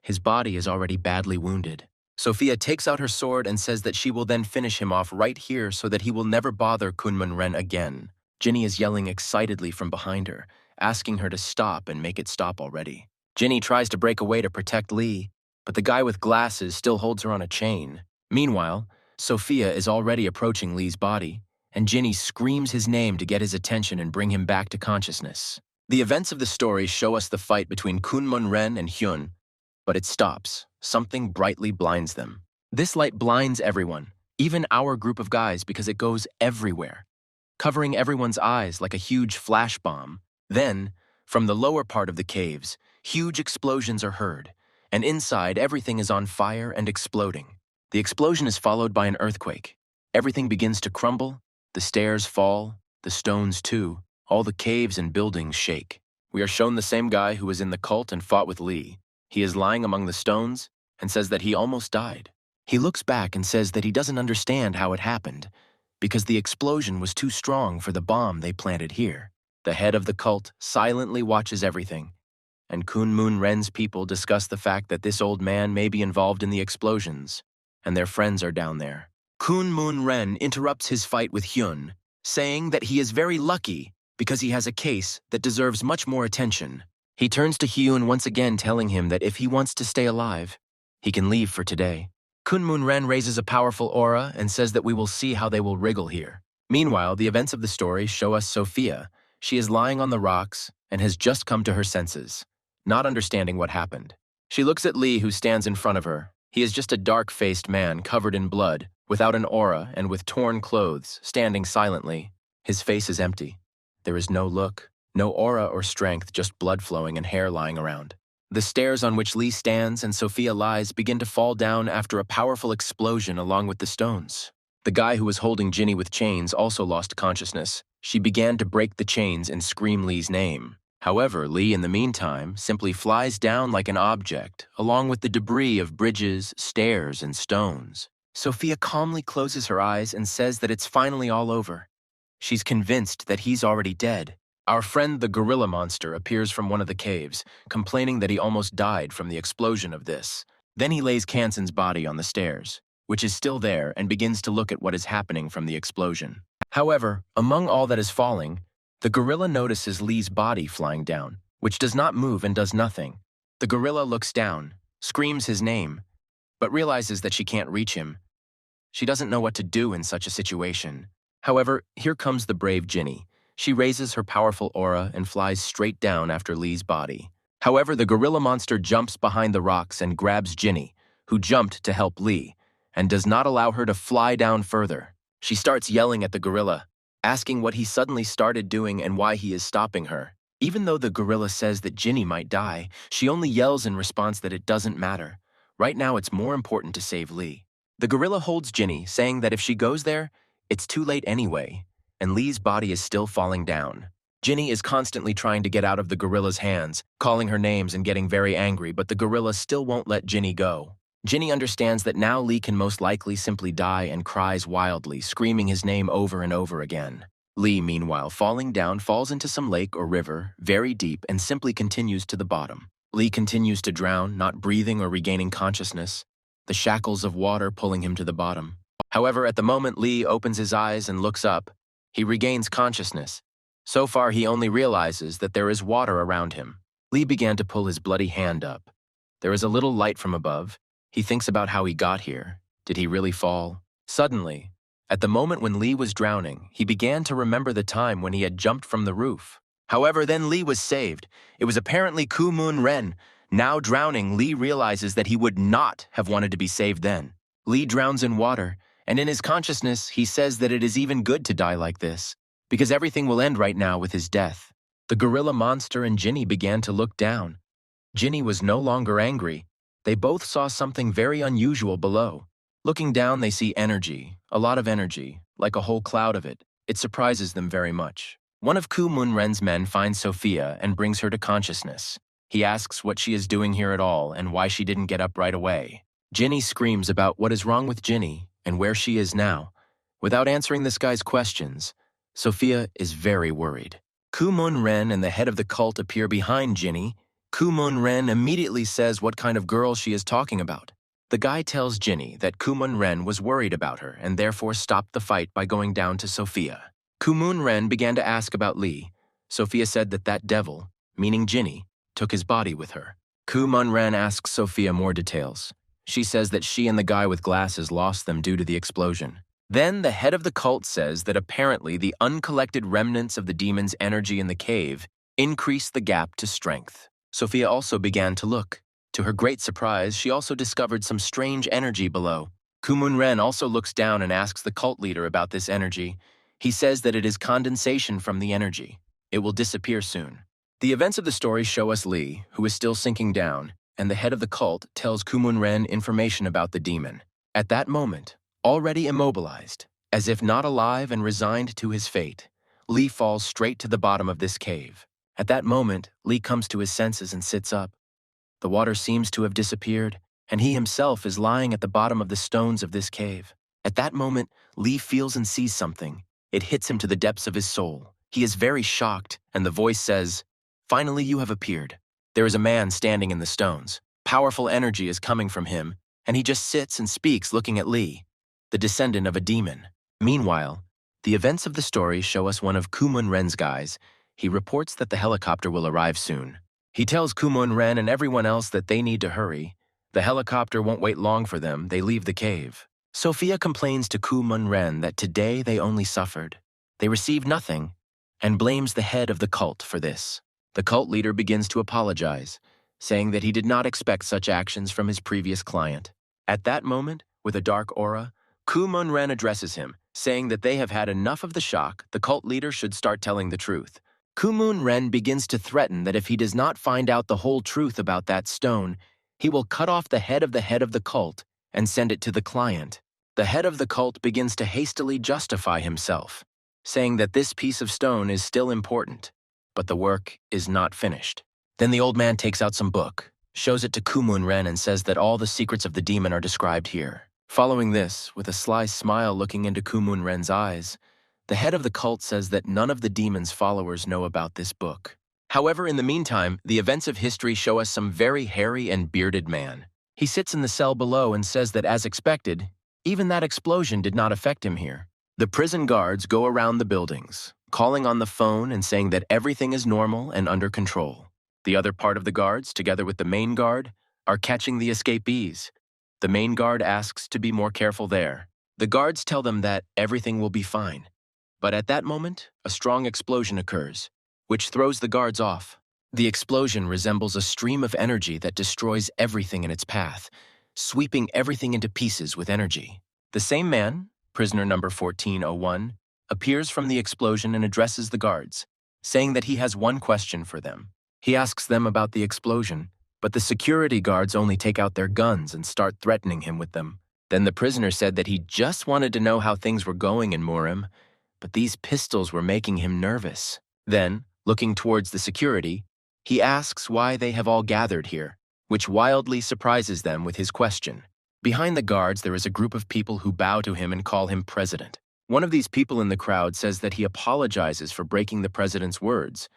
His body is already badly wounded. Sophia takes out her sword and says that she will then finish him off right here so that he will never bother Kumun-ren again. Ginny is yelling excitedly from behind her, asking her to stop and make it stop already. Ginny tries to break away to protect Lee, but the guy with glasses still holds her on a chain. Meanwhile, Sophia is already approaching Lee's body, and Ginny screams his name to get his attention and bring him back to consciousness. The events of the story show us the fight between Kumun-ren and Hyun, but it stops. Something brightly blinds them. This light blinds everyone, even our group of guys, because it goes everywhere, covering everyone's eyes like a huge flash bomb. Then, from the lower part of the caves, huge explosions are heard, and inside everything is on fire and exploding. The explosion is followed by an earthquake. Everything begins to crumble, the stairs fall, the stones too, all the caves and buildings shake. We are shown the same guy who was in the cult and fought with Lee. He is lying among the stones and says that he almost died. He looks back and says that he doesn't understand how it happened, because the explosion was too strong for the bomb they planted here. The head of the cult silently watches everything, and Kumun-ren's people discuss the fact that this old man may be involved in the explosions, and their friends are down there. Kumun-ren interrupts his fight with Hyun, saying that he is very lucky because he has a case that deserves much more attention. He turns to Hyun once again, telling him that if he wants to stay alive, he can leave for today. Kumun-ren raises a powerful aura and says that we will see how they will wriggle here. Meanwhile, the events of the story show us Sophia. She is lying on the rocks and has just come to her senses, not understanding what happened. She looks at Lee, who stands in front of her. He is just a dark-faced man covered in blood, without an aura and with torn clothes, standing silently. His face is empty. There is no look, no aura or strength, just blood flowing and hair lying around. The stairs on which Lee stands and Sophia lies begin to fall down after a powerful explosion along with the stones. The guy who was holding Ginny with chains also lost consciousness. She began to break the chains and scream Lee's name. However, Lee, in the meantime, simply flies down like an object, along with the debris of bridges, stairs, and stones. Sophia calmly closes her eyes and says that it's finally all over. She's convinced that he's already dead. Our friend the gorilla monster appears from one of the caves, complaining that he almost died from the explosion of this. Then he lays Kanson's body on the stairs, which is still there, and begins to look at what is happening from the explosion. However, among all that is falling, the gorilla notices Lee's body flying down, which does not move and does nothing. The gorilla looks down, screams his name, but realizes that she can't reach him. She doesn't know what to do in such a situation. However, here comes the brave Ginny. She raises her powerful aura and flies straight down after Lee's body. However, the gorilla monster jumps behind the rocks and grabs Ginny, who jumped to help Lee, and does not allow her to fly down further. She starts yelling at the gorilla, asking what he suddenly started doing and why he is stopping her. Even though the gorilla says that Ginny might die, she only yells in response that it doesn't matter. Right now, it's more important to save Lee. The gorilla holds Ginny, saying that if she goes there, it's too late anyway, and Lee's body is still falling down. Ginny is constantly trying to get out of the gorilla's hands, calling her names and getting very angry, but the gorilla still won't let Ginny go. Ginny understands that now Lee can most likely simply die and cries wildly, screaming his name over and over again. Lee, meanwhile, falling down, falls into some lake or river, very deep, and simply continues to the bottom. Lee continues to drown, not breathing or regaining consciousness, the shackles of water pulling him to the bottom. However, at the moment Lee opens his eyes and looks up, he regains consciousness. So far, he only realizes that there is water around him. Lee began to pull his bloody hand up. There is a little light from above. He thinks about how he got here. Did he really fall? Suddenly, at the moment when Lee was drowning, he began to remember the time when he had jumped from the roof. However, then Lee was saved. It was apparently Kumun Ren. Now drowning, Lee realizes that he would not have wanted to be saved then. Lee drowns in water, and in his consciousness, he says that it is even good to die like this, because everything will end right now with his death. The gorilla monster and Ginny began to look down. Ginny was no longer angry. They both saw something very unusual below. Looking down, they see energy, a lot of energy, like a whole cloud of it. It surprises them very much. One of Kumun Ren's men finds Sophia and brings her to consciousness. He asks what she is doing here at all and why she didn't get up right away. Ginny screams about what is wrong with Ginny and where she is now. Without answering this guy's questions, Sophia is very worried. Kumun Ren and the head of the cult appear behind Ginny. Kumun Ren immediately says what kind of girl she is talking about. The guy tells Ginny that Kumun Ren was worried about her and therefore stopped the fight by going down to Sophia. Kumun Ren began to ask about Lee. Sophia said that that devil, meaning Ginny, took his body with her. Kumun Ren asks Sophia more details. She says that she and the guy with glasses lost them due to the explosion. Then the head of the cult says that apparently the uncollected remnants of the demon's energy in the cave increased the gap to strength. Sophia also began to look. To her great surprise, she also discovered some strange energy below. Kumun Ren also looks down and asks the cult leader about this energy. He says that it is condensation from the energy. It will disappear soon. The events of the story show us Lee, who is still sinking down, and the head of the cult tells Kumun Ren information about the demon. At that moment, already immobilized, as if not alive and resigned to his fate, Lee falls straight to the bottom of this cave. At that moment, Lee comes to his senses and sits up. The water seems to have disappeared, and he himself is lying at the bottom of the stones of this cave. At that moment, Lee feels and sees something. It hits him to the depths of his soul. He is very shocked, and the voice says, "Finally you have appeared." There is a man standing in the stones. Powerful energy is coming from him, and he just sits and speaks looking at Lee, the descendant of a demon. Meanwhile, the events of the story show us one of Kumun Ren's guys. He reports that the helicopter will arrive soon. He tells Kumun Ren and everyone else that they need to hurry. The helicopter won't wait long for them. They leave the cave. Sophia complains to Kumun Ren that today they only suffered. They received nothing, and blames the head of the cult for this. The cult leader begins to apologize, saying that he did not expect such actions from his previous client. At that moment, with a dark aura, Kumun Ren addresses him, saying that they have had enough of the shock. The cult leader should start telling the truth. Kumun Ren begins to threaten that if he does not find out the whole truth about that stone, he will cut off the head of the cult and send it to the client. The head of the cult begins to hastily justify himself, saying that this piece of stone is still important, but the work is not finished. Then the old man takes out some book, shows it to Kumun Ren and says that all the secrets of the demon are described here. Following this, with a sly smile looking into Kumun Ren's eyes, the head of the cult says that none of the demon's followers know about this book. However, in the meantime, the events of history show us some very hairy and bearded man. He sits in the cell below and says that, as expected, even that explosion did not affect him here. The prison guards go around the buildings, calling on the phone and saying that everything is normal and under control. The other part of the guards, together with the main guard, are catching the escapees. The main guard asks to be more careful there. The guards tell them that everything will be fine. But at that moment, a strong explosion occurs, which throws the guards off. The explosion resembles a stream of energy that destroys everything in its path, sweeping everything into pieces with energy. The same man, prisoner number 1401, appears from the explosion and addresses the guards, saying that he has one question for them. He asks them about the explosion, but the security guards only take out their guns and start threatening him with them. Then the prisoner said that he just wanted to know how things were going in MURIM, but these pistols were making him nervous. Then, looking towards the security, he asks why they have all gathered here, which wildly surprises them with his question. Behind the guards, there is a group of people who bow to him and call him president. One of these people in the crowd says that he apologizes for breaking the president's words,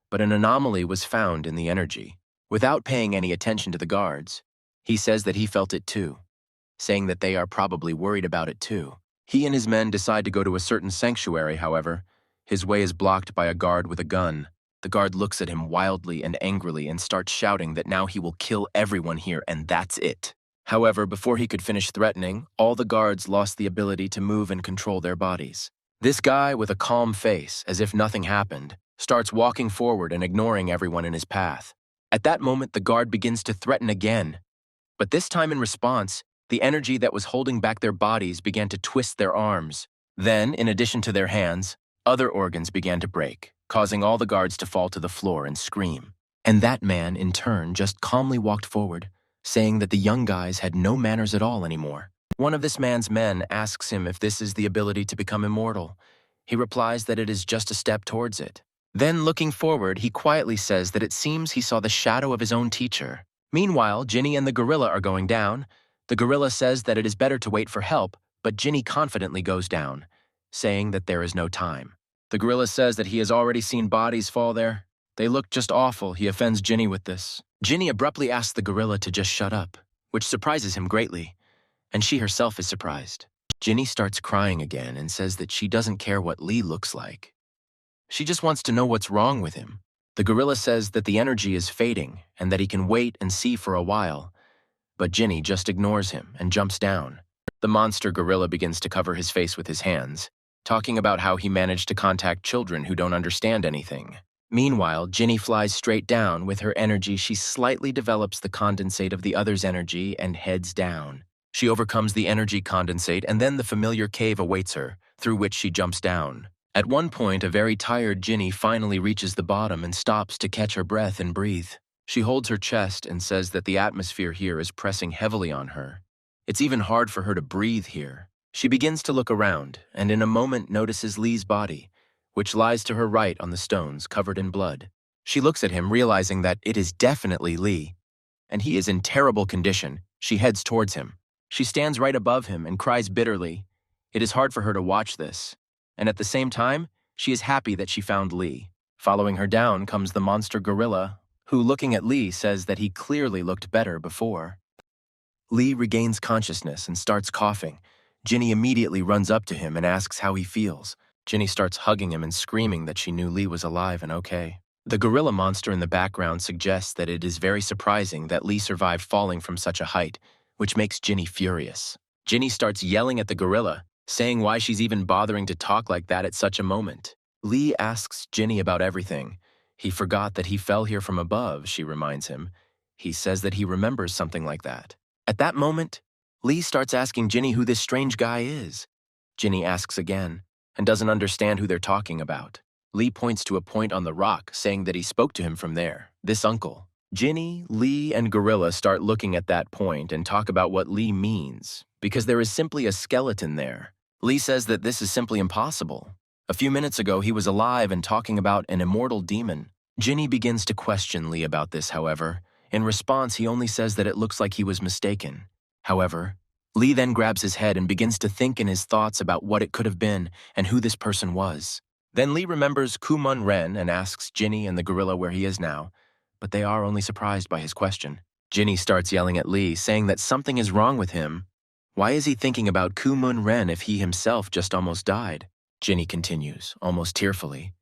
but an anomaly was found in the energy. Without paying any attention to the guards, he says that he felt it too, saying that they are probably worried about it too. He and his men decide to go to a certain sanctuary, however. His way is blocked by a guard with a gun. The guard looks at him wildly and angrily and starts shouting that now he will kill everyone here and that's it. However, before he could finish threatening, all the guards lost the ability to move and control their bodies. This guy, with a calm face, as if nothing happened, starts walking forward and ignoring everyone in his path. At that moment, the guard begins to threaten again. But this time in response, the energy that was holding back their bodies began to twist their arms. Then, in addition to their hands, other organs began to break, causing all the guards to fall to the floor and scream. And that man, in turn, just calmly walked forward, saying that the young guys had no manners at all anymore. One of this man's men asks him if this is the ability to become immortal. He replies that it is just a step towards it. Then, looking forward, he quietly says that it seems he saw the shadow of his own teacher. Meanwhile, Ginny and the gorilla are going down. The gorilla says that it is better to wait for help, but Ginny confidently goes down, saying that there is no time. The gorilla says that he has already seen bodies fall there. They look just awful. He offends Ginny with this. Ginny abruptly asks the gorilla to just shut up, which surprises him greatly, and she herself is surprised. Ginny starts crying again and says that she doesn't care what Lee looks like. She just wants to know what's wrong with him. The gorilla says that the energy is fading and that he can wait and see for a while, but Ginny just ignores him and jumps down. The monster gorilla begins to cover his face with his hands, talking about how he managed to contact children who don't understand anything. Meanwhile, Ginny flies straight down. With her energy, she slightly develops the condensate of the other's energy and heads down. She overcomes the energy condensate, and then the familiar cave awaits her, through which she jumps down. At one point, a very tired Ginny finally reaches the bottom and stops to catch her breath and breathe. She holds her chest and says that the atmosphere here is pressing heavily on her. It's even hard for her to breathe here. She begins to look around, and in a moment notices Lee's body, which lies to her right on the stones, covered in blood. She looks at him, realizing that it is definitely Lee, and he is in terrible condition. She heads towards him. She stands right above him and cries bitterly. It is hard for her to watch this, and at the same time, she is happy that she found Lee. Following her down comes the monster gorilla, who, looking at Lee, says that he clearly looked better before. Lee regains consciousness and starts coughing. Ginny immediately runs up to him and asks how he feels. Ginny starts hugging him and screaming that she knew Lee was alive and okay. The gorilla monster in the background suggests that it is very surprising that Lee survived falling from such a height, which makes Ginny furious. Ginny starts yelling at the gorilla, saying why she's even bothering to talk like that at such a moment. Lee asks Ginny about everything. He forgot that he fell here from above, she reminds him. He says that he remembers something like that. At that moment, Lee starts asking Ginny who this strange guy is. Ginny asks again, and doesn't understand who they're talking about. Lee points to a point on the rock, saying that he spoke to him from there, this uncle. Ginny, Lee, and Gorilla start looking at that point and talk about what Lee means, because there is simply a skeleton there. Lee says that this is simply impossible. A few minutes ago, he was alive and talking about an immortal demon. Ginny begins to question Lee about this, however. In response, he only says that it looks like he was mistaken. However, Lee then grabs his head and begins to think in his thoughts about what it could have been and who this person was. Then Lee remembers Kumun Ren and asks Ginny and the gorilla where he is now, but they are only surprised by his question. Ginny starts yelling at Lee, saying that something is wrong with him. Why is he thinking about Kumun Ren if he himself just almost died? Ginny continues, almost tearfully,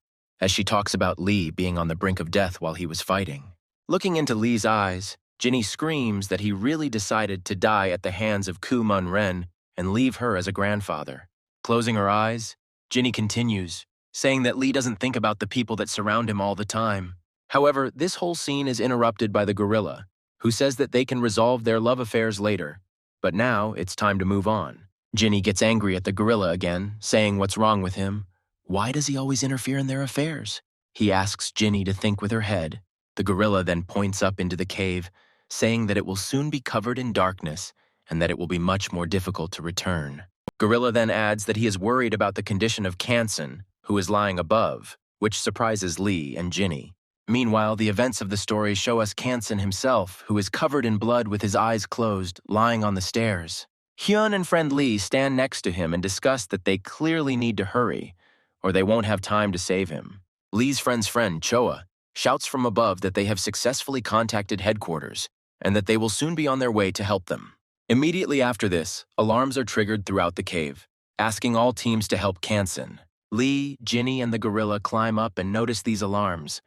as she talks about Lee being on the brink of death while he was fighting. Looking into Lee's eyes, Ginny screams that he really decided to die at the hands of Kumun Ren and leave her as a grandfather. Closing her eyes, Ginny continues, saying that Lee doesn't think about the people that surround him all the time. However, this whole scene is interrupted by the gorilla, who says that they can resolve their love affairs later, but now it's time to move on. Ginny gets angry at the gorilla again, saying what's wrong with him. Why does he always interfere in their affairs? He asks Ginny to think with her head. The gorilla then points up into the cave, saying that it will soon be covered in darkness and that it will be much more difficult to return. Gorilla then adds that he is worried about the condition of Kansen, who is lying above, which surprises Lee and Ginny. Meanwhile, the events of the story show us Kansen himself, who is covered in blood with his eyes closed, lying on the stairs. Hyun and friend Lee stand next to him and discuss that they clearly need to hurry, or they won't have time to save him. Lee's friend's friend, Choa, shouts from above that they have successfully contacted headquarters and that they will soon be on their way to help them. Immediately after this, alarms are triggered throughout the cave, asking all teams to help Kansen. Lee, Ginny, and the gorilla climb up and notice these alarms.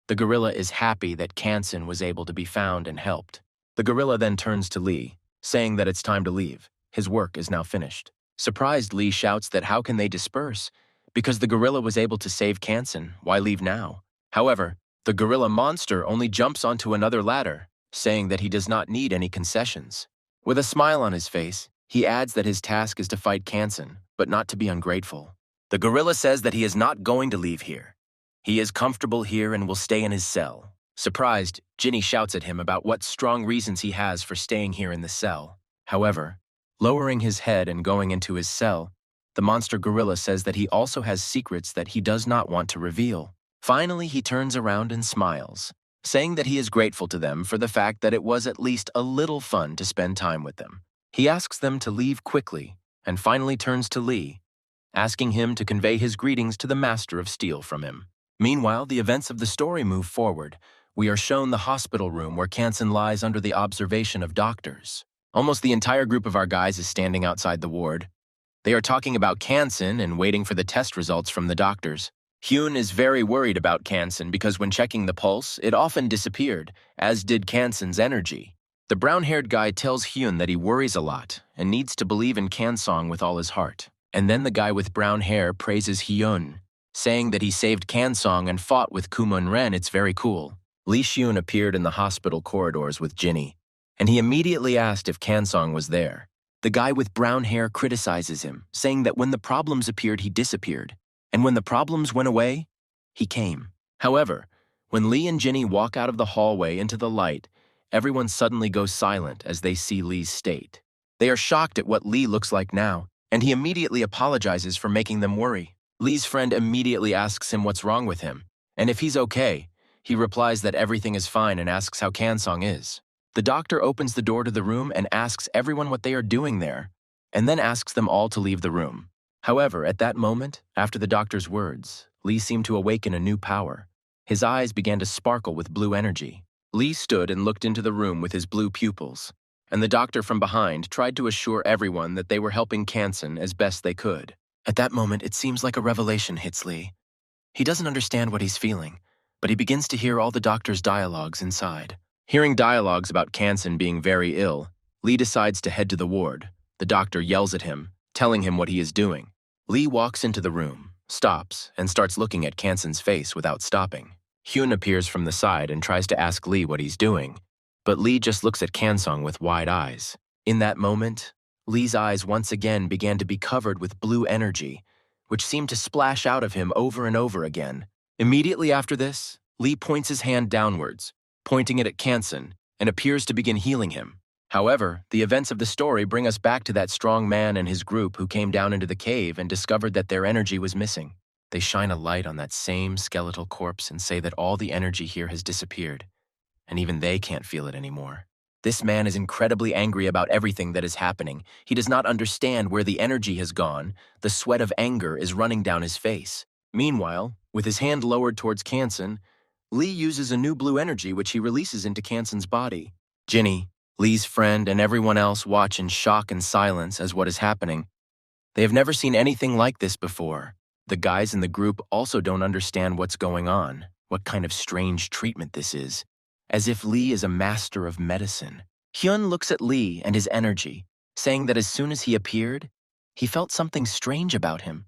The gorilla is happy that Kansen was able to be found and helped. The gorilla then turns to Lee, saying that it's time to leave. His work is now finished. Surprised, Lee shouts that how can they disperse? Because the gorilla was able to save Kansen, why leave now? However, the gorilla monster only jumps onto another ladder, saying that he does not need any concessions. With a smile on his face, he adds that his task is to fight Kansen, but not to be ungrateful. The gorilla says that he is not going to leave here. He is comfortable here and will stay in his cell. Surprised, Ginny shouts at him about what strong reasons he has for staying here in the cell. However, lowering his head and going into his cell, the monster gorilla says that he also has secrets that he does not want to reveal. Finally, he turns around and smiles, saying that he is grateful to them for the fact that it was at least a little fun to spend time with them. He asks them to leave quickly and finally turns to Lee, asking him to convey his greetings to the Master of Steel from him. Meanwhile, the events of the story move forward. We are shown the hospital room where Kansen lies under the observation of doctors. Almost the entire group of our guys is standing outside the ward. They are talking about Kansen and waiting for the test results from the doctors. Hyun is very worried about Kansen because when checking the pulse, it often disappeared, as did Kansen's energy. The brown-haired guy tells Hyun that he worries a lot and needs to believe in Kansong with all his heart. And then the guy with brown hair praises Hyun, saying that he saved Kansong and fought with Kumon Ren. It's very cool. Lee Hyun appeared in the hospital corridors with Ginny, and he immediately asked if Kansong was there. The guy with brown hair criticizes him, saying that when the problems appeared, he disappeared, and when the problems went away, he came. However, when Lee and Ginny walk out of the hallway into the light, everyone suddenly goes silent as they see Lee's state. They are shocked at what Lee looks like now, and he immediately apologizes for making them worry. Lee's friend immediately asks him what's wrong with him, and if he's okay, he replies that everything is fine and asks how Kansong is. The doctor opens the door to the room and asks everyone what they are doing there, and then asks them all to leave the room. However, at that moment, after the doctor's words, Lee seemed to awaken a new power. His eyes began to sparkle with blue energy. Lee stood and looked into the room with his blue pupils, and the doctor from behind tried to assure everyone that they were helping Kansen as best they could. At that moment, it seems like a revelation hits Lee. He doesn't understand what he's feeling, but he begins to hear all the doctor's dialogues inside. Hearing dialogues about Kansen being very ill, Lee decides to head to the ward. The doctor yells at him, telling him what he is doing. Lee walks into the room, stops, and starts looking at Kansen's face without stopping. Hyun appears from the side and tries to ask Lee what he's doing, but Lee just looks at Kansong with wide eyes. In that moment, Lee's eyes once again began to be covered with blue energy, which seemed to splash out of him over and over again. Immediately after this, Lee points his hand downwards, pointing it at Kansen, and appears to begin healing him. However, the events of the story bring us back to that strong man and his group who came down into the cave and discovered that their energy was missing. They shine a light on that same skeletal corpse and say that all the energy here has disappeared, and even they can't feel it anymore. This man is incredibly angry about everything that is happening. He does not understand where the energy has gone. The sweat of anger is running down his face. Meanwhile, with his hand lowered towards Kansen, Lee uses a new blue energy which he releases into Kansen's body. Ginny, Lee's friend, and everyone else watch in shock and silence as what is happening. They have never seen anything like this before. The guys in the group also don't understand what's going on, what kind of strange treatment this is, as if Lee is a master of medicine. Hyun looks at Lee and his energy, saying that as soon as he appeared, he felt something strange about him.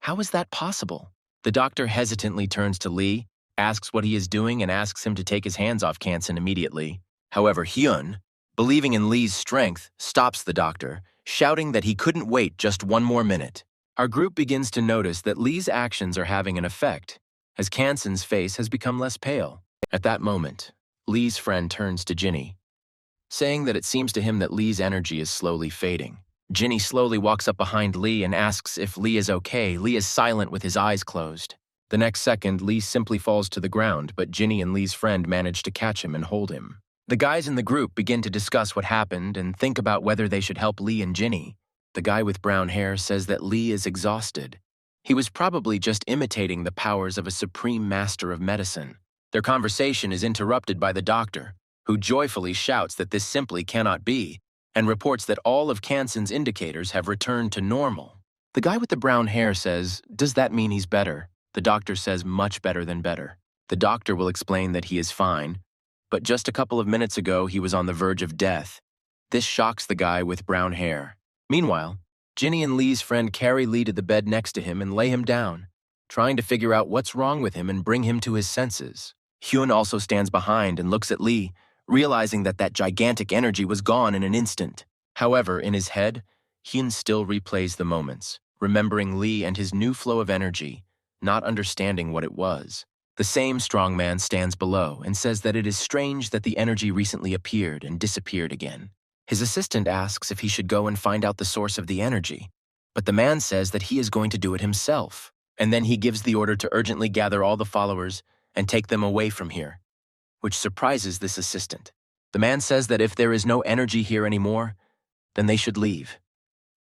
How is that possible? The doctor hesitantly turns to Lee, asks what he is doing, and asks him to take his hands off Kansen immediately. However, Hyun, believing in Lee's strength, stops the doctor, shouting that he couldn't wait just one more minute. Our group begins to notice that Lee's actions are having an effect, as Kansen's face has become less pale. At that moment, Lee's friend turns to Ginny, saying that it seems to him that Lee's energy is slowly fading. Ginny slowly walks up behind Lee and asks if Lee is okay. Lee is silent with his eyes closed. The next second, Lee simply falls to the ground, but Ginny and Lee's friend manage to catch him and hold him. The guys in the group begin to discuss what happened and think about whether they should help Lee and Ginny. The guy with brown hair says that Lee is exhausted. He was probably just imitating the powers of a supreme master of medicine. Their conversation is interrupted by the doctor, who joyfully shouts that this simply cannot be, and reports that all of Kanson's indicators have returned to normal. The guy with the brown hair says, "Does that mean he's better?" The doctor says, "Much better than better." The doctor will explain that he is fine, but just a couple of minutes ago he was on the verge of death. This shocks the guy with brown hair. Meanwhile, Ginny and Lee's friend carry Lee to the bed next to him and lay him down, trying to figure out what's wrong with him and bring him to his senses. Hyun also stands behind and looks at Lee, realizing that gigantic energy was gone in an instant. However, in his head, Hyun still replays the moments, remembering Lee and his new flow of energy, not understanding what it was. The same strong man stands below and says that it is strange that the energy recently appeared and disappeared again. His assistant asks if he should go and find out the source of the energy, but the man says that he is going to do it himself, and then he gives the order to urgently gather all the followers and take them away from here, which surprises this assistant. The man says that if there is no energy here anymore, then they should leave.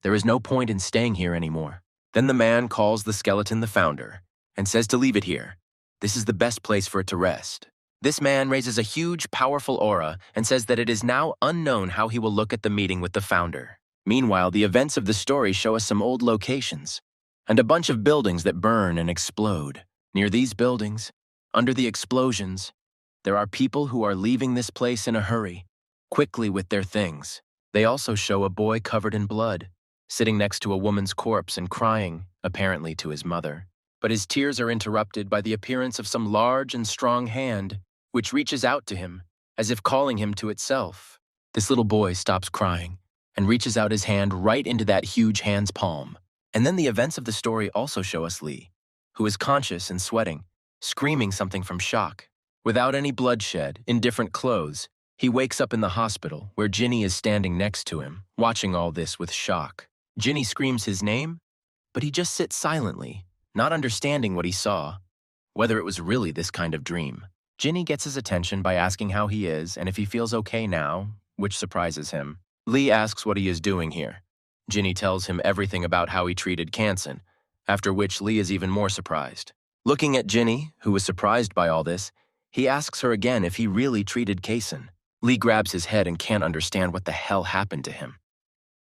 There is no point in staying here anymore. Then the man calls the skeleton the founder and says to leave it here. This is the best place for it to rest. This man raises a huge, powerful aura and says that it is now unknown how he will look at the meeting with the founder. Meanwhile, the events of the story show us some old locations and a bunch of buildings that burn and explode. Near these buildings, under the explosions, there are people who are leaving this place in a hurry, quickly with their things. They also show a boy covered in blood, sitting next to a woman's corpse and crying, apparently to his mother. But his tears are interrupted by the appearance of some large and strong hand, which reaches out to him, as if calling him to itself. This little boy stops crying and reaches out his hand right into that huge hand's palm. And then the events of the story also show us Lee, who is conscious and sweating, screaming something from shock. Without any bloodshed, in different clothes, he wakes up in the hospital, where Ginny is standing next to him, watching all this with shock. Ginny screams his name, but he just sits silently, not understanding what he saw, whether it was really this kind of dream. Ginny gets his attention by asking how he is and if he feels okay now, which surprises him. Lee asks what he is doing here. Ginny tells him everything about how he treated Kanson, after which Lee is even more surprised. Looking at Ginny, who was surprised by all this, he asks her again if he really treated Kanson. Lee grabs his head and can't understand what the hell happened to him.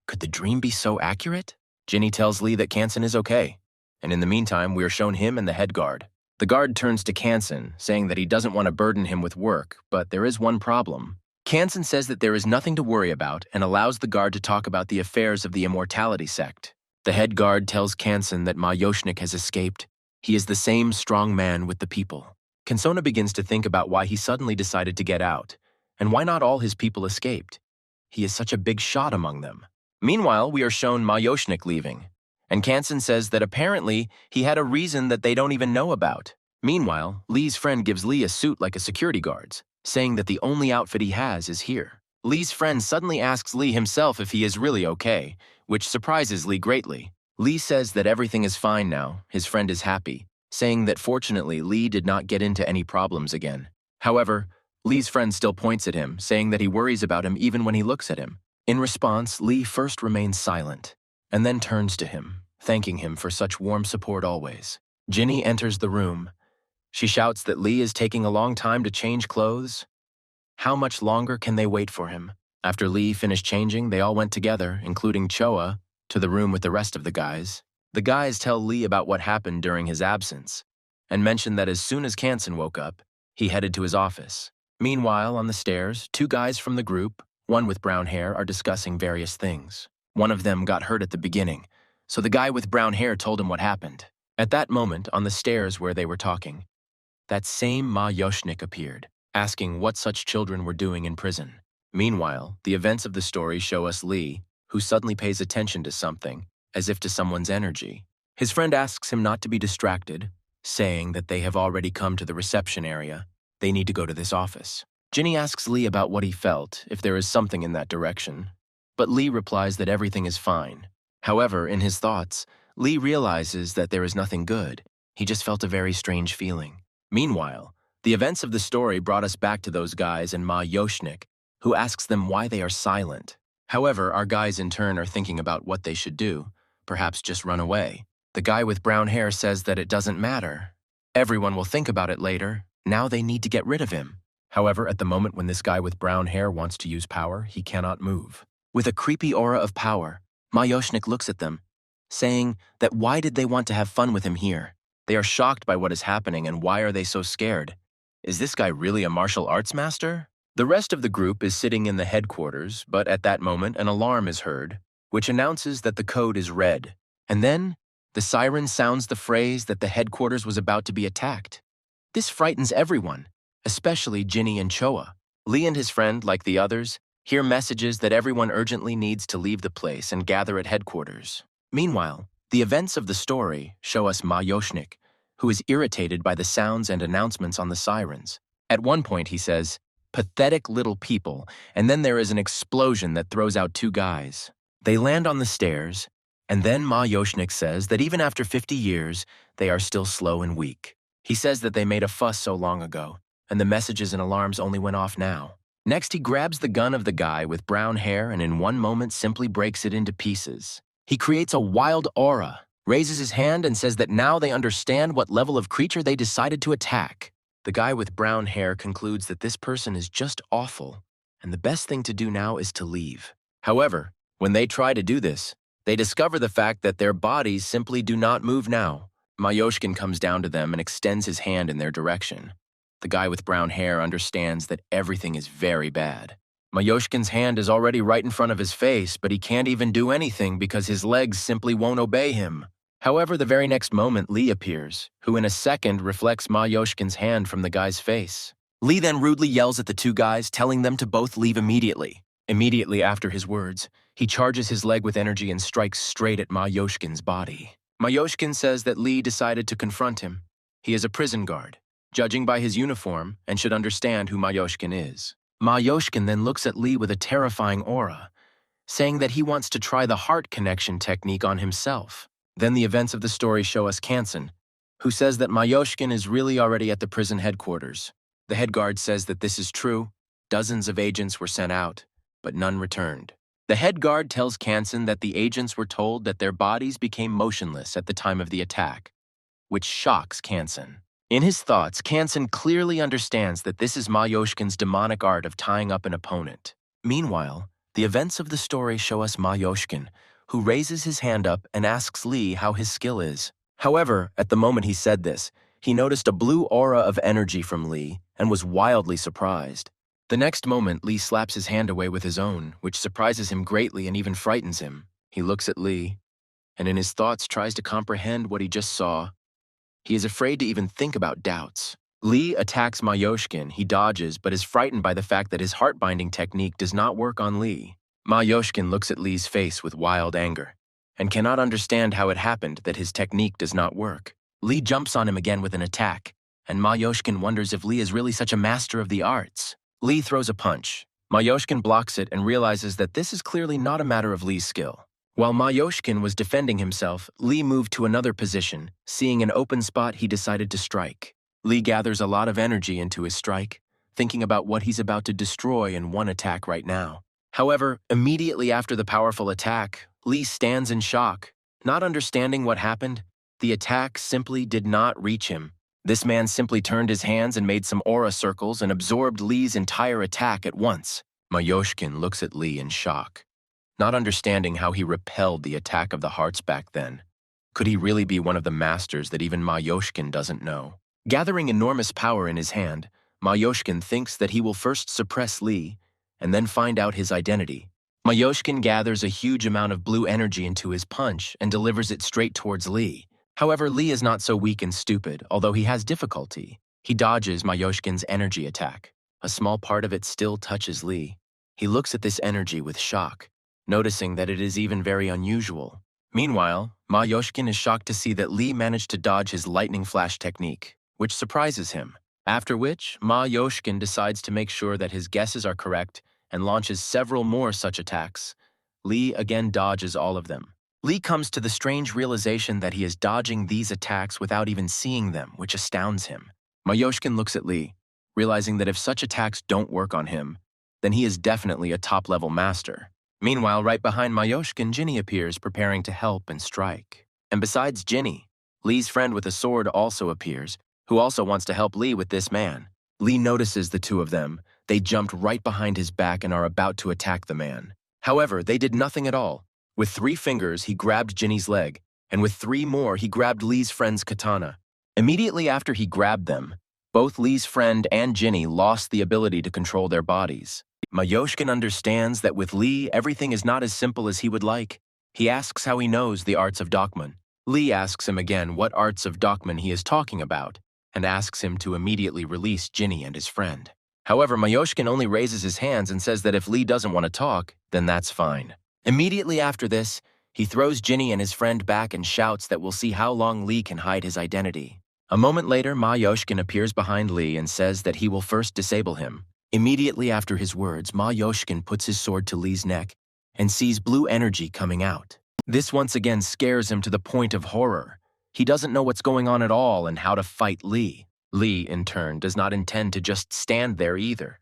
Could the dream be so accurate? Ginny tells Lee that Kanson is okay, and in the meantime, we are shown him and the head guard. The guard turns to Kanson, saying that he doesn't want to burden him with work, but there is one problem. Kanson says that there is nothing to worry about and allows the guard to talk about the affairs of the immortality sect. The head guard tells Kanson that Ma Yoshnik has escaped. He is the same strong man with the people. Kansona begins to think about why he suddenly decided to get out, and why not all his people escaped. He is such a big shot among them. Meanwhile, we are shown Ma Yoshnik leaving, and Kanson says that apparently he had a reason that they don't even know about. Meanwhile, Lee's friend gives Lee a suit like a security guard's, saying that the only outfit he has is here. Lee's friend suddenly asks Lee himself if he is really okay, which surprises Lee greatly. Lee says that everything is fine now, his friend is happy, saying that fortunately Lee did not get into any problems again. However, Lee's friend still points at him, saying that he worries about him even when he looks at him. In response, Lee first remains silent, and then turns to him, thanking him for such warm support always. Ginny enters the room. She shouts that Lee is taking a long time to change clothes. How much longer can they wait for him? After Lee finished changing, they all went together, including Choa, to the room with the rest of the guys. The guys tell Lee about what happened during his absence, and mention that as soon as Kanson woke up, he headed to his office. Meanwhile, on the stairs, two guys from the group, one with brown hair, are discussing various things. One of them got hurt at the beginning, so the guy with brown hair told him what happened. At that moment, on the stairs where they were talking, that same Ma Yoshnik appeared, asking what such children were doing in prison. Meanwhile, the events of the story show us Lee, who suddenly pays attention to something, as if to someone's energy. His friend asks him not to be distracted, saying that they have already come to the reception area. They need to go to this office. Ginny asks Lee about what he felt, if there is something in that direction, but Lee replies that everything is fine. However, in his thoughts, Lee realizes that there is nothing good. He just felt a very strange feeling. Meanwhile, the events of the story brought us back to those guys and Ma Yoshnik, who asks them why they are silent. However, our guys in turn are thinking about what they should do, perhaps just run away. The guy with brown hair says that it doesn't matter. Everyone will think about it later. Now they need to get rid of him. However, at the moment when this guy with brown hair wants to use power, he cannot move. With a creepy aura of power, Mayoshnik looks at them, saying that why did they want to have fun with him here? They are shocked by what is happening, and why are they so scared? Is this guy really a martial arts master? The rest of the group is sitting in the headquarters, but at that moment an alarm is heard, which announces that the code is red. And then, the siren sounds the phrase that the headquarters was about to be attacked. This frightens everyone, especially Ginny and Choa. Lee and his friend, like the others, hear messages that everyone urgently needs to leave the place and gather at headquarters. Meanwhile, the events of the story show us Mayoshnik, who is irritated by the sounds and announcements on the sirens. At one point he says, "Pathetic little people," and then there is an explosion that throws out two guys. They land on the stairs, and then Mayoshnik says that even after 50 years, they are still slow and weak. He says that they made a fuss so long ago, and the messages and alarms only went off now. Next, he grabs the gun of the guy with brown hair and in one moment simply breaks it into pieces. He creates a wild aura, raises his hand and says that now they understand what level of creature they decided to attack. The guy with brown hair concludes that this person is just awful, and the best thing to do now is to leave. However, when they try to do this, they discover the fact that their bodies simply do not move now. Mayoshkin comes down to them and extends his hand in their direction. The guy with brown hair understands that everything is very bad. Mayoshkin's hand is already right in front of his face, but he can't even do anything because his legs simply won't obey him. However, the very next moment, Lee appears, who in a second reflects Mayoshkin's hand from the guy's face. Lee then rudely yells at the two guys, telling them to both leave immediately. Immediately after his words, he charges his leg with energy and strikes straight at Mayoshkin's body. Mayoshkin says that Lee decided to confront him. He is a prison guard, judging by his uniform, and should understand who Mayoshkin is. Mayoshkin then looks at Lee with a terrifying aura, saying that he wants to try the heart connection technique on himself. Then the events of the story show us Kansen, who says that Mayoshkin is really already at the prison headquarters. The head guard says that this is true. Dozens of agents were sent out, but none returned. The head guard tells Kansen that the agents were told that their bodies became motionless at the time of the attack, which shocks Kansen. In his thoughts, Kansen clearly understands that this is Mayoshkin's demonic art of tying up an opponent. Meanwhile, the events of the story show us Mayoshkin, who raises his hand up and asks Lee how his skill is. However, at the moment he said this, he noticed a blue aura of energy from Lee and was wildly surprised. The next moment, Lee slaps his hand away with his own, which surprises him greatly and even frightens him. He looks at Lee, and in his thoughts tries to comprehend what he just saw. He is afraid to even think about doubts. Lee attacks Mayoshkin. He dodges, but is frightened by the fact that his heart-binding technique does not work on Lee. Mayoshkin looks at Lee's face with wild anger, and cannot understand how it happened that his technique does not work. Lee jumps on him again with an attack, and Mayoshkin wonders if Lee is really such a master of the arts. Lee throws a punch. Mayoshkin blocks it and realizes that this is clearly not a matter of Lee's skill. While Mayoshkin was defending himself, Lee moved to another position. Seeing an open spot, he decided to strike. Lee gathers a lot of energy into his strike, thinking about what he's about to destroy in one attack right now. However, immediately after the powerful attack, Lee stands in shock. Not understanding what happened, the attack simply did not reach him. This man simply turned his hands and made some aura circles and absorbed Lee's entire attack at once. Mayoshkin looks at Lee in shock, not understanding how he repelled the attack of the hearts back then. Could he really be one of the masters that even Mayoshkin doesn't know? Gathering enormous power in his hand, Mayoshkin thinks that he will first suppress Lee and then find out his identity. Mayoshkin gathers a huge amount of blue energy into his punch and delivers it straight towards Lee. However, Lee is not so weak and stupid, although he has difficulty. He dodges Mayoshkin's energy attack. A small part of it still touches Lee. He looks at this energy with shock, noticing that it is even very unusual. Meanwhile, Mayoshkin is shocked to see that Lee managed to dodge his lightning flash technique, which surprises him. After which, Mayoshkin decides to make sure that his guesses are correct and launches several more such attacks. Lee again dodges all of them. Lee comes to the strange realization that he is dodging these attacks without even seeing them, which astounds him. Mayoshkin looks at Lee, realizing that if such attacks don't work on him, then he is definitely a top-level master. Meanwhile, right behind Mayoshkin, Ginny appears, preparing to help and strike. And besides Ginny, Lee's friend with a sword also appears, who also wants to help Lee with this man. Lee notices the two of them. They jumped right behind his back and are about to attack the man. However, they did nothing at all. With 3 fingers, he grabbed Jinny's leg, and with 3 more, he grabbed Lee's friend's katana. Immediately after he grabbed them, both Lee's friend and Jinny lost the ability to control their bodies. Mayoshkin understands that with Lee, everything is not as simple as he would like. He asks how he knows the arts of Dokman. Lee asks him again what arts of Dokman he is talking about, and asks him to immediately release Jinny and his friend. However, Mayoshkin only raises his hands and says that if Lee doesn't want to talk, then that's fine. Immediately after this, he throws Jinny and his friend back and shouts that we'll see how long Lee can hide his identity. A moment later, Mayoshkin appears behind Lee and says that he will first disable him. Immediately after his words, Mayoshkin puts his sword to Lee's neck and sees blue energy coming out. This once again scares him to the point of horror. He doesn't know what's going on at all and how to fight Lee. Lee, in turn, does not intend to just stand there either.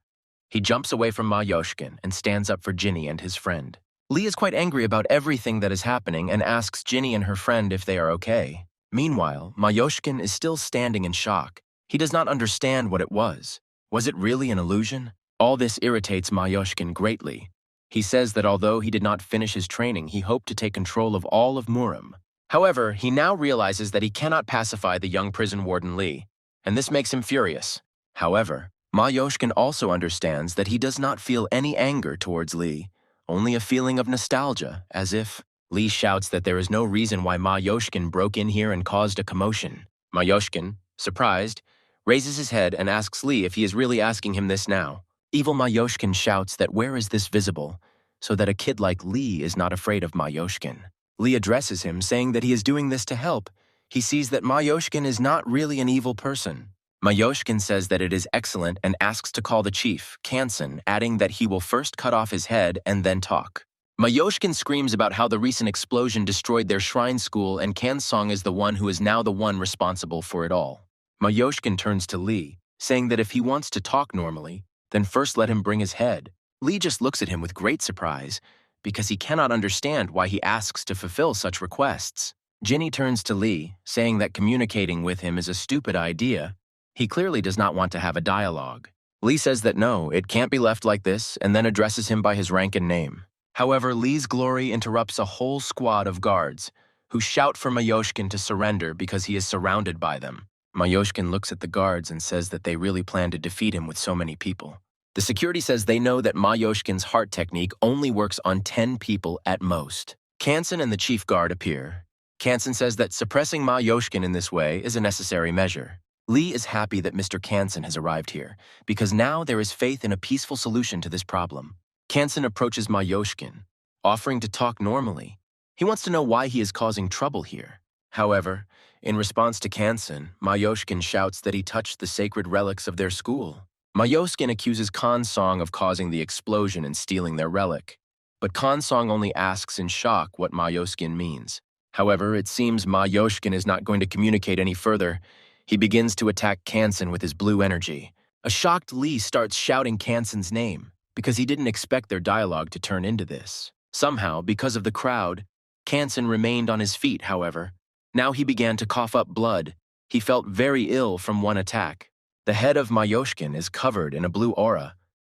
He jumps away from Mayoshkin and stands up for Jinny and his friend. Lee is quite angry about everything that is happening and asks Jinny and her friend if they are okay. Meanwhile, Mayoshkin is still standing in shock. He does not understand what it was. Was it really an illusion? All this irritates Mayoshkin greatly. He says that although he did not finish his training, he hoped to take control of all of MURIM. However, he now realizes that he cannot pacify the young prison warden Lee, and this makes him furious. However, Mayoshkin also understands that he does not feel any anger towards Lee, only a feeling of nostalgia, as if Lee shouts that there is no reason why Mayoshkin broke in here and caused a commotion. Mayoshkin, surprised, raises his head and asks Lee if he is really asking him this now. Evil Mayoshkin shouts that where is this visible, so that a kid like Lee is not afraid of Mayoshkin. Lee addresses him, saying that he is doing this to help. He sees that Mayoshkin is not really an evil person. Mayoshkin says that it is excellent and asks to call the chief, Kansen, adding that he will first cut off his head and then talk. Mayoshkin screams about how the recent explosion destroyed their shrine school and Kansong is the one who is now the one responsible for it all. Mayoshkin turns to Lee, saying that if he wants to talk normally, then first let him bring his head. Lee just looks at him with great surprise, because he cannot understand why he asks to fulfill such requests. Jinny turns to Lee, saying that communicating with him is a stupid idea. He clearly does not want to have a dialogue. Lee says that no, it can't be left like this, and then addresses him by his rank and name. However, Lee's glory interrupts a whole squad of guards, who shout for Mayoshkin to surrender because he is surrounded by them. Mayoshkin looks at the guards and says that they really plan to defeat him with so many people. The security says they know that Mayoshkin's heart technique only works on 10 people at most. Kansen and the chief guard appear. Kansen says that suppressing Mayoshkin in this way is a necessary measure. Lee is happy that Mr. Kansen has arrived here, because now there is faith in a peaceful solution to this problem. Kansen approaches Mayoshkin, offering to talk normally. He wants to know why he is causing trouble here. However, in response to Kansen, Mayoshkin shouts that he touched the sacred relics of their school. Mayoshkin accuses Kansong of causing the explosion and stealing their relic, but Kansong only asks in shock what Mayoshkin means. However, it seems Mayoshkin is not going to communicate any further. He begins to attack Kansen with his blue energy. A shocked Lee starts shouting Kansen's name, because he didn't expect their dialogue to turn into this. Somehow, because of the crowd, Kansen remained on his feet, however. Now he began to cough up blood. He felt very ill from one attack. The head of Mayoshkin is covered in a blue aura.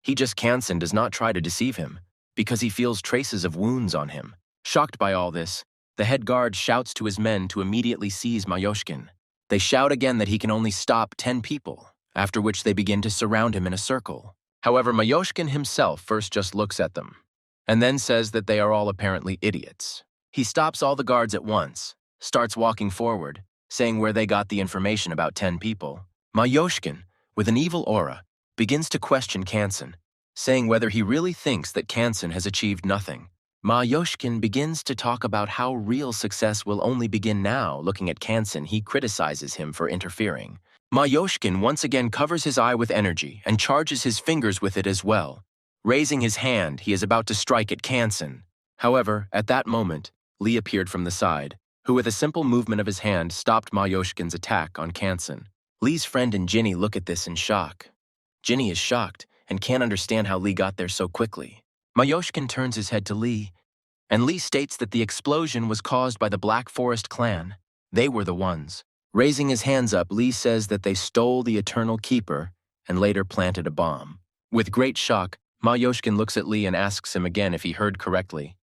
Kansen does not try to deceive him, because he feels traces of wounds on him. Shocked by all this, the head guard shouts to his men to immediately seize Mayoshkin. They shout again that he can only stop 10 people, after which they begin to surround him in a circle. However, Mayoshkin himself first just looks at them, and then says that they are all apparently idiots. He stops all the guards at once, starts walking forward, saying where they got the information about 10 people. Mayoshkin, with an evil aura, begins to question Kansen, saying whether he really thinks that Kansen has achieved nothing. Mayoshkin begins to talk about how real success will only begin now. Looking at Kansen, he criticizes him for interfering. Mayoshkin once again covers his eye with energy and charges his fingers with it as well. Raising his hand, he is about to strike at Kansen. However, at that moment, Lee appeared from the side, who with a simple movement of his hand stopped Mayoshkin's attack on Kansen. Lee's friend and Jinny look at this in shock. Jinny is shocked and can't understand how Lee got there so quickly. Mayoshkin turns his head to Lee, and Lee states that the explosion was caused by the Black Forest clan. They were the ones. Raising his hands up, Lee says that they stole the Eternal Keeper and later planted a bomb. With great shock, Ma Yoshkin looks at Lee and asks him again if he heard correctly.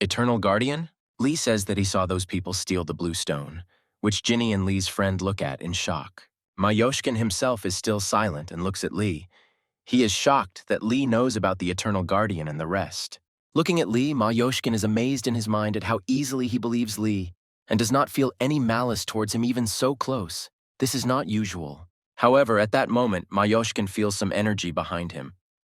Eternal Guardian? Lee says that he saw those people steal the blue stone, which Ginny and Lee's friend look at in shock. Ma Yoshkin himself is still silent and looks at Lee. He is shocked that Lee knows about the Eternal Guardian and the rest. Looking at Lee, Ma Yoshkin is amazed in his mind at how easily he believes Lee and does not feel any malice towards him even so close. This is not usual. However, at that moment, Ma Yoshkin feels some energy behind him.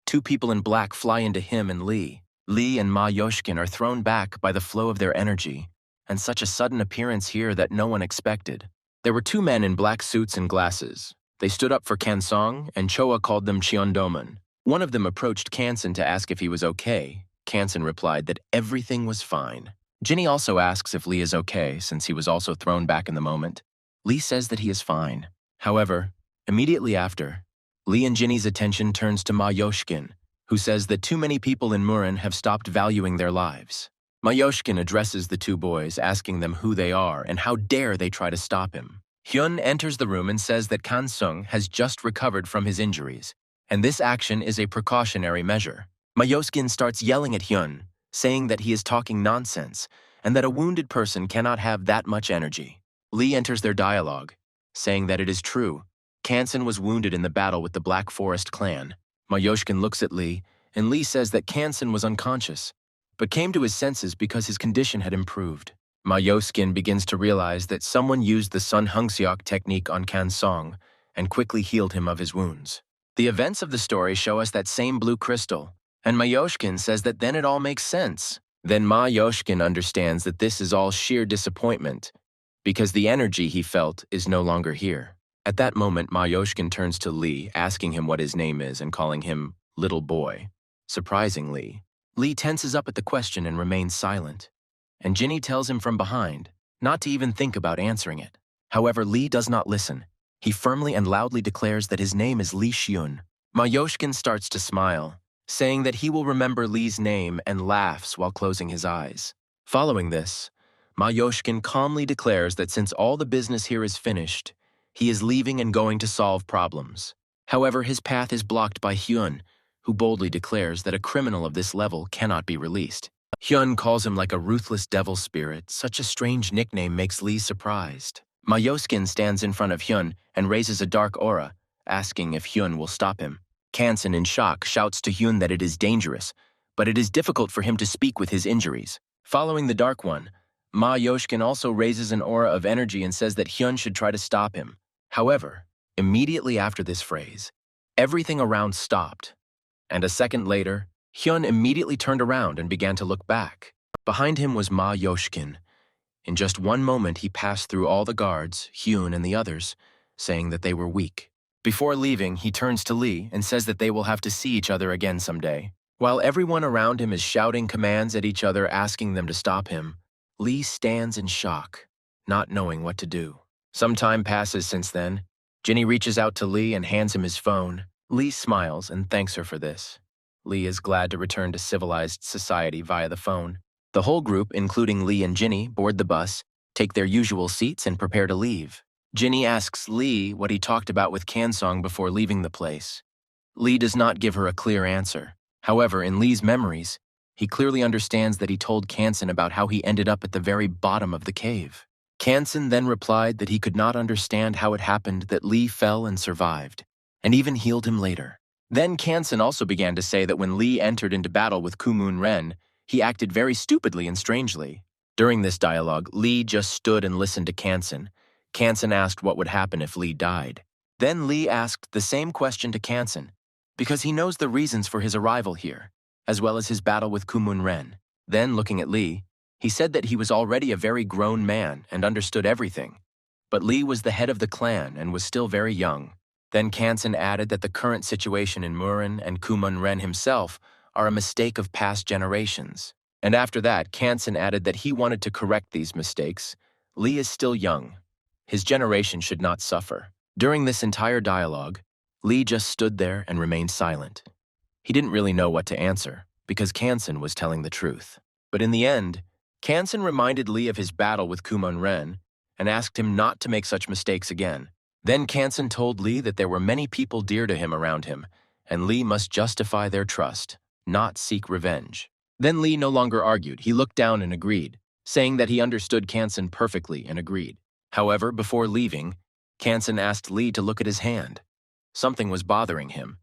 Two people in black fly into him and Lee. Lee and Ma Yoshkin are thrown back by the flow of their energy, and such a sudden appearance here that no one expected. There were two men in black suits and glasses. They stood up for Kansong, and Choa called them Cheondoman. One of them approached Kansan to ask if he was okay. Kansan replied that everything was fine. Ginny also asks if Lee is okay, since he was also thrown back in the moment. Lee says that he is fine. However, immediately after, Lee and Ginny's attention turns to Ma Yoshkin, who says that too many people in MURIM have stopped valuing their lives. Ma Yoshkin addresses the two boys, asking them who they are and how dare they try to stop him. Hyun enters the room and says that Kansung has just recovered from his injuries, and this action is a precautionary measure. Ma Yoshkin starts yelling at Hyun, saying that he is talking nonsense and that a wounded person cannot have that much energy. Lee enters their dialogue, saying that it is true. Kansan was wounded in the battle with the Black Forest clan. Ma Yoshkin looks at Lee, and Lee says that Kansan was unconscious, but came to his senses because his condition had improved. Ma Yoshkin begins to realize that someone used the Sun Hungseok technique on Kansong and quickly healed him of his wounds. The events of the story show us that same blue crystal, and Ma Yoshkin says that then it all makes sense. Then Ma Yoshkin understands that this is all sheer disappointment, because the energy he felt is no longer here. At that moment, Ma Yoshkin turns to Lee, asking him what his name is and calling him Little Boy. Surprisingly, Lee tenses up at the question and remains silent, and Ginny tells him from behind not to even think about answering it. However, Lee does not listen. He firmly and loudly declares that his name is Lee Xiun. Ma Yoshkin starts to smile, saying that he will remember Lee's name and laughs while closing his eyes. Following this, Ma Yoshkin calmly declares that since all the business here is finished, he is leaving and going to solve problems. However, his path is blocked by Hyun, who boldly declares that a criminal of this level cannot be released. Hyun calls him like a ruthless devil spirit. Such a strange nickname makes Lee surprised. Ma Yoshkin stands in front of Hyun and raises a dark aura, asking if Hyun will stop him. Kansan, in shock, shouts to Hyun that it is dangerous, but it is difficult for him to speak with his injuries. Following the Dark One, Ma Yoshkin also raises an aura of energy and says that Hyun should try to stop him. However, immediately after this phrase, everything around stopped, and a second later, Hyun immediately turned around and began to look back. Behind him was Ma Yoshkin. In just one moment, he passed through all the guards, Hyun and the others, saying that they were weak. Before leaving, he turns to Lee and says that they will have to see each other again someday. While everyone around him is shouting commands at each other, asking them to stop him, Lee stands in shock, not knowing what to do. Some time passes since then. Ginny reaches out to Lee and hands him his phone. Lee smiles and thanks her for this. Lee is glad to return to civilized society via the phone. The whole group, including Lee and Ginny, board the bus, take their usual seats, and prepare to leave. Ginny asks Lee what he talked about with Kansong before leaving the place. Lee does not give her a clear answer. However, in Lee's memories, he clearly understands that he told Kansan about how he ended up at the very bottom of the cave. Kansan then replied that he could not understand how it happened that Lee fell and survived, and even healed him later. Then Kansan also began to say that when Lee entered into battle with Kumun Ren, he acted very stupidly and strangely. During this dialogue, Lee just stood and listened to Kansan. Kansan asked what would happen if Lee died. Then Lee asked the same question to Kansan, because he knows the reasons for his arrival here, as well as his battle with Kumun Ren. Then, looking at Lee, he said that he was already a very grown man and understood everything, but Lee was the head of the clan and was still very young. Then Kansan added that the current situation in MURIM and Kumun Ren himself are a mistake of past generations. And after that, Kansan added that he wanted to correct these mistakes. Lee is still young. His generation should not suffer. During this entire dialogue, Lee just stood there and remained silent. He didn't really know what to answer, because Kansan was telling the truth. But in the end, Kansan reminded Lee of his battle with Kumun Ren and asked him not to make such mistakes again. Then Kansen told Lee that there were many people dear to him around him, and Lee must justify their trust, not seek revenge. Then Lee no longer argued. He looked down and agreed, saying that he understood Kansen perfectly and agreed. However, before leaving, Kansen asked Lee to look at his hand. Something was bothering him.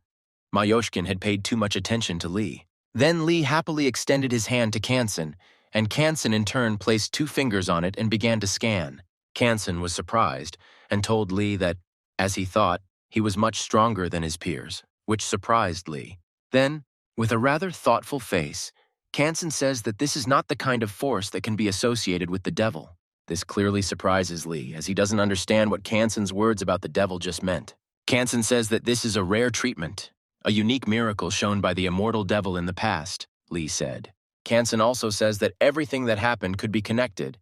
Mayoshkin had paid too much attention to Lee. Then Lee happily extended his hand to Kansen, and Kansen in turn placed 2 fingers on it and began to scan. Kansen was surprised and told Lee that, as he thought, he was much stronger than his peers, which surprised Lee. Then, with a rather thoughtful face, Kansen says that this is not the kind of force that can be associated with the devil. This clearly surprises Lee, as he doesn't understand what Kansen's words about the devil just meant. Kansen says that this is a rare treatment, a unique miracle shown by the immortal devil in the past, Lee said. Kansen also says that everything that happened could be connected,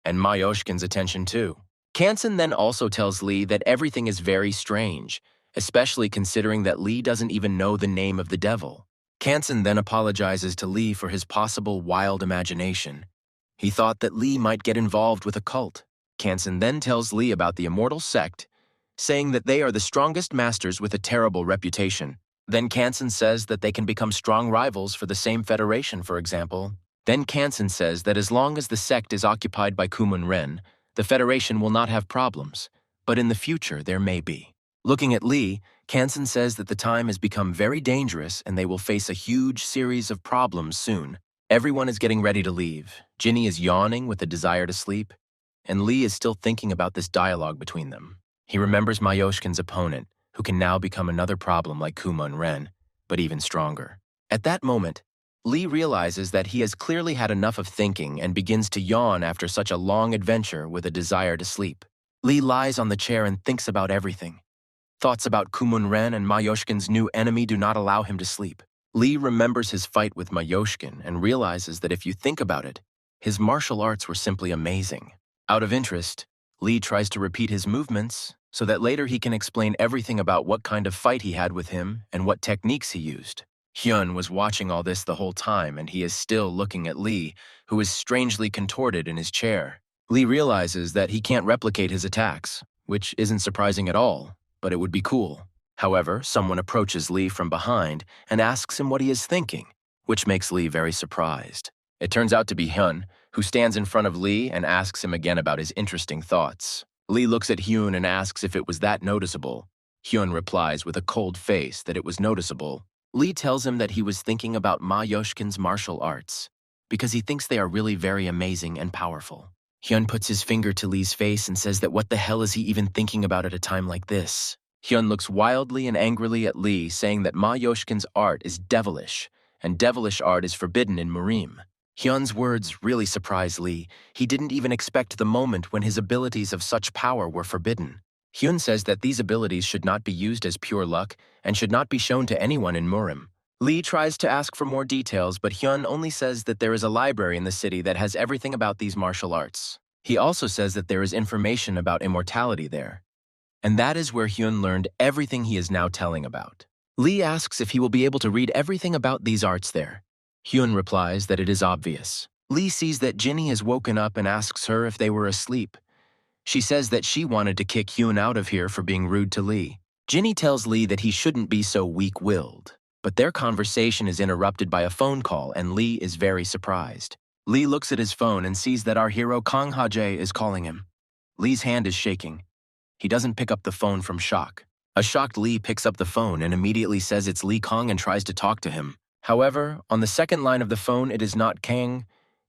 and Mayoshkin's attention too. Kansen then also tells Lee that everything is very strange, especially considering that Lee doesn't even know the name of the devil. Kansen then apologizes to Lee for his possible wild imagination. He thought that Lee might get involved with a cult. Kansen then tells Lee about the immortal sect, saying that they are the strongest masters with a terrible reputation. Then Kansen says that they can become strong rivals for the same federation, for example. Then Kansen says that as long as the sect is occupied by Kumun-ren, the federation will not have problems, but in the future there may be. Looking at Lee, Kansen says that the time has become very dangerous and they will face a huge series of problems soon. Everyone is getting ready to leave. Ginny is yawning with a desire to sleep, and Lee is still thinking about this dialogue between them. He remembers Mayoshkin's opponent, who can now become another problem like Kumun-ren, but even stronger. At that moment, Lee realizes that he has clearly had enough of thinking and begins to yawn after such a long adventure with a desire to sleep. Lee lies on the chair and thinks about everything. Thoughts about Kumun-ren and Mayoshkin's new enemy do not allow him to sleep. Lee remembers his fight with Mayoshkin and realizes that if you think about it, his martial arts were simply amazing. Out of interest, Lee tries to repeat his movements so that later he can explain everything about what kind of fight he had with him and what techniques he used. Hyun was watching all this the whole time, and he is still looking at Lee, who is strangely contorted in his chair. Lee realizes that he can't replicate his attacks, which isn't surprising at all, but it would be cool. However, someone approaches Lee from behind and asks him what he is thinking, which makes Lee very surprised. It turns out to be Hyun, who stands in front of Lee and asks him again about his interesting thoughts. Lee looks at Hyun and asks if it was that noticeable. Hyun replies with a cold face that it was noticeable. Lee tells him that he was thinking about Mayoshkin's martial arts, because he thinks they are really very amazing and powerful. Hyun puts his finger to Lee's face and says that what the hell is he even thinking about at a time like this? Hyun looks wildly and angrily at Lee, saying that Mayoshkin's art is devilish, and devilish art is forbidden in MURIM. Hyun's words really surprised Lee. He didn't even expect the moment when his abilities of such power were forbidden. Hyun says that these abilities should not be used as pure luck and should not be shown to anyone in MURIM. Lee tries to ask for more details, but Hyun only says that there is a library in the city that has everything about these martial arts. He also says that there is information about immortality there. And that is where Hyun learned everything he is now telling about. Lee asks if he will be able to read everything about these arts there. Hyun replies that it is obvious. Lee sees that Ginny has woken up and asks her if they were asleep. She says that she wanted to kick Hyun out of here for being rude to Lee. Ginny tells Lee that he shouldn't be so weak-willed, but their conversation is interrupted by a phone call and Lee is very surprised. Lee looks at his phone and sees that our hero Kang Ha-jae is calling him. Lee's hand is shaking. He doesn't pick up the phone from shock. A shocked Lee picks up the phone and immediately says it's Lee Kang and tries to talk to him. However, on the second line of the phone, it is not Kang.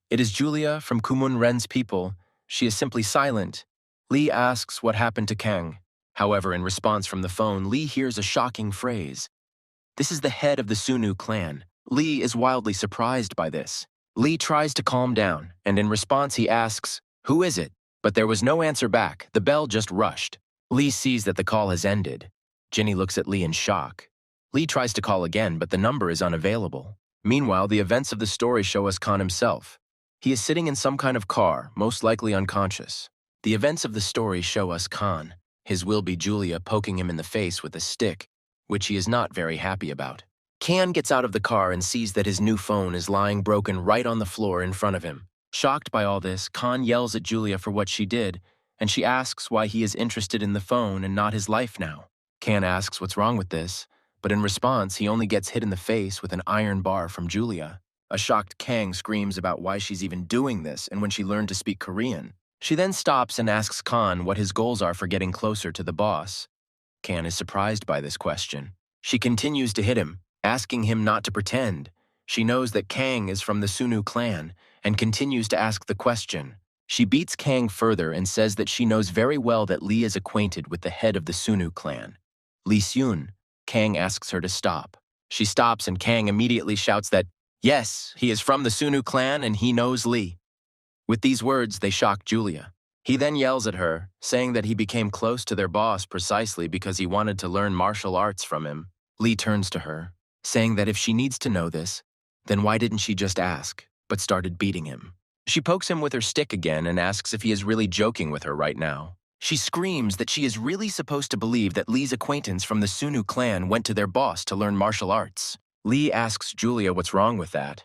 It is Julia from Kumun-ren's people. She is simply silent. Lee asks what happened to Kang. However, in response from the phone, Lee hears a shocking phrase. This is the head of the Sunu clan. Lee is wildly surprised by this. Lee tries to calm down, and in response he asks, "Who is it?" But there was no answer back. The bell just rushed. Lee sees that the call has ended. Ginny looks at Lee in shock. Lee tries to call again, but the number is unavailable. Meanwhile, the events of the story show us Khan himself. He is sitting in some kind of car, most likely unconscious. The events of the story show us Khan. His will-be Julia poking him in the face with a stick, which he is not very happy about. Khan gets out of the car and sees that his new phone is lying broken right on the floor in front of him. Shocked by all this, Khan yells at Julia for what she did, and she asks why he is interested in the phone and not his life now. Kan asks what's wrong with this, but in response, he only gets hit in the face with an iron bar from Julia. A shocked Kang screams about why she's even doing this and when she learned to speak Korean. She then stops and asks Kan what his goals are for getting closer to the boss. Kan is surprised by this question. She continues to hit him, asking him not to pretend. She knows that Kang is from the Sunu clan and continues to ask the question. She beats Kang further and says that she knows very well that Lee is acquainted with the head of the Sunu clan, Lee Seun. Kang asks her to stop. She stops and Kang immediately shouts that, yes, he is from the Sunu clan and he knows Lee. With these words, they shock Julia. He then yells at her, saying that he became close to their boss precisely because he wanted to learn martial arts from him. Lee turns to her, saying that if she needs to know this, then why didn't she just ask, but started beating him? She pokes him with her stick again and asks if he is really joking with her right now. She screams that she is really supposed to believe that Lee's acquaintance from the Sunu clan went to their boss to learn martial arts. Lee asks Julia what's wrong with that,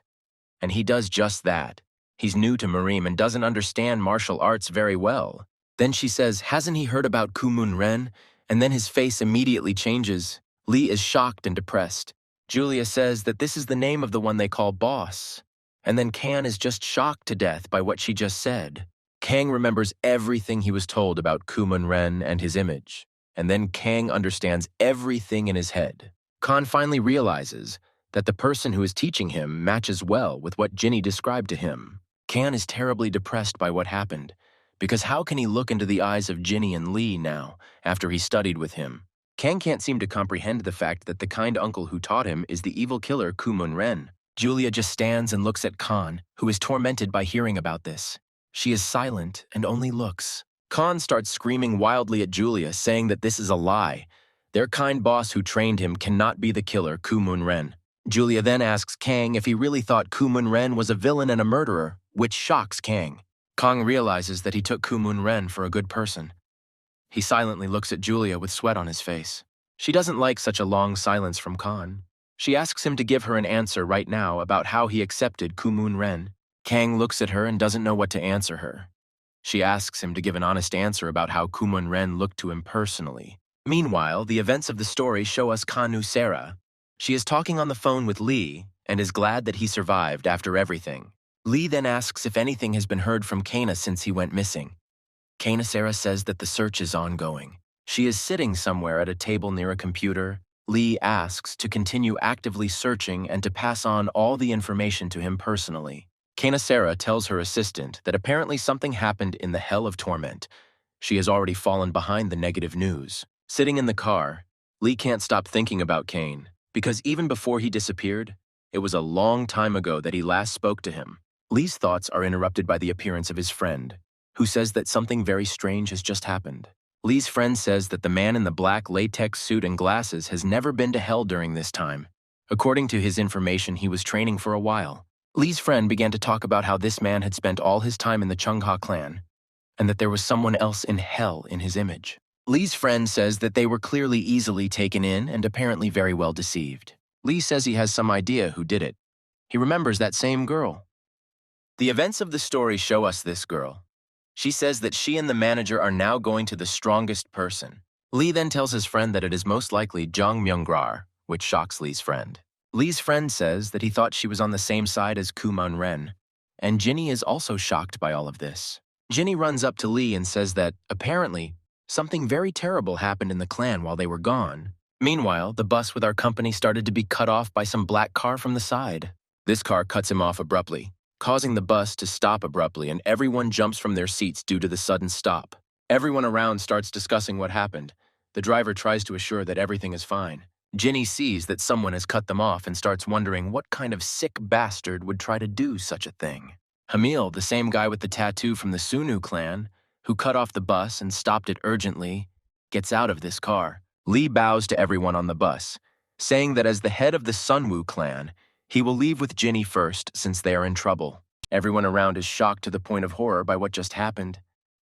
and he does just that. He's new to MURIM and doesn't understand martial arts very well. Then she says, hasn't he heard about Kumun Ren? And then his face immediately changes. Lee is shocked and depressed. Julia says that this is the name of the one they call boss. And then Kan is just shocked to death by what she just said. Kang remembers everything he was told about Kumun Ren and his image. And then Kang understands everything in his head. Kan finally realizes that the person who is teaching him matches well with what Jinny described to him. Kan is terribly depressed by what happened, because how can he look into the eyes of Jinny and Lee now, after he studied with him? Kan can't seem to comprehend the fact that the kind uncle who taught him is the evil killer Kumun Ren. Julia just stands and looks at Kan, who is tormented by hearing about this. She is silent and only looks. Kan starts screaming wildly at Julia, saying that this is a lie. Their kind boss who trained him cannot be the killer Kumun Ren. Julia then asks Kang if he really thought Kumun Ren was a villain and a murderer, which shocks Kang. Kang realizes that he took Kumun Ren for a good person. He silently looks at Julia with sweat on his face. She doesn't like such a long silence from Kan. She asks him to give her an answer right now about how he accepted Kumun Ren. Kang looks at her and doesn't know what to answer her. She asks him to give an honest answer about how Kumun Ren looked to him personally. Meanwhile, the events of the story show us Kanu Sarah. She is talking on the phone with Lee and is glad that he survived after everything. Lee then asks if anything has been heard from Kana since he went missing. Kana Sarah says that the search is ongoing. She is sitting somewhere at a table near a computer. Lee asks to continue actively searching and to pass on all the information to him personally. Kana Sarah tells her assistant that apparently something happened in the Hell of Torment. She has already fallen behind the negative news. Sitting in the car, Lee can't stop thinking about Kane, because even before he disappeared, it was a long time ago that he last spoke to him. Lee's thoughts are interrupted by the appearance of his friend, who says that something very strange has just happened. Lee's friend says that the man in the black latex suit and glasses has never been to hell during this time. According to his information, he was training for a while. Lee's friend began to talk about how this man had spent all his time in the Chungha clan, and that there was someone else in hell in his image. Lee's friend says that they were clearly easily taken in and apparently very well deceived. Lee says he has some idea who did it. He remembers that same girl. The events of the story show us this girl. She says that she and the manager are now going to the strongest person. Lee then tells his friend that it is most likely Jung Myung-grar, which shocks Lee's friend. Lee's friend says that he thought she was on the same side as Kumun Ren, and Jinny is also shocked by all of this. Jinny runs up to Lee and says that, apparently, something very terrible happened in the clan while they were gone. Meanwhile, the bus with our company started to be cut off by some black car from the side. This car cuts him off abruptly, causing the bus to stop abruptly, and everyone jumps from their seats due to the sudden stop. Everyone around starts discussing what happened. The driver tries to assure that everything is fine. Jinny sees that someone has cut them off and starts wondering what kind of sick bastard would try to do such a thing. Hamil, the same guy with the tattoo from the Sunu clan, who cut off the bus and stopped it urgently, gets out of this car. Lee bows to everyone on the bus, saying that as the head of the Sunwoo clan, he will leave with Jinny first since they are in trouble. Everyone around is shocked to the point of horror by what just happened.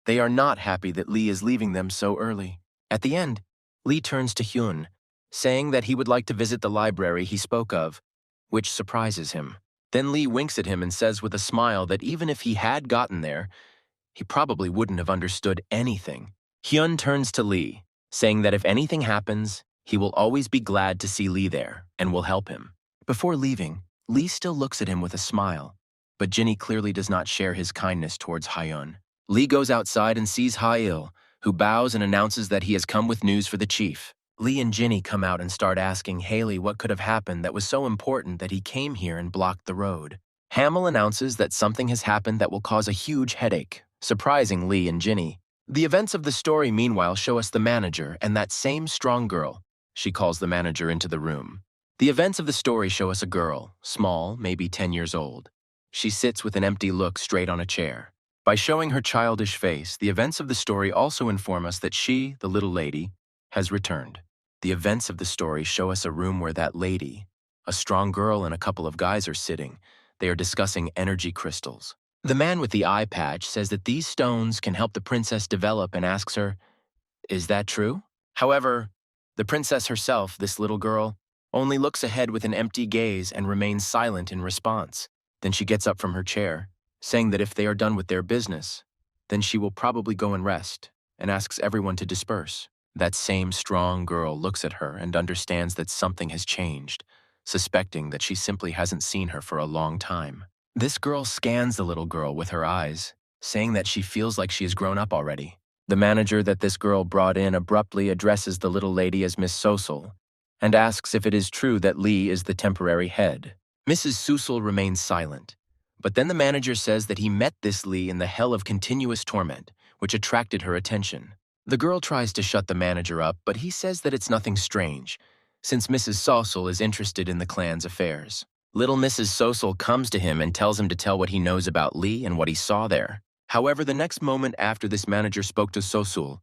They are not happy that Lee is leaving them so early. At the end, Lee turns to Hyun, saying that he would like to visit the library he spoke of, which surprises him. Then Lee winks at him and says with a smile that even if he had gotten there, he probably wouldn't have understood anything. Hyun turns to Lee, saying that if anything happens, he will always be glad to see Lee there and will help him. Before leaving, Lee still looks at him with a smile, but Jinny clearly does not share his kindness towards Hyun. Lee goes outside and sees Ha-il, who bows and announces that he has come with news for the chief. Lee and Jinny come out and start asking Haley what could have happened that was so important that he came here and blocked the road. Hamill announces that something has happened that will cause a huge headache, surprising Lee and Jinny. The events of the story, meanwhile, show us the manager and that same strong girl. She calls the manager into the room. The events of the story show us a girl, small, maybe 10 years old. She sits with an empty look straight on a chair. By showing her childish face, the events of the story also inform us that she, the little lady, has returned. The events of the story show us a room where that lady, a strong girl and a couple of guys are sitting. They are discussing energy crystals. The man with the eye patch says that these stones can help the princess develop and asks her, "Is that true?" However, the princess herself, this little girl, only looks ahead with an empty gaze and remains silent in response. Then she gets up from her chair, saying that if they are done with their business, then she will probably go and rest, and asks everyone to disperse. That same strong girl looks at her and understands that something has changed, suspecting that she simply hasn't seen her for a long time. This girl scans the little girl with her eyes, saying that she feels like she has grown up already. The manager that this girl brought in abruptly addresses the little lady as Miss Sosol and asks if it is true that Lee is the temporary head. Mrs. Sosol remains silent, but then the manager says that he met this Lee in the hell of continuous torment, which attracted her attention. The girl tries to shut the manager up, but he says that it's nothing strange, since Mrs. Sosol is interested in the clan's affairs. Little Mrs. Sosol comes to him and tells him to tell what he knows about Lee and what he saw there. However, the next moment after this manager spoke to Sosol,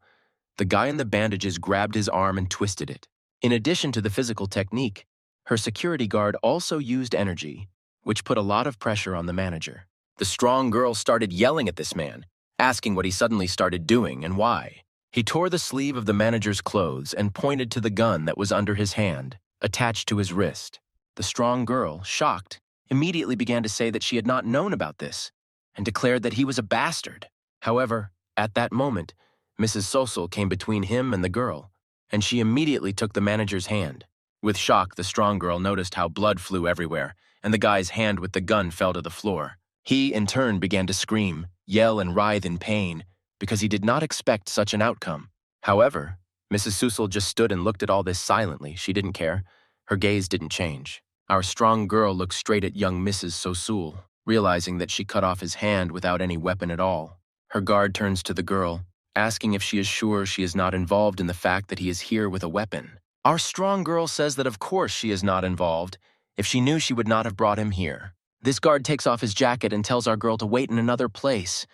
the guy in the bandages grabbed his arm and twisted it. In addition to the physical technique, her security guard also used energy, which put a lot of pressure on the manager. The strong girl started yelling at this man, asking what he suddenly started doing and why. He tore the sleeve of the manager's clothes and pointed to the gun that was under his hand, attached to his wrist. The strong girl, shocked, immediately began to say that she had not known about this and declared that he was a bastard. However, at that moment, Mrs. Sosol came between him and the girl, and she immediately took the manager's hand. With shock, the strong girl noticed how blood flew everywhere, and the guy's hand with the gun fell to the floor. He, in turn, began to scream, yell, and writhe in pain because he did not expect such an outcome. However, Mrs. Sosol just stood and looked at all this silently. She didn't care. Her gaze didn't change. Our strong girl looked straight at young Mrs. Sosol, realizing that she cut off his hand without any weapon at all. Her guard turns to the girl, asking if she is sure she is not involved in the fact that he is here with a weapon. Our strong girl says that of course she is not involved. If she knew, she would not have brought him here. This guard takes off his jacket and tells our girl to wait in another place.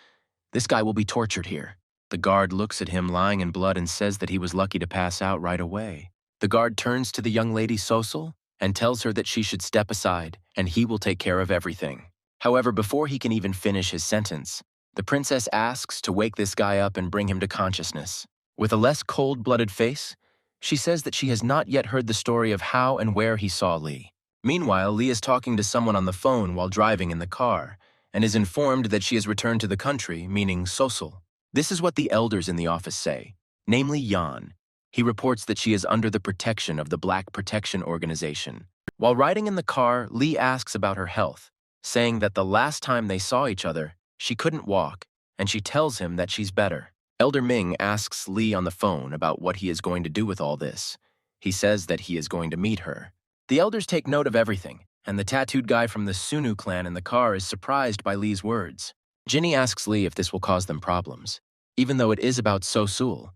This guy will be tortured here. The guard looks at him lying in blood and says that he was lucky to pass out right away. The guard turns to the young lady Sosol and tells her that she should step aside and he will take care of everything. However, before he can even finish his sentence, the princess asks to wake this guy up and bring him to consciousness. With a less cold-blooded face, she says that she has not yet heard the story of how and where he saw Lee. Meanwhile, Lee is talking to someone on the phone while driving in the car and is informed that she has returned to the country, meaning Sosol. This is what the elders in the office say, namely Jan. He reports that she is under the protection of the Black Protection Organization. While riding in the car, Lee asks about her health, saying that the last time they saw each other, she couldn't walk, and she tells him that she's better. Elder Ming asks Lee on the phone about what he is going to do with all this. He says that he is going to meet her. The elders take note of everything, and the tattooed guy from the Sunu clan in the car is surprised by Lee's words. Jinny asks Lee if this will cause them problems, even though it is about Sosol,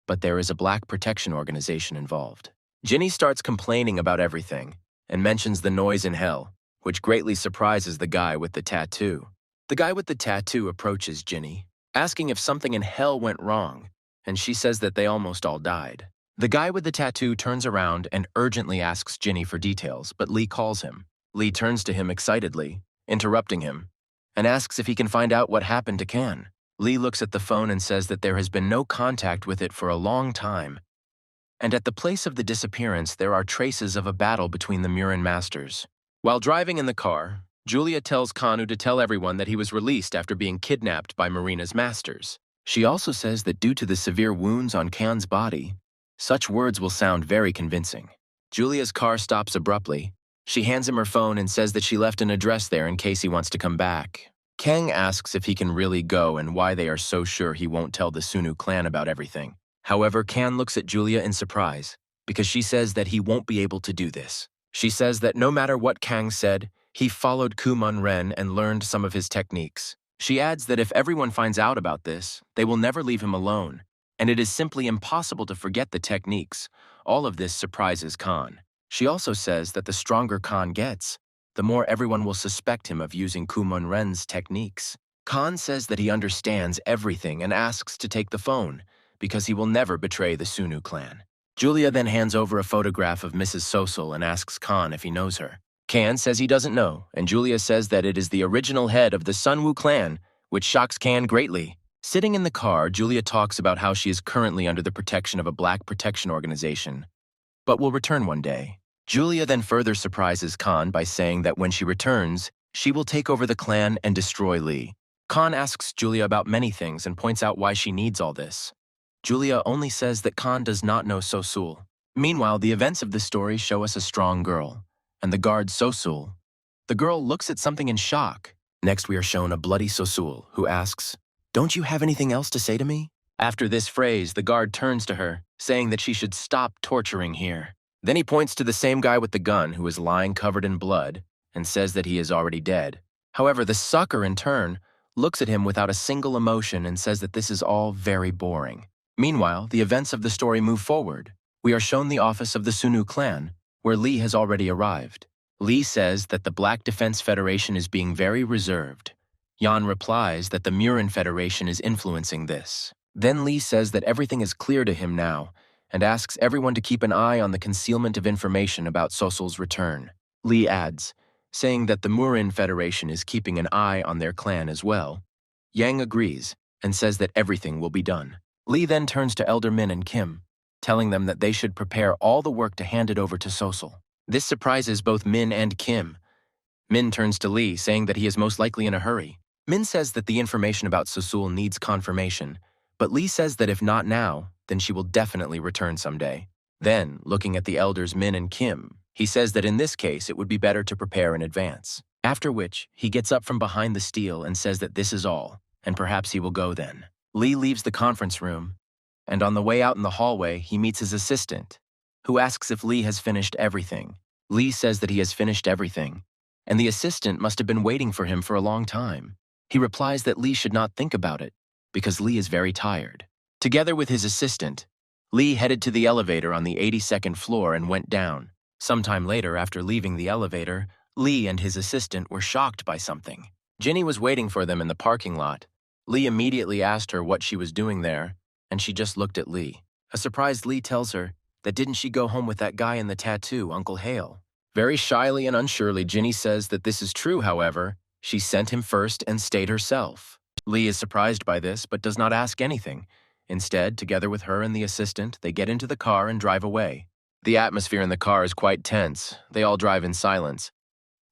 but there is a Black Protection Organization involved. Jinny starts complaining about everything and mentions the noise in hell, which greatly surprises the guy with the tattoo. The guy with the tattoo approaches Jinny, asking if something in hell went wrong, and she says that they almost all died. The guy with the tattoo turns around and urgently asks Jinny for details, but Lee calls him. Lee turns to him excitedly, interrupting him, and asks if he can find out what happened to Can. Lee looks at the phone and says that there has been no contact with it for a long time, and at the place of the disappearance there are traces of a battle between the MURIM masters. While driving in the car, Julia tells Kanu to tell everyone that he was released after being kidnapped by Marina's masters. She also says that due to the severe wounds on Kan's body, such words will sound very convincing. Julia's car stops abruptly. She hands him her phone and says that she left an address there in case he wants to come back. Kang asks if he can really go and why they are so sure he won't tell the Sunu clan about everything. However, Kan looks at Julia in surprise because she says that he won't be able to do this. She says that no matter what Kang said, he followed Kumun Ren and learned some of his techniques. She adds that if everyone finds out about this, they will never leave him alone, and it is simply impossible to forget the techniques. All of this surprises Khan. She also says that the stronger Khan gets, the more everyone will suspect him of using Kumun Ren's techniques. Khan says that he understands everything and asks to take the phone, because he will never betray the Sunu clan. Julia then hands over a photograph of Mrs. Sosul and asks Khan if he knows her. Kan says he doesn't know, and Julia says that it is the original head of the Sunwoo clan, which shocks Kan greatly. Sitting in the car, Julia talks about how she is currently under the protection of a black protection organization, but will return one day. Julia then further surprises Kan by saying that when she returns, she will take over the clan and destroy Lee. Kan asks Julia about many things and points out why she needs all this. Julia only says that Kan does not know Sosul. Meanwhile, the events of the story show us a strong girl, and the guard Sosul. The girl looks at something in shock. Next, we are shown a bloody Sosul, who asks, "Don't you have anything else to say to me?" After this phrase, the guard turns to her, saying that she should stop torturing here. Then he points to the same guy with the gun who is lying covered in blood and says that he is already dead. However, the sucker, in turn, looks at him without a single emotion and says that this is all very boring. Meanwhile, the events of the story move forward. We are shown the office of the Sunu clan, where Lee has already arrived. Lee says that the Black Defense Federation is being very reserved. Yan replies that the MURIM Federation is influencing this. Then Lee says that everything is clear to him now and asks everyone to keep an eye on the concealment of information about Sosul's return. Lee adds, saying that the MURIM Federation is keeping an eye on their clan as well. Yang agrees and says that everything will be done. Lee then turns to Elder Min and Kim, telling them that they should prepare all the work to hand it over to Sosul. This surprises both Min and Kim. Min turns to Lee, saying that he is most likely in a hurry. Min says that the information about Sosul needs confirmation, but Lee says that if not now, then she will definitely return someday. Then, looking at the elders Min and Kim, he says that in this case it would be better to prepare in advance. After which, he gets up from behind the steel and says that this is all, and perhaps he will go then. Lee leaves the conference room, and on the way out in the hallway, he meets his assistant, who asks if Lee has finished everything. Lee says that he has finished everything, and the assistant must have been waiting for him for a long time. He replies that Lee should not think about it, because Lee is very tired. Together with his assistant, Lee headed to the elevator on the 82nd floor and went down. Sometime later, after leaving the elevator, Lee and his assistant were shocked by something. Ginny was waiting for them in the parking lot. Lee immediately asked her what she was doing there, and she just looked at Lee. A surprised Lee tells her that didn't she go home with that guy in the tattoo, Uncle Hale. Very shyly and unsurely, Ginny says that this is true, however. She sent him first and stayed herself. Lee is surprised by this, but does not ask anything. Instead, together with her and the assistant, they get into the car and drive away. The atmosphere in the car is quite tense. They all drive in silence.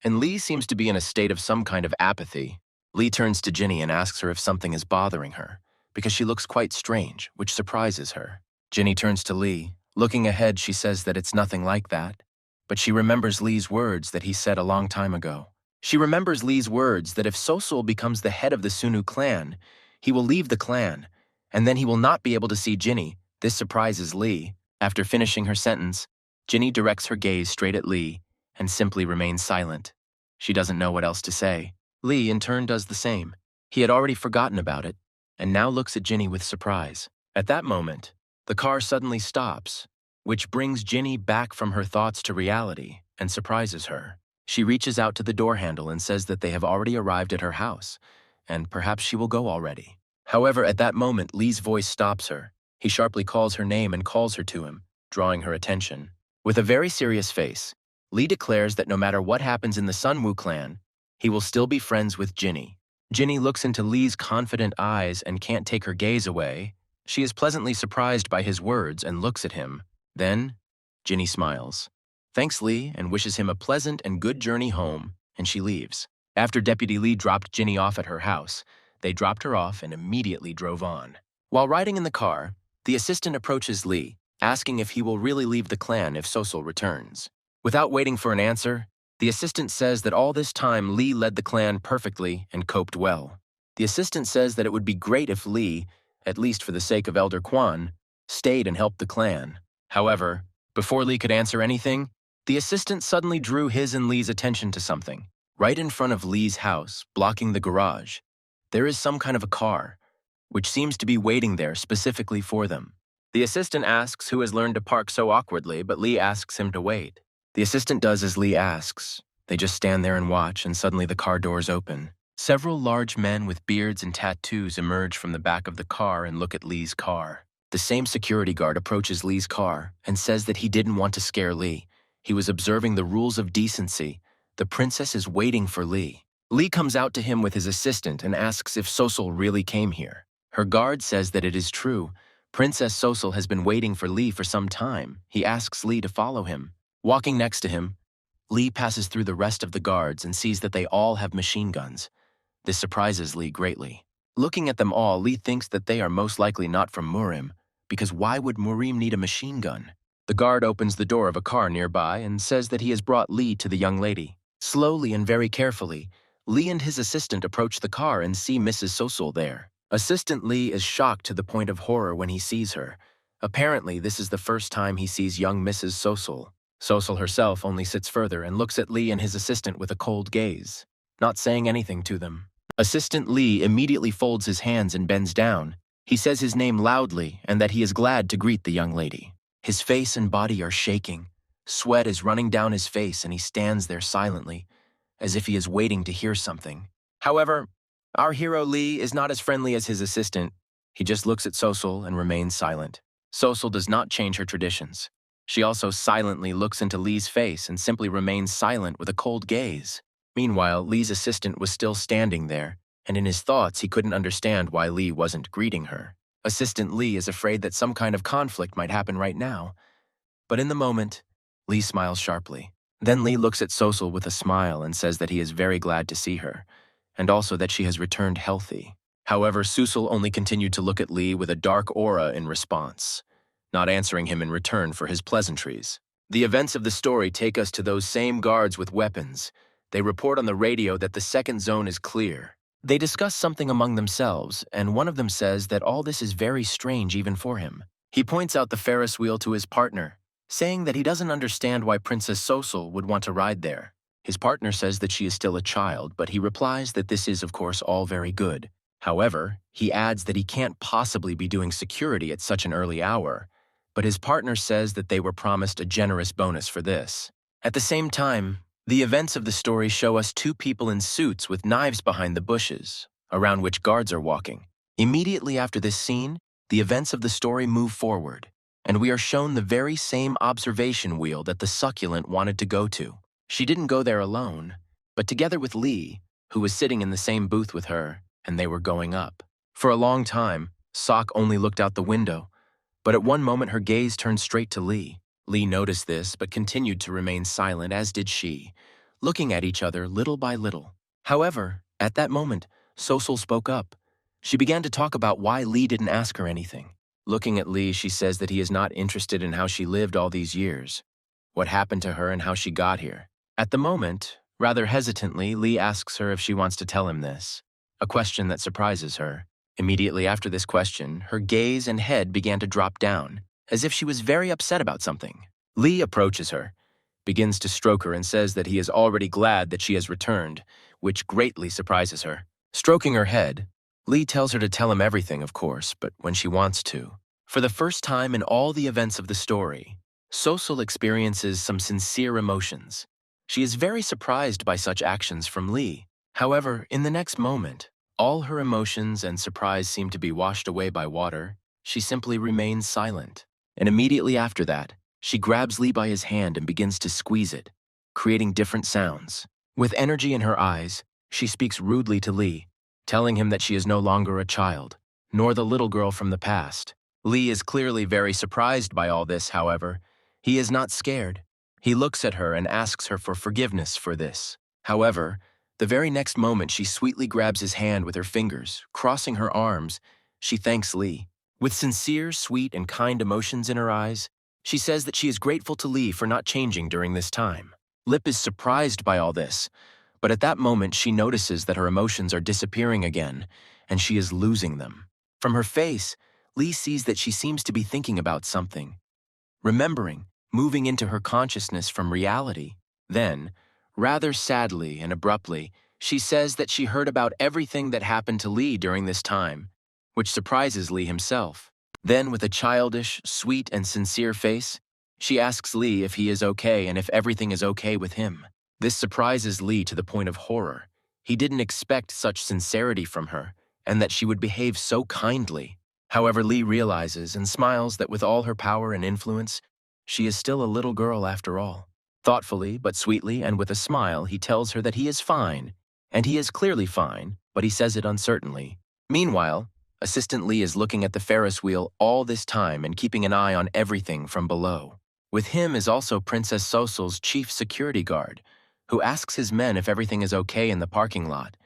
And Lee seems to be in a state of some kind of apathy. Lee turns to Ginny and asks her if something is bothering her, because she looks quite strange, which surprises her. Ginny turns to Lee. Looking ahead, she says that it's nothing like that, but she remembers Lee's words that he said a long time ago. She remembers Lee's words that if Sosul becomes the head of the Sunu clan, he will leave the clan, and then he will not be able to see Ginny. This surprises Lee. After finishing her sentence, Ginny directs her gaze straight at Lee and simply remains silent. She doesn't know what else to say. Lee, in turn, does the same. He had already forgotten about it, and now looks at Ginny with surprise. At that moment, the car suddenly stops, which brings Ginny back from her thoughts to reality and surprises her. She reaches out to the door handle and says that they have already arrived at her house, and perhaps she will go already. However, at that moment, Lee's voice stops her. He sharply calls her name and calls her to him, drawing her attention. With a very serious face, Lee declares that no matter what happens in the Sunwoo clan, he will still be friends with Ginny. Ginny looks into Lee's confident eyes and can't take her gaze away. She is pleasantly surprised by his words and looks at him. Then, Ginny smiles, thanks Lee, and wishes him a pleasant and good journey home, and she leaves. After Deputy Lee dropped Ginny off at her house, they dropped her off and immediately drove on. While riding in the car, the assistant approaches Lee, asking if he will really leave the clan if Sosul returns. Without waiting for an answer, the assistant says that all this time Lee led the clan perfectly and coped well. The assistant says that it would be great if Lee, at least for the sake of Elder Kwan, stayed and helped the clan. However, before Lee could answer anything, the assistant suddenly drew his and Lee's attention to something. Right in front of Lee's house, blocking the garage, there is some kind of a car, which seems to be waiting there specifically for them. The assistant asks who has learned to park so awkwardly, but Lee asks him to wait. The assistant does as Lee asks. They just stand there and watch, and suddenly the car doors open. Several large men with beards and tattoos emerge from the back of the car and look at Lee's car. The same security guard approaches Lee's car and says that he didn't want to scare Lee. He was observing the rules of decency. The princess is waiting for Lee. Lee comes out to him with his assistant and asks if Sosul really came here. Her guard says that it is true. Princess Sosul has been waiting for Lee for some time. He asks Lee to follow him. Walking next to him, Lee passes through the rest of the guards and sees that they all have machine guns. This surprises Lee greatly. Looking at them all, Lee thinks that they are most likely not from MURIM, because why would MURIM need a machine gun? The guard opens the door of a car nearby and says that he has brought Lee to the young lady. Slowly and very carefully, Lee and his assistant approach the car and see Mrs. Sosul there. Assistant Lee is shocked to the point of horror when he sees her. Apparently, this is the first time he sees young Mrs. Sosul. Sosul herself only sits further and looks at Lee and his assistant with a cold gaze, not saying anything to them. Assistant Lee immediately folds his hands and bends down. He says his name loudly and that he is glad to greet the young lady. His face and body are shaking. Sweat is running down his face and he stands there silently, as if he is waiting to hear something. However, our hero Lee is not as friendly as his assistant. He just looks at Sosul and remains silent. Sosul does not change her traditions. She also silently looks into Lee's face and simply remains silent with a cold gaze. Meanwhile, Lee's assistant was still standing there, and in his thoughts he couldn't understand why Lee wasn't greeting her. Assistant Lee is afraid that some kind of conflict might happen right now. But in the moment, Lee smiles sharply. Then Lee looks at Sosul with a smile and says that he is very glad to see her, and also that she has returned healthy. However, Sosul only continued to look at Lee with a dark aura in response, not answering him in return for his pleasantries. The events of the story take us to those same guards with weapons. They report on the radio that the second zone is clear. They discuss something among themselves, and one of them says that all this is very strange even for him. He points out the Ferris wheel to his partner, saying that he doesn't understand why Princess Sosul would want to ride there. His partner says that she is still a child, but he replies that this is, of course, all very good. However, he adds that he can't possibly be doing security at such an early hour, but his partner says that they were promised a generous bonus for this. At the same time, the events of the story show us two people in suits with knives behind the bushes, around which guards are walking. Immediately after this scene, the events of the story move forward, and we are shown the very same observation wheel that the succulent wanted to go to. She didn't go there alone, but together with Lee, who was sitting in the same booth with her, and they were going up. For a long time, Sok only looked out the window, but at one moment her gaze turned straight to Lee. Lee noticed this, but continued to remain silent, as did she, looking at each other little by little. However, at that moment, Sosul spoke up. She began to talk about why Lee didn't ask her anything. Looking at Lee, she says that he is not interested in how she lived all these years, what happened to her and how she got here. At the moment, rather hesitantly, Lee asks her if she wants to tell him this, a question that surprises her. Immediately after this question, her gaze and head began to drop down, as if she was very upset about something. Lee approaches her, begins to stroke her and says that he is already glad that she has returned, which greatly surprises her. Stroking her head, Lee tells her to tell him everything, of course, but when she wants to. For the first time in all the events of the story, Sosul experiences some sincere emotions. She is very surprised by such actions from Lee. However, in the next moment, all her emotions and surprise seem to be washed away by water. She simply remains silent. And immediately after that, she grabs Lee by his hand and begins to squeeze it, creating different sounds. With energy in her eyes, she speaks rudely to Lee, telling him that she is no longer a child, nor the little girl from the past. Lee is clearly very surprised by all this, however. He is not scared. He looks at her and asks her for forgiveness for this. However, The very next moment, she sweetly grabs his hand with her fingers, crossing her arms. She thanks Lee. With sincere, sweet, and kind emotions in her eyes, she says that she is grateful to Lee for not changing during this time. Lip is surprised by all this, but at that moment she notices that her emotions are disappearing again, and she is losing them. From her face, Lee sees that she seems to be thinking about something, remembering, moving into her consciousness from reality. Then, rather sadly and abruptly, she says that she heard about everything that happened to Lee during this time, which surprises Lee himself. Then, with a childish, sweet, and sincere face, she asks Lee if he is okay and if everything is okay with him. This surprises Lee to the point of horror. He didn't expect such sincerity from her, and that she would behave so kindly. However, Lee realizes and smiles that with all her power and influence, she is still a little girl after all. Thoughtfully, but sweetly, and with a smile, he tells her that he is fine, and he is clearly fine, but he says it uncertainly. Meanwhile, Assistant Lee is looking at the Ferris wheel all this time and keeping an eye on everything from below. With him is also Princess Sosul's chief security guard, who asks his men if everything is okay in the parking lot.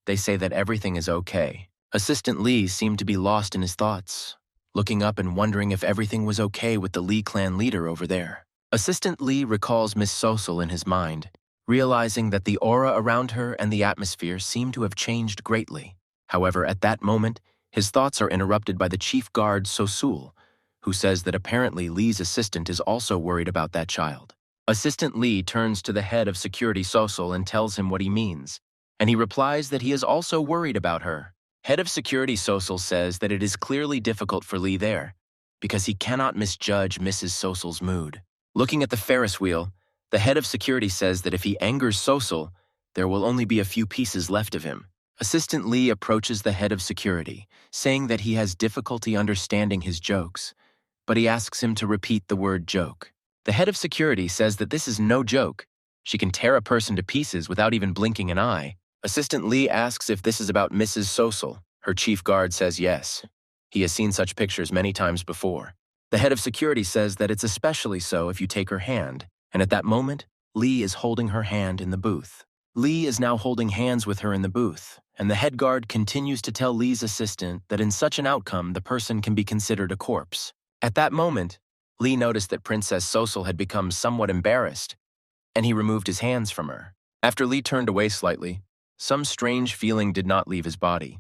They say that everything is okay. Assistant Lee seemed to be lost in his thoughts, looking up and wondering if everything was okay with the Lee clan leader over there. Assistant Lee recalls Miss Sosul in his mind, realizing that the aura around her and the atmosphere seem to have changed greatly. However, at that moment, his thoughts are interrupted by the chief guard Sosul, who says that apparently Lee's assistant is also worried about that child. Assistant Lee turns to the head of security Sosul and tells him what he means, and he replies that he is also worried about her. Head of security Sosul says that it is clearly difficult for Lee there, because he cannot misjudge Mrs. Sosul's mood. Looking at the Ferris wheel, the head of security says that if he angers Sosul, there will only be a few pieces left of him. Assistant Lee approaches the head of security, saying that he has difficulty understanding his jokes, but he asks him to repeat the word joke. The head of security says that this is no joke. She can tear a person to pieces without even blinking an eye. Assistant Lee asks if this is about Mrs. Sosul. Her chief guard says yes. He has seen such pictures many times before. The head of security says that it's especially so if you take her hand, and at that moment, Lee is holding her hand in the booth. Lee is now holding hands with her in the booth, and the head guard continues to tell Lee's assistant that in such an outcome, the person can be considered a corpse. At that moment, Lee noticed that Princess Sosul had become somewhat embarrassed, and he removed his hands from her. After Lee turned away slightly, some strange feeling did not leave his body.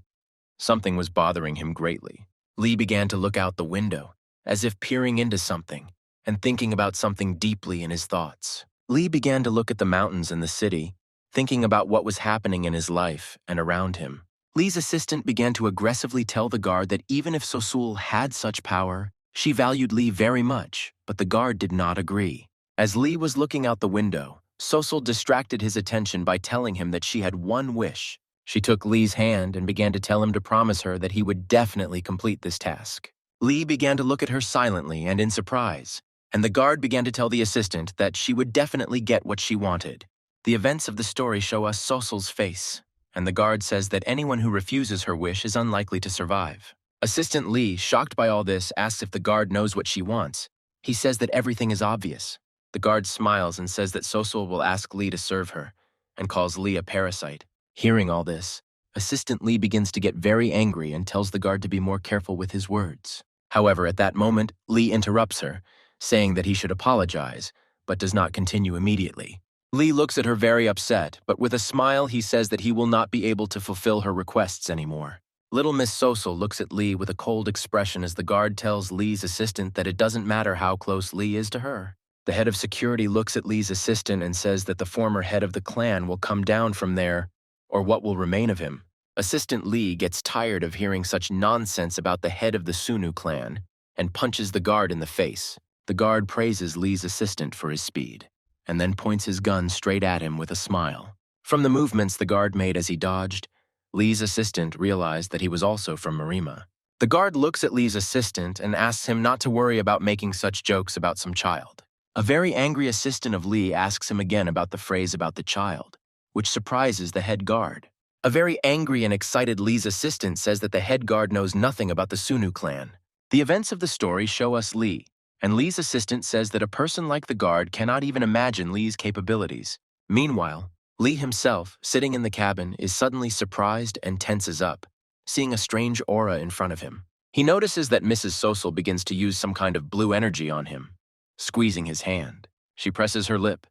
Something was bothering him greatly. Lee began to look out the window, as if peering into something, and thinking about something deeply in his thoughts. Lee began to look at the mountains and the city, thinking about what was happening in his life and around him. Lee's assistant began to aggressively tell the guard that even if Sosul had such power, she valued Lee very much, but the guard did not agree. As Lee was looking out the window, Sosul distracted his attention by telling him that she had one wish. She took Lee's hand and began to tell him to promise her that he would definitely complete this task. Lee began to look at her silently and in surprise, and the guard began to tell the assistant that she would definitely get what she wanted. The events of the story show us Sosul's face, and the guard says that anyone who refuses her wish is unlikely to survive. Assistant Lee, shocked by all this, asks if the guard knows what she wants. He says that everything is obvious. The guard smiles and says that Sosul will ask Lee to serve her, and calls Lee a parasite. Hearing all this, Assistant Lee begins to get very angry and tells the guard to be more careful with his words. However, at that moment, Lee interrupts her, saying that he should apologize, but does not continue immediately. Lee looks at her very upset, but with a smile he says that he will not be able to fulfill her requests anymore. Little Miss Sosul looks at Lee with a cold expression as the guard tells Lee's assistant that it doesn't matter how close Lee is to her. The head of security looks at Lee's assistant and says that the former head of the clan will come down from there, or what will remain of him. Assistant Lee gets tired of hearing such nonsense about the head of the Sunu clan and punches the guard in the face. The guard praises Lee's assistant for his speed, and then points his gun straight at him with a smile. From the movements the guard made as he dodged, Lee's assistant realized that he was also from MURIM. The guard looks at Lee's assistant and asks him not to worry about making such jokes about some child. A very angry assistant of Lee asks him again about the phrase about the child, which surprises the head guard. A very angry and excited Lee's assistant says that the head guard knows nothing about the Sunu clan. The events of the story show us Lee, and Lee's assistant says that a person like the guard cannot even imagine Lee's capabilities. Meanwhile, Lee himself, sitting in the cabin, is suddenly surprised and tenses up, seeing a strange aura in front of him. He notices that Mrs. Sosol begins to use some kind of blue energy on him, squeezing his hand. She presses her lip,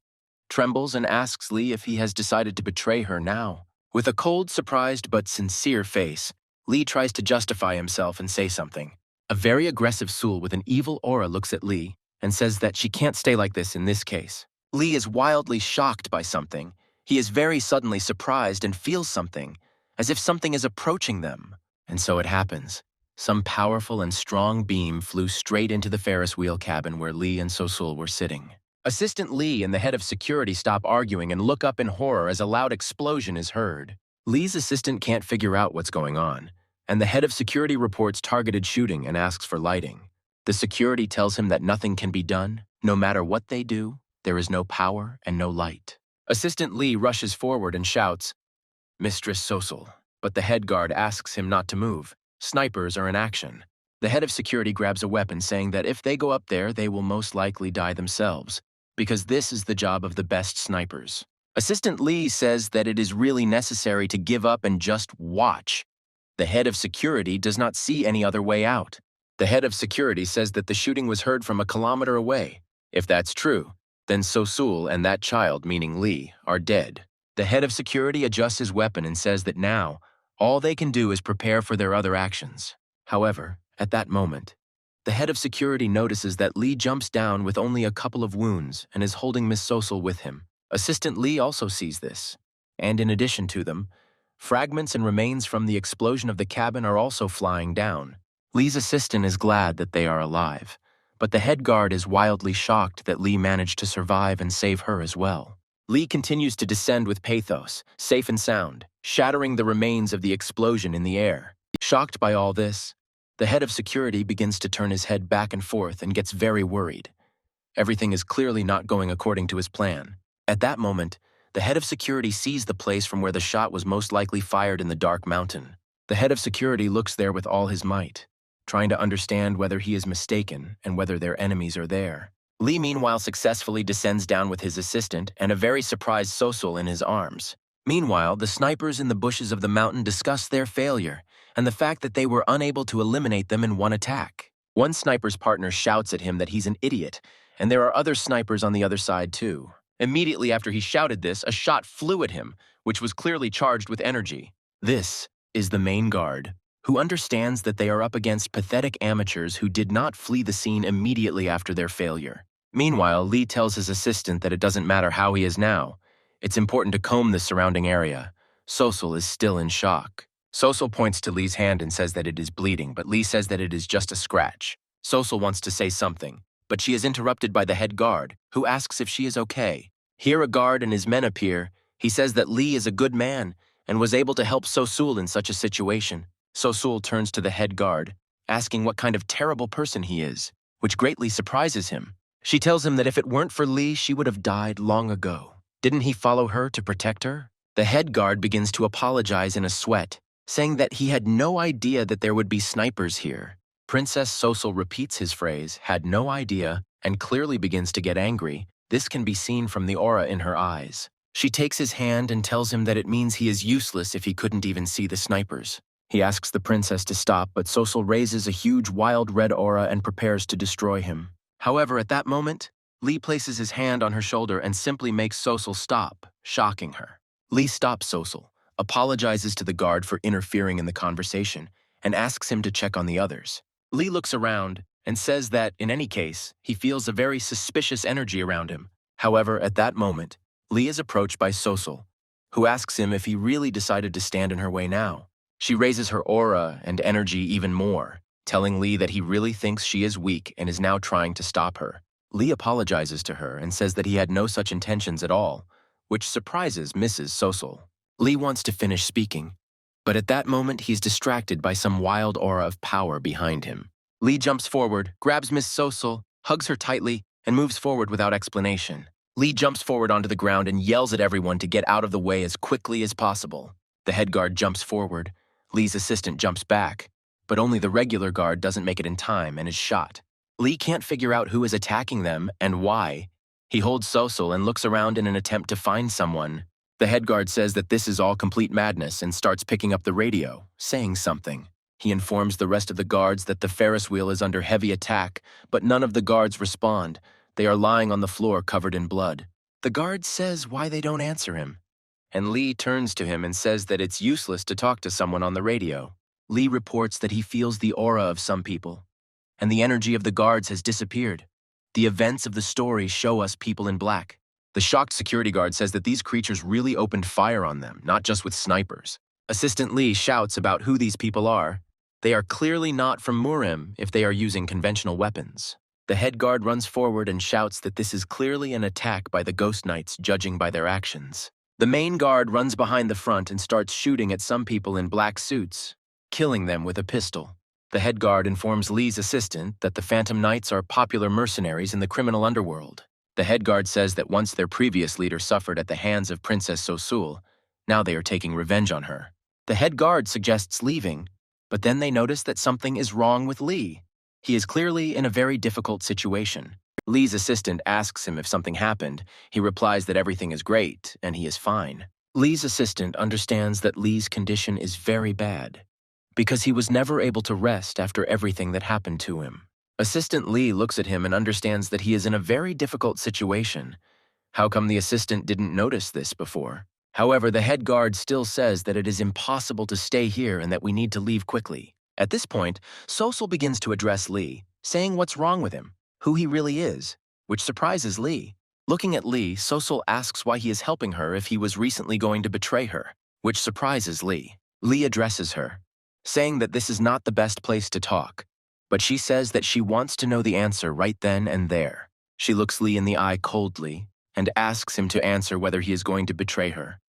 trembles, and asks Lee if he has decided to betray her now. With a cold, surprised but sincere face, Lee tries to justify himself and say something. A very aggressive Sul with an evil aura looks at Lee and says that she can't stay like this in this case. Lee is wildly shocked by something. He is very suddenly surprised and feels something, as if something is approaching them. And so it happens. Some powerful and strong beam flew straight into the Ferris wheel cabin where Lee and Sosul were sitting. Assistant Lee and the head of security stop arguing and look up in horror as a loud explosion is heard. Lee's assistant can't figure out what's going on, and the head of security reports targeted shooting and asks for lighting. The security tells him that nothing can be done. No matter what they do, there is no power and no light. Assistant Lee rushes forward and shouts, "Mistress Sosul," but the head guard asks him not to move. Snipers are in action. The head of security grabs a weapon, saying that if they go up there, they will most likely die themselves, because this is the job of the best snipers. Assistant Lee says that it is really necessary to give up and just watch. The head of security does not see any other way out. The head of security says that the shooting was heard from a kilometer away. If that's true, then Sosul and that child, meaning Lee, are dead. The head of security adjusts his weapon and says that now, all they can do is prepare for their other actions. However, at that moment, the head of security notices that Lee jumps down with only a couple of wounds and is holding Miss Sosul with him. Assistant Lee also sees this, and in addition to them, fragments and remains from the explosion of the cabin are also flying down. Lee's assistant is glad that they are alive, but the head guard is wildly shocked that Lee managed to survive and save her as well. Lee continues to descend with pathos, safe and sound, shattering the remains of the explosion in the air. Shocked by all this, the head of security begins to turn his head back and forth and gets very worried. Everything is clearly not going according to his plan. At that moment, the head of security sees the place from where the shot was most likely fired in the dark mountain. The head of security looks there with all his might, trying to understand whether he is mistaken and whether their enemies are there. Lee meanwhile successfully descends down with his assistant and a very surprised Sosul in his arms. Meanwhile, the snipers in the bushes of the mountain discuss their failure and the fact that they were unable to eliminate them in one attack. One sniper's partner shouts at him that he's an idiot, and there are other snipers on the other side too. Immediately after he shouted this, a shot flew at him, which was clearly charged with energy. This is the main guard, who understands that they are up against pathetic amateurs who did not flee the scene immediately after their failure. Meanwhile, Lee tells his assistant that it doesn't matter how he is now. It's important to comb the surrounding area. Sosul is still in shock. Sosul points to Lee's hand and says that it is bleeding, but Lee says that it is just a scratch. Sosul wants to say something, but she is interrupted by the head guard, who asks if she is okay. Here a guard and his men appear. He says that Lee is a good man and was able to help Sosul in such a situation. Sosul turns to the head guard, asking what kind of terrible person he is, which greatly surprises him. She tells him that if it weren't for Lee, she would have died long ago. Didn't he follow her to protect her? The head guard begins to apologize in a sweat, saying that he had no idea that there would be snipers here. Princess Sosul repeats his phrase, "had no idea," and clearly begins to get angry. This can be seen from the aura in her eyes. She takes his hand and tells him that it means he is useless if he couldn't even see the snipers. He asks the princess to stop, but Sosul raises a huge wild red aura and prepares to destroy him. However, at that moment, Lee places his hand on her shoulder and simply makes Sosul stop, shocking her. Lee stops Sosul, apologizes to the guard for interfering in the conversation, and asks him to check on the others. Lee looks around and says that, in any case, he feels a very suspicious energy around him. However, at that moment, Lee is approached by Sosul, who asks him if he really decided to stand in her way now. She raises her aura and energy even more, telling Lee that he really thinks she is weak and is now trying to stop her. Lee apologizes to her and says that he had no such intentions at all, which surprises Mrs. Sosul. Lee wants to finish speaking, but at that moment he's distracted by some wild aura of power behind him. Lee jumps forward, grabs Miss Sosul, hugs her tightly, and moves forward without explanation. Lee jumps forward onto the ground and yells at everyone to get out of the way as quickly as possible. The head guard jumps forward. Lee's assistant jumps back, but only the regular guard doesn't make it in time and is shot. Lee can't figure out who is attacking them and why. He holds Sosul and looks around in an attempt to find someone. The head guard says that this is all complete madness and starts picking up the radio, saying something. He informs the rest of the guards that the Ferris wheel is under heavy attack, but none of the guards respond. They are lying on the floor covered in blood. The guard says why they don't answer him, and Lee turns to him and says that it's useless to talk to someone on the radio. Lee reports that he feels the aura of some people, and the energy of the guards has disappeared. The events of the story show us people in black. The shocked security guard says that these creatures really opened fire on them, not just with snipers. Assistant Lee shouts about who these people are. They are clearly not from MURIM if they are using conventional weapons. The head guard runs forward and shouts that this is clearly an attack by the Ghost Knights, judging by their actions. The main guard runs behind the front and starts shooting at some people in black suits, killing them with a pistol. The head guard informs Lee's assistant that the Phantom Knights are popular mercenaries in the criminal underworld. The head guard says that once their previous leader suffered at the hands of Princess Sosul, now they are taking revenge on her. The head guard suggests leaving, but then they notice that something is wrong with Lee. He is clearly in a very difficult situation. Lee's assistant asks him if something happened. He replies that everything is great and he is fine. Lee's assistant understands that Lee's condition is very bad because he was never able to rest after everything that happened to him. Assistant Lee looks at him and understands that he is in a very difficult situation. How come the assistant didn't notice this before? However, the head guard still says that it is impossible to stay here and that we need to leave quickly. At this point, Sosul begins to address Lee, saying what's wrong with him, who he really is, which surprises Lee. Looking at Lee, Sosul asks why he is helping her if he was recently going to betray her, which surprises Lee. Lee addresses her, saying that this is not the best place to talk, but she says that she wants to know the answer right then and there. She looks Lee in the eye coldly and asks him to answer whether he is going to betray her.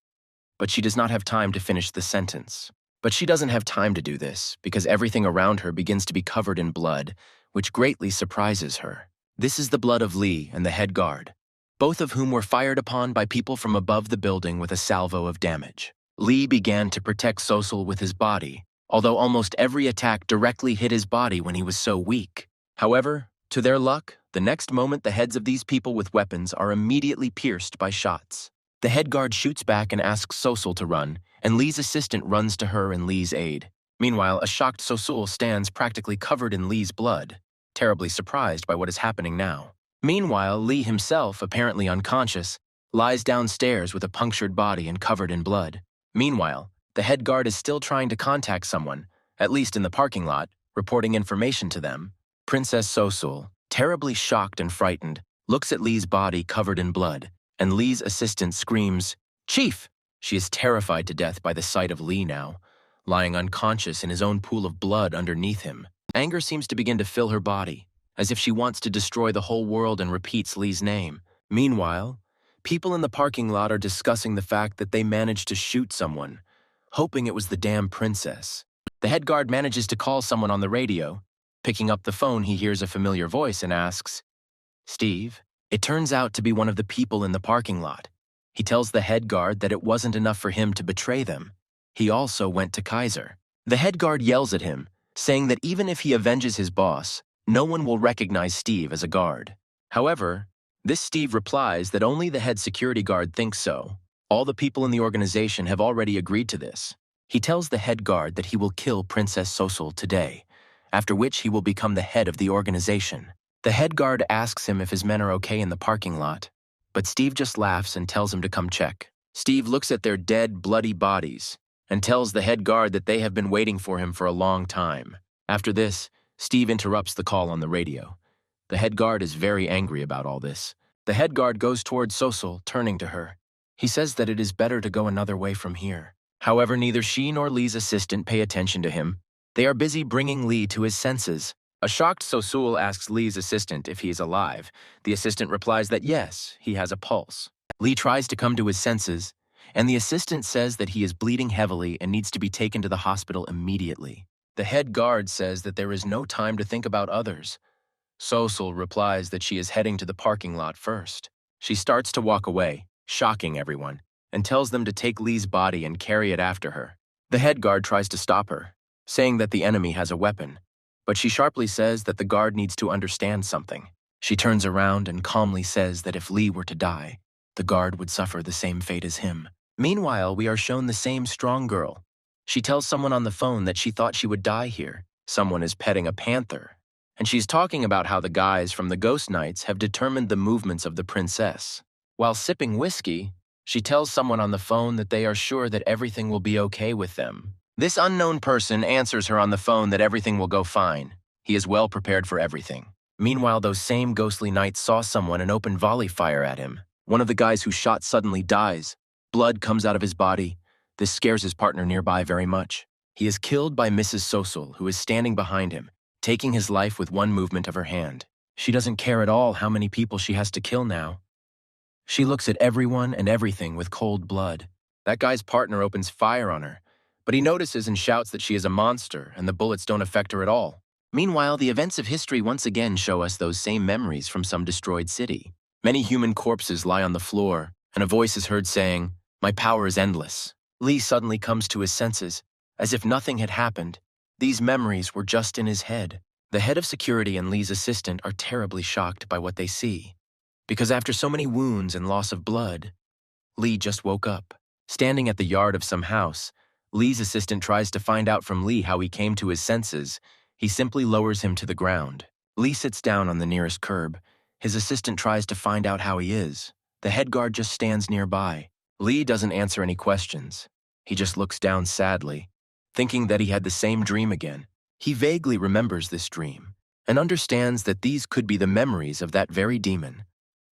But she does not have time to finish the sentence. But she doesn't have time to do this because everything around her begins to be covered in blood, which greatly surprises her. This is the blood of Lee and the head guard, both of whom were fired upon by people from above the building with a salvo of damage. Lee began to protect Sosul with his body, although almost every attack directly hit his body when he was so weak. However, to their luck, the next moment the heads of these people with weapons are immediately pierced by shots. The head guard shoots back and asks Sosul to run, and Lee's assistant runs to her and Lee's aid. Meanwhile, a shocked Sosul stands practically covered in Lee's blood, terribly surprised by what is happening now. Meanwhile, Lee himself, apparently unconscious, lies downstairs with a punctured body and covered in blood. Meanwhile, the head guard is still trying to contact someone, at least in the parking lot, reporting information to them. Princess Sosul, terribly shocked and frightened, looks at Lee's body covered in blood, and Lee's assistant screams, "Chief!" She is terrified to death by the sight of Lee now, lying unconscious in his own pool of blood underneath him. Anger seems to begin to fill her body, as if she wants to destroy the whole world and repeats Lee's name. Meanwhile, people in the parking lot are discussing the fact that they managed to shoot someone, hoping it was the damn princess. The head guard manages to call someone on the radio. Picking up the phone, he hears a familiar voice and asks, "Steve?" It turns out to be one of the people in the parking lot. He tells the head guard that it wasn't enough for him to betray them. He also went to Kaiser. The head guard yells at him, saying that even if he avenges his boss, no one will recognize Steve as a guard. However, this Steve replies that only the head security guard thinks so. All the people in the organization have already agreed to this. He tells the head guard that he will kill Princess Sosul today, after which he will become the head of the organization. The head guard asks him if his men are okay in the parking lot, but Steve just laughs and tells him to come check. Steve looks at their dead, bloody bodies and tells the head guard that they have been waiting for him for a long time. After this, Steve interrupts the call on the radio. The head guard is very angry about all this. The head guard goes towards Sosul, turning to her. He says that it is better to go another way from here. However, neither she nor Lee's assistant pay attention to him. They are busy bringing Lee to his senses. A shocked Sosul asks Lee's assistant if he is alive. The assistant replies that yes, he has a pulse. Lee tries to come to his senses, and the assistant says that he is bleeding heavily and needs to be taken to the hospital immediately. The head guard says that there is no time to think about others. Sosul replies that she is heading to the parking lot first. She starts to walk away, shocking everyone, and tells them to take Lee's body and carry it after her. The head guard tries to stop her, saying that the enemy has a weapon, but she sharply says that the guard needs to understand something. She turns around and calmly says that if Lee were to die, the guard would suffer the same fate as him. Meanwhile, we are shown the same strong girl. She tells someone on the phone that she thought she would die here. Someone is petting a panther. And she's talking about how the guys from the Ghost Knights have determined the movements of the princess. While sipping whiskey, she tells someone on the phone that they are sure that everything will be okay with them. This unknown person answers her on the phone that everything will go fine. He is well prepared for everything. Meanwhile, those same ghostly knights saw someone and opened volley fire at him. One of the guys who shot suddenly dies. Blood comes out of his body. This scares his partner nearby very much. He is killed by Mrs. Sosul, who is standing behind him, taking his life with one movement of her hand. She doesn't care at all how many people she has to kill now. She looks at everyone and everything with cold blood. That guy's partner opens fire on her, but he notices and shouts that she is a monster and the bullets don't affect her at all. Meanwhile, the events of history once again show us those same memories from some destroyed city. Many human corpses lie on the floor, and a voice is heard saying, "My power is endless." Lee suddenly comes to his senses, as if nothing had happened. These memories were just in his head. The head of security and Lee's assistant are terribly shocked by what they see, because after so many wounds and loss of blood, Lee just woke up. Standing at the yard of some house, Lee's assistant tries to find out from Lee how he came to his senses. He simply lowers him to the ground. Lee sits down on the nearest curb. His assistant tries to find out how he is. The head guard just stands nearby. Lee doesn't answer any questions. He just looks down sadly, thinking that he had the same dream again. He vaguely remembers this dream and understands that these could be the memories of that very demon.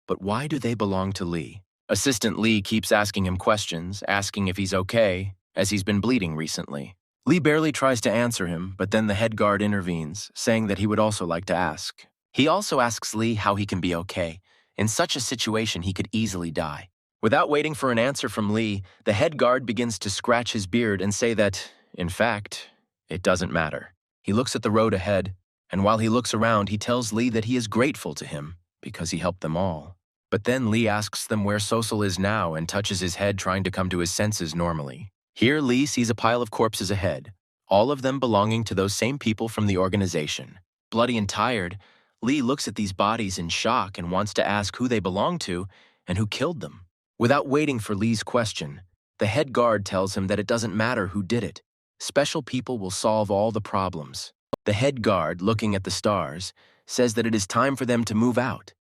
But why do they belong to Lee? Assistant Lee keeps asking him questions, asking if he's okay, as he's been bleeding recently. Lee barely tries to answer him, but then the head guard intervenes, saying that he would also like to ask. He also asks Lee how he can be okay. In such a situation, he could easily die. Without waiting for an answer from Lee, the head guard begins to scratch his beard and say that, in fact, it doesn't matter. He looks at the road ahead, and while he looks around, he tells Lee that he is grateful to him because he helped them all. But then Lee asks them where Sosul is now and touches his head, trying to come to his senses normally. Here, Lee sees a pile of corpses ahead, all of them belonging to those same people from the organization. Bloody and tired, Lee looks at these bodies in shock and wants to ask who they belong to and who killed them. Without waiting for Lee's question, the head guard tells him that it doesn't matter who did it. Special people will solve all the problems. The head guard, looking at the stars, says that it is time for them to move out.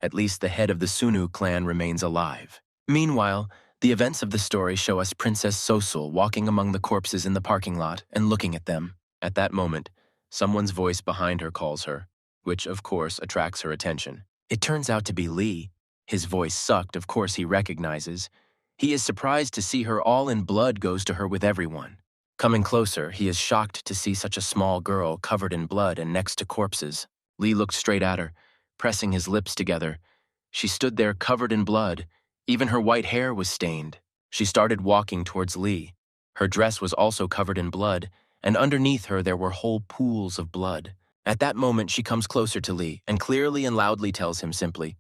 At least the head of the Sunu clan remains alive. Meanwhile, the events of the story show us Princess Sosul walking among the corpses in the parking lot and looking at them. At that moment, someone's voice behind her calls her, which of course attracts her attention. It turns out to be Lee. His voice sucked, of course he recognizes. He is surprised to see her. All in blood goes to her with everyone. Coming closer, he is shocked to see such a small girl covered in blood and next to corpses. Lee looked straight at her, pressing his lips together. She stood there covered in blood. Even her white hair was stained. She started walking towards Lee. Her dress was also covered in blood, and underneath her there were whole pools of blood. At that moment, she comes closer to Lee and clearly and loudly tells him simply,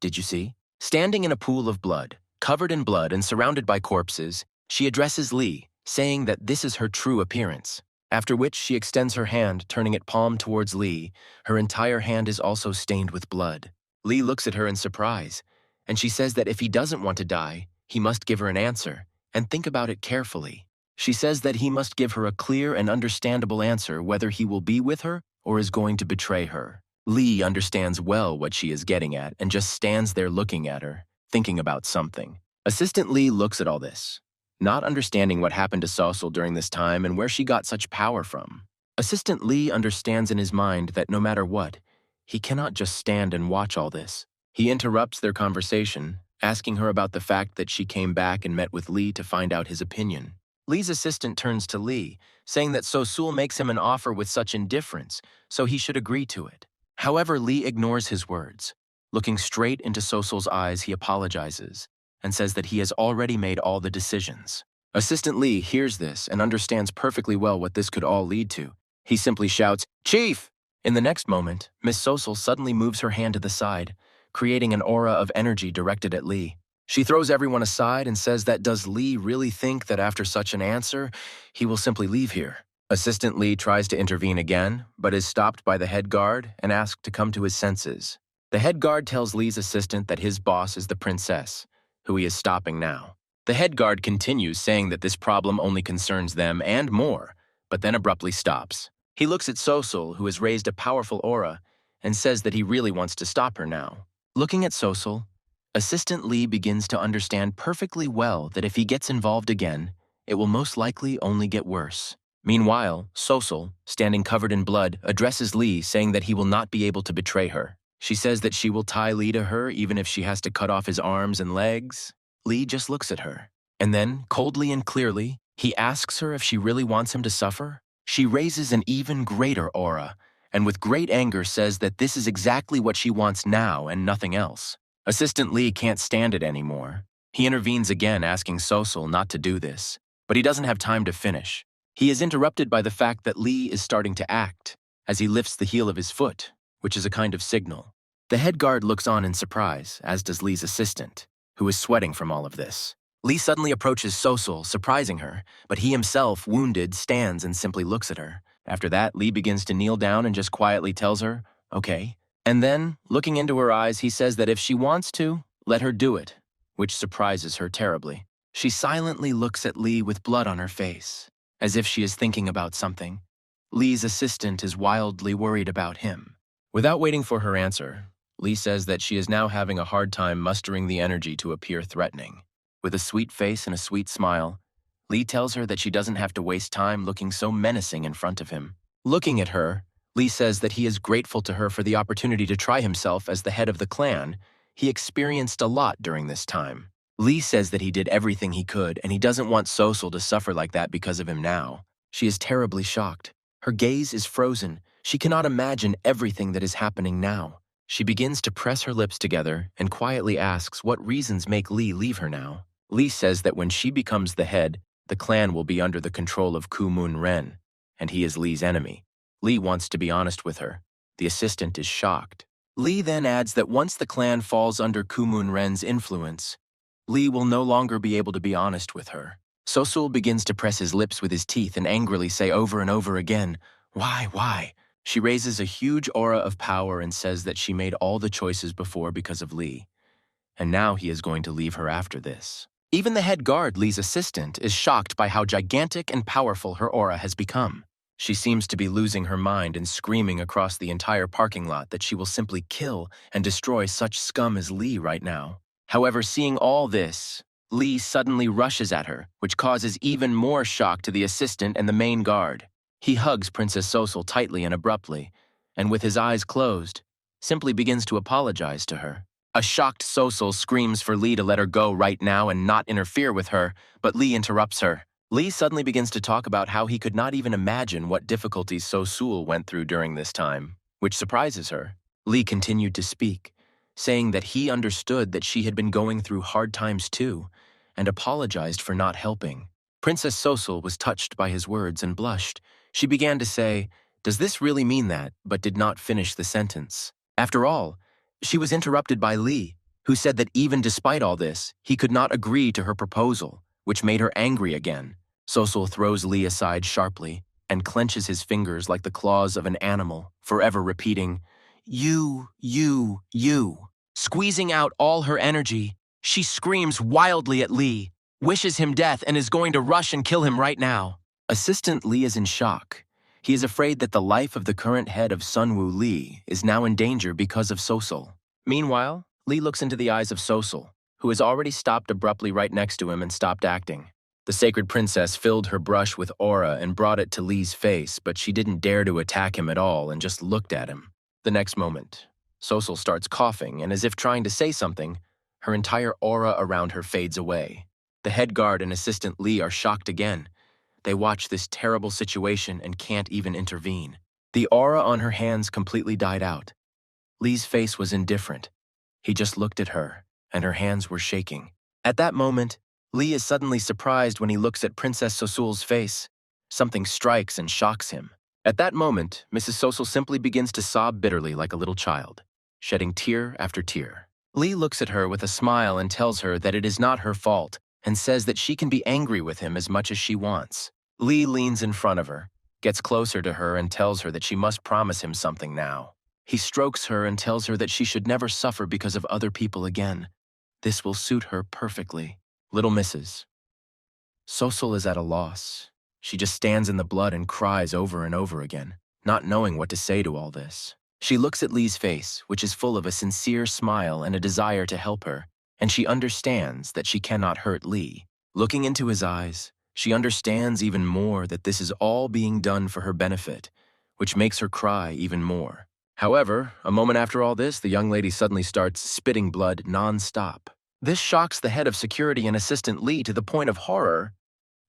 "Did you see?" Standing in a pool of blood, covered in blood and surrounded by corpses, she addresses Lee, saying that this is her true appearance. After which she extends her hand, turning it palm towards Lee. Her entire hand is also stained with blood. Lee looks at her in surprise, and she says that if he doesn't want to die, he must give her an answer, and think about it carefully. She says that he must give her a clear and understandable answer whether he will be with her or is going to betray her. Lee understands well what she is getting at and just stands there looking at her, thinking about something. Assistant Lee looks at all this, not understanding what happened to Sosul during this time and where she got such power from. Assistant Lee understands in his mind that no matter what, he cannot just stand and watch all this. He interrupts their conversation, asking her about the fact that she came back and met with Lee to find out his opinion. Lee's assistant turns to Lee, saying that Sosul makes him an offer with such indifference, so he should agree to it. However, Lee ignores his words. Looking straight into Sosul's eyes, he apologizes and says that he has already made all the decisions. Assistant Lee hears this and understands perfectly well what this could all lead to. He simply shouts, "Chief!" In the next moment, Miss Sosul suddenly moves her hand to the side, creating an aura of energy directed at Lee. She throws everyone aside and says that does Lee really think that after such an answer, he will simply leave here? Assistant Lee tries to intervene again, but is stopped by the head guard and asked to come to his senses. The head guard tells Lee's assistant that his boss is the princess, who he is stopping now. The head guard continues, saying that this problem only concerns them and more, but then abruptly stops. He looks at Sosul, who has raised a powerful aura, and says that he really wants to stop her now. Looking at Sosul, Assistant Lee begins to understand perfectly well that if he gets involved again, it will most likely only get worse. Meanwhile, Sosul, standing covered in blood, addresses Lee, saying that he will not be able to betray her. She says that she will tie Lee to her even if she has to cut off his arms and legs. Lee just looks at her. And then, coldly and clearly, he asks her if she really wants him to suffer. She raises an even greater aura, and with great anger says that this is exactly what she wants now and nothing else. Assistant Lee can't stand it anymore. He intervenes again, asking Sosul not to do this, but he doesn't have time to finish. He is interrupted by the fact that Lee is starting to act, as he lifts the heel of his foot, which is a kind of signal. The head guard looks on in surprise, as does Lee's assistant, who is sweating from all of this. Lee suddenly approaches Sosul, surprising her, but he himself, wounded, stands and simply looks at her. After that, Lee begins to kneel down and just quietly tells her, okay. And then, looking into her eyes, he says that if she wants to, let her do it, which surprises her terribly. She silently looks at Lee with blood on her face, as if she is thinking about something. Lee's assistant is wildly worried about him. Without waiting for her answer, Lee says that she is now having a hard time mustering the energy to appear threatening. With a sweet face and a sweet smile, Lee tells her that she doesn't have to waste time looking so menacing in front of him. Looking at her, Lee says that he is grateful to her for the opportunity to try himself as the head of the clan. He experienced a lot during this time. Lee says that he did everything he could, and he doesn't want Sosul to suffer like that because of him now. She is terribly shocked. Her gaze is frozen. She cannot imagine everything that is happening now. She begins to press her lips together and quietly asks what reasons make Lee leave her now. Lee says that when she becomes the head, the clan will be under the control of Kumun Ren, and he is Lee's enemy. Lee wants to be honest with her. The assistant is shocked. Lee then adds that once the clan falls under Kumun Ren's influence, Lee will no longer be able to be honest with her. Sosul begins to press his lips with his teeth and angrily say over and over again, why? She raises a huge aura of power and says that she made all the choices before because of Lee, and now he is going to leave her after this. Even the head guard, Lee's assistant, is shocked by how gigantic and powerful her aura has become. She seems to be losing her mind and screaming across the entire parking lot that she will simply kill and destroy such scum as Lee right now. However, seeing all this, Lee suddenly rushes at her, which causes even more shock to the assistant and the main guard. He hugs Princess Sosul tightly and abruptly, and with his eyes closed, simply begins to apologize to her. A shocked Sosul screams for Lee to let her go right now and not interfere with her, but Lee interrupts her. Lee suddenly begins to talk about how he could not even imagine what difficulties Sosul went through during this time, which surprises her. Lee continued to speak, saying that he understood that she had been going through hard times too, and apologized for not helping. Princess Sosul was touched by his words and blushed. She began to say, "Does this really mean that?" but did not finish the sentence. After all, she was interrupted by Lee, who said that even despite all this, he could not agree to her proposal, which made her angry again. Sosul throws Lee aside sharply and clenches his fingers like the claws of an animal, forever repeating, You. Squeezing out all her energy, she screams wildly at Lee, wishes him death, and is going to rush and kill him right now. Assistant Lee is in shock. He is afraid that the life of the current head of Sunwoo Lee is now in danger because of Sosul. Meanwhile, Lee looks into the eyes of Sosul, who has already stopped abruptly right next to him and stopped acting. The sacred princess filled her brush with aura and brought it to Lee's face, but she didn't dare to attack him at all and just looked at him. The next moment, Sosul starts coughing, and as if trying to say something, her entire aura around her fades away. The head guard and assistant Lee are shocked again. They watch this terrible situation and can't even intervene. The aura on her hands completely died out. Lee's face was indifferent. He just looked at her, and her hands were shaking. At that moment, Lee is suddenly surprised when he looks at Princess Sosul's face. Something strikes and shocks him. At that moment, Mrs. Sosul simply begins to sob bitterly like a little child, shedding tear after tear. Lee looks at her with a smile and tells her that it is not her fault, and says that she can be angry with him as much as she wants. Lee leans in front of her, gets closer to her, and tells her that she must promise him something now. He strokes her and tells her that she should never suffer because of other people again. This will suit her perfectly. Little Mrs. Sosul is at a loss. She just stands in the blood and cries over and over again, not knowing what to say to all this. She looks at Lee's face, which is full of a sincere smile and a desire to help her, and she understands that she cannot hurt Lee. Looking into his eyes, she understands even more that this is all being done for her benefit, which makes her cry even more. However, a moment after all this, the young lady suddenly starts spitting blood non-stop. This shocks the head of security and assistant Lee to the point of horror.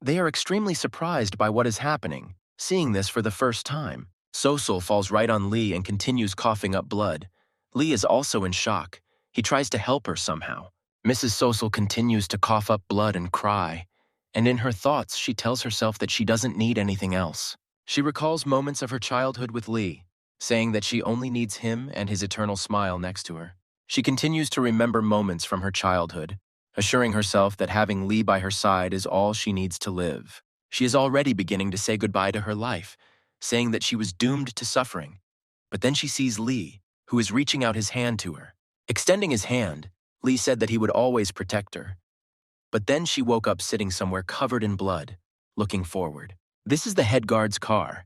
They are extremely surprised by what is happening, seeing this for the first time. Sosul falls right on Lee and continues coughing up blood. Lee is also in shock. He tries to help her somehow. Mrs. Sosul continues to cough up blood and cry, and in her thoughts she tells herself that she doesn't need anything else. She recalls moments of her childhood with Lee, saying that she only needs him and his eternal smile next to her. She continues to remember moments from her childhood, assuring herself that having Lee by her side is all she needs to live. She is already beginning to say goodbye to her life, saying that she was doomed to suffering. But then she sees Lee, who is reaching out his hand to her. Extending his hand, Lee said that he would always protect her. But then she woke up sitting somewhere covered in blood, looking forward. This is the head guard's car.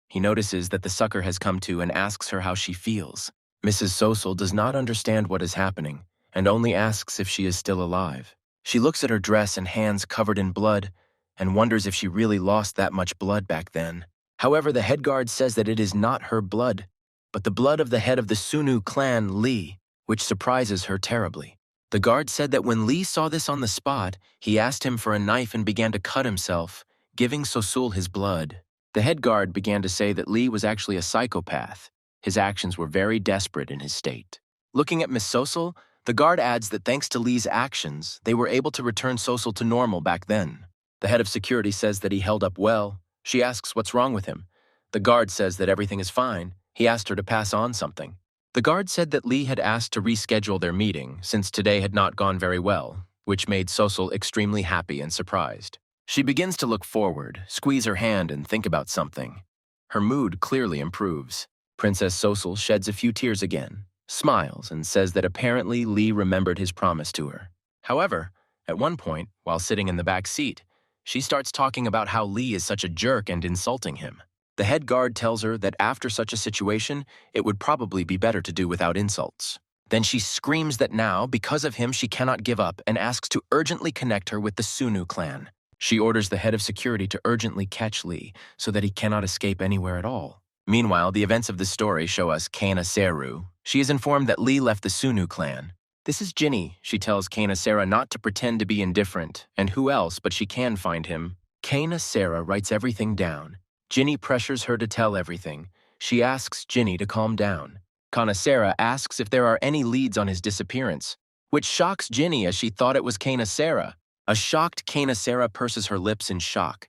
He notices that the sucker has come to and asks her how she feels. Mrs. Sosul does not understand what is happening and only asks if she is still alive. She looks at her dress and hands covered in blood and wonders if she really lost that much blood back then. However, the head guard says that it is not her blood, but the blood of the head of the Sunu clan, Lee, which surprises her terribly. The guard said that when Lee saw this on the spot, he asked him for a knife and began to cut himself, giving Sosul his blood. The head guard began to say that Lee was actually a psychopath. His actions were very desperate in his state. Looking at Miss Sosul, the guard adds that thanks to Lee's actions, they were able to return Sosul to normal back then. The head of security says that he held up well. She asks what's wrong with him. The guard says that everything is fine. He asked her to pass on something. The guard said that Lee had asked to reschedule their meeting since today had not gone very well, which made Sosul extremely happy and surprised. She begins to look forward, squeeze her hand, and think about something. Her mood clearly improves. Princess Sosul sheds a few tears again, smiles, and says that apparently Lee remembered his promise to her. However, at one point, while sitting in the back seat, she starts talking about how Lee is such a jerk and insulting him. The head guard tells her that after such a situation, it would probably be better to do without insults. Then she screams that now, because of him, she cannot give up and asks to urgently connect her with the Sunu clan. She orders the head of security to urgently catch Lee so that he cannot escape anywhere at all. Meanwhile, the events of this story show us Kana Seru. She is informed that Lee left the Sunu clan. This is Ginny. She tells Kana Sera not to pretend to be indifferent, and who else but she can find him. Kana Sera writes everything down. Ginny pressures her to tell everything. She asks Ginny to calm down. Kana Sera asks if there are any leads on his disappearance, which shocks Ginny as she thought it was Kana Sera. A shocked Kana Sera purses her lips in shock.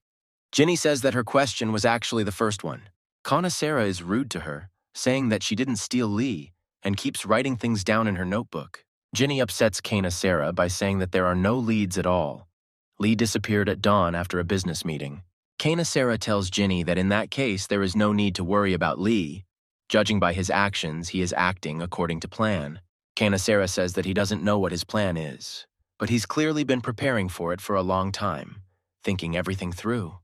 Ginny says that her question was actually the first one. Kana Sera is rude to her, saying that she didn't steal Lee, and keeps writing things down in her notebook. Ginny upsets Kana Sera by saying that there are no leads at all. Lee disappeared at dawn after a business meeting. Kana Sera tells Ginny that in that case there is no need to worry about Lee. Judging by his actions, he is acting according to plan. Kana Sera says that he doesn't know what his plan is, but he's clearly been preparing for it for a long time, thinking everything through.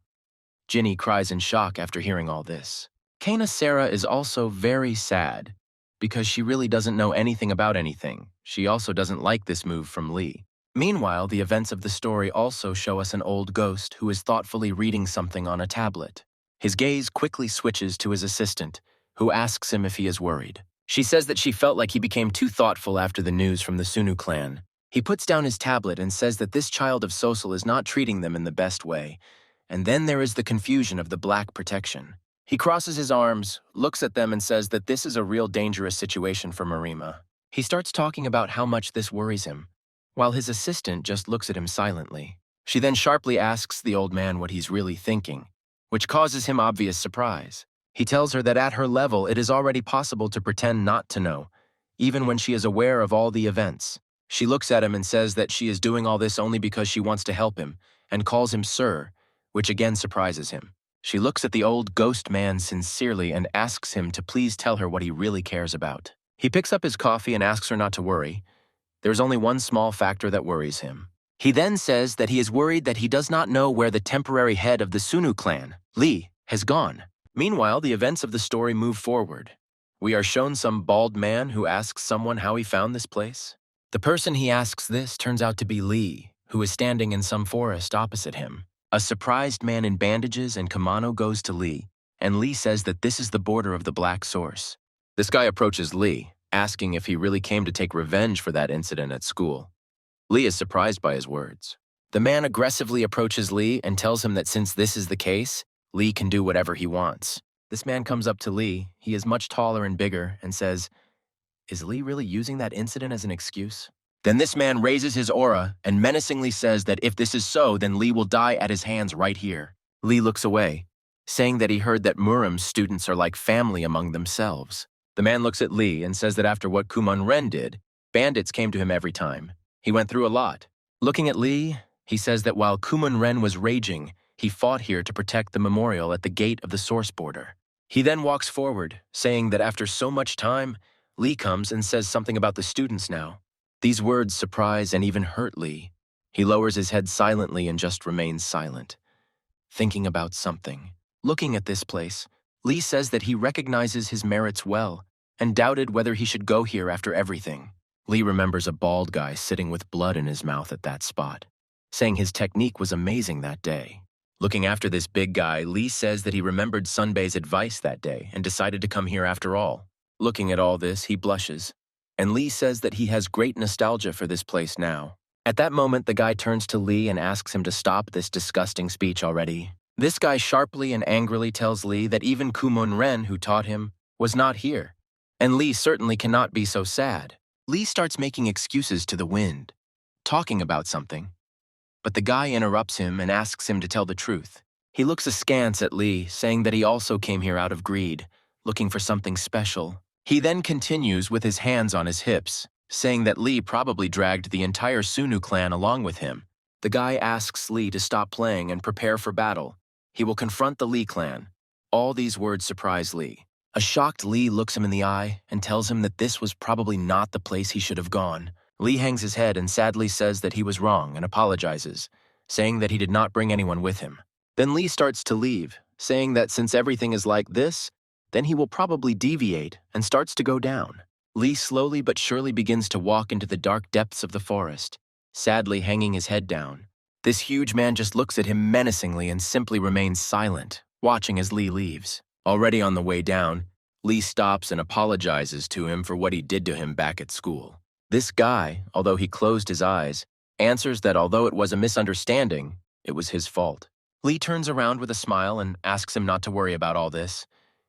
Ginny cries in shock after hearing all this. Kana Sera is also very sad, because she really doesn't know anything about anything. She also doesn't like this move from Lee. Meanwhile, the events of the story also show us an old ghost who is thoughtfully reading something on a tablet. His gaze quickly switches to his assistant, who asks him if he is worried. She says that she felt like he became too thoughtful after the news from the Sunu clan. He puts down his tablet and says that this child of Sosul is not treating them in the best way, and then there is the confusion of the black protection. He crosses his arms, looks at them, and says that this is a real dangerous situation for Marima. He starts talking about how much this worries him, while his assistant just looks at him silently. She then sharply asks the old man what he's really thinking, which causes him obvious surprise. He tells her that at her level it is already possible to pretend not to know, even when she is aware of all the events. She looks at him and says that she is doing all this only because she wants to help him, and calls him Sir, which again surprises him. She looks at the old ghost man sincerely and asks him to please tell her what he really cares about. He picks up his coffee and asks her not to worry. There's only one small factor that worries him. He then says that he is worried that he does not know where the temporary head of the Sunu clan, Lee, has gone. Meanwhile, the events of the story move forward. We are shown some bald man who asks someone how he found this place. The person he asks this turns out to be Lee, who is standing in some forest opposite him. A surprised man in bandages and kimono goes to Lee, and Lee says that this is the border of the Black Source. This guy approaches Lee, asking if he really came to take revenge for that incident at school. Lee is surprised by his words. The man aggressively approaches Lee and tells him that since this is the case, Lee can do whatever he wants. This man comes up to Lee, he is much taller and bigger, and says, "Is Lee really using that incident as an excuse?" Then this man raises his aura and menacingly says that if this is so, then Lee will die at his hands right here. Lee looks away, saying that he heard that MURIM students are like family among themselves. The man looks at Lee and says that after what Kumon Ren did, bandits came to him every time. He went through a lot. Looking at Lee, he says that while Kumon Ren was raging, he fought here to protect the memorial at the gate of the source border. He then walks forward, saying that after so much time, Lee comes and says something about the students now. These words surprise and even hurt Lee. He lowers his head silently and just remains silent, thinking about something. Looking at this place, Lee says that he recognizes his merits well and doubted whether he should go here after everything. Lee remembers a bald guy sitting with blood in his mouth at that spot, saying his technique was amazing that day. Looking after this big guy, Lee says that he remembered Sunbei's advice that day and decided to come here after all. Looking at all this, he blushes, and Lee says that he has great nostalgia for this place now. At that moment, the guy turns to Lee and asks him to stop this disgusting speech already. This guy sharply and angrily tells Lee that even Kumon Ren, who taught him, was not here, and Lee certainly cannot be so sad. Lee starts making excuses to the wind, talking about something. But the guy interrupts him and asks him to tell the truth. He looks askance at Lee, saying that he also came here out of greed, looking for something special. He then continues with his hands on his hips, saying that Lee probably dragged the entire Sunu clan along with him. The guy asks Lee to stop playing and prepare for battle. He will confront the Lee clan. All these words surprise Lee. A shocked Lee looks him in the eye and tells him that this was probably not the place he should have gone. Lee hangs his head and sadly says that he was wrong and apologizes, saying that he did not bring anyone with him. Then Lee starts to leave, saying that since everything is like this, then he will probably deviate and starts to go down. Lee slowly but surely begins to walk into the dark depths of the forest, sadly hanging his head down. This huge man just looks at him menacingly and simply remains silent, watching as Lee leaves. Already on the way down, Lee stops and apologizes to him for what he did to him back at school. This guy, although he closed his eyes, answers that although it was a misunderstanding, it was his fault. Lee turns around with a smile and asks him not to worry about all this.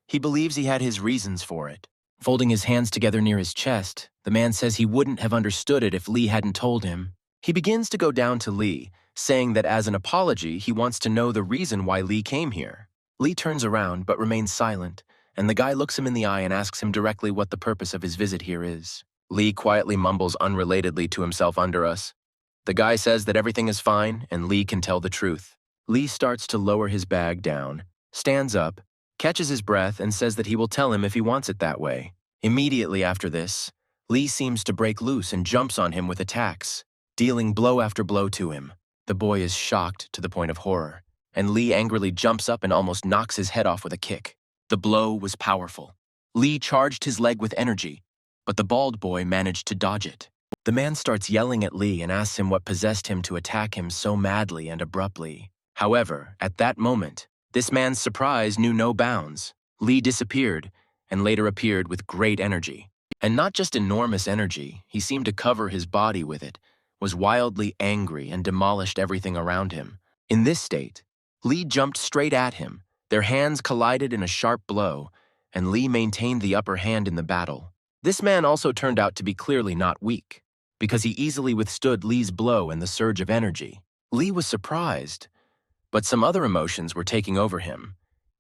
He believes he had his reasons for it. Folding his hands together near his chest, the man says he wouldn't have understood it if Lee hadn't told him. He begins to go down to Lee, saying that as an apology, he wants to know the reason why Lee came here. Lee turns around but remains silent, and the guy looks him in the eye and asks him directly what the purpose of his visit here is. Lee quietly mumbles unrelatedly to himself under us. The guy says that everything is fine and Lee can tell the truth. Lee starts to lower his bag down, stands up, catches his breath, and says that he will tell him if he wants it that way. Immediately after this, Lee seems to break loose and jumps on him with attacks, dealing blow after blow to him. The boy is shocked to the point of horror, and Lee angrily jumps up and almost knocks his head off with a kick. The blow was powerful. Lee charged his leg with energy, but the bald boy managed to dodge it. The man starts yelling at Lee and asks him what possessed him to attack him so madly and abruptly. However, at that moment, this man's surprise knew no bounds. Lee disappeared and later appeared with great energy. And not just enormous energy, he seemed to cover his body with it, was wildly angry and demolished everything around him. In this state, Lee jumped straight at him. Their hands collided in a sharp blow, and Lee maintained the upper hand in the battle. This man also turned out to be clearly not weak, because he easily withstood Lee's blow and the surge of energy. Lee was surprised, but some other emotions were taking over him.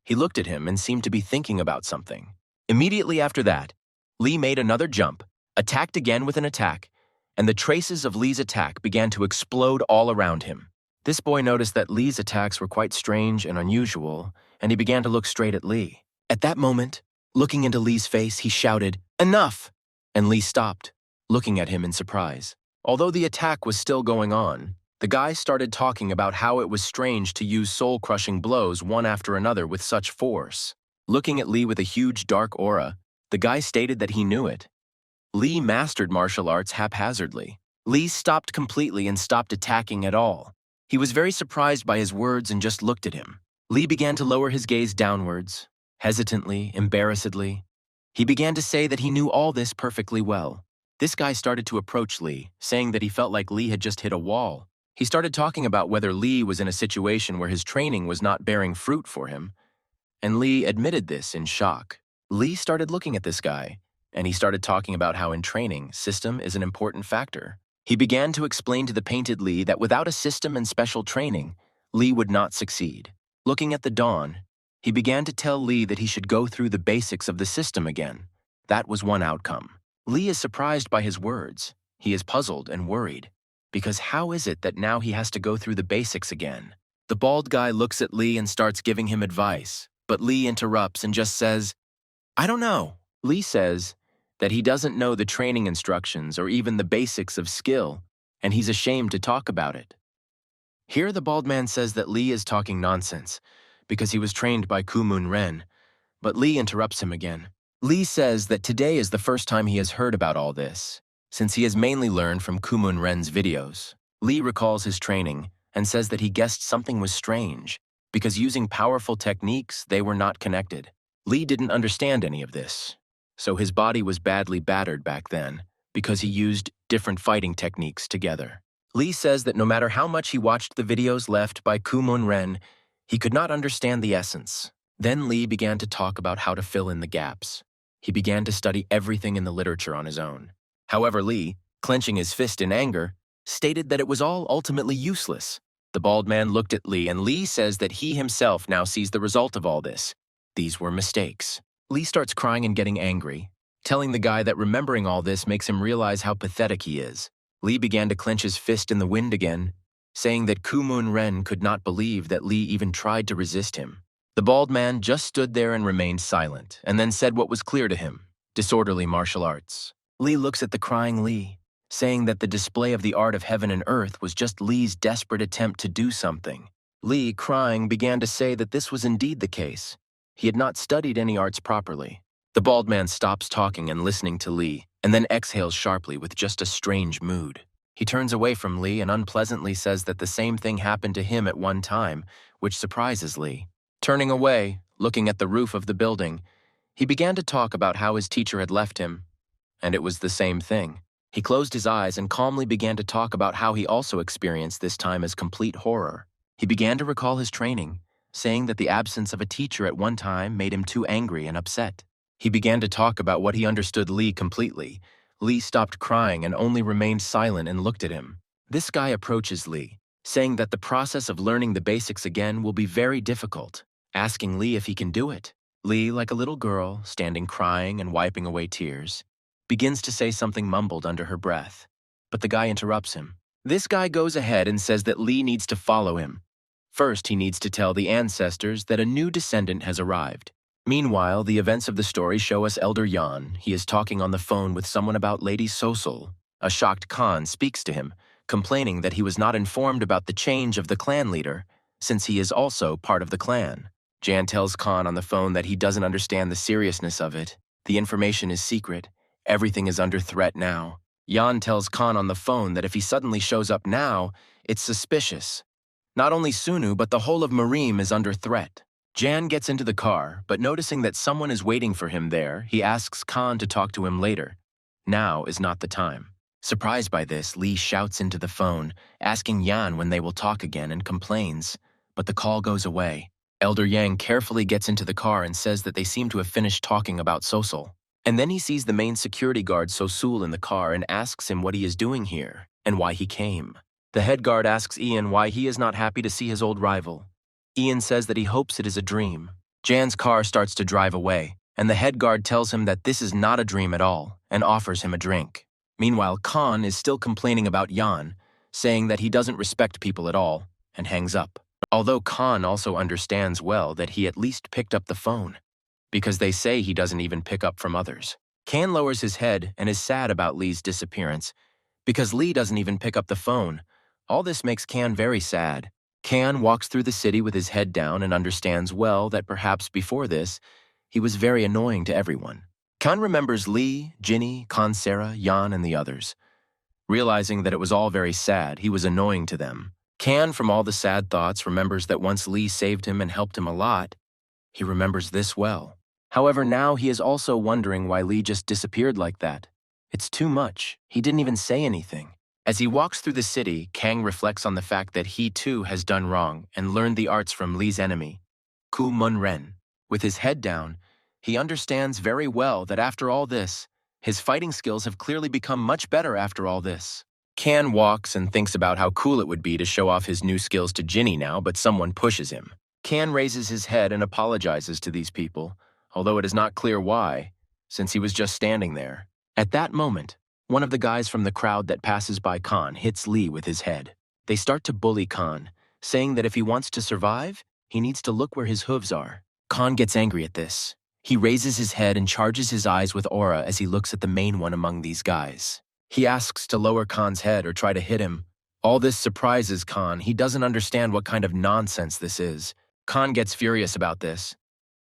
He looked at him and seemed to be thinking about something. Immediately after that, Lee made another jump, attacked again with an attack, and the traces of Lee's attack began to explode all around him. This boy noticed that Lee's attacks were quite strange and unusual, and he began to look straight at Lee. At that moment, looking into Lee's face, he shouted, "Enough!" And Lee stopped, looking at him in surprise. Although the attack was still going on, The guy started talking about how it was strange to use soul-crushing blows one after another with such force. Looking at Lee with a huge dark aura, the guy stated that he knew it. Lee mastered martial arts haphazardly. Lee stopped completely and stopped attacking at all. He was very surprised by his words and just looked at him. Lee began to lower his gaze downwards, hesitantly, embarrassedly. He began to say that he knew all this perfectly well. This guy started to approach Lee, saying that he felt like Lee had just hit a wall. He started talking about whether Lee was in a situation where his training was not bearing fruit for him, and Lee admitted this in shock. Lee started looking at this guy, and he started talking about how in training, system is an important factor. He began to explain to the painted Lee that without a system and special training, Lee would not succeed. Looking at the dawn, he began to tell Lee that he should go through the basics of the system again. That was one outcome. Lee is surprised by his words. He is puzzled and worried, because how is it that now he has to go through the basics again? The bald guy looks at Lee and starts giving him advice, but Lee interrupts and just says, "I don't know." Lee says that he doesn't know the training instructions or even the basics of skill, and he's ashamed to talk about it. Here the bald man says that Lee is talking nonsense because he was trained by Kumun Ren, but Lee interrupts him again. Lee says that today is the first time he has heard about all this, since he has mainly learned from Kumun Ren's videos. Lee recalls his training and says that he guessed something was strange because using powerful techniques, they were not connected. Lee didn't understand any of this, so his body was badly battered back then because he used different fighting techniques together. Lee says that no matter how much he watched the videos left by Kumun Ren, he could not understand the essence. Then Lee began to talk about how to fill in the gaps. He began to study everything in the literature on his own. However, Lee, clenching his fist in anger, stated that it was all ultimately useless. The bald man looked at Lee, and Lee says that he himself now sees the result of all this. These were mistakes. Lee starts crying and getting angry, telling the guy that remembering all this makes him realize how pathetic he is. Lee began to clench his fist in the wind again, saying that Kumun Ren could not believe that Lee even tried to resist him. The bald man just stood there and remained silent, and then said what was clear to him: disorderly martial arts. Lee looks at the crying Lee, saying that the display of the art of heaven and earth was just Lee's desperate attempt to do something. Lee, crying, began to say that this was indeed the case. He had not studied any arts properly. The bald man stops talking and listening to Lee, and then exhales sharply with just a strange mood. He turns away from Lee and unpleasantly says that the same thing happened to him at one time, which surprises Lee. Turning away, looking at the roof of the building, he began to talk about how his teacher had left him, and it was the same thing. He closed his eyes and calmly began to talk about how he also experienced this time as complete horror. He began to recall his training, saying that the absence of a teacher at one time made him too angry and upset. He began to talk about what he understood Lee completely. Lee stopped crying and only remained silent and looked at him. This guy approaches Lee, saying that the process of learning the basics again will be very difficult, asking Lee if he can do it. Lee, like a little girl, standing crying and wiping away tears, begins to say something mumbled under her breath, but the guy interrupts him. This guy goes ahead and says that Lee needs to follow him. First, he needs to tell the ancestors that a new descendant has arrived. Meanwhile, the events of the story show us Elder Yan. He is talking on the phone with someone about Lady Sosul. A shocked Khan speaks to him, complaining that he was not informed about the change of the clan leader, since he is also part of the clan. Jan tells Khan on the phone that he doesn't understand the seriousness of it. The information is secret. Everything is under threat now. Yan tells Khan on the phone that if he suddenly shows up now, it's suspicious. Not only Sunu, but the whole of MURIM is under threat. Jan gets into the car, but noticing that someone is waiting for him there, he asks Khan to talk to him later. Now is not the time. Surprised by this, Lee shouts into the phone, asking Yan when they will talk again, and complains, but the call goes away. Elder Yang carefully gets into the car and says that they seem to have finished talking about Sosul. And then he sees the main security guard Sosul in the car and asks him what he is doing here and why he came. The head guard asks Ian why he is not happy to see his old rival. Ian says that he hopes it is a dream. Jan's car starts to drive away, and the head guard tells him that this is not a dream at all and offers him a drink. Meanwhile, Khan is still complaining about Yan, saying that he doesn't respect people at all, and hangs up. Although Khan also understands well that he at least picked up the phone, because they say he doesn't even pick up from others. Khan lowers his head and is sad about Lee's disappearance, because Lee doesn't even pick up the phone, All this makes Kan very sad. Kan walks through the city with his head down and understands well that perhaps before this, he was very annoying to everyone. Kan remembers Lee, Ginny, Kansera, Yan, and the others. Realizing that it was all very sad, he was annoying to them. Kan, from all the sad thoughts, remembers that once Lee saved him and helped him a lot, he remembers this well. However, now he is also wondering why Lee just disappeared like that. It's too much. He didn't even say anything. As he walks through the city, Kang reflects on the fact that he too has done wrong and learned the arts from Lee's enemy, Ku Mun-ren. With his head down, he understands very well that after all this, his fighting skills have clearly become much better after all this. Kan walks and thinks about how cool it would be to show off his new skills to Ginny now, but someone pushes him. Kan raises his head and apologizes to these people, although it is not clear why, since he was just standing there. At that moment, one of the guys from the crowd that passes by Kan hits Lee with his head. They start to bully Kan, saying that if he wants to survive, he needs to look where his hooves are. Kan gets angry at this. He raises his head and charges his eyes with aura as he looks at the main one among these guys. He asks to lower Kan's head or try to hit him. All this surprises Kan. He doesn't understand what kind of nonsense this is. Kan gets furious about this.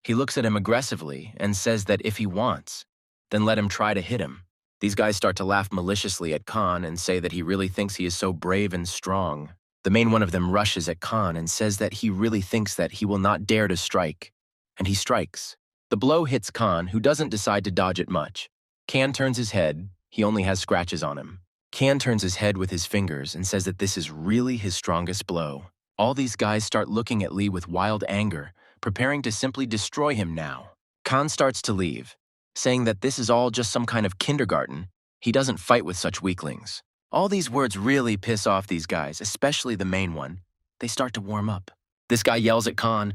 He looks at him aggressively and says that if he wants, then let him try to hit him. These guys start to laugh maliciously at Kan and say that he really thinks he is so brave and strong. The main one of them rushes at Kan and says that he really thinks that he will not dare to strike. And he strikes. The blow hits Kan, who doesn't decide to dodge it much. Kan turns his head. He only has scratches on him. Kan turns his head with his fingers and says that this is really his strongest blow. All these guys start looking at Lee with wild anger, preparing to simply destroy him now. Kan starts to leave, saying that this is all just some kind of kindergarten. He doesn't fight with such weaklings. All these words really piss off these guys, especially the main one. They start to warm up. This guy yells at Kan,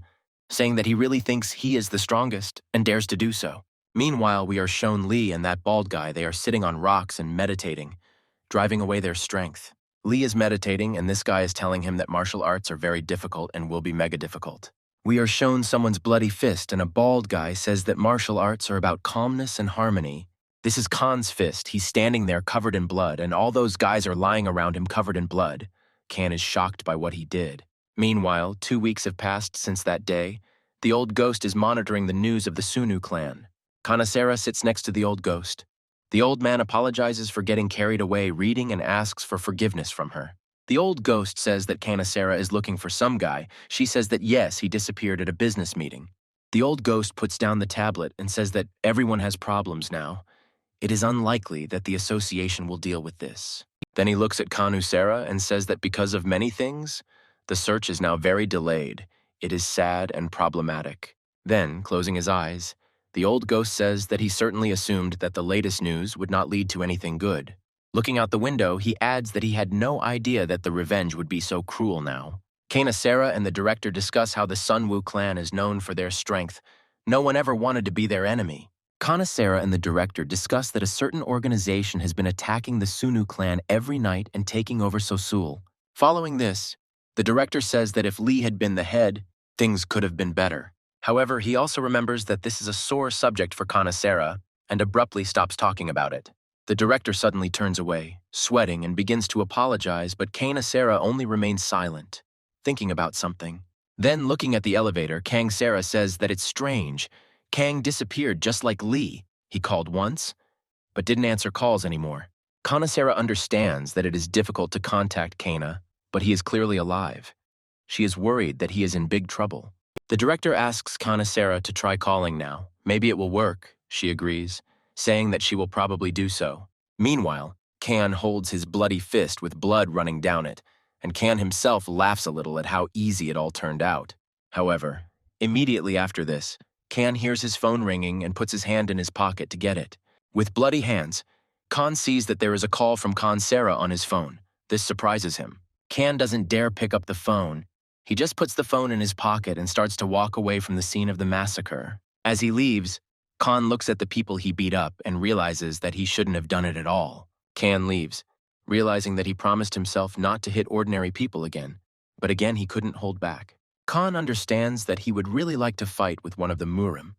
saying that he really thinks he is the strongest and dares to do so. Meanwhile, we are shown Lee and that bald guy. They are sitting on rocks and meditating, driving away their strength. Lee is meditating, and this guy is telling him that martial arts are very difficult and will be mega difficult. We are shown someone's bloody fist, and a bald guy says that martial arts are about calmness and harmony. This is Kan's fist. He's standing there covered in blood, and all those guys are lying around him covered in blood. Kan is shocked by what he did. Meanwhile, 2 weeks have passed since that day. The old ghost is monitoring the news of the Sunu clan. Kanesera sits next to the old ghost. The old man apologizes for getting carried away reading and asks for forgiveness from her. The old ghost says that Kanesera is looking for some guy. She says that yes, he disappeared at a business meeting. The old ghost puts down the tablet and says that everyone has problems now. It is unlikely that the association will deal with this. Then he looks at Kanesera and says that because of many things, the search is now very delayed. It is sad and problematic. Then, closing his eyes, the old ghost says that he certainly assumed that the latest news would not lead to anything good. Looking out the window, he adds that he had no idea that the revenge would be so cruel now. Kanesera and the director discuss how the Sunwoo clan is known for their strength. No one ever wanted to be their enemy. Kanesera and the director discuss that a certain organization has been attacking the Sunu clan every night and taking over Sosul. Following this, the director says that if Lee had been the head, things could have been better. However, he also remembers that this is a sore subject for Kanesera and abruptly stops talking about it. The director suddenly turns away, sweating, and begins to apologize, but Kanesera only remains silent, thinking about something. Then, looking at the elevator, Kanesera says that it's strange. Kang disappeared just like Lee. He called once, but didn't answer calls anymore. Kanesera understands that it is difficult to contact Kana, but he is clearly alive. She is worried that he is in big trouble. The director asks Kanesera to try calling now. Maybe it will work, she agrees, saying that she will probably do so. Meanwhile, Kan holds his bloody fist with blood running down it, and Kan himself laughs a little at how easy it all turned out. However, immediately after this, Kan hears his phone ringing and puts his hand in his pocket to get it. With bloody hands, Kan sees that there is a call from Kanesera on his phone. This surprises him. Kan doesn't dare pick up the phone. He just puts the phone in his pocket and starts to walk away from the scene of the massacre. As he leaves, Kan looks at the people he beat up and realizes that he shouldn't have done it at all. Kan leaves, realizing that he promised himself not to hit ordinary people again, but again he couldn't hold back. Kan understands that he would really like to fight with one of the MURIM.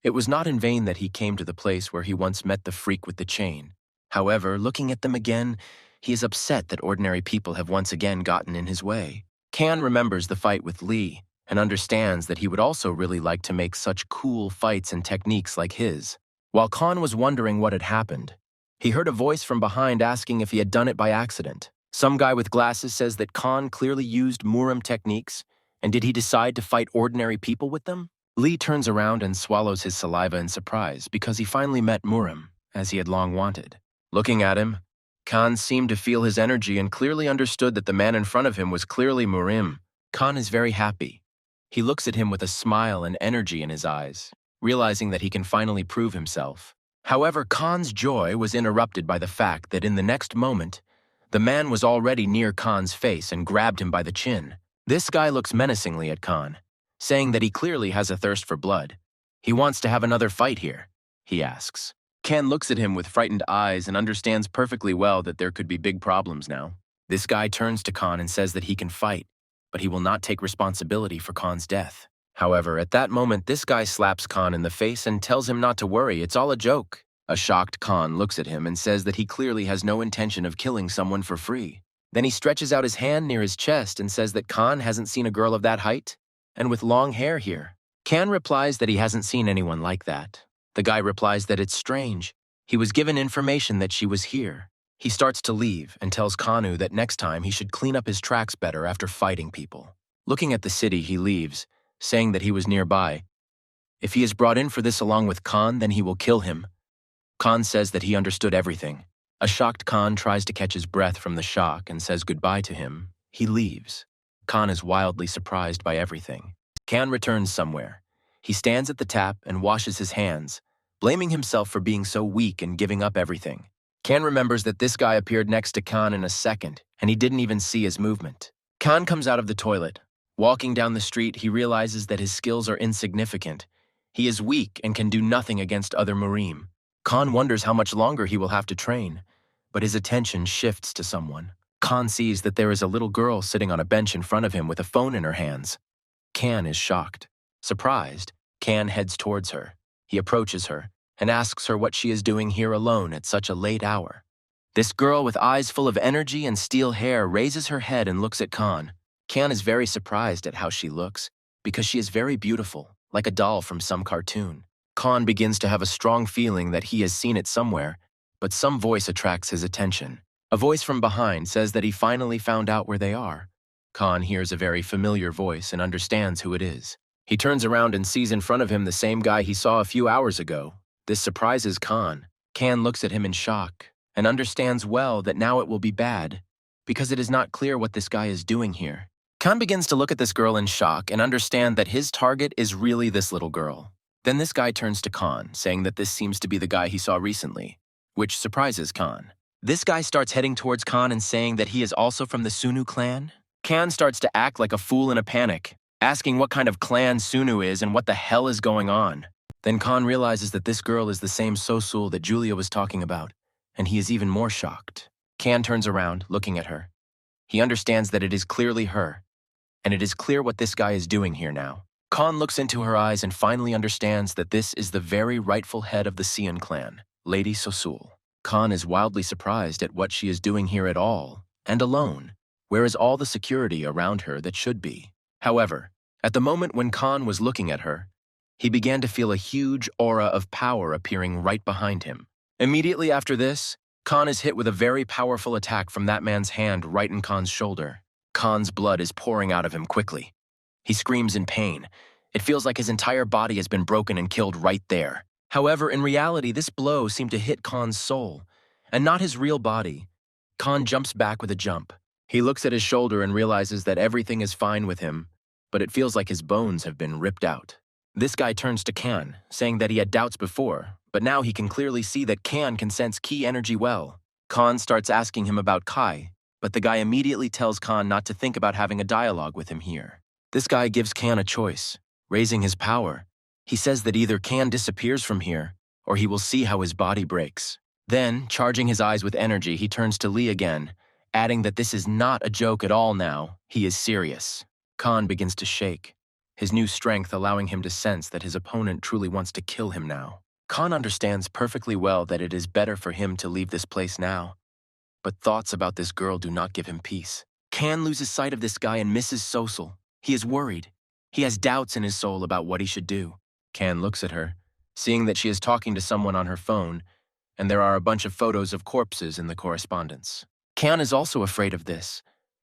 It was not in vain that he came to the place where he once met the freak with the chain. However, looking at them again, He is upset that ordinary people have once again gotten in his way. Kan remembers the fight with Lee and understands that he would also really like to make such cool fights and techniques like his. While Kan was wondering what had happened, he heard a voice from behind asking if he had done it by accident. Some guy with glasses says that Kan clearly used MURIM techniques, and did he decide to fight ordinary people with them? Lee turns around and swallows his saliva in surprise because he finally met MURIM, as he had long wanted. Looking at him, Kan seemed to feel his energy and clearly understood that the man in front of him was clearly MURIM. Kan is very happy. He looks at him with a smile and energy in his eyes, realizing that he can finally prove himself. However, Kan's joy was interrupted by the fact that in the next moment, the man was already near Kan's face and grabbed him by the chin. This guy looks menacingly at Kan, saying that he clearly has a thirst for blood. He wants to have another fight here, he asks. Kan looks at him with frightened eyes and understands perfectly well that there could be big problems now. This guy turns to Kan and says that he can fight, but he will not take responsibility for Kan's death. However, at that moment, this guy slaps Kan in the face and tells him not to worry, it's all a joke. A shocked Kan looks at him and says that he clearly has no intention of killing someone for free. Then he stretches out his hand near his chest and says that Kan hasn't seen a girl of that height and with long hair here. Kan replies that he hasn't seen anyone like that. The guy replies that it's strange. He was given information that she was here. He starts to leave and tells Kanu that next time he should clean up his tracks better after fighting people. Looking at the city, he leaves, saying that he was nearby. If he is brought in for this along with Kan, then he will kill him. Kan says that he understood everything. A shocked Kan tries to catch his breath from the shock and says goodbye to him. He leaves. Kan is wildly surprised by everything. Kan returns somewhere. He stands at the tap and washes his hands, blaming himself for being so weak and giving up everything. Kan remembers that this guy appeared next to Kan in a second, and he didn't even see his movement. Kan comes out of the toilet. Walking down the street, he realizes that his skills are insignificant. He is weak and can do nothing against other MURIM. Kan wonders how much longer he will have to train, but his attention shifts to someone. Kan sees that there is a little girl sitting on a bench in front of him with a phone in her hands. Kan is shocked. Surprised, Kan heads towards her. He approaches her and asks her what she is doing here alone at such a late hour. This girl with eyes full of energy and steel hair raises her head and looks at Kan. Kan is very surprised at how she looks because she is very beautiful, like a doll from some cartoon. Kan begins to have a strong feeling that he has seen it somewhere, but some voice attracts his attention. A voice from behind says that he finally found out where they are. Kan hears a very familiar voice and understands who it is. He turns around and sees in front of him the same guy he saw a few hours ago. This surprises Kan. Kan looks at him in shock and understands well that now it will be bad because it is not clear what this guy is doing here. Kan begins to look at this girl in shock and understand that his target is really this little girl. Then this guy turns to Kan, saying that this seems to be the guy he saw recently, which surprises Kan. This guy starts heading towards Kan and saying that he is also from the Sunu clan. Kan starts to act like a fool in a panic, asking what kind of clan Sunu is and what the hell is going on. Then Kan realizes that this girl is the same Sosul that Julia was talking about, and he is even more shocked. Kan turns around, looking at her. He understands that it is clearly her, and it is clear what this guy is doing here now. Kan looks into her eyes and finally understands that this is the very rightful head of the Sion clan, Lady Sosul. Kan is wildly surprised at what she is doing here at all, and alone, where is all the security around her that should be. However, at the moment when Kan was looking at her, he began to feel a huge aura of power appearing right behind him. Immediately after this, Kan is hit with a very powerful attack from that man's hand right in Kan's shoulder. Kan's blood is pouring out of him quickly. He screams in pain. It feels like his entire body has been broken and killed right there. However, in reality, this blow seemed to hit Kan's soul, and not his real body. Kan jumps back with a jump. He looks at his shoulder and realizes that everything is fine with him, but it feels like his bones have been ripped out. This guy turns to Kan, saying that he had doubts before, but now he can clearly see that Kan can sense ki energy well. Kan starts asking him about Kai, but the guy immediately tells Kan not to think about having a dialogue with him here. This guy gives Kan a choice, raising his power. He says that either Kan disappears from here, or he will see how his body breaks. Then, charging his eyes with energy, he turns to Lee again, adding that this is not a joke at all now, he is serious. Kan begins to shake, his new strength allowing him to sense that his opponent truly wants to kill him now. Kan understands perfectly well that it is better for him to leave this place now. But thoughts about this girl do not give him peace. Kan loses sight of this guy and misses Sosul. He is worried. He has doubts in his soul about what he should do. Kan looks at her, seeing that she is talking to someone on her phone, and there are a bunch of photos of corpses in the correspondence. Kan is also afraid of this,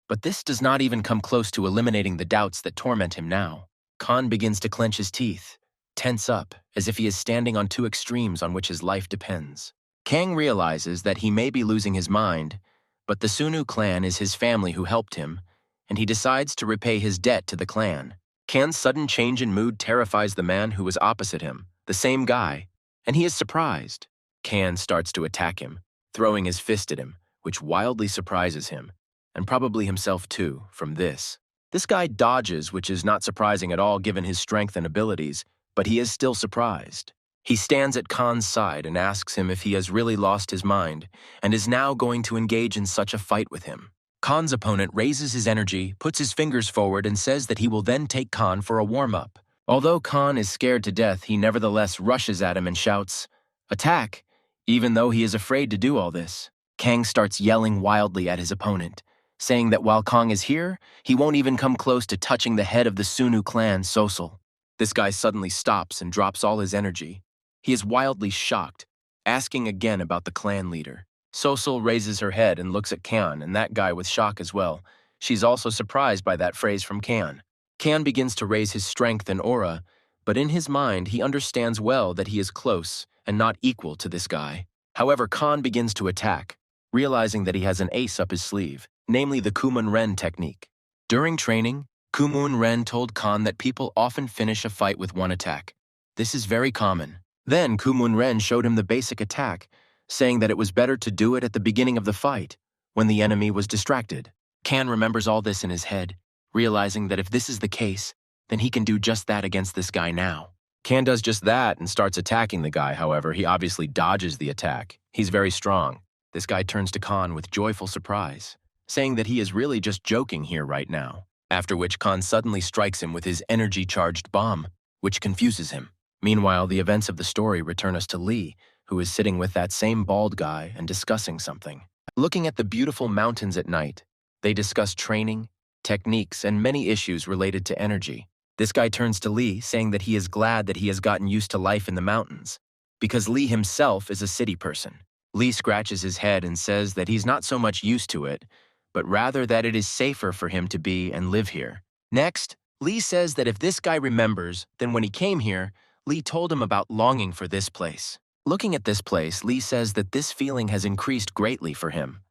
but this does not even come close to eliminating the doubts that torment him now. Kan begins to clench his teeth, tense up, as if he is standing on two extremes on which his life depends. Kang realizes that he may be losing his mind, but the Sunu clan is his family who helped him, and he decides to repay his debt to the clan. Kan's sudden change in mood terrifies the man who was opposite him, the same guy, and he is surprised. Kan starts to attack him, throwing his fist at him, which wildly surprises him, and probably himself too, from this. This guy dodges, which is not surprising at all given his strength and abilities, but he is still surprised. He stands at Kan's side and asks him if he has really lost his mind and is now going to engage in such a fight with him. Kan's opponent raises his energy, puts his fingers forward, and says that he will then take Kan for a warm-up. Although Kan is scared to death, he nevertheless rushes at him and shouts, "Attack!" even though he is afraid to do all this. Kang starts yelling wildly at his opponent, saying that while Kang is here, he won't even come close to touching the head of the Sunu clan, Sosul. This guy suddenly stops and drops all his energy. He is wildly shocked, asking again about the clan leader. Sosul raises her head and looks at Kan, and that guy with shock as well. She's also surprised by that phrase from Kan. Kan begins to raise his strength and aura, but in his mind he understands well that he is close and not equal to this guy. However, Kan begins to attack, realizing that he has an ace up his sleeve, namely the Kumun Ren technique. During training, Kumun Ren told Kan that people often finish a fight with one attack. This is very common. Then Kumun Ren showed him the basic attack, saying that it was better to do it at the beginning of the fight, when the enemy was distracted. Kan remembers all this in his head, realizing that if this is the case, then he can do just that against this guy now. Kan does just that and starts attacking the guy. However, he obviously dodges the attack. He's very strong. This guy turns to Kan with joyful surprise, saying that he is really just joking here right now, after which Kan suddenly strikes him with his energy-charged bomb, which confuses him. Meanwhile, the events of the story return us to Lee, who is sitting with that same bald guy and discussing something. Looking at the beautiful mountains at night, they discuss training, techniques, and many issues related to energy. This guy turns to Lee, saying that he is glad that he has gotten used to life in the mountains, because Lee himself is a city person. Lee scratches his head and says that he's not so much used to it, but rather that it is safer for him to be and live here. Next, Lee says that if this guy remembers, then when he came here, Lee told him about longing for this place. Looking at this place, Lee says that this feeling has increased greatly for him.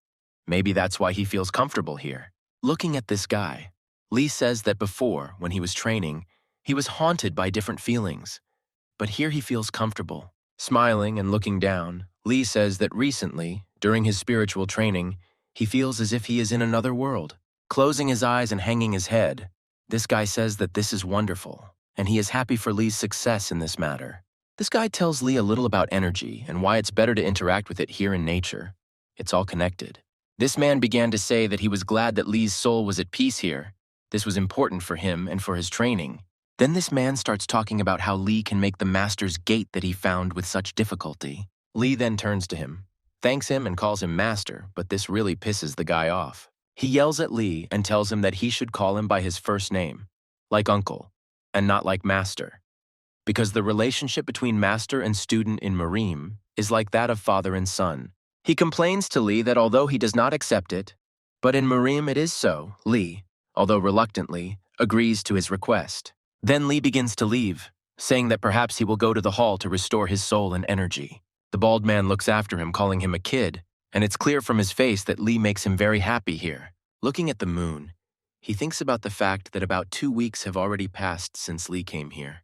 Maybe that's why he feels comfortable here. Looking at this guy, Lee says that before, when he was training, he was haunted by different feelings, but here he feels comfortable. Smiling and looking down, Lee says that recently, during his spiritual training, he feels as if he is in another world. Closing his eyes and hanging his head, this guy says that this is wonderful, and he is happy for Lee's success in this matter. This guy tells Lee a little about energy and why it's better to interact with it here in nature. It's all connected. This man began to say that he was glad that Lee's soul was at peace here. This was important for him and for his training. Then this man starts talking about how Lee can make the master's gate that he found with such difficulty. Lee then turns to him, thanks him and calls him master, but this really pisses the guy off. He yells at Lee and tells him that he should call him by his first name, like uncle, and not like master, because the relationship between master and student in MURIM is like that of father and son. He complains to Lee that although he does not accept it, but in MURIM it is so, Lee, although reluctantly, agrees to his request. Then Lee begins to leave, saying that perhaps he will go to the hall to restore his soul and energy. The bald man looks after him, calling him a kid, and it's clear from his face that Lee makes him very happy here. Looking at the moon, he thinks about the fact that about 2 weeks have already passed since Lee came here,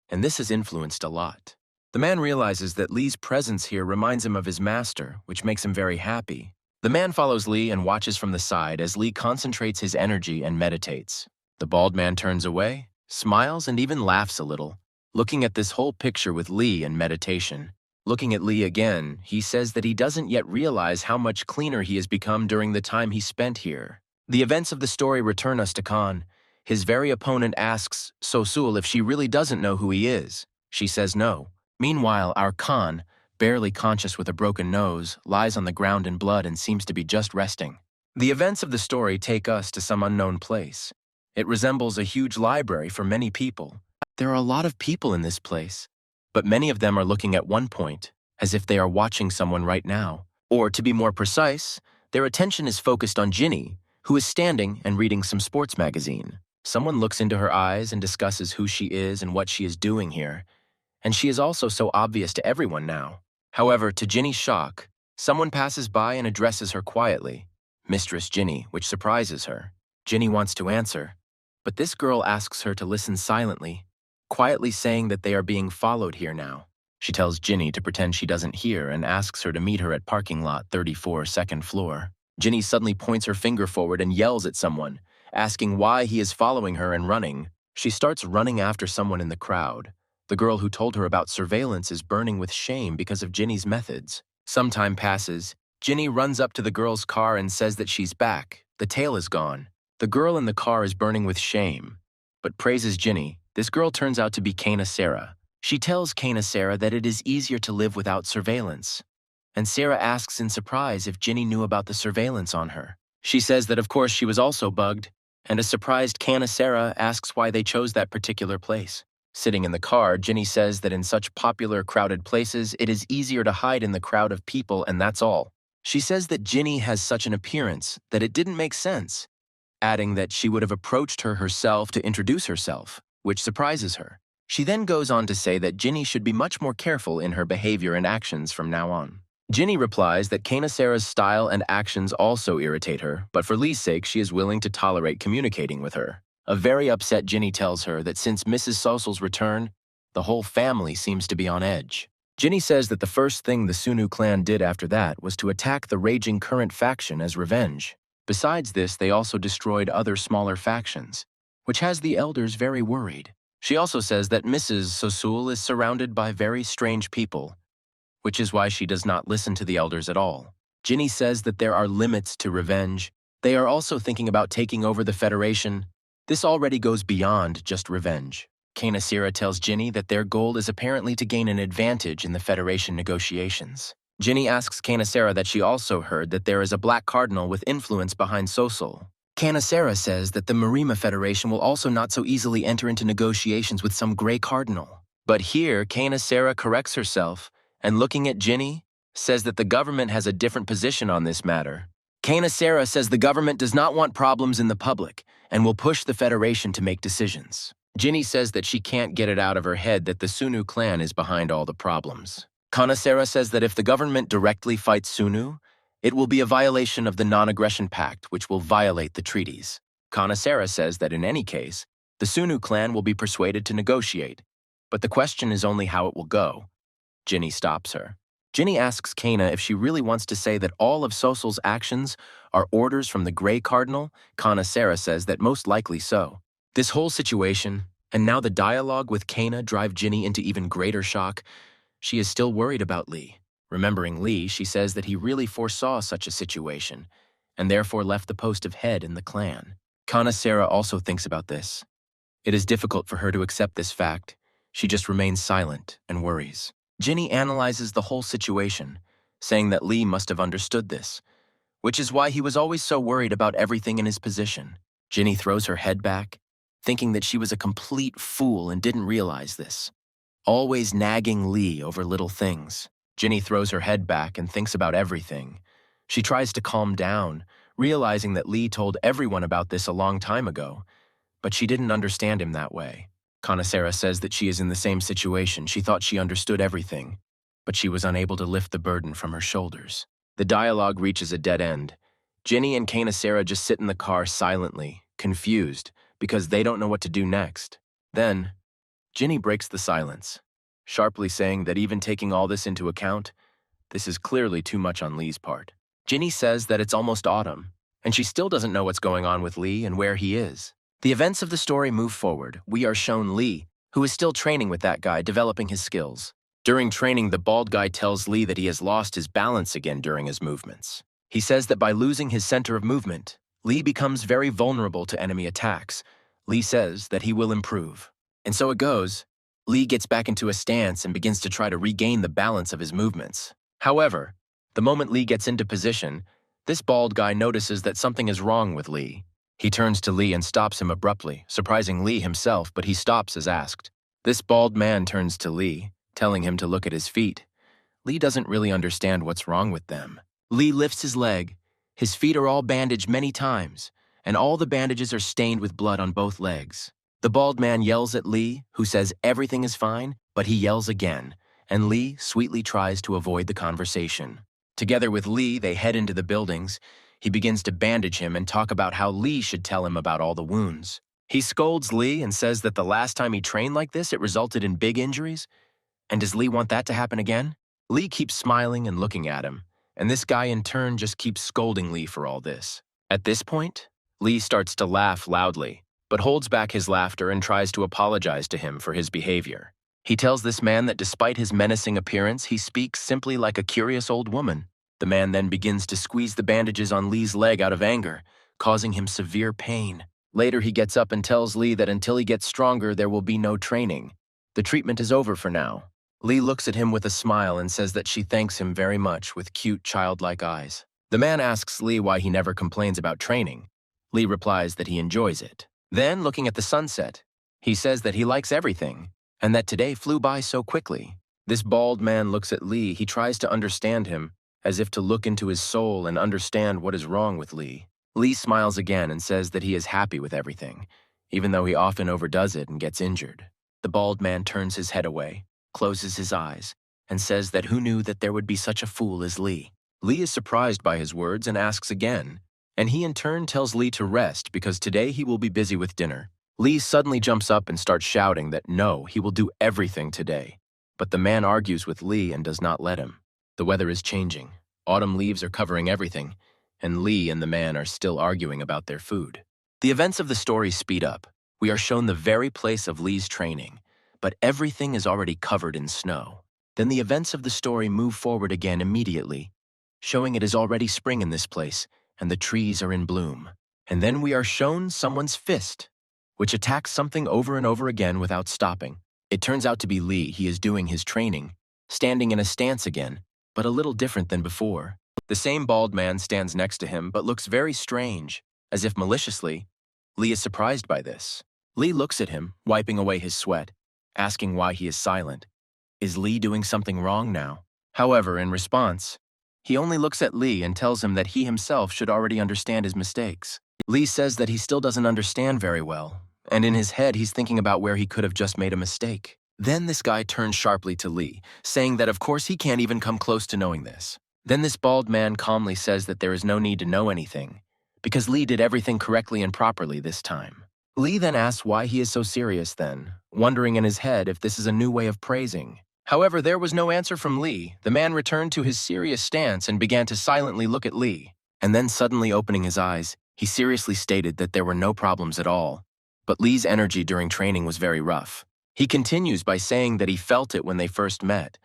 and this has influenced a lot. The man realizes that Lee's presence here reminds him of his master, which makes him very happy. The man follows Lee and watches from the side as Lee concentrates his energy and meditates. The bald man turns away, smiles, and even laughs a little, looking at this whole picture with Lee and meditation. Looking at Lee again, he says that he doesn't yet realize how much cleaner he has become during the time he spent here. The events of the story return us to Kan. His very opponent asks Sosul if she really doesn't know who he is. She says no. Meanwhile, our Kan, barely conscious with a broken nose, lies on the ground in blood and seems to be just resting. The events of the story take us to some unknown place. It resembles a huge library for many people. There are a lot of people in this place, but many of them are looking at one point, as if they are watching someone right now. Or, to be more precise, their attention is focused on Ginny, who is standing and reading some sports magazine. Someone looks into her eyes and discusses who she is and what she is doing here, and she is also so obvious to everyone now. However, to Ginny's shock, someone passes by and addresses her quietly, Mistress Ginny, which surprises her. Ginny wants to answer, but this girl asks her to listen silently, quietly saying that they are being followed here now. She tells Ginny to pretend she doesn't hear and asks her to meet her at parking lot 34, second floor. Ginny suddenly points her finger forward and yells at someone, asking why he is following her and running. She starts running after someone in the crowd. The girl who told her about surveillance is burning with shame because of Ginny's methods. Some time passes. Ginny runs up to the girl's car and says that she's back. The tail is gone. The girl in the car is burning with shame, but praises Ginny. This girl turns out to be Kana Sarah. She tells Kana Sarah that it is easier to live without surveillance, and Sarah asks in surprise if Ginny knew about the surveillance on her. She says that of course she was also bugged, and a surprised Kana Sarah asks why they chose that particular place. Sitting in the car, Ginny says that in such popular, crowded places, it is easier to hide in the crowd of people, and that's all. She says that Ginny has such an appearance that it didn't make sense, adding that she would have approached her herself to introduce herself, which surprises her. She then goes on to say that Ginny should be much more careful in her behavior and actions from now on. Ginny replies that Kana Sarah's style and actions also irritate her, but for Lee's sake, she is willing to tolerate communicating with her. A very upset Ginny tells her that since Mrs. Sosel's return, the whole family seems to be on edge. Ginny says that the first thing the Sunu clan did after that was to attack the raging current faction as revenge. Besides this, they also destroyed other smaller factions, which has the elders very worried. She also says that Mrs. Sosul is surrounded by very strange people, which is why she does not listen to the elders at all. Ginny says that there are limits to revenge. They are also thinking about taking over the Federation. This already goes beyond just revenge. Kana Sarah tells Ginny that their goal is apparently to gain an advantage in the Federation negotiations. Ginny asks Kana Sarah that she also heard that there is a black cardinal with influence behind Sosul. Kana Sarah says that the MURIM Federation will also not so easily enter into negotiations with some gray cardinal. But here, Kana Sarah corrects herself, and looking at Ginny, says that the government has a different position on this matter. Kana Sarah says the government does not want problems in the public and will push the Federation to make decisions. Ginny says that she can't get it out of her head that the Sunu clan is behind all the problems. Kana Sarah says that if the government directly fights Sunu, it will be a violation of the Non-Aggression Pact, which will violate the treaties. Kana Sarah says that in any case, the Sunu clan will be persuaded to negotiate, but the question is only how it will go. Ginny stops her. Ginny asks Kana if she really wants to say that all of Sosul's actions are orders from the Grey Cardinal. Kana Sarah says that most likely so. This whole situation, and now the dialogue with Kana, drive Ginny into even greater shock. She is still worried about Lee. Remembering Lee, she says that he really foresaw such a situation, and therefore left the post of head in the clan. Kana Sarah also thinks about this. It is difficult for her to accept this fact. She just remains silent and worries. Ginny analyzes the whole situation, saying that Lee must have understood this, which is why he was always so worried about everything in his position. Ginny throws her head back, thinking that she was a complete fool and didn't realize this, always nagging Lee over little things. Ginny throws her head back and thinks about everything. She tries to calm down, realizing that Lee told everyone about this a long time ago, but she didn't understand him that way. Kana Sarah says that she is in the same situation. She thought she understood everything, but she was unable to lift the burden from her shoulders. The dialogue reaches a dead end. Ginny and Kana Sarah just sit in the car silently, confused, because they don't know what to do next. Then, Ginny breaks the silence, sharply saying that even taking all this into account, this is clearly too much on Lee's part. Ginny says that it's almost autumn, and she still doesn't know what's going on with Lee and where he is. The events of the story move forward. We are shown Lee, who is still training with that guy, developing his skills. During training, the bald guy tells Lee that he has lost his balance again during his movements. He says that by losing his center of movement, Lee becomes very vulnerable to enemy attacks. Lee says that he will improve. And so it goes. Lee gets back into a stance and begins to try to regain the balance of his movements. However, the moment Lee gets into position, this bald guy notices that something is wrong with Lee. He turns to Lee and stops him abruptly, surprising Lee himself, but he stops as asked. This bald man turns to Lee, telling him to look at his feet. Lee doesn't really understand what's wrong with them. Lee lifts his leg. His feet are all bandaged many times, and all the bandages are stained with blood on both legs. The bald man yells at Lee, who says everything is fine, but he yells again, and Lee sweetly tries to avoid the conversation. Together with Lee, they head into the buildings. He begins to bandage him and talk about how Lee should tell him about all the wounds. He scolds Lee and says that the last time he trained like this, it resulted in big injuries. And does Lee want that to happen again? Lee keeps smiling and looking at him, and this guy in turn just keeps scolding Lee for all this. At this point, Lee starts to laugh loudly, but holds back his laughter and tries to apologize to him for his behavior. He tells this man that despite his menacing appearance, he speaks simply like a curious old woman. The man then begins to squeeze the bandages on Lee's leg out of anger, causing him severe pain. Later, he gets up and tells Lee that until he gets stronger, there will be no training. The treatment is over for now. Lee looks at him with a smile and says that she thanks him very much with cute, childlike eyes. The man asks Lee why he never complains about training. Lee replies that he enjoys it. Then, looking at the sunset, he says that he likes everything, and that today flew by so quickly. This bald man looks at Lee. He tries to understand him, as if to look into his soul and understand what is wrong with Lee. Lee smiles again and says that he is happy with everything, even though he often overdoes it and gets injured. The bald man turns his head away, closes his eyes, and says that who knew that there would be such a fool as Lee. Lee is surprised by his words and asks again, and he in turn tells Lee to rest because today he will be busy with dinner. Lee suddenly jumps up and starts shouting that no, he will do everything today. But the man argues with Lee and does not let him. The weather is changing. Autumn leaves are covering everything, and Lee and the man are still arguing about their food. The events of the story speed up. We are shown the very place of Lee's training, but everything is already covered in snow. Then the events of the story move forward again immediately, showing it is already spring in this place, and the trees are in bloom. And then we are shown someone's fist, which attacks something over and over again without stopping. It turns out to be Lee. He is doing his training, standing in a stance again, but a little different than before. The same bald man stands next to him, but looks very strange, as if maliciously. Lee is surprised by this. Lee looks at him, wiping away his sweat, asking why he is silent. Is Lee doing something wrong now? However, in response, he only looks at Lee and tells him that he himself should already understand his mistakes. Lee says that he still doesn't understand very well, and in his head he's thinking about where he could have just made a mistake. Then this guy turns sharply to Lee, saying that of course he can't even come close to knowing this. Then this bald man calmly says that there is no need to know anything, because Lee did everything correctly and properly this time. Lee then asks why he is so serious then, wondering in his head if this is a new way of praising. However, there was no answer from Lee. The man returned to his serious stance and began to silently look at Lee. And then suddenly opening his eyes, he seriously stated that there were no problems at all. But Lee's energy during training was very rough. He continues by saying that he felt it when they first met,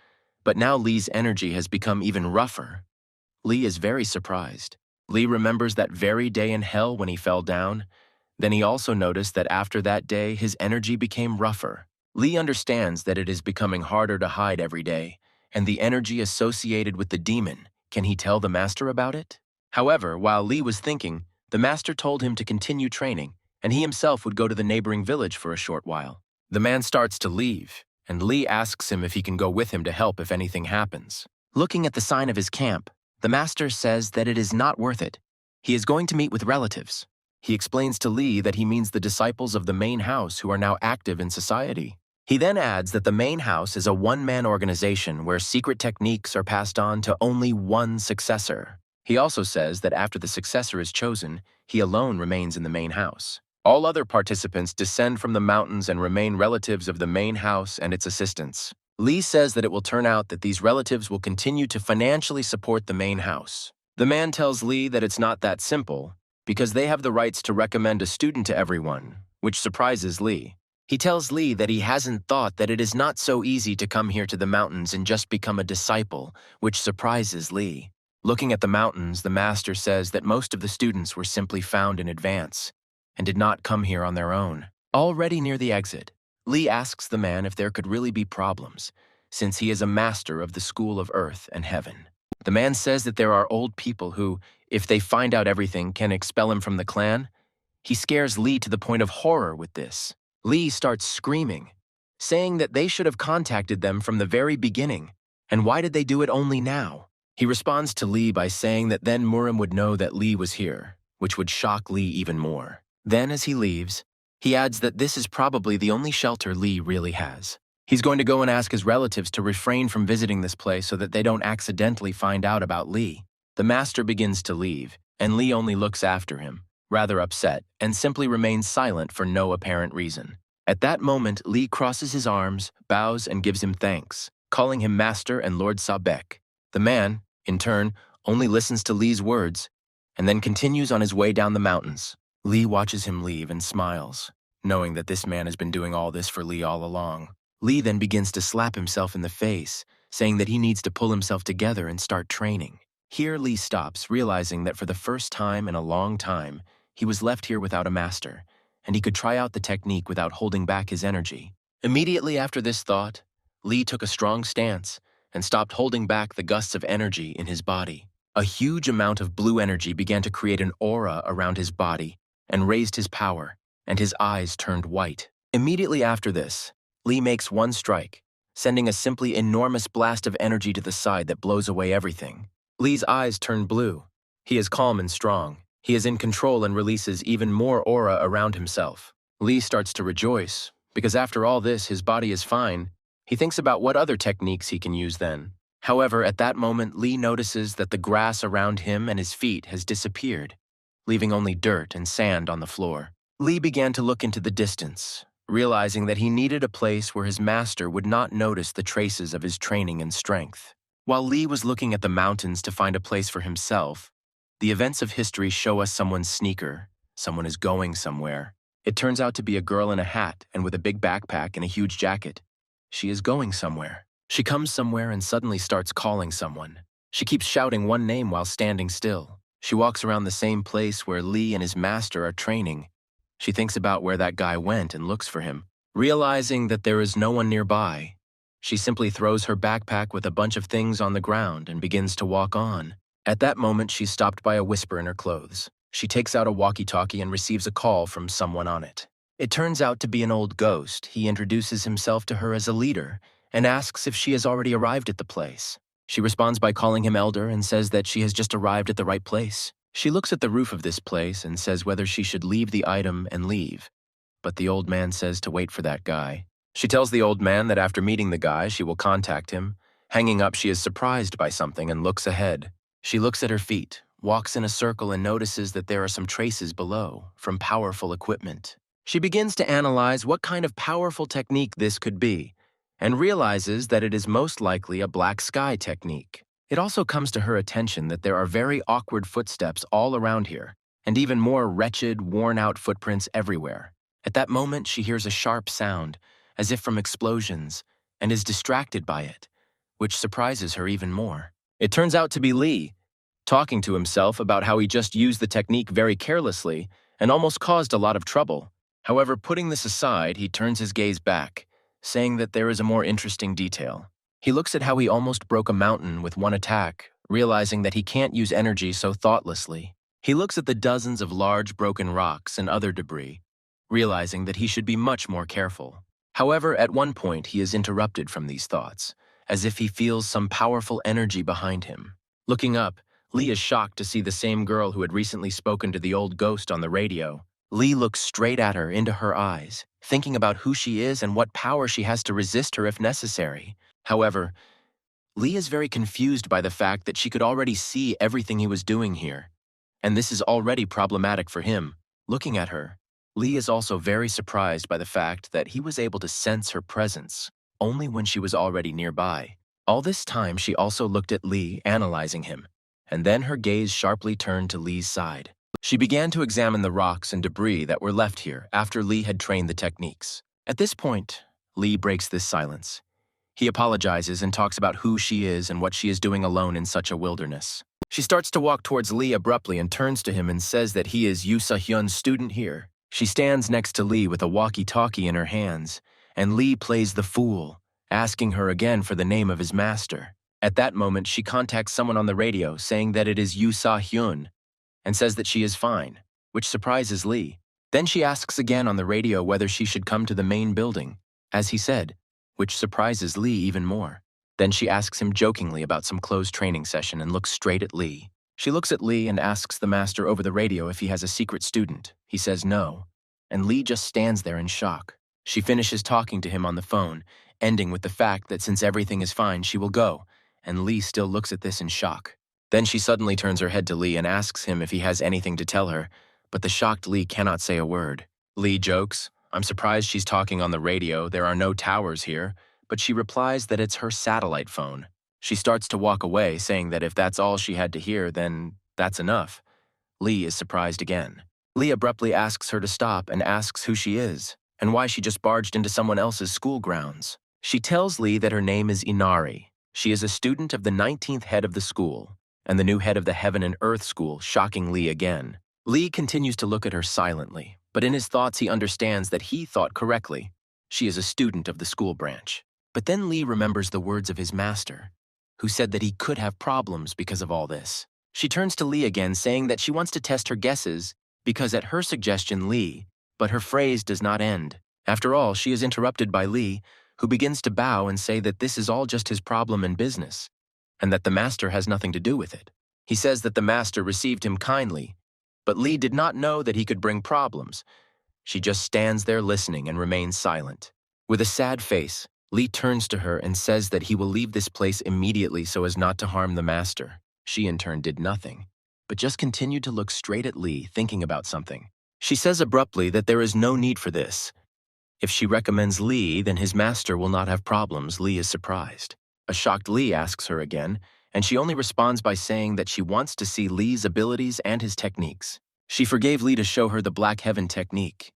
but now Lee's energy has become even rougher. Lee is very surprised. Lee remembers that very day in hell when he fell down. Then he also noticed that after that day, his energy became rougher. Lee understands that it is becoming harder to hide every day, and the energy associated with the demon. Can he tell the master about it? However, while Lee was thinking, the master told him to continue training, and he himself would go to the neighboring village for a short while. The man starts to leave, and Lee asks him if he can go with him to help if anything happens. Looking at the sign of his camp, the master says that it is not worth it. He is going to meet with relatives. He explains to Lee that he means the disciples of the main house who are now active in society. He then adds that the main house is a one-man organization where secret techniques are passed on to only one successor. He also says that after the successor is chosen, he alone remains in the main house. All other participants descend from the mountains and remain relatives of the main house and its assistants. Lee says that it will turn out that these relatives will continue to financially support the main house. The man tells Lee that it's not that simple, because they have the rights to recommend a student to everyone, which surprises Lee. He tells Lee that he hasn't thought that it is not so easy to come here to the mountains and just become a disciple, which surprises Lee. Looking at the mountains, the master says that most of the students were simply found in advance and did not come here on their own. Already near the exit, Lee asks the man if there could really be problems, since he is a master of the school of earth and heaven. The man says that there are old people who, if they find out everything, can expel him from the clan. He scares Lee to the point of horror with this. Lee starts screaming, saying that they should have contacted them from the very beginning, and why did they do it only now? He responds to Lee by saying that then MURIM would know that Lee was here, which would shock Lee even more. Then, as he leaves, he adds that this is probably the only shelter Lee really has. He's going to go and ask his relatives to refrain from visiting this place so that they don't accidentally find out about Lee. The master begins to leave, and Lee only looks after him, rather upset, and simply remains silent for no apparent reason. At that moment, Lee crosses his arms, bows, and gives him thanks, calling him Master and Lord Sabek. The man, in turn, only listens to Lee's words, and then continues on his way down the mountains. Lee watches him leave and smiles, knowing that this man has been doing all this for Lee all along. Lee then begins to slap himself in the face, saying that he needs to pull himself together and start training. Here Lee stops, realizing that for the first time in a long time, he was left here without a master, and he could try out the technique without holding back his energy. Immediately after this thought, Lee took a strong stance and stopped holding back the gusts of energy in his body. A huge amount of blue energy began to create an aura around his body and raised his power, and his eyes turned white. Immediately after this, Lee makes one strike, sending a simply enormous blast of energy to the side that blows away everything. Lee's eyes turn blue. He is calm and strong. He is in control and releases even more aura around himself. Lee starts to rejoice, because after all this, his body is fine. He thinks about what other techniques he can use then. However, at that moment, Lee notices that the grass around him and his feet has disappeared, leaving only dirt and sand on the floor. Lee began to look into the distance, realizing that he needed a place where his master would not notice the traces of his training and strength. While Lee was looking at the mountains to find a place for himself, the events of history show us someone's sneaker. Someone is going somewhere. It turns out to be a girl in a hat and with a big backpack and a huge jacket. She is going somewhere. She comes somewhere and suddenly starts calling someone. She keeps shouting one name while standing still. She walks around the same place where Lee and his master are training. She thinks about where that guy went and looks for him. Realizing that there is no one nearby, she simply throws her backpack with a bunch of things on the ground and begins to walk on. At that moment, she's stopped by a whisper in her clothes. She takes out a walkie-talkie and receives a call from someone on it. It turns out to be an old ghost. He introduces himself to her as a leader and asks if she has already arrived at the place. She responds by calling him elder and says that she has just arrived at the right place. She looks at the roof of this place and says whether she should leave the item and leave, but the old man says to wait for that guy. She tells the old man that after meeting the guy, she will contact him. Hanging up, she is surprised by something and looks ahead. She looks at her feet, walks in a circle, and notices that there are some traces below from powerful equipment. She begins to analyze what kind of powerful technique this could be, and realizes that it is most likely a black sky technique. It also comes to her attention that there are very awkward footsteps all around here, and even more wretched, worn-out footprints everywhere. At that moment, she hears a sharp sound, as if from explosions, and is distracted by it, which surprises her even more. It turns out to be Lee, talking to himself about how he just used the technique very carelessly and almost caused a lot of trouble. However, putting this aside, he turns his gaze back, saying that there is a more interesting detail. He looks at how he almost broke a mountain with one attack, realizing that he can't use energy so thoughtlessly. He looks at the dozens of large broken rocks and other debris, realizing that he should be much more careful. However, at one point he is interrupted from these thoughts, as if he feels some powerful energy behind him. Looking up, Lee is shocked to see the same girl who had recently spoken to the old ghost on the radio. Lee looks straight at her into her eyes, thinking about who she is and what power she has to resist her if necessary. However, Lee is very confused by the fact that she could already see everything he was doing here, and this is already problematic for him. Looking at her, Lee is also very surprised by the fact that he was able to sense her presence only when she was already nearby. All this time, she also looked at Lee, analyzing him, and then her gaze sharply turned to Lee's side. She began to examine the rocks and debris that were left here after Lee had trained the techniques. At this point, Lee breaks this silence. He apologizes and talks about who she is and what she is doing alone in such a wilderness. She starts to walk towards Lee abruptly and turns to him and says that he is Yoo Hyun's student here. She stands next to Lee with a walkie-talkie in her hands and Lee plays the fool, asking her again for the name of his master. At that moment, she contacts someone on the radio saying that it is Yoo Sa-hyun and says that she is fine, which surprises Lee. Then she asks again on the radio whether she should come to the main building, as he said, which surprises Lee even more. Then she asks him jokingly about some closed training session and looks straight at Lee. She looks at Lee and asks the master over the radio if he has a secret student. He says no, and Lee just stands there in shock. She finishes talking to him on the phone, ending with the fact that since everything is fine, she will go, and Lee still looks at this in shock. Then she suddenly turns her head to Lee and asks him if he has anything to tell her, but the shocked Lee cannot say a word. Lee jokes, "I'm surprised she's talking on the radio, there are no towers here," but she replies that it's her satellite phone. She starts to walk away, saying that if that's all she had to hear, then that's enough. Lee is surprised again. Lee abruptly asks her to stop and asks who she is, and why she just barged into someone else's school grounds. She tells Lee that her name is Inari. She is a student of the 19th head of the school, and the new head of the Heaven and Earth School, shocking Lee again. Lee continues to look at her silently, but in his thoughts he understands that he thought correctly. She is a student of the school branch. But then Lee remembers the words of his master, who said that he could have problems because of all this. She turns to Lee again, saying that she wants to test her guesses because at her suggestion Lee, but her phrase does not end. After all, she is interrupted by Lee, who begins to bow and say that this is all just his problem and business, and that the master has nothing to do with it. He says that the master received him kindly, but Lee did not know that he could bring problems. She just stands there listening and remains silent. With a sad face, Lee turns to her and says that he will leave this place immediately so as not to harm the master. She in turn did nothing, but just continued to look straight at Lee, thinking about something. She says abruptly that there is no need for this. If she recommends Lee, then his master will not have problems. Lee is surprised. A shocked Lee asks her again, and she only responds by saying that she wants to see Lee's abilities and his techniques. She forgave Lee to show her the Black Heaven technique.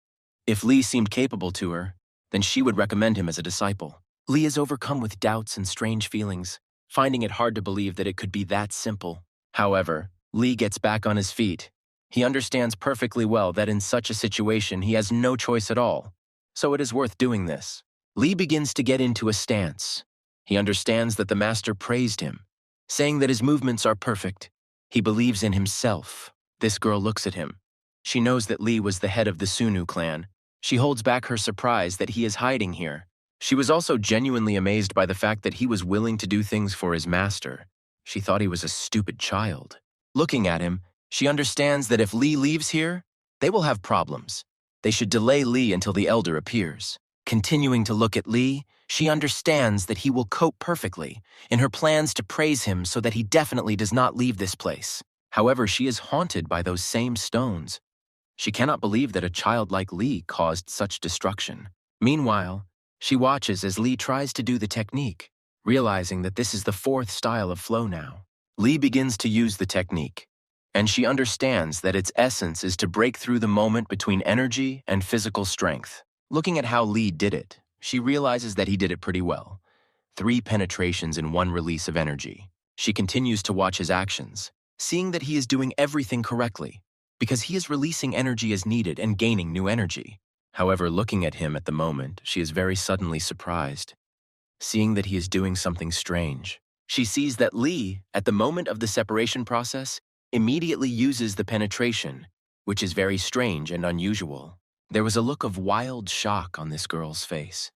If Lee seemed capable to her, then she would recommend him as a disciple. Lee is overcome with doubts and strange feelings, finding it hard to believe that it could be that simple. However, Lee gets back on his feet. He understands perfectly well that in such a situation he has no choice at all, so it is worth doing this. Lee begins to get into a stance. He understands that the master praised him, saying that his movements are perfect. He believes in himself. This girl looks at him. She knows that Lee was the head of the Sunu clan. She holds back her surprise that he is hiding here. She was also genuinely amazed by the fact that he was willing to do things for his master. She thought he was a stupid child. Looking at him, she understands that if Lee leaves here, they will have problems. They should delay Lee until the elder appears. Continuing to look at Lee, she understands that he will cope perfectly in her plans to praise him so that he definitely does not leave this place. However, she is haunted by those same stones. She cannot believe that a child like Lee caused such destruction. Meanwhile, she watches as Lee tries to do the technique, realizing that this is the 4th style of flow now. Lee begins to use the technique, and she understands that its essence is to break through the moment between energy and physical strength. Looking at how Lee did it, she realizes that he did it pretty well. 3 penetrations in 1 release of energy. She continues to watch his actions, seeing that he is doing everything correctly, because he is releasing energy as needed and gaining new energy. However, looking at him at the moment, she is very suddenly surprised, seeing that he is doing something strange. She sees that Lee, at the moment of the separation process, immediately uses the penetration, which is very strange and unusual. There was a look of wild shock on this girl's face.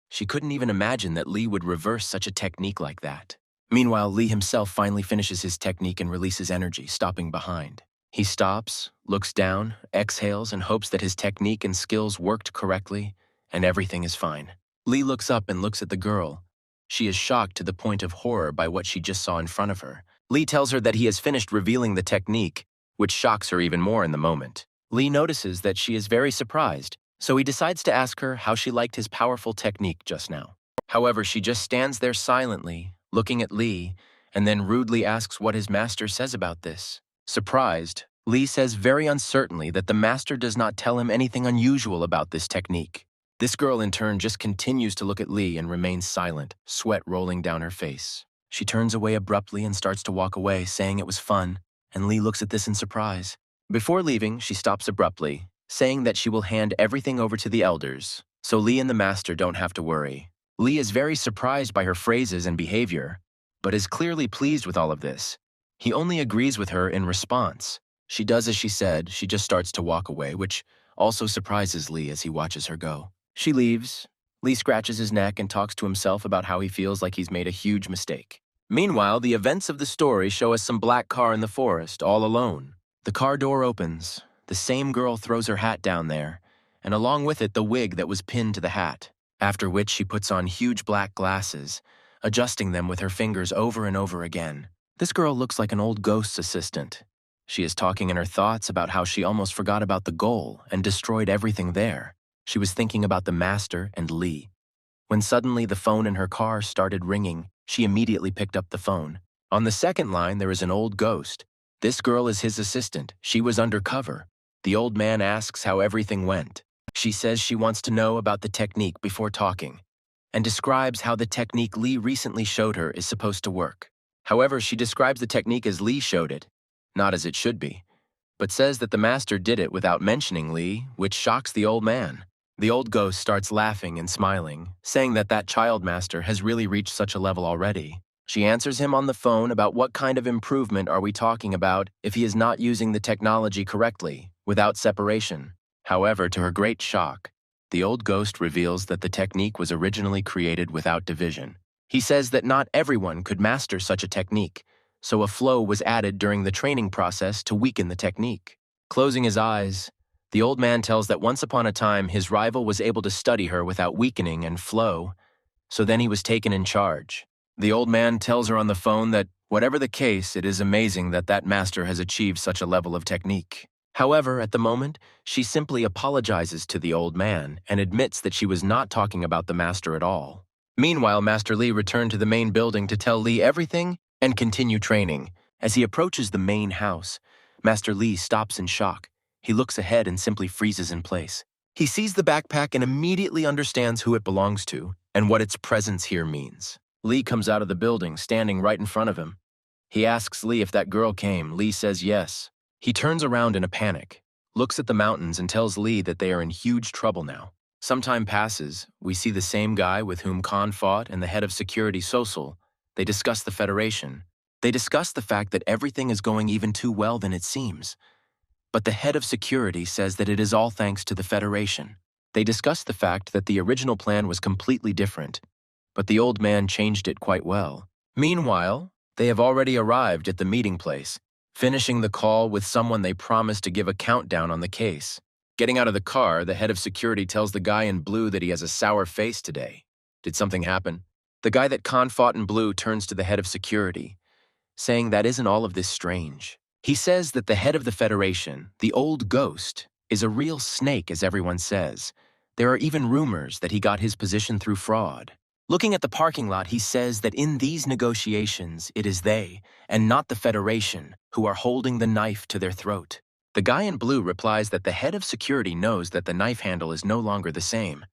She couldn't even imagine that Lee would reverse such a technique like that. Meanwhile, Lee himself finally finishes his technique and releases energy, stopping behind. He stops, looks down, exhales, and hopes that his technique and skills worked correctly, and everything is fine. Lee looks up and looks at the girl. She is shocked to the point of horror by what she just saw in front of her. Lee tells her that he has finished revealing the technique, which shocks her even more in the moment. Lee notices that she is very surprised, so he decides to ask her how she liked his powerful technique just now. However, she just stands there silently, looking at Lee, and then rudely asks what his master says about this. Surprised, Lee says very uncertainly that the master does not tell him anything unusual about this technique. This girl in turn just continues to look at Lee and remains silent, sweat rolling down her face. She turns away abruptly and starts to walk away, saying it was fun, and Lee looks at this in surprise. Before leaving, she stops abruptly, saying that she will hand everything over to the elders, so Lee and the master don't have to worry. Lee is very surprised by her phrases and behavior, but is clearly pleased with all of this. He only agrees with her in response. She does as she said, she just starts to walk away, which also surprises Lee as he watches her go. She leaves. Lee scratches his neck and talks to himself about how he feels like he's made a huge mistake. Meanwhile, the events of the story show us some black car in the forest, all alone. The car door opens. The same girl throws her hat down there, and along with it the wig that was pinned to the hat, after which she puts on huge black glasses, adjusting them with her fingers over and over again. This girl looks like an old ghost's assistant. She is talking in her thoughts about how she almost forgot about the goal and destroyed everything there. She was thinking about the master and Lee. When suddenly the phone in her car started ringing, she immediately picked up the phone. On the second line, there is an old ghost. This girl is his assistant. She was undercover. The old man asks how everything went. She says she wants to know about the technique before talking, and describes how the technique Lee recently showed her is supposed to work. However, she describes the technique as Lee showed it, not as it should be, but says that the master did it without mentioning Lee, which shocks the old man. The old ghost starts laughing and smiling, saying that that child master has really reached such a level already. She answers him on the phone about what kind of improvement are we talking about if he is not using the technology correctly, without separation. However, to her great shock, the old ghost reveals that the technique was originally created without division. He says that not everyone could master such a technique, so a flow was added during the training process to weaken the technique. Closing his eyes, the old man tells that once upon a time his rival was able to study her without weakening and flow, so then he was taken in charge. The old man tells her on the phone that, whatever the case, it is amazing that that master has achieved such a level of technique. However, at the moment, she simply apologizes to the old man and admits that she was not talking about the master at all. Meanwhile, Master Lee returned to the main building to tell Lee everything and continue training. As he approaches the main house, Master Lee stops in shock. He looks ahead and simply freezes in place. He sees the backpack and immediately understands who it belongs to and what its presence here means. Lee comes out of the building, standing right in front of him. He asks Lee if that girl came. Lee says yes. He turns around in a panic, looks at the mountains and tells Lee that they are in huge trouble now. Some time passes. We see the same guy with whom Khan fought and the head of security, Sosul. They discuss the Federation. They discuss the fact that everything is going even too well than it seems. But the head of security says that it is all thanks to the Federation. They discuss the fact that the original plan was completely different, but the old man changed it quite well. Meanwhile, they have already arrived at the meeting place, finishing the call with someone they promised to give a countdown on the case. Getting out of the car, the head of security tells the guy in blue that he has a sour face today. Did something happen? The guy that Khan fought in blue turns to the head of security, saying that isn't all of this strange. He says that the head of the Federation, the old ghost, is a real snake, as everyone says. There are even rumors that he got his position through fraud. Looking at the parking lot, he says that in these negotiations, it is they, and not the Federation, who are holding the knife to their throat. The guy in blue replies that the head of security knows that the knife handle is no longer the same.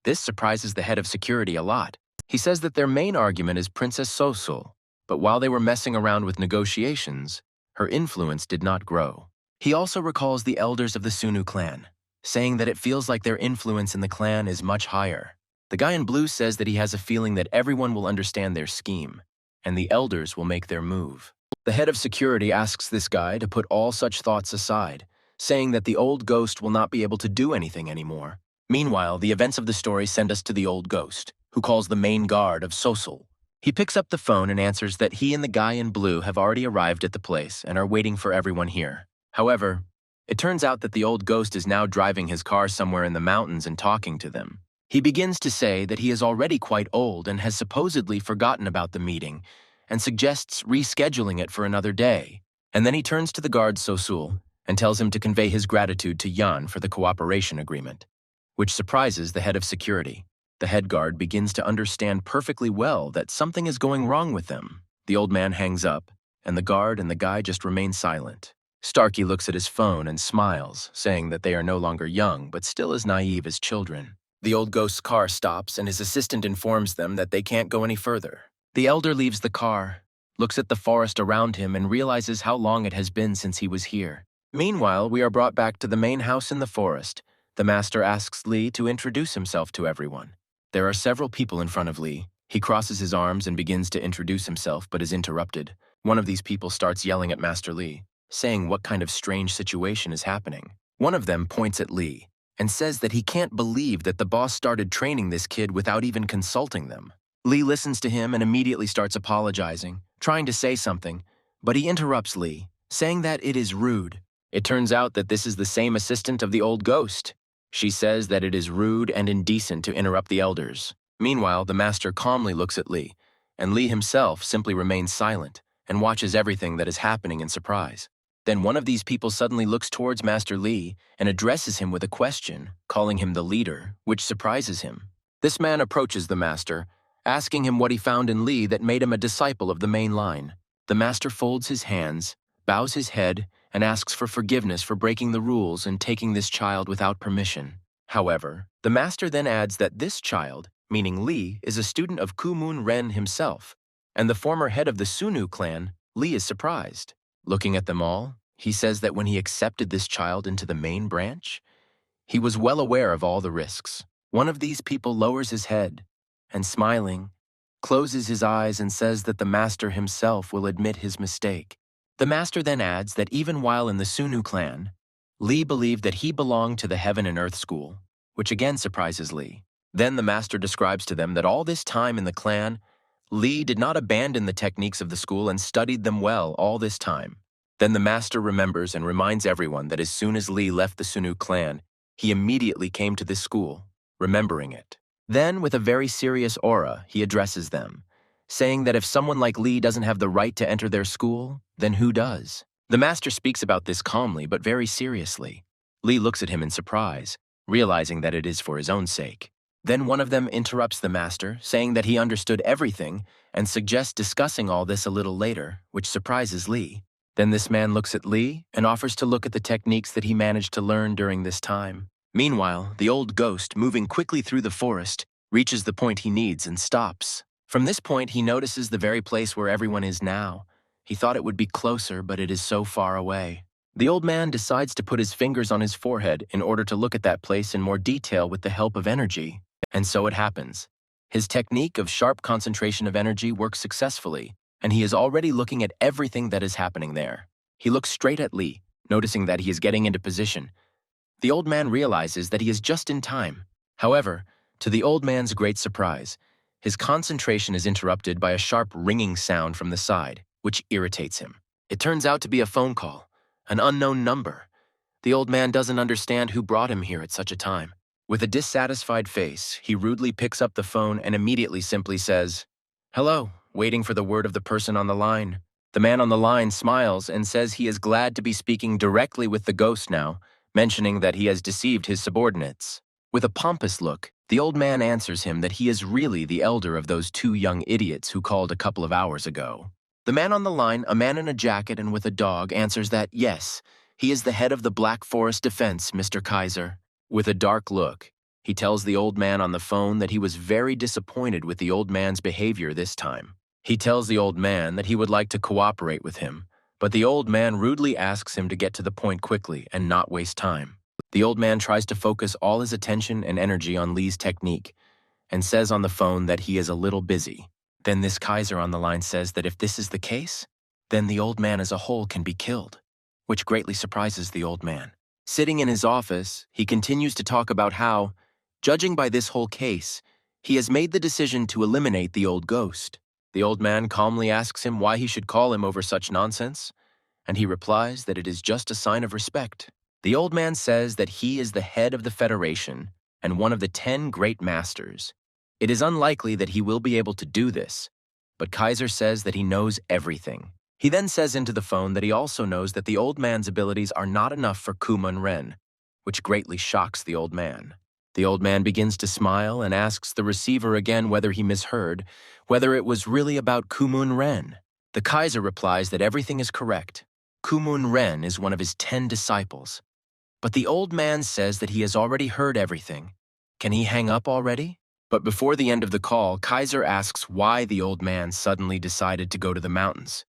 This surprises the head of security a lot. He says that their main argument is Princess Sosul, but while they were messing around with negotiations, her influence did not grow. He also recalls the elders of the Sunu clan, saying that it feels like their influence in the clan is much higher. The guy in blue says that he has a feeling that everyone will understand their scheme, and the elders will make their move. The head of security asks this guy to put all such thoughts aside, saying that the old ghost will not be able to do anything anymore. Meanwhile, the events of the story send us to the old ghost, who calls the main guard of Sosul. He picks up the phone and answers that he and the guy in blue have already arrived at the place and are waiting for everyone here. However, it turns out that the old ghost is now driving his car somewhere in the mountains and talking to them. He begins to say that he is already quite old and has supposedly forgotten about the meeting, and suggests rescheduling it for another day. And then he turns to the guard Sosul and tells him to convey his gratitude to Yan for the cooperation agreement, which surprises the head of security. The head guard begins to understand perfectly well that something is going wrong with them. The old man hangs up, and the guard and the guy just remain silent. Starkey looks at his phone and smiles, saying that they are no longer young, but still as naive as children. The old ghost's car stops, and his assistant informs them that they can't go any further. The elder leaves the car, looks at the forest around him, and realizes how long it has been since he was here. Meanwhile, we are brought back to the main house in the forest. The master asks Li to introduce himself to everyone. There are several people in front of Li. He crosses his arms and begins to introduce himself, but is interrupted. One of these people starts yelling at Master Li, saying what kind of strange situation is happening. One of them points at Li and says that he can't believe that the boss started training this kid without even consulting them. Li listens to him and immediately starts apologizing, trying to say something, but he interrupts Li, saying that it is rude. It turns out that this is the same assistant of the old ghost. She says that it is rude and indecent to interrupt the elders. Meanwhile, the master calmly looks at Li, and Li himself simply remains silent and watches everything that is happening in surprise. Then one of these people suddenly looks towards Master Li and addresses him with a question, calling him the leader, which surprises him. This man approaches the master, asking him what he found in Li that made him a disciple of the main line. The master folds his hands, bows his head, and asks for forgiveness for breaking the rules and taking this child without permission. However, the master then adds that this child, meaning Li, is a student of Kumun Ren himself, and the former head of the Sunu clan. Li is surprised. Looking at them all, he says that when he accepted this child into the main branch, he was well aware of all the risks. One of these people lowers his head and, smiling, closes his eyes and says that the master himself will admit his mistake. The master then adds that even while in the Sunu clan, Li believed that he belonged to the Heaven and Earth school, which again surprises Li. Then the master describes to them that all this time in the clan, Li did not abandon the techniques of the school and studied them well all this time. Then the master remembers and reminds everyone that as soon as Li left the Sunu clan, he immediately came to this school, remembering it. Then, with a very serious aura, he addresses them, saying that if someone like Li doesn't have the right to enter their school, then who does? The master speaks about this calmly but very seriously. Li looks at him in surprise, realizing that it is for his own sake. Then one of them interrupts the master, saying that he understood everything and suggests discussing all this a little later, which surprises Li. Then this man looks at Li and offers to look at the techniques that he managed to learn during this time. Meanwhile, the old ghost, moving quickly through the forest, reaches the point he needs and stops. From this point, he notices the very place where everyone is now. He thought it would be closer, but it is so far away. The old man decides to put his fingers on his forehead in order to look at that place in more detail with the help of energy. And so it happens. His technique of sharp concentration of energy works successfully, and he is already looking at everything that is happening there. He looks straight at Li, noticing that he is getting into position. The old man realizes that he is just in time. However, to the old man's great surprise, his concentration is interrupted by a sharp ringing sound from the side, which irritates him. It turns out to be a phone call, an unknown number. The old man doesn't understand who brought him here at such a time. With a dissatisfied face, he rudely picks up the phone and immediately simply says, "Hello," waiting for the word of the person on the line. The man on the line smiles and says he is glad to be speaking directly with the ghost now, mentioning that he has deceived his subordinates. With a pompous look, the old man answers him that he is really the elder of those two young idiots who called a couple of hours ago. The man on the line, a man in a jacket and with a dog, answers that, yes, he is the head of the Black Forest Defense, Mr. Kaiser. With a dark look, he tells the old man on the phone that he was very disappointed with the old man's behavior this time. He tells the old man that he would like to cooperate with him, but the old man rudely asks him to get to the point quickly and not waste time. The old man tries to focus all his attention and energy on Li's technique and says on the phone that he is a little busy. Then this Kaiser on the line says that if this is the case, then the old man as a whole can be killed, which greatly surprises the old man. Sitting in his office, he continues to talk about how, judging by this whole case, he has made the decision to eliminate the old ghost. The old man calmly asks him why he should call him over such nonsense, and he replies that it is just a sign of respect. The old man says that he is the head of the Federation and one of the 10 great masters. It is unlikely that he will be able to do this, but Kaiser says that he knows everything. He then says into the phone that he also knows that the old man's abilities are not enough for Kumun Ren, which greatly shocks the old man. The old man begins to smile and asks the receiver again whether he misheard, whether it was really about Kumun Ren. The Kaiser replies that everything is correct. Kumun Ren is one of his 10 disciples. But the old man says that he has already heard everything. Can he hang up already? But before the end of the call, Kaiser asks why the old man suddenly decided to go to the mountains,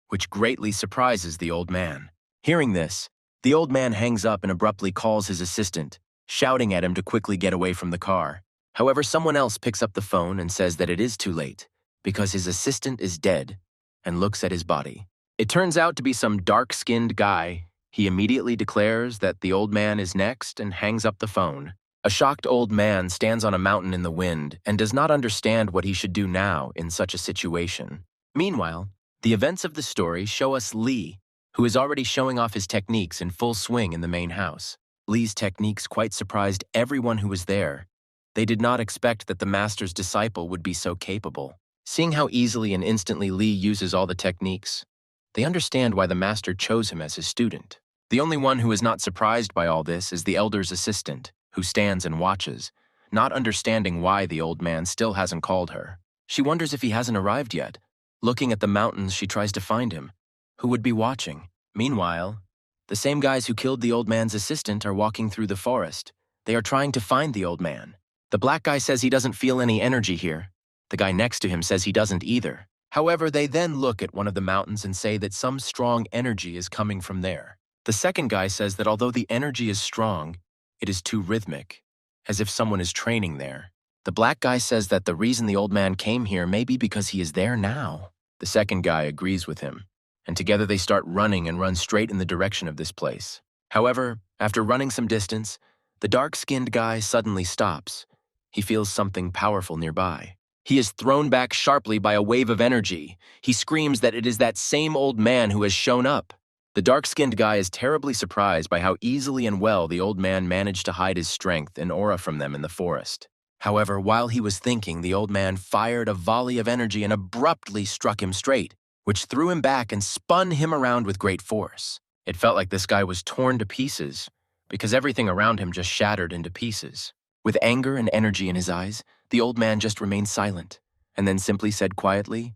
which greatly surprises the old man. Hearing this, the old man hangs up and abruptly calls his assistant, shouting at him to quickly get away from the car. However, someone else picks up the phone and says that it is too late, because his assistant is dead, and looks at his body. It turns out to be some dark-skinned guy. He immediately declares that the old man is next and hangs up the phone. A shocked old man stands on a mountain in the wind and does not understand what he should do now in such a situation. Meanwhile, the events of the story show us Lee, who is already showing off his techniques in full swing in the main house. Lee's techniques quite surprised everyone who was there. They did not expect that the master's disciple would be so capable. Seeing how easily and instantly Lee uses all the techniques, they understand why the master chose him as his student. The only one who is not surprised by all this is the elder's assistant, who stands and watches, not understanding why the old man still hasn't called her. She wonders if he hasn't arrived yet. Looking at the mountains, she tries to find him. Who would be watching? Meanwhile, the same guys who killed the old man's assistant are walking through the forest. They are trying to find the old man. The black guy says he doesn't feel any energy here. The guy next to him says he doesn't either. However, they then look at one of the mountains and say that some strong energy is coming from there. The second guy says that although the energy is strong, it is too rhythmic, as if someone is training there. The black guy says that the reason the old man came here may be because he is there now. The second guy agrees with him, and together they start running and run straight in the direction of this place. However, after running some distance, the dark-skinned guy suddenly stops. He feels something powerful nearby. He is thrown back sharply by a wave of energy. He screams that it is that same old man who has shown up. The dark-skinned guy is terribly surprised by how easily and well the old man managed to hide his strength and aura from them in the forest. However, while he was thinking, the old man fired a volley of energy and abruptly struck him straight, which threw him back and spun him around with great force. It felt like this guy was torn to pieces, because everything around him just shattered into pieces. With anger and energy in his eyes, the old man just remained silent, and then simply said quietly,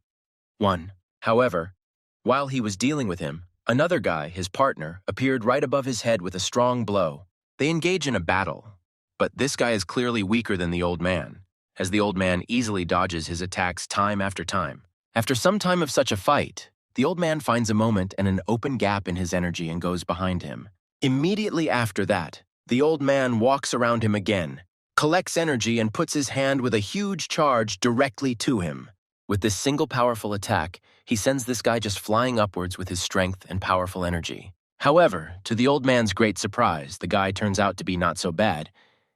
"One." However, while he was dealing with him, another guy, his partner, appeared right above his head with a strong blow. They engage in a battle, but this guy is clearly weaker than the old man, as the old man easily dodges his attacks time after time. After some time of such a fight, the old man finds a moment and an open gap in his energy and goes behind him. Immediately after that, the old man walks around him again, collects energy and puts his hand with a huge charge directly to him. With this single powerful attack, he sends this guy just flying upwards with his strength and powerful energy. However, to the old man's great surprise, the guy turns out to be not so bad.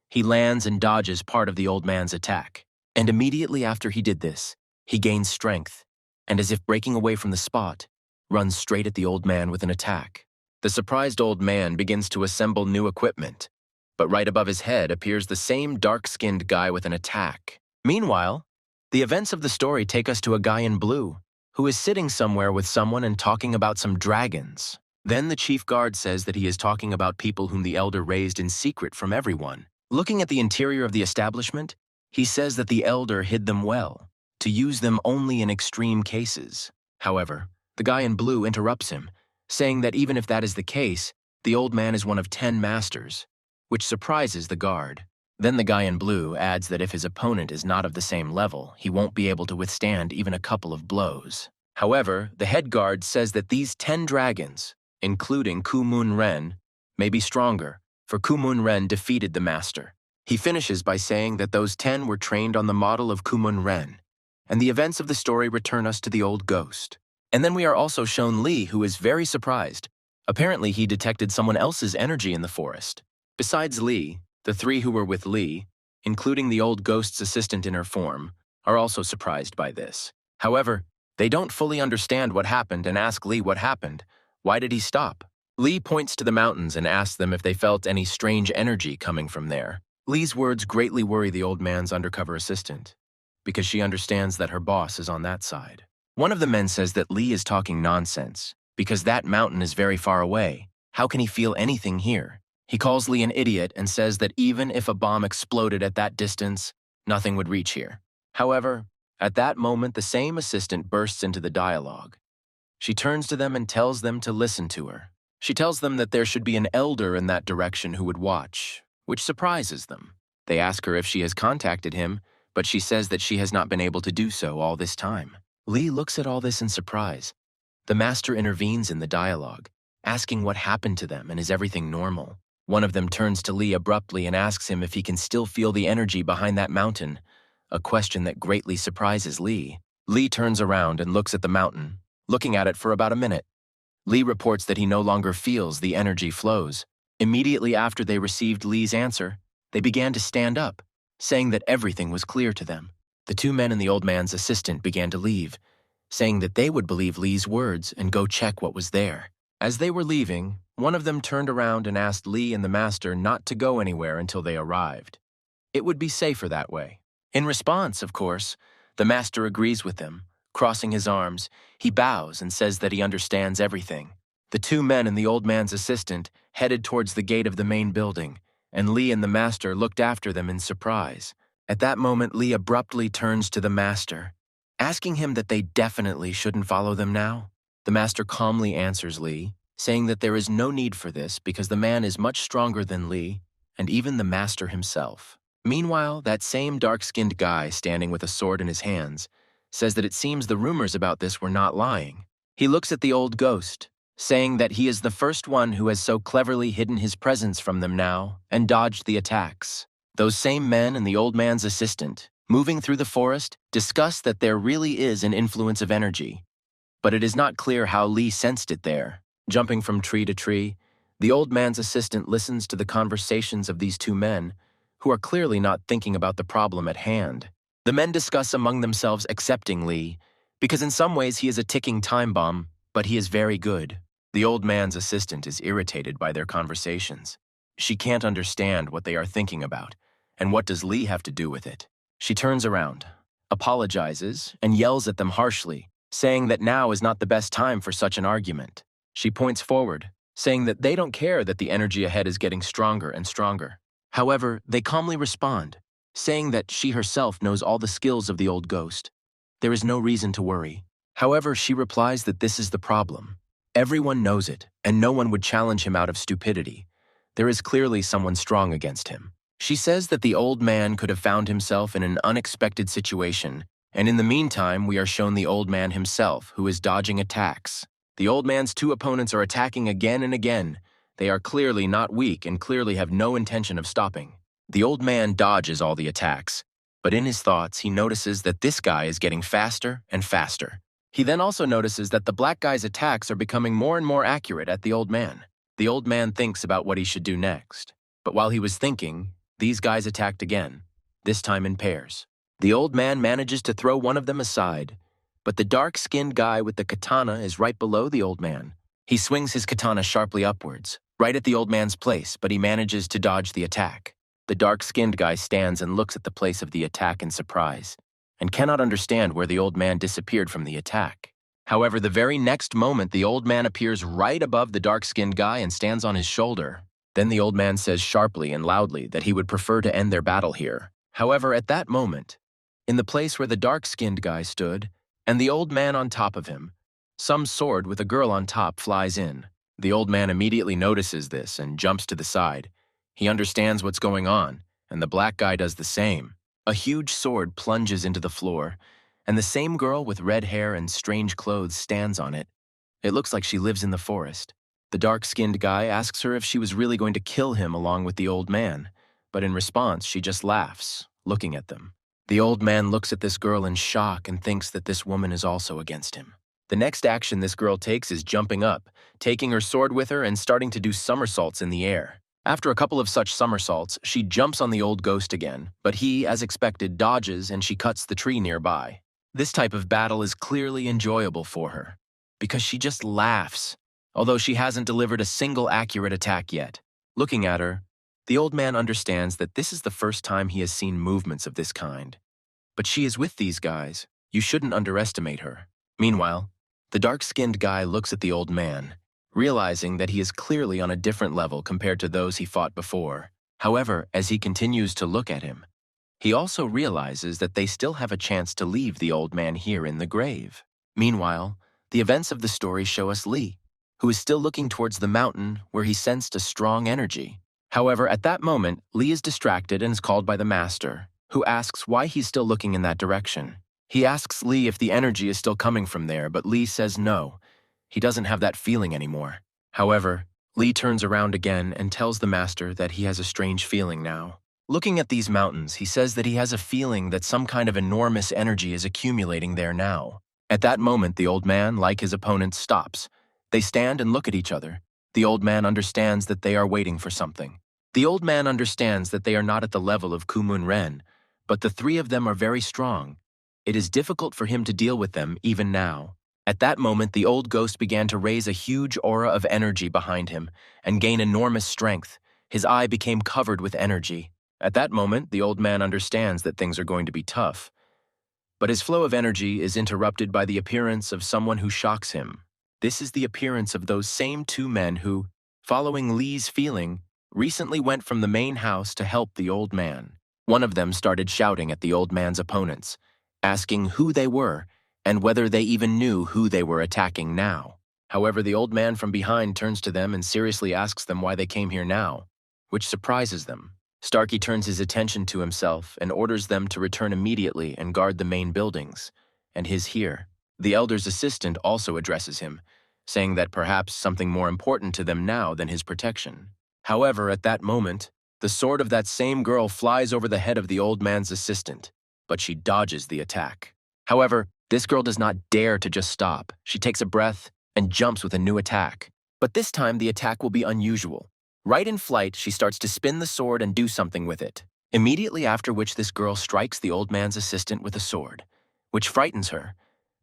He lands and dodges part of the old man's attack. And immediately after he did this, he gains strength, and as if breaking away from the spot, runs straight at the old man with an attack. The surprised old man begins to assemble new equipment, but right above his head appears the same dark-skinned guy with an attack. Meanwhile, the events of the story take us to a guy in blue, who is sitting somewhere with someone and talking about some dragons. Then the chief guard says that he is talking about people whom the elder raised in secret from everyone. Looking at the interior of the establishment, he says that the elder hid them well, to use them only in extreme cases. However, the guy in blue interrupts him, saying that even if that is the case, the old man is one of 10 masters, which surprises the guard. Then the guy in blue adds that if his opponent is not of the same level, he won't be able to withstand even a couple of blows. However, the head guard says that these 10 dragons, including Kumun Ren, may be stronger, for Kumun Ren defeated the master. He finishes by saying that those 10 were trained on the model of Kumun Ren, and the events of the story return us to the old ghost. And then we are also shown Lee, who is very surprised. Apparently, he detected someone else's energy in the forest. Besides Lee, the 3 who were with Lee, including the old ghost's assistant in her form, are also surprised by this. However, they don't fully understand what happened and ask Lee what happened. Why did he stop? Lee points to the mountains and asks them if they felt any strange energy coming from there. Lee's words greatly worry the old man's undercover assistant, because she understands that her boss is on that side. One of the men says that Lee is talking nonsense, because that mountain is very far away. How can he feel anything here? He calls Lee an idiot and says that even if a bomb exploded at that distance, nothing would reach here. However, at that moment, the same assistant bursts into the dialogue. She turns to them and tells them to listen to her. She tells them that there should be an elder in that direction who would watch, which surprises them. They ask her if she has contacted him, but she says that she has not been able to do so all this time. Lee looks at all this in surprise. The master intervenes in the dialogue, asking what happened to them and is everything normal. One of them turns to Lee abruptly and asks him if he can still feel the energy behind that mountain, a question that greatly surprises Lee. Lee turns around and looks at the mountain, looking at it for about a minute. Lee reports that he no longer feels the energy flows. Immediately after they received Lee's answer, they began to stand up, saying that everything was clear to them. The two men and the old man's assistant began to leave, saying that they would believe Lee's words and go check what was there. As they were leaving, one of them turned around and asked Lee and the master not to go anywhere until they arrived. It would be safer that way. In response, of course, the master agrees with them. Crossing his arms, he bows and says that he understands everything. The two men and the old man's assistant headed towards the gate of the main building, and Lee and the master looked after them in surprise. At that moment, Lee abruptly turns to the master, asking him that they definitely shouldn't follow them now. The master calmly answers Lee, saying that there is no need for this because the man is much stronger than Lee, and even the master himself. Meanwhile, that same dark-skinned guy standing with a sword in his hands says that it seems the rumors about this were not lying. He looks at the old ghost, saying that he is the first one who has so cleverly hidden his presence from them now and dodged the attacks. Those same men and the old man's assistant, moving through the forest, discuss that there really is an influence of energy. But it is not clear how Lee sensed it there. Jumping from tree to tree, the old man's assistant listens to the conversations of these two men, who are clearly not thinking about the problem at hand. The men discuss among themselves accepting Lee, because in some ways he is a ticking time bomb, but he is very good. The old man's assistant is irritated by their conversations. She can't understand what they are thinking about, and what does Lee have to do with it? She turns around, apologizes, and yells at them harshly, saying that now is not the best time for such an argument. She points forward, saying that they don't care that the energy ahead is getting stronger and stronger. However, they calmly respond, saying that she herself knows all the skills of the old ghost. There is no reason to worry. However, she replies that this is the problem. Everyone knows it, and no one would challenge him out of stupidity. There is clearly someone strong against him. She says that the old man could have found himself in an unexpected situation, and in the meantime we are shown the old man himself, who is dodging attacks. The old man's two opponents are attacking again and again. They are clearly not weak and clearly have no intention of stopping. The old man dodges all the attacks, but in his thoughts he notices that this guy is getting faster and faster. He then also notices that the black guy's attacks are becoming more and more accurate at the old man. The old man thinks about what he should do next. But while he was thinking, these guys attacked again, this time in pairs. The old man manages to throw one of them aside, but the dark-skinned guy with the katana is right below the old man. He swings his katana sharply upwards, right at the old man's place, but he manages to dodge the attack. The dark-skinned guy stands and looks at the place of the attack in surprise, and cannot understand where the old man disappeared from the attack. However, the very next moment, the old man appears right above the dark-skinned guy and stands on his shoulder. Then the old man says sharply and loudly that he would prefer to end their battle here. However, at that moment, in the place where the dark-skinned guy stood, and the old man on top of him, some sword with a girl on top flies in. The old man immediately notices this and jumps to the side. He understands what's going on, and the black guy does the same. A huge sword plunges into the floor, and the same girl with red hair and strange clothes stands on it. It looks like she lives in the forest. The dark-skinned guy asks her if she was really going to kill him along with the old man, but in response she just laughs, looking at them. The old man looks at this girl in shock and thinks that this woman is also against him. The next action this girl takes is jumping up, taking her sword with her and starting to do somersaults in the air. After a couple of such somersaults, she jumps on the old ghost again, but he, as expected, dodges and she cuts the tree nearby. This type of battle is clearly enjoyable for her, because she just laughs, although she hasn't delivered a single accurate attack yet. Looking at her, the old man understands that this is the first time he has seen movements of this kind. But she is with these guys. You shouldn't underestimate her. Meanwhile, the dark-skinned guy looks at the old man, realizing that he is clearly on a different level compared to those he fought before. However, as he continues to look at him, he also realizes that they still have a chance to leave the old man here in the grave. Meanwhile, the events of the story show us Lee, who is still looking towards the mountain where he sensed a strong energy. However, at that moment, Lee is distracted and is called by the master, who asks why he's still looking in that direction. He asks Lee if the energy is still coming from there, but Lee says no. He doesn't have that feeling anymore. However, Lee turns around again and tells the master that he has a strange feeling now. Looking at these mountains, he says that he has a feeling that some kind of enormous energy is accumulating there now. At that moment, the old man, like his opponent, stops. They stand and look at each other. The old man understands that they are waiting for something. The old man understands that they are not at the level of Kumun Ren, but the three of them are very strong. It is difficult for him to deal with them even now. At that moment, the old ghost began to raise a huge aura of energy behind him and gain enormous strength. His eye became covered with energy. At that moment, the old man understands that things are going to be tough. But his flow of energy is interrupted by the appearance of someone who shocks him. This is the appearance of those same two men who, following Lee's feeling, recently went from the main house to help the old man. One of them started shouting at the old man's opponents, asking who they were and whether they even knew who they were attacking now. However, the old man from behind turns to them and seriously asks them why they came here now, which surprises them. Starkey turns his attention to himself and orders them to return immediately and guard the main buildings, and his here. The elder's assistant also addresses him, saying that perhaps something more important to them now than his protection. However, at that moment, the sword of that same girl flies over the head of the old man's assistant, but she dodges the attack. However, this girl does not dare to just stop. She takes a breath and jumps with a new attack. But this time, the attack will be unusual. Right in flight, she starts to spin the sword and do something with it. Immediately after which this girl strikes the old man's assistant with a sword, which frightens her,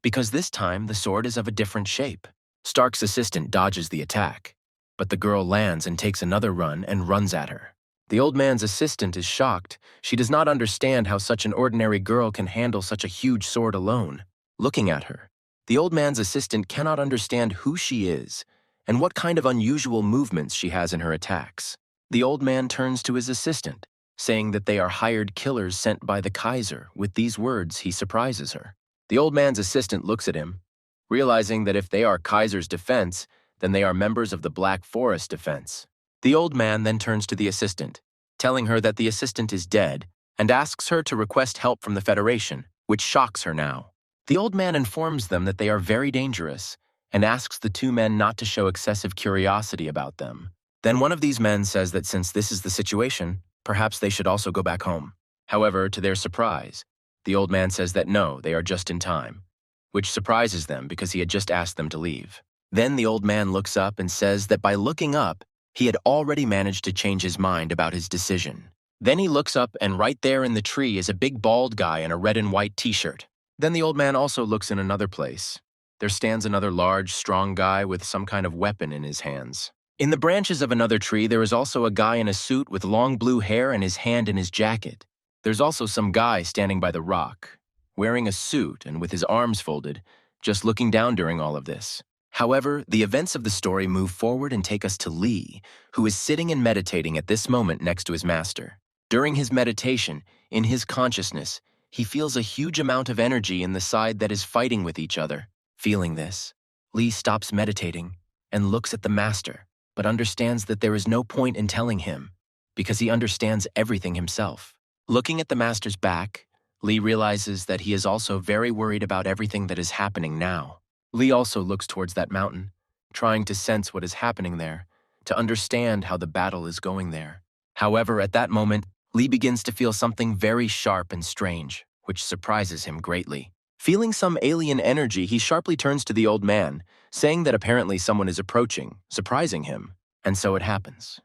because this time the sword is of a different shape. Stark's assistant dodges the attack, but the girl lands and takes another run and runs at her. The old man's assistant is shocked. She does not understand how such an ordinary girl can handle such a huge sword alone. Looking at her, the old man's assistant cannot understand who she is and what kind of unusual movements she has in her attacks. The old man turns to his assistant, saying that they are hired killers sent by the Kaiser. With these words, he surprises her. The old man's assistant looks at him, realizing that if they are Kaiser's defense, then they are members of the Black Forest defense. The old man then turns to the assistant, telling her that the assistant is dead, and asks her to request help from the Federation, which shocks her now. The old man informs them that they are very dangerous, and asks the two men not to show excessive curiosity about them. Then one of these men says that since this is the situation, perhaps they should also go back home. However, to their surprise, the old man says that no, they are just in time, which surprises them because he had just asked them to leave. Then the old man looks up and says that by looking up, he had already managed to change his mind about his decision. Then he looks up and right there in the tree is a big bald guy in a red and white t-shirt. Then the old man also looks in another place. There stands another large, strong guy with some kind of weapon in his hands. In the branches of another tree, there is also a guy in a suit with long blue hair and his hand in his jacket. There's also some guy standing by the rock, wearing a suit and with his arms folded, just looking down during all of this. However, the events of the story move forward and take us to Lee, who is sitting and meditating at this moment next to his master. During his meditation, in his consciousness, he feels a huge amount of energy in the side that is fighting with each other. Feeling this, Lee stops meditating and looks at the master, but understands that there is no point in telling him, because he understands everything himself. Looking at the master's back, Lee realizes that he is also very worried about everything that is happening now. Lee also looks towards that mountain, trying to sense what is happening there, to understand how the battle is going there. However, at that moment, Lee begins to feel something very sharp and strange, which surprises him greatly. Feeling some alien energy, he sharply turns to the old man, saying that apparently someone is approaching, surprising him. And so it happens.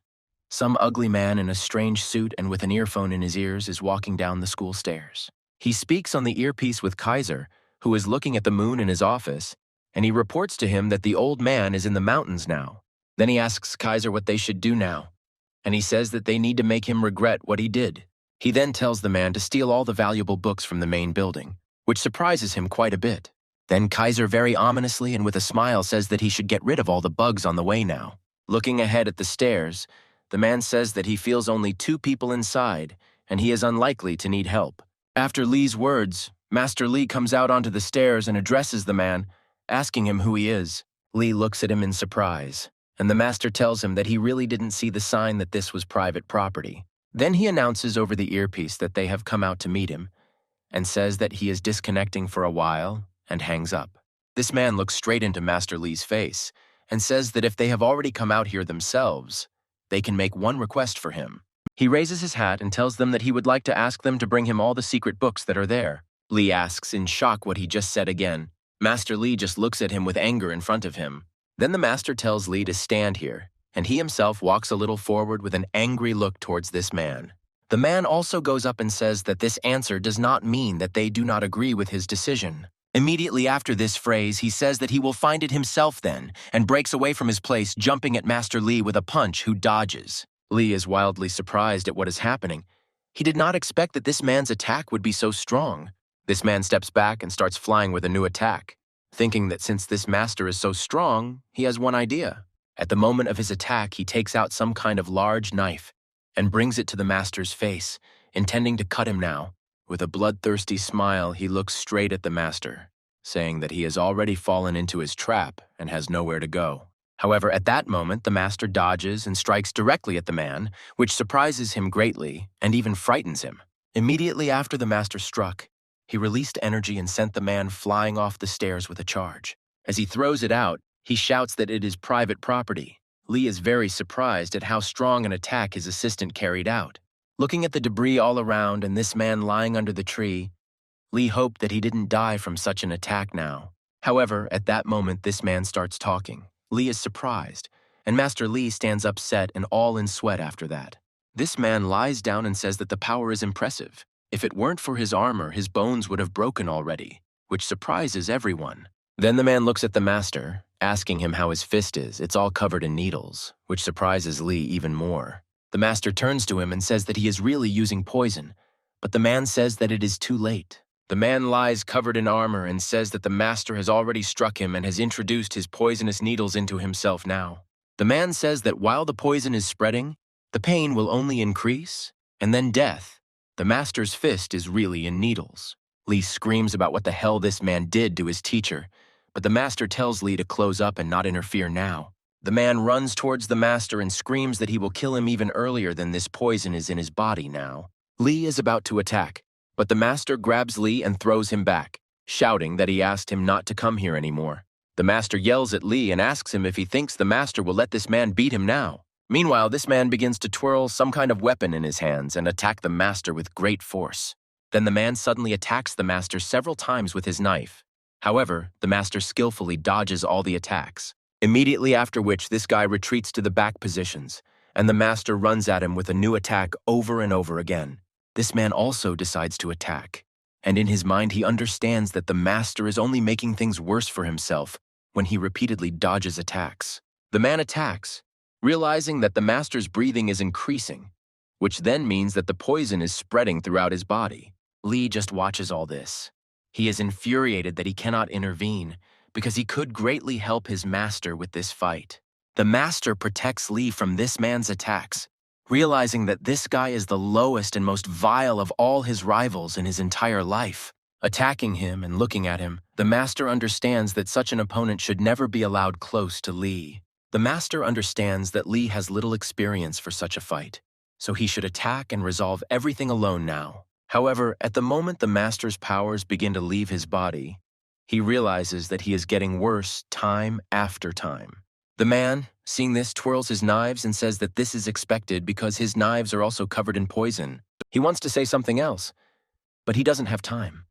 Some ugly man in a strange suit and with an earphone in his ears is walking down the school stairs. He speaks on the earpiece with Kaiser, who is looking at the moon in his office, and he reports to him that the old man is in the mountains now. Then he asks Kaiser what they should do now, and he says that they need to make him regret what he did. He then tells the man to steal all the valuable books from the main building, which surprises him quite a bit. Then Kaiser very ominously and with a smile says that he should get rid of all the bugs on the way now. Looking ahead at the stairs, the man says that he feels only 2 people inside, and he is unlikely to need help. After Lee's words, Master Lee comes out onto the stairs and addresses the man, asking him who he is. Lee looks at him in surprise, and the master tells him that he really didn't see the sign that this was private property. Then he announces over the earpiece that they have come out to meet him, and says that he is disconnecting for a while, and hangs up. This man looks straight into Master Lee's face, and says that if they have already come out here themselves, they can make one request for him. He raises his hat and tells them that he would like to ask them to bring him all the secret books that are there. Lee asks in shock what he just said again. Master Lee just looks at him with anger in front of him. Then the master tells Lee to stand here, and he himself walks a little forward with an angry look towards this man. The man also goes up and says that this answer does not mean that they do not agree with his decision. Immediately after this phrase, he says that he will find it himself then, and breaks away from his place, jumping at Master Lee with a punch, who dodges. Lee is wildly surprised at what is happening. He did not expect that this man's attack would be so strong. This man steps back and starts flying with a new attack, thinking that since this master is so strong, he has one idea. At the moment of his attack, he takes out some kind of large knife and brings it to the master's face, intending to cut him now. With a bloodthirsty smile, he looks straight at the master, saying that he has already fallen into his trap and has nowhere to go. However, at that moment, the master dodges and strikes directly at the man, which surprises him greatly and even frightens him. Immediately after the master struck, he released energy and sent the man flying off the stairs with a charge. As he throws it out, he shouts that it is private property. Lee is very surprised at how strong an attack his assistant carried out. Looking at the debris all around and this man lying under the tree, Lee hoped that he didn't die from such an attack now. However, at that moment, this man starts talking. Lee is surprised, and Master Lee stands upset and all in sweat after that. This man lies down and says that the power is impressive. If it weren't for his armor, his bones would have broken already, which surprises everyone. Then the man looks at the master, asking him how his fist is. It's all covered in needles, which surprises Lee even more. The master turns to him and says that he is really using poison, but the man says that it is too late. The man lies covered in armor and says that the master has already struck him and has introduced his poisonous needles into himself now. The man says that while the poison is spreading, the pain will only increase, and then death. The master's fist is really in needles. Lee screams about what the hell this man did to his teacher, but the master tells Lee to close up and not interfere now. The man runs towards the master and screams that he will kill him even earlier than this poison is in his body now. Lee is about to attack, but the master grabs Lee and throws him back, shouting that he asked him not to come here anymore. The master yells at Lee and asks him if he thinks the master will let this man beat him now. Meanwhile, this man begins to twirl some kind of weapon in his hands and attack the master with great force. Then the man suddenly attacks the master several times with his knife. However, the master skillfully dodges all the attacks. Immediately after which, this guy retreats to the back positions, and the master runs at him with a new attack over and over again. This man also decides to attack, and in his mind he understands that the master is only making things worse for himself when he repeatedly dodges attacks. The man attacks, realizing that the master's breathing is increasing, which then means that the poison is spreading throughout his body. Lee just watches all this. He is infuriated that he cannot intervene, because he could greatly help his master with this fight. The master protects Lee from this man's attacks, realizing that this guy is the lowest and most vile of all his rivals in his entire life. Attacking him and looking at him, the master understands that such an opponent should never be allowed close to Lee. The master understands that Lee has little experience for such a fight, so he should attack and resolve everything alone now. However, at the moment the master's powers begin to leave his body, he realizes that he is getting worse time after time. The man, seeing this, twirls his knives and says that this is expected because his knives are also covered in poison. He wants to say something else, but he doesn't have time,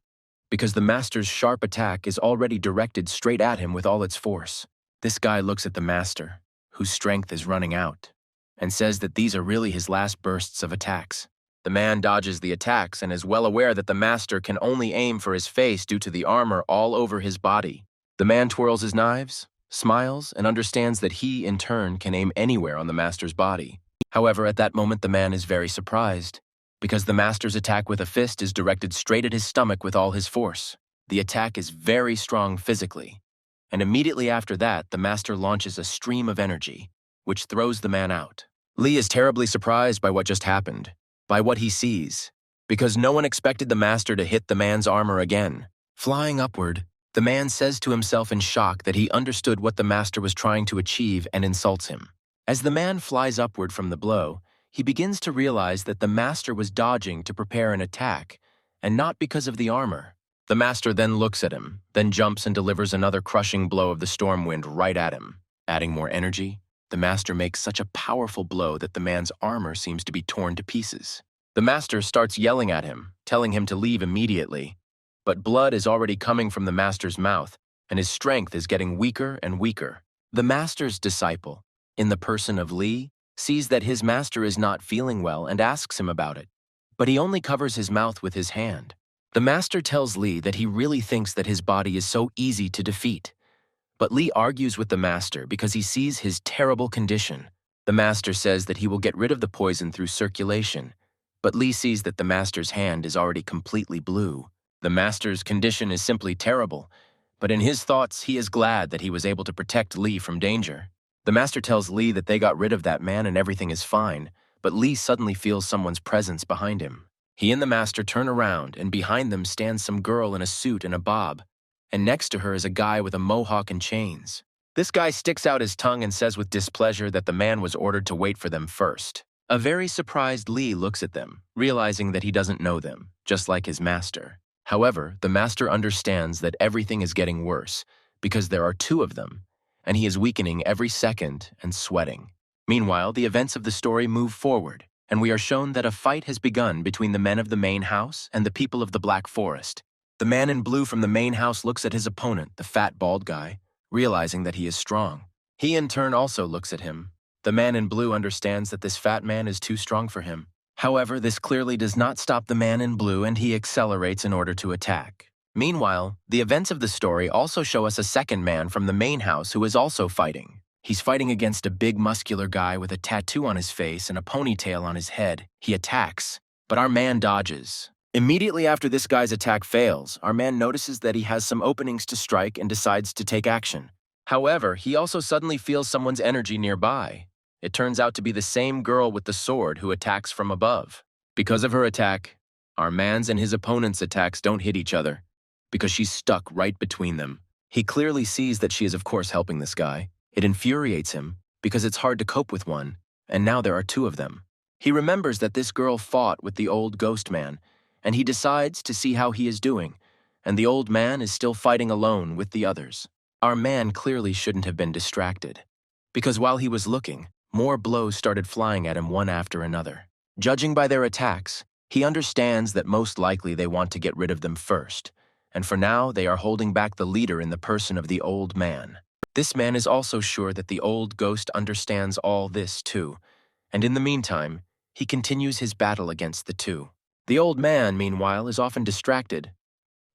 because the master's sharp attack is already directed straight at him with all its force. This guy looks at the master, whose strength is running out, and says that these are really his last bursts of attacks. The man dodges the attacks and is well aware that the master can only aim for his face due to the armor all over his body. The man twirls his knives, smiles, and understands that he, in turn, can aim anywhere on the master's body. However, at that moment the man is very surprised, because the master's attack with a fist is directed straight at his stomach with all his force. The attack is very strong physically, and immediately after that, the master launches a stream of energy, which throws the man out. Lee is terribly surprised by what just happened, by what he sees, because no one expected the master to hit the man's armor again. Flying upward, the man says to himself in shock that he understood what the master was trying to achieve and insults him. As the man flies upward from the blow, he begins to realize that the master was dodging to prepare an attack, and not because of the armor. The master then looks at him, then jumps and delivers another crushing blow of the storm wind right at him. Adding more energy, the master makes such a powerful blow that the man's armor seems to be torn to pieces. The master starts yelling at him, telling him to leave immediately. But blood is already coming from the master's mouth, and his strength is getting weaker and weaker. The master's disciple, in the person of Lee, sees that his master is not feeling well and asks him about it. But he only covers his mouth with his hand. The master tells Lee that he really thinks that his body is so easy to defeat. But Lee argues with the master because he sees his terrible condition. The master says that he will get rid of the poison through circulation, but Lee sees that the master's hand is already completely blue. The master's condition is simply terrible, but in his thoughts, he is glad that he was able to protect Lee from danger. The master tells Lee that they got rid of that man and everything is fine, but Lee suddenly feels someone's presence behind him. He and the master turn around, and behind them stands some girl in a suit and a bob, and next to her is a guy with a mohawk and chains. This guy sticks out his tongue and says with displeasure that the man was ordered to wait for them first. A very surprised Lee looks at them, realizing that he doesn't know them, just like his master. However, the master understands that everything is getting worse because there are two of them, and he is weakening every second and sweating. Meanwhile, the events of the story move forward, and we are shown that a fight has begun between the men of the main house and the people of the Black Forest. The man in blue from the main house looks at his opponent, the fat, bald guy, realizing that he is strong. He in turn also looks at him. The man in blue understands that this fat man is too strong for him. However, this clearly does not stop the man in blue, and he accelerates in order to attack. Meanwhile, the events of the story also show us a second man from the main house who is also fighting. He's fighting against a big muscular guy with a tattoo on his face and a ponytail on his head. He attacks, but our man dodges. Immediately after this guy's attack fails, our man notices that he has some openings to strike and decides to take action. However, he also suddenly feels someone's energy nearby. It turns out to be the same girl with the sword who attacks from above. Because of her attack, our man's and his opponent's attacks don't hit each other, because she's stuck right between them. He clearly sees that she is of course helping this guy. It infuriates him, because it's hard to cope with one, and now there are two of them. He remembers that this girl fought with the old ghost man, and he decides to see how he is doing, and the old man is still fighting alone with the others. Our man clearly shouldn't have been distracted, because while he was looking, more blows started flying at him one after another. Judging by their attacks, he understands that most likely they want to get rid of them first, and for now they are holding back the leader in the person of the old man. This man is also sure that the old ghost understands all this too, and in the meantime, he continues his battle against the two. The old man, meanwhile, is often distracted.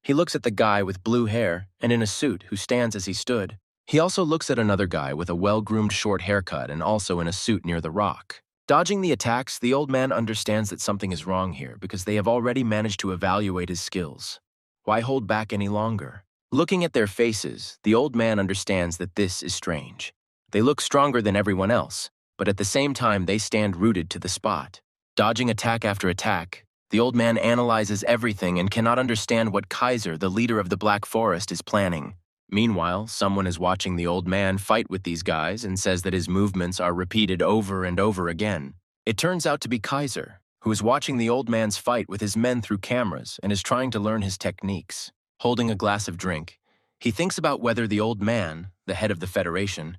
He looks at the guy with blue hair and in a suit who stands as he stood. He also looks at another guy with a well-groomed short haircut and also in a suit near the rock. Dodging the attacks, the old man understands that something is wrong here because they have already managed to evaluate his skills. Why hold back any longer? Looking at their faces, the old man understands that this is strange. They look stronger than everyone else, but at the same time they stand rooted to the spot. Dodging attack after attack, the old man analyzes everything and cannot understand what Kaiser, the leader of the Black Forest, is planning. Meanwhile, someone is watching the old man fight with these guys and says that his movements are repeated over and over again. It turns out to be Kaiser, who is watching the old man's fight with his men through cameras and is trying to learn his techniques. Holding a glass of drink, he thinks about whether the old man, the head of the Federation,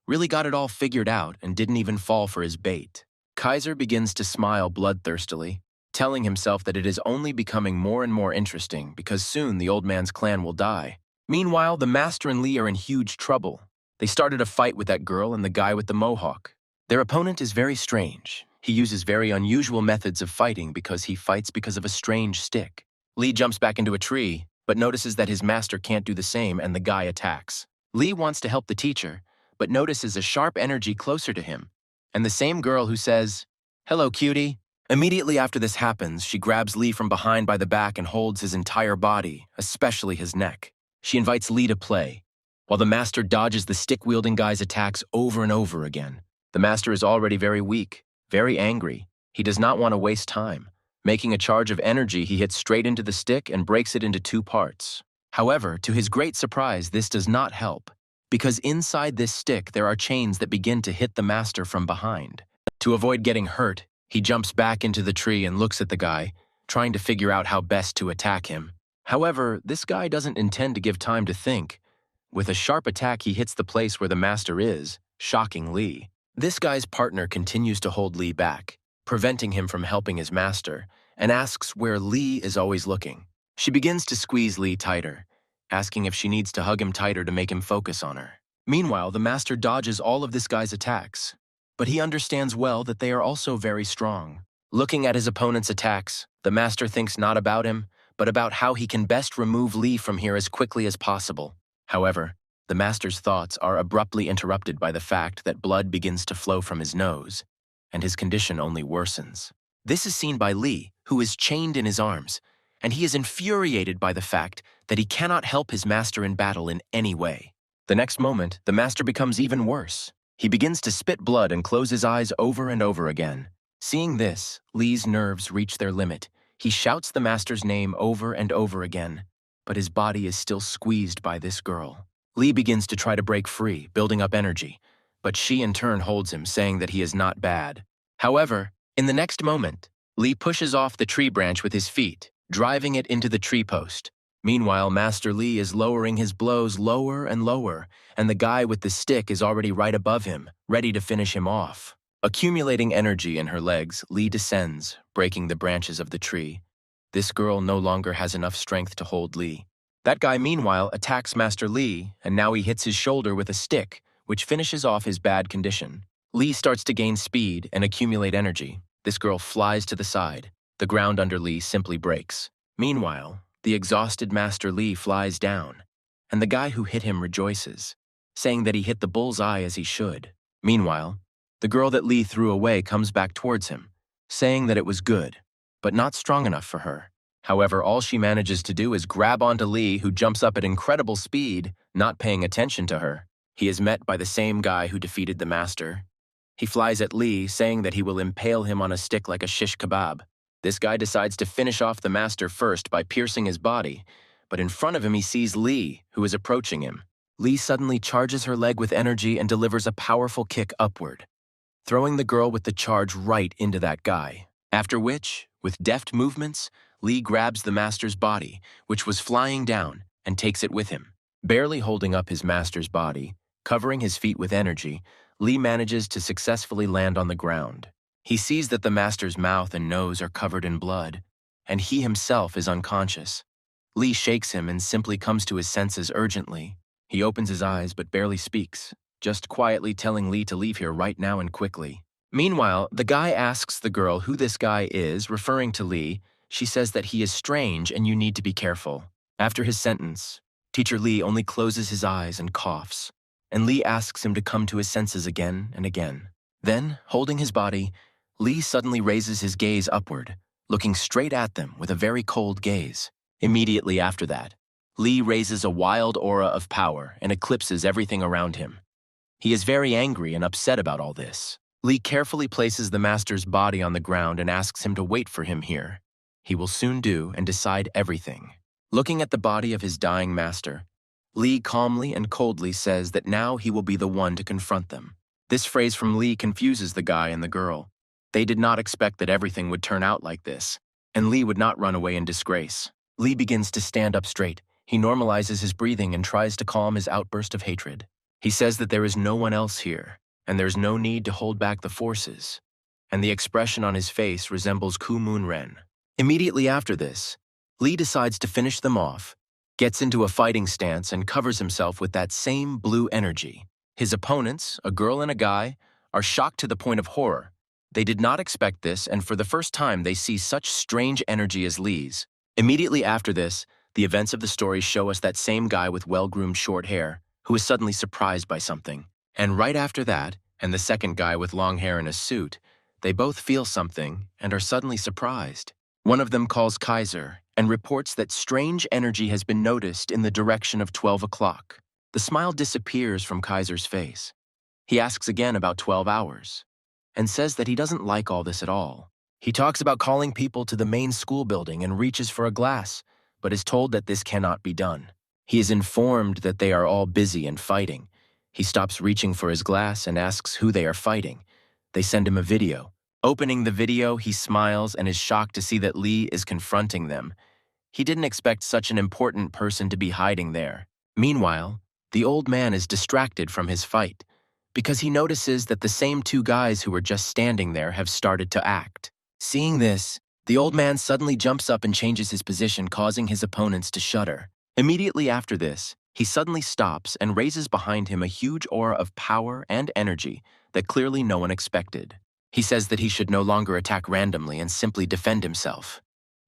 really got it all figured out and didn't even fall for his bait. Kaiser begins to smile bloodthirstily, telling himself that it is only becoming more and more interesting because soon the old man's clan will die. Meanwhile, the master and Lee are in huge trouble. They started a fight with that girl and the guy with the mohawk. Their opponent is very strange. He uses very unusual methods of fighting because he fights because of a strange stick. Lee jumps back into a tree, but notices that his master can't do the same and the guy attacks. Lee wants to help the teacher, but notices a sharp energy closer to him, and the same girl who says, "Hello, cutie." Immediately after this happens, she grabs Lee from behind by the back and holds his entire body, especially his neck. She invites Lee to play, while the master dodges the stick-wielding guy's attacks over and over again. The master is already very weak, very angry. He does not want to waste time. Making a charge of energy, he hits straight into the stick and breaks it into two parts. However, to his great surprise, this does not help, because inside this stick there are chains that begin to hit the master from behind. To avoid getting hurt, he jumps back into the tree and looks at the guy, trying to figure out how best to attack him. However, this guy doesn't intend to give time to think, With a sharp attack, he hits the place where the master is, shocking Lee. This guy's partner continues to hold Lee back, preventing him from helping his master, and asks where Lee is always looking. She begins to squeeze Lee tighter, asking if she needs to hug him tighter to make him focus on her. Meanwhile, the master dodges all of this guy's attacks, but he understands well that they are also very strong. Looking at his opponent's attacks, the master thinks not about him, but about how he can best remove Lee from here as quickly as possible. However, the master's thoughts are abruptly interrupted by the fact that blood begins to flow from his nose, and his condition only worsens. This is seen by Lee, who is chained in his arms, and he is infuriated by the fact that he cannot help his master in battle in any way. The next moment, the master becomes even worse. He begins to spit blood and close his eyes over and over again. Seeing this, Lee's nerves reach their limit. He shouts the master's name over and over again, but his body is still squeezed by this girl. Lee begins to try to break free, building up energy, but she in turn holds him, saying that he is not bad. However, in the next moment, Lee pushes off the tree branch with his feet, driving it into the tree post. Meanwhile, Master Lee is lowering his blows lower and lower, and the guy with the stick is already right above him, ready to finish him off. Accumulating energy in her legs, Lee descends, breaking the branches of the tree. This girl no longer has enough strength to hold Lee. That guy, meanwhile, attacks Master Lee, and now he hits his shoulder with a stick, which finishes off his bad condition. Lee starts to gain speed and accumulate energy. This girl flies to the side. The ground under Lee simply breaks. Meanwhile, the exhausted Master Lee flies down, and the guy who hit him rejoices, saying that he hit the bull's eye as he should. Meanwhile, the girl that Lee threw away comes back towards him, saying that it was good, but not strong enough for her. However, all she manages to do is grab onto Lee, who jumps up at incredible speed, not paying attention to her. He is met by the same guy who defeated the master. He flies at Lee, saying that he will impale him on a stick like a shish kebab. This guy decides to finish off the master first by piercing his body, but in front of him he sees Lee, who is approaching him. Lee suddenly charges her leg with energy and delivers a powerful kick upward, throwing the girl with the charge right into that guy. After which, with deft movements, Lee grabs the master's body, which was flying down, and takes it with him. Barely holding up his master's body, covering his feet with energy, Lee manages to successfully land on the ground. He sees that the master's mouth and nose are covered in blood, and he himself is unconscious. Lee shakes him and simply comes to his senses urgently. He opens his eyes but barely speaks, just quietly telling Lee to leave here right now and quickly. Meanwhile, the guy asks the girl who this guy is, referring to Lee. She says that he is strange and you need to be careful. After his sentence, Teacher Lee only closes his eyes and coughs, and Lee asks him to come to his senses again and again. Then, holding his body, Lee suddenly raises his gaze upward, looking straight at them with a very cold gaze. Immediately after that, Lee raises a wild aura of power and eclipses everything around him. He is very angry and upset about all this. Lee carefully places the master's body on the ground and asks him to wait for him here. He will soon do and decide everything. Looking at the body of his dying master, Lee calmly and coldly says that now he will be the one to confront them. This phrase from Lee confuses the guy and the girl. They did not expect that everything would turn out like this, and Lee would not run away in disgrace. Lee begins to stand up straight. He normalizes his breathing and tries to calm his outburst of hatred. He says that there is no one else here, and there's no need to hold back the forces, and the expression on his face resembles Ku Moon Ren. Immediately after this, Lee decides to finish them off, gets into a fighting stance and covers himself with that same blue energy. His opponents, a girl and a guy, are shocked to the point of horror. They did not expect this, and for the first time they see such strange energy as Lee's. Immediately after this, the events of the story show us that same guy with well-groomed short hair, who is suddenly surprised by something. And right after that, and the second guy with long hair in a suit, they both feel something and are suddenly surprised. One of them calls Kaiser and reports that strange energy has been noticed in the direction of 12 o'clock. The smile disappears from Kaiser's face. He asks again about 12 hours and says that he doesn't like all this at all. He talks about calling people to the main school building and reaches for a glass, but is told that this cannot be done. He is informed that they are all busy and fighting. He stops reaching for his glass and asks who they are fighting. They send him a video. Opening the video, he smiles and is shocked to see that Lee is confronting them. He didn't expect such an important person to be hiding there. Meanwhile, the old man is distracted from his fight because he notices that the same two guys who were just standing there have started to act. Seeing this, the old man suddenly jumps up and changes his position, causing his opponents to shudder. Immediately after this, he suddenly stops and raises behind him a huge aura of power and energy that clearly no one expected. He says that he should no longer attack randomly and simply defend himself.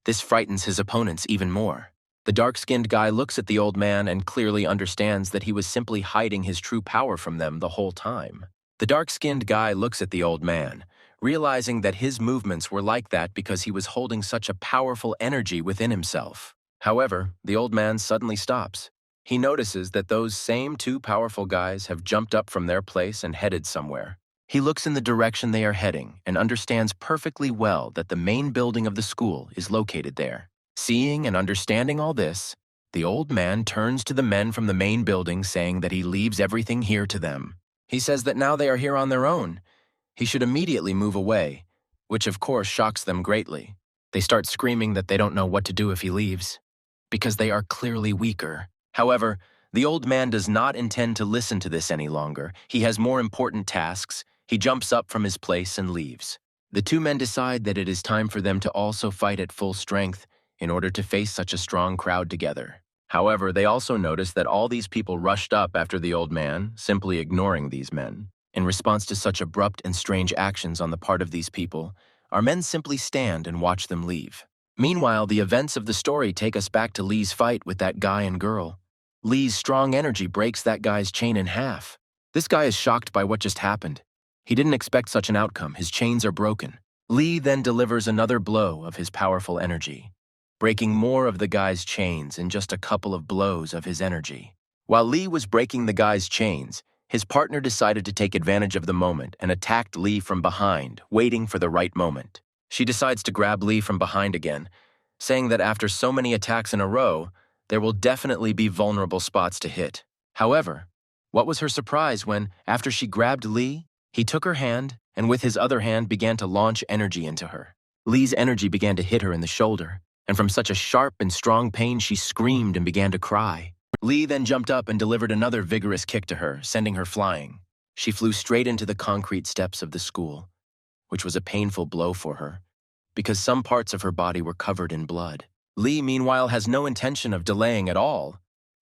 This frightens his opponents even more. The dark-skinned guy looks at the old man and clearly understands that he was simply hiding his true power from them the whole time. The dark-skinned guy looks at the old man, realizing that his movements were like that because he was holding such a powerful energy within himself. However, the old man suddenly stops. He notices that those same two powerful guys have jumped up from their place and headed somewhere. He looks in the direction they are heading and understands perfectly well that the main building of the school is located there. Seeing and understanding all this, the old man turns to the men from the main building, saying that he leaves everything here to them. He says that now they are here on their own, he should immediately move away, which of course shocks them greatly. They start screaming that they don't know what to do if he leaves, because they are clearly weaker. However, the old man does not intend to listen to this any longer. He has more important tasks. He jumps up from his place and leaves. The two men decide that it is time for them to also fight at full strength in order to face such a strong crowd together. However, they also notice that all these people rushed up after the old man, simply ignoring these men. In response to such abrupt and strange actions on the part of these people, our men simply stand and watch them leave. Meanwhile, the events of the story take us back to Lee's fight with that guy and girl. Lee's strong energy breaks that guy's chain in half. This guy is shocked by what just happened. He didn't expect such an outcome. His chains are broken. Lee then delivers another blow of his powerful energy, breaking more of the guy's chains in just a couple of blows of his energy. While Lee was breaking the guy's chains, his partner decided to take advantage of the moment and attacked Lee from behind, waiting for the right moment. She decides to grab Lee from behind again, saying that after so many attacks in a row, there will definitely be vulnerable spots to hit. However, what was her surprise when, after she grabbed Lee, he took her hand and with his other hand began to launch energy into her. Lee's energy began to hit her in the shoulder, and from such a sharp and strong pain she screamed and began to cry. Lee then jumped up and delivered another vigorous kick to her, sending her flying. She flew straight into the concrete steps of the school, which was a painful blow for her, because some parts of her body were covered in blood. Lee, meanwhile, has no intention of delaying at all.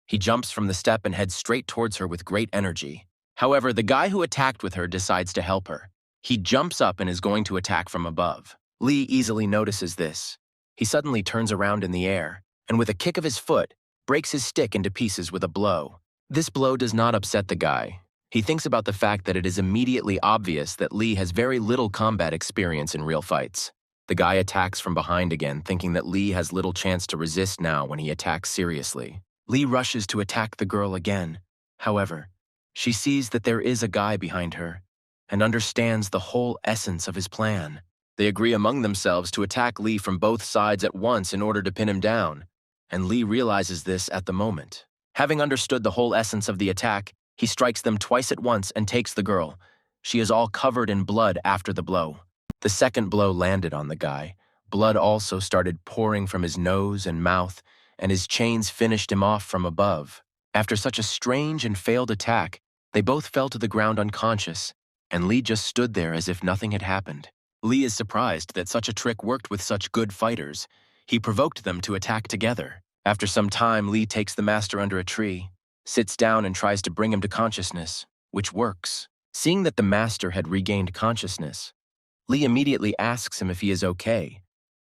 He jumps from the step and heads straight towards her with great energy. However, the guy who attacked with her decides to help her. He jumps up and is going to attack from above. Lee easily notices this. He suddenly turns around in the air, and with a kick of his foot, breaks his stick into pieces with a blow. This blow does not upset the guy. He thinks about the fact that it is immediately obvious that Lee has very little combat experience in real fights. The guy attacks from behind again, thinking that Lee has little chance to resist now when he attacks seriously. Lee rushes to attack the girl again. However, she sees that there is a guy behind her and understands the whole essence of his plan. They agree among themselves to attack Lee from both sides at once in order to pin him down, and Lee realizes this at the moment. Having understood the whole essence of the attack, he strikes them twice at once and takes the girl. She is all covered in blood after the blow. The second blow landed on the guy. Blood also started pouring from his nose and mouth, and his chains finished him off from above. After such a strange and failed attack, they both fell to the ground unconscious, and Lee just stood there as if nothing had happened. Lee is surprised that such a trick worked with such good fighters. He provoked them to attack together. After some time, Lee takes the master under a tree, sits down and tries to bring him to consciousness, which works. Seeing that the master had regained consciousness, Lee immediately asks him if he is okay,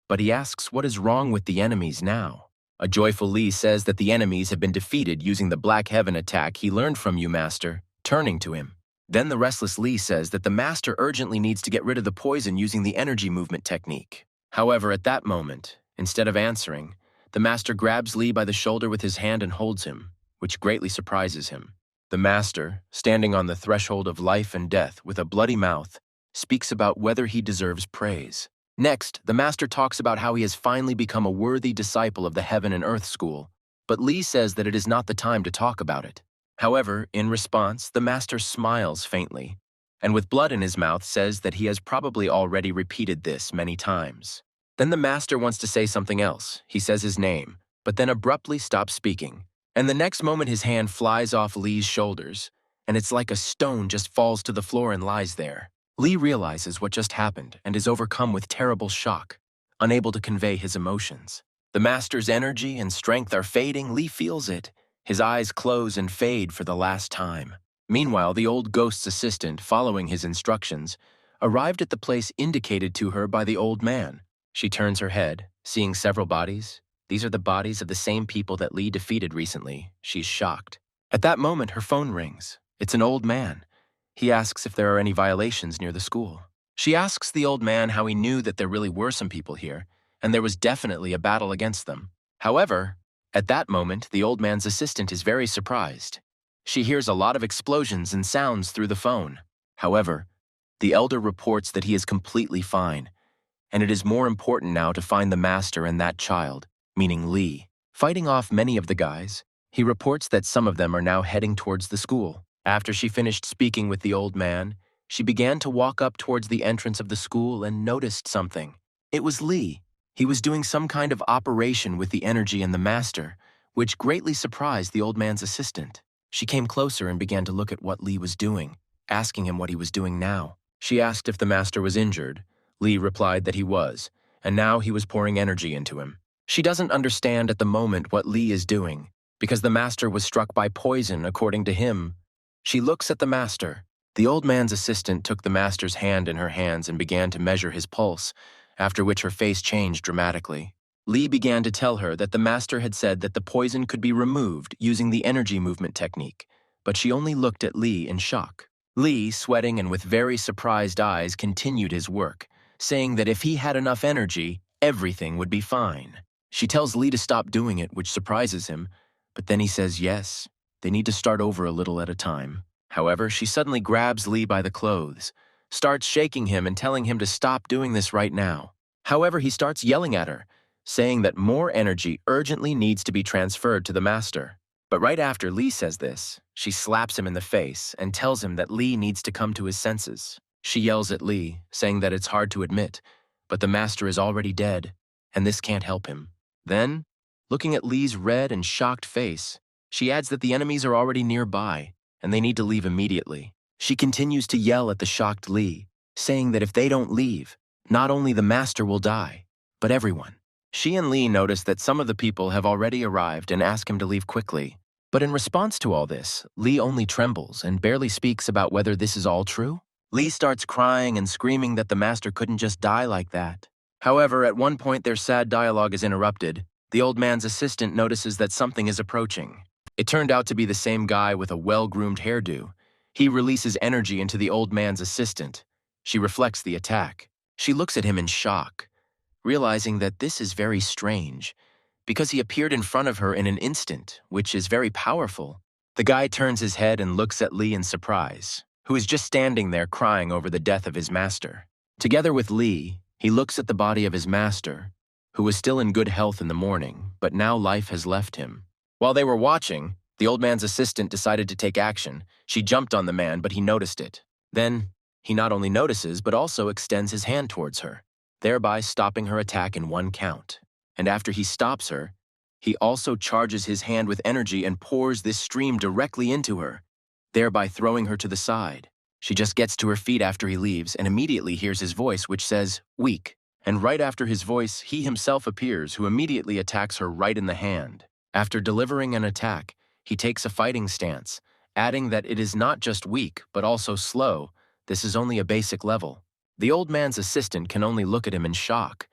but he asks what is wrong with the enemies now. A joyful Lee says that the enemies have been defeated using the Black Heaven attack he learned from you, master, turning to him. Then the restless Lee says that the master urgently needs to get rid of the poison using the energy movement technique. However, at that moment, instead of answering, the master grabs Lee by the shoulder with his hand and holds him, which greatly surprises him. The master, standing on the threshold of life and death with a bloody mouth, speaks about whether he deserves praise. Next, the master talks about how he has finally become a worthy disciple of the Heaven and Earth School, but Lee says that it is not the time to talk about it. However, in response, the master smiles faintly, and with blood in his mouth says that he has probably already repeated this many times. Then the master wants to say something else. He says his name, but then abruptly stops speaking, And the next moment his hand flies off Lee's shoulders, and it's like a stone just falls to the floor and lies there. Lee realizes what just happened and is overcome with terrible shock, unable to convey his emotions. The master's energy and strength are fading. Lee feels it. His eyes close and fade for the last time. Meanwhile, the old ghost's assistant, following his instructions, arrived at the place indicated to her by the old man. She turns her head, seeing several bodies. These are the bodies of the same people that Lee defeated recently. She's shocked. At that moment, her phone rings. It's an old man. He asks if there are any violations near the school. She asks the old man how he knew that there really were some people here, and there was definitely a battle against them. However, at that moment, the old man's assistant is very surprised. She hears a lot of explosions and sounds through the phone. However, the elder reports that he is completely fine, and it is more important now to find the master and that child, meaning Lee. Fighting off many of the guys, he reports that some of them are now heading towards the school. After she finished speaking with the old man, she began to walk up towards the entrance of the school and noticed something. It was Lee. He was doing some kind of operation with the energy and the master, which greatly surprised the old man's assistant. She came closer and began to look at what Lee was doing, asking him what he was doing now. She asked if the master was injured. Lee replied that he was, and now he was pouring energy into him. She doesn't understand at the moment what Lee is doing, because the master was struck by poison according to him. She looks at the master. The old man's assistant took the master's hand in her hands and began to measure his pulse, after which her face changed dramatically. Lee began to tell her that the master had said that the poison could be removed using the energy movement technique, but she only looked at Lee in shock. Lee, sweating and with very surprised eyes, continued his work, saying that if he had enough energy, everything would be fine. She tells Lee to stop doing it, which surprises him, but then he says yes, they need to start over a little at a time. However, she suddenly grabs Lee by the clothes, starts shaking him and telling him to stop doing this right now. However, he starts yelling at her, saying that more energy urgently needs to be transferred to the master. But right after Lee says this, she slaps him in the face and tells him that Lee needs to come to his senses. She yells at Lee, saying that it's hard to admit, but the master is already dead, and this can't help him. Then, looking at Lee's red and shocked face, she adds that the enemies are already nearby, and they need to leave immediately. She continues to yell at the shocked Lee, saying that if they don't leave, not only the master will die, but everyone. She and Lee notice that some of the people have already arrived and ask him to leave quickly. But in response to all this, Lee only trembles and barely speaks about whether this is all true. Lee starts crying and screaming that the master couldn't just die like that. However, at one point their sad dialogue is interrupted. The old man's assistant notices that something is approaching. It turned out to be the same guy with a well-groomed hairdo. He releases energy into the old man's assistant. She reflects the attack. She looks at him in shock, realizing that this is very strange, because he appeared in front of her in an instant, which is very powerful. The guy turns his head and looks at Lee in surprise, who is just standing there crying over the death of his master. Together with Lee, he looks at the body of his master, who was still in good health in the morning, but now life has left him. While they were watching, the old man's assistant decided to take action. She jumped on the man, but he noticed it. Then, he not only notices, but also extends his hand towards her, thereby stopping her attack in one count. And after he stops her, he also charges his hand with energy and pours this stream directly into her, thereby throwing her to the side. She just gets to her feet after he leaves and immediately hears his voice, which says, "Weak." And right after his voice, he himself appears, who immediately attacks her right in the hand. After delivering an attack, he takes a fighting stance, adding that it is not just weak, but also slow. This is only a basic level. The old man's assistant can only look at him in shock,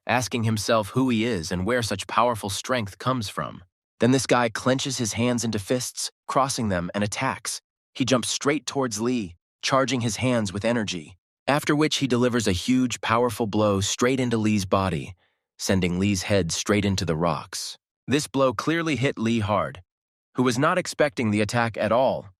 asking himself who he is and where such powerful strength comes from. Then this guy clenches his hands into fists, crossing them, and attacks. He jumps straight towards Lee, charging his hands with energy, after which he delivers a huge, powerful blow straight into Lee's body, sending Lee's head straight into the rocks. This blow clearly hit Lee hard, who was not expecting the attack at all.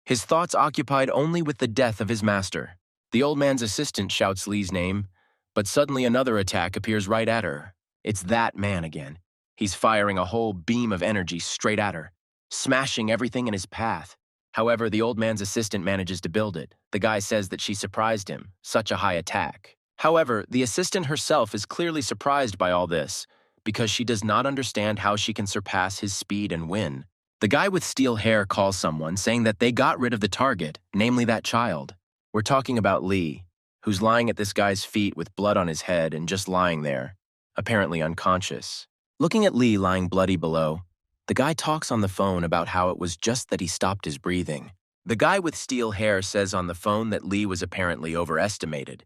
His thoughts occupied only with the death of his master. The old man's assistant shouts Lee's name, but suddenly another attack appears right at her. It's that man again. He's firing a whole beam of energy straight at her, smashing everything in his path. However, the old man's assistant manages to build it. The guy says that she surprised him, such a high attack. However, the assistant herself is clearly surprised by all this, because she does not understand how she can surpass his speed and win. The guy with steel hair calls someone saying that they got rid of the target, namely that child. We're talking about Lee, who's lying at this guy's feet with blood on his head and just lying there, apparently unconscious. Looking at Lee lying bloody below, the guy talks on the phone about how it was just that he stopped his breathing. The guy with steel hair says on the phone that Lee was apparently overestimated,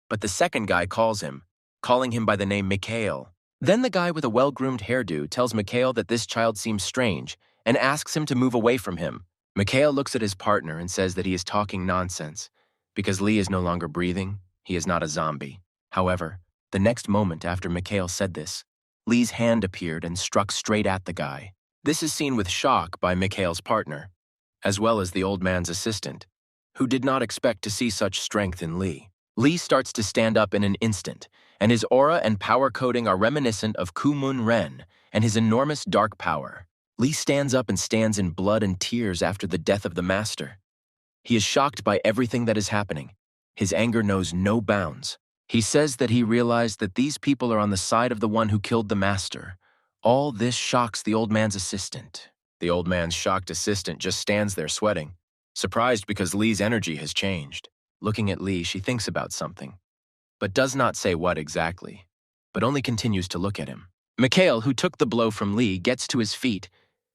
but the second guy calls him, calling him by the name Mikhail. Then the guy with a well-groomed hairdo tells Mikhail that this child seems strange and asks him to move away from him. Mikhail looks at his partner and says that he is talking nonsense. Because Lee is no longer breathing, he is not a zombie. However, the next moment after Mikhail said this, Lee's hand appeared and struck straight at the guy. This is seen with shock by Mikhail's partner, as well as the old man's assistant, who did not expect to see such strength in Lee. Lee starts to stand up in an instant, and his aura and power coding are reminiscent of Kumun Ren and his enormous dark power. Lee stands up and stands in blood and tears after the death of the master. He is shocked by everything that is happening. His anger knows no bounds. He says that he realized that these people are on the side of the one who killed the master. All this shocks the old man's assistant. The old man's shocked assistant just stands there sweating, surprised because Lee's energy has changed. Looking at Lee, she thinks about something, but does not say what exactly, but only continues to look at him. Mikhail, who took the blow from Lee, gets to his feet,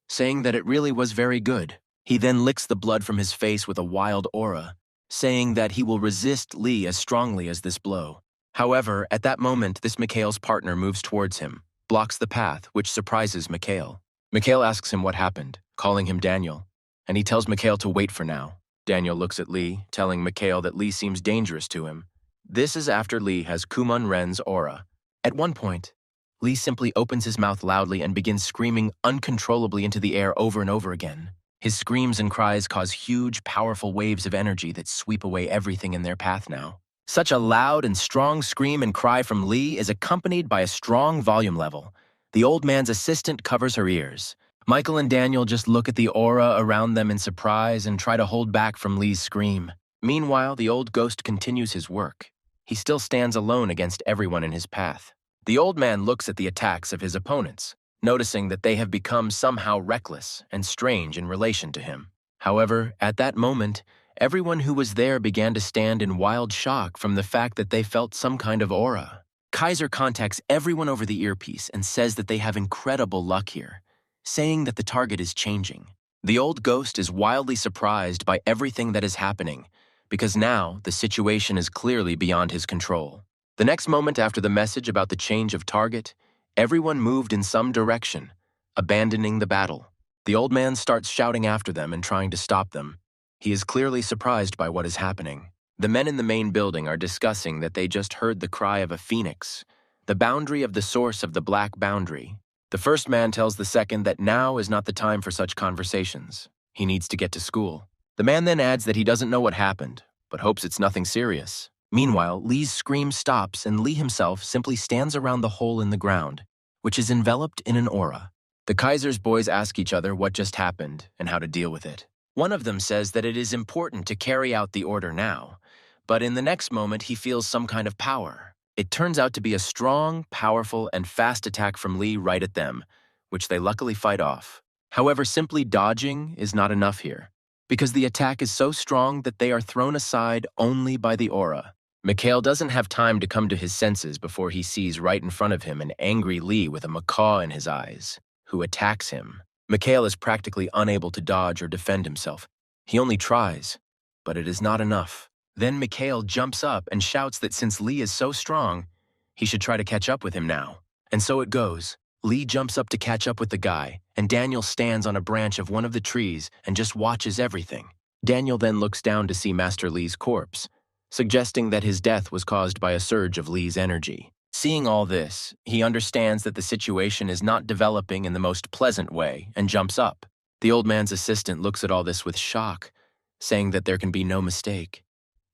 saying that it really was very good. He then licks the blood from his face with a wild aura, saying that he will resist Lee as strongly as this blow. However, at that moment, this Mikhail's partner moves towards him, blocks the path, which surprises Mikhail. Mikhail asks him what happened, calling him Daniel, and he tells Mikhail to wait for now. Daniel looks at Lee, telling Mikhail that Lee seems dangerous to him. This is after Lee has Kumun Ren's aura. At one point, Lee simply opens his mouth loudly and begins screaming uncontrollably into the air over and over again. His screams and cries cause huge, powerful waves of energy that sweep away everything in their path now. Such a loud and strong scream and cry from Lee is accompanied by a strong volume level. The old man's assistant covers her ears. Michael and Daniel just look at the aura around them in surprise and try to hold back from Lee's scream. Meanwhile, the old ghost continues his work. He still stands alone against everyone in his path. The old man looks at the attacks of his opponents, noticing that they have become somehow reckless and strange in relation to him. However, at that moment, everyone who was there began to stand in wild shock from the fact that they felt some kind of aura. Kaiser contacts everyone over the earpiece and says that they have incredible luck here, saying that the target is changing. The old ghost is wildly surprised by everything that is happening, because now the situation is clearly beyond his control. The next moment after the message about the change of target, everyone moved in some direction, abandoning the battle. The old man starts shouting after them and trying to stop them. He is clearly surprised by what is happening. The men in the main building are discussing that they just heard the cry of a phoenix, the boundary of the source of the black boundary. The first man tells the second that now is not the time for such conversations. He needs to get to school. The man then adds that he doesn't know what happened, but hopes it's nothing serious. Meanwhile, Lee's scream stops and Lee himself simply stands around the hole in the ground, which is enveloped in an aura. The Kaiser's boys ask each other what just happened and how to deal with it. One of them says that it is important to carry out the order now, but in the next moment he feels some kind of power. It turns out to be a strong, powerful, and fast attack from Lee right at them, which they luckily fight off. However, simply dodging is not enough here, because the attack is so strong that they are thrown aside only by the aura. Mikhail doesn't have time to come to his senses before he sees right in front of him an angry Lee with a macaw in his eyes, who attacks him. Mikhail is practically unable to dodge or defend himself. He only tries, but it is not enough. Then Mikhail jumps up and shouts that since Lee is so strong, he should try to catch up with him now. And so it goes. Lee jumps up to catch up with the guy, and Daniel stands on a branch of one of the trees and just watches everything. Daniel then looks down to see Master Lee's corpse, suggesting that his death was caused by a surge of Lee's energy. Seeing all this, he understands that the situation is not developing in the most pleasant way and jumps up. The old man's assistant looks at all this with shock, saying that there can be no mistake.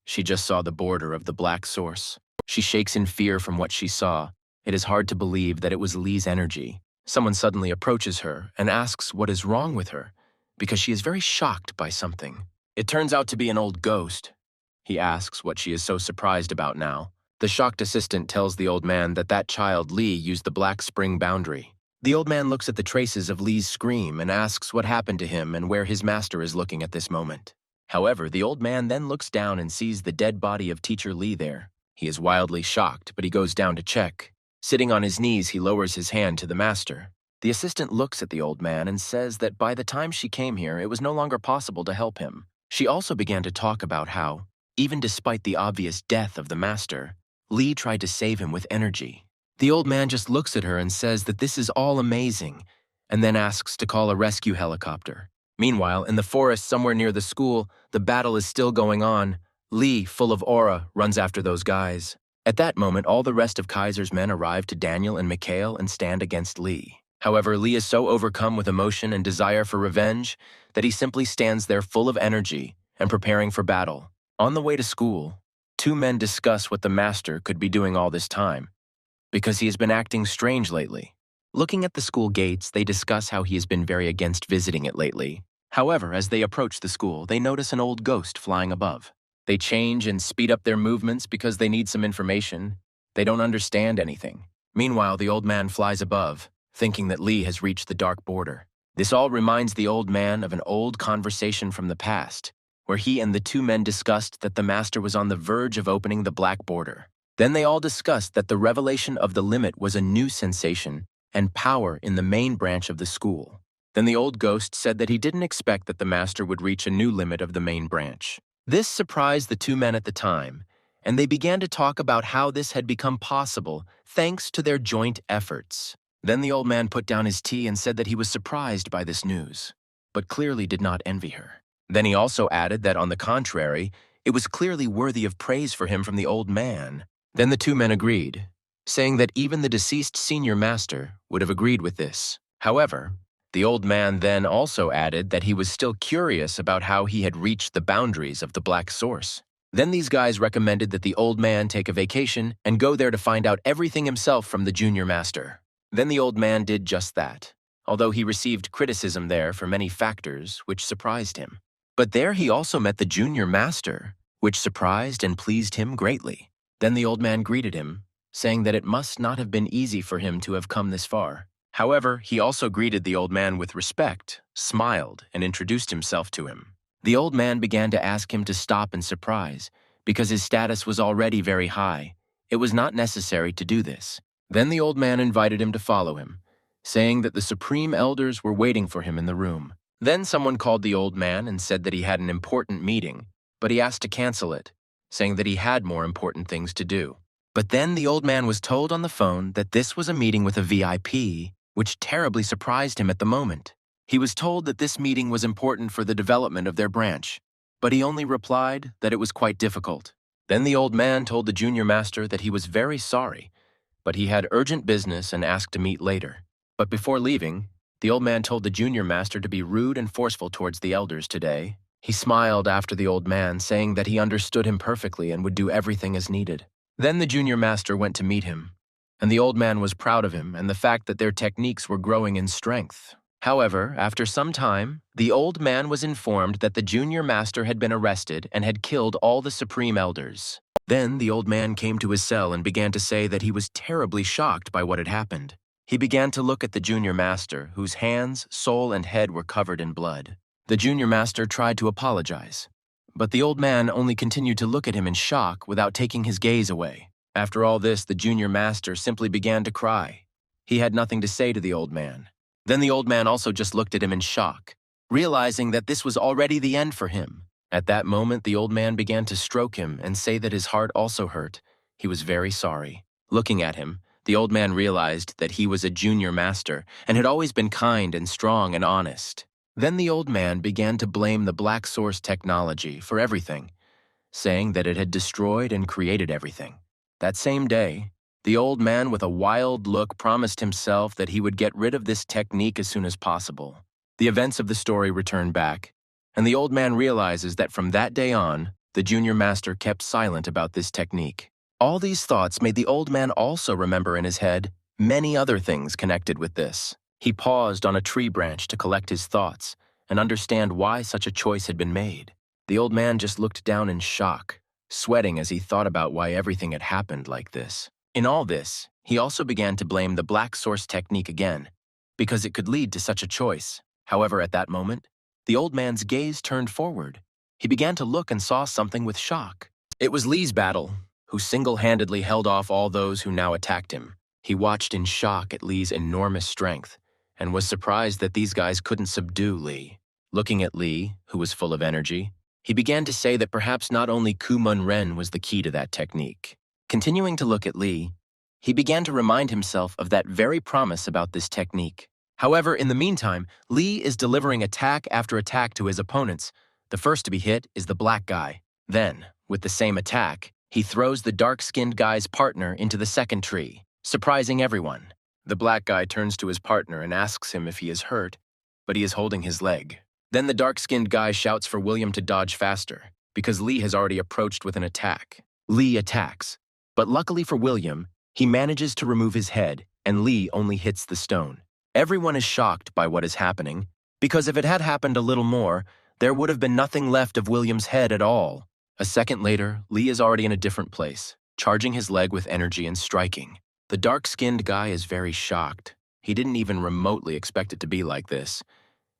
She just saw the border of the black source. She shakes in fear from what she saw. It is hard to believe that it was Lee's energy. Someone suddenly approaches her and asks what is wrong with her, because she is very shocked by something. It turns out to be an old ghost. He asks what she is so surprised about now. The shocked assistant tells the old man that that child Lee used the Black Spring boundary. The old man looks at the traces of Lee's scream and asks what happened to him and where his master is looking at this moment. However, the old man then looks down and sees the dead body of teacher Lee there. He is wildly shocked, but he goes down to check. Sitting on his knees, he lowers his hand to the master. The assistant looks at the old man and says that by the time she came here, it was no longer possible to help him. She also began to talk about how, even despite the obvious death of the master, Lee tried to save him with energy. The old man just looks at her and says that this is all amazing, and then asks to call a rescue helicopter. Meanwhile, in the forest somewhere near the school, the battle is still going on. Lee, full of aura, runs after those guys. At that moment, all the rest of Kaiser's men arrive to Daniel and Mikhail and stand against Lee. However, Lee is so overcome with emotion and desire for revenge that he simply stands there full of energy and preparing for battle. On the way to school, two men discuss what the master could be doing all this time, because he has been acting strange lately. Looking at the school gates, they discuss how he has been very against visiting it lately. However, as they approach the school, they notice an old ghost flying above. They change and speed up their movements because they need some information. They don't understand anything. Meanwhile, the old man flies above, thinking that Lee has reached the dark border. This all reminds the old man of an old conversation from the past, where he and the two men discussed that the master was on the verge of opening the black border. Then they all discussed that the revelation of the limit was a new sensation and power in the main branch of the school. Then the old ghost said that he didn't expect that the master would reach a new limit of the main branch. This surprised the two men at the time, and they began to talk about how this had become possible thanks to their joint efforts. Then the old man put down his tea and said that he was surprised by this news, but clearly did not envy her. Then he also added that, on the contrary, it was clearly worthy of praise for him from the old man. Then the two men agreed, saying that even the deceased senior master would have agreed with this. However, the old man then also added that he was still curious about how he had reached the boundaries of the black source. Then these guys recommended that the old man take a vacation and go there to find out everything himself from the junior master. Then the old man did just that, although he received criticism there for many factors which surprised him. But there he also met the junior master, which surprised and pleased him greatly. Then the old man greeted him, saying that it must not have been easy for him to have come this far. However, he also greeted the old man with respect, smiled, and introduced himself to him. The old man began to ask him to stop in surprise, because his status was already very high. It was not necessary to do this. Then the old man invited him to follow him, saying that the supreme elders were waiting for him in the room. Then someone called the old man and said that he had an important meeting, but he asked to cancel it, saying that he had more important things to do. But then the old man was told on the phone that this was a meeting with a VIP, which terribly surprised him at the moment. He was told that this meeting was important for the development of their branch, but he only replied that it was quite difficult. Then the old man told the junior master that he was very sorry, but he had urgent business and asked to meet later. But before leaving, the old man told the junior master to be rude and forceful towards the elders today. He smiled after the old man, saying that he understood him perfectly and would do everything as needed. Then the junior master went to meet him, and the old man was proud of him and the fact that their techniques were growing in strength. However, after some time, the old man was informed that the junior master had been arrested and had killed all the supreme elders. Then the old man came to his cell and began to say that he was terribly shocked by what had happened. He began to look at the junior master, whose hands, soul, and head were covered in blood. The junior master tried to apologize, but the old man only continued to look at him in shock without taking his gaze away. After all this, the junior master simply began to cry. He had nothing to say to the old man. Then the old man also just looked at him in shock, realizing that this was already the end for him. At that moment, the old man began to stroke him and say that his heart also hurt. He was very sorry. Looking at him, the old man realized that he was a junior master and had always been kind and strong and honest. Then the old man began to blame the black source technology for everything, saying that it had destroyed and created everything. That same day, the old man with a wild look promised himself that he would get rid of this technique as soon as possible. The events of the story return back, and the old man realizes that from that day on, the junior master kept silent about this technique. All these thoughts made the old man also remember in his head many other things connected with this. He paused on a tree branch to collect his thoughts and understand why such a choice had been made. The old man just looked down in shock, sweating as he thought about why everything had happened like this. In all this, he also began to blame the black source technique again, because it could lead to such a choice. However, at that moment, the old man's gaze turned forward. He began to look and saw something with shock. It was Lee's battle, who single-handedly held off all those who now attacked him. He watched in shock at Lee's enormous strength and was surprised that these guys couldn't subdue Lee. Looking at Lee, who was full of energy, he began to say that perhaps not only Kumun Ren was the key to that technique. Continuing to look at Lee, he began to remind himself of that very promise about this technique. However, in the meantime, Lee is delivering attack after attack to his opponents. The first to be hit is the black guy. Then, with the same attack, he throws the dark-skinned guy's partner into the second tree, surprising everyone. The black guy turns to his partner and asks him if he is hurt, but he is holding his leg. Then the dark-skinned guy shouts for William to dodge faster, because Lee has already approached with an attack. Lee attacks, but luckily for William, he manages to remove his head, and Lee only hits the stone. Everyone is shocked by what is happening, because if it had happened a little more, there would have been nothing left of William's head at all. A second later, Lee is already in a different place, charging his leg with energy and striking. The dark-skinned guy is very shocked. He didn't even remotely expect it to be like this,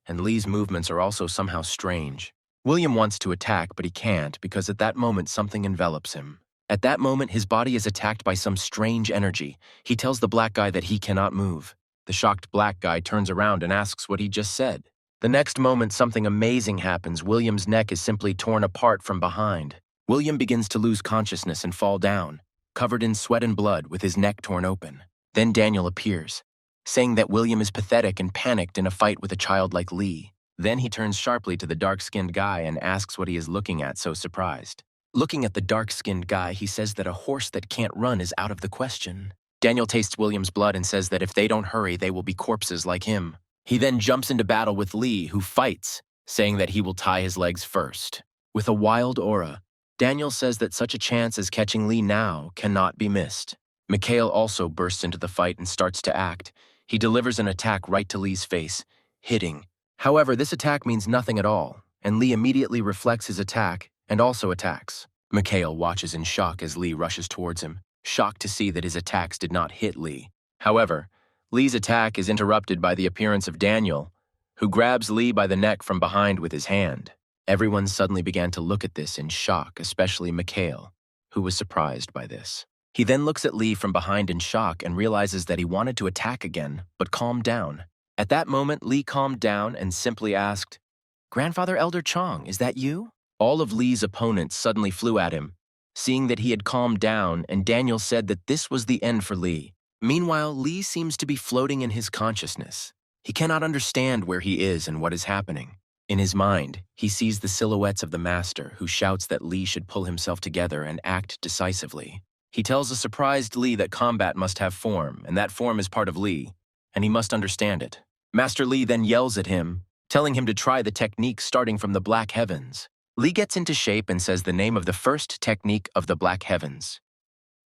and Lee's movements are also somehow strange. William wants to attack, but he can't because at that moment something envelops him. At that moment, his body is attacked by some strange energy. He tells the black guy that he cannot move. The shocked black guy turns around and asks what he just said. The next moment, something amazing happens. William's neck is simply torn apart from behind. William begins to lose consciousness and fall down, covered in sweat and blood with his neck torn open. Then Daniel appears, saying that William is pathetic and panicked in a fight with a child like Lee. Then he turns sharply to the dark-skinned guy and asks what he is looking at, so surprised. Looking at the dark-skinned guy, he says that a horse that can't run is out of the question. Daniel tastes William's blood and says that if they don't hurry, they will be corpses like him. He then jumps into battle with Lee, who fights, saying that he will tie his legs first. With a wild aura, Daniel says that such a chance as catching Lee now cannot be missed. Mikhail also bursts into the fight and starts to act. He delivers an attack right to Lee's face, hitting. However, this attack means nothing at all, and Lee immediately reflects his attack and also attacks. Mikhail watches in shock as Lee rushes towards him, shocked to see that his attacks did not hit Lee. However, Lee's attack is interrupted by the appearance of Daniel, who grabs Lee by the neck from behind with his hand. Everyone suddenly began to look at this in shock, especially Mikhail, who was surprised by this. He then looks at Lee from behind in shock and realizes that he wanted to attack again, but calmed down. At that moment, Lee calmed down and simply asked, "Grandfather Elder Chong, is that you?" All of Lee's opponents suddenly flew at him, seeing that he had calmed down, and Daniel said that this was the end for Lee. Meanwhile, Lee seems to be floating in his consciousness. He cannot understand where he is and what is happening. In his mind, he sees the silhouettes of the master, who shouts that Lee should pull himself together and act decisively. He tells a surprised Lee that combat must have form, and that form is part of Lee, and he must understand it. Master Lee then yells at him, telling him to try the technique starting from the Black Heavens. Lee gets into shape and says the name of the first technique of the Black Heavens,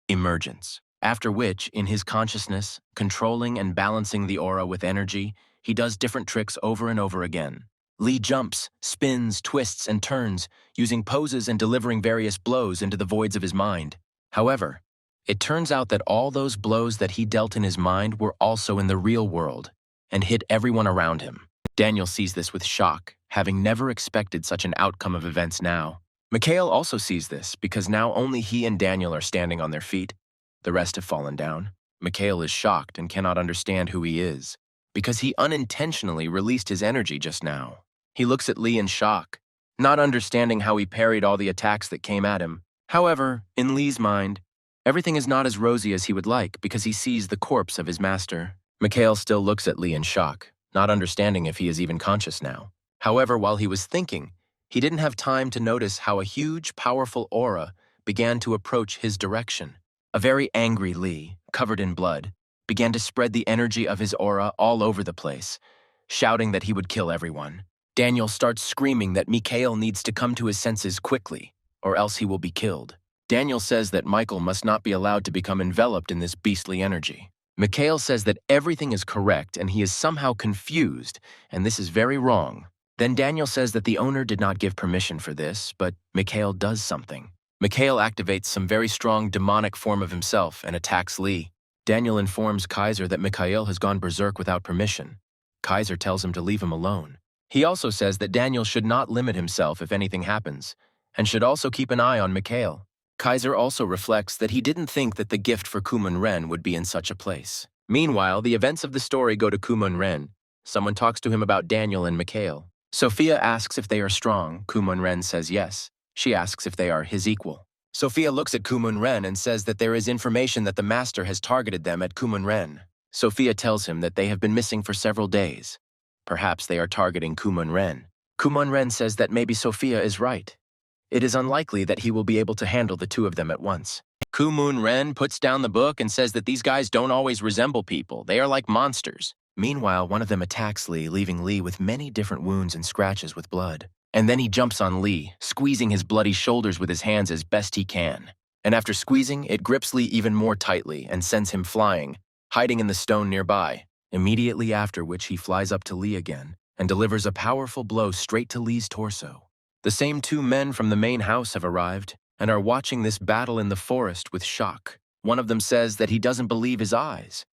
Emergence. After which, in his consciousness, controlling and balancing the aura with energy, he does different tricks over and over again. Lee jumps, spins, twists, and turns, using poses and delivering various blows into the voids of his mind. However, it turns out that all those blows that he dealt in his mind were also in the real world and hit everyone around him. Daniel sees this with shock, having never expected such an outcome of events now. Mikhail also sees this because now only he and Daniel are standing on their feet. The rest have fallen down. Mikhail is shocked and cannot understand who he is, because he unintentionally released his energy just now. He looks at Lee in shock, not understanding how he parried all the attacks that came at him. However, in Lee's mind, everything is not as rosy as he would like because he sees the corpse of his master. Mikhail still looks at Lee in shock, not understanding if he is even conscious now. However, while he was thinking, he didn't have time to notice how a huge, powerful aura began to approach his direction. A very angry Lee, covered in blood, began to spread the energy of his aura all over the place, shouting that he would kill everyone. Daniel starts screaming that Mikhail needs to come to his senses quickly, or else he will be killed. Daniel says that Michael must not be allowed to become enveloped in this beastly energy. Mikhail says that everything is correct and he is somehow confused, and this is very wrong. Then Daniel says that the owner did not give permission for this, but Mikhail does something. Mikhail activates some very strong demonic form of himself and attacks Lee. Daniel informs Kaiser that Mikhail has gone berserk without permission. Kaiser tells him to leave him alone. He also says that Daniel should not limit himself if anything happens, and should also keep an eye on Mikhail. Kaiser also reflects that he didn't think that the gift for Kumun-ren would be in such a place. Meanwhile, the events of the story go to Kumun-ren. Someone talks to him about Daniel and Mikhail. Sophia asks if they are strong. Kumun-ren says yes. She asks if they are his equal. Sophia looks at Kumun-ren and says that there is information that the master has targeted them at Kumun-ren. Sophia tells him that they have been missing for several days. Perhaps they are targeting Kumun-ren. Kumun-ren says that maybe Sophia is right. It is unlikely that he will be able to handle the two of them at once. Kumun-ren puts down the book and says that these guys don't always resemble people. They are like monsters. Meanwhile, one of them attacks Lee, leaving Lee with many different wounds and scratches with blood. And then he jumps on Lee, squeezing his bloody shoulders with his hands as best he can. And after squeezing, it grips Lee even more tightly and sends him flying, hiding in the stone nearby. Immediately after which he flies up to Lee again and delivers a powerful blow straight to Lee's torso. The same two men from the main house have arrived and are watching this battle in the forest with shock. One of them says that he doesn't believe his eyes.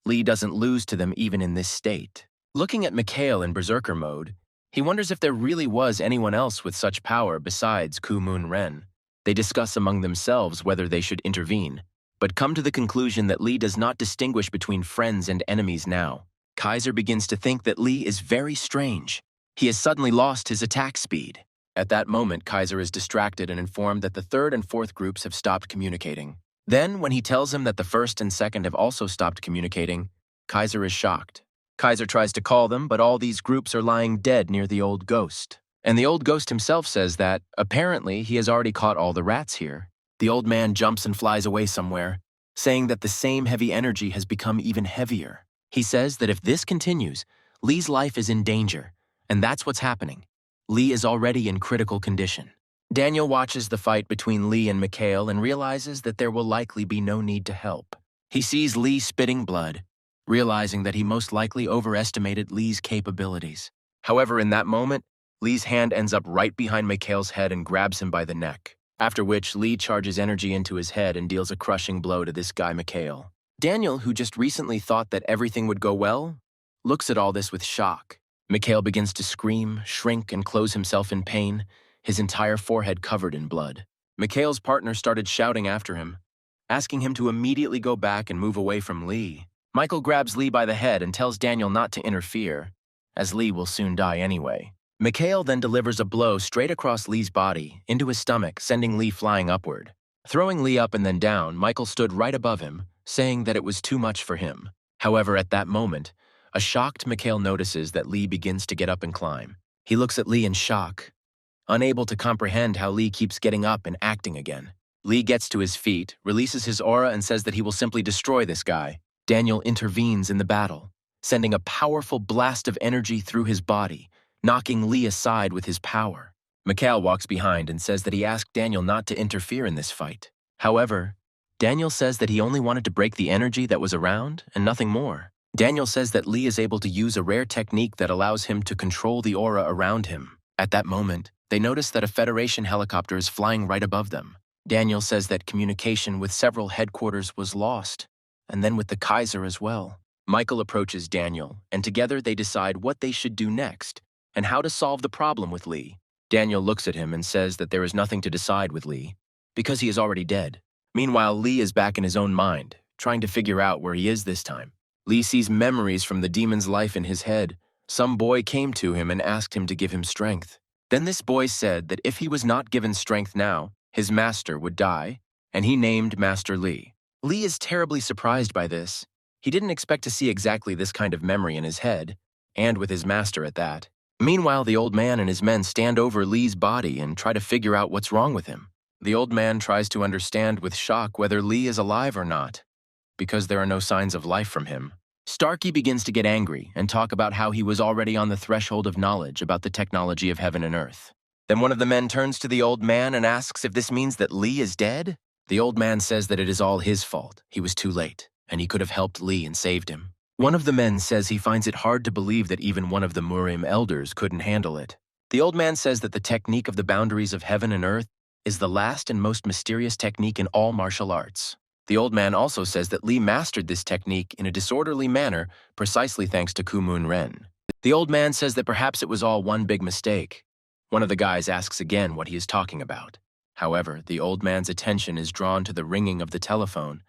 Lee doesn't lose to them even in this state. Looking at Mikhail in berserker mode, he wonders if there really was anyone else with such power besides Kumun-ren. They discuss among themselves whether they should intervene, but come to the conclusion that Lee does not distinguish between friends and enemies now. Kaiser begins to think that Lee is very strange. He has suddenly lost his attack speed. At that moment, Kaiser is distracted and informed that the third and fourth groups have stopped communicating. Then, when he tells him that the first and second have also stopped communicating, Kaiser is shocked. Kaiser tries to call them, but all these groups are lying dead near the old ghost. And the old ghost himself says that, apparently, he has already caught all the rats here. The old man jumps and flies away somewhere, saying that the same heavy energy has become even heavier. He says that if this continues, Lee's life is in danger, and that's what's happening. Lee is already in critical condition. Daniel watches the fight between Lee and Mikhail and realizes that there will likely be no need to help. He sees Lee spitting blood, realizing that he most likely overestimated Lee's capabilities. However, in that moment, Lee's hand ends up right behind Mikhail's head and grabs him by the neck, after which Lee charges energy into his head and deals a crushing blow to this guy Mikhail. Daniel, who just recently thought that everything would go well, looks at all this with shock. Mikhail begins to scream, shrink, and close himself in pain, his entire forehead covered in blood. Mikhail's partner started shouting after him, asking him to immediately go back and move away from Lee. Michael grabs Lee by the head and tells Daniel not to interfere, as Lee will soon die anyway. Mikhail then delivers a blow straight across Lee's body, into his stomach, sending Lee flying upward. Throwing Lee up and then down, Michael stood right above him, saying that it was too much for him. However, at that moment, a shocked Mikhail notices that Lee begins to get up and climb. He looks at Lee in shock, unable to comprehend how Lee keeps getting up and acting again. Lee gets to his feet, releases his aura, and says that he will simply destroy this guy. Daniel intervenes in the battle, sending a powerful blast of energy through his body, knocking Lee aside with his power. Mikhail walks behind and says that he asked Daniel not to interfere in this fight. However, Daniel says that he only wanted to break the energy that was around and nothing more. Daniel says that Lee is able to use a rare technique that allows him to control the aura around him. At that moment, they notice that a Federation helicopter is flying right above them. Daniel says that communication with several headquarters was lost, and then with the Kaiser as well. Michael approaches Daniel, and together they decide what they should do next and how to solve the problem with Lee. Daniel looks at him and says that there is nothing to decide with Lee, because he is already dead. Meanwhile, Lee is back in his own mind, trying to figure out where he is this time. Lee sees memories from the demon's life in his head. Some boy came to him and asked him to give him strength. Then this boy said that if he was not given strength now, his master would die, and he named Master Lee. Lee is terribly surprised by this. He didn't expect to see exactly this kind of memory in his head, and with his master at that. Meanwhile, the old man and his men stand over Lee's body and try to figure out what's wrong with him. The old man tries to understand with shock whether Lee is alive or not, because there are no signs of life from him. Starkey begins to get angry and talk about how he was already on the threshold of knowledge about the technology of heaven and earth. Then one of the men turns to the old man and asks if this means that Lee is dead. The old man says that it is all his fault. He was too late, and he could have helped Lee and saved him. One of the men says he finds it hard to believe that even one of the MURIM elders couldn't handle it. The old man says that the technique of the boundaries of heaven and earth is the last and most mysterious technique in all martial arts. The old man also says that Lee mastered this technique in a disorderly manner precisely thanks to Kumun-ren. The old man says that perhaps it was all one big mistake. One of the guys asks again what he is talking about. However, the old man's attention is drawn to the ringing of the telephone,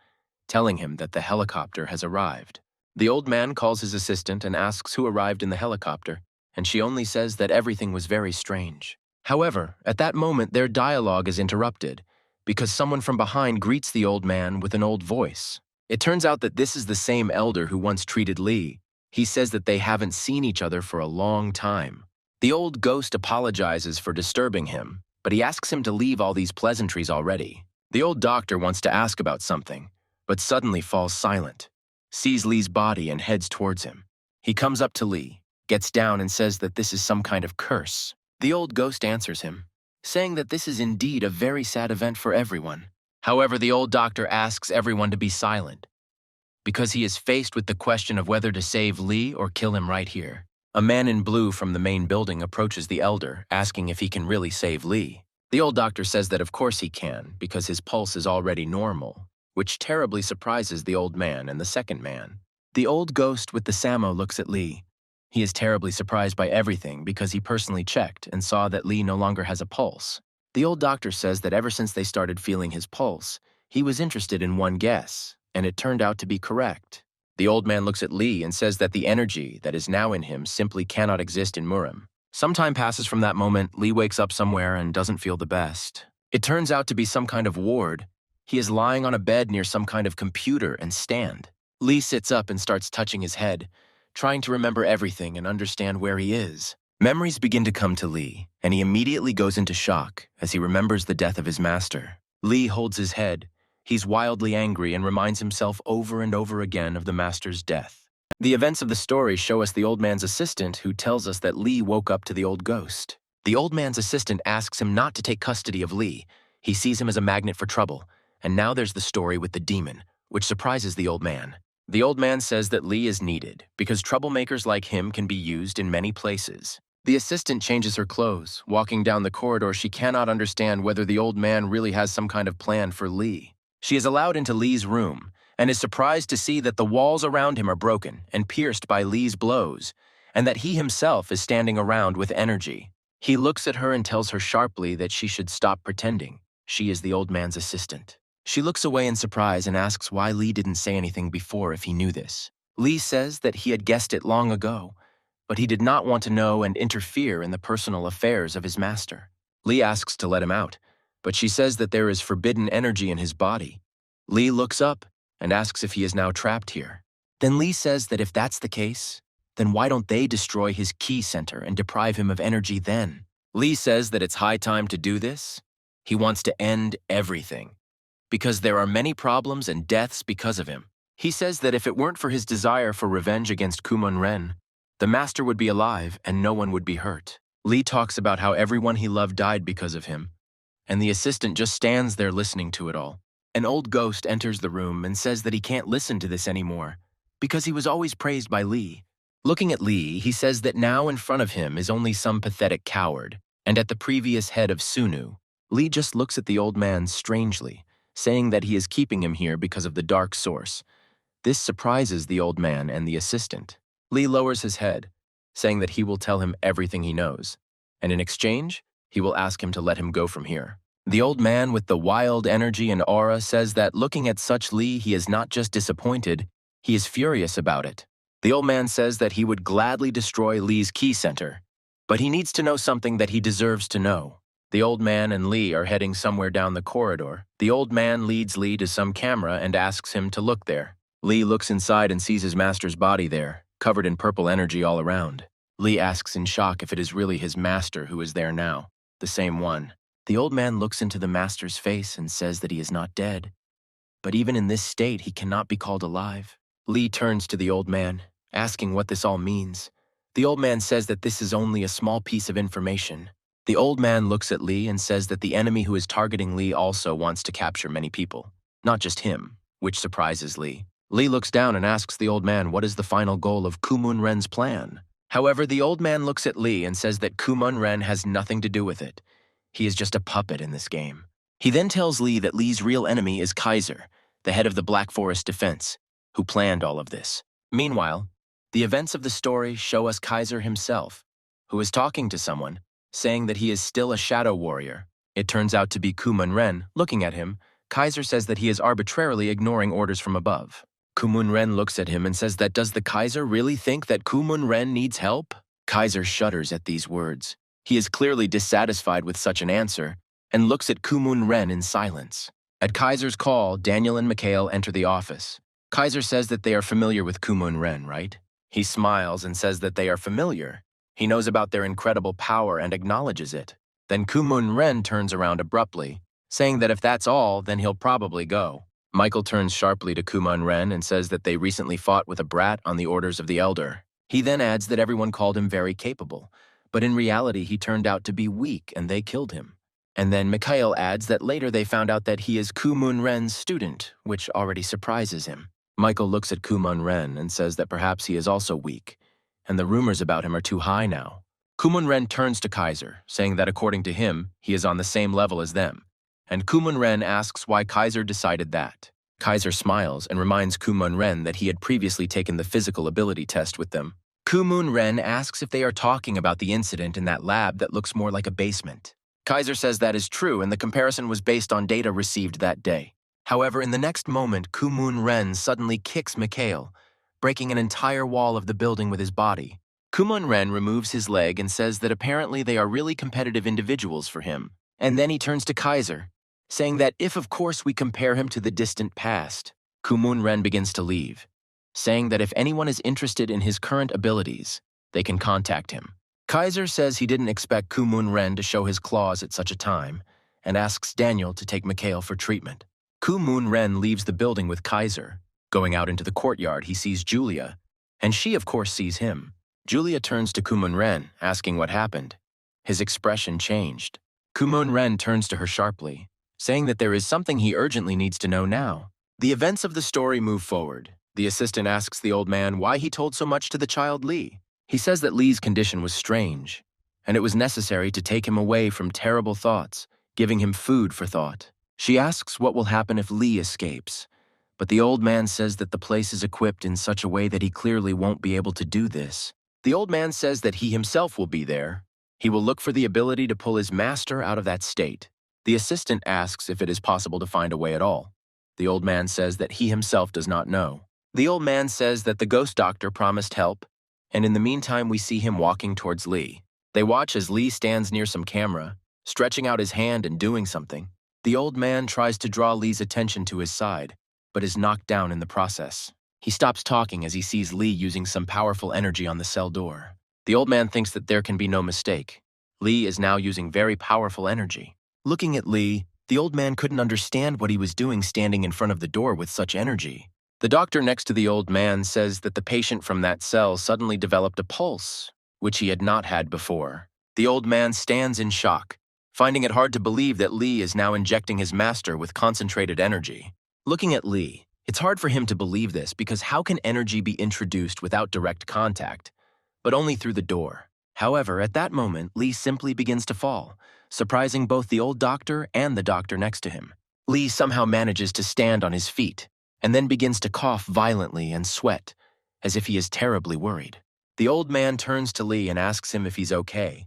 telling him that the helicopter has arrived. The old man calls his assistant and asks who arrived in the helicopter, and she only says that everything was very strange. However, at that moment their dialogue is interrupted, because someone from behind greets the old man with an old voice. It turns out that this is the same elder who once treated Lee. He says that they haven't seen each other for a long time. The old ghost apologizes for disturbing him, but he asks him to leave all these pleasantries already. The old doctor wants to ask about something, but suddenly falls silent, sees Lee's body and heads towards him. He comes up to Lee, gets down and says that this is some kind of curse. The old ghost answers him, saying that this is indeed a very sad event for everyone. However, the old doctor asks everyone to be silent, because he is faced with the question of whether to save Lee or kill him right here. A man in blue from the main building approaches the elder, asking if he can really save Lee. The old doctor says that of course he can, because his pulse is already normal, which terribly surprises the old man and the second man. The old ghost with the Samo looks at Lee. He is terribly surprised by everything because he personally checked and saw that Lee no longer has a pulse. The old doctor says that ever since they started feeling his pulse, he was interested in one guess, and it turned out to be correct. The old man looks at Lee and says that the energy that is now in him simply cannot exist in MURIM. Some time passes from that moment. Lee wakes up somewhere and doesn't feel the best. It turns out to be some kind of ward. He is lying on a bed near some kind of computer and stand. Lee sits up and starts touching his head, trying to remember everything and understand where he is. Memories begin to come to Lee, and he immediately goes into shock as he remembers the death of his master. Lee holds his head. He's wildly angry and reminds himself over and over again of the master's death. The events of the story show us the old man's assistant, who tells us that Lee woke up to the old ghost. The old man's assistant asks him not to take custody of Lee. He sees him as a magnet for trouble, and now there's the story with the demon, which surprises the old man. The old man says that Lee is needed because troublemakers like him can be used in many places. The assistant changes her clothes. Walking down the corridor, she cannot understand whether the old man really has some kind of plan for Lee. She is allowed into Lee's room and is surprised to see that the walls around him are broken and pierced by Lee's blows, and that he himself is standing around with energy. He looks at her and tells her sharply that she should stop pretending. She is the old man's assistant. She looks away in surprise and asks why Lee didn't say anything before if he knew this. Lee says that he had guessed it long ago, but he did not want to know and interfere in the personal affairs of his master. Lee asks to let him out, but she says that there is forbidden energy in his body. Lee looks up and asks if he is now trapped here. Then Lee says that if that's the case, then why don't they destroy his ki center and deprive him of energy then? Lee says that it's high time to do this. He wants to end everything, because there are many problems and deaths because of him. He says that if it weren't for his desire for revenge against Kumon-ren, the master would be alive and no one would be hurt. Lee talks about how everyone he loved died because of him, and the assistant just stands there listening to it all. An old ghost enters the room and says that he can't listen to this anymore, because he was always praised by Lee. Looking at Lee, he says that now in front of him is only some pathetic coward, and at the previous head of Sunu. Lee just looks at the old man strangely, saying that he is keeping him here because of the dark source. This surprises the old man and the assistant. Lee lowers his head, saying that he will tell him everything he knows, and in exchange, he will ask him to let him go from here. The old man with the wild energy and aura says that looking at such Lee, he is not just disappointed, he is furious about it. The old man says that he would gladly destroy Lee's ki center, but he needs to know something that he deserves to know. The old man and Lee are heading somewhere down the corridor. The old man leads Lee to some camera and asks him to look there. Lee looks inside and sees his master's body there, covered in purple energy all around. Lee asks in shock if it is really his master who is there now, the same one. The old man looks into the master's face and says that he is not dead, but even in this state he cannot be called alive. Lee turns to the old man, asking what this all means. The old man says that this is only a small piece of information. The old man looks at Lee and says that the enemy who is targeting Lee also wants to capture many people, not just him, which surprises Lee. Lee looks down and asks the old man what is the final goal of Kumon-ren's plan. However, the old man looks at Lee and says that Kumon-ren has nothing to do with it. He is just a puppet in this game. He then tells Lee that Lee's real enemy is Kaiser, the head of the Black Forest Defense, who planned all of this. Meanwhile, The events of the story show us Kaiser himself, who is talking to someone, saying that he is still a shadow warrior. It turns out to be Kumun-ren. Looking at him, Kaiser says that he is arbitrarily ignoring orders from above. Kumun-ren looks at him and says that does the Kaiser really think that Kumun-ren needs help? Kaiser shudders at these words. He is clearly dissatisfied with such an answer and looks at Kumun-ren in silence. At Kaiser's call, Daniel and Mikhail enter the office. Kaiser says that they are familiar with Kumun-ren, right? He smiles and says that they are familiar. He knows about their incredible power and acknowledges it. Then Kumun-ren turns around abruptly, saying that if that's all, then he'll probably go. Michael turns sharply to Kumun-ren and says that they recently fought with a brat on the orders of the elder. He then adds that everyone called him very capable, but in reality he turned out to be weak and they killed him. And then Mikhail adds that later they found out that he is Kumun-ren's student, which already surprises him. Michael looks at Kumun-ren and says that perhaps he is also weak, and the rumors about him are too high now. Kumun-ren turns to Kaiser, saying that according to him, he is on the same level as them. And Kumun-ren asks why Kaiser decided that. Kaiser smiles and reminds Kumun-ren that he had previously taken the physical ability test with them. Kumun-ren asks if they are talking about the incident in that lab that looks more like a basement. Kaiser says that is true and the comparison was based on data received that day. However, in the next moment, Kumun-ren suddenly kicks Mikhail, breaking an entire wall of the building with his body. Kumun-ren removes his leg and says that apparently they are really competitive individuals for him. And then he turns to Kaiser, saying that if of course we compare him to the distant past, Kumun-ren begins to leave, saying that if anyone is interested in his current abilities, they can contact him. Kaiser says he didn't expect Kumun-ren to show his claws at such a time, and asks Daniel to take Mikhail for treatment. Kumun-ren leaves the building with Kaiser. Going out into the courtyard, he sees Julia, and she of course sees him. Julia turns to Kumun-ren, asking what happened. His expression changed. Kumun-ren turns to her sharply, saying that there is something he urgently needs to know now. The events of the story move forward. The assistant asks the old man why he told so much to the child Lee. He says that Lee's condition was strange, and it was necessary to take him away from terrible thoughts, giving him food for thought. She asks what will happen if Lee escapes, but the old man says that the place is equipped in such a way that he clearly won't be able to do this. The old man says that he himself will be there. He will look for the ability to pull his master out of that state. The assistant asks if it is possible to find a way at all. The old man says that he himself does not know. The old man says that the ghost doctor promised help, and in the meantime we see him walking towards Lee. They watch as Lee stands near some camera, stretching out his hand and doing something. The old man tries to draw Lee's attention to his side, but is knocked down in the process. He stops talking as he sees Lee using some powerful energy on the cell door. The old man thinks that there can be no mistake. Lee is now using very powerful energy. Looking at Lee, the old man couldn't understand what he was doing standing in front of the door with such energy. The doctor next to the old man says that the patient from that cell suddenly developed a pulse, which he had not had before. The old man stands in shock, finding it hard to believe that Lee is now injecting his master with concentrated energy. Looking at Lee, it's hard for him to believe this because how can energy be introduced without direct contact, but only through the door? However, at that moment, Lee simply begins to fall, surprising both the old doctor and the doctor next to him. Lee somehow manages to stand on his feet, and then begins to cough violently and sweat, as if he is terribly worried. The old man turns to Lee and asks him if he's okay.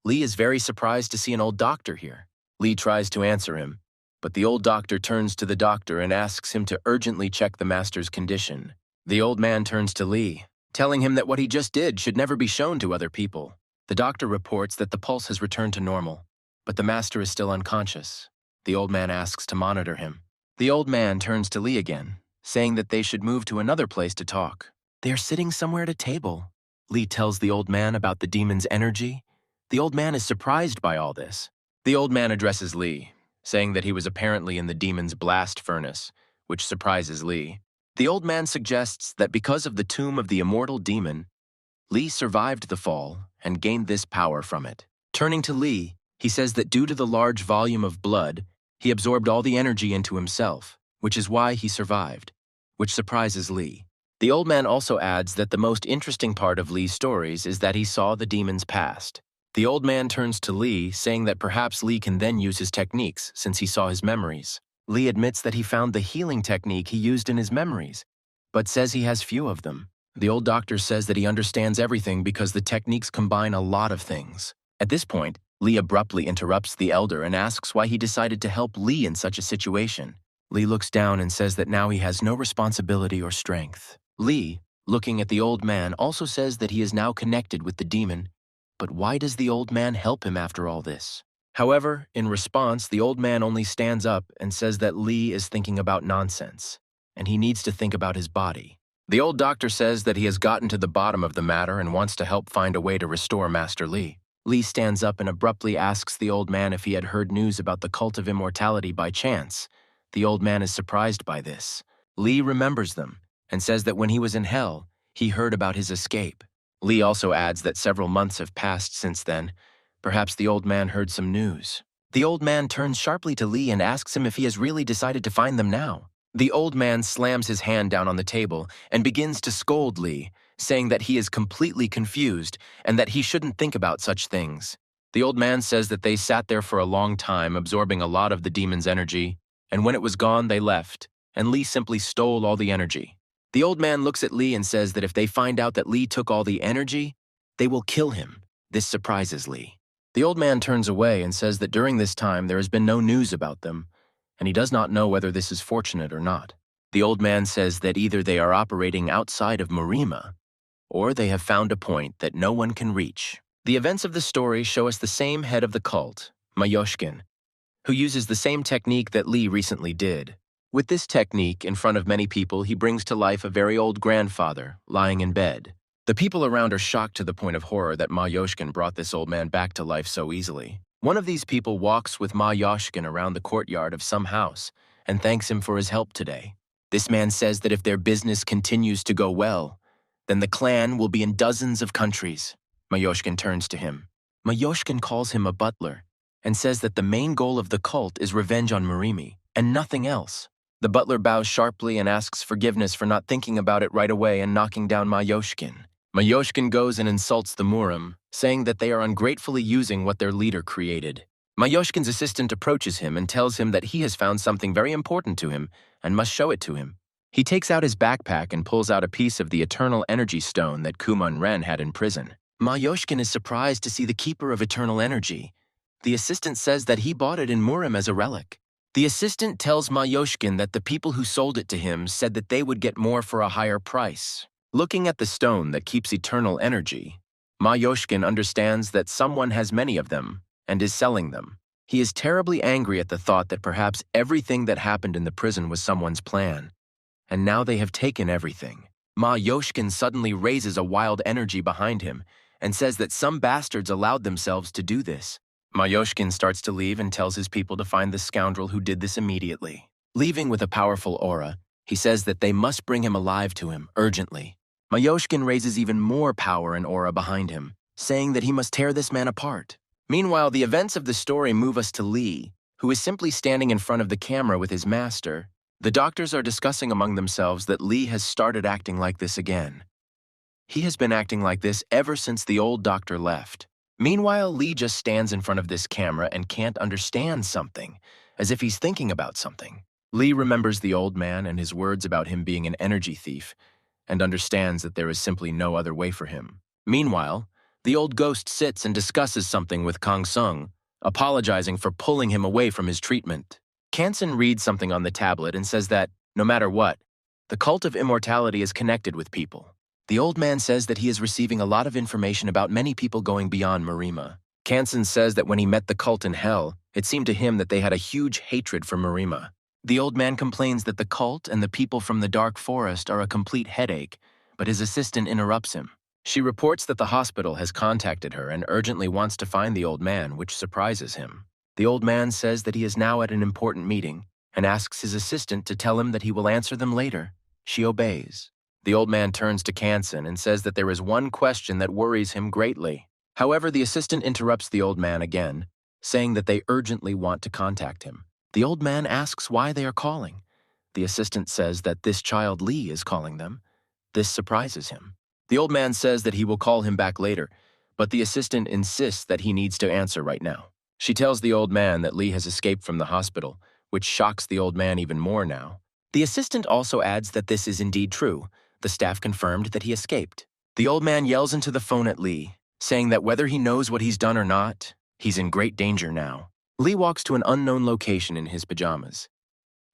Lee is very surprised to see an old doctor here. Lee tries to answer him, but the old doctor turns to the doctor and asks him to urgently check the master's condition. The old man turns to Lee, telling him that what he just did should never be shown to other people. The doctor reports that the pulse has returned to normal, but the master is still unconscious. The old man asks to monitor him. The old man turns to Lee again, saying that they should move to another place to talk. They are sitting somewhere at a table. Lee tells the old man about the demon's energy. The old man is surprised by all this. The old man addresses Lee, saying that he was apparently in the demon's blast furnace, which surprises Lee. The old man suggests that because of the tomb of the immortal demon, Lee survived the fall and gained this power from it. Turning to Lee, he says that due to the large volume of blood, he absorbed all the energy into himself, which is why he survived, which surprises Lee. The old man also adds that the most interesting part of Lee's stories is that he saw the demon's past. The old man turns to Lee, saying that perhaps Lee can then use his techniques since he saw his memories. Lee admits that he found the healing technique he used in his memories, but says he has few of them. The old doctor says that he understands everything because the techniques combine a lot of things. At this point, Lee abruptly interrupts the elder and asks why he decided to help Lee in such a situation. Lee looks down and says that now he has no responsibility or strength. Lee, looking at the old man, also says that he is now connected with the demon. But why does the old man help him after all this? However, in response, the old man only stands up and says that Lee is thinking about nonsense, and he needs to think about his body. The old doctor says that he has gotten to the bottom of the matter and wants to help find a way to restore Master Lee. Lee stands up and abruptly asks the old man if he had heard news about the cult of immortality by chance. The old man is surprised by this. Lee remembers them and says that when he was in hell, he heard about his escape. Lee also adds that several months have passed since then. Perhaps the old man heard some news. The old man turns sharply to Lee and asks him if he has really decided to find them now. The old man slams his hand down on the table and begins to scold Lee, saying that he is completely confused and that he shouldn't think about such things. The old man says that they sat there for a long time, absorbing a lot of the demon's energy, and when it was gone, they left, and Lee simply stole all the energy. The old man looks at Lee and says that if they find out that Lee took all the energy, they will kill him. This surprises Lee. The old man turns away and says that during this time there has been no news about them, and he does not know whether this is fortunate or not. The old man says that either they are operating outside of MURIM, or they have found a point that no one can reach. The events of the story show us the same head of the cult, Mayoshkin, who uses the same technique that Lee recently did. With this technique, in front of many people, he brings to life a very old grandfather, lying in bed. The people around are shocked to the point of horror that Mayoshkin brought this old man back to life so easily. One of these people walks with Mayoshkin around the courtyard of some house and thanks him for his help today. This man says that if their business continues to go well, then the clan will be in dozens of countries. Mayoshkin turns to him. Mayoshkin calls him a butler and says that the main goal of the cult is revenge on MURIM and nothing else. The butler bows sharply and asks forgiveness for not thinking about it right away and knocking down Mayoshkin. Mayoshkin goes and insults the MURIM, saying that they are ungratefully using what their leader created. Mayoshkin's assistant approaches him and tells him that he has found something very important to him and must show it to him. He takes out his backpack and pulls out a piece of the eternal energy stone that Kuman Ren had in prison. Mayoshkin is surprised to see the keeper of eternal energy. The assistant says that he bought it in MURIM as a relic. The assistant tells Mayoshkin that the people who sold it to him said that they would get more for a higher price. Looking at the stone that keeps eternal energy, Mayoshkin understands that someone has many of them and is selling them. He is terribly angry at the thought that perhaps everything that happened in the prison was someone's plan, and now they have taken everything. Mayoshkin suddenly raises a wild energy behind him and says that some bastards allowed themselves to do this. Mayoshkin starts to leave and tells his people to find the scoundrel who did this immediately. Leaving with a powerful aura, he says that they must bring him alive to him, urgently. Mayoshkin raises even more power and aura behind him, saying that he must tear this man apart. Meanwhile, the events of the story move us to Lee, who is simply standing in front of the camera with his master. The doctors are discussing among themselves that Lee has started acting like this again. He has been acting like this ever since the old doctor left. Meanwhile, Lee just stands in front of this camera and can't understand something, as if he's thinking about something. Lee remembers the old man and his words about him being an energy thief, and understands that there is simply no other way for him. Meanwhile, the old ghost sits and discusses something with Kang Sung, apologizing for pulling him away from his treatment. Kansen reads something on the tablet and says that, no matter what, the cult of immortality is connected with people. The old man says that he is receiving a lot of information about many people going beyond MURIM. Kansen says that when he met the cult in hell, it seemed to him that they had a huge hatred for MURIM. The old man complains that the cult and the people from the dark forest are a complete headache, but his assistant interrupts him. She reports that the hospital has contacted her and urgently wants to find the old man, which surprises him. The old man says that he is now at an important meeting and asks his assistant to tell him that he will answer them later. She obeys. The old man turns to Kansen and says that there is one question that worries him greatly. However, the assistant interrupts the old man again, saying that they urgently want to contact him. The old man asks why they are calling. The assistant says that this child Lee is calling them. This surprises him. The old man says that he will call him back later, but the assistant insists that he needs to answer right now. She tells the old man that Lee has escaped from the hospital, which shocks the old man even more now. The assistant also adds that this is indeed true, The staff confirmed that he escaped. The old man yells into the phone at Lee, saying that whether he knows what he's done or not, he's in great danger now. Lee walks to an unknown location in his pajamas,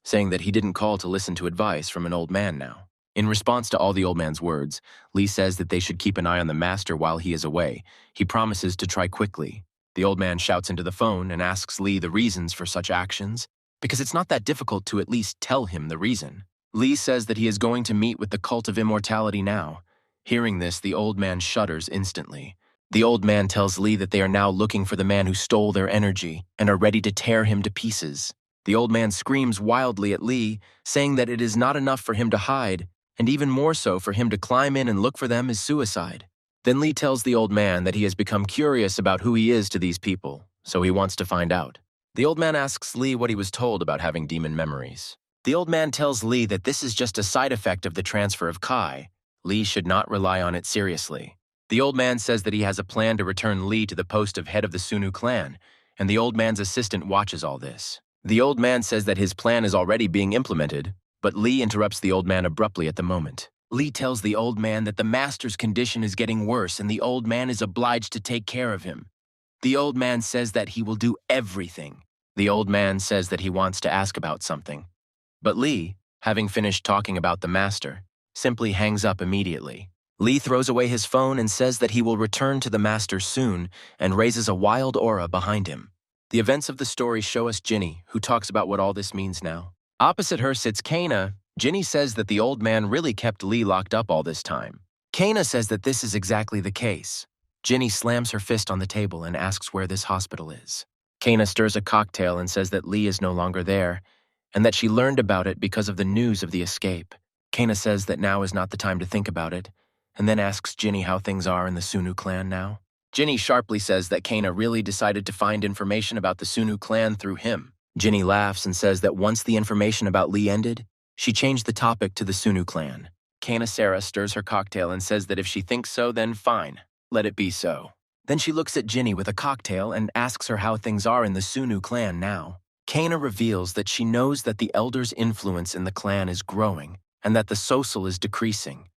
saying that he didn't call to listen to advice from an old man now. In response to all the old man's words, Lee says that they should keep an eye on the master while he is away. He promises to try quickly. The old man shouts into the phone and asks Lee the reasons for such actions, because it's not that difficult to at least tell him the reason. Lee says that he is going to meet with the cult of immortality now. Hearing this, the old man shudders instantly. The old man tells Lee that they are now looking for the man who stole their energy and are ready to tear him to pieces. The old man screams wildly at Lee, saying that it is not enough for him to hide, and even more so for him to climb in and look for them is suicide. Then Lee tells the old man that he has become curious about who he is to these people, so he wants to find out. The old man asks Lee what he was told about having demon memories. The old man tells Lee that this is just a side effect of the transfer of Kai. Lee should not rely on it seriously. The old man says that he has a plan to return Lee to the post of head of the Sunu clan, and the old man's assistant watches all this. The old man says that his plan is already being implemented, but Lee interrupts the old man abruptly at the moment. Lee tells the old man that the master's condition is getting worse and the old man is obliged to take care of him. The old man says that he will do everything. The old man says that he wants to ask about something. But Lee, having finished talking about the master, simply hangs up immediately. Lee throws away his phone and says that he will return to the master soon and raises a wild aura behind him. The events of the story show us Ginny, who talks about what all this means now. Opposite her sits Kana. Ginny says that the old man really kept Lee locked up all this time. Kana says that this is exactly the case. Ginny slams her fist on the table and asks where this hospital is. Kana stirs a cocktail and says that Lee is no longer there, and that she learned about it because of the news of the escape. Kana says that now is not the time to think about it, and then asks Ginny how things are in the Sunu clan now. Ginny sharply says that Kana really decided to find information about the Sunu clan through him. Ginny laughs and says that once the information about Lee ended, she changed the topic to the Sunu clan. Kana Sarah stirs her cocktail and says that if she thinks so, then fine, let it be so. Then she looks at Ginny with a cocktail and asks her how things are in the Sunu clan now. Kana reveals that she knows that the elder's influence in the clan is growing and that the social is decreasing,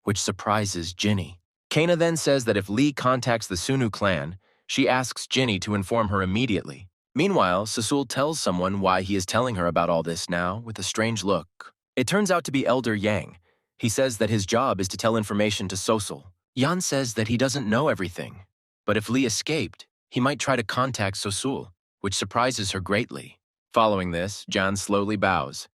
which surprises Ginny. Kana then says that if Lee contacts the Sunu clan, she asks Ginny to inform her immediately. Meanwhile, Sasul tells someone why he is telling her about all this now with a strange look. It turns out to be Elder Yang. He says that his job is to tell information to Sosul. Yan says that he doesn't know everything, but if Lee escaped, he might try to contact Sosul, which surprises her greatly. Following this, Jan slowly bows,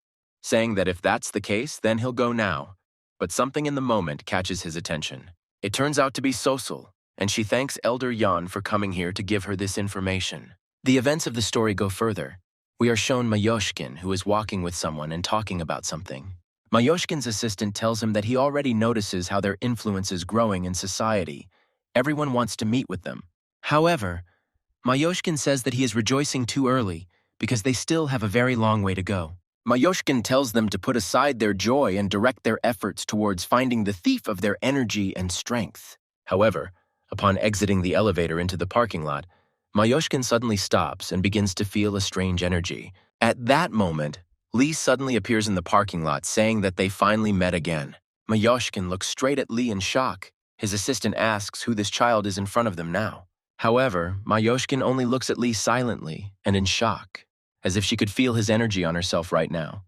saying that if that's the case, then he'll go now. But something in the moment catches his attention. It turns out to be Sosul, and she thanks Elder Yan for coming here to give her this information. The events of the story go further. We are shown Mayoshkin, who is walking with someone and talking about something. Mayoshkin's assistant tells him that he already notices how their influence is growing in society. Everyone wants to meet with them. However, Mayoshkin says that he is rejoicing too early because they still have a very long way to go. Mayoshkin tells them to put aside their joy and direct their efforts towards finding the thief of their energy and strength. However, upon exiting the elevator into the parking lot, Mayoshkin suddenly stops and begins to feel a strange energy. At that moment, Lee suddenly appears in the parking lot saying that they finally met again. Mayoshkin looks straight at Lee in shock. His assistant asks who this child is in front of them now. However, Mayoshkin only looks at Lee silently and in shock, as if she could feel his energy on herself right now.